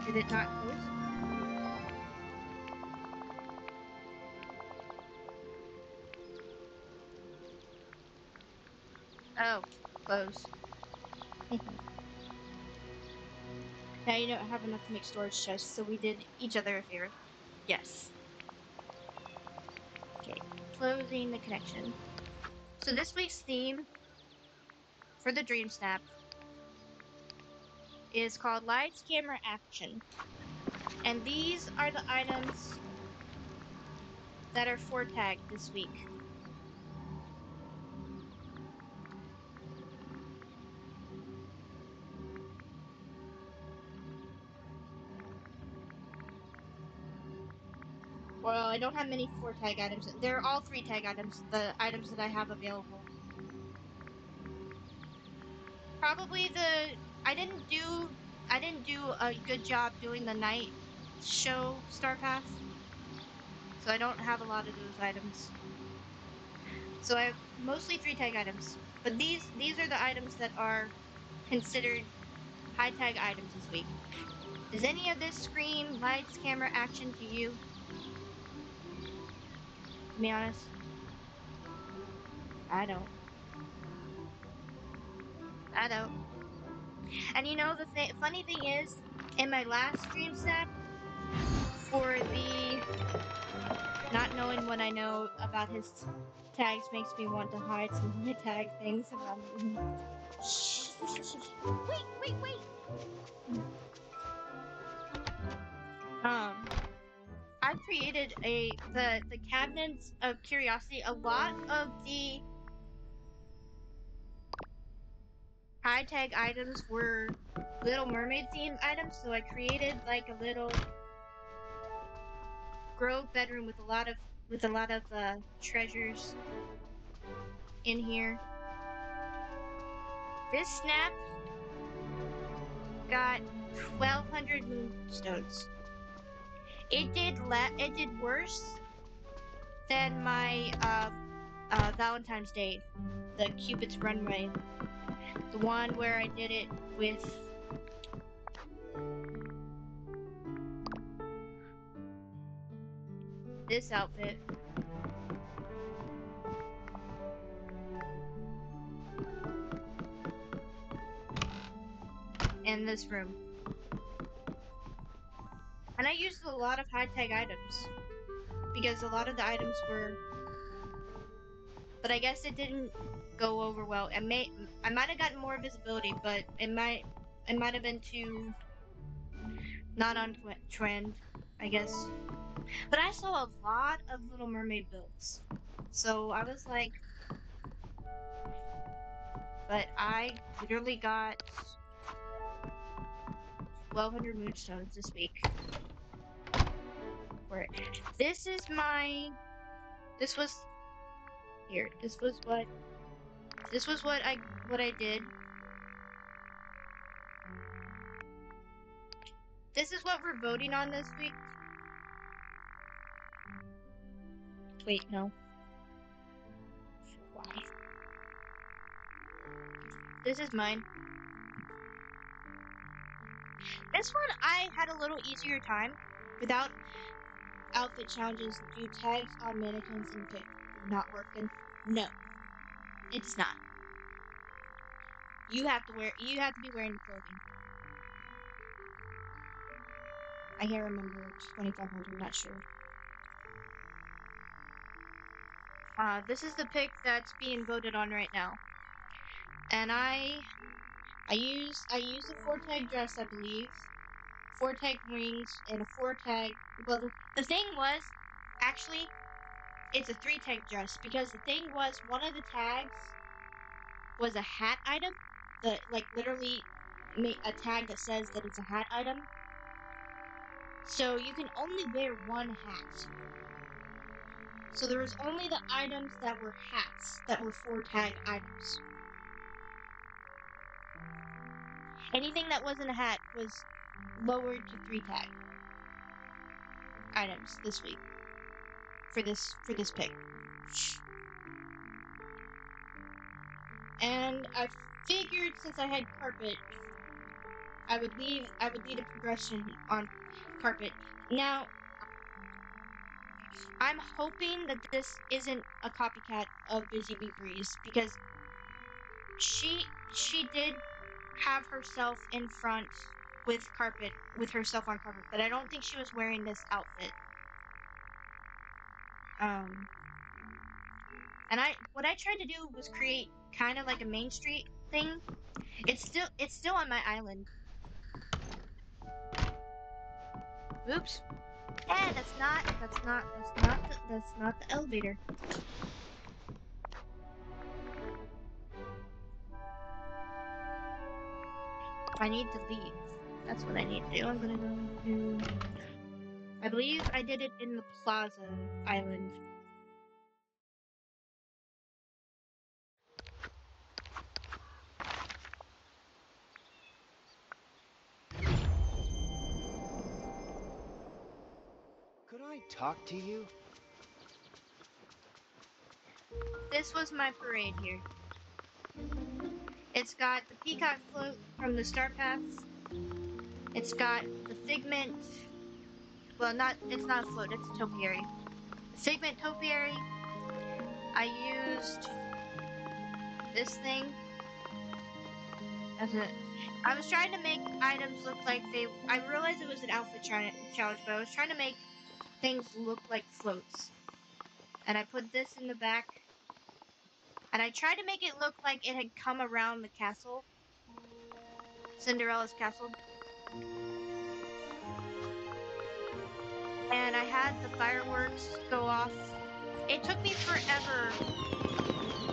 did it not close? Oh, close. Now you don't have enough to make storage chests, so we did each other a favor. Yes. Okay, closing the connection. So this week's theme for the Dream Snap is called Lights, Camera, Action. And these are the items that are 4-tagged this week. Well, I don't have many 4-tag items. They're all 3-tag items, the items that I have available. Probably I didn't do a good job doing the night show Star Path. So I don't have a lot of those items. So I have mostly 3-tag items. But these are the items that are considered high-tag items this week. Does any of this scream lights, camera, action to you? To be honest, I don't. And you know, the funny thing is, in my last stream snap, for the not knowing what I know about his tags makes me want to hide some of my tag things about him. Wait. I created the cabinets of curiosity. A lot of the high tag items were Little Mermaid themed items, so I created like a little grove bedroom with a lot of treasures in here. This snap got 1,200 moonstones. It did worse than my Valentine's Day, the Cupid's Runway, the one where I did it with this outfit. In this room. And I used a lot of high tag items. Because a lot of the items were, but I guess it didn't go over well. I might have gotten more visibility, but it might have been too not on trend, I guess. But I saw a lot of Little Mermaid builds, so I was like, but I literally got 1,200 moonstones this week. For it. This was what I did. This is what we're voting on this week. Wait, no. Why? This is mine. This one I had a little easier time without outfit challenges. Do tags on mannequins and pick not working? No, it's not. You have to be wearing the clothing. I can't remember. 2,500. Not sure. This is the pick that's being voted on right now, and I use a 4-tag dress, I believe. 4-tag wings and a 4-tag. Well, the thing was, actually, it's a 3-tag dress because the thing was one of the tags was a hat item. Literally a tag that says that it's a hat item. So you can only wear one hat. So there was only the items that were hats that were 4-tag items. Anything that wasn't a hat was lowered to 3-tag items this week for this pick. And I figured since I had carpet, I would lead a progression on carpet. Now, I'm hoping that this isn't a copycat of Busy Bee Breeze because she did have herself in front with herself on carpet, but I don't think she was wearing this outfit. And what I tried to do was create kind of like a Main Street thing. It's still on my island. Oops. Yeah, that's not the elevator. I need to leave. That's what I need to do. I'm gonna go to, I believe I did it in the Plaza Island. Could I talk to you? This was my parade here. It's got the peacock float from the Star Paths. It's got the Figment. Well, it's not a float, it's a topiary. Figment topiary. I used this thing as I was trying to make items look like I realized it was an outfit challenge, but I was trying to make things look like floats. And I put this in the back. And I tried to make it look like it had come around the castle. Cinderella's castle. And I had the fireworks go off. It took me forever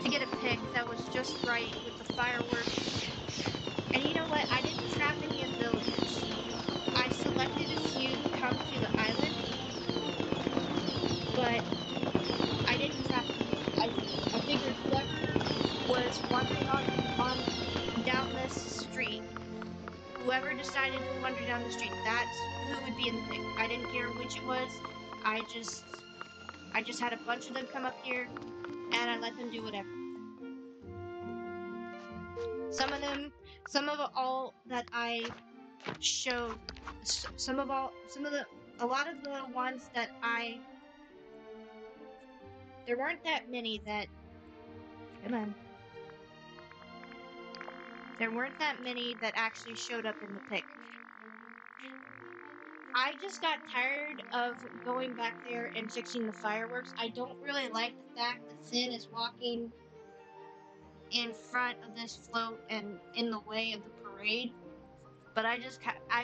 to get a pick that was just right with the fireworks. And you know what? I didn't trap any of the villagers. I selected a few to come to the island. But I didn't trap them. I figured whoever was wandering on down this street whoever decided to wander down the street, that's who would be in the pick. I didn't care which it was. I just had a bunch of them come up here, and I let them do whatever. Some of all that I showed, a lot of the ones that there weren't that many that, come on. There weren't that many that actually showed up in the pic. I just got tired of going back there and fixing the fireworks. I don't really like the fact that Finn is walking in front of this float and in the way of the parade. But I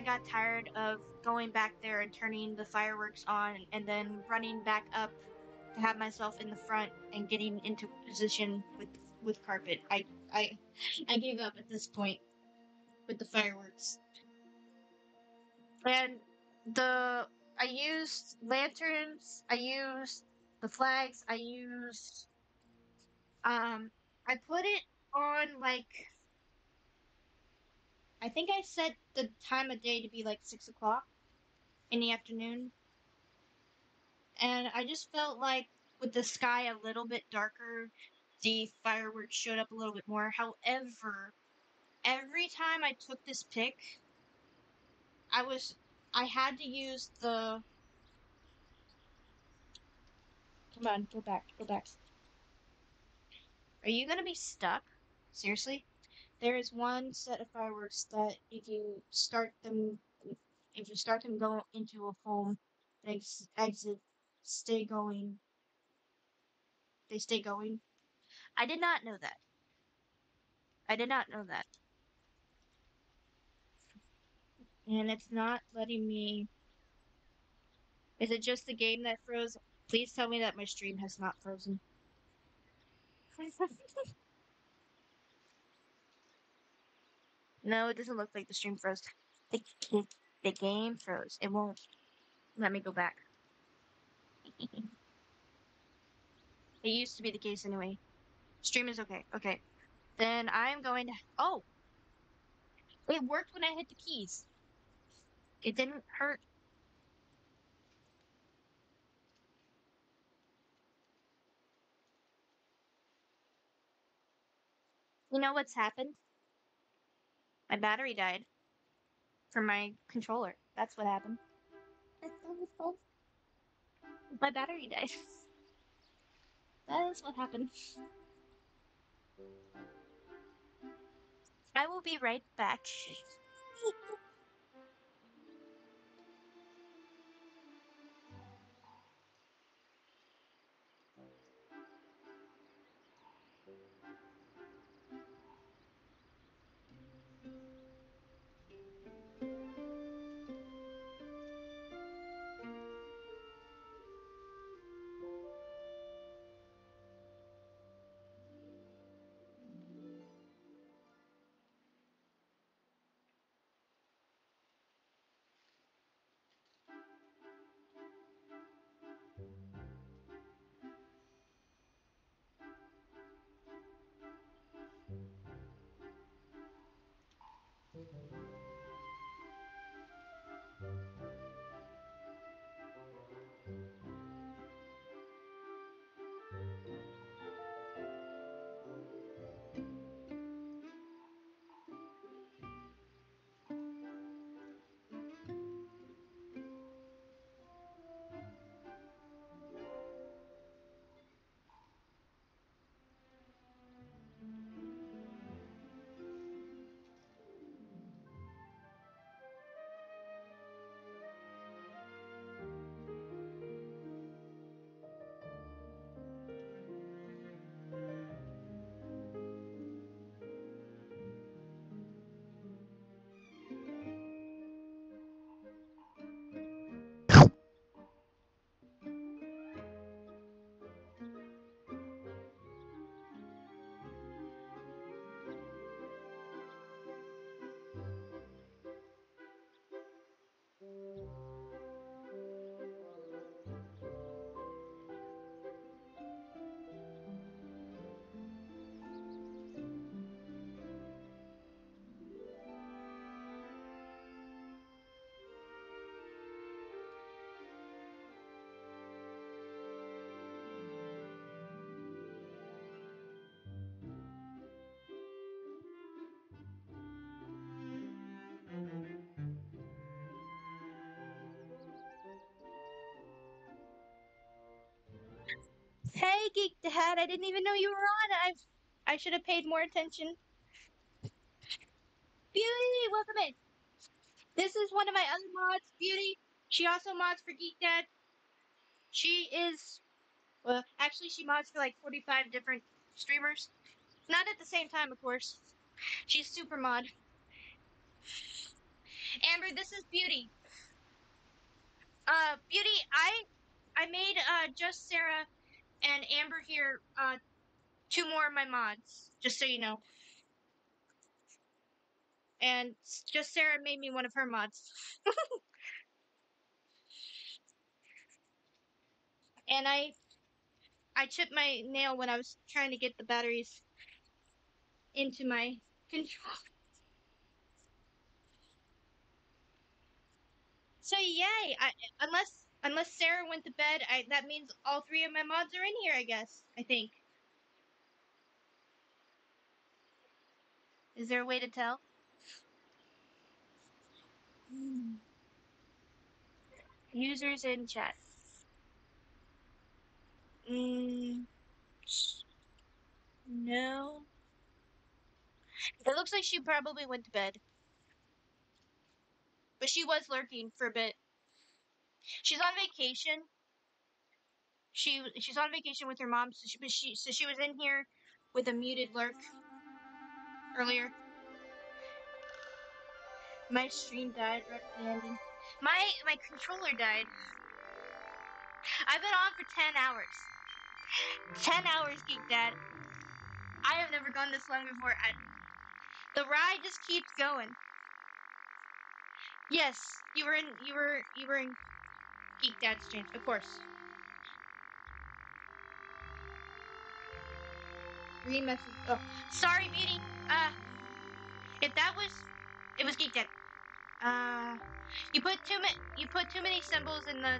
got tired of going back there and turning the fireworks on and then running back up to have myself in the front and getting into position with carpet. I gave up at this point with the fireworks. And I used lanterns, I used the flags, I put it on like, I think I set the time of day to be like 6 o'clock in the afternoon. And I just felt like with the sky a little bit darker, the fireworks showed up a little bit more. However, every time I took this pic, I had to use the, come on, go back. Are you gonna be stuck? Seriously? There is one set of fireworks that if you start them go into a home, exit, stay going, they stay going. I did not know that. I did not know that. And it's not letting me. Is it just the game that froze? Please tell me that my stream has not frozen. No, it doesn't look like the stream froze. The, the, the game froze. It won't let me go back. It used to be the case anyway. Stream is okay. Okay. Then I'm going to. Oh! It worked when I hit the keys. It didn't hurt. You know what's happened? My battery died from my controller. That's what happened. My battery died. That is what happened. I will be right back. Geek Dad. I didn't even know you were on. I should have paid more attention. Beauty, welcome in. This is one of my other mods, Beauty. She also mods for Geek Dad. She is, well, actually she mods for like 45 different streamers. Not at the same time, of course. She's super mod. Amber, this is Beauty. Beauty, I made just Sarah and Amber here 2 more of my mods, just so you know. And just Sarah made me one of her mods. And I chipped my nail when I was trying to get the batteries into my control. So yay! Unless Sarah went to bed, that means all 3 of my mods are in here. I guess. I think. Is there a way to tell? Users in chat. No. It looks like she probably went to bed. But she was lurking for a bit. She's on vacation. She's on vacation with her mom, so she was in here with a muted lurk earlier. My stream died right at the ending. My controller died. I've been on for 10 hours. 10 hours, Geek Dad. I have never gone this long before. The ride just keeps going. Yes, you were in Geek Dad's stream, of course. Message. Oh, sorry, Beauty. If that was, it was Geek Dad. You put too many symbols in the.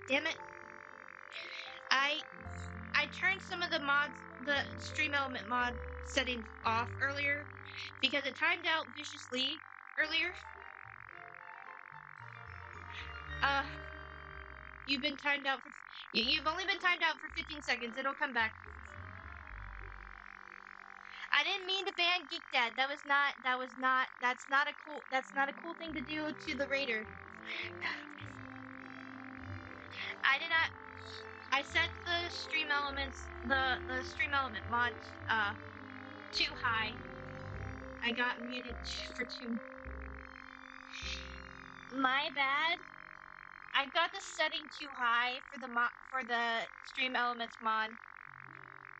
Damn it. I turned some of the mods, the stream element mod settings off earlier because it timed out viciously earlier. You've been timed out for. You've only been timed out for 15 seconds. It'll come back. I didn't mean to ban Geek Dad. That's not a cool thing to do to the raider. I did not. I set the stream elements, the stream element mod, too high. I got muted for 2. My bad. I got the setting too high for the stream elements mod.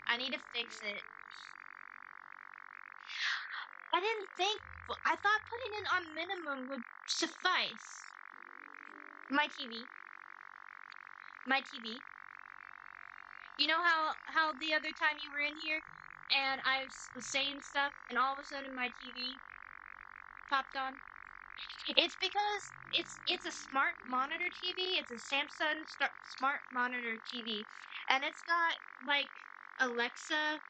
I need to fix it. I didn't think. I thought putting it on minimum would suffice. My TV. You know how the other time you were in here and I was saying stuff and all of a sudden my TV popped on? It's because it's a smart monitor TV. It's a Samsung smart monitor TV, and it's got like Alexa.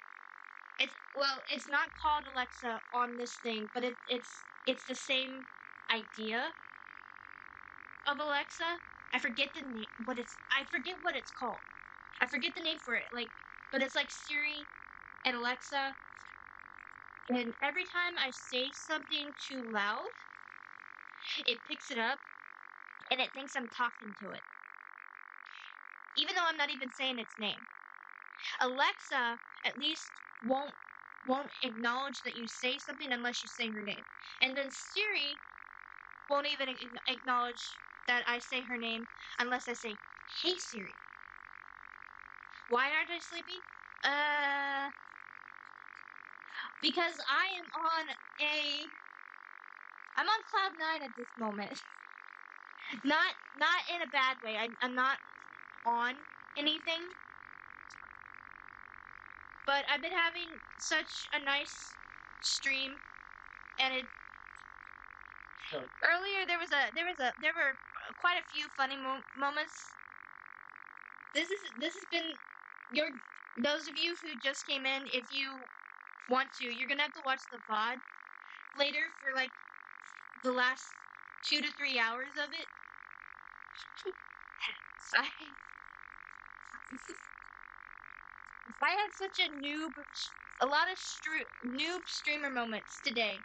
It's not called Alexa on this thing, but it's the same idea of Alexa. I forget the name. I forget what it's called. I forget the name for it. But it's like Siri and Alexa. And every time I say something too loud, it picks it up and it thinks I'm talking to it, even though I'm not even saying its name. Alexa at least won't acknowledge that you say something unless you say her name, and then Siri won't even acknowledge that I say her name unless I say, "Hey Siri." Why aren't I sleepy? Because I'm on cloud 9 at this moment. Not in a bad way. I'm not on anything. But I've been having such a nice stream, and earlier there were quite a few funny moments. This has been those of you who just came in. If you want to, you're gonna have to watch the VOD later for like the last 2 to 3 hours of it. I had such a lot of noob streamer moments today.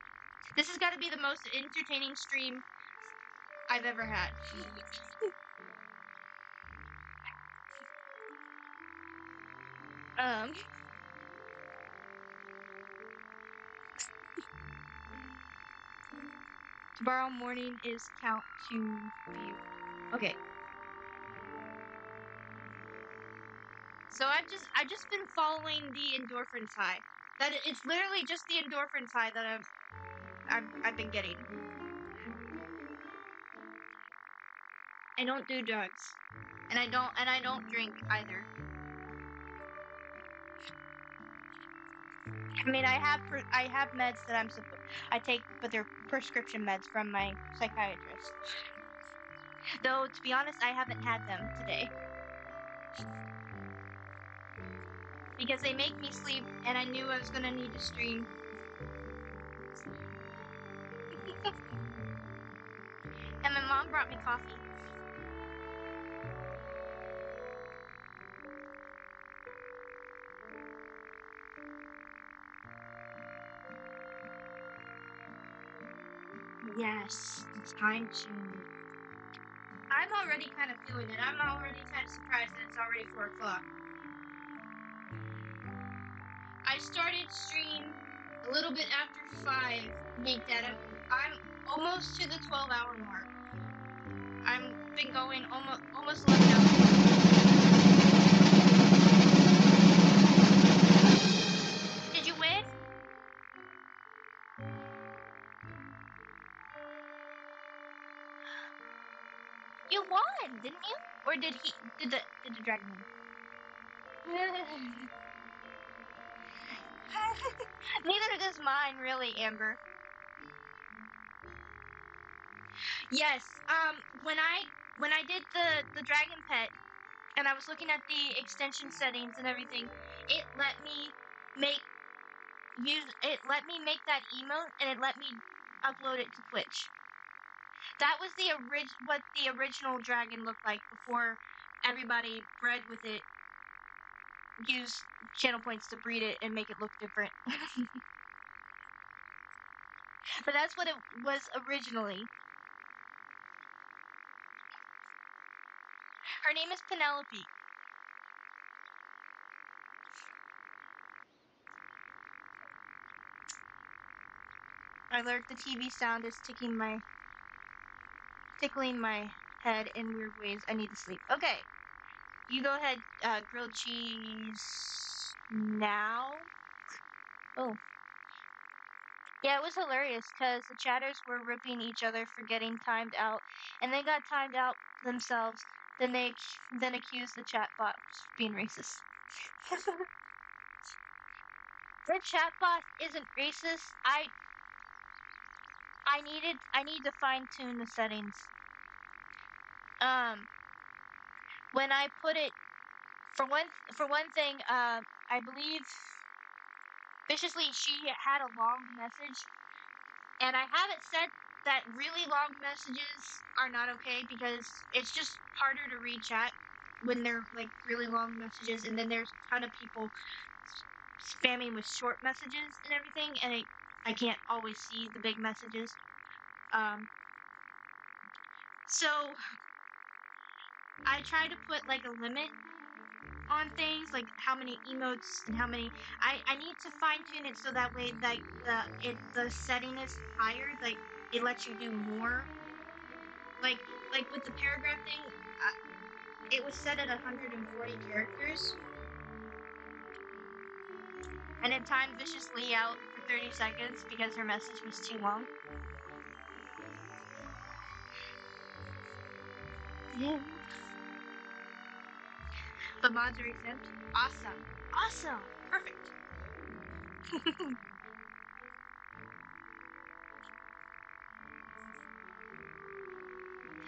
This has got to be the most entertaining stream I've ever had. Tomorrow morning is count to view. Okay. So I've just been following the endorphins high. That it's literally just the endorphins high that I've been getting. I don't do drugs, and I don't drink either. I mean, I have meds that I take, but they're prescription meds from my psychiatrist. Though to be honest, I haven't had them today because they make me sleep, and I knew I was gonna need to stream. And my mom brought me coffee. Yes, it's time to. I'm already kind of feeling it. I'm already kind of surprised that it's already 4 o'clock. I started stream a little bit after 5 weekday. I'm almost to the 12-hour mark. I've been going almost 11 hours. Did you win? You won, didn't you? Or did the dragon win? Neither does mine, really, Amber. Yes. When I did the dragon pet, and I was looking at the extension settings and everything, it let me make that emote, and it let me upload it to Twitch. That was what the original dragon looked like before everybody bred with it, used channel points to breed it and make it look different. But that's what it was originally. Her name is Penelope. I learned the TV sound is tickling my head in weird ways. I need to sleep. Okay. You go ahead, grilled cheese now. Oh. Yeah, it was hilarious because the chatters were ripping each other for getting timed out, and they got timed out themselves. Then they accused the chatbot of being racist. The chatbot isn't racist. I need to fine tune the settings. When I put it, for one thing, I believe viciously she had a long message, and I have it set that really long messages are not okay because it's just harder to read chat when they're like really long messages, and then there's a ton of people spamming with short messages and everything, and I can't always see the big messages. So I try to put like a limit on things, like how many emotes and how many. I need to fine tune it so that way like the setting is higher, like it lets you do more. Like with the paragraph thing, it was set at 140 characters, and it timed viciously out for 30 seconds because her message was too long. Yeah. But mods are exempt. Awesome, perfect.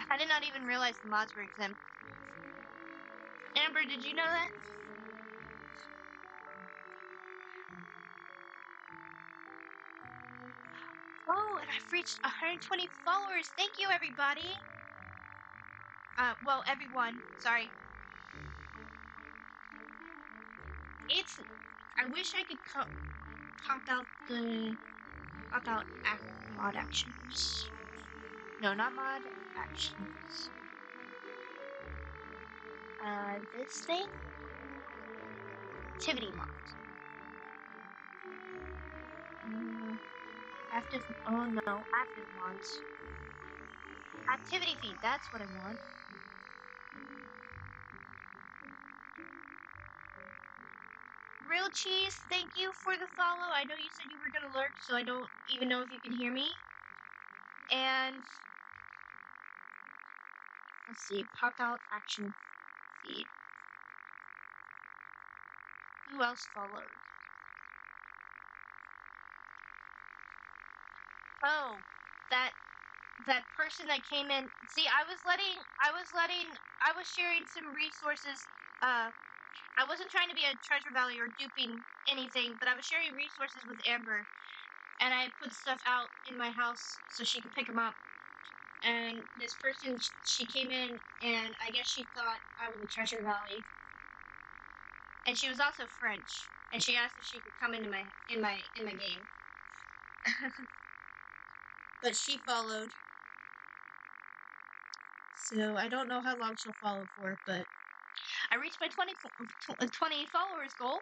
I did not even realize the mods were exempt. Amber, did you know that? Oh, and I've reached 120 followers. Thank you, everybody. Well, everyone. Sorry. I wish I could pop out mod actions. No, not mod actions. This thing? Activity mod. Active, oh no, active mods. Activity feed, that's what I want. Real Cheese, thank you for the follow. I know you said you were gonna lurk, so I don't even know if you can hear me. And let's see, pop out action feed. Who else followed? Oh, that person that came in. See, I was sharing some resources. I wasn't trying to be a Treasure Valley or duping anything, but I was sharing resources with Amber, and I put stuff out in my house so she could pick them up. And this person, she came in, and I guess she thought I was a Treasure Valley, and she was also French, and she asked if she could come into my game. But she followed. So I don't know how long she'll follow for, but I reached my 20 followers goal.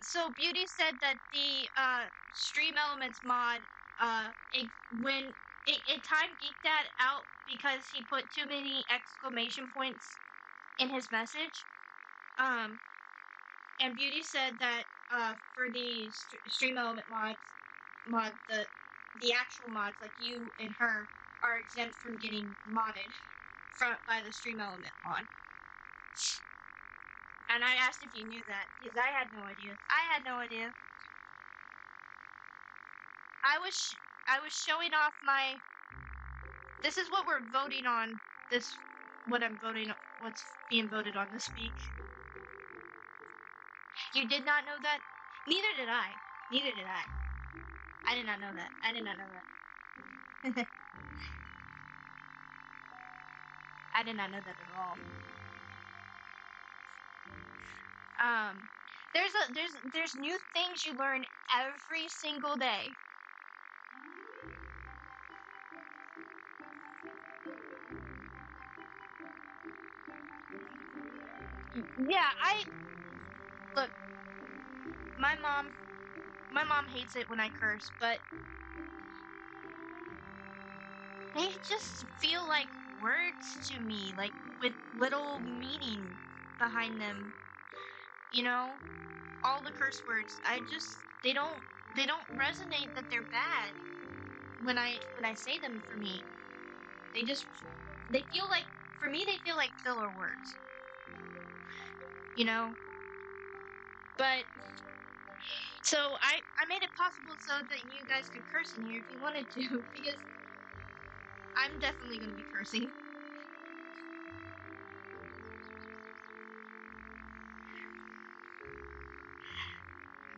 So Beauty said that the Stream Elements mod, it time geeked that out because he put too many exclamation points in his message. And Beauty said that for the Stream Element mod, the actual mods like you and her are exempt from getting modded by the Stream Element mod. And I asked if you knew that, because I had no idea. I was showing off my. This is what we're voting on. What's being voted on this week. You did not know that? Neither did I. I did not know that. I did not know that at all. There's new things you learn every single day. Yeah, look. My mom hates it when I curse, but they just feel like words to me, like with little meaning behind them. You know, all the curse words. They don't resonate that they're bad when I say them. For me, they feel like, for me, they feel like filler words. You know, but so I made it possible so that you guys could curse in here if you wanted to, because I'm definitely gonna be cursing.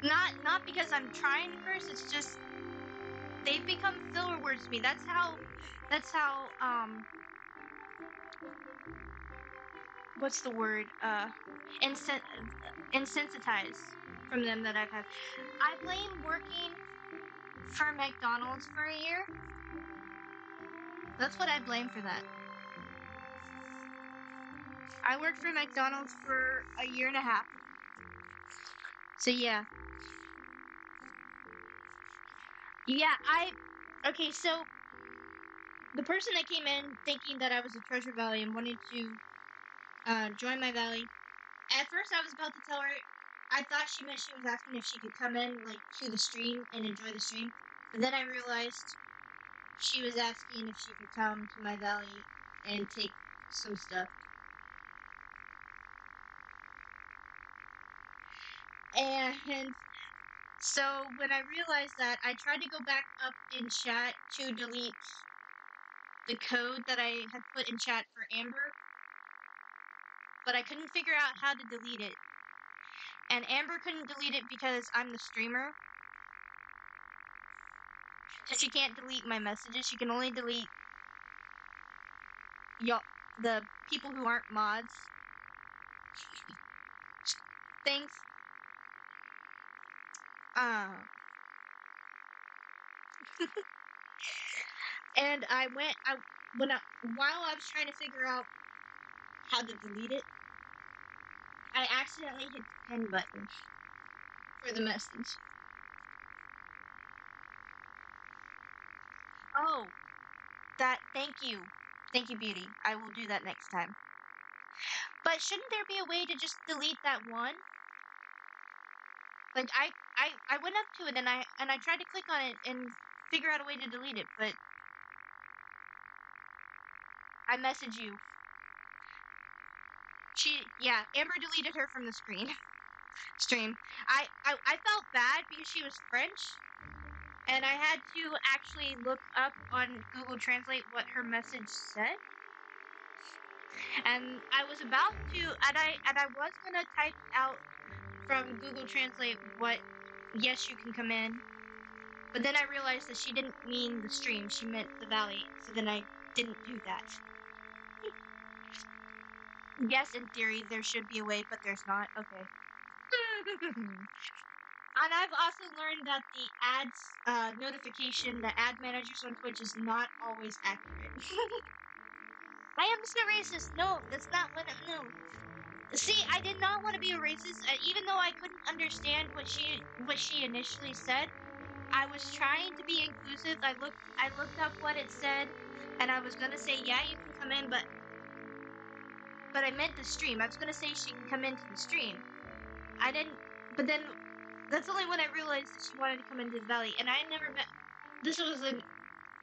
Not because I'm trying to curse, it's just they've become filler words to me. That's how what's the word? Insensitized from them that I've had. I blame working for McDonald's for a year. That's what I blame for that. I worked for McDonald's for a year and a half. So yeah. Yeah, okay, so the person that came in thinking that I was a Treasure Valley and wanted to join my valley, at first I was about to tell her, I thought she meant she was asking if she could come in, like, to the stream and enjoy the stream. But then I realized she was asking if she could come to my valley and take some stuff. And so when I realized that, I tried to go back up in chat to delete the code that I had put in chat for Amber, but I couldn't figure out how to delete it. And Amber couldn't delete it because I'm the streamer. So she can't delete my messages. She can only delete y'all, the people who aren't mods, things. And while I was trying to figure out how to delete it, I accidentally hit the pen button for the message. Oh, thank you, Beauty. I will do that next time. But shouldn't there be a way to just delete that one? Like I went up to it and I tried to click on it and figure out a way to delete it, but I messaged you. Amber deleted her from the stream. I felt bad because she was French, and I had to actually look up on Google Translate what her message said. And I was about to, and I was gonna type out from Google Translate what, yes, you can come in. But then I realized that she didn't mean the stream, she meant the valley. So then I didn't do that. Yes, in theory, there should be a way, but there's not. Okay. And I've also learned that the ads notification, the ad managers on Twitch is not always accurate. I am so racist. No, that's not what I'm. No. See, I did not want to be a racist, even though I couldn't understand what she initially said. I was trying to be inclusive. I looked up what it said, and I was gonna say, yeah, you can come in, but I meant the stream. I was gonna say she can come into the stream. I didn't, but then that's only when I realized that she wanted to come into the valley, and I never met. This was a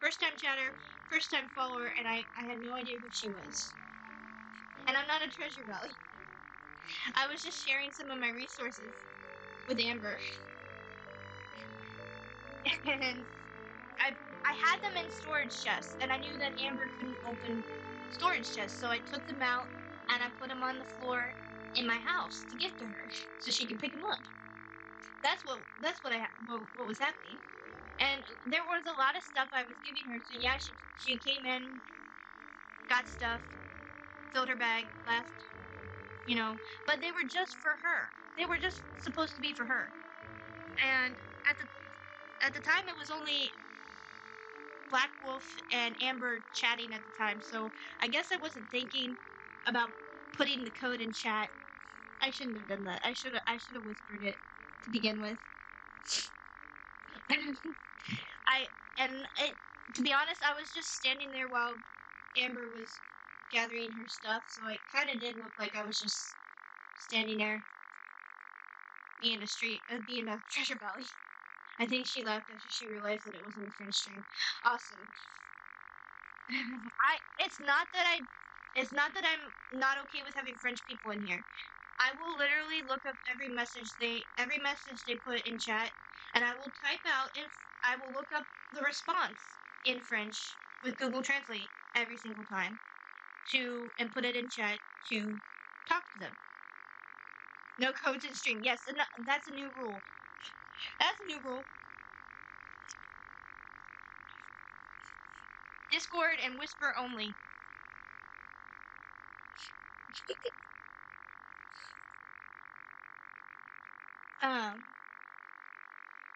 first-time chatter, first-time follower, and I had no idea who she was. And I'm not a treasure valley. I was just sharing some of my resources with Amber. And I had them in storage chests, and I knew that Amber couldn't open storage chests, so I took them out and I put them on the floor in my house to give to her so she could pick them up. That's what was happening. And there was a lot of stuff I was giving her, so yeah, she came in, got stuff, filled her bag, left, but they were just for her. They were just supposed to be for her. And at the time it was only Black Wolf and Amber chatting at the time, so I guess I wasn't thinking about putting the code in chat. I shouldn't have done that. I should have whispered it to begin with. To be honest, I was just standing there while Amber was gathering her stuff, so it kind of did look like I was just standing there, being a treasure valley. I think she left after she realized that it wasn't a French stream. Awesome. It's not that I'm not okay with having French people in here. I will literally look up every message they put in chat, and I will I will look up the response in French with Google Translate every single time and put it in chat to talk to them. No codes in stream. Yes, and that's a new rule. That's a new rule. Discord and whisper only.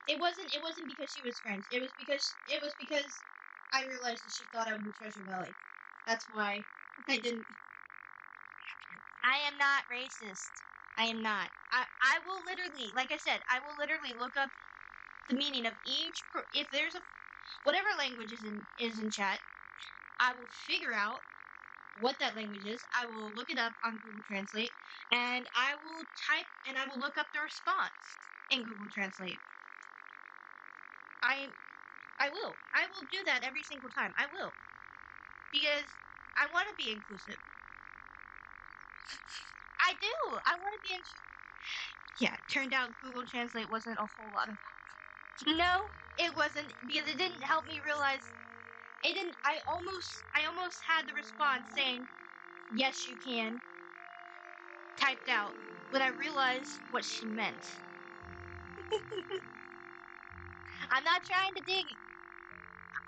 It wasn't because she was French. It was because I realized that she thought I was in Treasure Valley. That's why I didn't. I am not racist. I am not. I will literally, like I said, I will literally look up the meaning of each. If there's whatever language is in chat, I will figure out what that language is. I will look it up on Google Translate, and I will look up the response in Google Translate. I will do that every single time. I will, because I want to be inclusive. I do. I want to be inclusive. Yeah, it turned out Google Translate wasn't a whole lot of help. No, it wasn't, because it didn't help me realize. It didn't. I almost had the response saying, "Yes, you can," typed out, but I realized what she meant. I'm not trying to dig.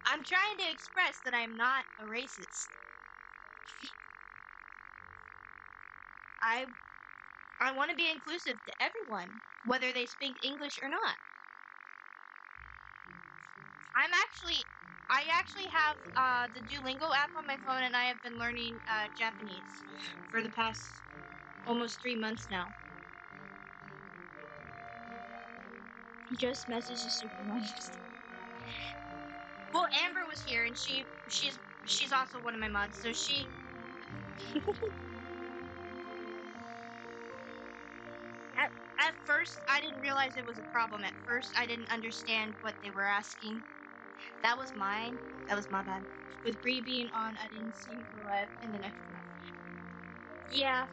I'm trying to express that I'm not a racist. I want to be inclusive to everyone, whether they speak English or not. I actually have the Duolingo app on my phone, and I have been learning Japanese for the past almost 3 months now. He just messaged the super mods. Well, Amber was here, and she's also one of my mods, so she. At first, I didn't realize it was a problem. At first, I didn't understand what they were asking. That was mine. That was my bad. With Bree being on, I didn't see her live, and then I forgot. Yeah,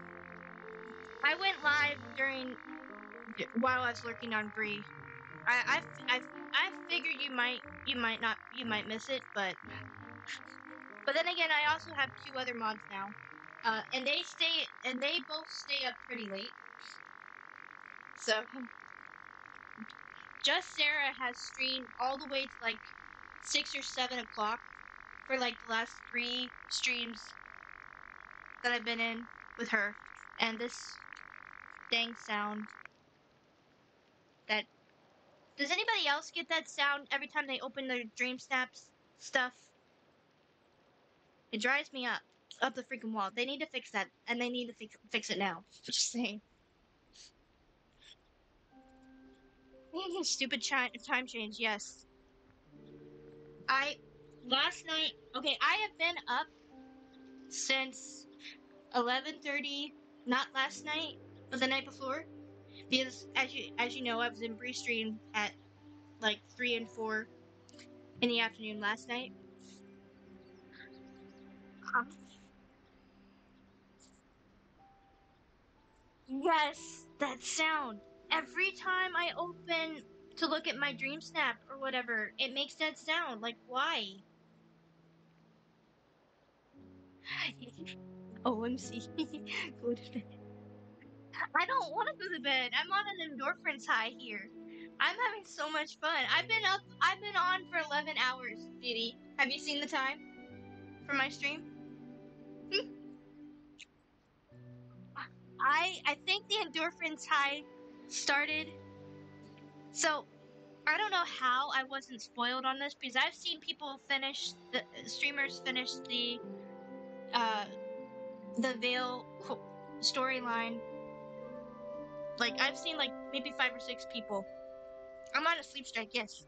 I went live while I was lurking on Bree. I figured you might miss it, but then again, I also have 2 other mods now, and they both stay up pretty late. So, just Sarah has streamed all the way to like 6 or 7 o'clock for like the last 3 streams that I've been in with her, and this dang sound that. Does anybody else get that sound every time they open their dreamsnap stuff? It drives me up the freaking wall. They need to fix that, and they need to fix it now. Just saying. Stupid time change. Yes. Last night. Okay, I have been up since 11:30. Not last night, but the night before, because as you know, I was in Bree stream at like 3 and 4 in the afternoon last night. Yes, that sound. Every time I open to look at my dream snap or whatever, it makes that sound. Like, why? OMC. Go to bed. I don't want to go to bed. I'm on an endorphins high here. I'm having so much fun. I've been on for 11 hours, Didi. Have you seen the time for my stream? I think the endorphins high started. So I don't know how I wasn't spoiled on this, because I've seen people finish the streamers finish the Vale storyline. Like, I've seen like maybe 5 or 6 people. I'm on a sleep strike, yes.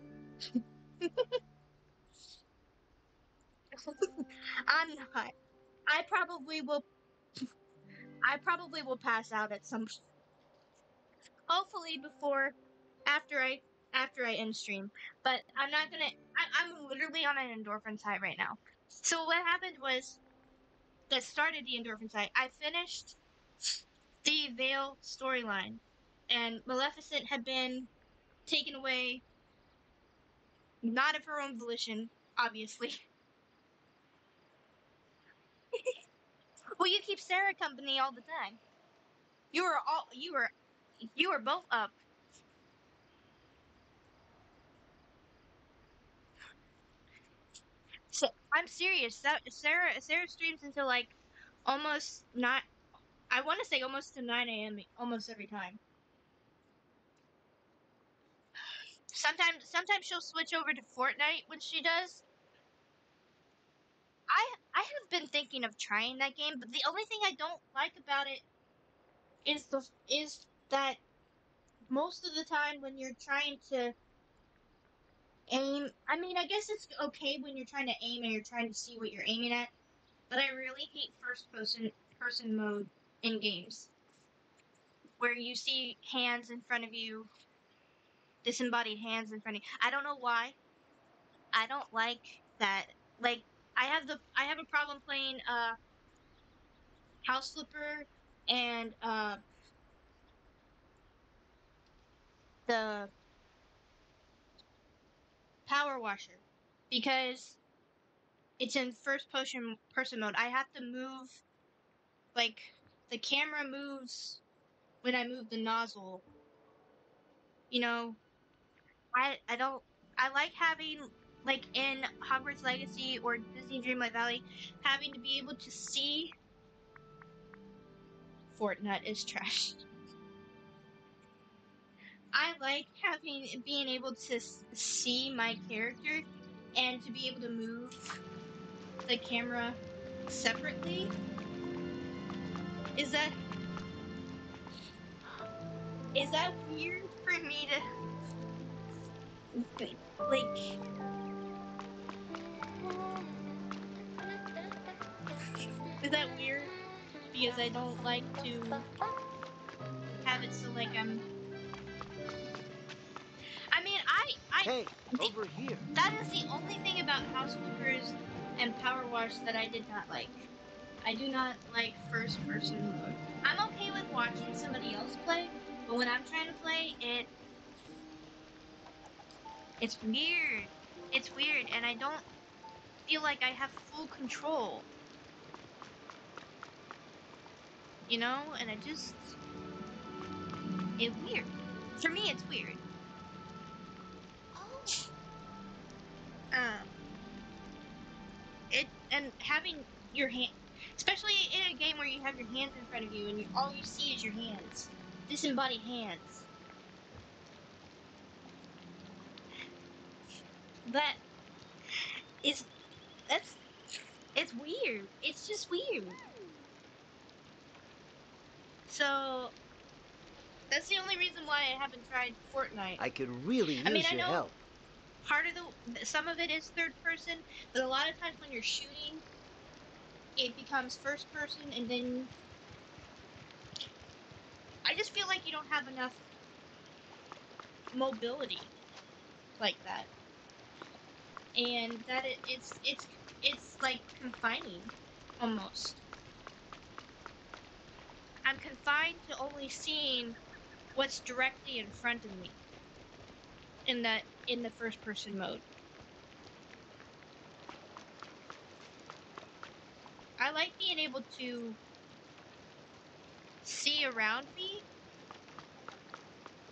I'm not. I probably will. I probably will pass out at some. Hopefully before, after I end stream. But I'm not gonna. I'm literally on an endorphins high right now. So what happened was that started the endorphins high. I finished the Vale storyline, and Maleficent had been taken away, not of her own volition, obviously. Well, you keep Sarah company all the time. You were both up. So I'm serious. That Sarah streams until like almost not. I want to say almost to 9 a.m. almost every time. Sometimes she'll switch over to Fortnite when she does. I have been thinking of trying that game, but the only thing I don't like about it is that most of the time when you're trying to aim, I mean, I guess it's okay when you're trying to aim and you're trying to see what you're aiming at, but I really hate first person mode in games where you see hands in front of you, disembodied hands in front of you. I don't know why. I don't like that. Like, I have a problem playing House Flipper and the Power Washer because it's in person mode. I have to move, like, the camera moves when I move the nozzle. You know, I don't. I like having, like, in Hogwarts Legacy or Disney Dreamlight Valley, having to be able to see Fortnite is trash. I like being able to see my character and to be able to move the camera separately. Is that weird for me to like? Is that weird? Because I don't like to have it so like I'm. I mean, Hey, over here. that is the only thing about House Flippers and Power Wash that I did not like. I do not like first person mode. I'm okay with watching somebody else play, but when I'm trying to play, it's weird. It's weird, and I don't feel like I have full control. You know, and it's weird. For me, it's weird. Um, and having your hand, especially in a game where you have your hands in front of you and all you see is your hands, disembodied hands. That is it's weird. It's just weird. So that's the only reason why I haven't tried Fortnite. I could really use your help. Part of some of it is third person, but a lot of times when you're shooting, it becomes first person, and then I just feel like you don't have enough mobility like that, and that it's like confining almost. I'm confined to only seeing what's directly in front of me in the first person mode. I like being able to see around me,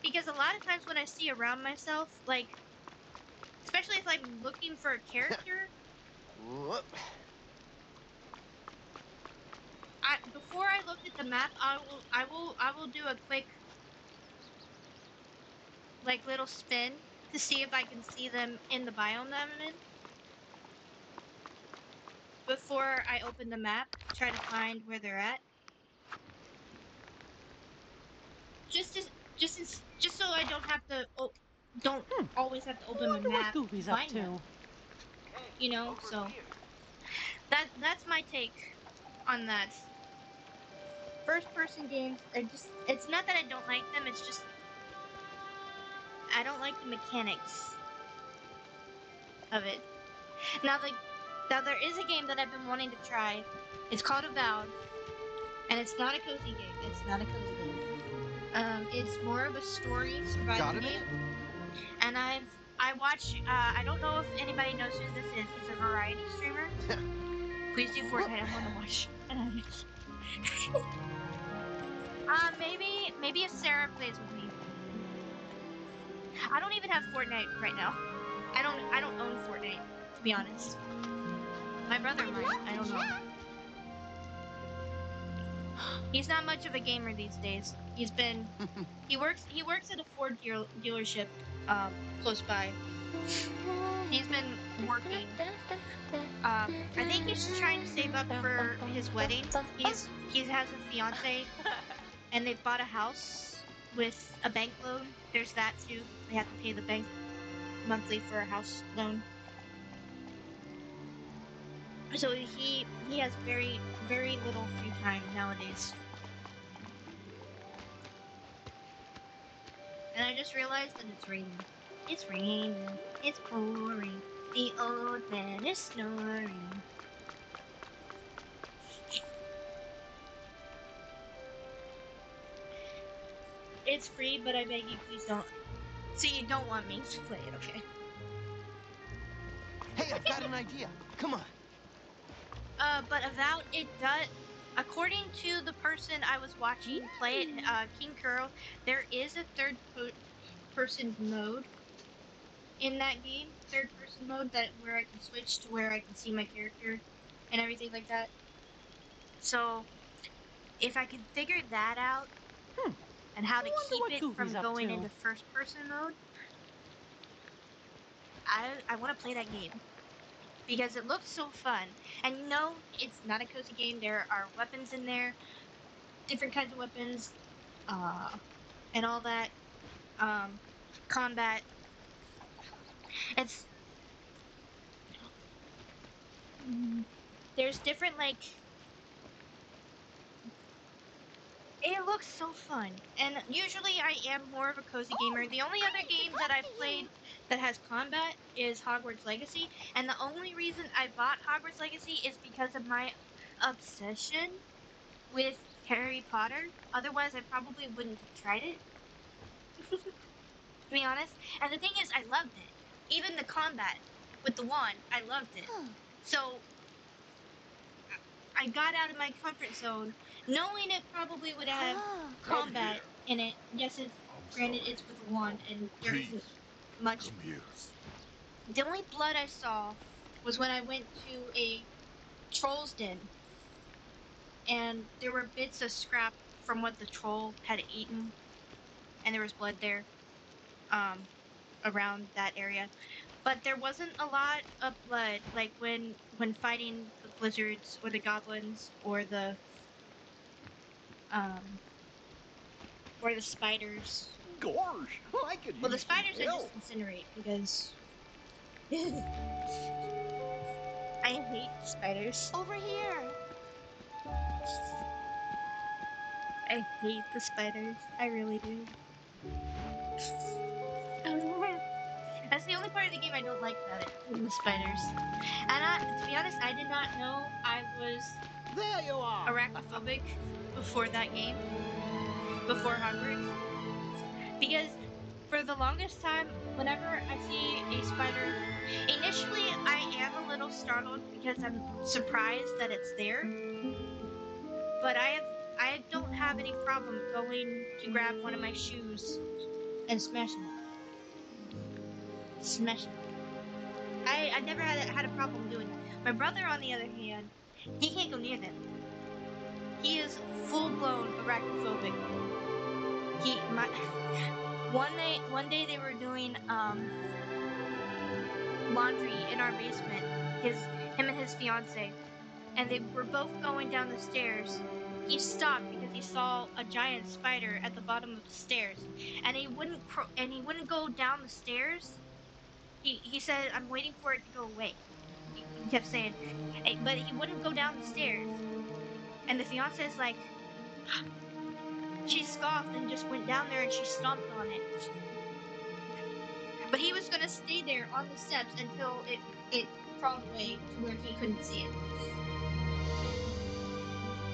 because a lot of times when I see around myself, like especially if I'm looking for a character, before I look at the map, I will do a quick like little spin to see if I can see them in the biome that I'm in before I open the map, try to find where they're at. Just so I don't have to don't always have to open the map to find them. You know, so that's my take on that. First person games are just, it's not that I don't like them, it's just I don't like the mechanics of it. Now there is a game that I've been wanting to try. It's called Avowed, and it's not a cozy game. It's not a cozy game. It's more of a story survival game. And I watch. I don't know if anybody knows who this is. He's a variety streamer. Please do Fortnite. I want to watch. Maybe if Sarah plays with me. I don't even have Fortnite right now. I don't own Fortnite, to be honest. My brother might. I don't know. He's not much of a gamer these days. He works at a Ford dealership close by. He's been working. I think he's trying to save up for his wedding. He has a fiance, and they've bought a house with a bank loan. There's that too. They have to pay the bank monthly for a house loan. So he has very little free time nowadays. And I just realized that it's raining. It's raining. It's pouring. The old man is snoring. It's free, but I beg you, please don't. So you don't want me to play it, okay? Hey, I've got an idea. Come on. But Avowed, it does. According to the person I was watching play it, King Kuro, there is a third-person mode in that game. Third-person mode where I can switch to where I can see my character and everything like that. So if I could figure that out and how to keep it from going into first-person mode, I want to play that game because it looks so fun. And you know, it's not a cozy game. There are weapons in there, different kinds of weapons, and all that. Combat. It's there's different like. It looks so fun, and usually I am more of a cozy gamer. The only other game that I've played that has combat is Hogwarts Legacy, and the only reason I bought Hogwarts Legacy is because of my obsession with Harry Potter. Otherwise, I probably wouldn't have tried it, to be honest. And the thing is, I loved it. Even the combat with the wand, I loved it. So I got out of my comfort zone, knowing it probably would have combat in it. Yes, granted it's with a wand, and there isn't much. The only blood I saw was when I went to a troll's den, and there were bits of scrap from what the troll had eaten, and there was blood there, around that area. But there wasn't a lot of blood, like when fighting the blizzards or the goblins or the spiders. Gosh, I could Well, the use some spiders I help. just incinerate because I hate spiders. Over here. I hate the spiders. I really do. That's the only part of the game I don't like about it, the spiders. And to be honest, I did not know I was There you are. arachnophobic before that game, before Hogwarts, because for the longest time, whenever I see a spider, initially I am a little startled because I'm surprised that it's there. But I don't have any problem going to grab one of my shoes and smashing it. Smash it. I never had a problem doing that. My brother, on the other hand, he can't go near them. He is full blown arachnophobic. One day they were doing laundry in our basement. Him and his fiance, and they were both going down the stairs. He stopped because he saw a giant spider at the bottom of the stairs, and he wouldn't go down the stairs. He said, "I'm waiting for it to go away." He kept saying, but he wouldn't go down the stairs. And the fiance is like, she scoffed and just went down there and she stomped on it. But he was gonna stay there on the steps until it crawled away to where he couldn't see it.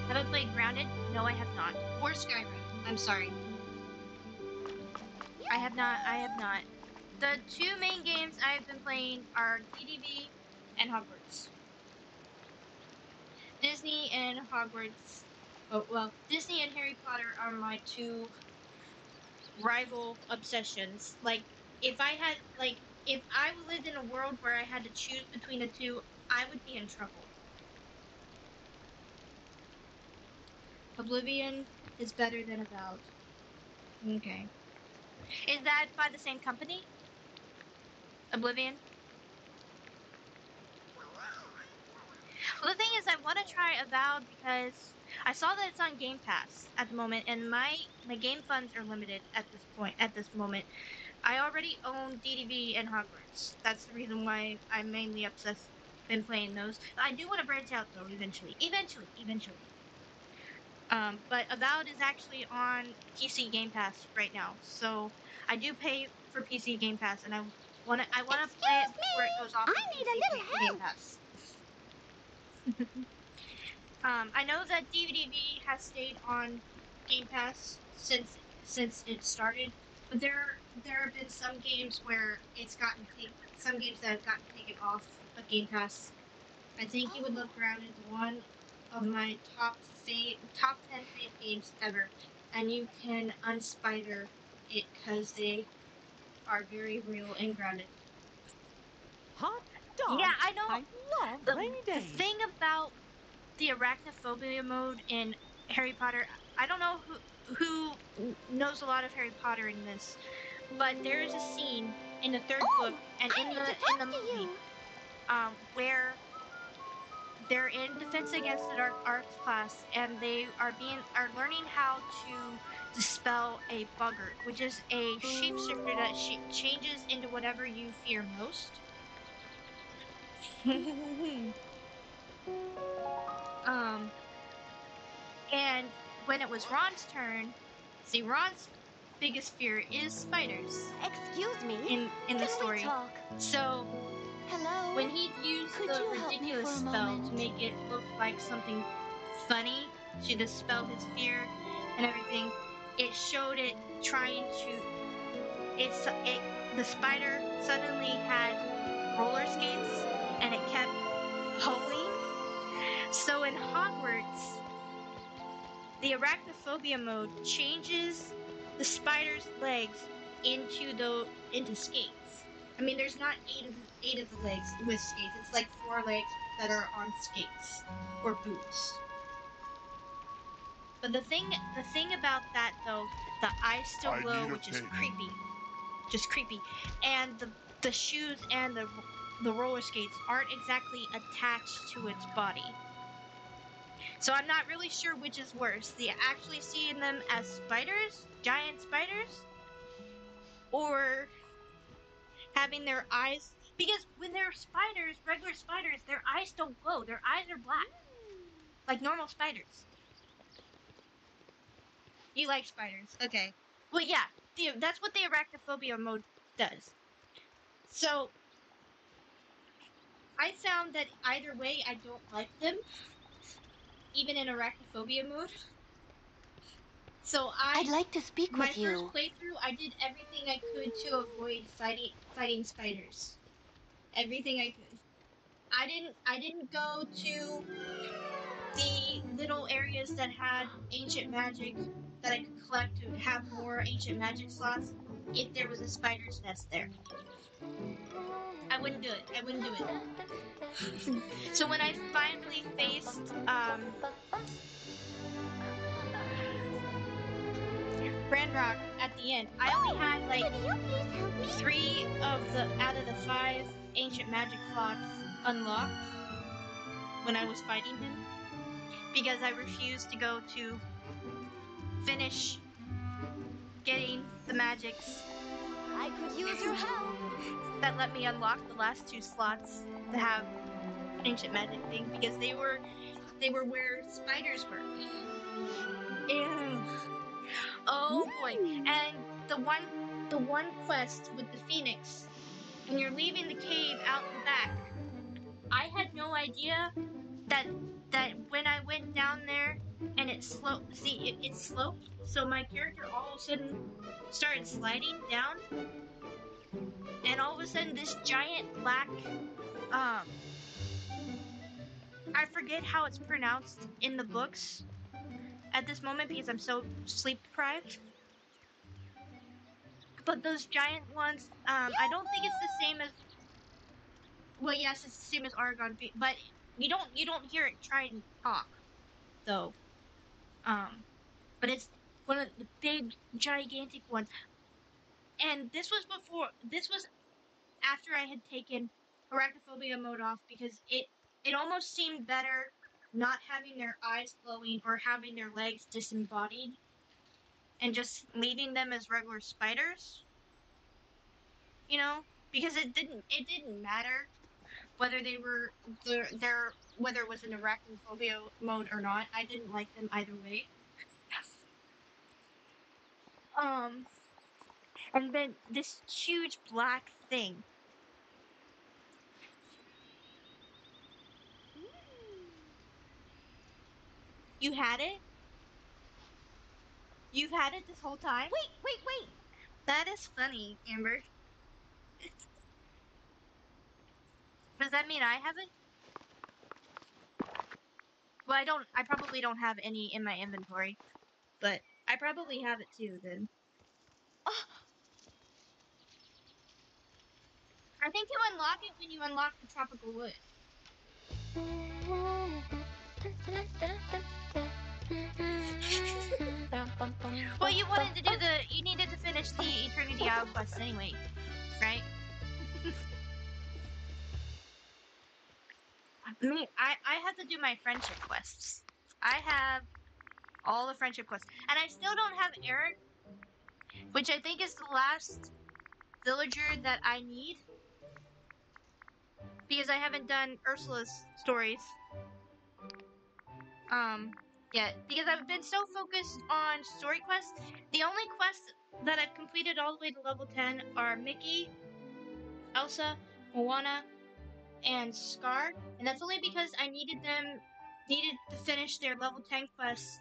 Have I played Grounded? No, I have not. Or Skyrim. I'm sorry. I have not. The two main games I've been playing are DDV and Hogwarts. Disney and Hogwarts. Oh, well, Disney and Harry Potter are my two rival obsessions. If I lived in a world where I had to choose between the two, I would be in trouble. Oblivion is better than Avowed. Okay. Is that by the same company? Oblivion? Well, the thing is, I want to try Avowed because I saw that it's on Game Pass at the moment, and my game funds are limited at this moment. I already own DDV and Hogwarts. That's the reason why I'm mainly been playing those. I do want to branch out though, eventually. But Avowed is actually on PC Game Pass right now, so I do pay for PC Game Pass, and I wanna play it before it goes off. I need a little Game help. Pass. I know that DVDV has stayed on Game Pass since it started, but there have been some games where some games that have gotten taken off of Game Pass. I think you would love Grounded, one of my top 10 favorite games ever, and you can unspider it because they are very real and grounded. Hot dog. Yeah, I know. I love rainy days. The thing about the arachnophobia mode in Harry Potter. I don't know who knows a lot of Harry Potter in this, but there is a scene in the third book and I in need to the talk to movie, you. where they're in Defense Against the Dark Arts class and they are learning how to dispel a buggart, which is a shapeshifter that changes into whatever you fear most. And when it was Ron's turn, see, Ron's biggest fear is spiders Excuse me. in the Can we story. talk? So Hello? when he used Could the you help me ridiculous for a spell to moment? make it look like something funny to dispel his fear and everything, it showed it trying to the spider suddenly had roller skates and it kept going. So in Hogwarts, the arachnophobia mode changes the spider's legs into skates. I mean, there's not eight of the legs with skates. It's like 4 legs that are on skates or boots. But the thing about that though, the eyes still glow, which is creepy, just creepy, and the shoes and the roller skates aren't exactly attached to its body. So I'm not really sure which is worse, the actually seeing them as spiders, giant spiders, or having their eyes, because when they're spiders, regular spiders, their eyes don't glow. Their eyes are black, like normal spiders. You like spiders, okay? Well, yeah, that's what the arachnophobia mode does. So I found that either way, I don't like them, even in arachnophobia mode. So I'd like to speak my with first you. playthrough, I did everything I could to avoid fighting spiders. Everything I could. I didn't go to the little areas that had ancient magic that I could collect to have more ancient magic slots if there was a spider's nest there. I wouldn't do it. I wouldn't do it. So when I finally faced Brandrock at the end, I only had like Can you please help me? 3 of the out of the 5 ancient magic slots unlocked when I was fighting him because I refused to go to finish getting the magics I could use your help. that let me unlock the last 2 slots to have ancient magic thing because they were where spiders were. Ew. Oh boy. And the one quest with the phoenix and you're leaving the cave out in the back. I had no idea that when I went down there and it sloped, see it sloped, so my character all of a sudden started sliding down, and all of a sudden this giant black I forget how it's pronounced in the books at this moment because I'm so sleep deprived. But those giant ones, I don't think it's the same as. Well, yes, it's the same as Argon, but you don't hear it try and talk though. But it's one of the big, gigantic ones. And this was after I had taken arachnophobia mode off because it almost seemed better not having their eyes glowing or having their legs disembodied and just leaving them as regular spiders, you know, because it didn't matter whether they were their whether it was an arachnophobia mode or not. I didn't like them either way. Um, and then this huge black thing. You had it? You've had it this whole time? Wait. That is funny, Amber. Does that mean I have it? Well, I don't. I probably don't have any in my inventory, but I probably have it too. Then I think you unlock it when you unlock the tropical wood. wanted to do you needed to finish the Eternity Isle quest anyway, right? I have to do my friendship quests. I have all the friendship quests, and I still don't have Eric, which I think is the last villager that I need, because I haven't done Ursula's stories yet, because I've been so focused on story quests. The only quests that I've completed all the way to level 10 are Mickey, Elsa, Moana, and Scar, and that's only because I needed to finish their level 10 quests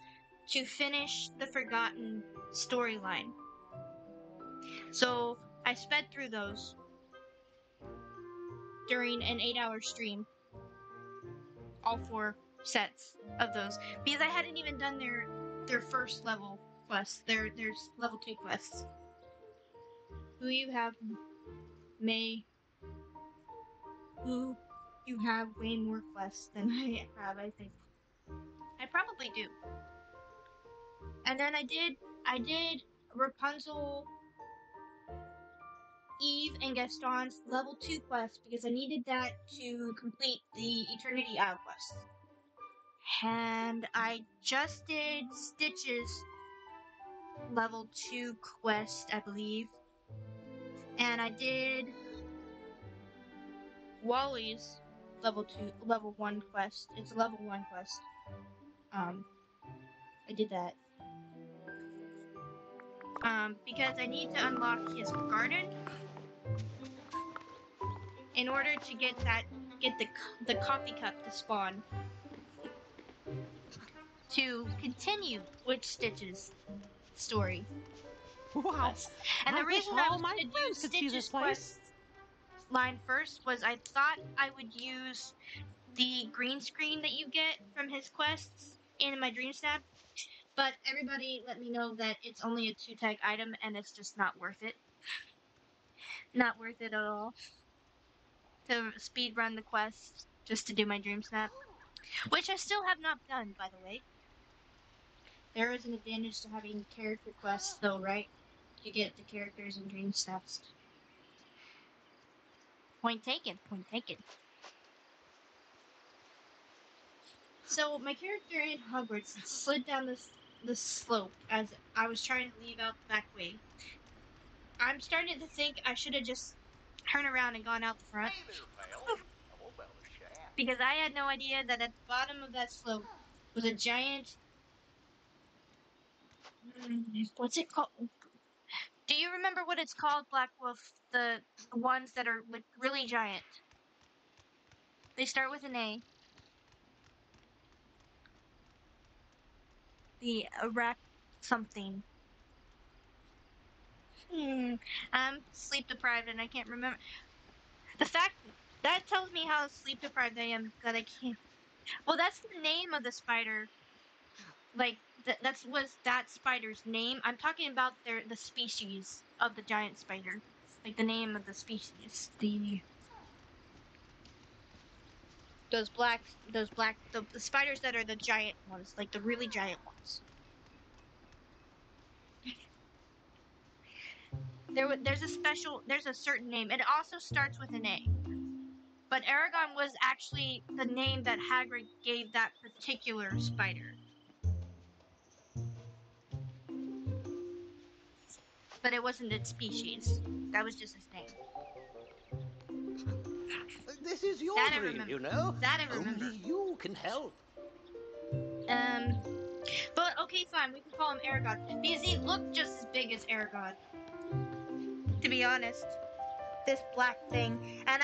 to finish the Forgotten storyline. So I sped through those during an 8-hour stream, all 4 sets of those, because I hadn't even done their first level quests, their level 2 quests. Who you have, May? Who you have way more quests than I have, I think. I probably do. And then I did Rapunzel, Eve, and Gaston's level 2 quest because I needed that to complete the Eternity Isle quest. And I just did Stitch's level 2 quest, I believe. And I did Wally's level 1 quest. It's a level 1 quest. I did that. Because I need to unlock his garden in order to get the coffee cup to spawn to continue with Stitch's story. Wow. And the I wish reason I all was my going to do friends could see this Stitch's place. quest line first was I thought I would use the green screen that you get from his quests in my dreamsnap, but everybody let me know that it's only a 2-tag item and it's just not worth it. Not worth it at all to speed run the quest just to do my dreamsnap, which I still have not done, by the way. There is an advantage to having character quests, though, right? You get the characters in dreamsnaps. Point taken. Point taken. So my character in Hogwarts slid down the slope as I was trying to leave out the back way. I'm starting to think I should have just turned around and gone out the front. Hey there, pal. How about a chat? Because I had no idea that at the bottom of that slope was a giant... What's it called? Do you remember what it's called, Black Wolf? The ones that are like really giant. They start with an A. The Iraq something. I'm sleep deprived and I can't remember. The fact that tells me how sleep deprived I am that I can't. Well, that's the name of the spider. Like was that spider's name. I'm talking about the species of the giant spider. Like the name of the species. Those the spiders that are the giant ones, like the really giant ones. There's a certain name. It also starts with an A. But Aragon was actually the name that Hagrid gave that particular spider. But it wasn't its species. That was just his name. This is your That I dream, remember. you know. That I remember. Only you can help. But okay, fine. We can call him Aragon because he looked just as big as Aragon. To be honest, this black thing, and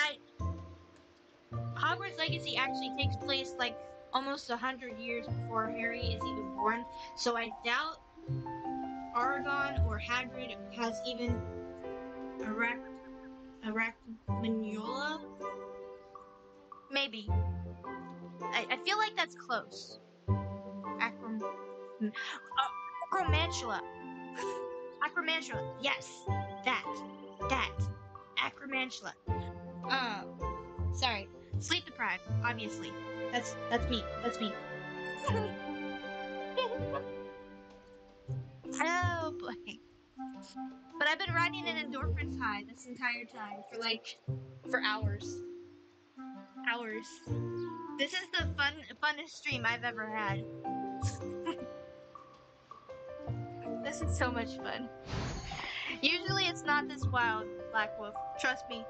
Hogwarts Legacy actually takes place like almost 100 years before Harry is even born. So I doubt Aragon or Hagrid has even Arachmaniola? Maybe. I feel like that's close. Acromantula. Acromantula. Yes. That. Acromantula. Sorry. Sleep deprived, obviously. That's me. That's me. Oh boy. But I've been riding an endorphins high this entire time for hours. Hours. This is the funnest stream I've ever had. This is so much fun. Usually it's not this wild, Black Wolf. Trust me.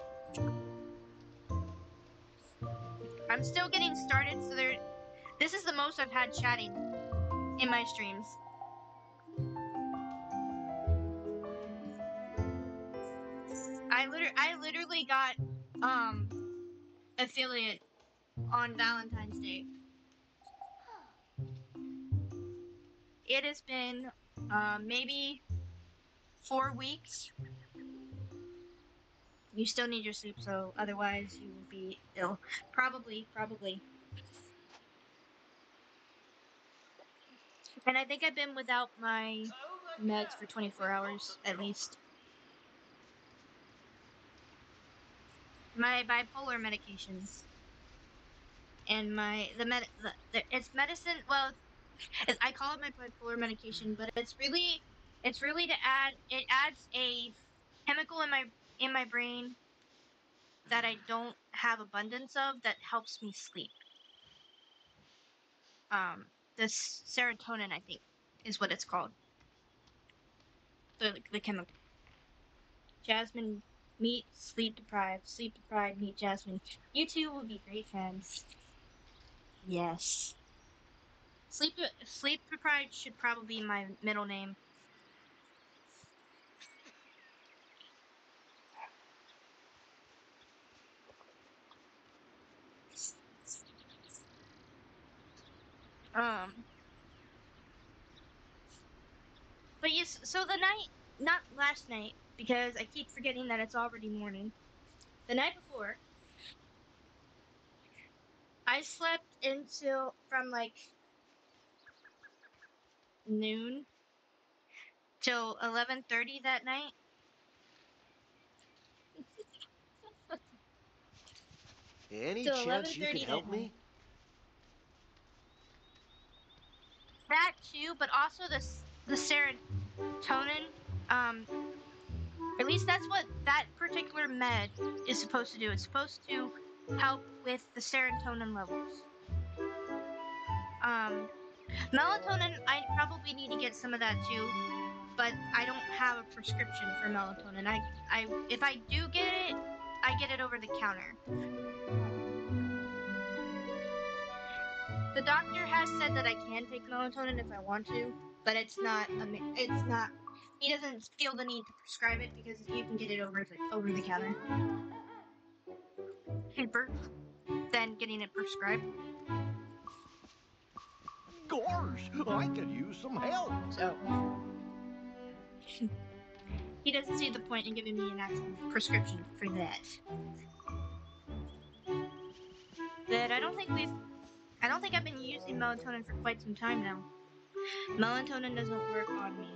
I'm still getting started, so this is the most I've had chatting in my streams. I literally got affiliate on Valentine's Day. It has been maybe 4 weeks. You still need your sleep, so otherwise you will be ill. Probably. And I think I've been without my meds for 24 hours at least. My bipolar medications and it's medicine. Well, I call it my bipolar medication, but it's really to add. It adds a chemical in my brain that I don't have abundance of that helps me sleep. This serotonin, I think, is what it's called. The chemical. Jasmine, meet sleep deprived, meet Jasmine. You two will be great friends. Yes. Sleep deprived should probably be my middle name. But yes, so the night, not last night, because I keep forgetting that it's already morning. The night before, I slept until from like noon till 11:30 that night. Any Till chance you 11:30 could that help night. me? That too, but also the serotonin. At least that's what that particular med is supposed to do. It's supposed to help with the serotonin levels. Melatonin, I probably need to get some of that too, but I don't have a prescription for melatonin. If I do get it, I get it over the counter. The doctor has said that I can take melatonin if I want to, but it's not. He doesn't feel the need to prescribe it because you can get it over the counter. Cheaper than getting it prescribed. Gosh, I could use some help. So he doesn't see the point in giving me an actual prescription for that. But I don't think I've been using melatonin for quite some time now. Melatonin doesn't work on me.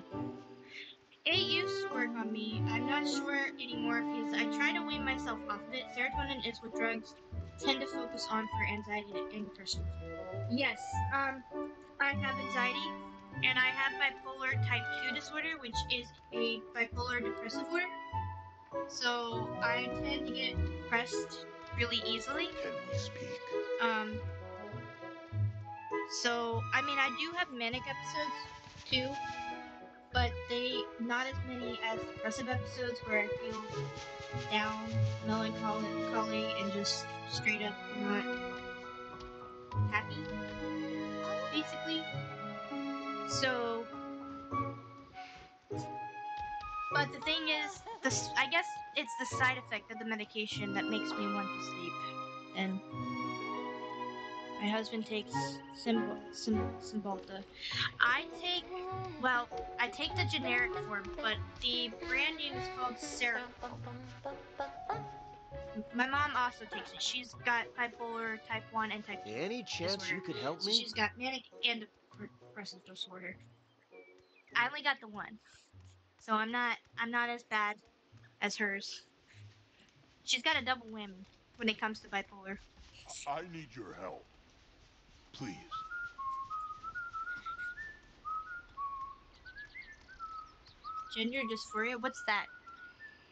It used to work on me. I'm not sure anymore because I try to wean myself off of it. Serotonin is what drugs tend to focus on for anxiety and depression. Yes, I have anxiety, and I have bipolar type 2 disorder, which is a bipolar depressive disorder. So I tend to get depressed really easily. Can we speak? So I mean, I do have manic episodes too, but not as many as depressive episodes where I feel down, melancholy, and just straight up not happy, basically. So, but the thing is, I guess it's the side effect of the medication that makes me want to sleep. And my husband takes Cymbalta. I take the generic form, but the brand name is called Seroquel. My mom also takes it. She's got bipolar type 1 and type 2 Any chance disorder. you could help So me? she's got manic and depressive disorder. I only got the one. So I'm not as bad as hers. She's got a double whammy when it comes to bipolar. I need your help. Please. Gender dysphoria? What's that?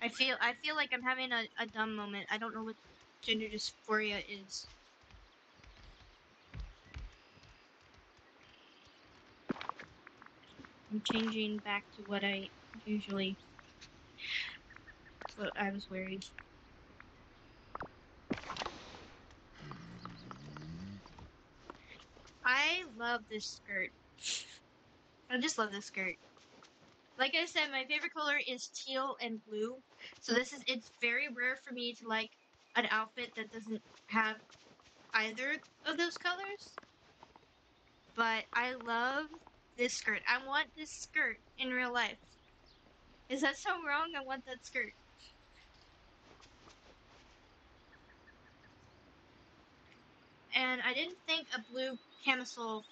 I feel like I'm having a dumb moment. I don't know what gender dysphoria is. I'm changing back to what I usually. What I was wearing. I love this skirt. I just love this skirt. Like I said, my favorite color is teal and blue. So it's very rare for me to like an outfit that doesn't have either of those colors. But I love this skirt. I want this skirt in real life. Is that so wrong? I want that skirt. And I didn't think a blue camisole.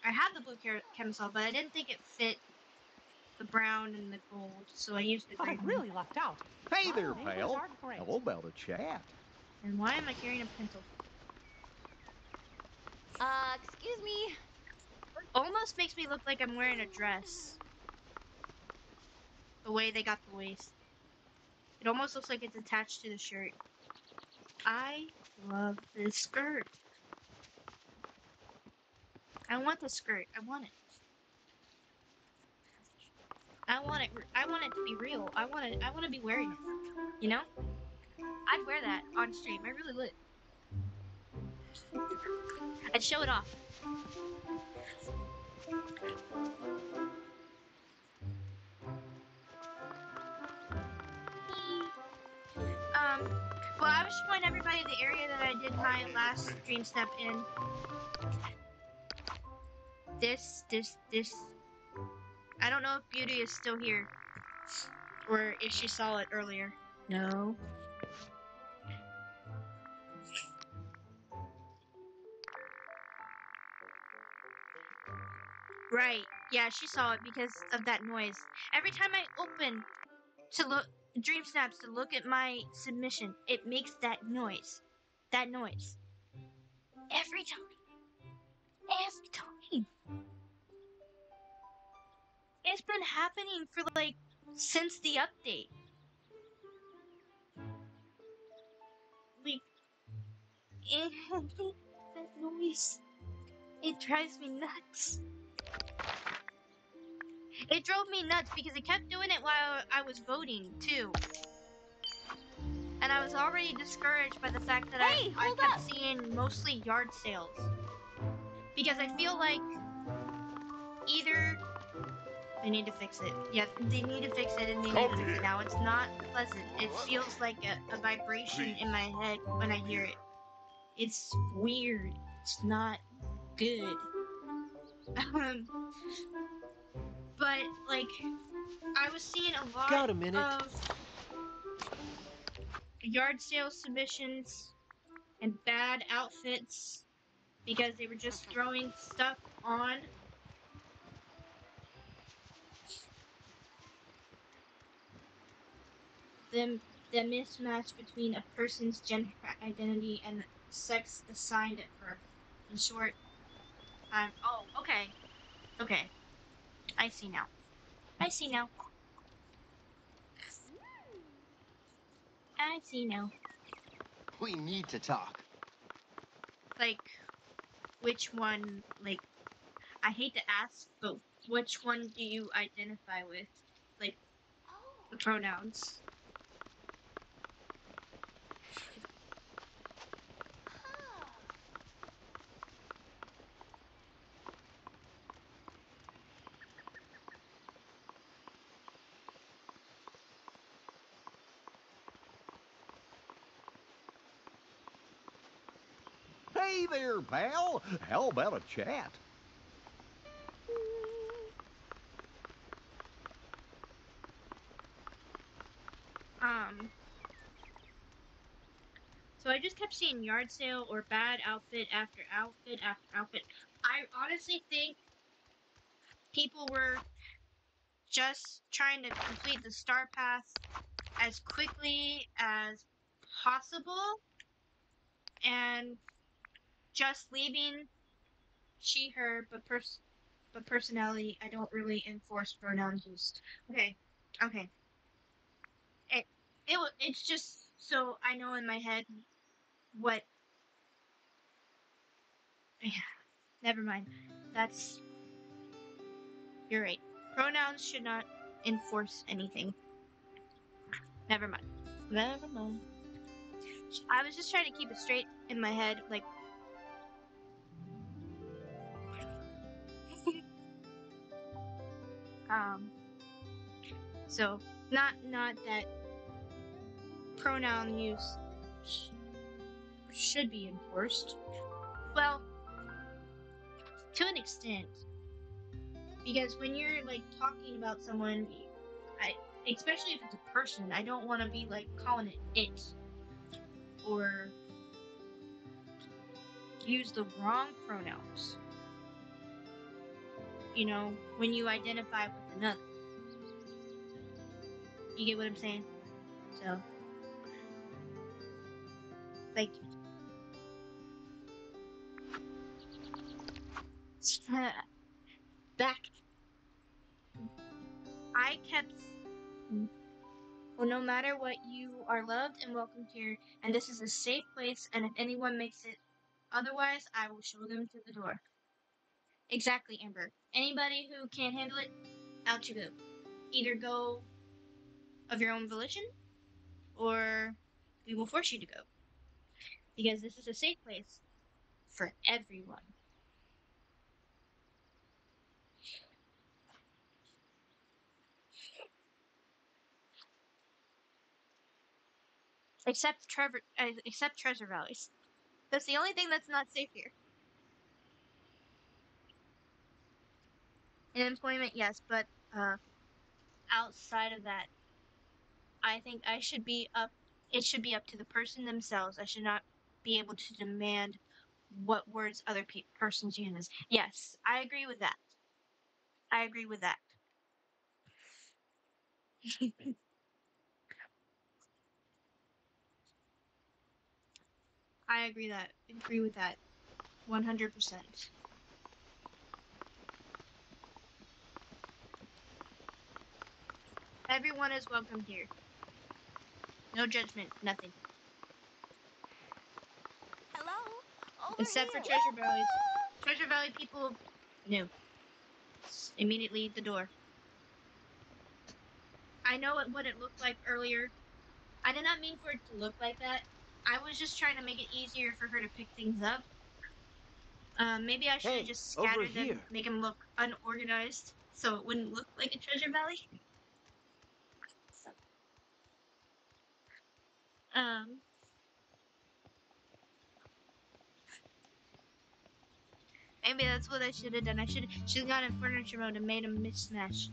I had the blue camisole, but I didn't think it fit the brown and the gold, so I used the green. I really lucked out. Hey there, pal. How about a chat? And why am I carrying a pencil? Excuse me. Almost makes me look like I'm wearing a dress. The way they got the waist. It almost looks like it's attached to the shirt. I love this skirt. I want the skirt. I want it. I want it to be real. I want to be wearing it. You know? I'd wear that on stream. I really would. I'd show it off. Well, I was showing everybody the area that I did my last dream snap in. This. I don't know if Beauty is still here. Or if she saw it earlier. No. Right. Yeah, she saw it because of that noise. Every time I open to look Dream Snaps to look at my submission, it makes that noise. That noise. Every time. Every time. It's been happening for like since the update. Like that noise. It drives me nuts. It drove me nuts because it kept doing it while I was voting too. And I was already discouraged by the fact that I kept seeing mostly yard sales. Because I feel like either they need to fix it. Yeah, they need to fix it and they need to fix it now. It's not pleasant. It feels like a vibration in my head when I hear it. It's weird. It's not good. But like I was seeing a lot of yard sale submissions and bad outfits because they were just throwing stuff on. The mismatch between a person's gender identity and sex assigned at birth. In short, oh, okay. Okay. I see now. I see now. I see now. We need to talk. Like, which one, like, I hate to ask, but which one do you identify with? Like, the pronouns. Hey there, pal. How about a chat? So I just kept seeing yard sale or bad outfit after outfit after outfit. I honestly think people were just trying to complete the star path as quickly as possible and just leaving she, her, but personality, I don't really enforce pronouns used. Okay, Okay. It's just so I know in my head what. Never mind. That's. You're right. Pronouns should not enforce anything. Never mind. Never mind. I was just trying to keep it straight in my head, like. So not that pronoun use should be enforced. Well, to an extent, because when you're like talking about someone, especially if it's a person, I don't want to be like calling it or use the wrong pronouns. You know, when you identify with another. You get what I'm saying? So, thank you. Back. I kept. Well, no matter what, you are loved and welcomed here, and this is a safe place, and if anyone makes it otherwise, I will show them to the door. Exactly, Amber. Anybody who can't handle it, out you go. Either go of your own volition, or we will force you to go. Because this is a safe place for everyone. Except Treasure Valleys. That's the only thing that's not safe here. In employment, yes, but outside of that, I think it should be up to the person themselves. I should not be able to demand what words other persons use. Yes, I agree with that. I agree with that. I agree with that. 100%. Everyone is welcome here. No judgment, nothing. Hello? Over Except for here. Treasure Valleys. Treasure Valley people, no. Immediately the door. I know what it looked like earlier. I did not mean for it to look like that. I was just trying to make it easier for her to pick things up. Maybe I should have Hey, just over scattered them, here. make them look unorganized, so it wouldn't look like a treasure valley. Um, Maybe that's what I should have done. I should have gone in furniture mode and made them mismatch.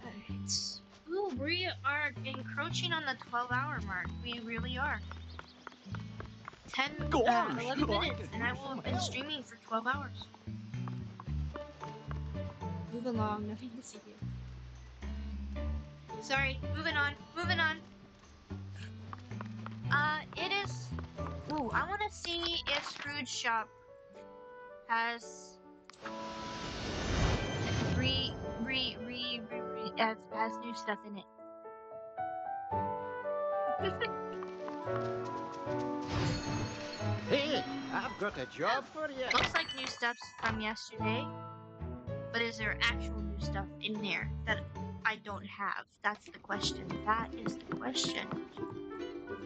Alright. Ooh, we are encroaching on the 12-hour mark. We really are. 11 minutes, and I will have been streaming for 12 hours. Move along, nothing to see here. Sorry, moving on. It is. Ooh, I want to see if Scrooge Shop has has new stuff in it. Hey, I've got a job for you. Looks like new stuff's from yesterday, but is there actual new stuff in there that I don't have? That's the question. That is the question.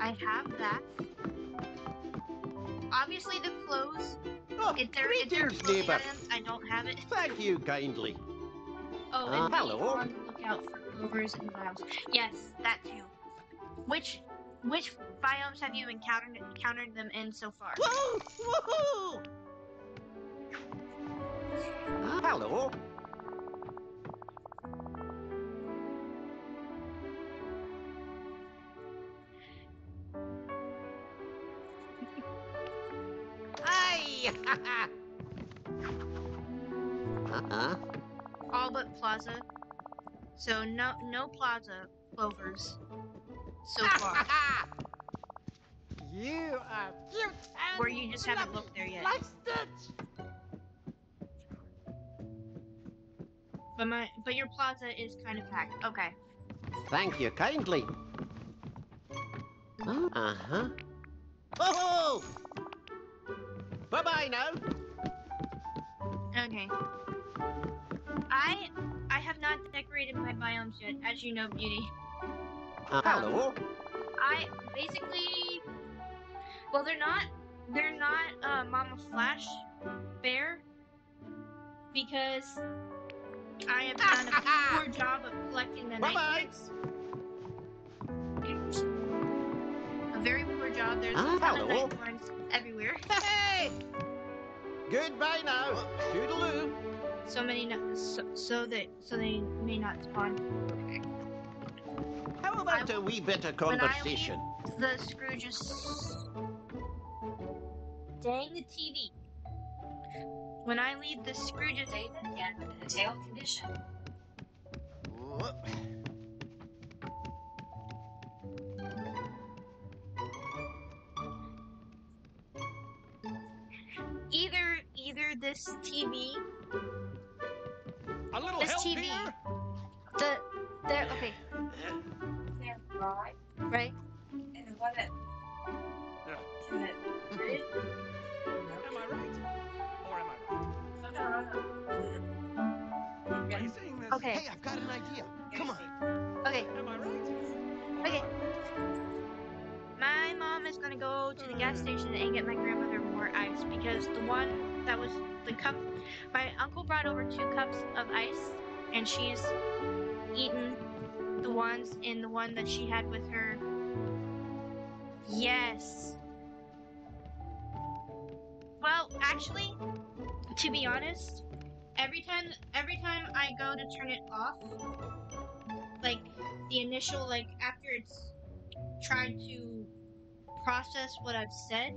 I have that. Obviously, the clothes. Oh, If there are greetings, clothing neighbour. items, I don't have it. Thank you kindly. Oh, and be Hello. on the lookout for clovers and vials. Yes, that too. Which biomes have you encountered them in so far? Whoa! Woohoo! Hello. Hi! All but Plaza. So no Plaza clovers so far. You are cute and Where you just haven't fluffy, looked there yet. like Stitch. but your plaza is kind of packed. Okay. Thank you kindly. Uh-huh. Oh! Bye-bye now. Okay. I have not decorated my biomes yet, as you know, Beauty. Hello. I basically, well, they're not Mama Flash Bear, because I have done a poor job of collecting the night coins. A very poor job. There's a ton of night coins everywhere. Hey! Goodbye now. Toodaloo. So many, so they may not spawn. Okay. How about a wee bit of conversation? When I leave the Scrooge's... Dang the TV. When I leave the Scrooge's... Save it again with a detailed condition. Either this TV... A little this help TV... here? Okay. Yeah, right. Right? And what it... Yeah. Am I right? Or am I right? Are you saying this? Okay. Hey, I've got an idea. Come on. Okay. Am I right? Okay. My mom is gonna go to the gas station and get my grandmother more ice, because the one that was the cup, my uncle brought over 2 cups of ice, and she's eaten the ones in the one that she had with her. Yes. Well, actually, to be honest, every time I go to turn it off, like the initial, like after it's tried to process what I've said,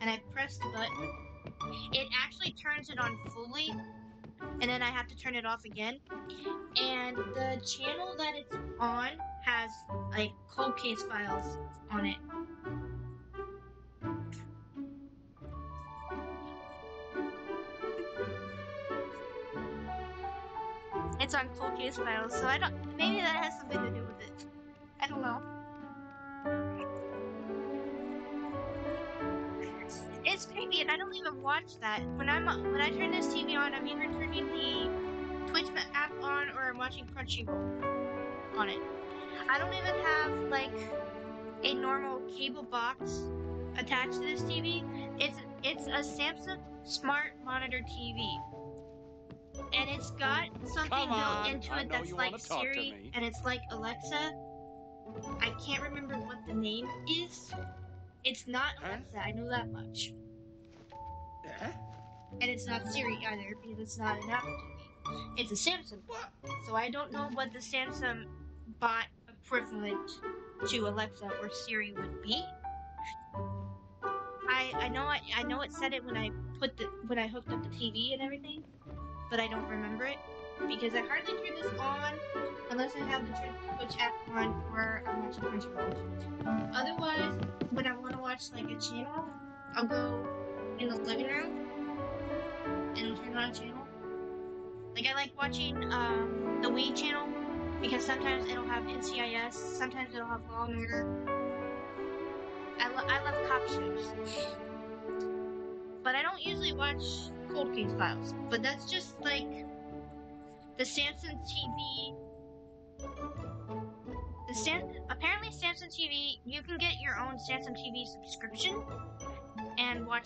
and I press the button, it actually turns it on fully, and then I have to turn it off again. And the channel that it's on has like cold case files on it. It's on cold case files, so maybe that has something to do with it. I don't know. It's creepy, and I don't even watch that. When I turn this TV on, I'm either turning the Twitch app on or I'm watching Crunchyroll on it. I don't even have like a normal cable box attached to this TV. It's a Samsung Smart Monitor TV, and it's got something built into it that's like Siri, and it's like Alexa. I can't remember what the name is. It's not Alexa, I know that much. And it's not Siri either, because it's not an Apple TV. It's a Samsung bot. So I don't know what the Samsung bot equivalent to Alexa or Siri would be. I know it said it when I hooked up the TV and everything, but I don't remember it, because I hardly turn this on unless I have the Twitch app on or I'm watching Crunchyroll. Otherwise, when I want to watch like a channel, I'll go in the living room and turn on a channel. Like I like watching the Wii channel, because sometimes it'll have NCIS, sometimes it'll have Law and Order. I love cop shows. But I don't usually watch Cold Case Files. But that's just like the Samsung TV. Apparently Samsung TV, you can get your own Samsung TV subscription and watch